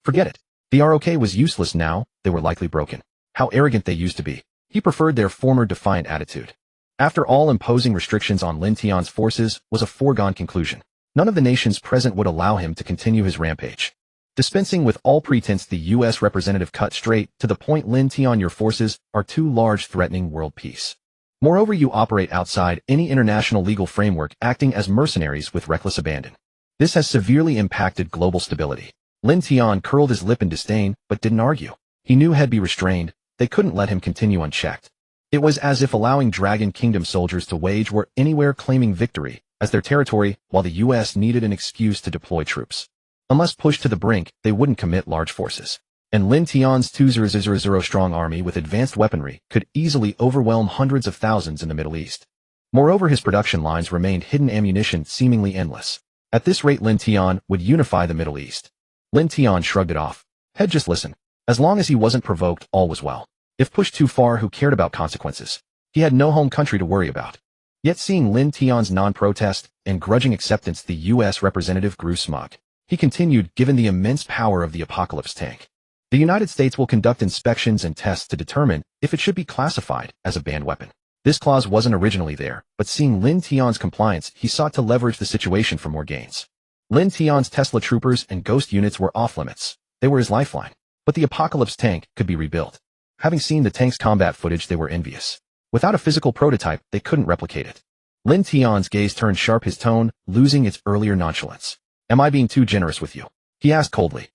Forget it. The ROK was useless now, they were likely broken. How arrogant they used to be. He preferred their former defiant attitude. After all, imposing restrictions on Lin Tian's forces was a foregone conclusion. None of the nations present would allow him to continue his rampage. Dispensing with all pretense, the U.S. representative cut straight to the point. Lin Tian, your forces are too large, threatening world peace. Moreover, you operate outside any international legal framework, acting as mercenaries with reckless abandon. This has severely impacted global stability. Lin Tian curled his lip in disdain, but didn't argue. He knew he'd be restrained. They couldn't let him continue unchecked. It was as if allowing Dragon Kingdom soldiers to wage war anywhere, claiming victory as their territory, while the U.S. needed an excuse to deploy troops. Unless pushed to the brink, they wouldn't commit large forces. And Lin Tian's 2,000 strong army with advanced weaponry could easily overwhelm hundreds of thousands in the Middle East. Moreover, his production lines remained hidden, ammunition seemingly endless. At this rate, Lin Tian would unify the Middle East. Lin Tian shrugged it off. He'd just listen. As long as he wasn't provoked, all was well. If pushed too far, who cared about consequences? He had no home country to worry about. Yet seeing Lin Tian's non-protest and grudging acceptance, the U.S. representative grew smug. He continued, given the immense power of the Apocalypse tank, the United States will conduct inspections and tests to determine if it should be classified as a banned weapon. This clause wasn't originally there, but seeing Lin Tian's compliance, he sought to leverage the situation for more gains. Lin Tian's Tesla troopers and Ghost units were off-limits. They were his lifeline. But the Apocalypse tank could be rebuilt. Having seen the tank's combat footage, they were envious. Without a physical prototype, they couldn't replicate it. Lin Tian's gaze turned sharp, his tone losing its earlier nonchalance. Am I being too generous with you? He asked coldly.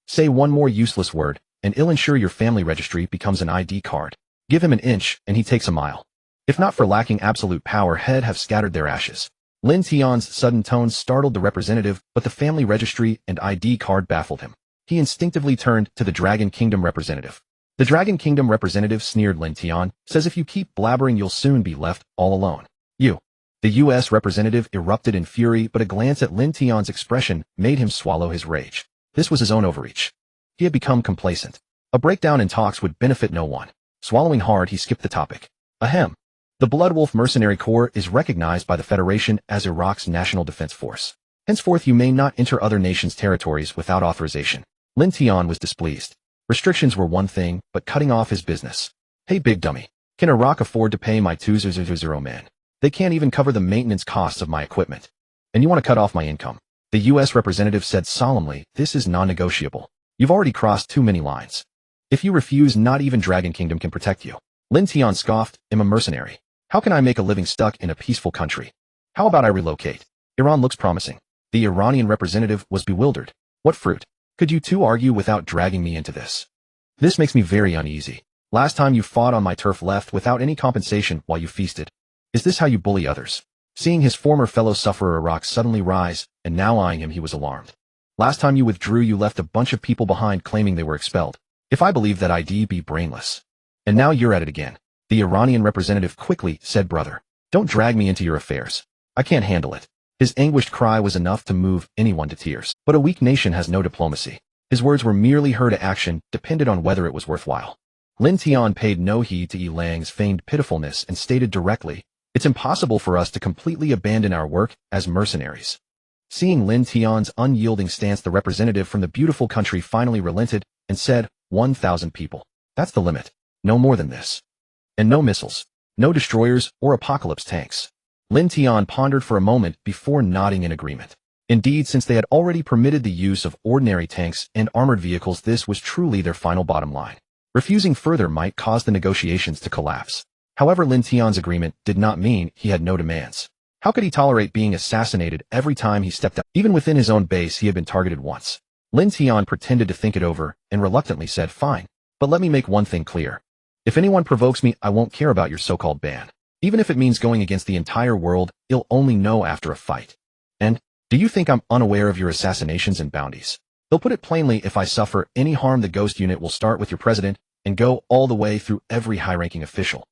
Say one more useless word, and I'll ensure your family registry becomes an ID card. Give him an inch, and he takes a mile. If not for lacking absolute power, he'd have scattered their ashes. Lin Tian's sudden tones startled the representative, but the family registry and ID card baffled him. He instinctively turned to the Dragon Kingdom representative. The Dragon Kingdom representative sneered. Lin Tian says if you keep blabbering, you'll soon be left all alone. You. The U.S. representative erupted in fury, but a glance at Lin Tian's expression made him swallow his rage. This was his own overreach. He had become complacent. A breakdown in talks would benefit no one. Swallowing hard, he skipped the topic. Ahem. The Bloodwolf Mercenary Corps is recognized by the Federation as Iraq's national defense force. Henceforth, you may not enter other nations' territories without authorization. Lin Tian was displeased. Restrictions were one thing, but cutting off his business. Hey, big dummy. Can Iraq afford to pay my 2,000 men? They can't even cover the maintenance costs of my equipment. And you want to cut off my income? The U.S. representative said solemnly, this is non-negotiable. You've already crossed too many lines. If you refuse, not even Dragon Kingdom can protect you. Lin Tian scoffed, I'm a mercenary. How can I make a living stuck in a peaceful country? How about I relocate? Iran looks promising. The Iranian representative was bewildered. What fruit? Could you two argue without dragging me into this? This makes me very uneasy. Last time you fought on my turf, left without any compensation while you feasted. Is this how you bully others? Seeing his former fellow sufferer Iraq suddenly rise, and now eyeing him, he was alarmed. Last time you withdrew, you left a bunch of people behind claiming they were expelled. If I believe that, I'd be brainless. And now you're at it again. The Iranian representative quickly said, brother, don't drag me into your affairs. I can't handle it. His anguished cry was enough to move anyone to tears. But a weak nation has no diplomacy. His words were merely her to action, depended on whether it was worthwhile. Lin Tian paid no heed to Yilang's feigned pitifulness and stated directly, it's impossible for us to completely abandon our work as mercenaries. Seeing Lin Tian's unyielding stance, the representative from the beautiful country finally relented and said, 1,000 people. That's the limit. No more than this. And no missiles. No destroyers or apocalypse tanks. Lin Tian pondered for a moment before nodding in agreement. Indeed, since they had already permitted the use of ordinary tanks and armored vehicles, this was truly their final bottom line. Refusing further might cause the negotiations to collapse. However, Lin Tian's agreement did not mean he had no demands. How could he tolerate being assassinated every time he stepped out? Even within his own base, he had been targeted once. Lin Tian pretended to think it over and reluctantly said, fine, but let me make one thing clear. If anyone provokes me, I won't care about your so-called ban. Even if it means going against the entire world, you'll only know after a fight. And, do you think I'm unaware of your assassinations and bounties? They'll put it plainly, if I suffer any harm, the Ghost unit will start with your president and go all the way through every high-ranking official.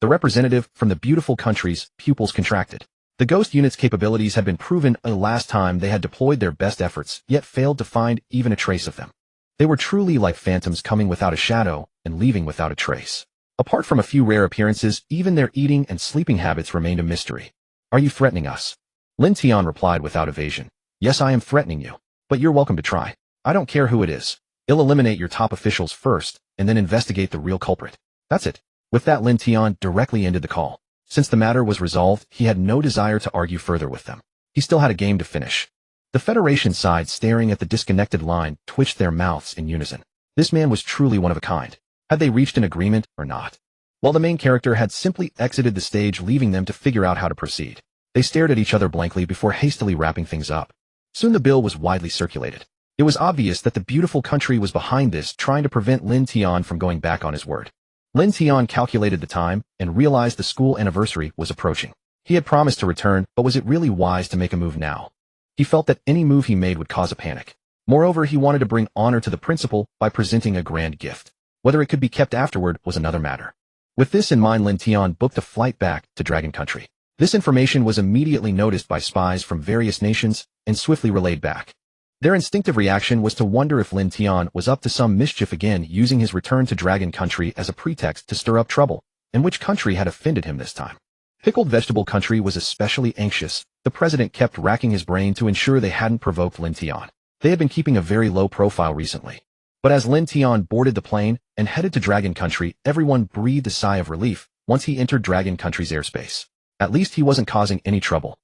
The representative from the beautiful country's pupils contracted. The Ghost unit's capabilities had been proven the last time they had deployed their best efforts, yet failed to find even a trace of them. They were truly like phantoms, coming without a shadow and leaving without a trace. Apart from a few rare appearances, even their eating and sleeping habits remained a mystery. Are you threatening us? Lin Tian replied without evasion. Yes, I am threatening you. But you're welcome to try. I don't care who it is. I'll eliminate your top officials first, and then investigate the real culprit. That's it. With that, Lin Tian directly ended the call. Since the matter was resolved, he had no desire to argue further with them. He still had a game to finish. The Federation side, staring at the disconnected line, twitched their mouths in unison. This man was truly one of a kind. Had they reached an agreement or not? While the main character had simply exited the stage, leaving them to figure out how to proceed. They stared at each other blankly before hastily wrapping things up. Soon the bill was widely circulated. It was obvious that the beautiful country was behind this, trying to prevent Lin Tian from going back on his word. Lin Tian calculated the time and realized the school anniversary was approaching. He had promised to return, but was it really wise to make a move now? He felt that any move he made would cause a panic. Moreover, he wanted to bring honor to the principal by presenting a grand gift. Whether it could be kept afterward was another matter. With this in mind, Lin Tian booked a flight back to Dragon Country. This information was immediately noticed by spies from various nations and swiftly relayed back. Their instinctive reaction was to wonder if Lin Tian was up to some mischief again, using his return to Dragon Country as a pretext to stir up trouble, and which country had offended him this time. Pickled Vegetable Country was especially anxious. The president kept racking his brain to ensure they hadn't provoked Lin Tian. They had been keeping a very low profile recently. But as Lin Tian boarded the plane and headed to Dragon Country, everyone breathed a sigh of relief once he entered Dragon Country's airspace. At least he wasn't causing any trouble.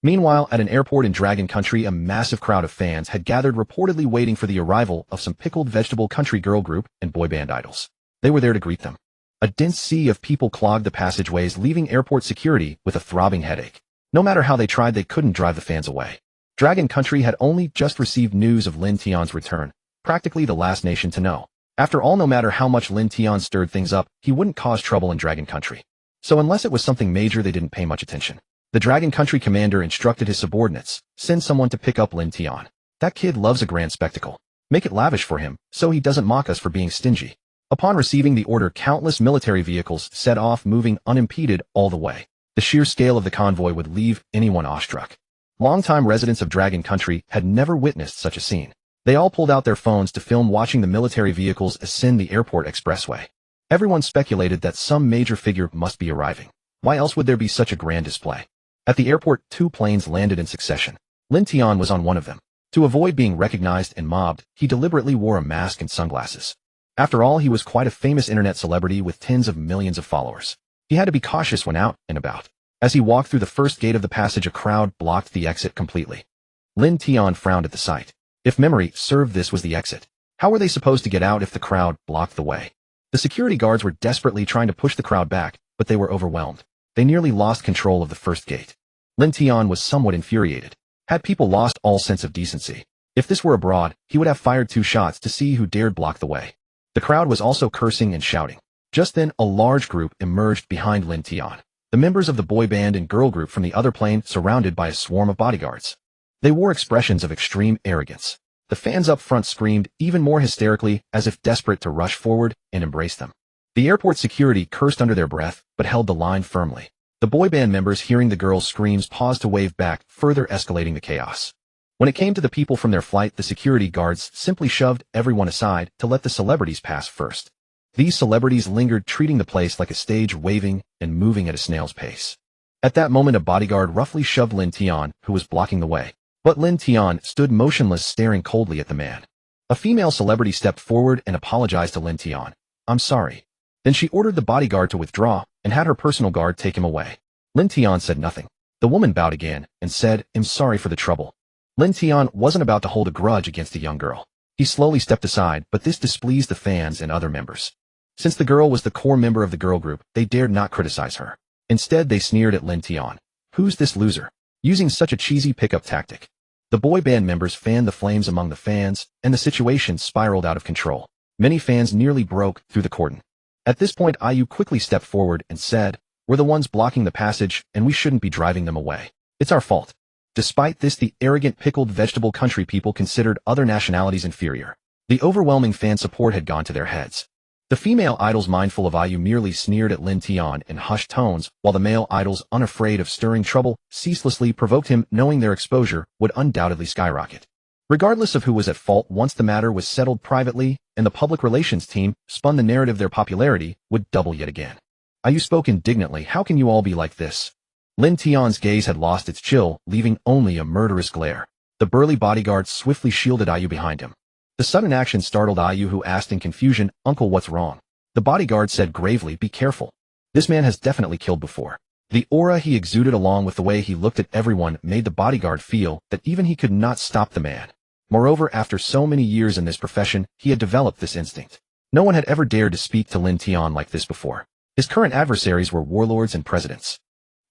Meanwhile, at an airport in Dragon Country, a massive crowd of fans had gathered, reportedly waiting for the arrival of some Pickled Vegetable Country girl group and boy band idols. They were there to greet them. A dense sea of people clogged the passageways, leaving airport security with a throbbing headache. No matter how they tried, they couldn't drive the fans away. Dragon Country had only just received news of Lin Tian's return, practically the last nation to know. After all, no matter how much Lin Tian stirred things up, he wouldn't cause trouble in Dragon Country. So unless it was something major, they didn't pay much attention. The Dragon Country commander instructed his subordinates, send someone to pick up Lin Tian. That kid loves a grand spectacle. Make it lavish for him, so he doesn't mock us for being stingy. Upon receiving the order, countless military vehicles set off, moving unimpeded all the way. The sheer scale of the convoy would leave anyone awestruck. Longtime residents of Dragon Country had never witnessed such a scene. They all pulled out their phones to film watching the military vehicles ascend the airport expressway. Everyone speculated that some major figure must be arriving. Why else would there be such a grand display? At the airport, 2 planes landed in succession. Lin Tian was on one of them. To avoid being recognized and mobbed, he deliberately wore a mask and sunglasses. After all, he was quite a famous internet celebrity with tens of millions of followers. He had to be cautious when out and about. As he walked through the first gate of the passage, a crowd blocked the exit completely. Lin Tian frowned at the sight. If memory served, this was the exit. How were they supposed to get out if the crowd blocked the way? The security guards were desperately trying to push the crowd back, but they were overwhelmed. They nearly lost control of the first gate. Lin Tian was somewhat infuriated. Had people lost all sense of decency? If this were abroad, he would have fired 2 shots to see who dared block the way. The crowd was also cursing and shouting. Just then, a large group emerged behind Lin Tian. The members of the boy band and girl group from the other plane, surrounded by a swarm of bodyguards. They wore expressions of extreme arrogance. The fans up front screamed even more hysterically, as if desperate to rush forward and embrace them. The airport security cursed under their breath, but held the line firmly. The boy band members, hearing the girls' screams, paused to wave back, further escalating the chaos. When it came to the people from their flight, the security guards simply shoved everyone aside to let the celebrities pass first. These celebrities lingered, treating the place like a stage, waving and moving at a snail's pace. At that moment, a bodyguard roughly shoved Lin Tian, who was blocking the way. But Lin Tian stood motionless, staring coldly at the man. A female celebrity stepped forward and apologized to Lin Tian. "I'm sorry." Then she ordered the bodyguard to withdraw and had her personal guard take him away. Lin Tian said nothing. The woman bowed again and said, "I'm sorry for the trouble." Lin Tian wasn't about to hold a grudge against the young girl. He slowly stepped aside, but this displeased the fans and other members. Since the girl was the core member of the girl group, they dared not criticize her. Instead, they sneered at Lin Tian. "Who's this loser? Using such a cheesy pickup tactic." The boy band members fanned the flames among the fans, and the situation spiraled out of control. Many fans nearly broke through the cordon. At this point, IU quickly stepped forward and said, "We're the ones blocking the passage, and we shouldn't be driving them away. It's our fault." Despite this, the arrogant Pickled Vegetable Country people considered other nationalities inferior. The overwhelming fan support had gone to their heads. The female idols, mindful of IU, merely sneered at Lin Tian in hushed tones, while the male idols, unafraid of stirring trouble, ceaselessly provoked him, knowing their exposure would undoubtedly skyrocket. Regardless of who was at fault, once the matter was settled privately and the public relations team spun the narrative, their popularity would double yet again. IU spoke indignantly. "How can you all be like this?" Lin Tian's gaze had lost its chill, leaving only a murderous glare. The burly bodyguard swiftly shielded Ayu behind him. The sudden action startled Ayu, who asked in confusion, "Uncle, what's wrong?" The bodyguard said gravely, "Be careful. This man has definitely killed before." The aura he exuded along with the way he looked at everyone made the bodyguard feel that even he could not stop the man. Moreover, after so many years in this profession, he had developed this instinct. No one had ever dared to speak to Lin Tian like this before. His current adversaries were warlords and presidents.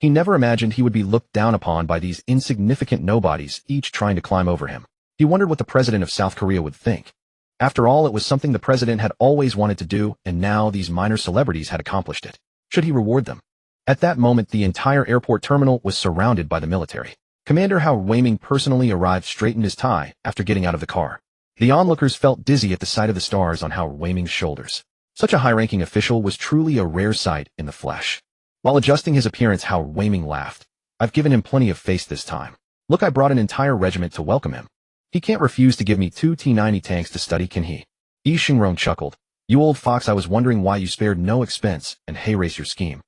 He never imagined he would be looked down upon by these insignificant nobodies, each trying to climb over him. He wondered what the president of South Korea would think. After all, it was something the president had always wanted to do, and now these minor celebrities had accomplished it. Should he reward them? At that moment, the entire airport terminal was surrounded by the military. Commander Hao Weiming personally arrived, straightened his tie after getting out of the car. The onlookers felt dizzy at the sight of the stars on Hao Weiming's shoulders. Such a high-ranking official was truly a rare sight in the flesh. While adjusting his appearance, Hao Weiming laughed. "I've given him plenty of face this time. Look, I brought an entire regiment to welcome him. He can't refuse to give me 2 T-90 tanks to study, can he?" Yi Xingrong chuckled. "You old fox, I was wondering why you spared no expense and hay-race your scheme.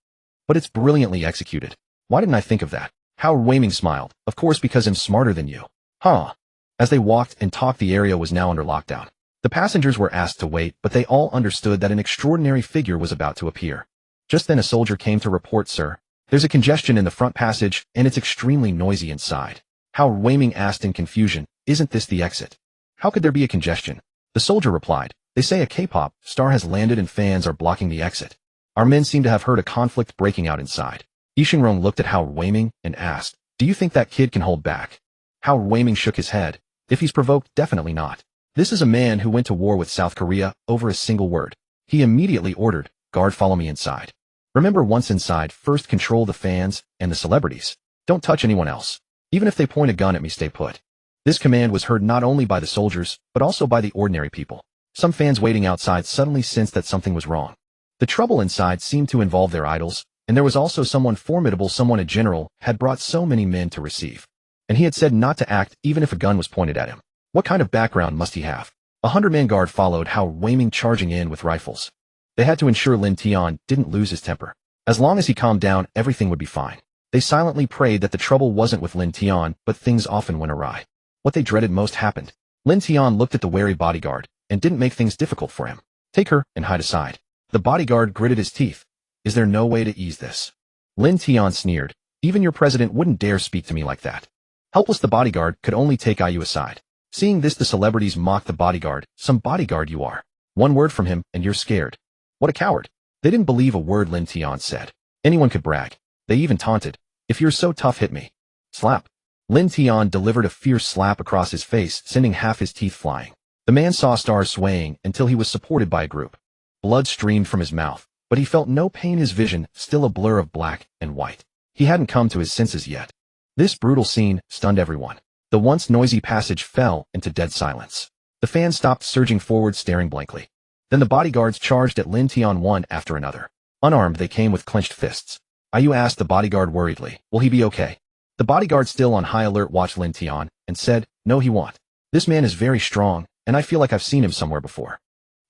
But it's brilliantly executed. Why didn't I think of that?" Hao Weiming smiled. "Of course, because I'm smarter than you." Huh. As they walked and talked, the area was now under lockdown. The passengers were asked to wait, but they all understood that an extraordinary figure was about to appear. Just then a soldier came to report, "Sir, there's a congestion in the front passage, and it's extremely noisy inside." Hao Weiming asked in confusion, "Isn't this the exit? How could there be a congestion?" The soldier replied, "They say a K-pop star has landed and fans are blocking the exit. Our men seem to have heard a conflict breaking out inside." Yi Xingrong looked at Hao Weiming and asked, "Do you think that kid can hold back?" Hao Weiming shook his head. "If he's provoked, definitely not. This is a man who went to war with South Korea over a single word." He immediately ordered, "Guard, follow me inside. Remember, once inside, first control the fans and the celebrities. Don't touch anyone else. Even if they point a gun at me, stay put." This command was heard not only by the soldiers, but also by the ordinary people. Some fans waiting outside suddenly sensed that something was wrong. The trouble inside seemed to involve their idols, and there was also someone formidable, someone a general had brought so many men to receive. And he had said not to act even if a gun was pointed at him. What kind of background must he have? 100-man guard followed Hao Weiming, charging in with rifles. They had to ensure Lin Tian didn't lose his temper. As long as he calmed down, everything would be fine. They silently prayed that the trouble wasn't with Lin Tian, but things often went awry. What they dreaded most happened. Lin Tian looked at the wary bodyguard and didn't make things difficult for him. "Take her and hide aside." The bodyguard gritted his teeth. "Is there no way to ease this?" Lin Tian sneered. "Even your president wouldn't dare speak to me like that." Helpless, the bodyguard could only take Ayu aside. Seeing this, the celebrities mocked the bodyguard. "Some bodyguard you are. One word from him and you're scared. What a coward." They didn't believe a word Lin Tian said. Anyone could brag. They even taunted. "If you're so tough, hit me." Slap. Lin Tian delivered a fierce slap across his face, sending half his teeth flying. The man saw stars swaying until he was supported by a group. Blood streamed from his mouth, but he felt no pain, his vision still a blur of black and white. He hadn't come to his senses yet. This brutal scene stunned everyone. The once noisy passage fell into dead silence. The fans stopped surging forward, staring blankly. Then the bodyguards charged at Lin Tian one after another. Unarmed, they came with clenched fists. Ayu asked the bodyguard worriedly, "Will he be okay?" The bodyguard, still on high alert, watched Lin Tian and said, "No, he won't. This man is very strong, and I feel like I've seen him somewhere before."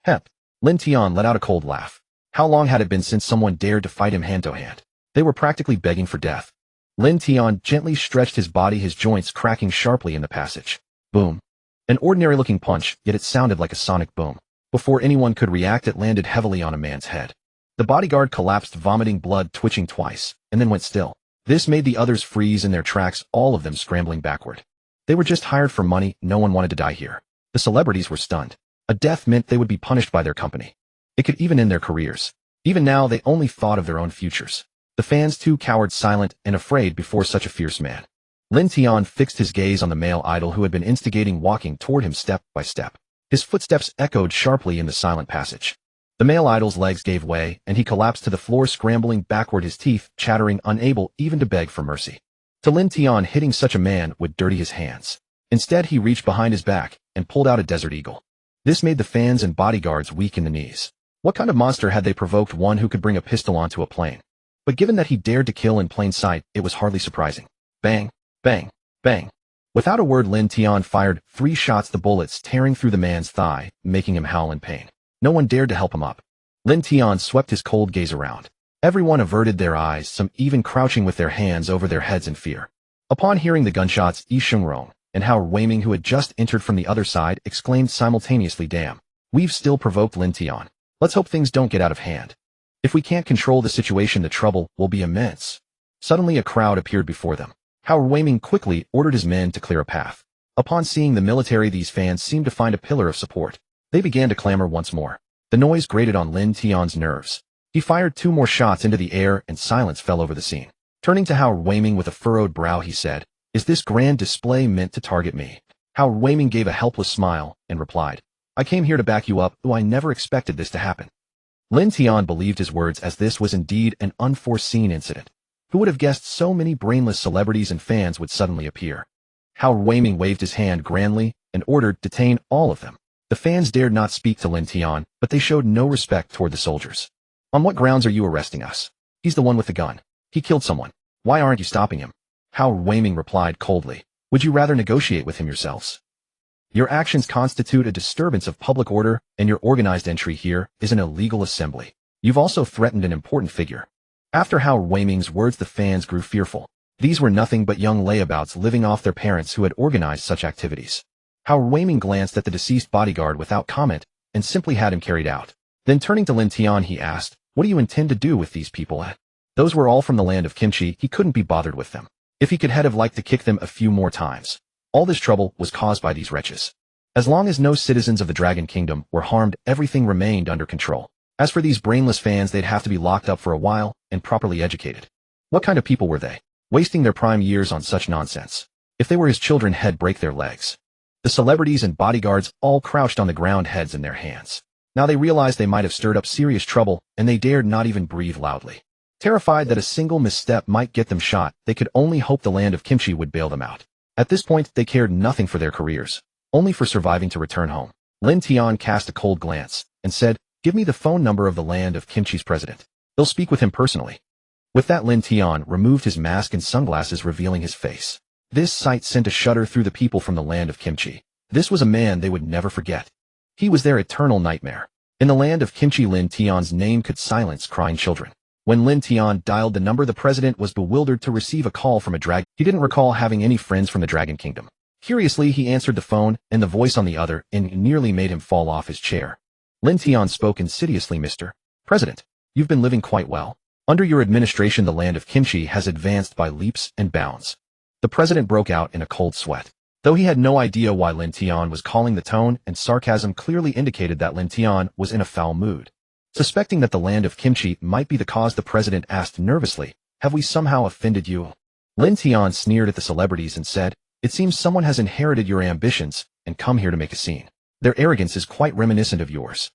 Hep. Lin Tian let out a cold laugh. How long had it been since someone dared to fight him hand-to-hand? They were practically begging for death. Lin Tian gently stretched his body, his joints cracking sharply in the passage. Boom. An ordinary-looking punch, yet it sounded like a sonic boom. Before anyone could react, it landed heavily on a man's head. The bodyguard collapsed, vomiting blood, twitching twice, and then went still. This made the others freeze in their tracks, all of them scrambling backward. They were just hired for money. No one wanted to die here. The celebrities were stunned. A death meant they would be punished by their company. It could even end their careers. Even now, they only thought of their own futures. The fans too cowered, silent and afraid before such a fierce man. Lin Tian fixed his gaze on the male idol who had been instigating, walking toward him step by step. His footsteps echoed sharply in the silent passage. The male idol's legs gave way, and he collapsed to the floor, scrambling backward, his teeth chattering, unable even to beg for mercy. To Lin Tian, hitting such a man would dirty his hands. Instead, he reached behind his back and pulled out a Desert Eagle. This made the fans and bodyguards weak in the knees. What kind of monster had they provoked? One who could bring a pistol onto a plane. But given that he dared to kill in plain sight, it was hardly surprising. Bang, bang, bang. Without a word, Lin Tian fired 3 shots, the bullets tearing through the man's thigh, making him howl in pain. No one dared to help him up. Lin Tian swept his cold gaze around. Everyone averted their eyes, some even crouching with their hands over their heads in fear. Upon hearing the gunshots, Yi Xingrong and Howard Weiming, who had just entered from the other side, exclaimed simultaneously, "Damn. We've still provoked Lin Tian. Let's hope things don't get out of hand. If we can't control the situation, the trouble will be immense." Suddenly a crowd appeared before them. Howard Weiming quickly ordered his men to clear a path. Upon seeing the military, these fans seemed to find a pillar of support. They began to clamor once more. The noise grated on Lin Tian's nerves. He fired 2 more shots into the air, and silence fell over the scene. Turning to Howard Weiming with a furrowed brow, he said, "Is this grand display meant to target me?" Howard Weiming gave a helpless smile and replied, "I came here to back you up, though I never expected this to happen." Lin Tian believed his words, as this was indeed an unforeseen incident. Who would have guessed so many brainless celebrities and fans would suddenly appear? Howard Weiming waved his hand grandly and ordered, "Detain all of them." The fans dared not speak to Lin Tian, but they showed no respect toward the soldiers. "On what grounds are you arresting us? He's the one with the gun. He killed someone. Why aren't you stopping him?" Howard Weiming replied coldly, "Would you rather negotiate with him yourselves? Your actions constitute a disturbance of public order, and your organized entry here is an illegal assembly. You've also threatened an important figure." After Howard Weiming's words, the fans grew fearful. These were nothing but young layabouts living off their parents who had organized such activities. Howard Weiming glanced at the deceased bodyguard without comment and simply had him carried out. Then turning to Lin Tian, he asked, "What do you intend to do with these people?" Those were all from the land of kimchi. He couldn't be bothered with them. If he could have liked to kick them a few more times. All this trouble was caused by these wretches. As long as no citizens of the Dragon Kingdom were harmed, everything remained under control. As for these brainless fans, they'd have to be locked up for a while and properly educated. What kind of people were they? Wasting their prime years on such nonsense. If they were his children, he'd break their legs. The celebrities and bodyguards all crouched on the ground, heads in their hands. Now they realized they might have stirred up serious trouble, and they dared not even breathe loudly. Terrified that a single misstep might get them shot, they could only hope the land of kimchi would bail them out. At this point, they cared nothing for their careers, only for surviving to return home. Lin Tian cast a cold glance and said, "Give me the phone number of the land of kimchi's president. They'll speak with him personally." With that, Lin Tian removed his mask and sunglasses, revealing his face. This sight sent a shudder through the people from the land of kimchi. This was a man they would never forget. He was their eternal nightmare. In the land of kimchi, Lin Tian's name could silence crying children. When Lin Tian dialed the number, the president was bewildered to receive a call from a dragon. He didn't recall having any friends from the Dragon Kingdom. Curiously, he answered the phone, and the voice on the other end nearly made him fall off his chair. Lin Tian spoke insidiously, "Mr. President, you've been living quite well. Under your administration, the land of kimchi has advanced by leaps and bounds." The president broke out in a cold sweat. Though he had no idea why Lin Tian was calling, the tone and sarcasm clearly indicated that Lin Tian was in a foul mood. Suspecting that the land of kimchi might be the cause, the president asked nervously, "Have we somehow offended you?" Lin Tian sneered at the celebrities and said, "It seems someone has inherited your ambitions and come here to make a scene. Their arrogance is quite reminiscent of yours."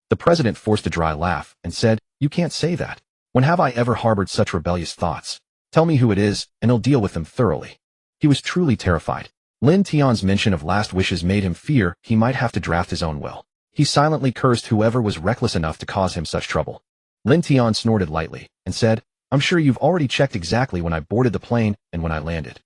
The president forced a dry laugh and said, "You can't say that. When have I ever harbored such rebellious thoughts? Tell me who it is, and I'll deal with them thoroughly." He was truly terrified. Lin Tian's mention of last wishes made him fear he might have to draft his own will. He silently cursed whoever was reckless enough to cause him such trouble. Lin Tian snorted lightly and said, "I'm sure you've already checked exactly when I boarded the plane and when I landed."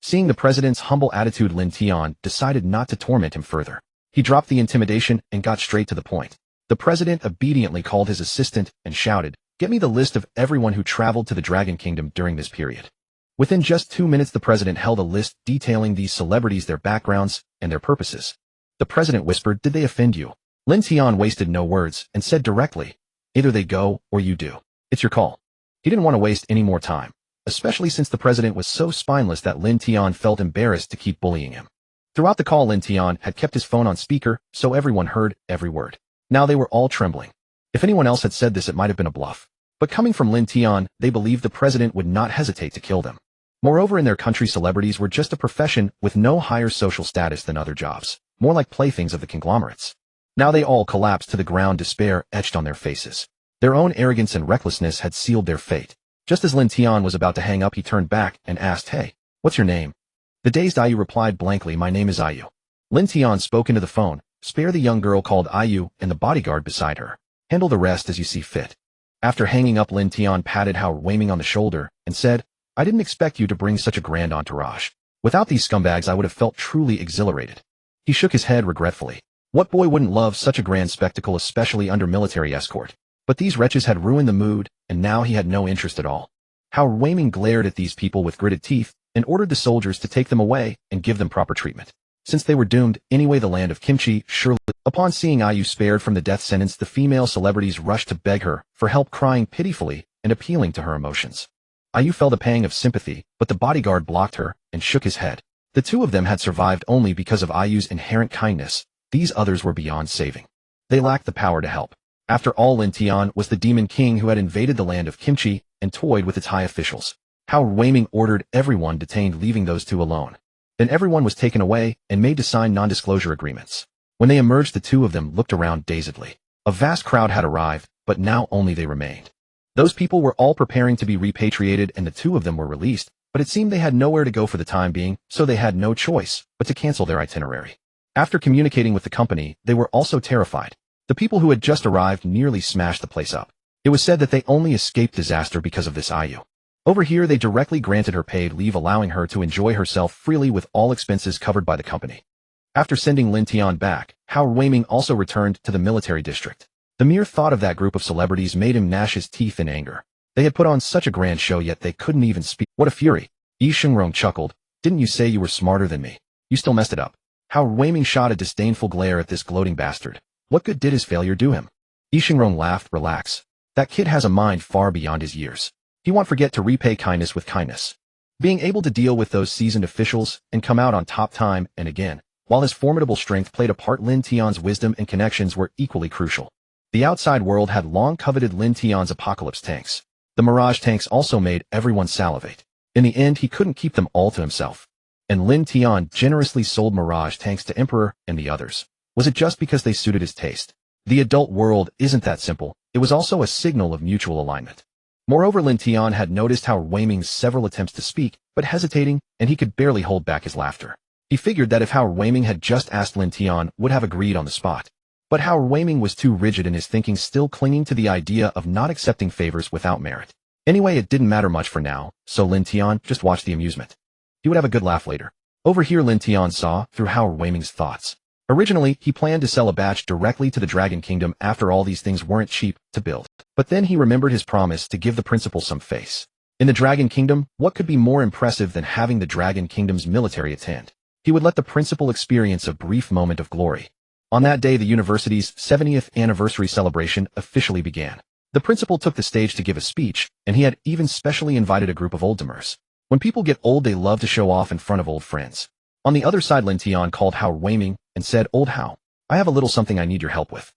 Seeing the president's humble attitude, Lin Tian decided not to torment him further. He dropped the intimidation and got straight to the point. The president obediently called his assistant and shouted, "Get me the list of everyone who traveled to the Dragon Kingdom during this period." Within just 2 minutes, the president held a list detailing these celebrities, their backgrounds, and their purposes. The president whispered, "Did they offend you?" Lin Tian wasted no words and said directly, "Either they go or you do. It's your call." He didn't want to waste any more time, especially since the president was so spineless that Lin Tian felt embarrassed to keep bullying him. Throughout the call, Lin Tian had kept his phone on speaker, so everyone heard every word. Now they were all trembling. If anyone else had said this, it might have been a bluff. But coming from Lin Tian, they believed the president would not hesitate to kill them. Moreover, in their country, celebrities were just a profession with no higher social status than other jobs, more like playthings of the conglomerates. Now they all collapsed to the ground, despair etched on their faces. Their own arrogance and recklessness had sealed their fate. Just as Lin Tian was about to hang up, he turned back and asked, "Hey, what's your name?" The dazed Ayu replied blankly, "My name is Ayu." Lin Tian spoke into the phone, "Spare the young girl called Ayu and the bodyguard beside her. Handle the rest as you see fit." After hanging up, Lin Tian patted Howard Weiming on the shoulder and said, "I didn't expect you to bring such a grand entourage. Without these scumbags, I would have felt truly exhilarated." He shook his head regretfully. What boy wouldn't love such a grand spectacle, especially under military escort? But these wretches had ruined the mood, and now he had no interest at all. Howard Weiming glared at these people with gritted teeth and ordered the soldiers to take them away and give them proper treatment. Since they were doomed, anyway the land of kimchi surely. Upon seeing Ayu spared from the death sentence, the female celebrities rushed to beg her for help, crying pitifully and appealing to her emotions. Ayu felt a pang of sympathy, but the bodyguard blocked her and shook his head. The two of them had survived only because of Ayu's inherent kindness. These others were beyond saving. They lacked the power to help. After all, Lin Tian was the demon king who had invaded the land of kimchi and toyed with its high officials. Howard Weiming ordered everyone detained, leaving those two alone. Then everyone was taken away and made to sign non-disclosure agreements. When they emerged, the two of them looked around dazedly. A vast crowd had arrived, but now only they remained. Those people were all preparing to be repatriated, and the two of them were released, but it seemed they had nowhere to go for the time being, so they had no choice but to cancel their itinerary. After communicating with the company, they were also terrified. The people who had just arrived nearly smashed the place up. It was said that they only escaped disaster because of this Ayu. Over here, they directly granted her paid leave, allowing her to enjoy herself freely with all expenses covered by the company. After sending Lin Tian back, Howard Weiming also returned to the military district. The mere thought of that group of celebrities made him gnash his teeth in anger. They had put on such a grand show, yet they couldn't even speak. What a fury! Yi Shungrong chuckled. Didn't you say you were smarter than me? You still messed it up. Howard Weiming shot a disdainful glare at this gloating bastard. What good did his failure do him? Yi Shungrong laughed. Relax. That kid has a mind far beyond his years. He won't forget to repay kindness with kindness. Being able to deal with those seasoned officials and come out on top time and again, while his formidable strength played a part, Lin Tian's wisdom and connections were equally crucial. The outside world had long coveted Lin Tian's apocalypse tanks. The Mirage tanks also made everyone salivate. In the end, he couldn't keep them all to himself. And Lin Tian generously sold Mirage tanks to Emperor and the others. Was it just because they suited his taste? The adult world isn't that simple. It was also a signal of mutual alignment. Moreover, Lin Tian had noticed Howard Weiming's several attempts to speak, but hesitating, and he could barely hold back his laughter. He figured that if Howard Weiming had just asked, Lin Tian would have agreed on the spot. But Howard Weiming was too rigid in his thinking, still clinging to the idea of not accepting favors without merit. Anyway, it didn't matter much for now, so Lin Tian just watched the amusement. He would have a good laugh later. Over here, Lin Tian saw through Howard Weiming's thoughts. Originally, he planned to sell a batch directly to the Dragon Kingdom. After all, these things weren't cheap to build. But then he remembered his promise to give the principal some face. In the Dragon Kingdom, what could be more impressive than having the Dragon Kingdom's military attend? He would let the principal experience a brief moment of glory. On that day, the university's 70th anniversary celebration officially began. The principal took the stage to give a speech, and he had even specially invited a group of oldtimers. When people get old, they love to show off in front of old friends. On the other side, Lin Tian called Howard Weiming and said, "Old How, I have a little something I need your help with."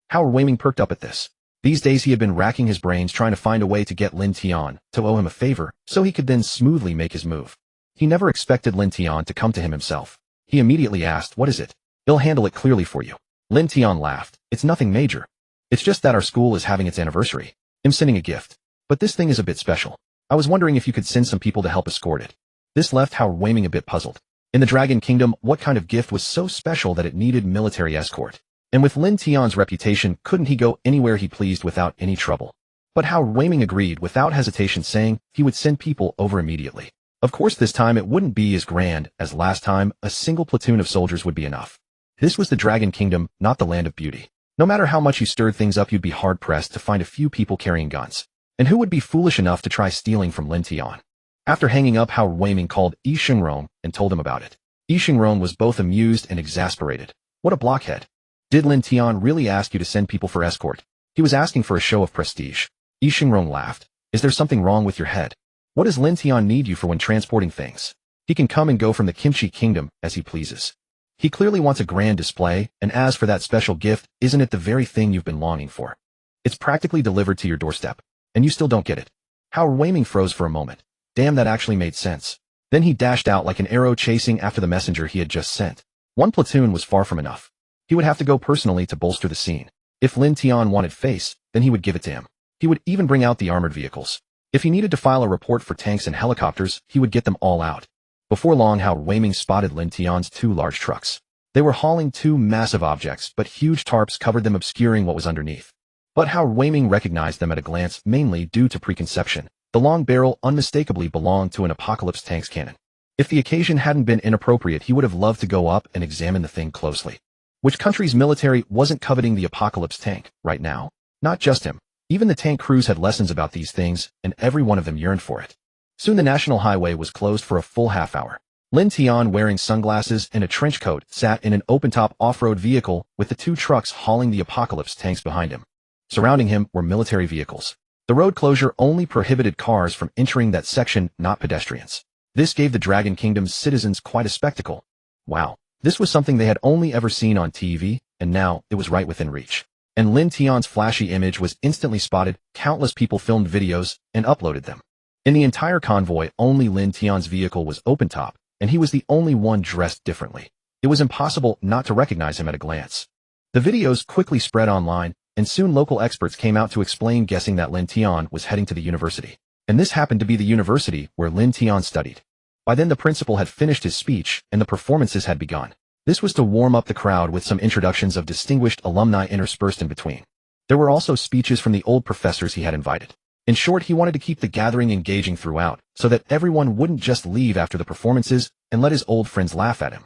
Howard Weiming perked up at this. These days he had been racking his brains trying to find a way to get Lin Tian to owe him a favor, so he could then smoothly make his move. He never expected Lin Tian to come to him himself. He immediately asked, "What is it?" "He'll handle it clearly for you." Lin Tian laughed. "It's nothing major. It's just that our school is having its anniversary. I'm sending a gift. But this thing is a bit special. I was wondering if you could send some people to help escort it." This left Howard Weiming a bit puzzled. In the Dragon Kingdom, what kind of gift was so special that it needed military escort? And with Lin Tian's reputation, couldn't he go anywhere he pleased without any trouble? But Howard Weiming agreed without hesitation, saying he would send people over immediately. Of course, this time it wouldn't be as grand as last time. A single platoon of soldiers would be enough. This was the Dragon Kingdom, not the Land of Beauty. No matter how much you stirred things up, you'd be hard-pressed to find a few people carrying guns. And who would be foolish enough to try stealing from Lin Tian? After hanging up, Howard Weiming called Yi Shungrong and told him about it. Yi Shungrong was both amused and exasperated. What a blockhead. Did Lin Tian really ask you to send people for escort? He was asking for a show of prestige. Yi Shungrong laughed. Is there something wrong with your head? What does Lin Tian need you for when transporting things? He can come and go from the Kimchi Kingdom as he pleases. He clearly wants a grand display, and as for that special gift, isn't it the very thing you've been longing for? It's practically delivered to your doorstep, and you still don't get it. Howard Weiming froze for a moment. Damn, that actually made sense. Then he dashed out like an arrow, chasing after the messenger he had just sent. One platoon was far from enough. He would have to go personally to bolster the scene. If Lin Tian wanted face, then he would give it to him. He would even bring out the armored vehicles. If he needed to file a report for tanks and helicopters, he would get them all out. Before long, Howard Weiming spotted Lin Tian's two large trucks. They were hauling two massive objects, but huge tarps covered them, obscuring what was underneath. But Howard Weiming recognized them at a glance, mainly due to preconception. The long barrel unmistakably belonged to an Apocalypse tank's cannon. If the occasion hadn't been inappropriate, he would have loved to go up and examine the thing closely. Which country's military wasn't coveting the Apocalypse tank right now? Not just him. Even the tank crews had lessons about these things, and every one of them yearned for it. Soon the national highway was closed for a full half hour. Lin Tian, wearing sunglasses and a trench coat, sat in an open-top off-road vehicle with the two trucks hauling the apocalypse tanks behind him. Surrounding him were military vehicles. The road closure only prohibited cars from entering that section, not pedestrians. This gave the Dragon Kingdom's citizens quite a spectacle. Wow, this was something they had only ever seen on TV, and now it was right within reach. And Lin Tian's flashy image was instantly spotted. Countless people filmed videos and uploaded them. In the entire convoy, only Lin Tian's vehicle was open-top, and he was the only one dressed differently. It was impossible not to recognize him at a glance. The videos quickly spread online, and soon local experts came out to explain, guessing that Lin Tian was heading to the university. And this happened to be the university where Lin Tian studied. By then the principal had finished his speech, and the performances had begun. This was to warm up the crowd with some introductions of distinguished alumni interspersed in between. There were also speeches from the old professors he had invited. In short, he wanted to keep the gathering engaging throughout, so that everyone wouldn't just leave after the performances and let his old friends laugh at him.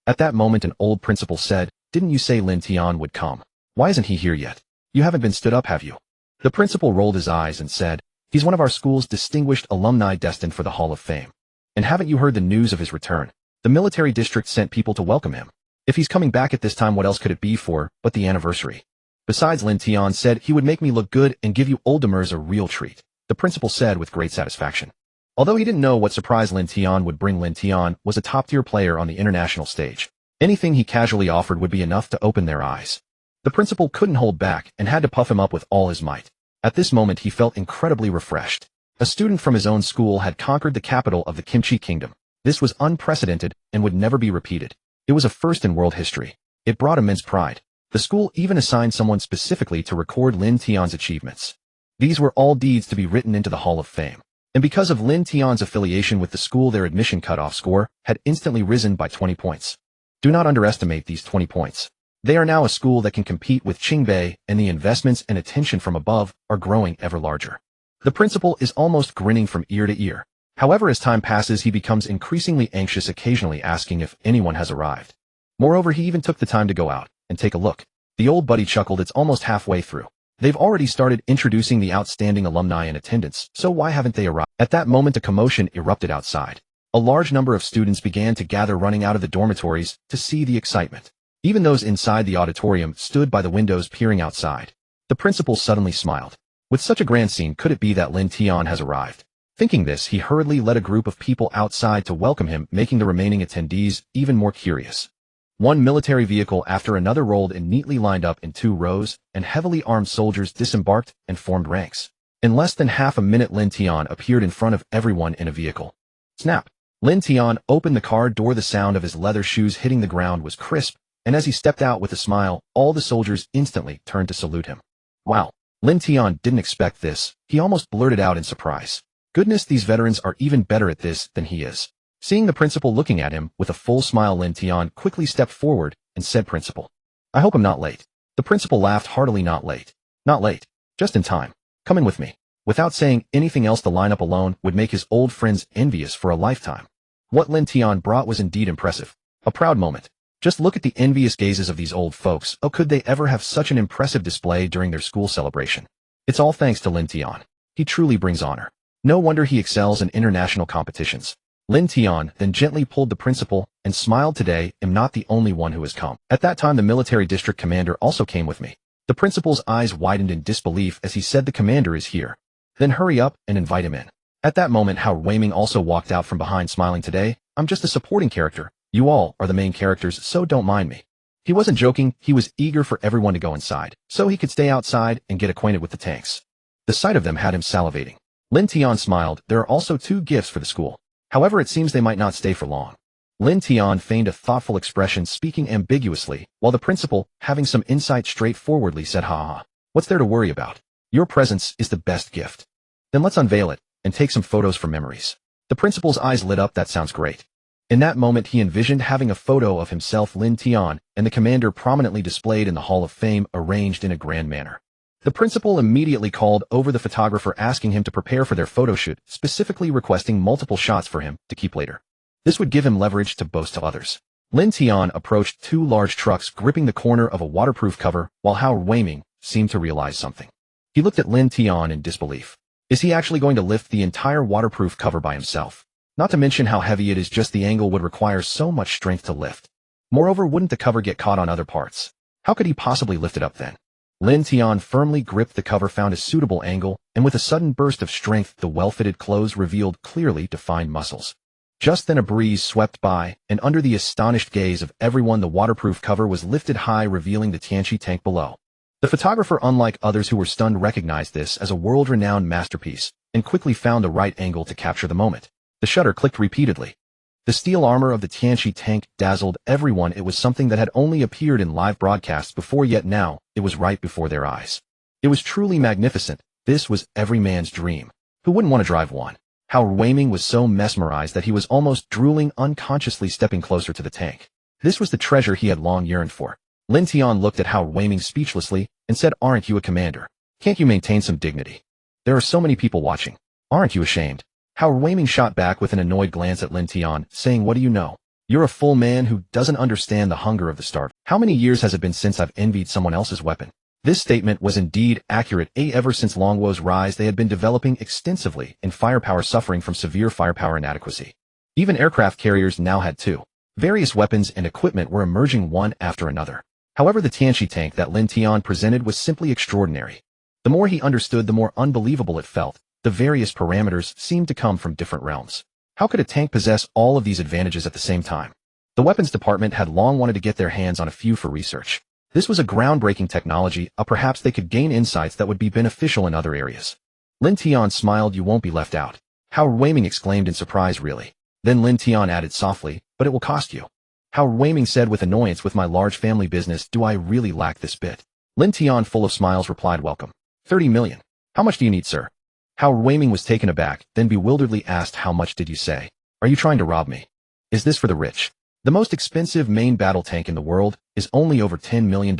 At that moment an old principal said, "Didn't you say Lin Tian would come? Why isn't he here yet? You haven't been stood up, have you?" The principal rolled his eyes and said, "He's one of our school's distinguished alumni destined for the Hall of Fame. And haven't you heard the news of his return? The military district sent people to welcome him. If he's coming back at this time, what else could it be for but the anniversary? Besides, Lin Tian said he would make me look good and give you oldtimers a real treat," the principal said with great satisfaction. Although he didn't know what surprise Lin Tian would bring, Lin Tian was a top-tier player on the international stage. Anything he casually offered would be enough to open their eyes. The principal couldn't hold back and had to puff him up with all his might. At this moment he felt incredibly refreshed. A student from his own school had conquered the capital of the Kimchi Kingdom. This was unprecedented and would never be repeated. It was a first in world history. It brought immense pride. The school even assigned someone specifically to record Lin Tian's achievements. These were all deeds to be written into the Hall of Fame. And because of Lin Tian's affiliation with the school, their admission cutoff score had instantly risen by 20 points. Do not underestimate these 20 points. They are now a school that can compete with Qingbei, and the investments and attention from above are growing ever larger. The principal is almost grinning from ear to ear. However, as time passes, he becomes increasingly anxious, occasionally asking if anyone has arrived. Moreover, he even took the time to go out and take a look. The old buddy chuckled. It's almost halfway through. They've already started introducing the outstanding alumni in attendance, so why haven't they arrived? At that moment, a commotion erupted outside. A large number of students began to gather, running out of the dormitories to see the excitement. Even those inside the auditorium stood by the windows peering outside. The principal suddenly smiled. With such a grand scene, could it be that Lin Tian has arrived? Thinking this, he hurriedly led a group of people outside to welcome him, making the remaining attendees even more curious. One military vehicle after another rolled in, neatly lined up in 2 rows, and heavily armed soldiers disembarked and formed ranks. In less than half a minute, Lin Tian appeared in front of everyone in a vehicle. Snap! Lin Tian opened the car door. The sound of his leather shoes hitting the ground was crisp, and as he stepped out with a smile, all the soldiers instantly turned to salute him. Wow! Lin Tian didn't expect this. He almost blurted out in surprise. Goodness, these veterans are even better at this than he is. Seeing the principal looking at him with a full smile, Lin Tian quickly stepped forward and said, "Principal, I hope I'm not late." The principal laughed heartily. "Not late. Not late. Just in time. Come in with me." Without saying anything else, the lineup alone would make his old friends envious for a lifetime. What Lin Tian brought was indeed impressive. A proud moment. Just look at the envious gazes of these old folks. Oh, could they ever have such an impressive display during their school celebration? It's all thanks to Lin Tian. He truly brings honor. No wonder he excels in international competitions. Lin Tian then gently pulled the principal and smiled. "Today, I'm not the only one who has come." At that time, the military district commander also came with me. The principal's eyes widened in disbelief as he said, "The commander is here. Then hurry up and invite him in." At that moment, Hao Weiming also walked out from behind, smiling. "Today, I'm just a supporting character. You all are the main characters, so don't mind me." He wasn't joking. He was eager for everyone to go inside, so he could stay outside and get acquainted with the tanks. The sight of them had him salivating. Lin Tian smiled. There are also 2 gifts for the school. However, it seems they might not stay for long. Lin Tian feigned a thoughtful expression, speaking ambiguously, while the principal, having some insight, straightforwardly said, "Ha ha. What's there to worry about? Your presence is the best gift. Then let's unveil it and take some photos for memories." The principal's eyes lit up. "That sounds great." In that moment, he envisioned having a photo of himself, Lin Tian, and the commander prominently displayed in the Hall of Fame, arranged in a grand manner. The principal immediately called over the photographer, asking him to prepare for their photo shoot, specifically requesting multiple shots for him to keep later. This would give him leverage to boast to others. Lin Tian approached 2 large trucks gripping the corner of a waterproof cover, while Hao Weiming seemed to realize something. He looked at Lin Tian in disbelief. Is he actually going to lift the entire waterproof cover by himself? Not to mention how heavy it is, just the angle would require so much strength to lift. Moreover, wouldn't the cover get caught on other parts? How could he possibly lift it up then? Lin Tian firmly gripped the cover, found a suitable angle, and with a sudden burst of strength, the well-fitted clothes revealed clearly defined muscles. Just then a breeze swept by, and under the astonished gaze of everyone, the waterproof cover was lifted high, revealing the Tianqi tank below. The photographer, unlike others who were stunned, recognized this as a world-renowned masterpiece, and quickly found the right angle to capture the moment. The shutter clicked repeatedly. The steel armor of the Tianqi tank dazzled everyone. It was something that had only appeared in live broadcasts before, yet now it was right before their eyes. It was truly magnificent. This was every man's dream. Who wouldn't want to drive one? Hao Ruiming was so mesmerized that he was almost drooling, unconsciously stepping closer to the tank. This was the treasure he had long yearned for. Lin Tian looked at Hao Ruiming speechlessly and said, "Aren't you a commander? Can't you maintain some dignity? There are so many people watching. Aren't you ashamed?" Hao Ruiming shot back with an annoyed glance at Lin Tian, saying, "What do you know? You're a full man who doesn't understand the hunger of the starving. How many years has it been since I've envied someone else's weapon?" This statement was indeed accurate. Ever since Longwo's rise, they had been developing extensively in firepower, suffering from severe firepower inadequacy. Even aircraft carriers now had two. Various weapons and equipment were emerging one after another. However, the Tianqi tank that Lin Tian presented was simply extraordinary. The more he understood, the more unbelievable it felt. The various parameters seemed to come from different realms. How could a tank possess all of these advantages at the same time? The weapons department had long wanted to get their hands on a few for research. This was a groundbreaking technology, perhaps they could gain insights that would be beneficial in other areas. Lin Tian smiled. "You won't be left out." Hao Ruiming exclaimed in surprise. "Really?" Then Lin Tian added softly, "But it will cost you." Hao Ruiming said with annoyance, "With my large family business, do I really lack this bit?" Lin Tian, full of smiles, replied, "Welcome. 30 million. How much do you need, sir?" Hao Ruiming was taken aback, then bewilderedly asked, "How much did you say? Are you trying to rob me? Is this for the rich? The most expensive main battle tank in the world is only over $10 million.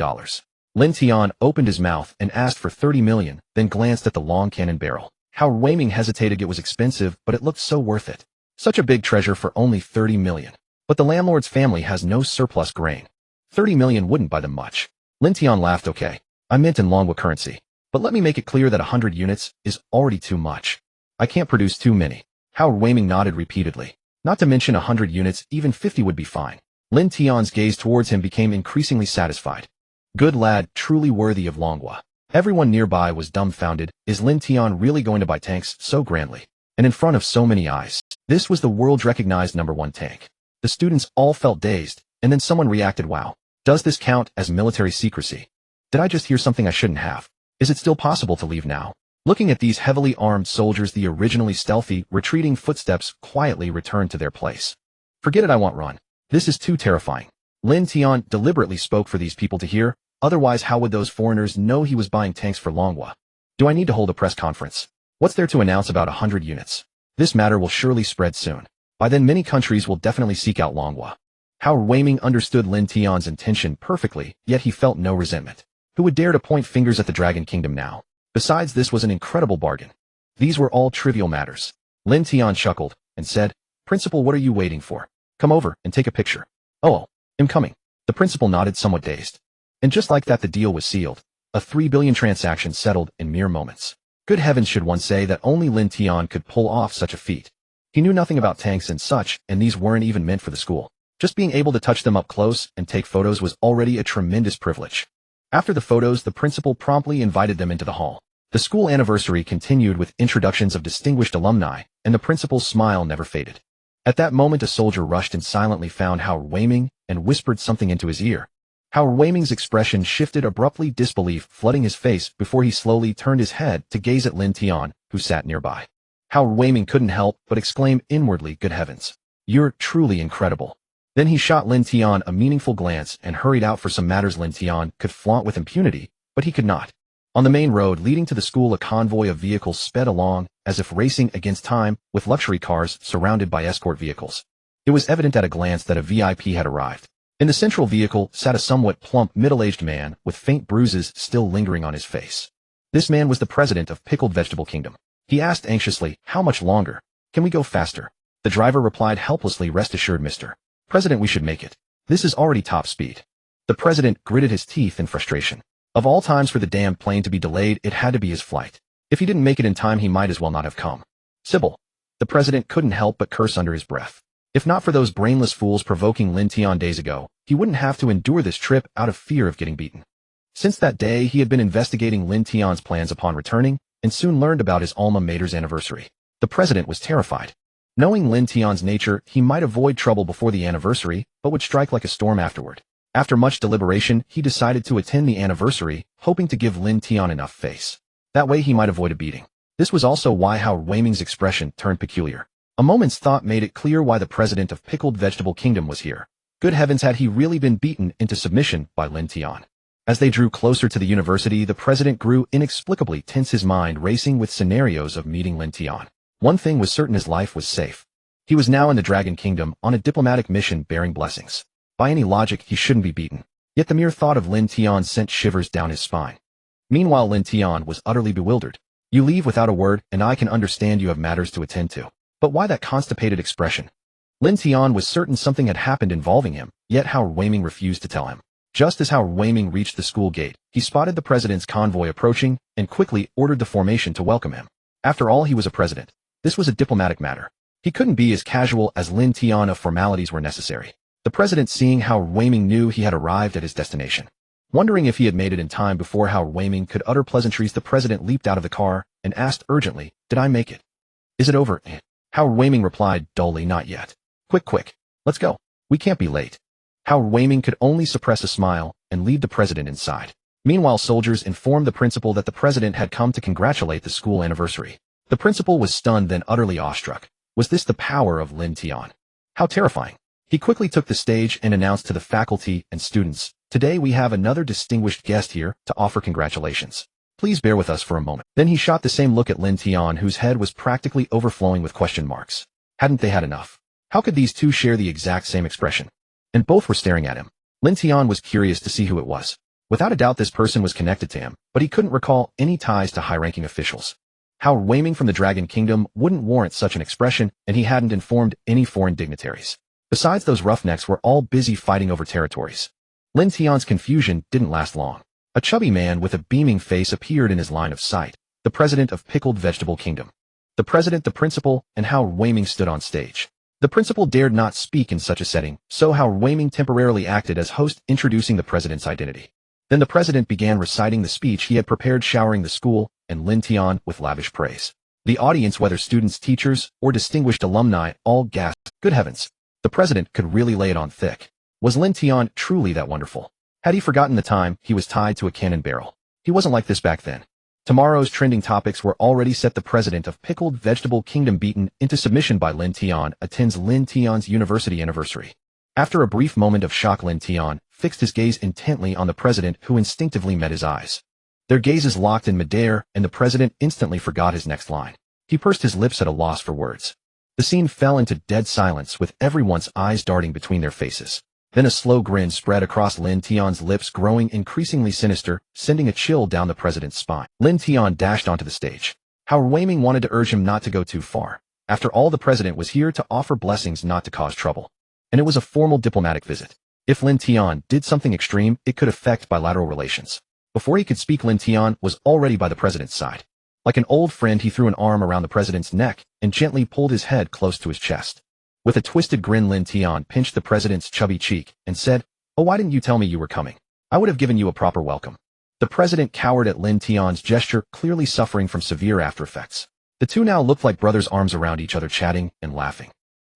Lin Tian opened his mouth and asked for 30 million, then glanced at the long cannon barrel. Hao Ruiming hesitated. It was expensive, but it looked so worth it. Such a big treasure for only 30 million. But the landlord's family has no surplus grain. 30 million wouldn't buy them much. Lin Tian laughed. "Okay, I meant in Longwa currency. But let me make it clear that 100 units is already too much. I can't produce too many." Hao Ruiming nodded repeatedly. "Not to mention 100 units, even 50 would be fine." Lin Tian's gaze towards him became increasingly satisfied. "Good lad, truly worthy of Longwa." Everyone nearby was dumbfounded. Is Lin Tian really going to buy tanks so grandly? And in front of so many eyes? This was the world's recognized #1 tank. The students all felt dazed, and then someone reacted, "Wow. Does this count as military secrecy? Did I just hear something I shouldn't have? Is it still possible to leave now?" Looking at these heavily armed soldiers, the originally stealthy, retreating footsteps quietly returned to their place. "Forget it, I won't run. This is too terrifying." Lin Tian deliberately spoke for these people to hear, otherwise how would those foreigners know he was buying tanks for Longwa? "Do I need to hold a press conference? What's there to announce about 100 units? This matter will surely spread soon. By then many countries will definitely seek out Longwa." Hao Ruiming understood Lin Tian's intention perfectly, yet he felt no resentment. Who would dare to point fingers at the Dragon Kingdom now? Besides, this was an incredible bargain. These were all trivial matters. Lin Tian chuckled and said, "Principal, what are you waiting for? Come over and take a picture." "Oh, I'm coming." The principal nodded, somewhat dazed. And just like that, the deal was sealed. A 3 billion transaction settled in mere moments. Good heavens, should one say that only Lin Tian could pull off such a feat. He knew nothing about tanks and such, and these weren't even meant for the school. Just being able to touch them up close and take photos was already a tremendous privilege. After the photos, the principal promptly invited them into the hall. The school anniversary continued with introductions of distinguished alumni, and the principal's smile never faded. At that moment, a soldier rushed and silently found Hao Ruiming and whispered something into his ear. Hao Ruiming's expression shifted abruptly, disbelief flooding his face before he slowly turned his head to gaze at Lin Tian, who sat nearby. Hao Ruiming couldn't help but exclaim inwardly, "Good heavens. You're truly incredible." Then he shot Lin Tian a meaningful glance and hurried out for some matters Lin Tian could flaunt with impunity, but he could not. On the main road leading to the school, a convoy of vehicles sped along, as if racing against time, with luxury cars surrounded by escort vehicles. It was evident at a glance that a VIP had arrived. In the central vehicle sat a somewhat plump, middle-aged man with faint bruises still lingering on his face. This man was the president of Pickled Vegetable Kingdom. He asked anxiously, "How much longer? Can we go faster?" The driver replied helplessly, "Rest assured, Mr. President, we should make it. This is already top speed." The president gritted his teeth in frustration. Of all times for the damned plane to be delayed, it had to be his flight. If he didn't make it in time, he might as well not have come. Sybil. The president couldn't help but curse under his breath. If not for those brainless fools provoking Lin Tian days ago, he wouldn't have to endure this trip out of fear of getting beaten. Since that day, he had been investigating Lin Tian's plans upon returning, and soon learned about his alma mater's anniversary. The president was terrified. Knowing Lin Tian's nature, he might avoid trouble before the anniversary, but would strike like a storm afterward. After much deliberation, he decided to attend the anniversary, hoping to give Lin Tian enough face. That way he might avoid a beating. This was also why Hao Weiming's expression turned peculiar. A moment's thought made it clear why the president of Pickled Vegetable Kingdom was here. Good heavens, had he really been beaten into submission by Lin Tian? As they drew closer to the university, the president grew inexplicably tense, his mind racing with scenarios of meeting Lin Tian. One thing was certain: his life was safe. He was now in the Dragon Kingdom on a diplomatic mission bearing blessings. By any logic, he shouldn't be beaten. Yet the mere thought of Lin Tian sent shivers down his spine. Meanwhile, Lin Tian was utterly bewildered. You leave without a word, and I can understand you have matters to attend to. But why that constipated expression? Lin Tian was certain something had happened involving him, yet Hao Weiming refused to tell him. Just as Hao Weiming reached the school gate, he spotted the president's convoy approaching and quickly ordered the formation to welcome him. After all, he was a president. This was a diplomatic matter. He couldn't be as casual as Lin Tian if formalities were necessary. The president, seeing Hao Weiming, knew he had arrived at his destination. Wondering if he had made it in time before Hao Weiming could utter pleasantries, the president leaped out of the car and asked urgently, "Did I make it? Is it over?" Hao Weiming replied dully, "Not yet. Quick, let's go. We can't be late." Hao Weiming could only suppress a smile and lead the president inside. Meanwhile, soldiers informed the principal that the president had come to congratulate the school anniversary. The principal was stunned, then utterly awestruck. Was this the power of Lin Tian? How terrifying. He quickly took the stage and announced to the faculty and students, "Today we have another distinguished guest here to offer congratulations. Please bear with us for a moment." Then he shot the same look at Lin Tian, whose head was practically overflowing with question marks. Hadn't they had enough? How could these two share the exact same expression? And both were staring at him. Lin Tian was curious to see who it was. Without a doubt, this person was connected to him, but he couldn't recall any ties to high-ranking officials. Hao Weiming from the Dragon Kingdom wouldn't warrant such an expression, and he hadn't informed any foreign dignitaries. Besides, those roughnecks were all busy fighting over territories. Lin Tian's confusion didn't last long. A chubby man with a beaming face appeared in his line of sight, the president of Pickled Vegetable Kingdom. The president, the principal, and Hao Weiming stood on stage. The principal dared not speak in such a setting, so Hao Weiming temporarily acted as host, introducing the president's identity. Then the president began reciting the speech he had prepared, showering the school and Lin Tian with lavish praise. The audience, whether students, teachers, or distinguished alumni, all gasped. Good heavens! The president could really lay it on thick. Was Lin Tian truly that wonderful? Had he forgotten the time he was tied to a cannon barrel? He wasn't like this back then. Tomorrow's trending topics were already set. The president of Pickled Vegetable Kingdom beaten into submission by Lin Tian attends Lin Tian's university anniversary. After a brief moment of shock, Lin Tian fixed his gaze intently on the president, who instinctively met his eyes. Their gazes locked in midair, and the president instantly forgot his next line. He pursed his lips at a loss for words. The scene fell into dead silence, with everyone's eyes darting between their faces. Then a slow grin spread across Lin Tian's lips, growing increasingly sinister, sending a chill down the president's spine. Lin Tian dashed onto the stage. Hao Weiming wanted to urge him not to go too far. After all, the president was here to offer blessings, not to cause trouble. And it was a formal diplomatic visit. If Lin Tian did something extreme, it could affect bilateral relations. Before he could speak, Lin Tian was already by the president's side. Like an old friend, he threw an arm around the president's neck and gently pulled his head close to his chest. With a twisted grin, Lin Tian pinched the president's chubby cheek and said, "Oh, why didn't you tell me you were coming? I would have given you a proper welcome." The president cowered at Lin Tian's gesture, clearly suffering from severe after effects. The two now looked like brothers, arms around each other, chatting and laughing.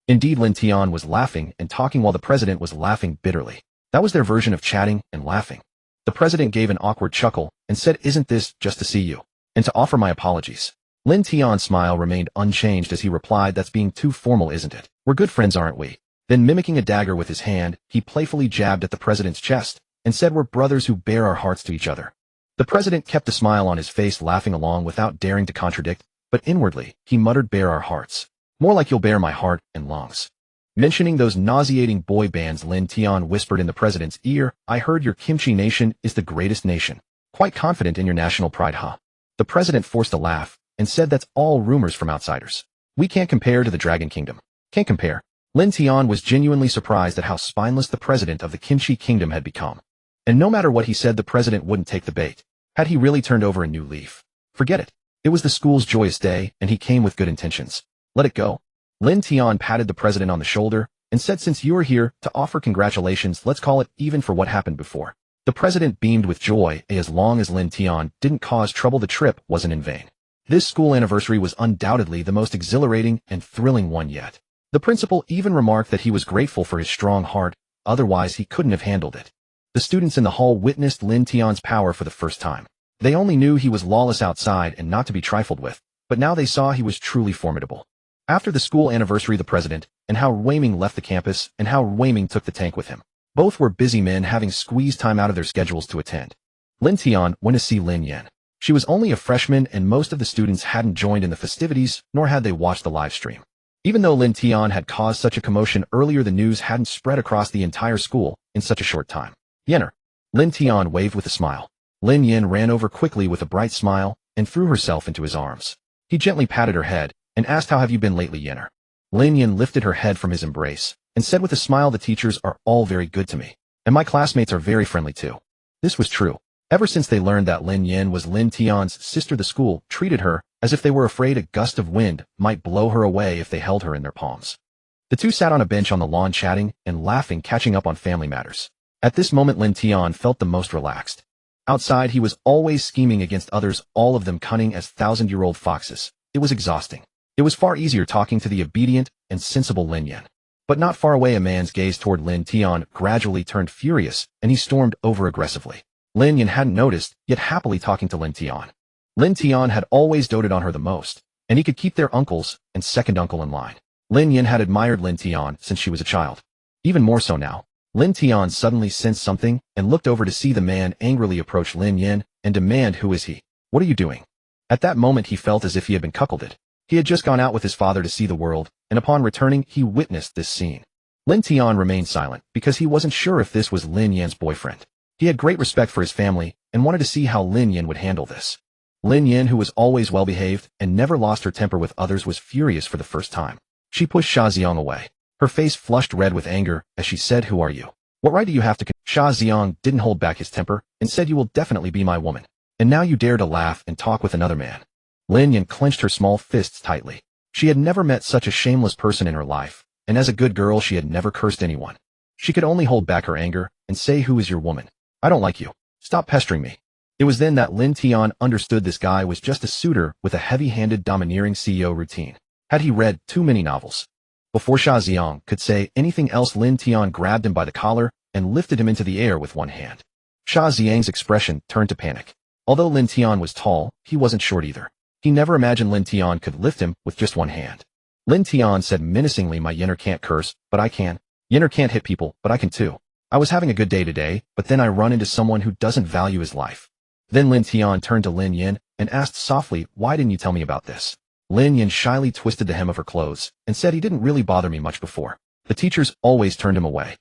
Indeed, Lin Tian was laughing and talking while the president was laughing bitterly. That was their version of chatting and laughing. The president gave an awkward chuckle and said, "Isn't this just to see you? And to offer my apologies?" Lin Tian's smile remained unchanged as he replied, "That's being too formal, isn't it? We're good friends, aren't we?" Then, mimicking a dagger with his hand, he playfully jabbed at the president's chest and said, "We're brothers who bear our hearts to each other." The president kept a smile on his face, laughing along without daring to contradict, but inwardly, he muttered, "Bear our hearts. More like you'll bear my heart and lungs." Mentioning those nauseating boy bands, Lin Tian whispered in the president's ear, "I heard your Kimchi nation is the greatest nation. Quite confident in your national pride, huh?" The president forced a laugh and said, "That's all rumors from outsiders. We can't compare to the Dragon Kingdom. Can't compare." Lin Tian was genuinely surprised at how spineless the president of the Kimchi Kingdom had become. And no matter what he said, the president wouldn't take the bait. Had he really turned over a new leaf? Forget it. It was the school's joyous day, and he came with good intentions. Let it go. Lin Tian patted the president on the shoulder and said, since you are here to offer congratulations, let's call it even for what happened before. The president beamed with joy. As long as Lin Tian didn't cause trouble, the trip wasn't in vain. This school anniversary was undoubtedly the most exhilarating and thrilling one yet. The principal even remarked that he was grateful for his strong heart, otherwise he couldn't have handled it. The students in the hall witnessed Lin Tian's power for the first time. They only knew he was lawless outside and not to be trifled with, but now they saw he was truly formidable. After the school anniversary, the president and Hao Ruiming left the campus, and Hao Ruiming took the tank with him. Both were busy men having squeezed time out of their schedules to attend. Lin Tian went to see Lin Yan. She was only a freshman, and most of the students hadn't joined in the festivities, nor had they watched the live stream. Even though Lin Tian had caused such a commotion earlier, the news hadn't spread across the entire school in such a short time. Yenner. Lin Tian waved with a smile. Lin Yan ran over quickly with a bright smile and threw herself into his arms. He gently patted her head and asked, how have you been lately, Yenner? Lin Yan lifted her head from his embrace and said with a smile, the teachers are all very good to me, and my classmates are very friendly too. This was true. Ever since they learned that Lin Yan was Lin Tian's sister, the school treated her as if they were afraid a gust of wind might blow her away if they held her in their palms. The two sat on a bench on the lawn chatting and laughing, catching up on family matters. At this moment, Lin Tian felt the most relaxed. Outside, he was always scheming against others, all of them cunning as thousand-year-old foxes. It was exhausting. It was far easier talking to the obedient and sensible Lin Yan. But not far away, a man's gaze toward Lin Tian gradually turned furious, and he stormed over aggressively. Lin Yan hadn't noticed, yet happily talking to Lin Tian. Lin Tian had always doted on her the most, and he could keep their uncles and second uncle in line. Lin Yan had admired Lin Tian since she was a child. Even more so now. Lin Tian suddenly sensed something and looked over to see the man angrily approach Lin Yan and demand, who is he? What are you doing? At that moment, he felt as if he had been cuckolded. He had just gone out with his father to see the world, and upon returning, he witnessed this scene. Lin Tian remained silent because he wasn't sure if this was Lin Yan's boyfriend. He had great respect for his family and wanted to see how Lin Yan would handle this. Lin Yan, who was always well-behaved and never lost her temper with others, was furious for the first time. She pushed Sha Xiang away. Her face flushed red with anger as she said, who are you? What right do you have to Sha Xiang didn't hold back his temper and said, you will definitely be my woman. And now you dare to laugh and talk with another man. Lin Yan clenched her small fists tightly. She had never met such a shameless person in her life, and as a good girl, she had never cursed anyone. She could only hold back her anger and say, who is your woman? I don't like you. Stop pestering me. It was then that Lin Tian understood this guy was just a suitor with a heavy-handed domineering CEO routine. Had he read too many novels? Before Sha Xiang could say anything else, Lin Tian grabbed him by the collar and lifted him into the air with one hand. Sha Xiang's expression turned to panic. Although Lin Tian was tall, he wasn't short either. He never imagined Lin Tian could lift him with just one hand. Lin Tian said menacingly, my Yenner can't curse, but I can. Yenner can't hit people, but I can too. I was having a good day today, but then I run into someone who doesn't value his life. Then Lin Tian turned to Lin Yan and asked softly, why didn't you tell me about this? Lin Yan shyly twisted the hem of her clothes and said, he didn't really bother me much before. The teachers always turned him away.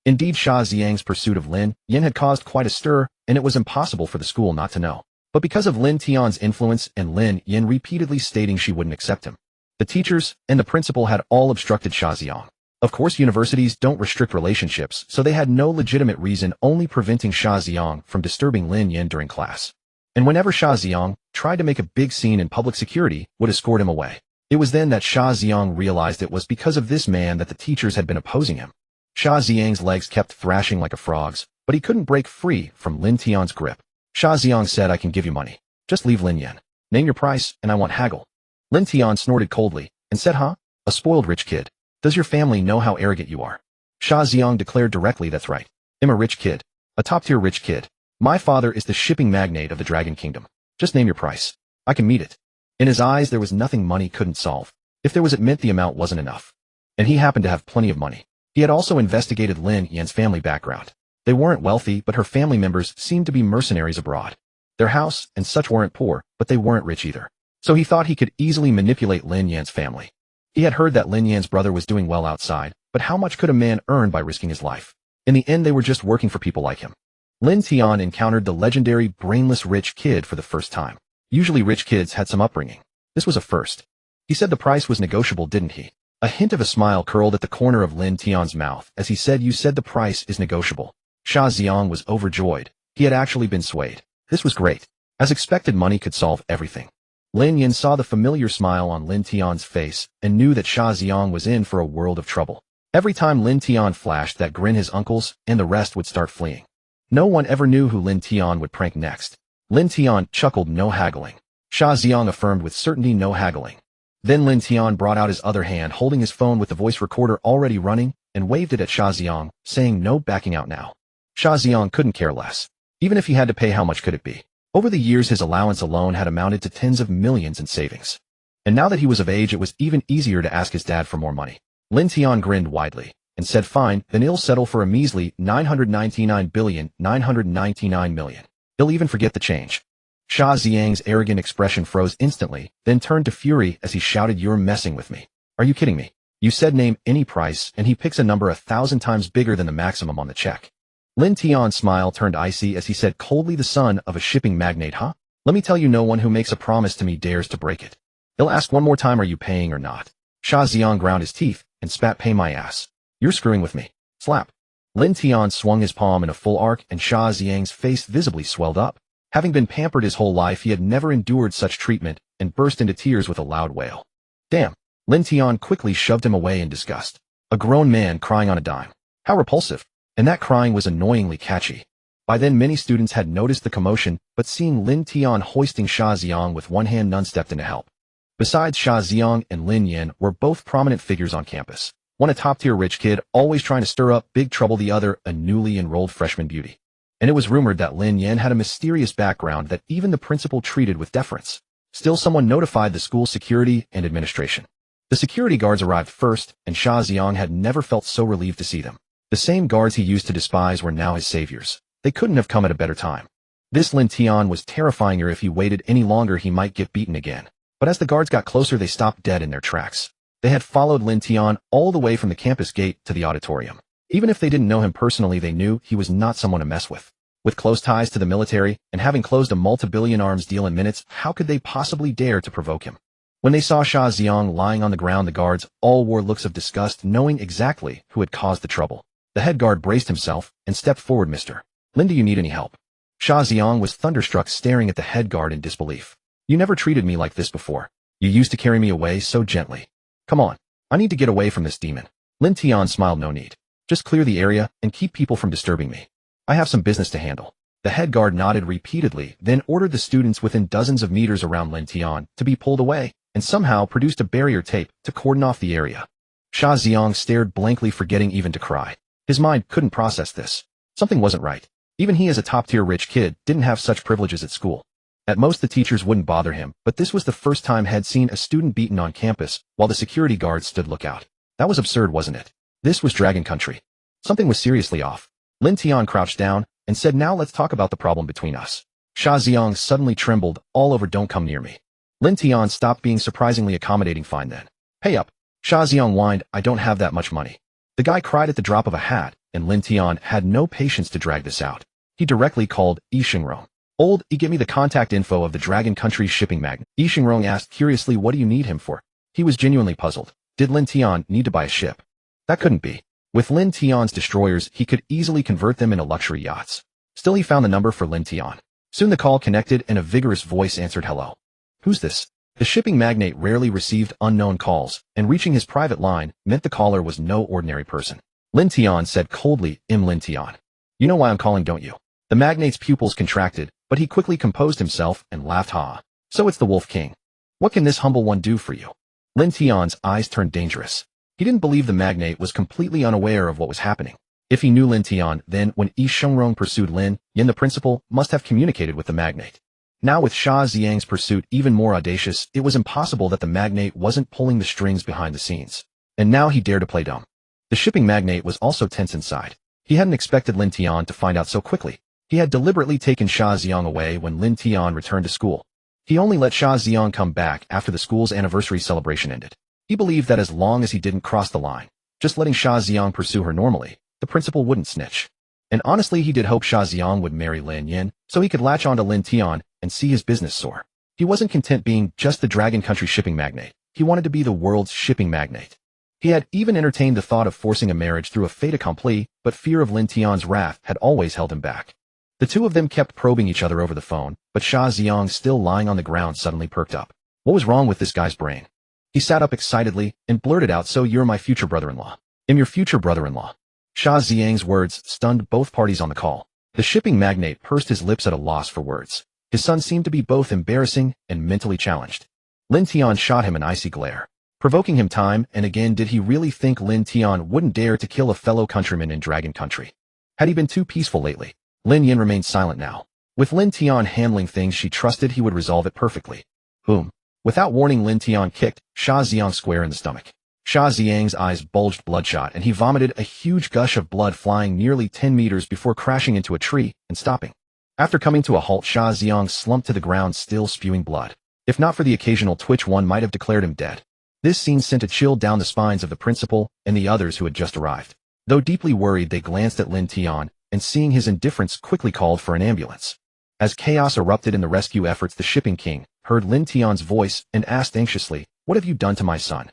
Indeed, Sha Xiang's pursuit of Lin Yan had caused quite a stir, and it was impossible for the school not to know. But because of Lin Tian's influence and Lin Yan repeatedly stating she wouldn't accept him, the teachers and the principal had all obstructed Sha Xiang. Of course, universities don't restrict relationships, so they had no legitimate reason, only preventing Sha Xiang from disturbing Lin Yan during class. And whenever Sha Xiang tried to make a big scene in public, security would escort him away. It was then that Sha Xiang realized it was because of this man that the teachers had been opposing him. Sha Xiang's legs kept thrashing like a frog's, but he couldn't break free from Lin Tian's grip. Sha Xiang said, I can give you money. Just leave Lin Yan. Name your price, and I want haggle. Lin Tian snorted coldly and said, huh? A spoiled rich kid. Does your family know how arrogant you are? Sha Xiang declared directly, that's right. I'm a rich kid. A top-tier rich kid. My father is the shipping magnate of the Dragon Kingdom. Just name your price. I can meet it. In his eyes, there was nothing money couldn't solve. If there was, it meant the amount wasn't enough. And he happened to have plenty of money. He had also investigated Lin Yan's family background. They weren't wealthy, but her family members seemed to be mercenaries abroad. Their house and such weren't poor, but they weren't rich either. So he thought he could easily manipulate Lin Yan's family. He had heard that Lin Yan's brother was doing well outside, but how much could a man earn by risking his life? In the end, they were just working for people like him. Lin Tian encountered the legendary brainless rich kid for the first time. Usually rich kids had some upbringing. This was a first. He said the price was negotiable, didn't he? A hint of a smile curled at the corner of Lin Tian's mouth as he said, you said the price is negotiable. Sha Xiang was overjoyed. He had actually been swayed. This was great. As expected, money could solve everything. Lin Yin saw the familiar smile on Lin Tian's face and knew that Sha Xiang was in for a world of trouble. Every time Lin Tian flashed that grin, his uncles and the rest would start fleeing. No one ever knew who Lin Tian would prank next. Lin Tian chuckled, "No haggling." Sha Xiang affirmed with certainty, "No haggling." Then Lin Tian brought out his other hand, holding his phone with the voice recorder already running, and waved it at Sha Xiang, saying, "No backing out now." Sha Xiang couldn't care less. Even if he had to pay, how much could it be? Over the years, his allowance alone had amounted to tens of millions in savings. And now that he was of age, it was even easier to ask his dad for more money. Lin Tian grinned widely and said, "Fine, then he'll settle for a measly 999,999,000,000. He'll even forget the change." Sha Xiang's arrogant expression froze instantly, then turned to fury as he shouted, "You're messing with me. Are you kidding me? You said name any price, and he picks a number 1,000 times bigger than the maximum on the check." Lin Tian's smile turned icy as he said coldly, "The son of a shipping magnate, huh? Let me tell you, no one who makes a promise to me dares to break it." He'll ask one more time, "Are you paying or not?" Sha Xiang ground his teeth and spat, "Pay my ass. You're screwing with me." Slap. Lin Tian swung his palm in a full arc and Sha Xiang's face visibly swelled up. Having been pampered his whole life, he had never endured such treatment and burst into tears with a loud wail. "Damn." Lin Tian quickly shoved him away in disgust. A grown man crying on a dime. How repulsive. And that crying was annoyingly catchy. By then many students had noticed the commotion, but seeing Lin Tian hoisting Sha Xiang with one hand, none stepped in to help. Besides, Sha Xiang and Lin Yin were both prominent figures on campus. One a top-tier rich kid, always trying to stir up big trouble, the other a newly enrolled freshman beauty. And it was rumored that Lin Yin had a mysterious background that even the principal treated with deference. Still, someone notified the school security and administration. The security guards arrived first, and Sha Xiang had never felt so relieved to see them. The same guards he used to despise were now his saviors. They couldn't have come at a better time. This Lin Tian was terrifying, or if he waited any longer he might get beaten again. But as the guards got closer, they stopped dead in their tracks. They had followed Lin Tian all the way from the campus gate to the auditorium. Even if they didn't know him personally, they knew he was not someone to mess with. With close ties to the military and having closed a multi-billion arms deal in minutes, how could they possibly dare to provoke him? When they saw Sha Xiang lying on the ground, the guards all wore looks of disgust, knowing exactly who had caused the trouble. The head guard braced himself and stepped forward. "Mr. Lin, do you need any help?" Sha Xiang was thunderstruck, staring at the head guard in disbelief. "You never treated me like this before. You used to carry me away so gently. Come on, I need to get away from this demon." Lin Tian smiled, "No need. Just clear the area and keep people from disturbing me. I have some business to handle." The head guard nodded repeatedly, then ordered the students within dozens of meters around Lin Tian to be pulled away, and somehow produced a barrier tape to cordon off the area. Sha Xiang stared blankly, forgetting even to cry. His mind couldn't process this. Something wasn't right. Even he, as a top-tier rich kid, didn't have such privileges at school. At most, the teachers wouldn't bother him, but this was the first time he'd seen a student beaten on campus while the security guards stood lookout. That was absurd, wasn't it? This was Dragon Country. Something was seriously off. Lin Tian crouched down and said, "Now let's talk about the problem between us." Sha Xiang suddenly trembled all over. "Don't come near me." Lin Tian stopped being surprisingly accommodating. "Fine then. Pay up." Sha Xiang whined, "I don't have that much money." The guy cried at the drop of a hat, and Lin Tian had no patience to drag this out. He directly called Yi Xingrong. "Old Yi, give me the contact info of the Dragon Country shipping magnate." Yi Xingrong asked curiously, "What do you need him for?" He was genuinely puzzled. Did Lin Tian need to buy a ship? That couldn't be. With Lin Tian's destroyers, he could easily convert them into luxury yachts. Still, he found the number for Lin Tian. Soon the call connected and a vigorous voice answered, "Hello. Who's this?" The shipping magnate rarely received unknown calls, and reaching his private line meant the caller was no ordinary person. Lin Tian said coldly, Lin Tian. "You know why I'm calling, don't you?" The magnate's pupils contracted, but he quickly composed himself and laughed, "Ha. So it's the Wolf King. What can this humble one do for you?" Lin Tian's eyes turned dangerous. He didn't believe the magnate was completely unaware of what was happening. If he knew Lin Tian, then when Yi Xingrong pursued Lin Yin, the principal must have communicated with the magnate. Now with Sha Xiang's pursuit even more audacious, it was impossible that the magnate wasn't pulling the strings behind the scenes. And now he dared to play dumb. The shipping magnate was also tense inside. He hadn't expected Lin Tian to find out so quickly. He had deliberately taken Sha Xiang away when Lin Tian returned to school. He only let Sha Xiang come back after the school's anniversary celebration ended. He believed that as long as he didn't cross the line, just letting Sha Xiang pursue her normally, the principal wouldn't snitch. And honestly, he did hope Sha Xiang would marry Lin Yin, so he could latch onto Lin Tian and see his business soar. He wasn't content being just the Dragon Country shipping magnate. He wanted to be the world's shipping magnate. He had even entertained the thought of forcing a marriage through a fait accompli, but fear of Lin Tian's wrath had always held him back. The two of them kept probing each other over the phone, but Sha Xiang, still lying on the ground, suddenly perked up. What was wrong with this guy's brain? He sat up excitedly and blurted out, "So you're my future brother-in-law." "I'm your future brother-in-law." Xia Ziyang's words stunned both parties on the call. The shipping magnate pursed his lips at a loss for words. His son seemed to be both embarrassing and mentally challenged. Lin Tian shot him an icy glare, provoking him time and again. Did he really think Lin Tian wouldn't dare to kill a fellow countryman in Dragon Country? Had he been too peaceful lately? Lin Yin remained silent now. With Lin Tian handling things, she trusted he would resolve it perfectly. Boom. Without warning, Lin Tian kicked Xia Ziyang square in the stomach. Xia Ziyang's eyes bulged bloodshot and he vomited a huge gush of blood, flying nearly 10 meters before crashing into a tree and stopping. After coming to a halt, Xia Ziyang slumped to the ground, still spewing blood. If not for the occasional twitch, one might have declared him dead. This scene sent a chill down the spines of the principal and the others who had just arrived. Though deeply worried, they glanced at Lin Tian, and seeing his indifference, quickly called for an ambulance. As chaos erupted in the rescue efforts, the shipping king heard Lin Tian's voice and asked anxiously, "What have you done to my son?"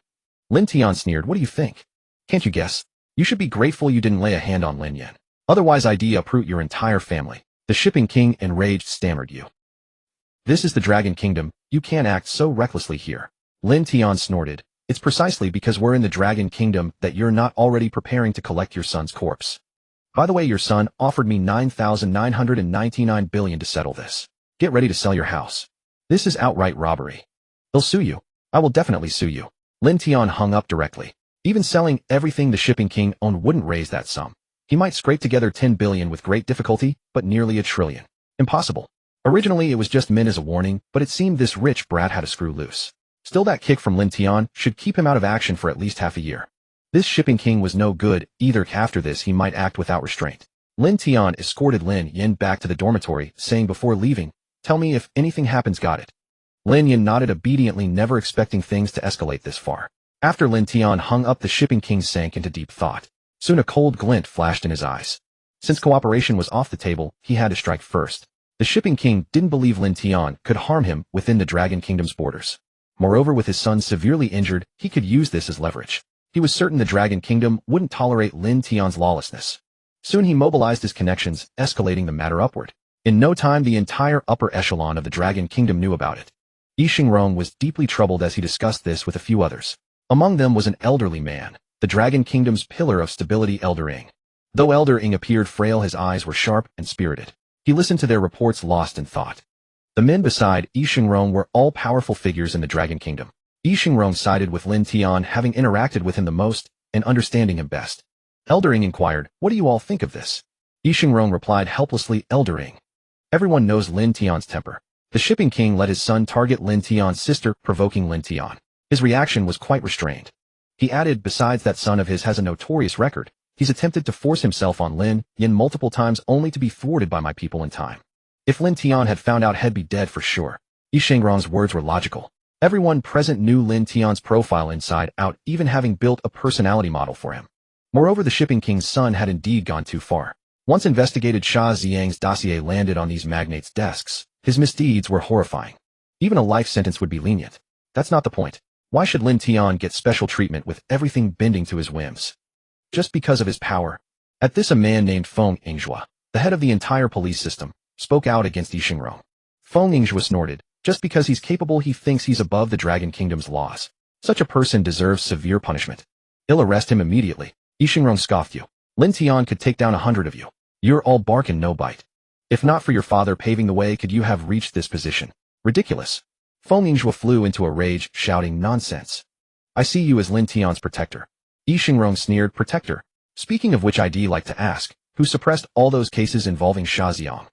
Lin Tian sneered, "What do you think? Can't you guess? You should be grateful you didn't lay a hand on Lin Yin. Otherwise I'd uproot your entire family." The shipping king, enraged, stammered, "You. This is the Dragon Kingdom. You can't act so recklessly here." Lin Tian snorted, "It's precisely because we're in the Dragon Kingdom that you're not already preparing to collect your son's corpse. By the way, your son offered me 9,999 billion to settle this. Get ready to sell your house. This is outright robbery. He'll sue you. I will definitely sue you." Lin Tian hung up directly. Even selling everything the shipping king owned wouldn't raise that sum. He might scrape together 10 billion with great difficulty, but nearly a trillion. Impossible. Originally it was just meant as a warning, but it seemed this rich brat had a screw loose. Still, that kick from Lin Tian should keep him out of action for at least half a year. This shipping king was no good either. After this he might act without restraint. Lin Tian escorted Lin Yin back to the dormitory, saying before leaving, "Tell me if anything happens, got it?" Lin Yin nodded obediently, never expecting things to escalate this far. After Lin Tian hung up, the shipping king sank into deep thought. Soon a cold glint flashed in his eyes. Since cooperation was off the table, he had to strike first. The shipping king didn't believe Lin Tian could harm him within the Dragon Kingdom's borders. Moreover, with his son severely injured, he could use this as leverage. He was certain the Dragon Kingdom wouldn't tolerate Lin Tian's lawlessness. Soon he mobilized his connections, escalating the matter upward. In no time, the entire upper echelon of the Dragon Kingdom knew about it. Yi Xingrong was deeply troubled as he discussed this with a few others. Among them was an elderly man, the Dragon Kingdom's pillar of stability, Elder Ing. Though Elder Ing appeared frail, his eyes were sharp and spirited. He listened to their reports, lost in thought. The men beside Yi Xingrong were all powerful figures in the Dragon Kingdom. Yi Xingrong sided with Lin Tian, having interacted with him the most and understanding him best. Elder Ing inquired, "What do you all think of this?" Yi Xingrong replied helplessly, "Elder Ing, everyone knows Lin Tian's temper. The shipping king let his son target Lin Tian's sister, provoking Lin Tian. His reaction was quite restrained. He added, besides, that son of his has a notorious record. He's attempted to force himself on Lin Yin multiple times, only to be thwarted by my people in time. If Lin Tian had found out, he'd be dead for sure." Yi Xingrong's words were logical. Everyone present knew Lin Tian's profile inside out, even having built a personality model for him. Moreover, the shipping king's son had indeed gone too far. Once investigated, Xia Ziyang's dossier landed on these magnates' desks. His misdeeds were horrifying. Even a life sentence would be lenient. That's not the point. Why should Lin Tian get special treatment with everything bending to his whims? Just because of his power? At this, a man named Feng Yingzhua, the head of the entire police system, spoke out against Yi Xingrong. Feng Yingzhua snorted. Just because he's capable, he thinks he's above the Dragon Kingdom's laws. Such a person deserves severe punishment. I'll arrest him immediately. Yi Xingrong scoffed. "You. Lin Tian could take down 100 of you. You're all bark and no bite. If not for your father paving the way, could you have reached this position? Ridiculous." Feng Yingzhua flew into a rage, shouting, "Nonsense. I see you as Lin Tian's protector." Yi Xingrong sneered, "Protector? Speaking of which, I'd like to ask, who suppressed all those cases involving Xia Ziyang?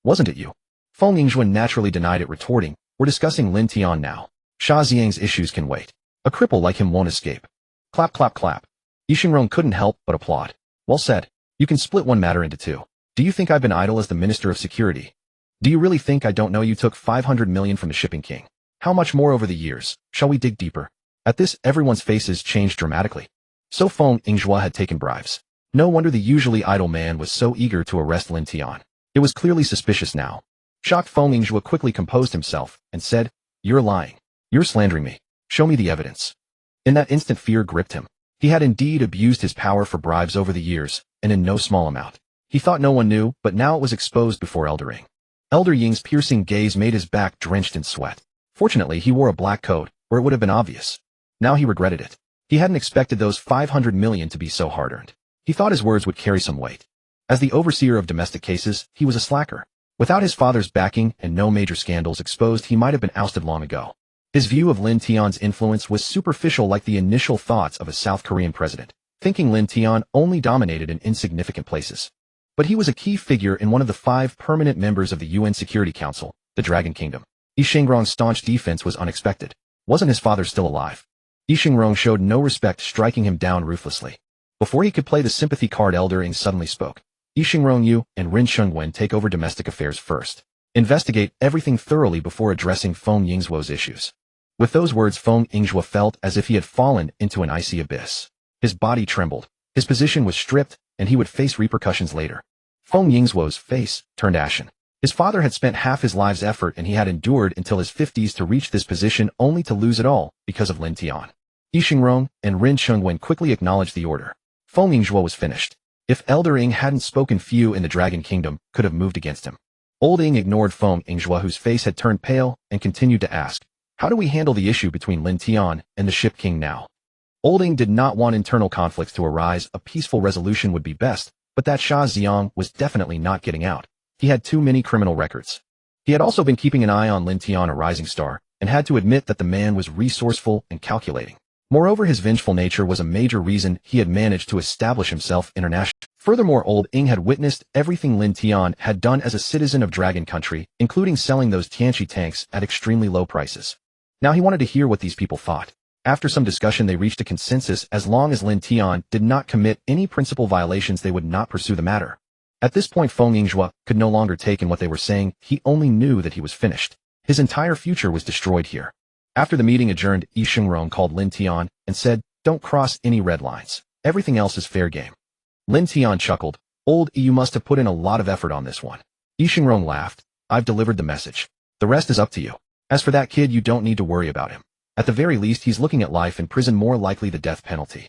Wasn't it you?" Feng Yingzhua naturally denied it, retorting, "We're discussing Lin Tian now. Xia Ziyang's issues can wait. A cripple like him won't escape." Clap, clap, clap. Yi Xingrong couldn't help but applaud. "Well said. You can split one matter into two. Do you think I've been idle as the Minister of Security? Do you really think I don't know you took 500 million from the shipping king? How much more over the years? Shall we dig deeper?" At this, everyone's faces changed dramatically. So Feng Yingzhua had taken bribes. No wonder the usually idle man was so eager to arrest Lin Tian. It was clearly suspicious now. Shocked, Feng Yingzhua quickly composed himself and said, "You're lying. You're slandering me. Show me the evidence." In that instant, fear gripped him. He had indeed abused his power for bribes over the years, and in no small amount. He thought no one knew, but now it was exposed before Elder Ing. Elder Ying's piercing gaze made his back drenched in sweat. Fortunately, he wore a black coat, or it would have been obvious. Now he regretted it. He hadn't expected those 500 million to be so hard-earned. He thought his words would carry some weight. As the overseer of domestic cases, he was a slacker. Without his father's backing and no major scandals exposed, he might have been ousted long ago. His view of Lin Tian's influence was superficial, like the initial thoughts of a South Korean president, thinking Lin Tian only dominated in insignificant places. But he was a key figure in one of the 5 permanent members of the UN Security Council, the Dragon Kingdom. Yi Shingrong's staunch defense was unexpected. Wasn't his father still alive? Yi Shingrong showed no respect, striking him down ruthlessly. Before he could play the sympathy card, Elder Ing suddenly spoke. Yi Shingrong, you and Rin Shengwen take over domestic affairs first. Investigate everything thoroughly before addressing Feng Yingzhuo's issues. With those words, Feng Yingzhuo felt as if he had fallen into an icy abyss. His body trembled. His position was stripped, and he would face repercussions later. Feng Yingzhuo's face turned ashen. His father had spent half his life's effort, and he had endured until his 50s to reach this position, only to lose it all because of Lin Tian. Yi Shingrong and Rin Shengwen quickly acknowledged the order. Feng Yingzhuo was finished. If Elder Ing hadn't spoken, few in the Dragon Kingdom could have moved against him. Old Ing ignored Feng Yingzhuo, whose face had turned pale, and continued to ask, how do we handle the issue between Lin Tian and the Ship King now? Old Ing did not want internal conflicts to arise. A peaceful resolution would be best, but that Sha Xiang was definitely not getting out. He had too many criminal records. He had also been keeping an eye on Lin Tian, a rising star, and had to admit that the man was resourceful and calculating. Moreover, his vengeful nature was a major reason he had managed to establish himself internationally. Furthermore, Old Ing had witnessed everything Lin Tian had done as a citizen of Dragon Country, including selling those Tianqi tanks at extremely low prices. Now he wanted to hear what these people thought. After some discussion, they reached a consensus. As long as Lin Tian did not commit any principal violations, they would not pursue the matter. At this point, Feng Yingzhuo could no longer take in what they were saying. He only knew that he was finished. His entire future was destroyed here. After the meeting adjourned, Yi Shingrong called Lin Tian and said, don't cross any red lines. Everything else is fair game. Lin Tian chuckled. Old Yi, you must have put in a lot of effort on this one. Yi Shingrong laughed. I've delivered the message. The rest is up to you. As for that kid, you don't need to worry about him. At the very least, he's looking at life in prison, more likely the death penalty.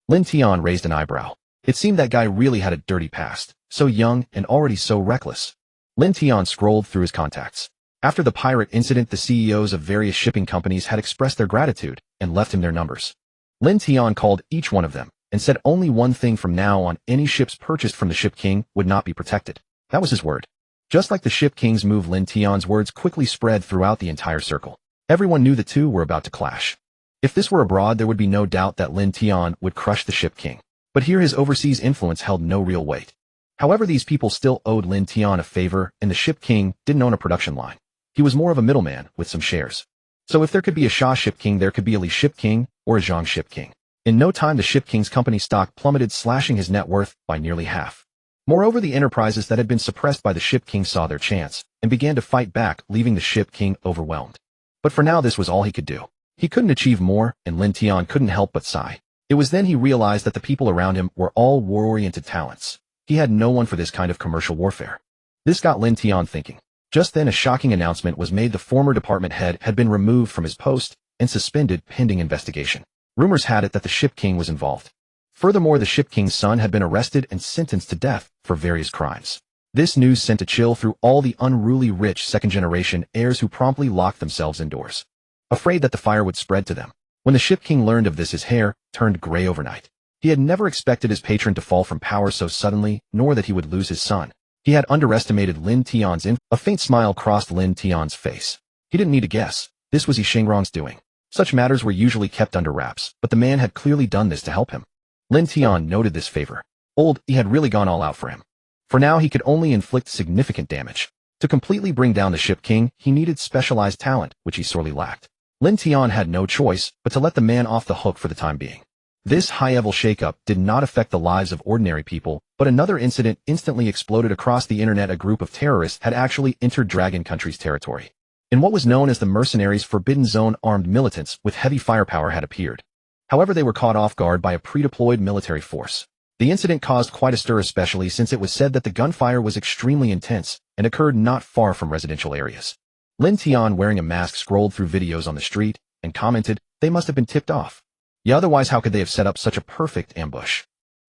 Lin Tian raised an eyebrow. It seemed that guy really had a dirty past. So young and already so reckless. Lin Tian scrolled through his contacts. After the pirate incident, the CEOs of various shipping companies had expressed their gratitude and left him their numbers. Lin Tian called each one of them and said only one thing: from now on, any ships purchased from the Ship King would not be protected. That was his word. Just like the Ship King's move, Lin Tian's words quickly spread throughout the entire circle. Everyone knew the two were about to clash. If this were abroad, there would be no doubt that Lin Tian would crush the Ship King. But here his overseas influence held no real weight. However, these people still owed Lin Tian a favor, and the Ship King didn't own a production line. He was more of a middleman with some shares. So if there could be a Sha Ship King, there could be a Li Ship King or a Zhang Ship King. In no time, the Ship King's company stock plummeted, slashing his net worth by nearly half. Moreover, the enterprises that had been suppressed by the Ship King saw their chance and began to fight back, leaving the Ship King overwhelmed. But for now, this was all he could do. He couldn't achieve more, and Lin Tian couldn't help but sigh. It was then he realized that the people around him were all war-oriented talents. He had no one for this kind of commercial warfare. This got Lin Tian thinking. Just then, a shocking announcement was made. The former department head had been removed from his post and suspended pending investigation. Rumors had it that the Ship King was involved. Furthermore, the Ship King's son had been arrested and sentenced to death for various crimes. This news sent a chill through all the unruly rich second-generation heirs, who promptly locked themselves indoors, afraid that the fire would spread to them. When the Ship King learned of this, his hair turned gray overnight. He had never expected his patron to fall from power so suddenly, nor that he would lose his son. He had underestimated Lin Tian's influence. A faint smile crossed Lin Tian's face. He didn't need to guess. This was Yi Shingrong's doing. Such matters were usually kept under wraps, but the man had clearly done this to help him. Lin Tian noted this favor. Old Yi had really gone all out for him. For now, he could only inflict significant damage. To completely bring down the Ship King, he needed specialized talent, which he sorely lacked. Lin Tian had no choice but to let the man off the hook for the time being. This high-level shakeup did not affect the lives of ordinary people, but another incident instantly exploded across the internet. A group of terrorists had actually entered Dragon Country's territory. In what was known as the Mercenaries' Forbidden Zone, armed militants with heavy firepower had appeared. However, they were caught off guard by a pre-deployed military force. The incident caused quite a stir, especially since it was said that the gunfire was extremely intense and occurred not far from residential areas. Lin Tian, wearing a mask, scrolled through videos on the street and commented, they must have been tipped off. Yeah, otherwise how could they have set up such a perfect ambush?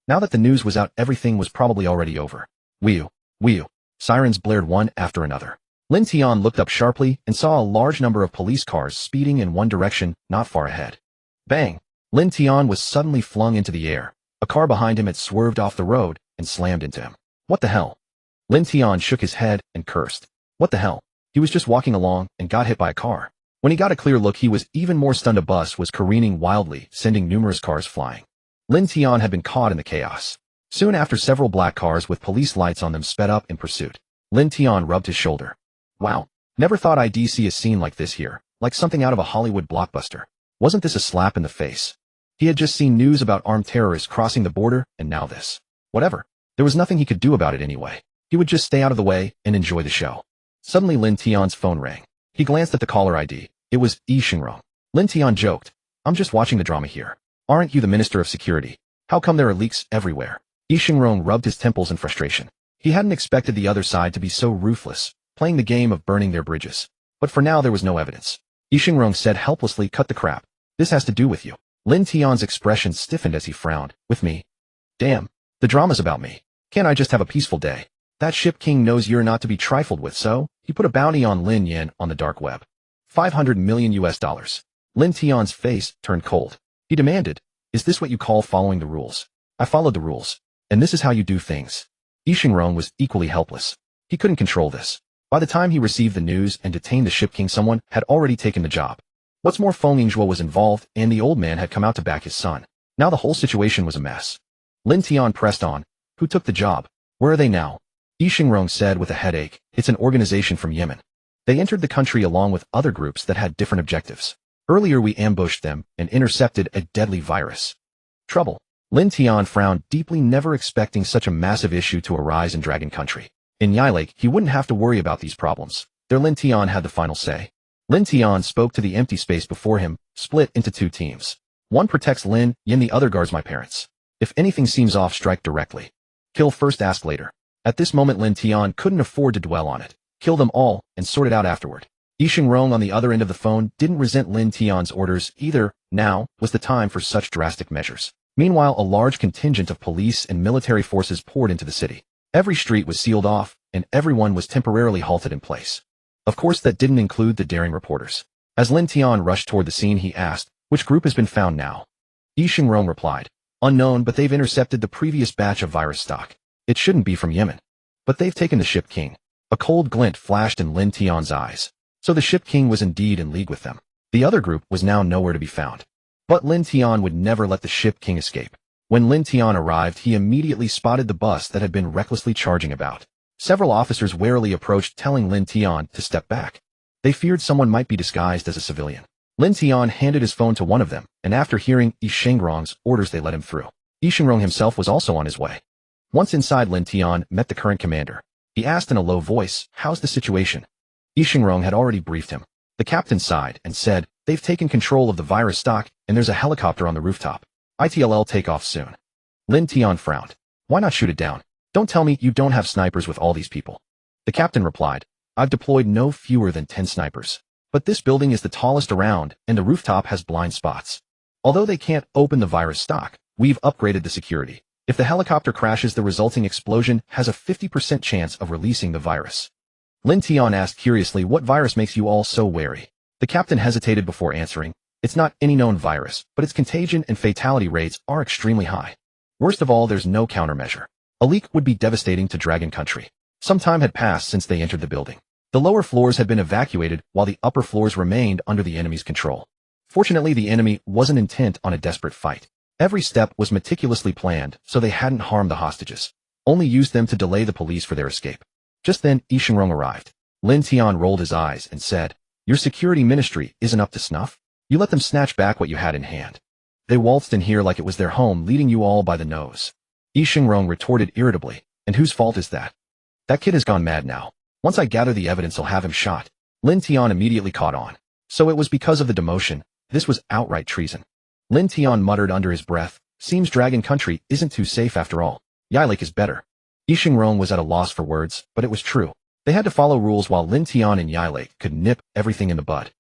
Now that the news was out, everything was probably already over. Whew, whew. Sirens blared one after another. Lin Tian looked up sharply and saw a large number of police cars speeding in one direction not far ahead. Bang! Lin Tian was suddenly flung into the air. A car behind him had swerved off the road and slammed into him. What the hell? Lin Tian shook his head and cursed. What the hell? He was just walking along and got hit by a car. When he got a clear look, he was even more stunned. A bus was careening wildly, sending numerous cars flying. Lin Tian had been caught in the chaos. Soon after, several black cars with police lights on them sped up in pursuit. Lin Tian rubbed his shoulder. Wow. Never thought I'd see a scene like this here, like something out of a Hollywood blockbuster. Wasn't this a slap in the face? He had just seen news about armed terrorists crossing the border, and now this. Whatever. There was nothing he could do about it anyway. He would just stay out of the way and enjoy the show. Suddenly Lin Tian's phone rang. He glanced at the caller ID. It was Yi Xingrong. Lin Tian joked. I'm just watching the drama here. Aren't you the Minister of Security? How come there are leaks everywhere? Yi Xingrong rubbed his temples in frustration. He hadn't expected the other side to be so ruthless, playing the game of burning their bridges. But for now there was no evidence. Yi Xingrong said helplessly, cut the crap. This has to do with you. Lin Tian's expression stiffened as he frowned. With me? Damn. The drama's about me. Can't I just have a peaceful day? That Ship King knows you're not to be trifled with, so he put a bounty on Lin Yin on the dark web. $500 million. Lin Tian's face turned cold. He demanded, is this what you call following the rules? I followed the rules. And this is how you do things. Yi Xingrong was equally helpless. He couldn't control this. By the time he received the news and detained the Ship King, someone had already taken the job. What's more, Feng Yingzhuo was involved, and the old man had come out to back his son. Now the whole situation was a mess. Lin Tian pressed on. Who took the job? Where are they now? Yi Xingrong said with a headache. It's an organization from Yemen. They entered the country along with other groups that had different objectives. Earlier we ambushed them and intercepted a deadly virus. Trouble. Lin Tian frowned deeply, never expecting such a massive issue to arise in Dragon Country. In Yilake, he wouldn't have to worry about these problems. There Lin Tian had the final say. Lin Tian spoke to the empty space before him, split into two teams. One protects Lin Yin, the other guards my parents. If anything seems off, strike directly. Kill first, ask later. At this moment Lin Tian couldn't afford to dwell on it. Kill them all and sort it out afterward. Yi Xingrong on the other end of the phone didn't resent Lin Tian's orders either. Now was the time for such drastic measures. Meanwhile, a large contingent of police and military forces poured into the city. Every street was sealed off, and everyone was temporarily halted in place. Of course, that didn't include the daring reporters. As Lin Tian rushed toward the scene, he asked, which group has been found now? Yi Xingrong replied, unknown, but they've intercepted the previous batch of virus stock. It shouldn't be from Yemen. But they've taken the Ship King. A cold glint flashed in Lin Tian's eyes. So the Ship King was indeed in league with them. The other group was now nowhere to be found. But Lin Tian would never let the Ship King escape. When Lin Tian arrived, he immediately spotted the bus that had been recklessly charging about. Several officers warily approached, telling Lin Tian to step back. They feared someone might be disguised as a civilian. Lin Tian handed his phone to one of them, and after hearing Yi Xingrong's orders, they let him through. Yi Xingrong himself was also on his way. Once inside, Lin Tian met the current commander. He asked in a low voice, how's the situation? Yi Xingrong had already briefed him. The captain sighed and said, they've taken control of the virus stock, and there's a helicopter on the rooftop. ITLL take off soon. Lin Tian frowned. Why not shoot it down? Don't tell me you don't have snipers with all these people. The captain replied, I've deployed no fewer than 10 snipers. But this building is the tallest around, and the rooftop has blind spots. Although they can't open the virus stock, we've upgraded the security. If the helicopter crashes, the resulting explosion has a 50% chance of releasing the virus. Lin Tian asked curiously, what virus makes you all so wary? The captain hesitated before answering. It's not any known virus, but its contagion and fatality rates are extremely high. Worst of all, there's no countermeasure. A leak would be devastating to Dragon Country. Some time had passed since they entered the building. The lower floors had been evacuated while the upper floors remained under the enemy's control. Fortunately, the enemy wasn't intent on a desperate fight. Every step was meticulously planned, so they hadn't harmed the hostages, only used them to delay the police for their escape. Just then, Yi Xingrong arrived. Lin Tian rolled his eyes and said, your security ministry isn't up to snuff? You let them snatch back what you had in hand. They waltzed in here like it was their home, leading you all by the nose. Yi Xingrong retorted irritably, and whose fault is that? That kid has gone mad now. Once I gather the evidence, I'll have him shot. Lin Tian immediately caught on. So it was because of the demotion. This was outright treason. Lin Tian muttered under his breath, seems Dragon Country isn't too safe after all. Yilake is better. Yi Xingrong was at a loss for words, but it was true. They had to follow rules while Lin Tian and Yilake could nip everything in the bud.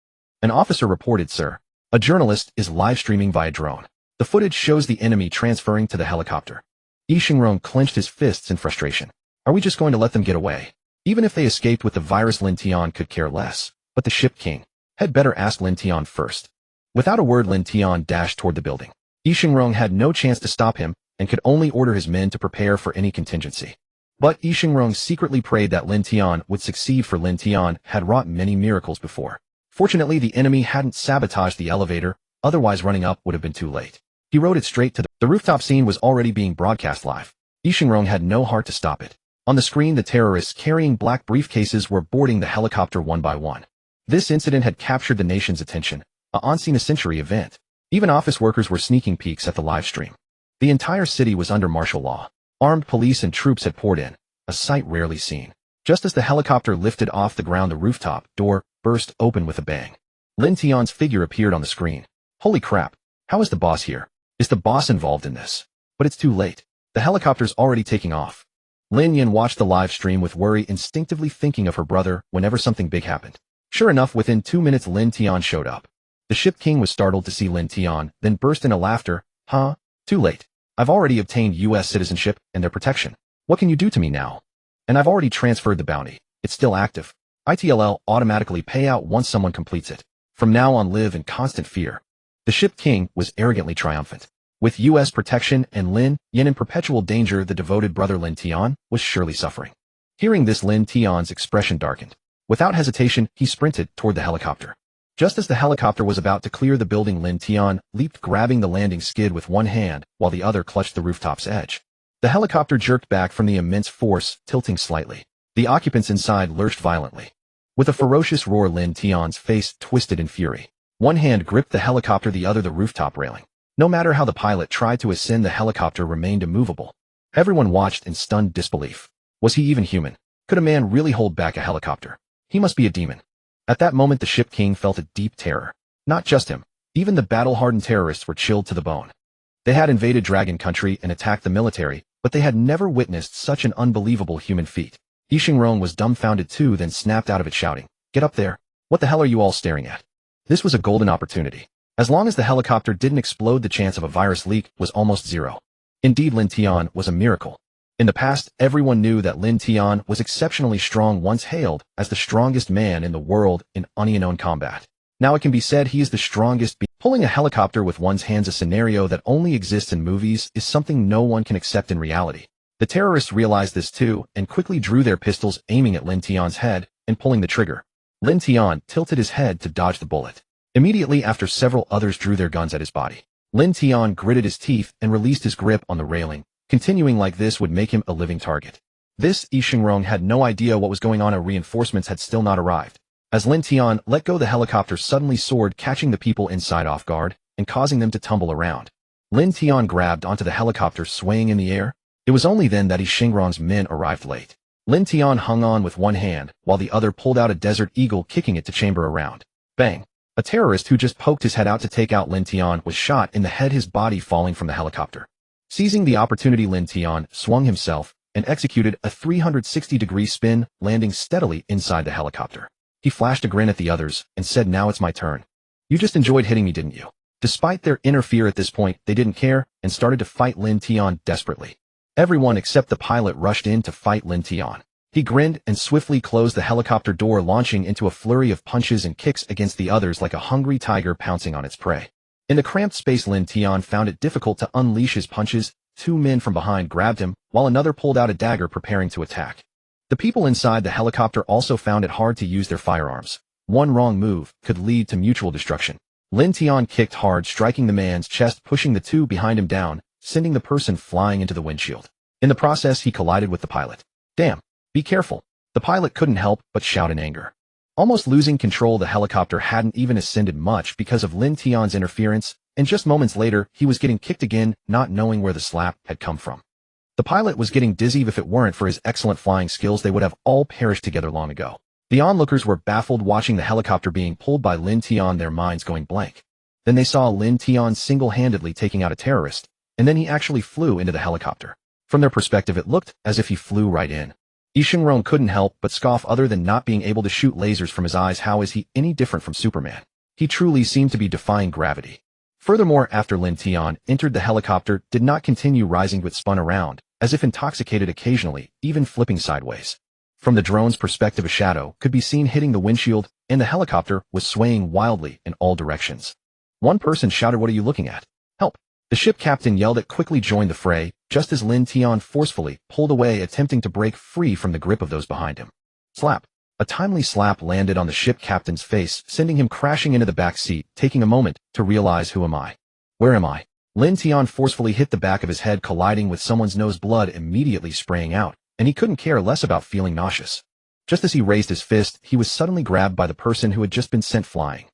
An officer reported, sir. A journalist is live streaming via drone. The footage shows the enemy transferring to the helicopter. Yi Xingrong clenched his fists in frustration. Are we just going to let them get away? Even if they escaped with the virus, Lin Tian could care less. But the Ship King had better ask Lin Tian first. Without a word, Lin Tian dashed toward the building. Yi Xingrong had no chance to stop him and could only order his men to prepare for any contingency. But Yi Xingrong secretly prayed that Lin Tian would succeed, for Lin Tian had wrought many miracles before. Fortunately, the enemy hadn't sabotaged the elevator, otherwise running up would have been too late. He rode it straight to the rooftop. Scene was already being broadcast live. Yi Xingrong had no heart to stop it. On the screen, the terrorists carrying black briefcases were boarding the helicopter one by one. This incident had captured the nation's attention, a once-in-a-century event. Even office workers were sneaking peeks at the live stream. The entire city was under martial law. Armed police and troops had poured in, a sight rarely seen. Just as the helicopter lifted off the ground, the rooftop door burst open with a bang. Lin Tian's figure appeared on the screen. Holy crap! How is the boss here? Is the boss involved in this? But it's too late. The helicopter's already taking off. Lin Yan watched the live stream with worry, instinctively thinking of her brother whenever something big happened. Sure enough, within 2 minutes Lin Tian showed up. The Ship King was startled to see Lin Tian, then burst into laughter. Huh? Too late. I've already obtained U.S. citizenship and their protection. What can you do to me now? And I've already transferred the bounty. It's still active. ITLL automatically pay out once someone completes it. From now on, live in constant fear. The Ship King was arrogantly triumphant. With U.S. protection and Lin Yan in perpetual danger, the devoted brother Lin Tian was surely suffering. Hearing this, Lin Tian's expression darkened. Without hesitation, he sprinted toward the helicopter. Just as the helicopter was about to clear the building, Lin Tian leaped, grabbing the landing skid with one hand while the other clutched the rooftop's edge. The helicopter jerked back from the immense force, tilting slightly. The occupants inside lurched violently. With a ferocious roar, Lin Tian's face twisted in fury. One hand gripped the helicopter, the other the rooftop railing. No matter how the pilot tried to ascend, the helicopter remained immovable. Everyone watched in stunned disbelief. Was he even human? Could a man really hold back a helicopter? He must be a demon. At that moment, the Ship King felt a deep terror. Not just him. Even the battle-hardened terrorists were chilled to the bone. They had invaded Dragon Country and attacked the military, but they had never witnessed such an unbelievable human feat. Yi Xingrong was dumbfounded too, then snapped out of it, shouting, "Get up there! What the hell are you all staring at?" This was a golden opportunity. As long as the helicopter didn't explode, the chance of a virus leak was almost zero. Indeed, Lin Tian was a miracle. In the past, everyone knew that Lin Tian was exceptionally strong, once hailed as the strongest man in the world in unknown combat. Now it can be said he is the strongest. Pulling a helicopter with one's hands, a scenario that only exists in movies, is something no one can accept in reality. The terrorists realized this too, and quickly drew their pistols, aiming at Lin Tian's head and pulling the trigger. Lin Tian tilted his head to dodge the bullet. Immediately after, several others drew their guns at his body. Lin Tian gritted his teeth and released his grip on the railing. Continuing like this would make him a living target. This, Yi Xingrong had no idea what was going on. Reinforcements had still not arrived. As Lin Tian let go, the helicopter suddenly soared, catching the people inside off guard and causing them to tumble around. Lin Tian grabbed onto the helicopter, swaying in the air. It was only then that Yi Xingrong's men arrived late. Lin Tian hung on with one hand, while the other pulled out a Desert Eagle, kicking it to chamber around. Bang! A terrorist who just poked his head out to take out Lin Tian was shot in the head, his body falling from the helicopter. Seizing the opportunity, Lin Tian swung himself and executed a 360-degree spin, landing steadily inside the helicopter. He flashed a grin at the others and said, "Now it's my turn. You just enjoyed hitting me, didn't you?" Despite their inner fear at this point, they didn't care and started to fight Lin Tian desperately. Everyone except the pilot rushed in to fight Lin Tian. He grinned and swiftly closed the helicopter door, launching into a flurry of punches and kicks against the others like a hungry tiger pouncing on its prey. In the cramped space, Lin Tian found it difficult to unleash his punches. 2 men from behind grabbed him, while another pulled out a dagger, preparing to attack. The people inside the helicopter also found it hard to use their firearms. One wrong move could lead to mutual destruction. Lin Tian kicked hard, striking the man's chest, pushing the two behind him down, sending the person flying into the windshield. In the process, he collided with the pilot. "Damn! Be careful!" The pilot couldn't help but shout in anger. Almost losing control, the helicopter hadn't even ascended much because of Lin Tian's interference, and just moments later, he was getting kicked again, not knowing where the slap had come from. The pilot was getting dizzy. If it weren't for his excellent flying skills, they would have all perished together long ago. The onlookers were baffled, watching the helicopter being pulled by Lin Tian, their minds going blank. Then they saw Lin Tian single-handedly taking out a terrorist, and then he actually flew into the helicopter. From their perspective, it looked as if he flew right in. Yi Xingrong couldn't help but scoff. Other than not being able to shoot lasers from his eyes, how is he any different from Superman? He truly seemed to be defying gravity. Furthermore, after Lin Tian entered the helicopter, did not continue rising but spun around, as if intoxicated, occasionally even flipping sideways. From the drone's perspective, a shadow could be seen hitting the windshield, and the helicopter was swaying wildly in all directions. One person shouted, "What are you looking at? Help!" The ship captain yelled it quickly joined the fray, just as Lin Tian forcefully pulled away, attempting to break free from the grip of those behind him. Slap! A timely slap landed on the ship captain's face, sending him crashing into the back seat, taking a moment to realize, "Who am I? Where am I?" Lin Tian forcefully hit the back of his head, colliding with someone's nose, blood immediately spraying out, and he couldn't care less about feeling nauseous. Just as he raised his fist, he was suddenly grabbed by the person who had just been sent flying.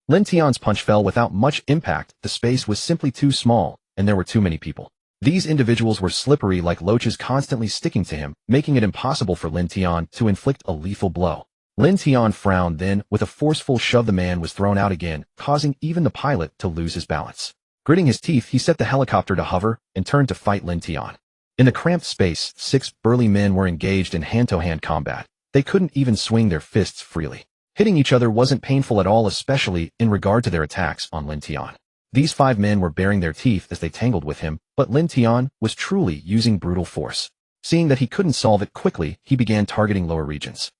Lin Tian's punch fell without much impact. The space was simply too small, and there were too many people. These individuals were slippery like loaches, constantly sticking to him, making it impossible for Lin Tian to inflict a lethal blow. Lin Tian frowned, then, with a forceful shove, the man was thrown out again, causing even the pilot to lose his balance. Gritting his teeth, he set the helicopter to hover and turned to fight Lin Tian. In the cramped space, 6 burly men were engaged in hand-to-hand combat. They couldn't even swing their fists freely. Hitting each other wasn't painful at all, especially in regard to their attacks on Lin Tian. These 5 men were baring their teeth as they tangled with him, but Lin Tian was truly using brutal force. Seeing that he couldn't solve it quickly, he began targeting lower regions.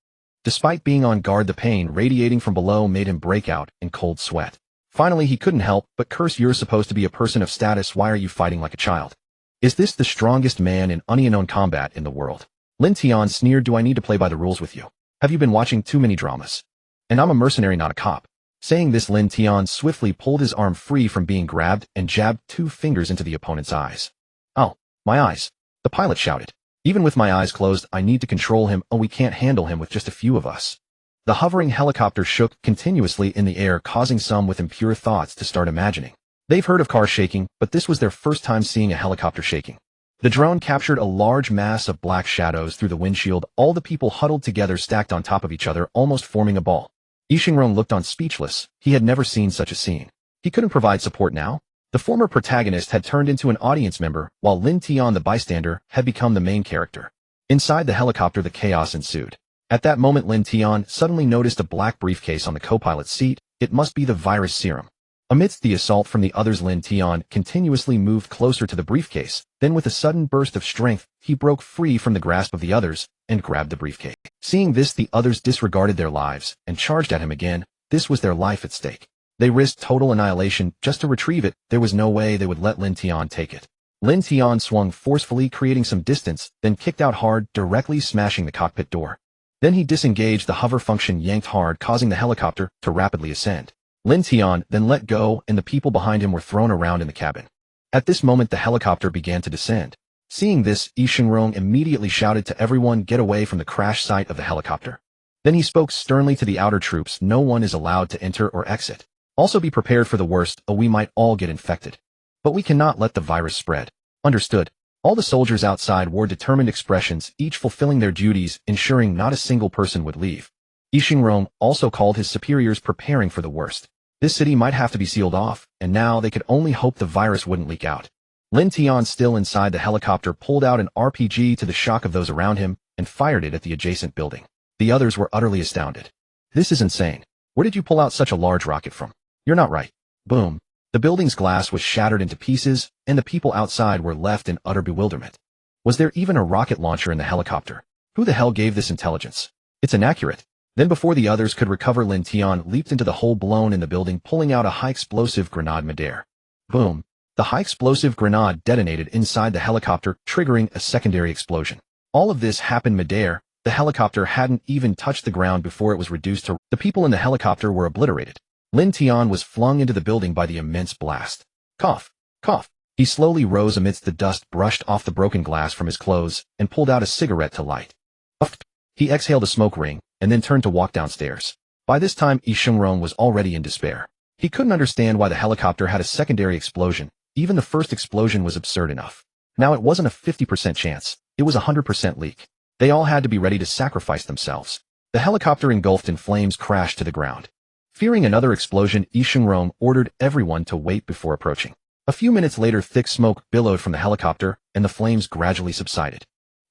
Despite being on guard, the pain radiating from below made him break out in cold sweat. Finally, he couldn't help but curse, "You're supposed to be a person of status. Why are you fighting like a child? Is this the strongest man in unknown combat in the world?" Lin Tian sneered, "Do I need to play by the rules with you? Have you been watching too many dramas? And I'm a mercenary, not a cop." Saying this, Lin Tian swiftly pulled his arm free from being grabbed and jabbed 2 fingers into the opponent's eyes. "Oh, my eyes," the pilot shouted. "Even with my eyes closed, I need to control him. Oh, we can't handle him with just a few of us." The hovering helicopter shook continuously in the air, causing some with impure thoughts to start imagining. They've heard of cars shaking, but this was their first time seeing a helicopter shaking. The drone captured a large mass of black shadows through the windshield, all the people huddled together, stacked on top of each other, almost forming a ball. Yixingrong looked on, speechless. He had never seen such a scene. He couldn't provide support now. The former protagonist had turned into an audience member, while Lin Tian, the bystander, had become the main character. Inside the helicopter, the chaos ensued. At that moment, Lin Tian suddenly noticed a black briefcase on the co-pilot's seat. It must be the virus serum. Amidst the assault from the others, Lin Tian continuously moved closer to the briefcase. Then, with a sudden burst of strength, he broke free from the grasp of the others and grabbed the briefcase. Seeing this, the others disregarded their lives and charged at him again. This was their life at stake. They risked total annihilation just to retrieve it. There was no way they would let Lin Tian take it. Lin Tian swung forcefully, creating some distance, then kicked out hard, directly smashing the cockpit door. Then he disengaged the hover function, yanked hard, causing the helicopter to rapidly ascend. Lin Tian then let go, and the people behind him were thrown around in the cabin. At this moment, the helicopter began to descend. Seeing this, Yixingrong immediately shouted to everyone, "Get away from the crash site of the helicopter." Then he spoke sternly to the outer troops, "No one is allowed to enter or exit. Also be prepared for the worst, or we might all get infected. But we cannot let the virus spread." Understood. All the soldiers outside wore determined expressions, each fulfilling their duties, ensuring not a single person would leave. Yixingrong also called his superiors, preparing for the worst. This city might have to be sealed off, and now they could only hope the virus wouldn't leak out. Lin Tian, still inside the helicopter, pulled out an RPG to the shock of those around him and fired it at the adjacent building. The others were utterly astounded. "This is insane. Where did you pull out such a large rocket from? You're not right." Boom. The building's glass was shattered into pieces, and the people outside were left in utter bewilderment. Was there even a rocket launcher in the helicopter? Who the hell gave this intelligence? It's inaccurate. Then, before the others could recover, Lin Tian leaped into the hole blown in the building, pulling out a high-explosive grenade midair. Boom. The high-explosive grenade detonated inside the helicopter, triggering a secondary explosion. All of this happened midair. The helicopter hadn't even touched the ground before it was reduced to... The people in the helicopter were obliterated. Lin Tian was flung into the building by the immense blast. Cough. Cough. He slowly rose amidst the dust, brushed off the broken glass from his clothes, and pulled out a cigarette to light. Puffed. He exhaled a smoke ring, and then turned to walk downstairs. By this time, Yixingrong was already in despair. He couldn't understand why the helicopter had a secondary explosion. Even the first explosion was absurd enough. Now it wasn't a 50% chance. It was a 100% leak. They all had to be ready to sacrifice themselves. The helicopter, engulfed in flames, crashed to the ground. Fearing another explosion, Yixingrong ordered everyone to wait before approaching. A few minutes later, thick smoke billowed from the helicopter, and the flames gradually subsided.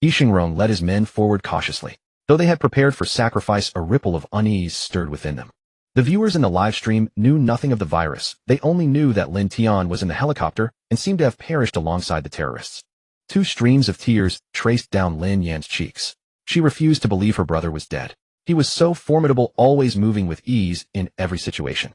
Yixingrong led his men forward cautiously. Though they had prepared for sacrifice, a ripple of unease stirred within them. The viewers in the live stream knew nothing of the virus. They only knew that Lin Tian was in the helicopter and seemed to have perished alongside the terrorists. 2 streams of tears traced down Lin Yan's cheeks. She refused to believe her brother was dead. He was so formidable, always moving with ease in every situation.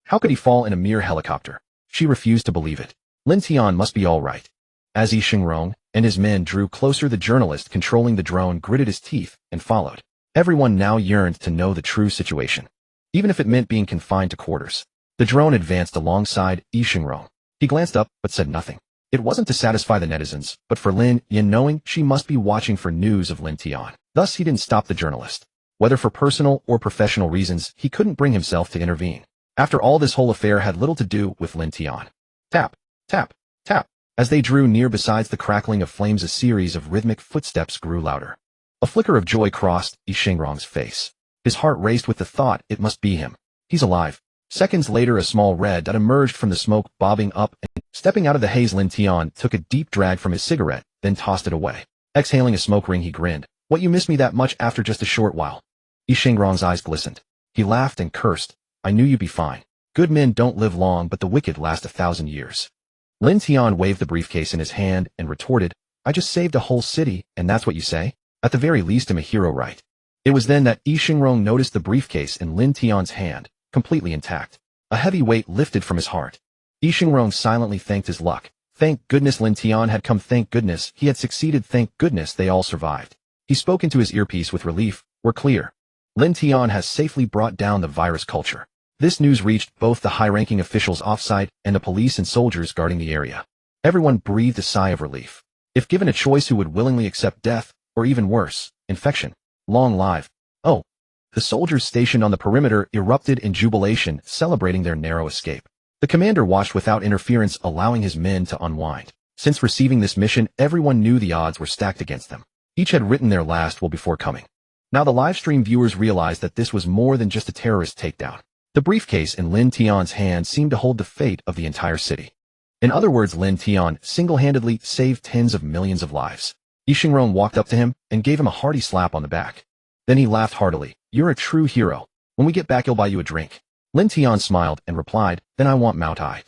How could he fall in a mere helicopter? She refused to believe it. Lin Tian must be all right. As Yi Xingrong and his men drew closer, the journalist controlling the drone gritted his teeth and followed. Everyone now yearned to know the true situation, even if it meant being confined to quarters. The drone advanced alongside Yi Xingrong. He glanced up but said nothing. It wasn't to satisfy the netizens, but for Lin Yin, knowing she must be watching for news of Lin Tian. Thus he didn't stop the journalist. Whether for personal or professional reasons, he couldn't bring himself to intervene. After all, this whole affair had little to do with Lin Tian. Tap, tap, tap. As they drew near, besides the crackling of flames, a series of rhythmic footsteps grew louder. A flicker of joy crossed Yi Xingrong's face. His heart raced with the thought, it must be him. He's alive. Seconds later, a small red dot emerged from the smoke, bobbing up, and stepping out of the haze. Lin Tian took a deep drag from his cigarette, then tossed it away. Exhaling a smoke ring, he grinned. What, you miss me that much after just a short while? Yi Xingrong's eyes glistened. He laughed and cursed. I knew you'd be fine. Good men don't live long, but the wicked last 1,000 years. Lin Tian waved the briefcase in his hand and retorted, I just saved a whole city, and that's what you say? At the very least, I'm a hero, right? It was then that Yi Xingrong noticed the briefcase in Lin Tian's hand, completely intact. A heavy weight lifted from his heart. Yi Xingrong silently thanked his luck. Thank goodness Lin Tian had come. Thank goodness he had succeeded. Thank goodness they all survived. He spoke into his earpiece with relief. We're clear. Lin Tian has safely brought down the virus culture. This news reached both the high-ranking officials off-site and the police and soldiers guarding the area. Everyone breathed a sigh of relief. If given a choice, who would willingly accept death, or even worse, infection? Long live. Oh. The soldiers stationed on the perimeter erupted in jubilation, celebrating their narrow escape. The commander watched without interference, allowing his men to unwind. Since receiving this mission, everyone knew the odds were stacked against them. Each had written their last will before coming. Now the livestream viewers realized that this was more than just a terrorist takedown. The briefcase in Lin Tian's hand seemed to hold the fate of the entire city. In other words, Lin Tian single-handedly saved tens of millions of lives. Yi Xingrong walked up to him and gave him a hearty slap on the back. Then he laughed heartily. You're a true hero. When we get back, I'll buy you a drink. Lin Tian smiled and replied, then I want Mount Ait.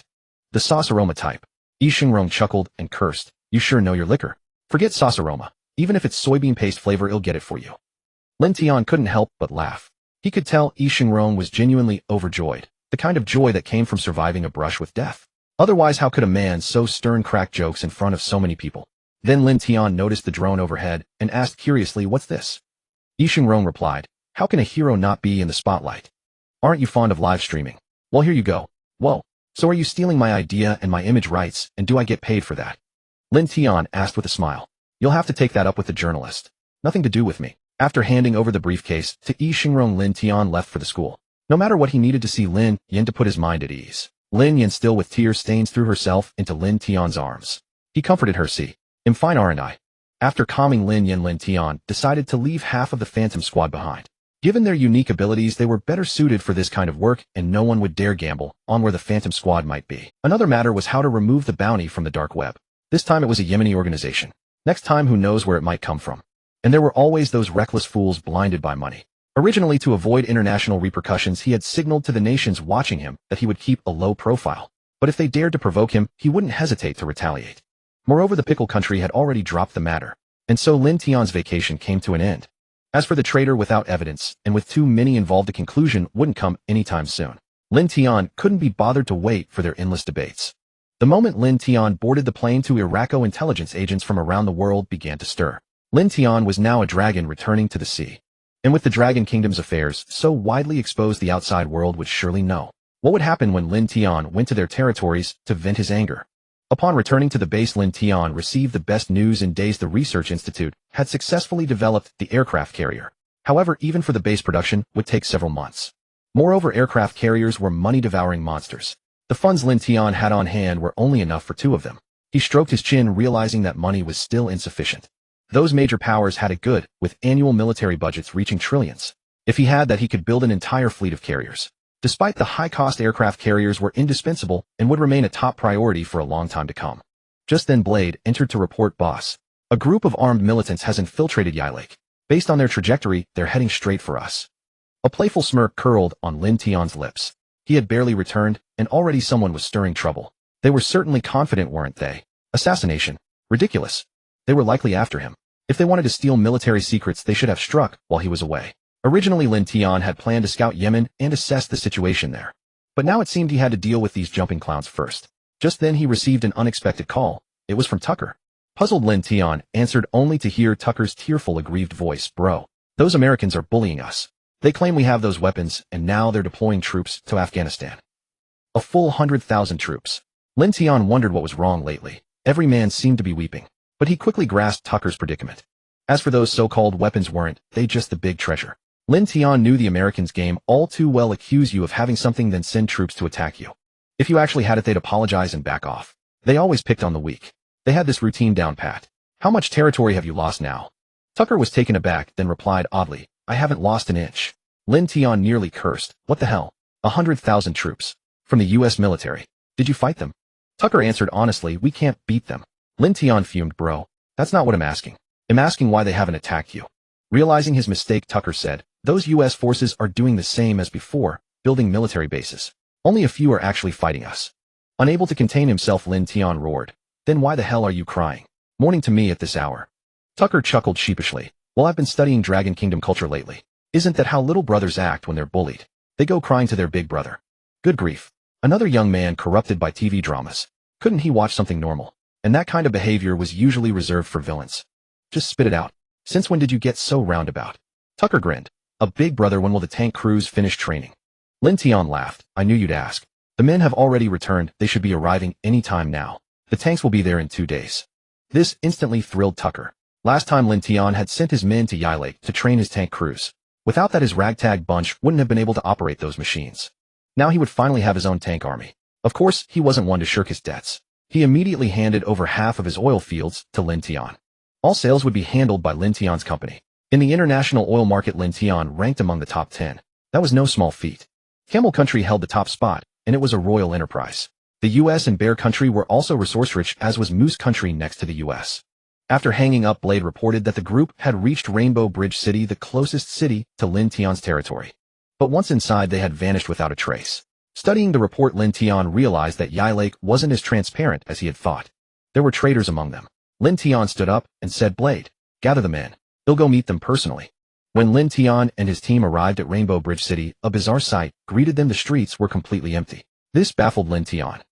The sauce aroma type. Yi Xingrong chuckled and cursed. You sure know your liquor. Forget sauce aroma. Even if it's soybean paste flavor, it'll get it for you. Lin Tian couldn't help but laugh. He could tell Yi Xingrong was genuinely overjoyed, the kind of joy that came from surviving a brush with death. Otherwise, how could a man so stern crack jokes in front of so many people? Then Lin Tian noticed the drone overhead and asked curiously, what's this? Yi Xingrong replied, how can a hero not be in the spotlight? Aren't you fond of live streaming? Well, here you go. Whoa. So are you stealing my idea and my image rights, and do I get paid for that? Lin Tian asked with a smile. You'll have to take that up with the journalist. Nothing to do with me. After handing over the briefcase to Yi Xingrong, Lin Tian left for the school. No matter what, he needed to see Lin Yin to put his mind at ease. Lin Yin, still with tear stains, threw herself into Lin Tian's arms. He comforted her. See, I'm fine, aren't I? After calming Lin Yin, Lin Tian decided to leave half of the Phantom Squad behind. Given their unique abilities, they were better suited for this kind of work, and no one would dare gamble on where the Phantom Squad might be. Another matter was how to remove the bounty from the dark web. This time it was a Yemeni organization. Next time, who knows where it might come from. And there were always those reckless fools blinded by money. Originally, to avoid international repercussions, he had signaled to the nations watching him that he would keep a low profile. But if they dared to provoke him, he wouldn't hesitate to retaliate. Moreover, the pickle country had already dropped the matter, and so Lin Tian's vacation came to an end. As for the traitor, without evidence, and with too many involved, the conclusion wouldn't come anytime soon. Lin Tian couldn't be bothered to wait for their endless debates. The moment Lin Tian boarded the plane, two Iraqo intelligence agents from around the world began to stir. Lin Tian was now a dragon returning to the sea. And with the Dragon Kingdom's affairs so widely exposed, the outside world would surely know what would happen when Lin Tian went to their territories to vent his anger. Upon returning to the base, Lin Tian received the best news in days. The Research Institute had successfully developed the aircraft carrier. However, even for the base, production would take several months. Moreover, aircraft carriers were money-devouring monsters. The funds Lin Tian had on hand were only enough for 2 of them. He stroked his chin, realizing that money was still insufficient. Those major powers had it good, with annual military budgets reaching trillions. If he had that, he could build an entire fleet of carriers. Despite the high-cost, aircraft carriers were indispensable and would remain a top priority for a long time to come. Just then Blade entered to report, boss. A group of armed militants has infiltrated Yi Lake. Based on their trajectory, they're heading straight for us. A playful smirk curled on Lin Tian's lips. He had barely returned, and already someone was stirring trouble. They were certainly confident, weren't they? Assassination. Ridiculous. They were likely after him. If they wanted to steal military secrets, they should have struck while he was away. Originally, Lin Tian had planned to scout Yemen and assess the situation there. But now it seemed he had to deal with these jumping clowns first. Just then he received an unexpected call. It was from Tucker. Puzzled, Lin Tian answered only to hear Tucker's tearful, aggrieved voice. Bro, those Americans are bullying us. They claim we have those weapons, and now they're deploying troops to Afghanistan. A full 100,000 troops. Lin Tian wondered what was wrong lately. Every man seemed to be weeping. But he quickly grasped Tucker's predicament. As for those so-called weapons, weren't they just the big treasure? Lin Tian knew the Americans' game all too well. Accuse you of having something, then send troops to attack you. If you actually had it, they'd apologize and back off. They always picked on the weak. They had this routine down pat. How much territory have you lost now? Tucker was taken aback, then replied oddly, I haven't lost an inch. Lin Tian nearly cursed. What the hell? 100,000 troops. From the U.S. military. Did you fight them? Tucker answered honestly, we can't beat them. Lin Tian fumed. Bro, that's not what I'm asking. I'm asking why they haven't attacked you. Realizing his mistake, Tucker said, those U.S. forces are doing the same as before, building military bases. Only a few are actually fighting us. Unable to contain himself, Lin Tian roared. Then why the hell are you crying? Mourning to me at this hour? Tucker chuckled sheepishly. Well, I've been studying Dragon Kingdom culture lately. Isn't that how little brothers act when they're bullied? They go crying to their big brother. Good grief. Another young man corrupted by TV dramas. Couldn't he watch something normal? And that kind of behavior was usually reserved for villains. Just spit it out. Since when did you get so roundabout? Tucker grinned. A big brother, when will the tank crews finish training? Lin Tian laughed. I knew you'd ask. The men have already returned. They should be arriving any time now. The tanks will be there in 2 days. This instantly thrilled Tucker. Last time Lin Tian had sent his men to Yi Lake to train his tank crews. Without that, his ragtag bunch wouldn't have been able to operate those machines. Now he would finally have his own tank army. Of course, he wasn't one to shirk his debts. He immediately handed over half of his oil fields to Lin Tian. All sales would be handled by Lin Tian's company. In the international oil market, Lin Tian ranked among the top 10. That was no small feat. Camel Country held the top spot, and it was a royal enterprise. The U.S. and Bear Country were also resource-rich, as was Moose Country next to the U.S. After hanging up, Blade reported that the group had reached Rainbow Bridge City, the closest city to Lin Tian's territory. But once inside, they had vanished without a trace. Studying the report, Lin Tian realized that Yi Lake wasn't as transparent as he had thought. There were traitors among them. Lin Tian stood up and said, Blade, gather the men. He'll go meet them personally. When Lin Tian and his team arrived at Rainbow Bridge City, a bizarre sight greeted them. The streets were completely empty. This baffled Lin Tian.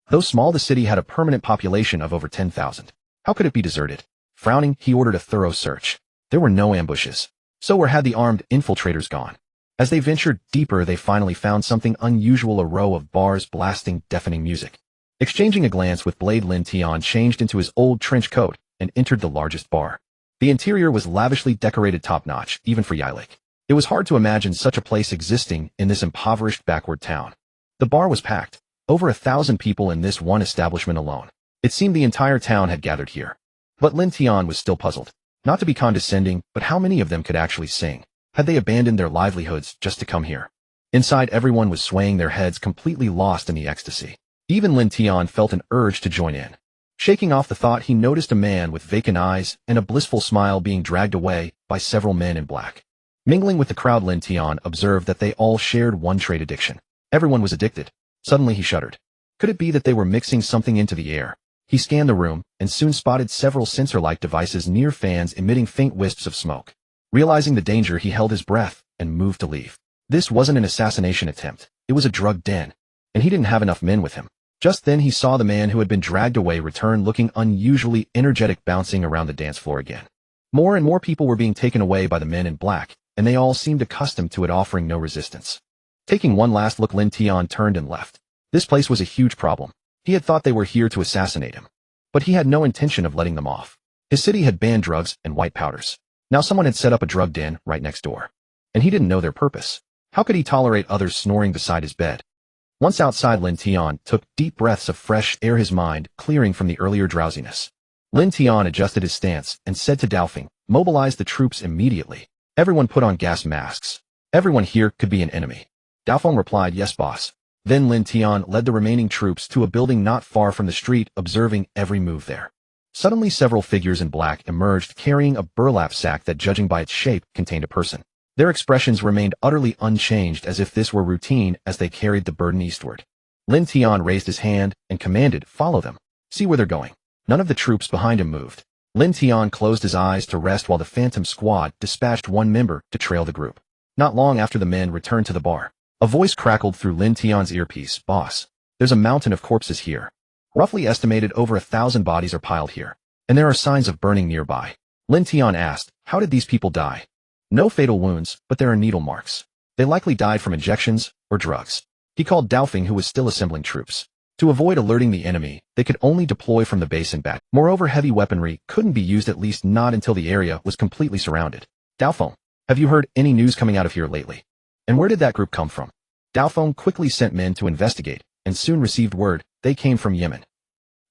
Though small, the city had a permanent population of over 10,000. How could it be deserted? Frowning, he ordered a thorough search. There were no ambushes. So where had the armed infiltrators gone? As they ventured deeper, they finally found something unusual, a row of bars blasting deafening music. Exchanging a glance with Blade, Lin Tian changed into his old trench coat and entered the largest bar. The interior was lavishly decorated, top-notch, even for Yi Lake. It was hard to imagine such a place existing in this impoverished backward town. The bar was packed. Over 1,000 people in this one establishment alone. It seemed the entire town had gathered here. But Lin Tian was still puzzled. Not to be condescending, but how many of them could actually sing? Had they abandoned their livelihoods just to come here? Inside, everyone was swaying their heads, completely lost in the ecstasy. Even Lin Tian felt an urge to join in. Shaking off the thought, he noticed a man with vacant eyes and a blissful smile being dragged away by several men in black. Mingling with the crowd, Lin Tian observed that they all shared one trait: addiction. Everyone was addicted. Suddenly he shuddered. Could it be that they were mixing something into the air? He scanned the room and soon spotted several sensor-like devices near fans emitting faint wisps of smoke. Realizing the danger, he held his breath and moved to leave. This wasn't an assassination attempt. It was a drug den. And he didn't have enough men with him. Just then he saw the man who had been dragged away return, looking unusually energetic, bouncing around the dance floor again. More and more people were being taken away by the men in black, and they all seemed accustomed to it, offering no resistance. Taking one last look, Lin Tian turned and left. This place was a huge problem. He had thought they were here to assassinate him. But he had no intention of letting them off. His city had banned drugs and white powders. Now someone had set up a drug den right next door. And he didn't know their purpose. How could he tolerate others snoring beside his bed? Once outside, Lin Tian took deep breaths of fresh air, his mind clearing from the earlier drowsiness. Lin Tian adjusted his stance and said to Daofeng, mobilize the troops immediately. Everyone put on gas masks. Everyone here could be an enemy. Daofeng replied, yes, boss. Then Lin Tian led the remaining troops to a building not far from the street, observing every move there. Suddenly several figures in black emerged, carrying a burlap sack that, judging by its shape, contained a person. Their expressions remained utterly unchanged, as if this were routine as they carried the burden eastward. Lin Tian raised his hand and commanded, follow them. See where they're going. None of the troops behind him moved. Lin Tian closed his eyes to rest while the Phantom Squad dispatched one member to trail the group. Not long after the men returned to the bar, a voice crackled through Lin Tian's earpiece. Boss, there's a mountain of corpses here. Roughly estimated over 1,000 bodies are piled here, and there are signs of burning nearby. Lin Tian asked, how did these people die? No fatal wounds, but there are needle marks. They likely died from injections or drugs. He called Daofeng, who was still assembling troops. To avoid alerting the enemy, they could only deploy from the base and back. Moreover, heavy weaponry couldn't be used, at least not until the area was completely surrounded. Daofeng, have you heard any news coming out of here lately? And where did that group come from? Daofeng quickly sent men to investigate, and soon received word they came from Yemen.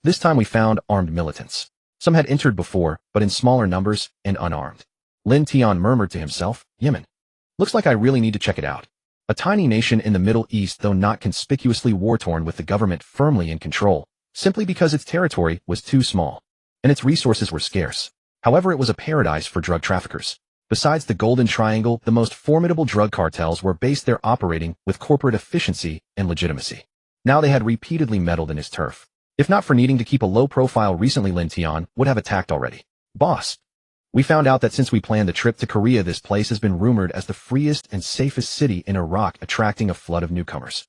This time we found armed militants. Some had entered before, but in smaller numbers and unarmed. Lin Tian murmured to himself, Yemen. Looks like I really need to check it out. A tiny nation in the Middle East, though not conspicuously war-torn, with the government firmly in control, simply because its territory was too small, and its resources were scarce. However, it was a paradise for drug traffickers. Besides the Golden Triangle, the most formidable drug cartels were based there, operating with corporate efficiency and legitimacy. Now they had repeatedly meddled in his turf. If not for needing to keep a low profile recently, Lin Tian would have attacked already. Boss, we found out that since we planned the trip to Korea, this place has been rumored as the freest and safest city in Iraq, attracting a flood of newcomers.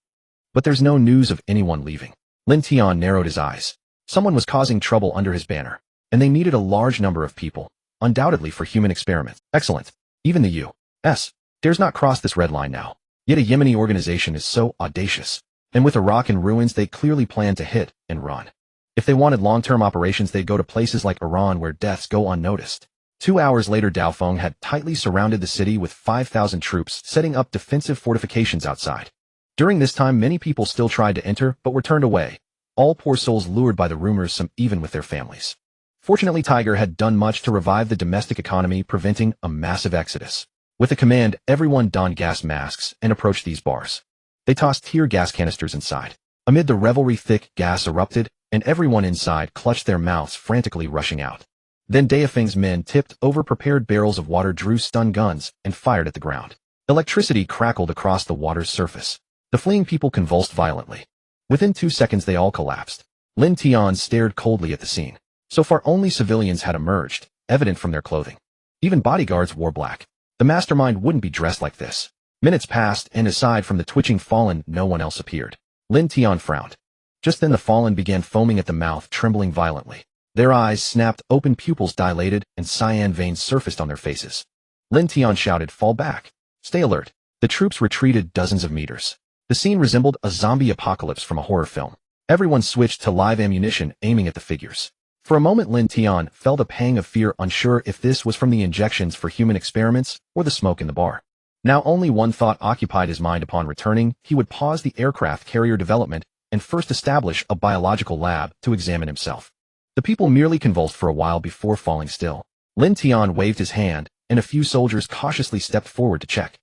But there's no news of anyone leaving. Lin Tian narrowed his eyes. Someone was causing trouble under his banner, and they needed a large number of people, undoubtedly for human experiments. Excellent. Even the U.S. dares not cross this red line now. Yet a Yemeni organization is so audacious. And with Iraq in ruins, they clearly plan to hit and run. If they wanted long-term operations, they'd go to places like Iran, where deaths go unnoticed. 2 hours later, Daofeng had tightly surrounded the city with 5,000 troops, setting up defensive fortifications outside. During this time, many people still tried to enter, but were turned away. All poor souls lured by the rumors, some even with their families. Fortunately, Tiger had done much to revive the domestic economy, preventing a massive exodus. With a command, everyone donned gas masks and approached these bars. They tossed tear gas canisters inside. Amid the revelry, thick gas erupted, and everyone inside clutched their mouths, frantically rushing out. Then Daofeng's men tipped over prepared barrels of water, drew stun guns, and fired at the ground. Electricity crackled across the water's surface. The fleeing people convulsed violently. Within 2 seconds, they all collapsed. Lin Tian stared coldly at the scene. So far, only civilians had emerged, evident from their clothing. Even bodyguards wore black. The mastermind wouldn't be dressed like this. Minutes passed, and aside from the twitching Fallen, no one else appeared. Lin Tian frowned. Just then the Fallen began foaming at the mouth, trembling violently. Their eyes snapped open, pupils dilated, and cyan veins surfaced on their faces. Lin Tian shouted, fall back. Stay alert. The troops retreated dozens of meters. The scene resembled a zombie apocalypse from a horror film. Everyone switched to live ammunition, aiming at the figures. For a moment, Lin Tian felt a pang of fear, unsure if this was from the injections for human experiments or the smoke in the bar. Now only one thought occupied his mind. Upon returning, he would pause the aircraft carrier development and first establish a biological lab to examine himself. The people merely convulsed for a while before falling still. Lin Tian waved his hand, and a few soldiers cautiously stepped forward to check.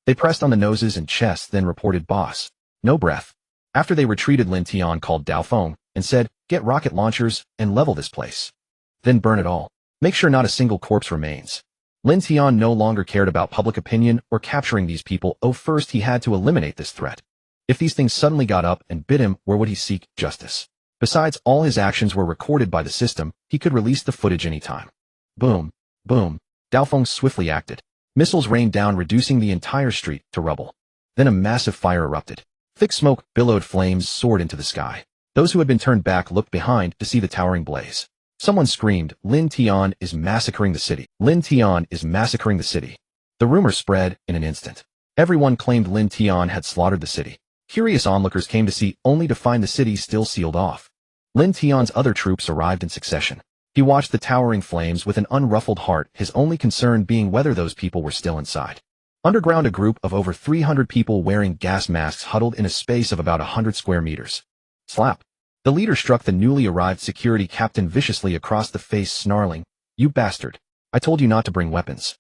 They pressed on the noses and chests, then reported, boss, no breath. After they retreated, Lin Tian called Daofeng and said, get rocket launchers and level this place. Then burn it all. Make sure not a single corpse remains. Lin Tian no longer cared about public opinion or capturing these people. First he had to eliminate this threat. If these things suddenly got up and bit him, where would he seek justice? Besides, all his actions were recorded by the system. He could release the footage anytime. Boom, boom. Daofeng swiftly acted. Missiles rained down, reducing the entire street to rubble. Then a massive fire erupted. Thick smoke billowed, flames soared into the sky. Those who had been turned back looked behind to see the towering blaze. Someone screamed, Lin Tian is massacring the city. Lin Tian is massacring the city. The rumor spread in an instant. Everyone claimed Lin Tian had slaughtered the city. Curious onlookers came to see, only to find the city still sealed off. Lin Tian's other troops arrived in succession. He watched the towering flames with an unruffled heart, his only concern being whether those people were still inside. Underground, a group of over 300 people wearing gas masks huddled in a space of about 100 square meters. Slap. The leader struck the newly arrived security captain viciously across the face, snarling, you bastard. I told you not to bring weapons.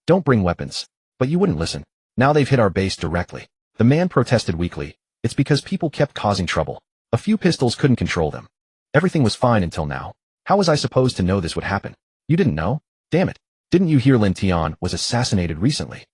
Don't bring weapons. But you wouldn't listen. Now they've hit our base directly. The man protested weakly. It's because people kept causing trouble. A few pistols couldn't control them. Everything was fine until now. How was I supposed to know this would happen? You didn't know? Damn it. Didn't you hear Lin Tian was assassinated recently?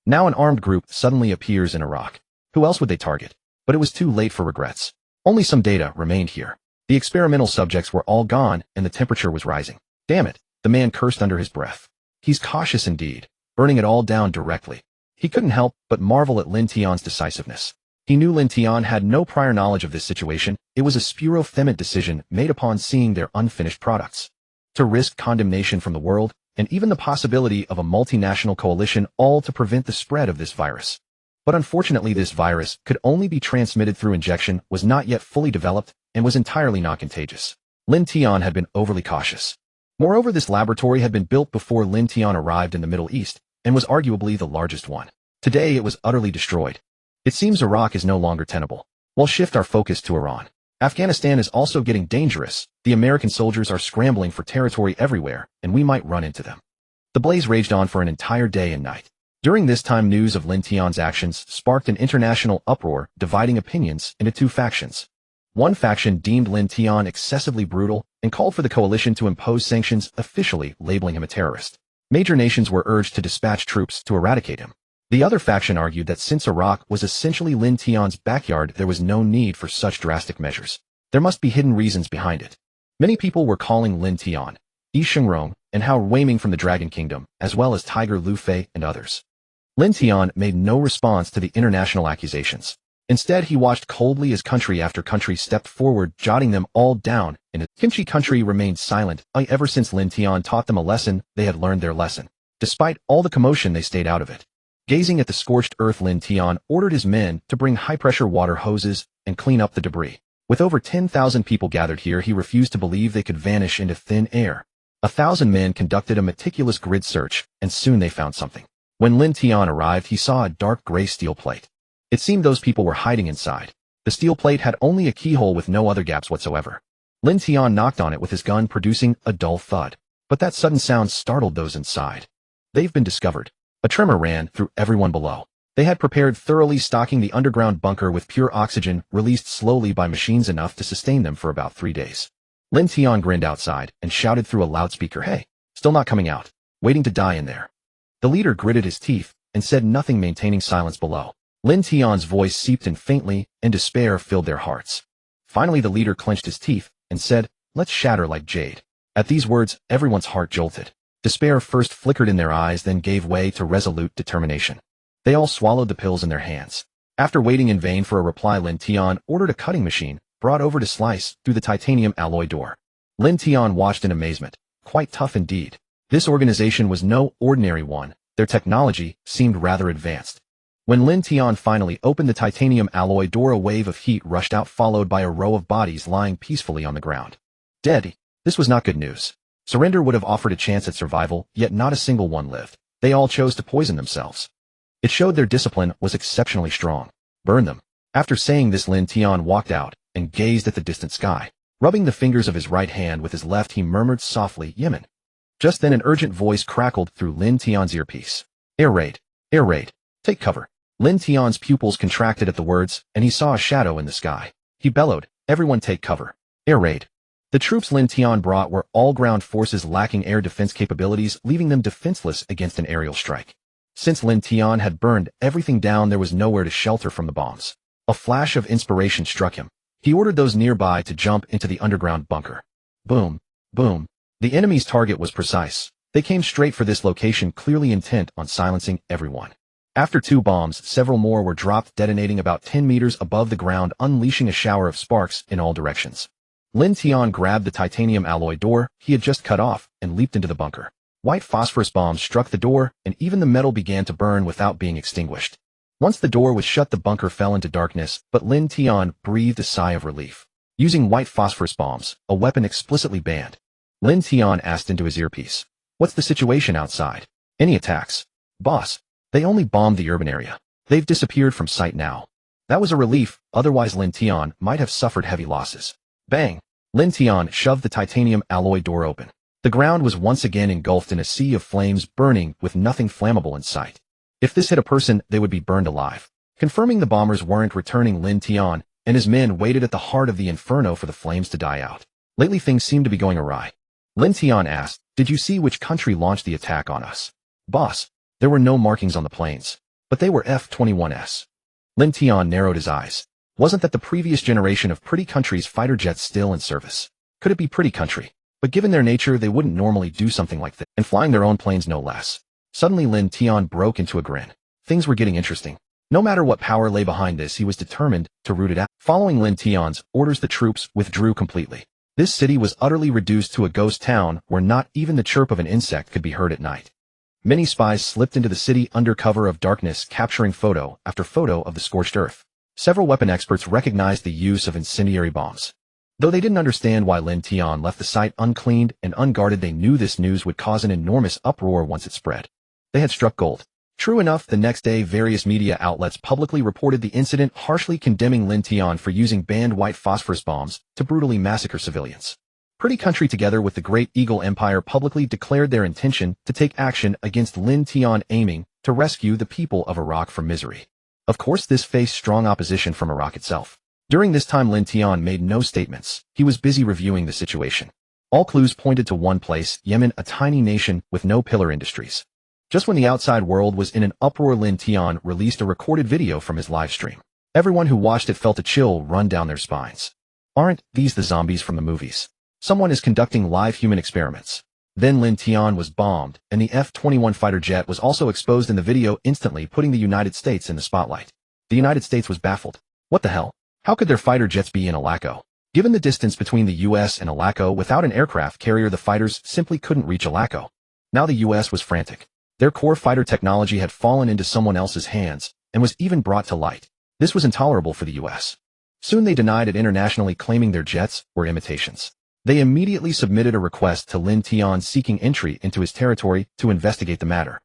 Now an armed group suddenly appears in Iraq. Who else would they target? But it was too late for regrets. Only some data remained here. The experimental subjects were all gone, and the temperature was rising. Damn it. The man cursed under his breath. He's cautious indeed, burning it all down directly. He couldn't help but marvel at Lin Tian's decisiveness. He knew Lin Tian had no prior knowledge of this situation. It was a spuro-themant decision made upon seeing their unfinished products. To risk condemnation from the world, and even the possibility of a multinational coalition, all to prevent the spread of this virus. But unfortunately, this virus could only be transmitted through injection, was not yet fully developed, and was entirely non-contagious. Lin Tian had been overly cautious. Moreover, this laboratory had been built before Lin Tian arrived in the Middle East, and was arguably the largest one. Today it was utterly destroyed. It seems Iraq is no longer tenable. We'll shift our focus to Iran. Afghanistan is also getting dangerous. The American soldiers are scrambling for territory everywhere, and we might run into them. The blaze raged on for an entire day and night. During this time, news of Lin Tian's actions sparked an international uproar, dividing opinions into two factions. One faction deemed Lin Tian excessively brutal and called for the coalition to impose sanctions, officially labeling him a terrorist. Major nations were urged to dispatch troops to eradicate him. The other faction argued that since Iraq was essentially Lin Tian's backyard, there was no need for such drastic measures. There must be hidden reasons behind it. Many people were calling Lin Tian Yi Shengrong and Hao Weiming from the Dragon Kingdom, as well as Tiger Lu Fei and others. Lin Tian made no response to the international accusations. Instead, he watched coldly as country after country stepped forward, jotting them all down, and the Kimchi country remained silent. Ever since Lin Tian taught them a lesson, they had learned their lesson. Despite all the commotion, they stayed out of it. Gazing at the scorched earth, Lin Tian ordered his men to bring high-pressure water hoses and clean up the debris. With over 10,000 people gathered here, he refused to believe they could vanish into thin air. 1,000 men conducted a meticulous grid search, and soon they found something. When Lin Tian arrived, he saw a dark gray steel plate. It seemed those people were hiding inside. The steel plate had only a keyhole with no other gaps whatsoever. Lin Tian knocked on it with his gun, producing a dull thud. But that sudden sound startled those inside. They've been discovered. A tremor ran through everyone below. They had prepared thoroughly, stocking the underground bunker with pure oxygen, released slowly by machines enough to sustain them for about 3 days. Lin Tian grinned outside and shouted through a loudspeaker, "Hey, still not coming out. Waiting to die in there." The leader gritted his teeth and said nothing, maintaining silence below. Lin Tian's voice seeped in faintly, and despair filled their hearts. Finally, the leader clenched his teeth and said, "Let's shatter like jade." At these words, everyone's heart jolted. Despair first flickered in their eyes, then gave way to resolute determination. They all swallowed the pills in their hands. After waiting in vain for a reply, Lin Tian ordered a cutting machine brought over to slice through the titanium alloy door. Lin Tian watched in amazement. Quite tough indeed. This organization was no ordinary one. Their technology seemed rather advanced. When Lin Tian finally opened the titanium alloy door, a wave of heat rushed out, followed by a row of bodies lying peacefully on the ground. Dead. This was not good news. Surrender would have offered a chance at survival, yet not a single one lived. They all chose to poison themselves. It showed their discipline was exceptionally strong. Burn them. After saying this, Lin Tian walked out and gazed at the distant sky. Rubbing the fingers of his right hand with his left, he murmured softly, "Yemen." Just then an urgent voice crackled through Lin Tian's earpiece. "Air raid. Air raid. Take cover." Lin Tian's pupils contracted at the words, and he saw a shadow in the sky. He bellowed, "Everyone take cover. Air raid." The troops Lin Tian brought were all ground forces lacking air defense capabilities, leaving them defenseless against an aerial strike. Since Lin Tian had burned everything down, there was nowhere to shelter from the bombs. A flash of inspiration struck him. He ordered those nearby to jump into the underground bunker. Boom, boom. The enemy's target was precise. They came straight for this location, clearly intent on silencing everyone. After 2 bombs, several more were dropped, detonating about 10 meters above the ground, unleashing a shower of sparks in all directions. Lin Tian grabbed the titanium alloy door he had just cut off and leaped into the bunker. White phosphorus bombs struck the door, and even the metal began to burn without being extinguished. Once the door was shut, the bunker fell into darkness, but Lin Tian breathed a sigh of relief. Using white phosphorus bombs, a weapon explicitly banned, Lin Tian asked into his earpiece, "What's the situation outside? Any attacks?" "Boss, they only bombed the urban area. They've disappeared from sight now." That was a relief, otherwise Lin Tian might have suffered heavy losses. Bang! Lin Tian shoved the titanium alloy door open. The ground was once again engulfed in a sea of flames, burning with nothing flammable in sight. If this hit a person, they would be burned alive. Confirming the bombers weren't returning, Lin Tian and his men waited at the heart of the inferno for the flames to die out. Lately things seemed to be going awry. Lin Tian asked, "Did you see which country launched the attack on us?" "Boss, there were no markings on the planes, but they were F-21s. Lin Tian narrowed his eyes. Wasn't that the previous generation of Pretty Country's fighter jets still in service? Could it be Pretty Country? But given their nature, they wouldn't normally do something like this, and flying their own planes no less. Suddenly Lin Tian broke into a grin. Things were getting interesting. No matter what power lay behind this, he was determined to root it out. Following Lin Tian's orders, the troops withdrew completely. This city was utterly reduced to a ghost town where not even the chirp of an insect could be heard at night. Many spies slipped into the city under cover of darkness, capturing photo after photo of the scorched earth. Several weapon experts recognized the use of incendiary bombs. Though they didn't understand why Lin Tian left the site uncleaned and unguarded, they knew this news would cause an enormous uproar once it spread. They had struck gold. True enough, the next day various media outlets publicly reported the incident, harshly condemning Lin Tian for using banned white phosphorus bombs to brutally massacre civilians. Pretty country, together with the Great Eagle Empire, publicly declared their intention to take action against Lin Tian, aiming to rescue the people of Iraq from misery. Of course, this faced strong opposition from Iraq itself. During this time, Lin Tian made no statements. He was busy reviewing the situation. All clues pointed to one place: Yemen, a tiny nation with no pillar industries. Just when the outside world was in an uproar, Lin Tian released a recorded video from his live stream. Everyone who watched it felt a chill run down their spines. Aren't these the zombies from the movies? Someone is conducting live human experiments. Then Lin Tian was bombed, and the F-21 fighter jet was also exposed in the video, instantly putting the United States in the spotlight. The United States was baffled. What the hell? How could their fighter jets be in Aleppo? Given the distance between the US and Aleppo, without an aircraft carrier, the fighters simply couldn't reach Aleppo. Now the US was frantic. Their core fighter technology had fallen into someone else's hands and was even brought to light. This was intolerable for the US. Soon they denied it internationally, claiming their jets were imitations. They immediately submitted a request to Lin Tian seeking entry into his territory to investigate the matter.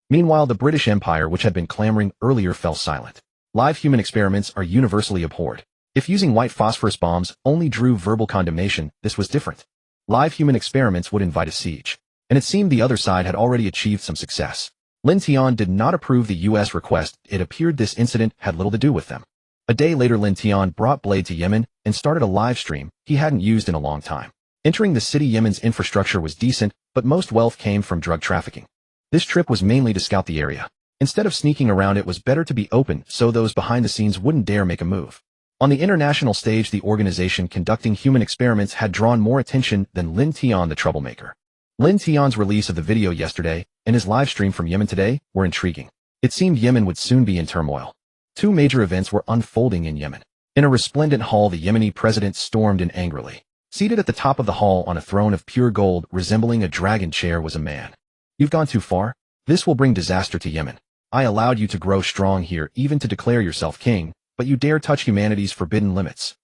Meanwhile, the British Empire, which had been clamoring earlier, fell silent. Live human experiments are universally abhorred. If using white phosphorus bombs only drew verbal condemnation, this was different. Live human experiments would invite a siege. And it seemed the other side had already achieved some success. Lin Tian did not approve the U.S. request. It appeared this incident had little to do with them. A day later, Lin Tian brought Blade to Yemen and started a live stream he hadn't used in a long time. Entering the city, Yemen's infrastructure was decent, but most wealth came from drug trafficking. This trip was mainly to scout the area. Instead of sneaking around, it was better to be open so those behind the scenes wouldn't dare make a move. On the international stage, the organization conducting human experiments had drawn more attention than Lin Tian, the troublemaker. Lin Tian's release of the video yesterday and his live stream from Yemen today were intriguing. It seemed Yemen would soon be in turmoil. Two major events were unfolding in Yemen. In a resplendent hall, the Yemeni president stormed in angrily. Seated at the top of the hall on a throne of pure gold resembling a dragon chair was a man. You've gone too far. This will bring disaster to Yemen. I allowed you to grow strong here, even to declare yourself king, but you dare touch humanity's forbidden limits.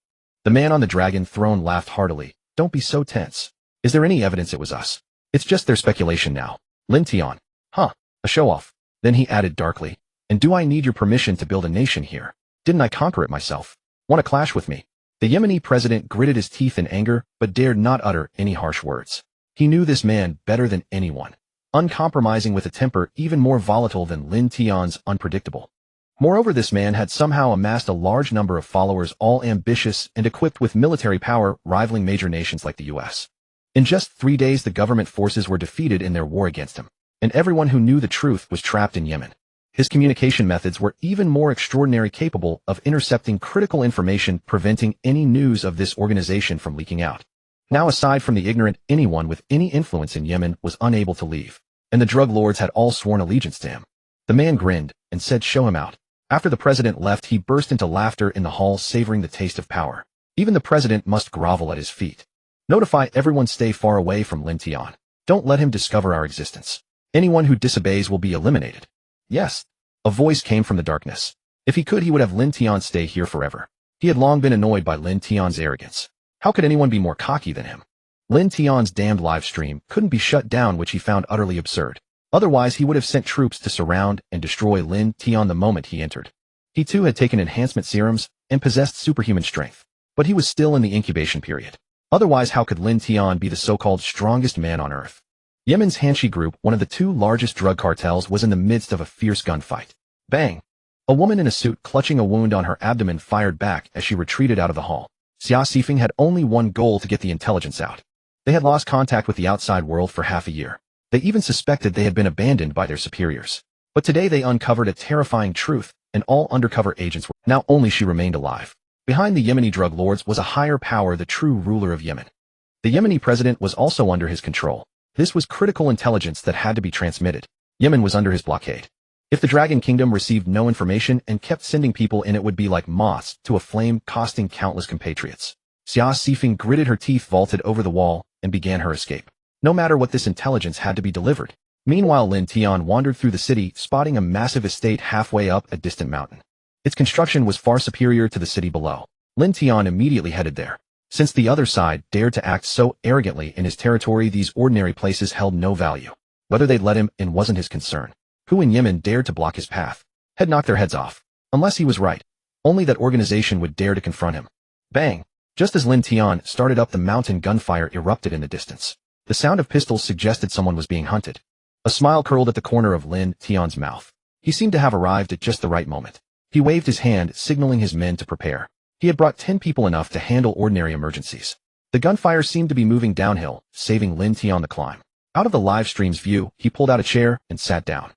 The man on the dragon throne laughed heartily. Don't be so tense. Is there any evidence it was us? It's just their speculation now. Lin Tian. Huh, a show-off. Then he added darkly, and do I need your permission to build a nation here? Didn't I conquer it myself? Want to clash with me? The Yemeni president gritted his teeth in anger, but dared not utter any harsh words. He knew this man better than anyone. Uncompromising, with a temper even more volatile than Lin Tian's, unpredictable. Moreover, this man had somehow amassed a large number of followers, all ambitious and equipped with military power rivaling major nations like the US. In just 3 days, the government forces were defeated in their war against him, and everyone who knew the truth was trapped in Yemen. His communication methods were even more extraordinary, capable of intercepting critical information, preventing any news of this organization from leaking out. Now, aside from the ignorant, anyone with any influence in Yemen was unable to leave, and the drug lords had all sworn allegiance to him. The man grinned and said, "Show him out." After the president left, he burst into laughter in the hall, savoring the taste of power. Even the president must grovel at his feet. Notify everyone, stay far away from Lin Tian. Don't let him discover our existence. Anyone who disobeys will be eliminated. Yes. A voice came from the darkness. If he could, he would have Lin Tian stay here forever. He had long been annoyed by Lin Tian's arrogance. How could anyone be more cocky than him? Lin Tian's damned live stream couldn't be shut down, which he found utterly absurd. Otherwise, he would have sent troops to surround and destroy Lin Tian the moment he entered. He too had taken enhancement serums and possessed superhuman strength, but he was still in the incubation period. Otherwise, how could Lin Tian be the so-called strongest man on earth? Yemen's Hanshi Group, one of the two largest drug cartels, was in the midst of a fierce gunfight. Bang! A woman in a suit clutching a wound on her abdomen fired back as she retreated out of the hall. Xia Sifeng had only one goal: to get the intelligence out. They had lost contact with the outside world for half a year. They even suspected they had been abandoned by their superiors. But today they uncovered a terrifying truth, and all undercover agents were. Now only she remained alive. Behind the Yemeni drug lords was a higher power, the true ruler of Yemen. The Yemeni president was also under his control. This was critical intelligence that had to be transmitted. Yemen was under his blockade. If the Dragon Kingdom received no information and kept sending people in, it would be like moths to a flame, costing countless compatriots. Xia Xifeng gritted her teeth, vaulted over the wall, and began her escape. No matter what, this intelligence had to be delivered. Meanwhile, Lin Tian wandered through the city, spotting a massive estate halfway up a distant mountain. Its construction was far superior to the city below. Lin Tian immediately headed there. Since the other side dared to act so arrogantly in his territory, these ordinary places held no value. Whether they'd let him in wasn't his concern. Who in Yemen dared to block his path? Had knocked their heads off. Unless he was right. Only that organization would dare to confront him. Bang! Just as Lin Tian started up the mountain, gunfire erupted in the distance. The sound of pistols suggested someone was being hunted. A smile curled at the corner of Lin Tian's mouth. He seemed to have arrived at just the right moment. He waved his hand, signaling his men to prepare. He had brought 10 people, enough to handle ordinary emergencies. The gunfire seemed to be moving downhill, saving Lin Tian the climb. Out of the live stream's view, he pulled out a chair and sat down.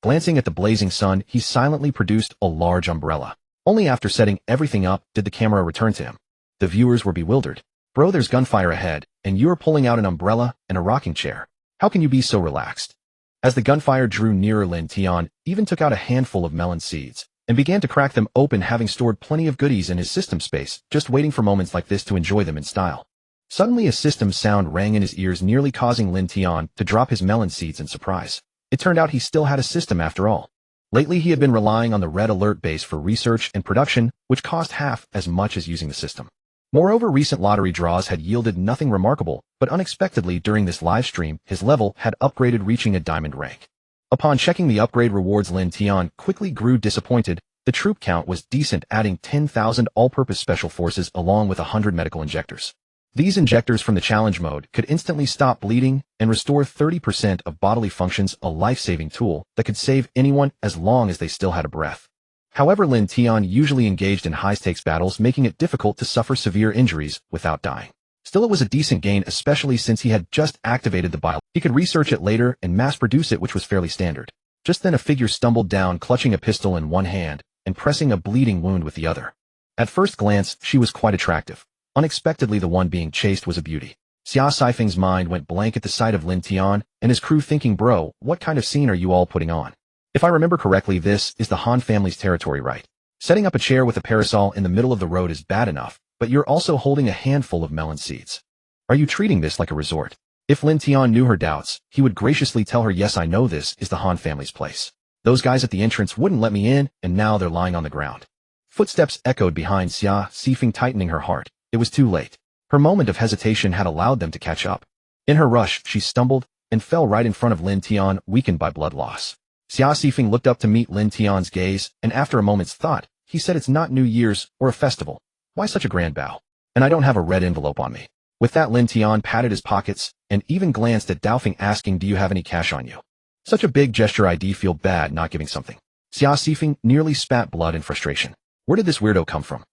Glancing at the blazing sun, he silently produced a large umbrella. Only after setting everything up did the camera return to him. The viewers were bewildered. Bro, there's gunfire ahead, and you're pulling out an umbrella and a rocking chair. How can you be so relaxed? As the gunfire drew nearer, Lin Tian even took out a handful of melon seeds and began to crack them open, having stored plenty of goodies in his system space, just waiting for moments like this to enjoy them in style. Suddenly a system sound rang in his ears, nearly causing Lin Tian to drop his melon seeds in surprise. It turned out he still had a system after all. Lately he had been relying on the Red Alert base for research and production, which cost half as much as using the system. Moreover, recent lottery draws had yielded nothing remarkable, but unexpectedly during this live stream, his level had upgraded, reaching a diamond rank. Upon checking the upgrade rewards, Lin Tian quickly grew disappointed. The troop count was decent, adding 10,000 all-purpose special forces along with 100 medical injectors. These injectors from the challenge mode could instantly stop bleeding and restore 30% of bodily functions, a life-saving tool that could save anyone as long as they still had a breath. However, Lin Tian usually engaged in high-stakes battles, making it difficult to suffer severe injuries without dying. Still, it was a decent gain, especially since he had just activated the bio. He could research it later and mass-produce it, which was fairly standard. Just then a figure stumbled down, clutching a pistol in one hand and pressing a bleeding wound with the other. At first glance, she was quite attractive. Unexpectedly, the one being chased was a beauty. Xia Xifeng's mind went blank at the sight of Lin Tian and his crew, thinking, bro, what kind of scene are you all putting on? If I remember correctly, this is the Han family's territory, right? Setting up a chair with a parasol in the middle of the road is bad enough, but you're also holding a handful of melon seeds. Are you treating this like a resort? If Lin Tian knew her doubts, he would graciously tell her, yes, I know this is the Han family's place. Those guys at the entrance wouldn't let me in, and now they're lying on the ground. Footsteps echoed behind Xia Xifeng, tightening her heart. It was too late. Her moment of hesitation had allowed them to catch up. In her rush, she stumbled and fell right in front of Lin Tian, weakened by blood loss. Xia Xifeng looked up to meet Lin Tian's gaze, and after a moment's thought, he said, it's not New Year's or a festival. Why such a grand bow? And I don't have a red envelope on me. With that, Lin Tian patted his pockets and even glanced at Daofeng, asking, do you have any cash on you? Such a big gesture, I'd feel bad not giving something. Xia Xifeng nearly spat blood in frustration. Where did this weirdo come from?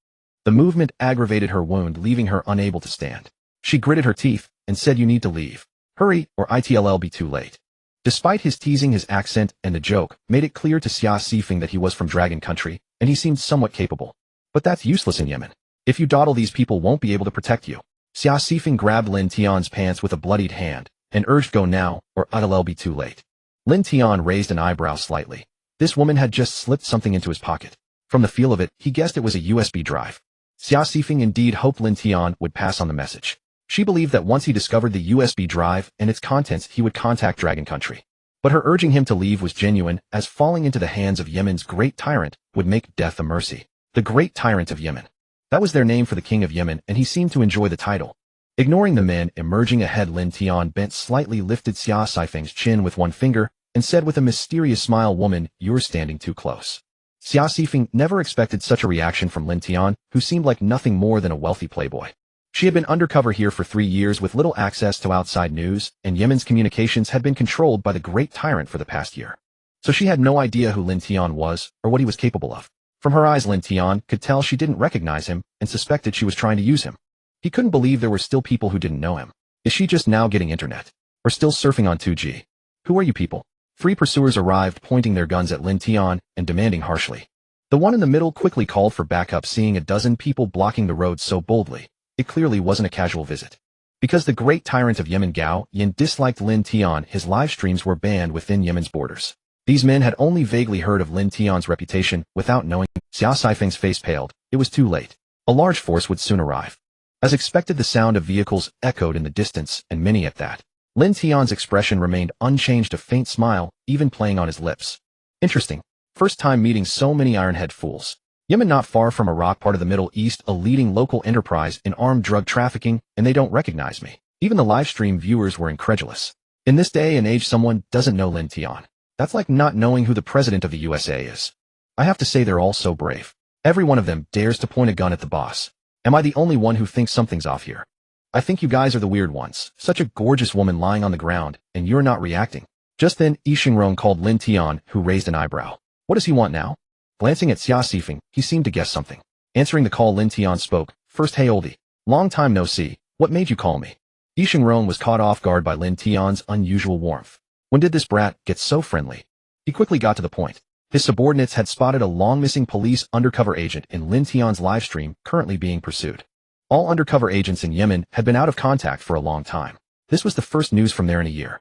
The movement aggravated her wound, leaving her unable to stand. She gritted her teeth and said, you need to leave. Hurry, or it'll be too late. Despite his teasing, his accent and the joke made it clear to Xia Xifeng that he was from Dragon Country, and he seemed somewhat capable. But that's useless in Yemen. If you dawdle, these people won't be able to protect you. Xia Xifeng grabbed Lin Tian's pants with a bloodied hand and urged, go now, or it'll be too late. Lin Tian raised an eyebrow slightly. This woman had just slipped something into his pocket. From the feel of it, he guessed it was a USB drive. Xia Xifeng indeed hoped Lin Tian would pass on the message. She believed that once he discovered the USB drive and its contents, he would contact Dragon Country. But her urging him to leave was genuine, as falling into the hands of Yemen's great tyrant would make death a mercy. The Great Tyrant of Yemen. That was their name for the king of Yemen, and he seemed to enjoy the title. Ignoring the men emerging ahead, Lin Tian bent slightly, lifted Xia Xifeng's chin with one finger, and said with a mysterious smile, woman, you're standing too close. Xia Xifeng never expected such a reaction from Lin Tian, who seemed like nothing more than a wealthy playboy. She had been undercover here for 3 years with little access to outside news, and Yemen's communications had been controlled by the Great Tyrant for the past year. So she had no idea who Lin Tian was, or what he was capable of. From her eyes, Lin Tian could tell she didn't recognize him, and suspected she was trying to use him. He couldn't believe there were still people who didn't know him. Is she just now getting internet? Or still surfing on 2G? Who are you people? 3 pursuers arrived, pointing their guns at Lin Tian and demanding harshly. The one in the middle quickly called for backup, seeing a dozen people blocking the road so boldly. It clearly wasn't a casual visit. Because the great tyrant of Yemen Gao Yin disliked Lin Tian, his live streams were banned within Yemen's borders. These men had only vaguely heard of Lin Tian's reputation without knowing. Xia Saifeng's face paled. It was too late. A large force would soon arrive. As expected, the sound of vehicles echoed in the distance, and many at that. Lin Tian's expression remained unchanged, a faint smile, even playing on his lips. Interesting. First time meeting so many ironhead fools. Yemen, not far from Iraq, part of the Middle East, a leading local enterprise in armed drug trafficking, and they don't recognize me. Even the live stream viewers were incredulous. In this day and age, someone doesn't know Lin Tian. That's like not knowing who the president of the USA is. I have to say they're all so brave. Every one of them dares to point a gun at the boss. Am I the only one who thinks something's off here? I think you guys are the weird ones. Such a gorgeous woman lying on the ground, and you're not reacting. Just then, Yi Xingrong called Lin Tian, who raised an eyebrow. What does he want now? Glancing at Xia Saifeng, he seemed to guess something. Answering the call, Lin Tian spoke. First, hey oldie. Long time no see. What made you call me? Yi Xingrong was caught off guard by Lin Tian's unusual warmth. When did this brat get so friendly? He quickly got to the point. His subordinates had spotted a long-missing police undercover agent in Lin Tian's livestream, currently being pursued. All undercover agents in Yemen had been out of contact for a long time. This was the first news from there in a year.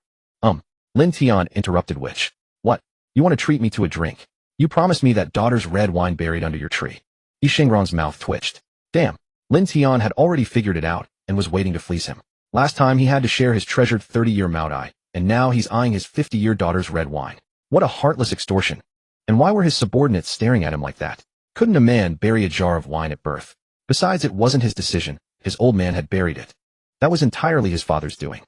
Lin Tian interrupted, which? What? You want to treat me to a drink? You promised me that daughter's red wine buried under your tree. Yi Xingrong's mouth twitched. Damn. Lin Tian had already figured it out and was waiting to fleece him. Last time he had to share his treasured 30-year Maodai, and now he's eyeing his 50-year daughter's red wine. What a heartless extortion. And why were his subordinates staring at him like that? Couldn't a man bury a jar of wine at birth? Besides, it wasn't his decision. His old man had buried it. That was entirely his father's doing.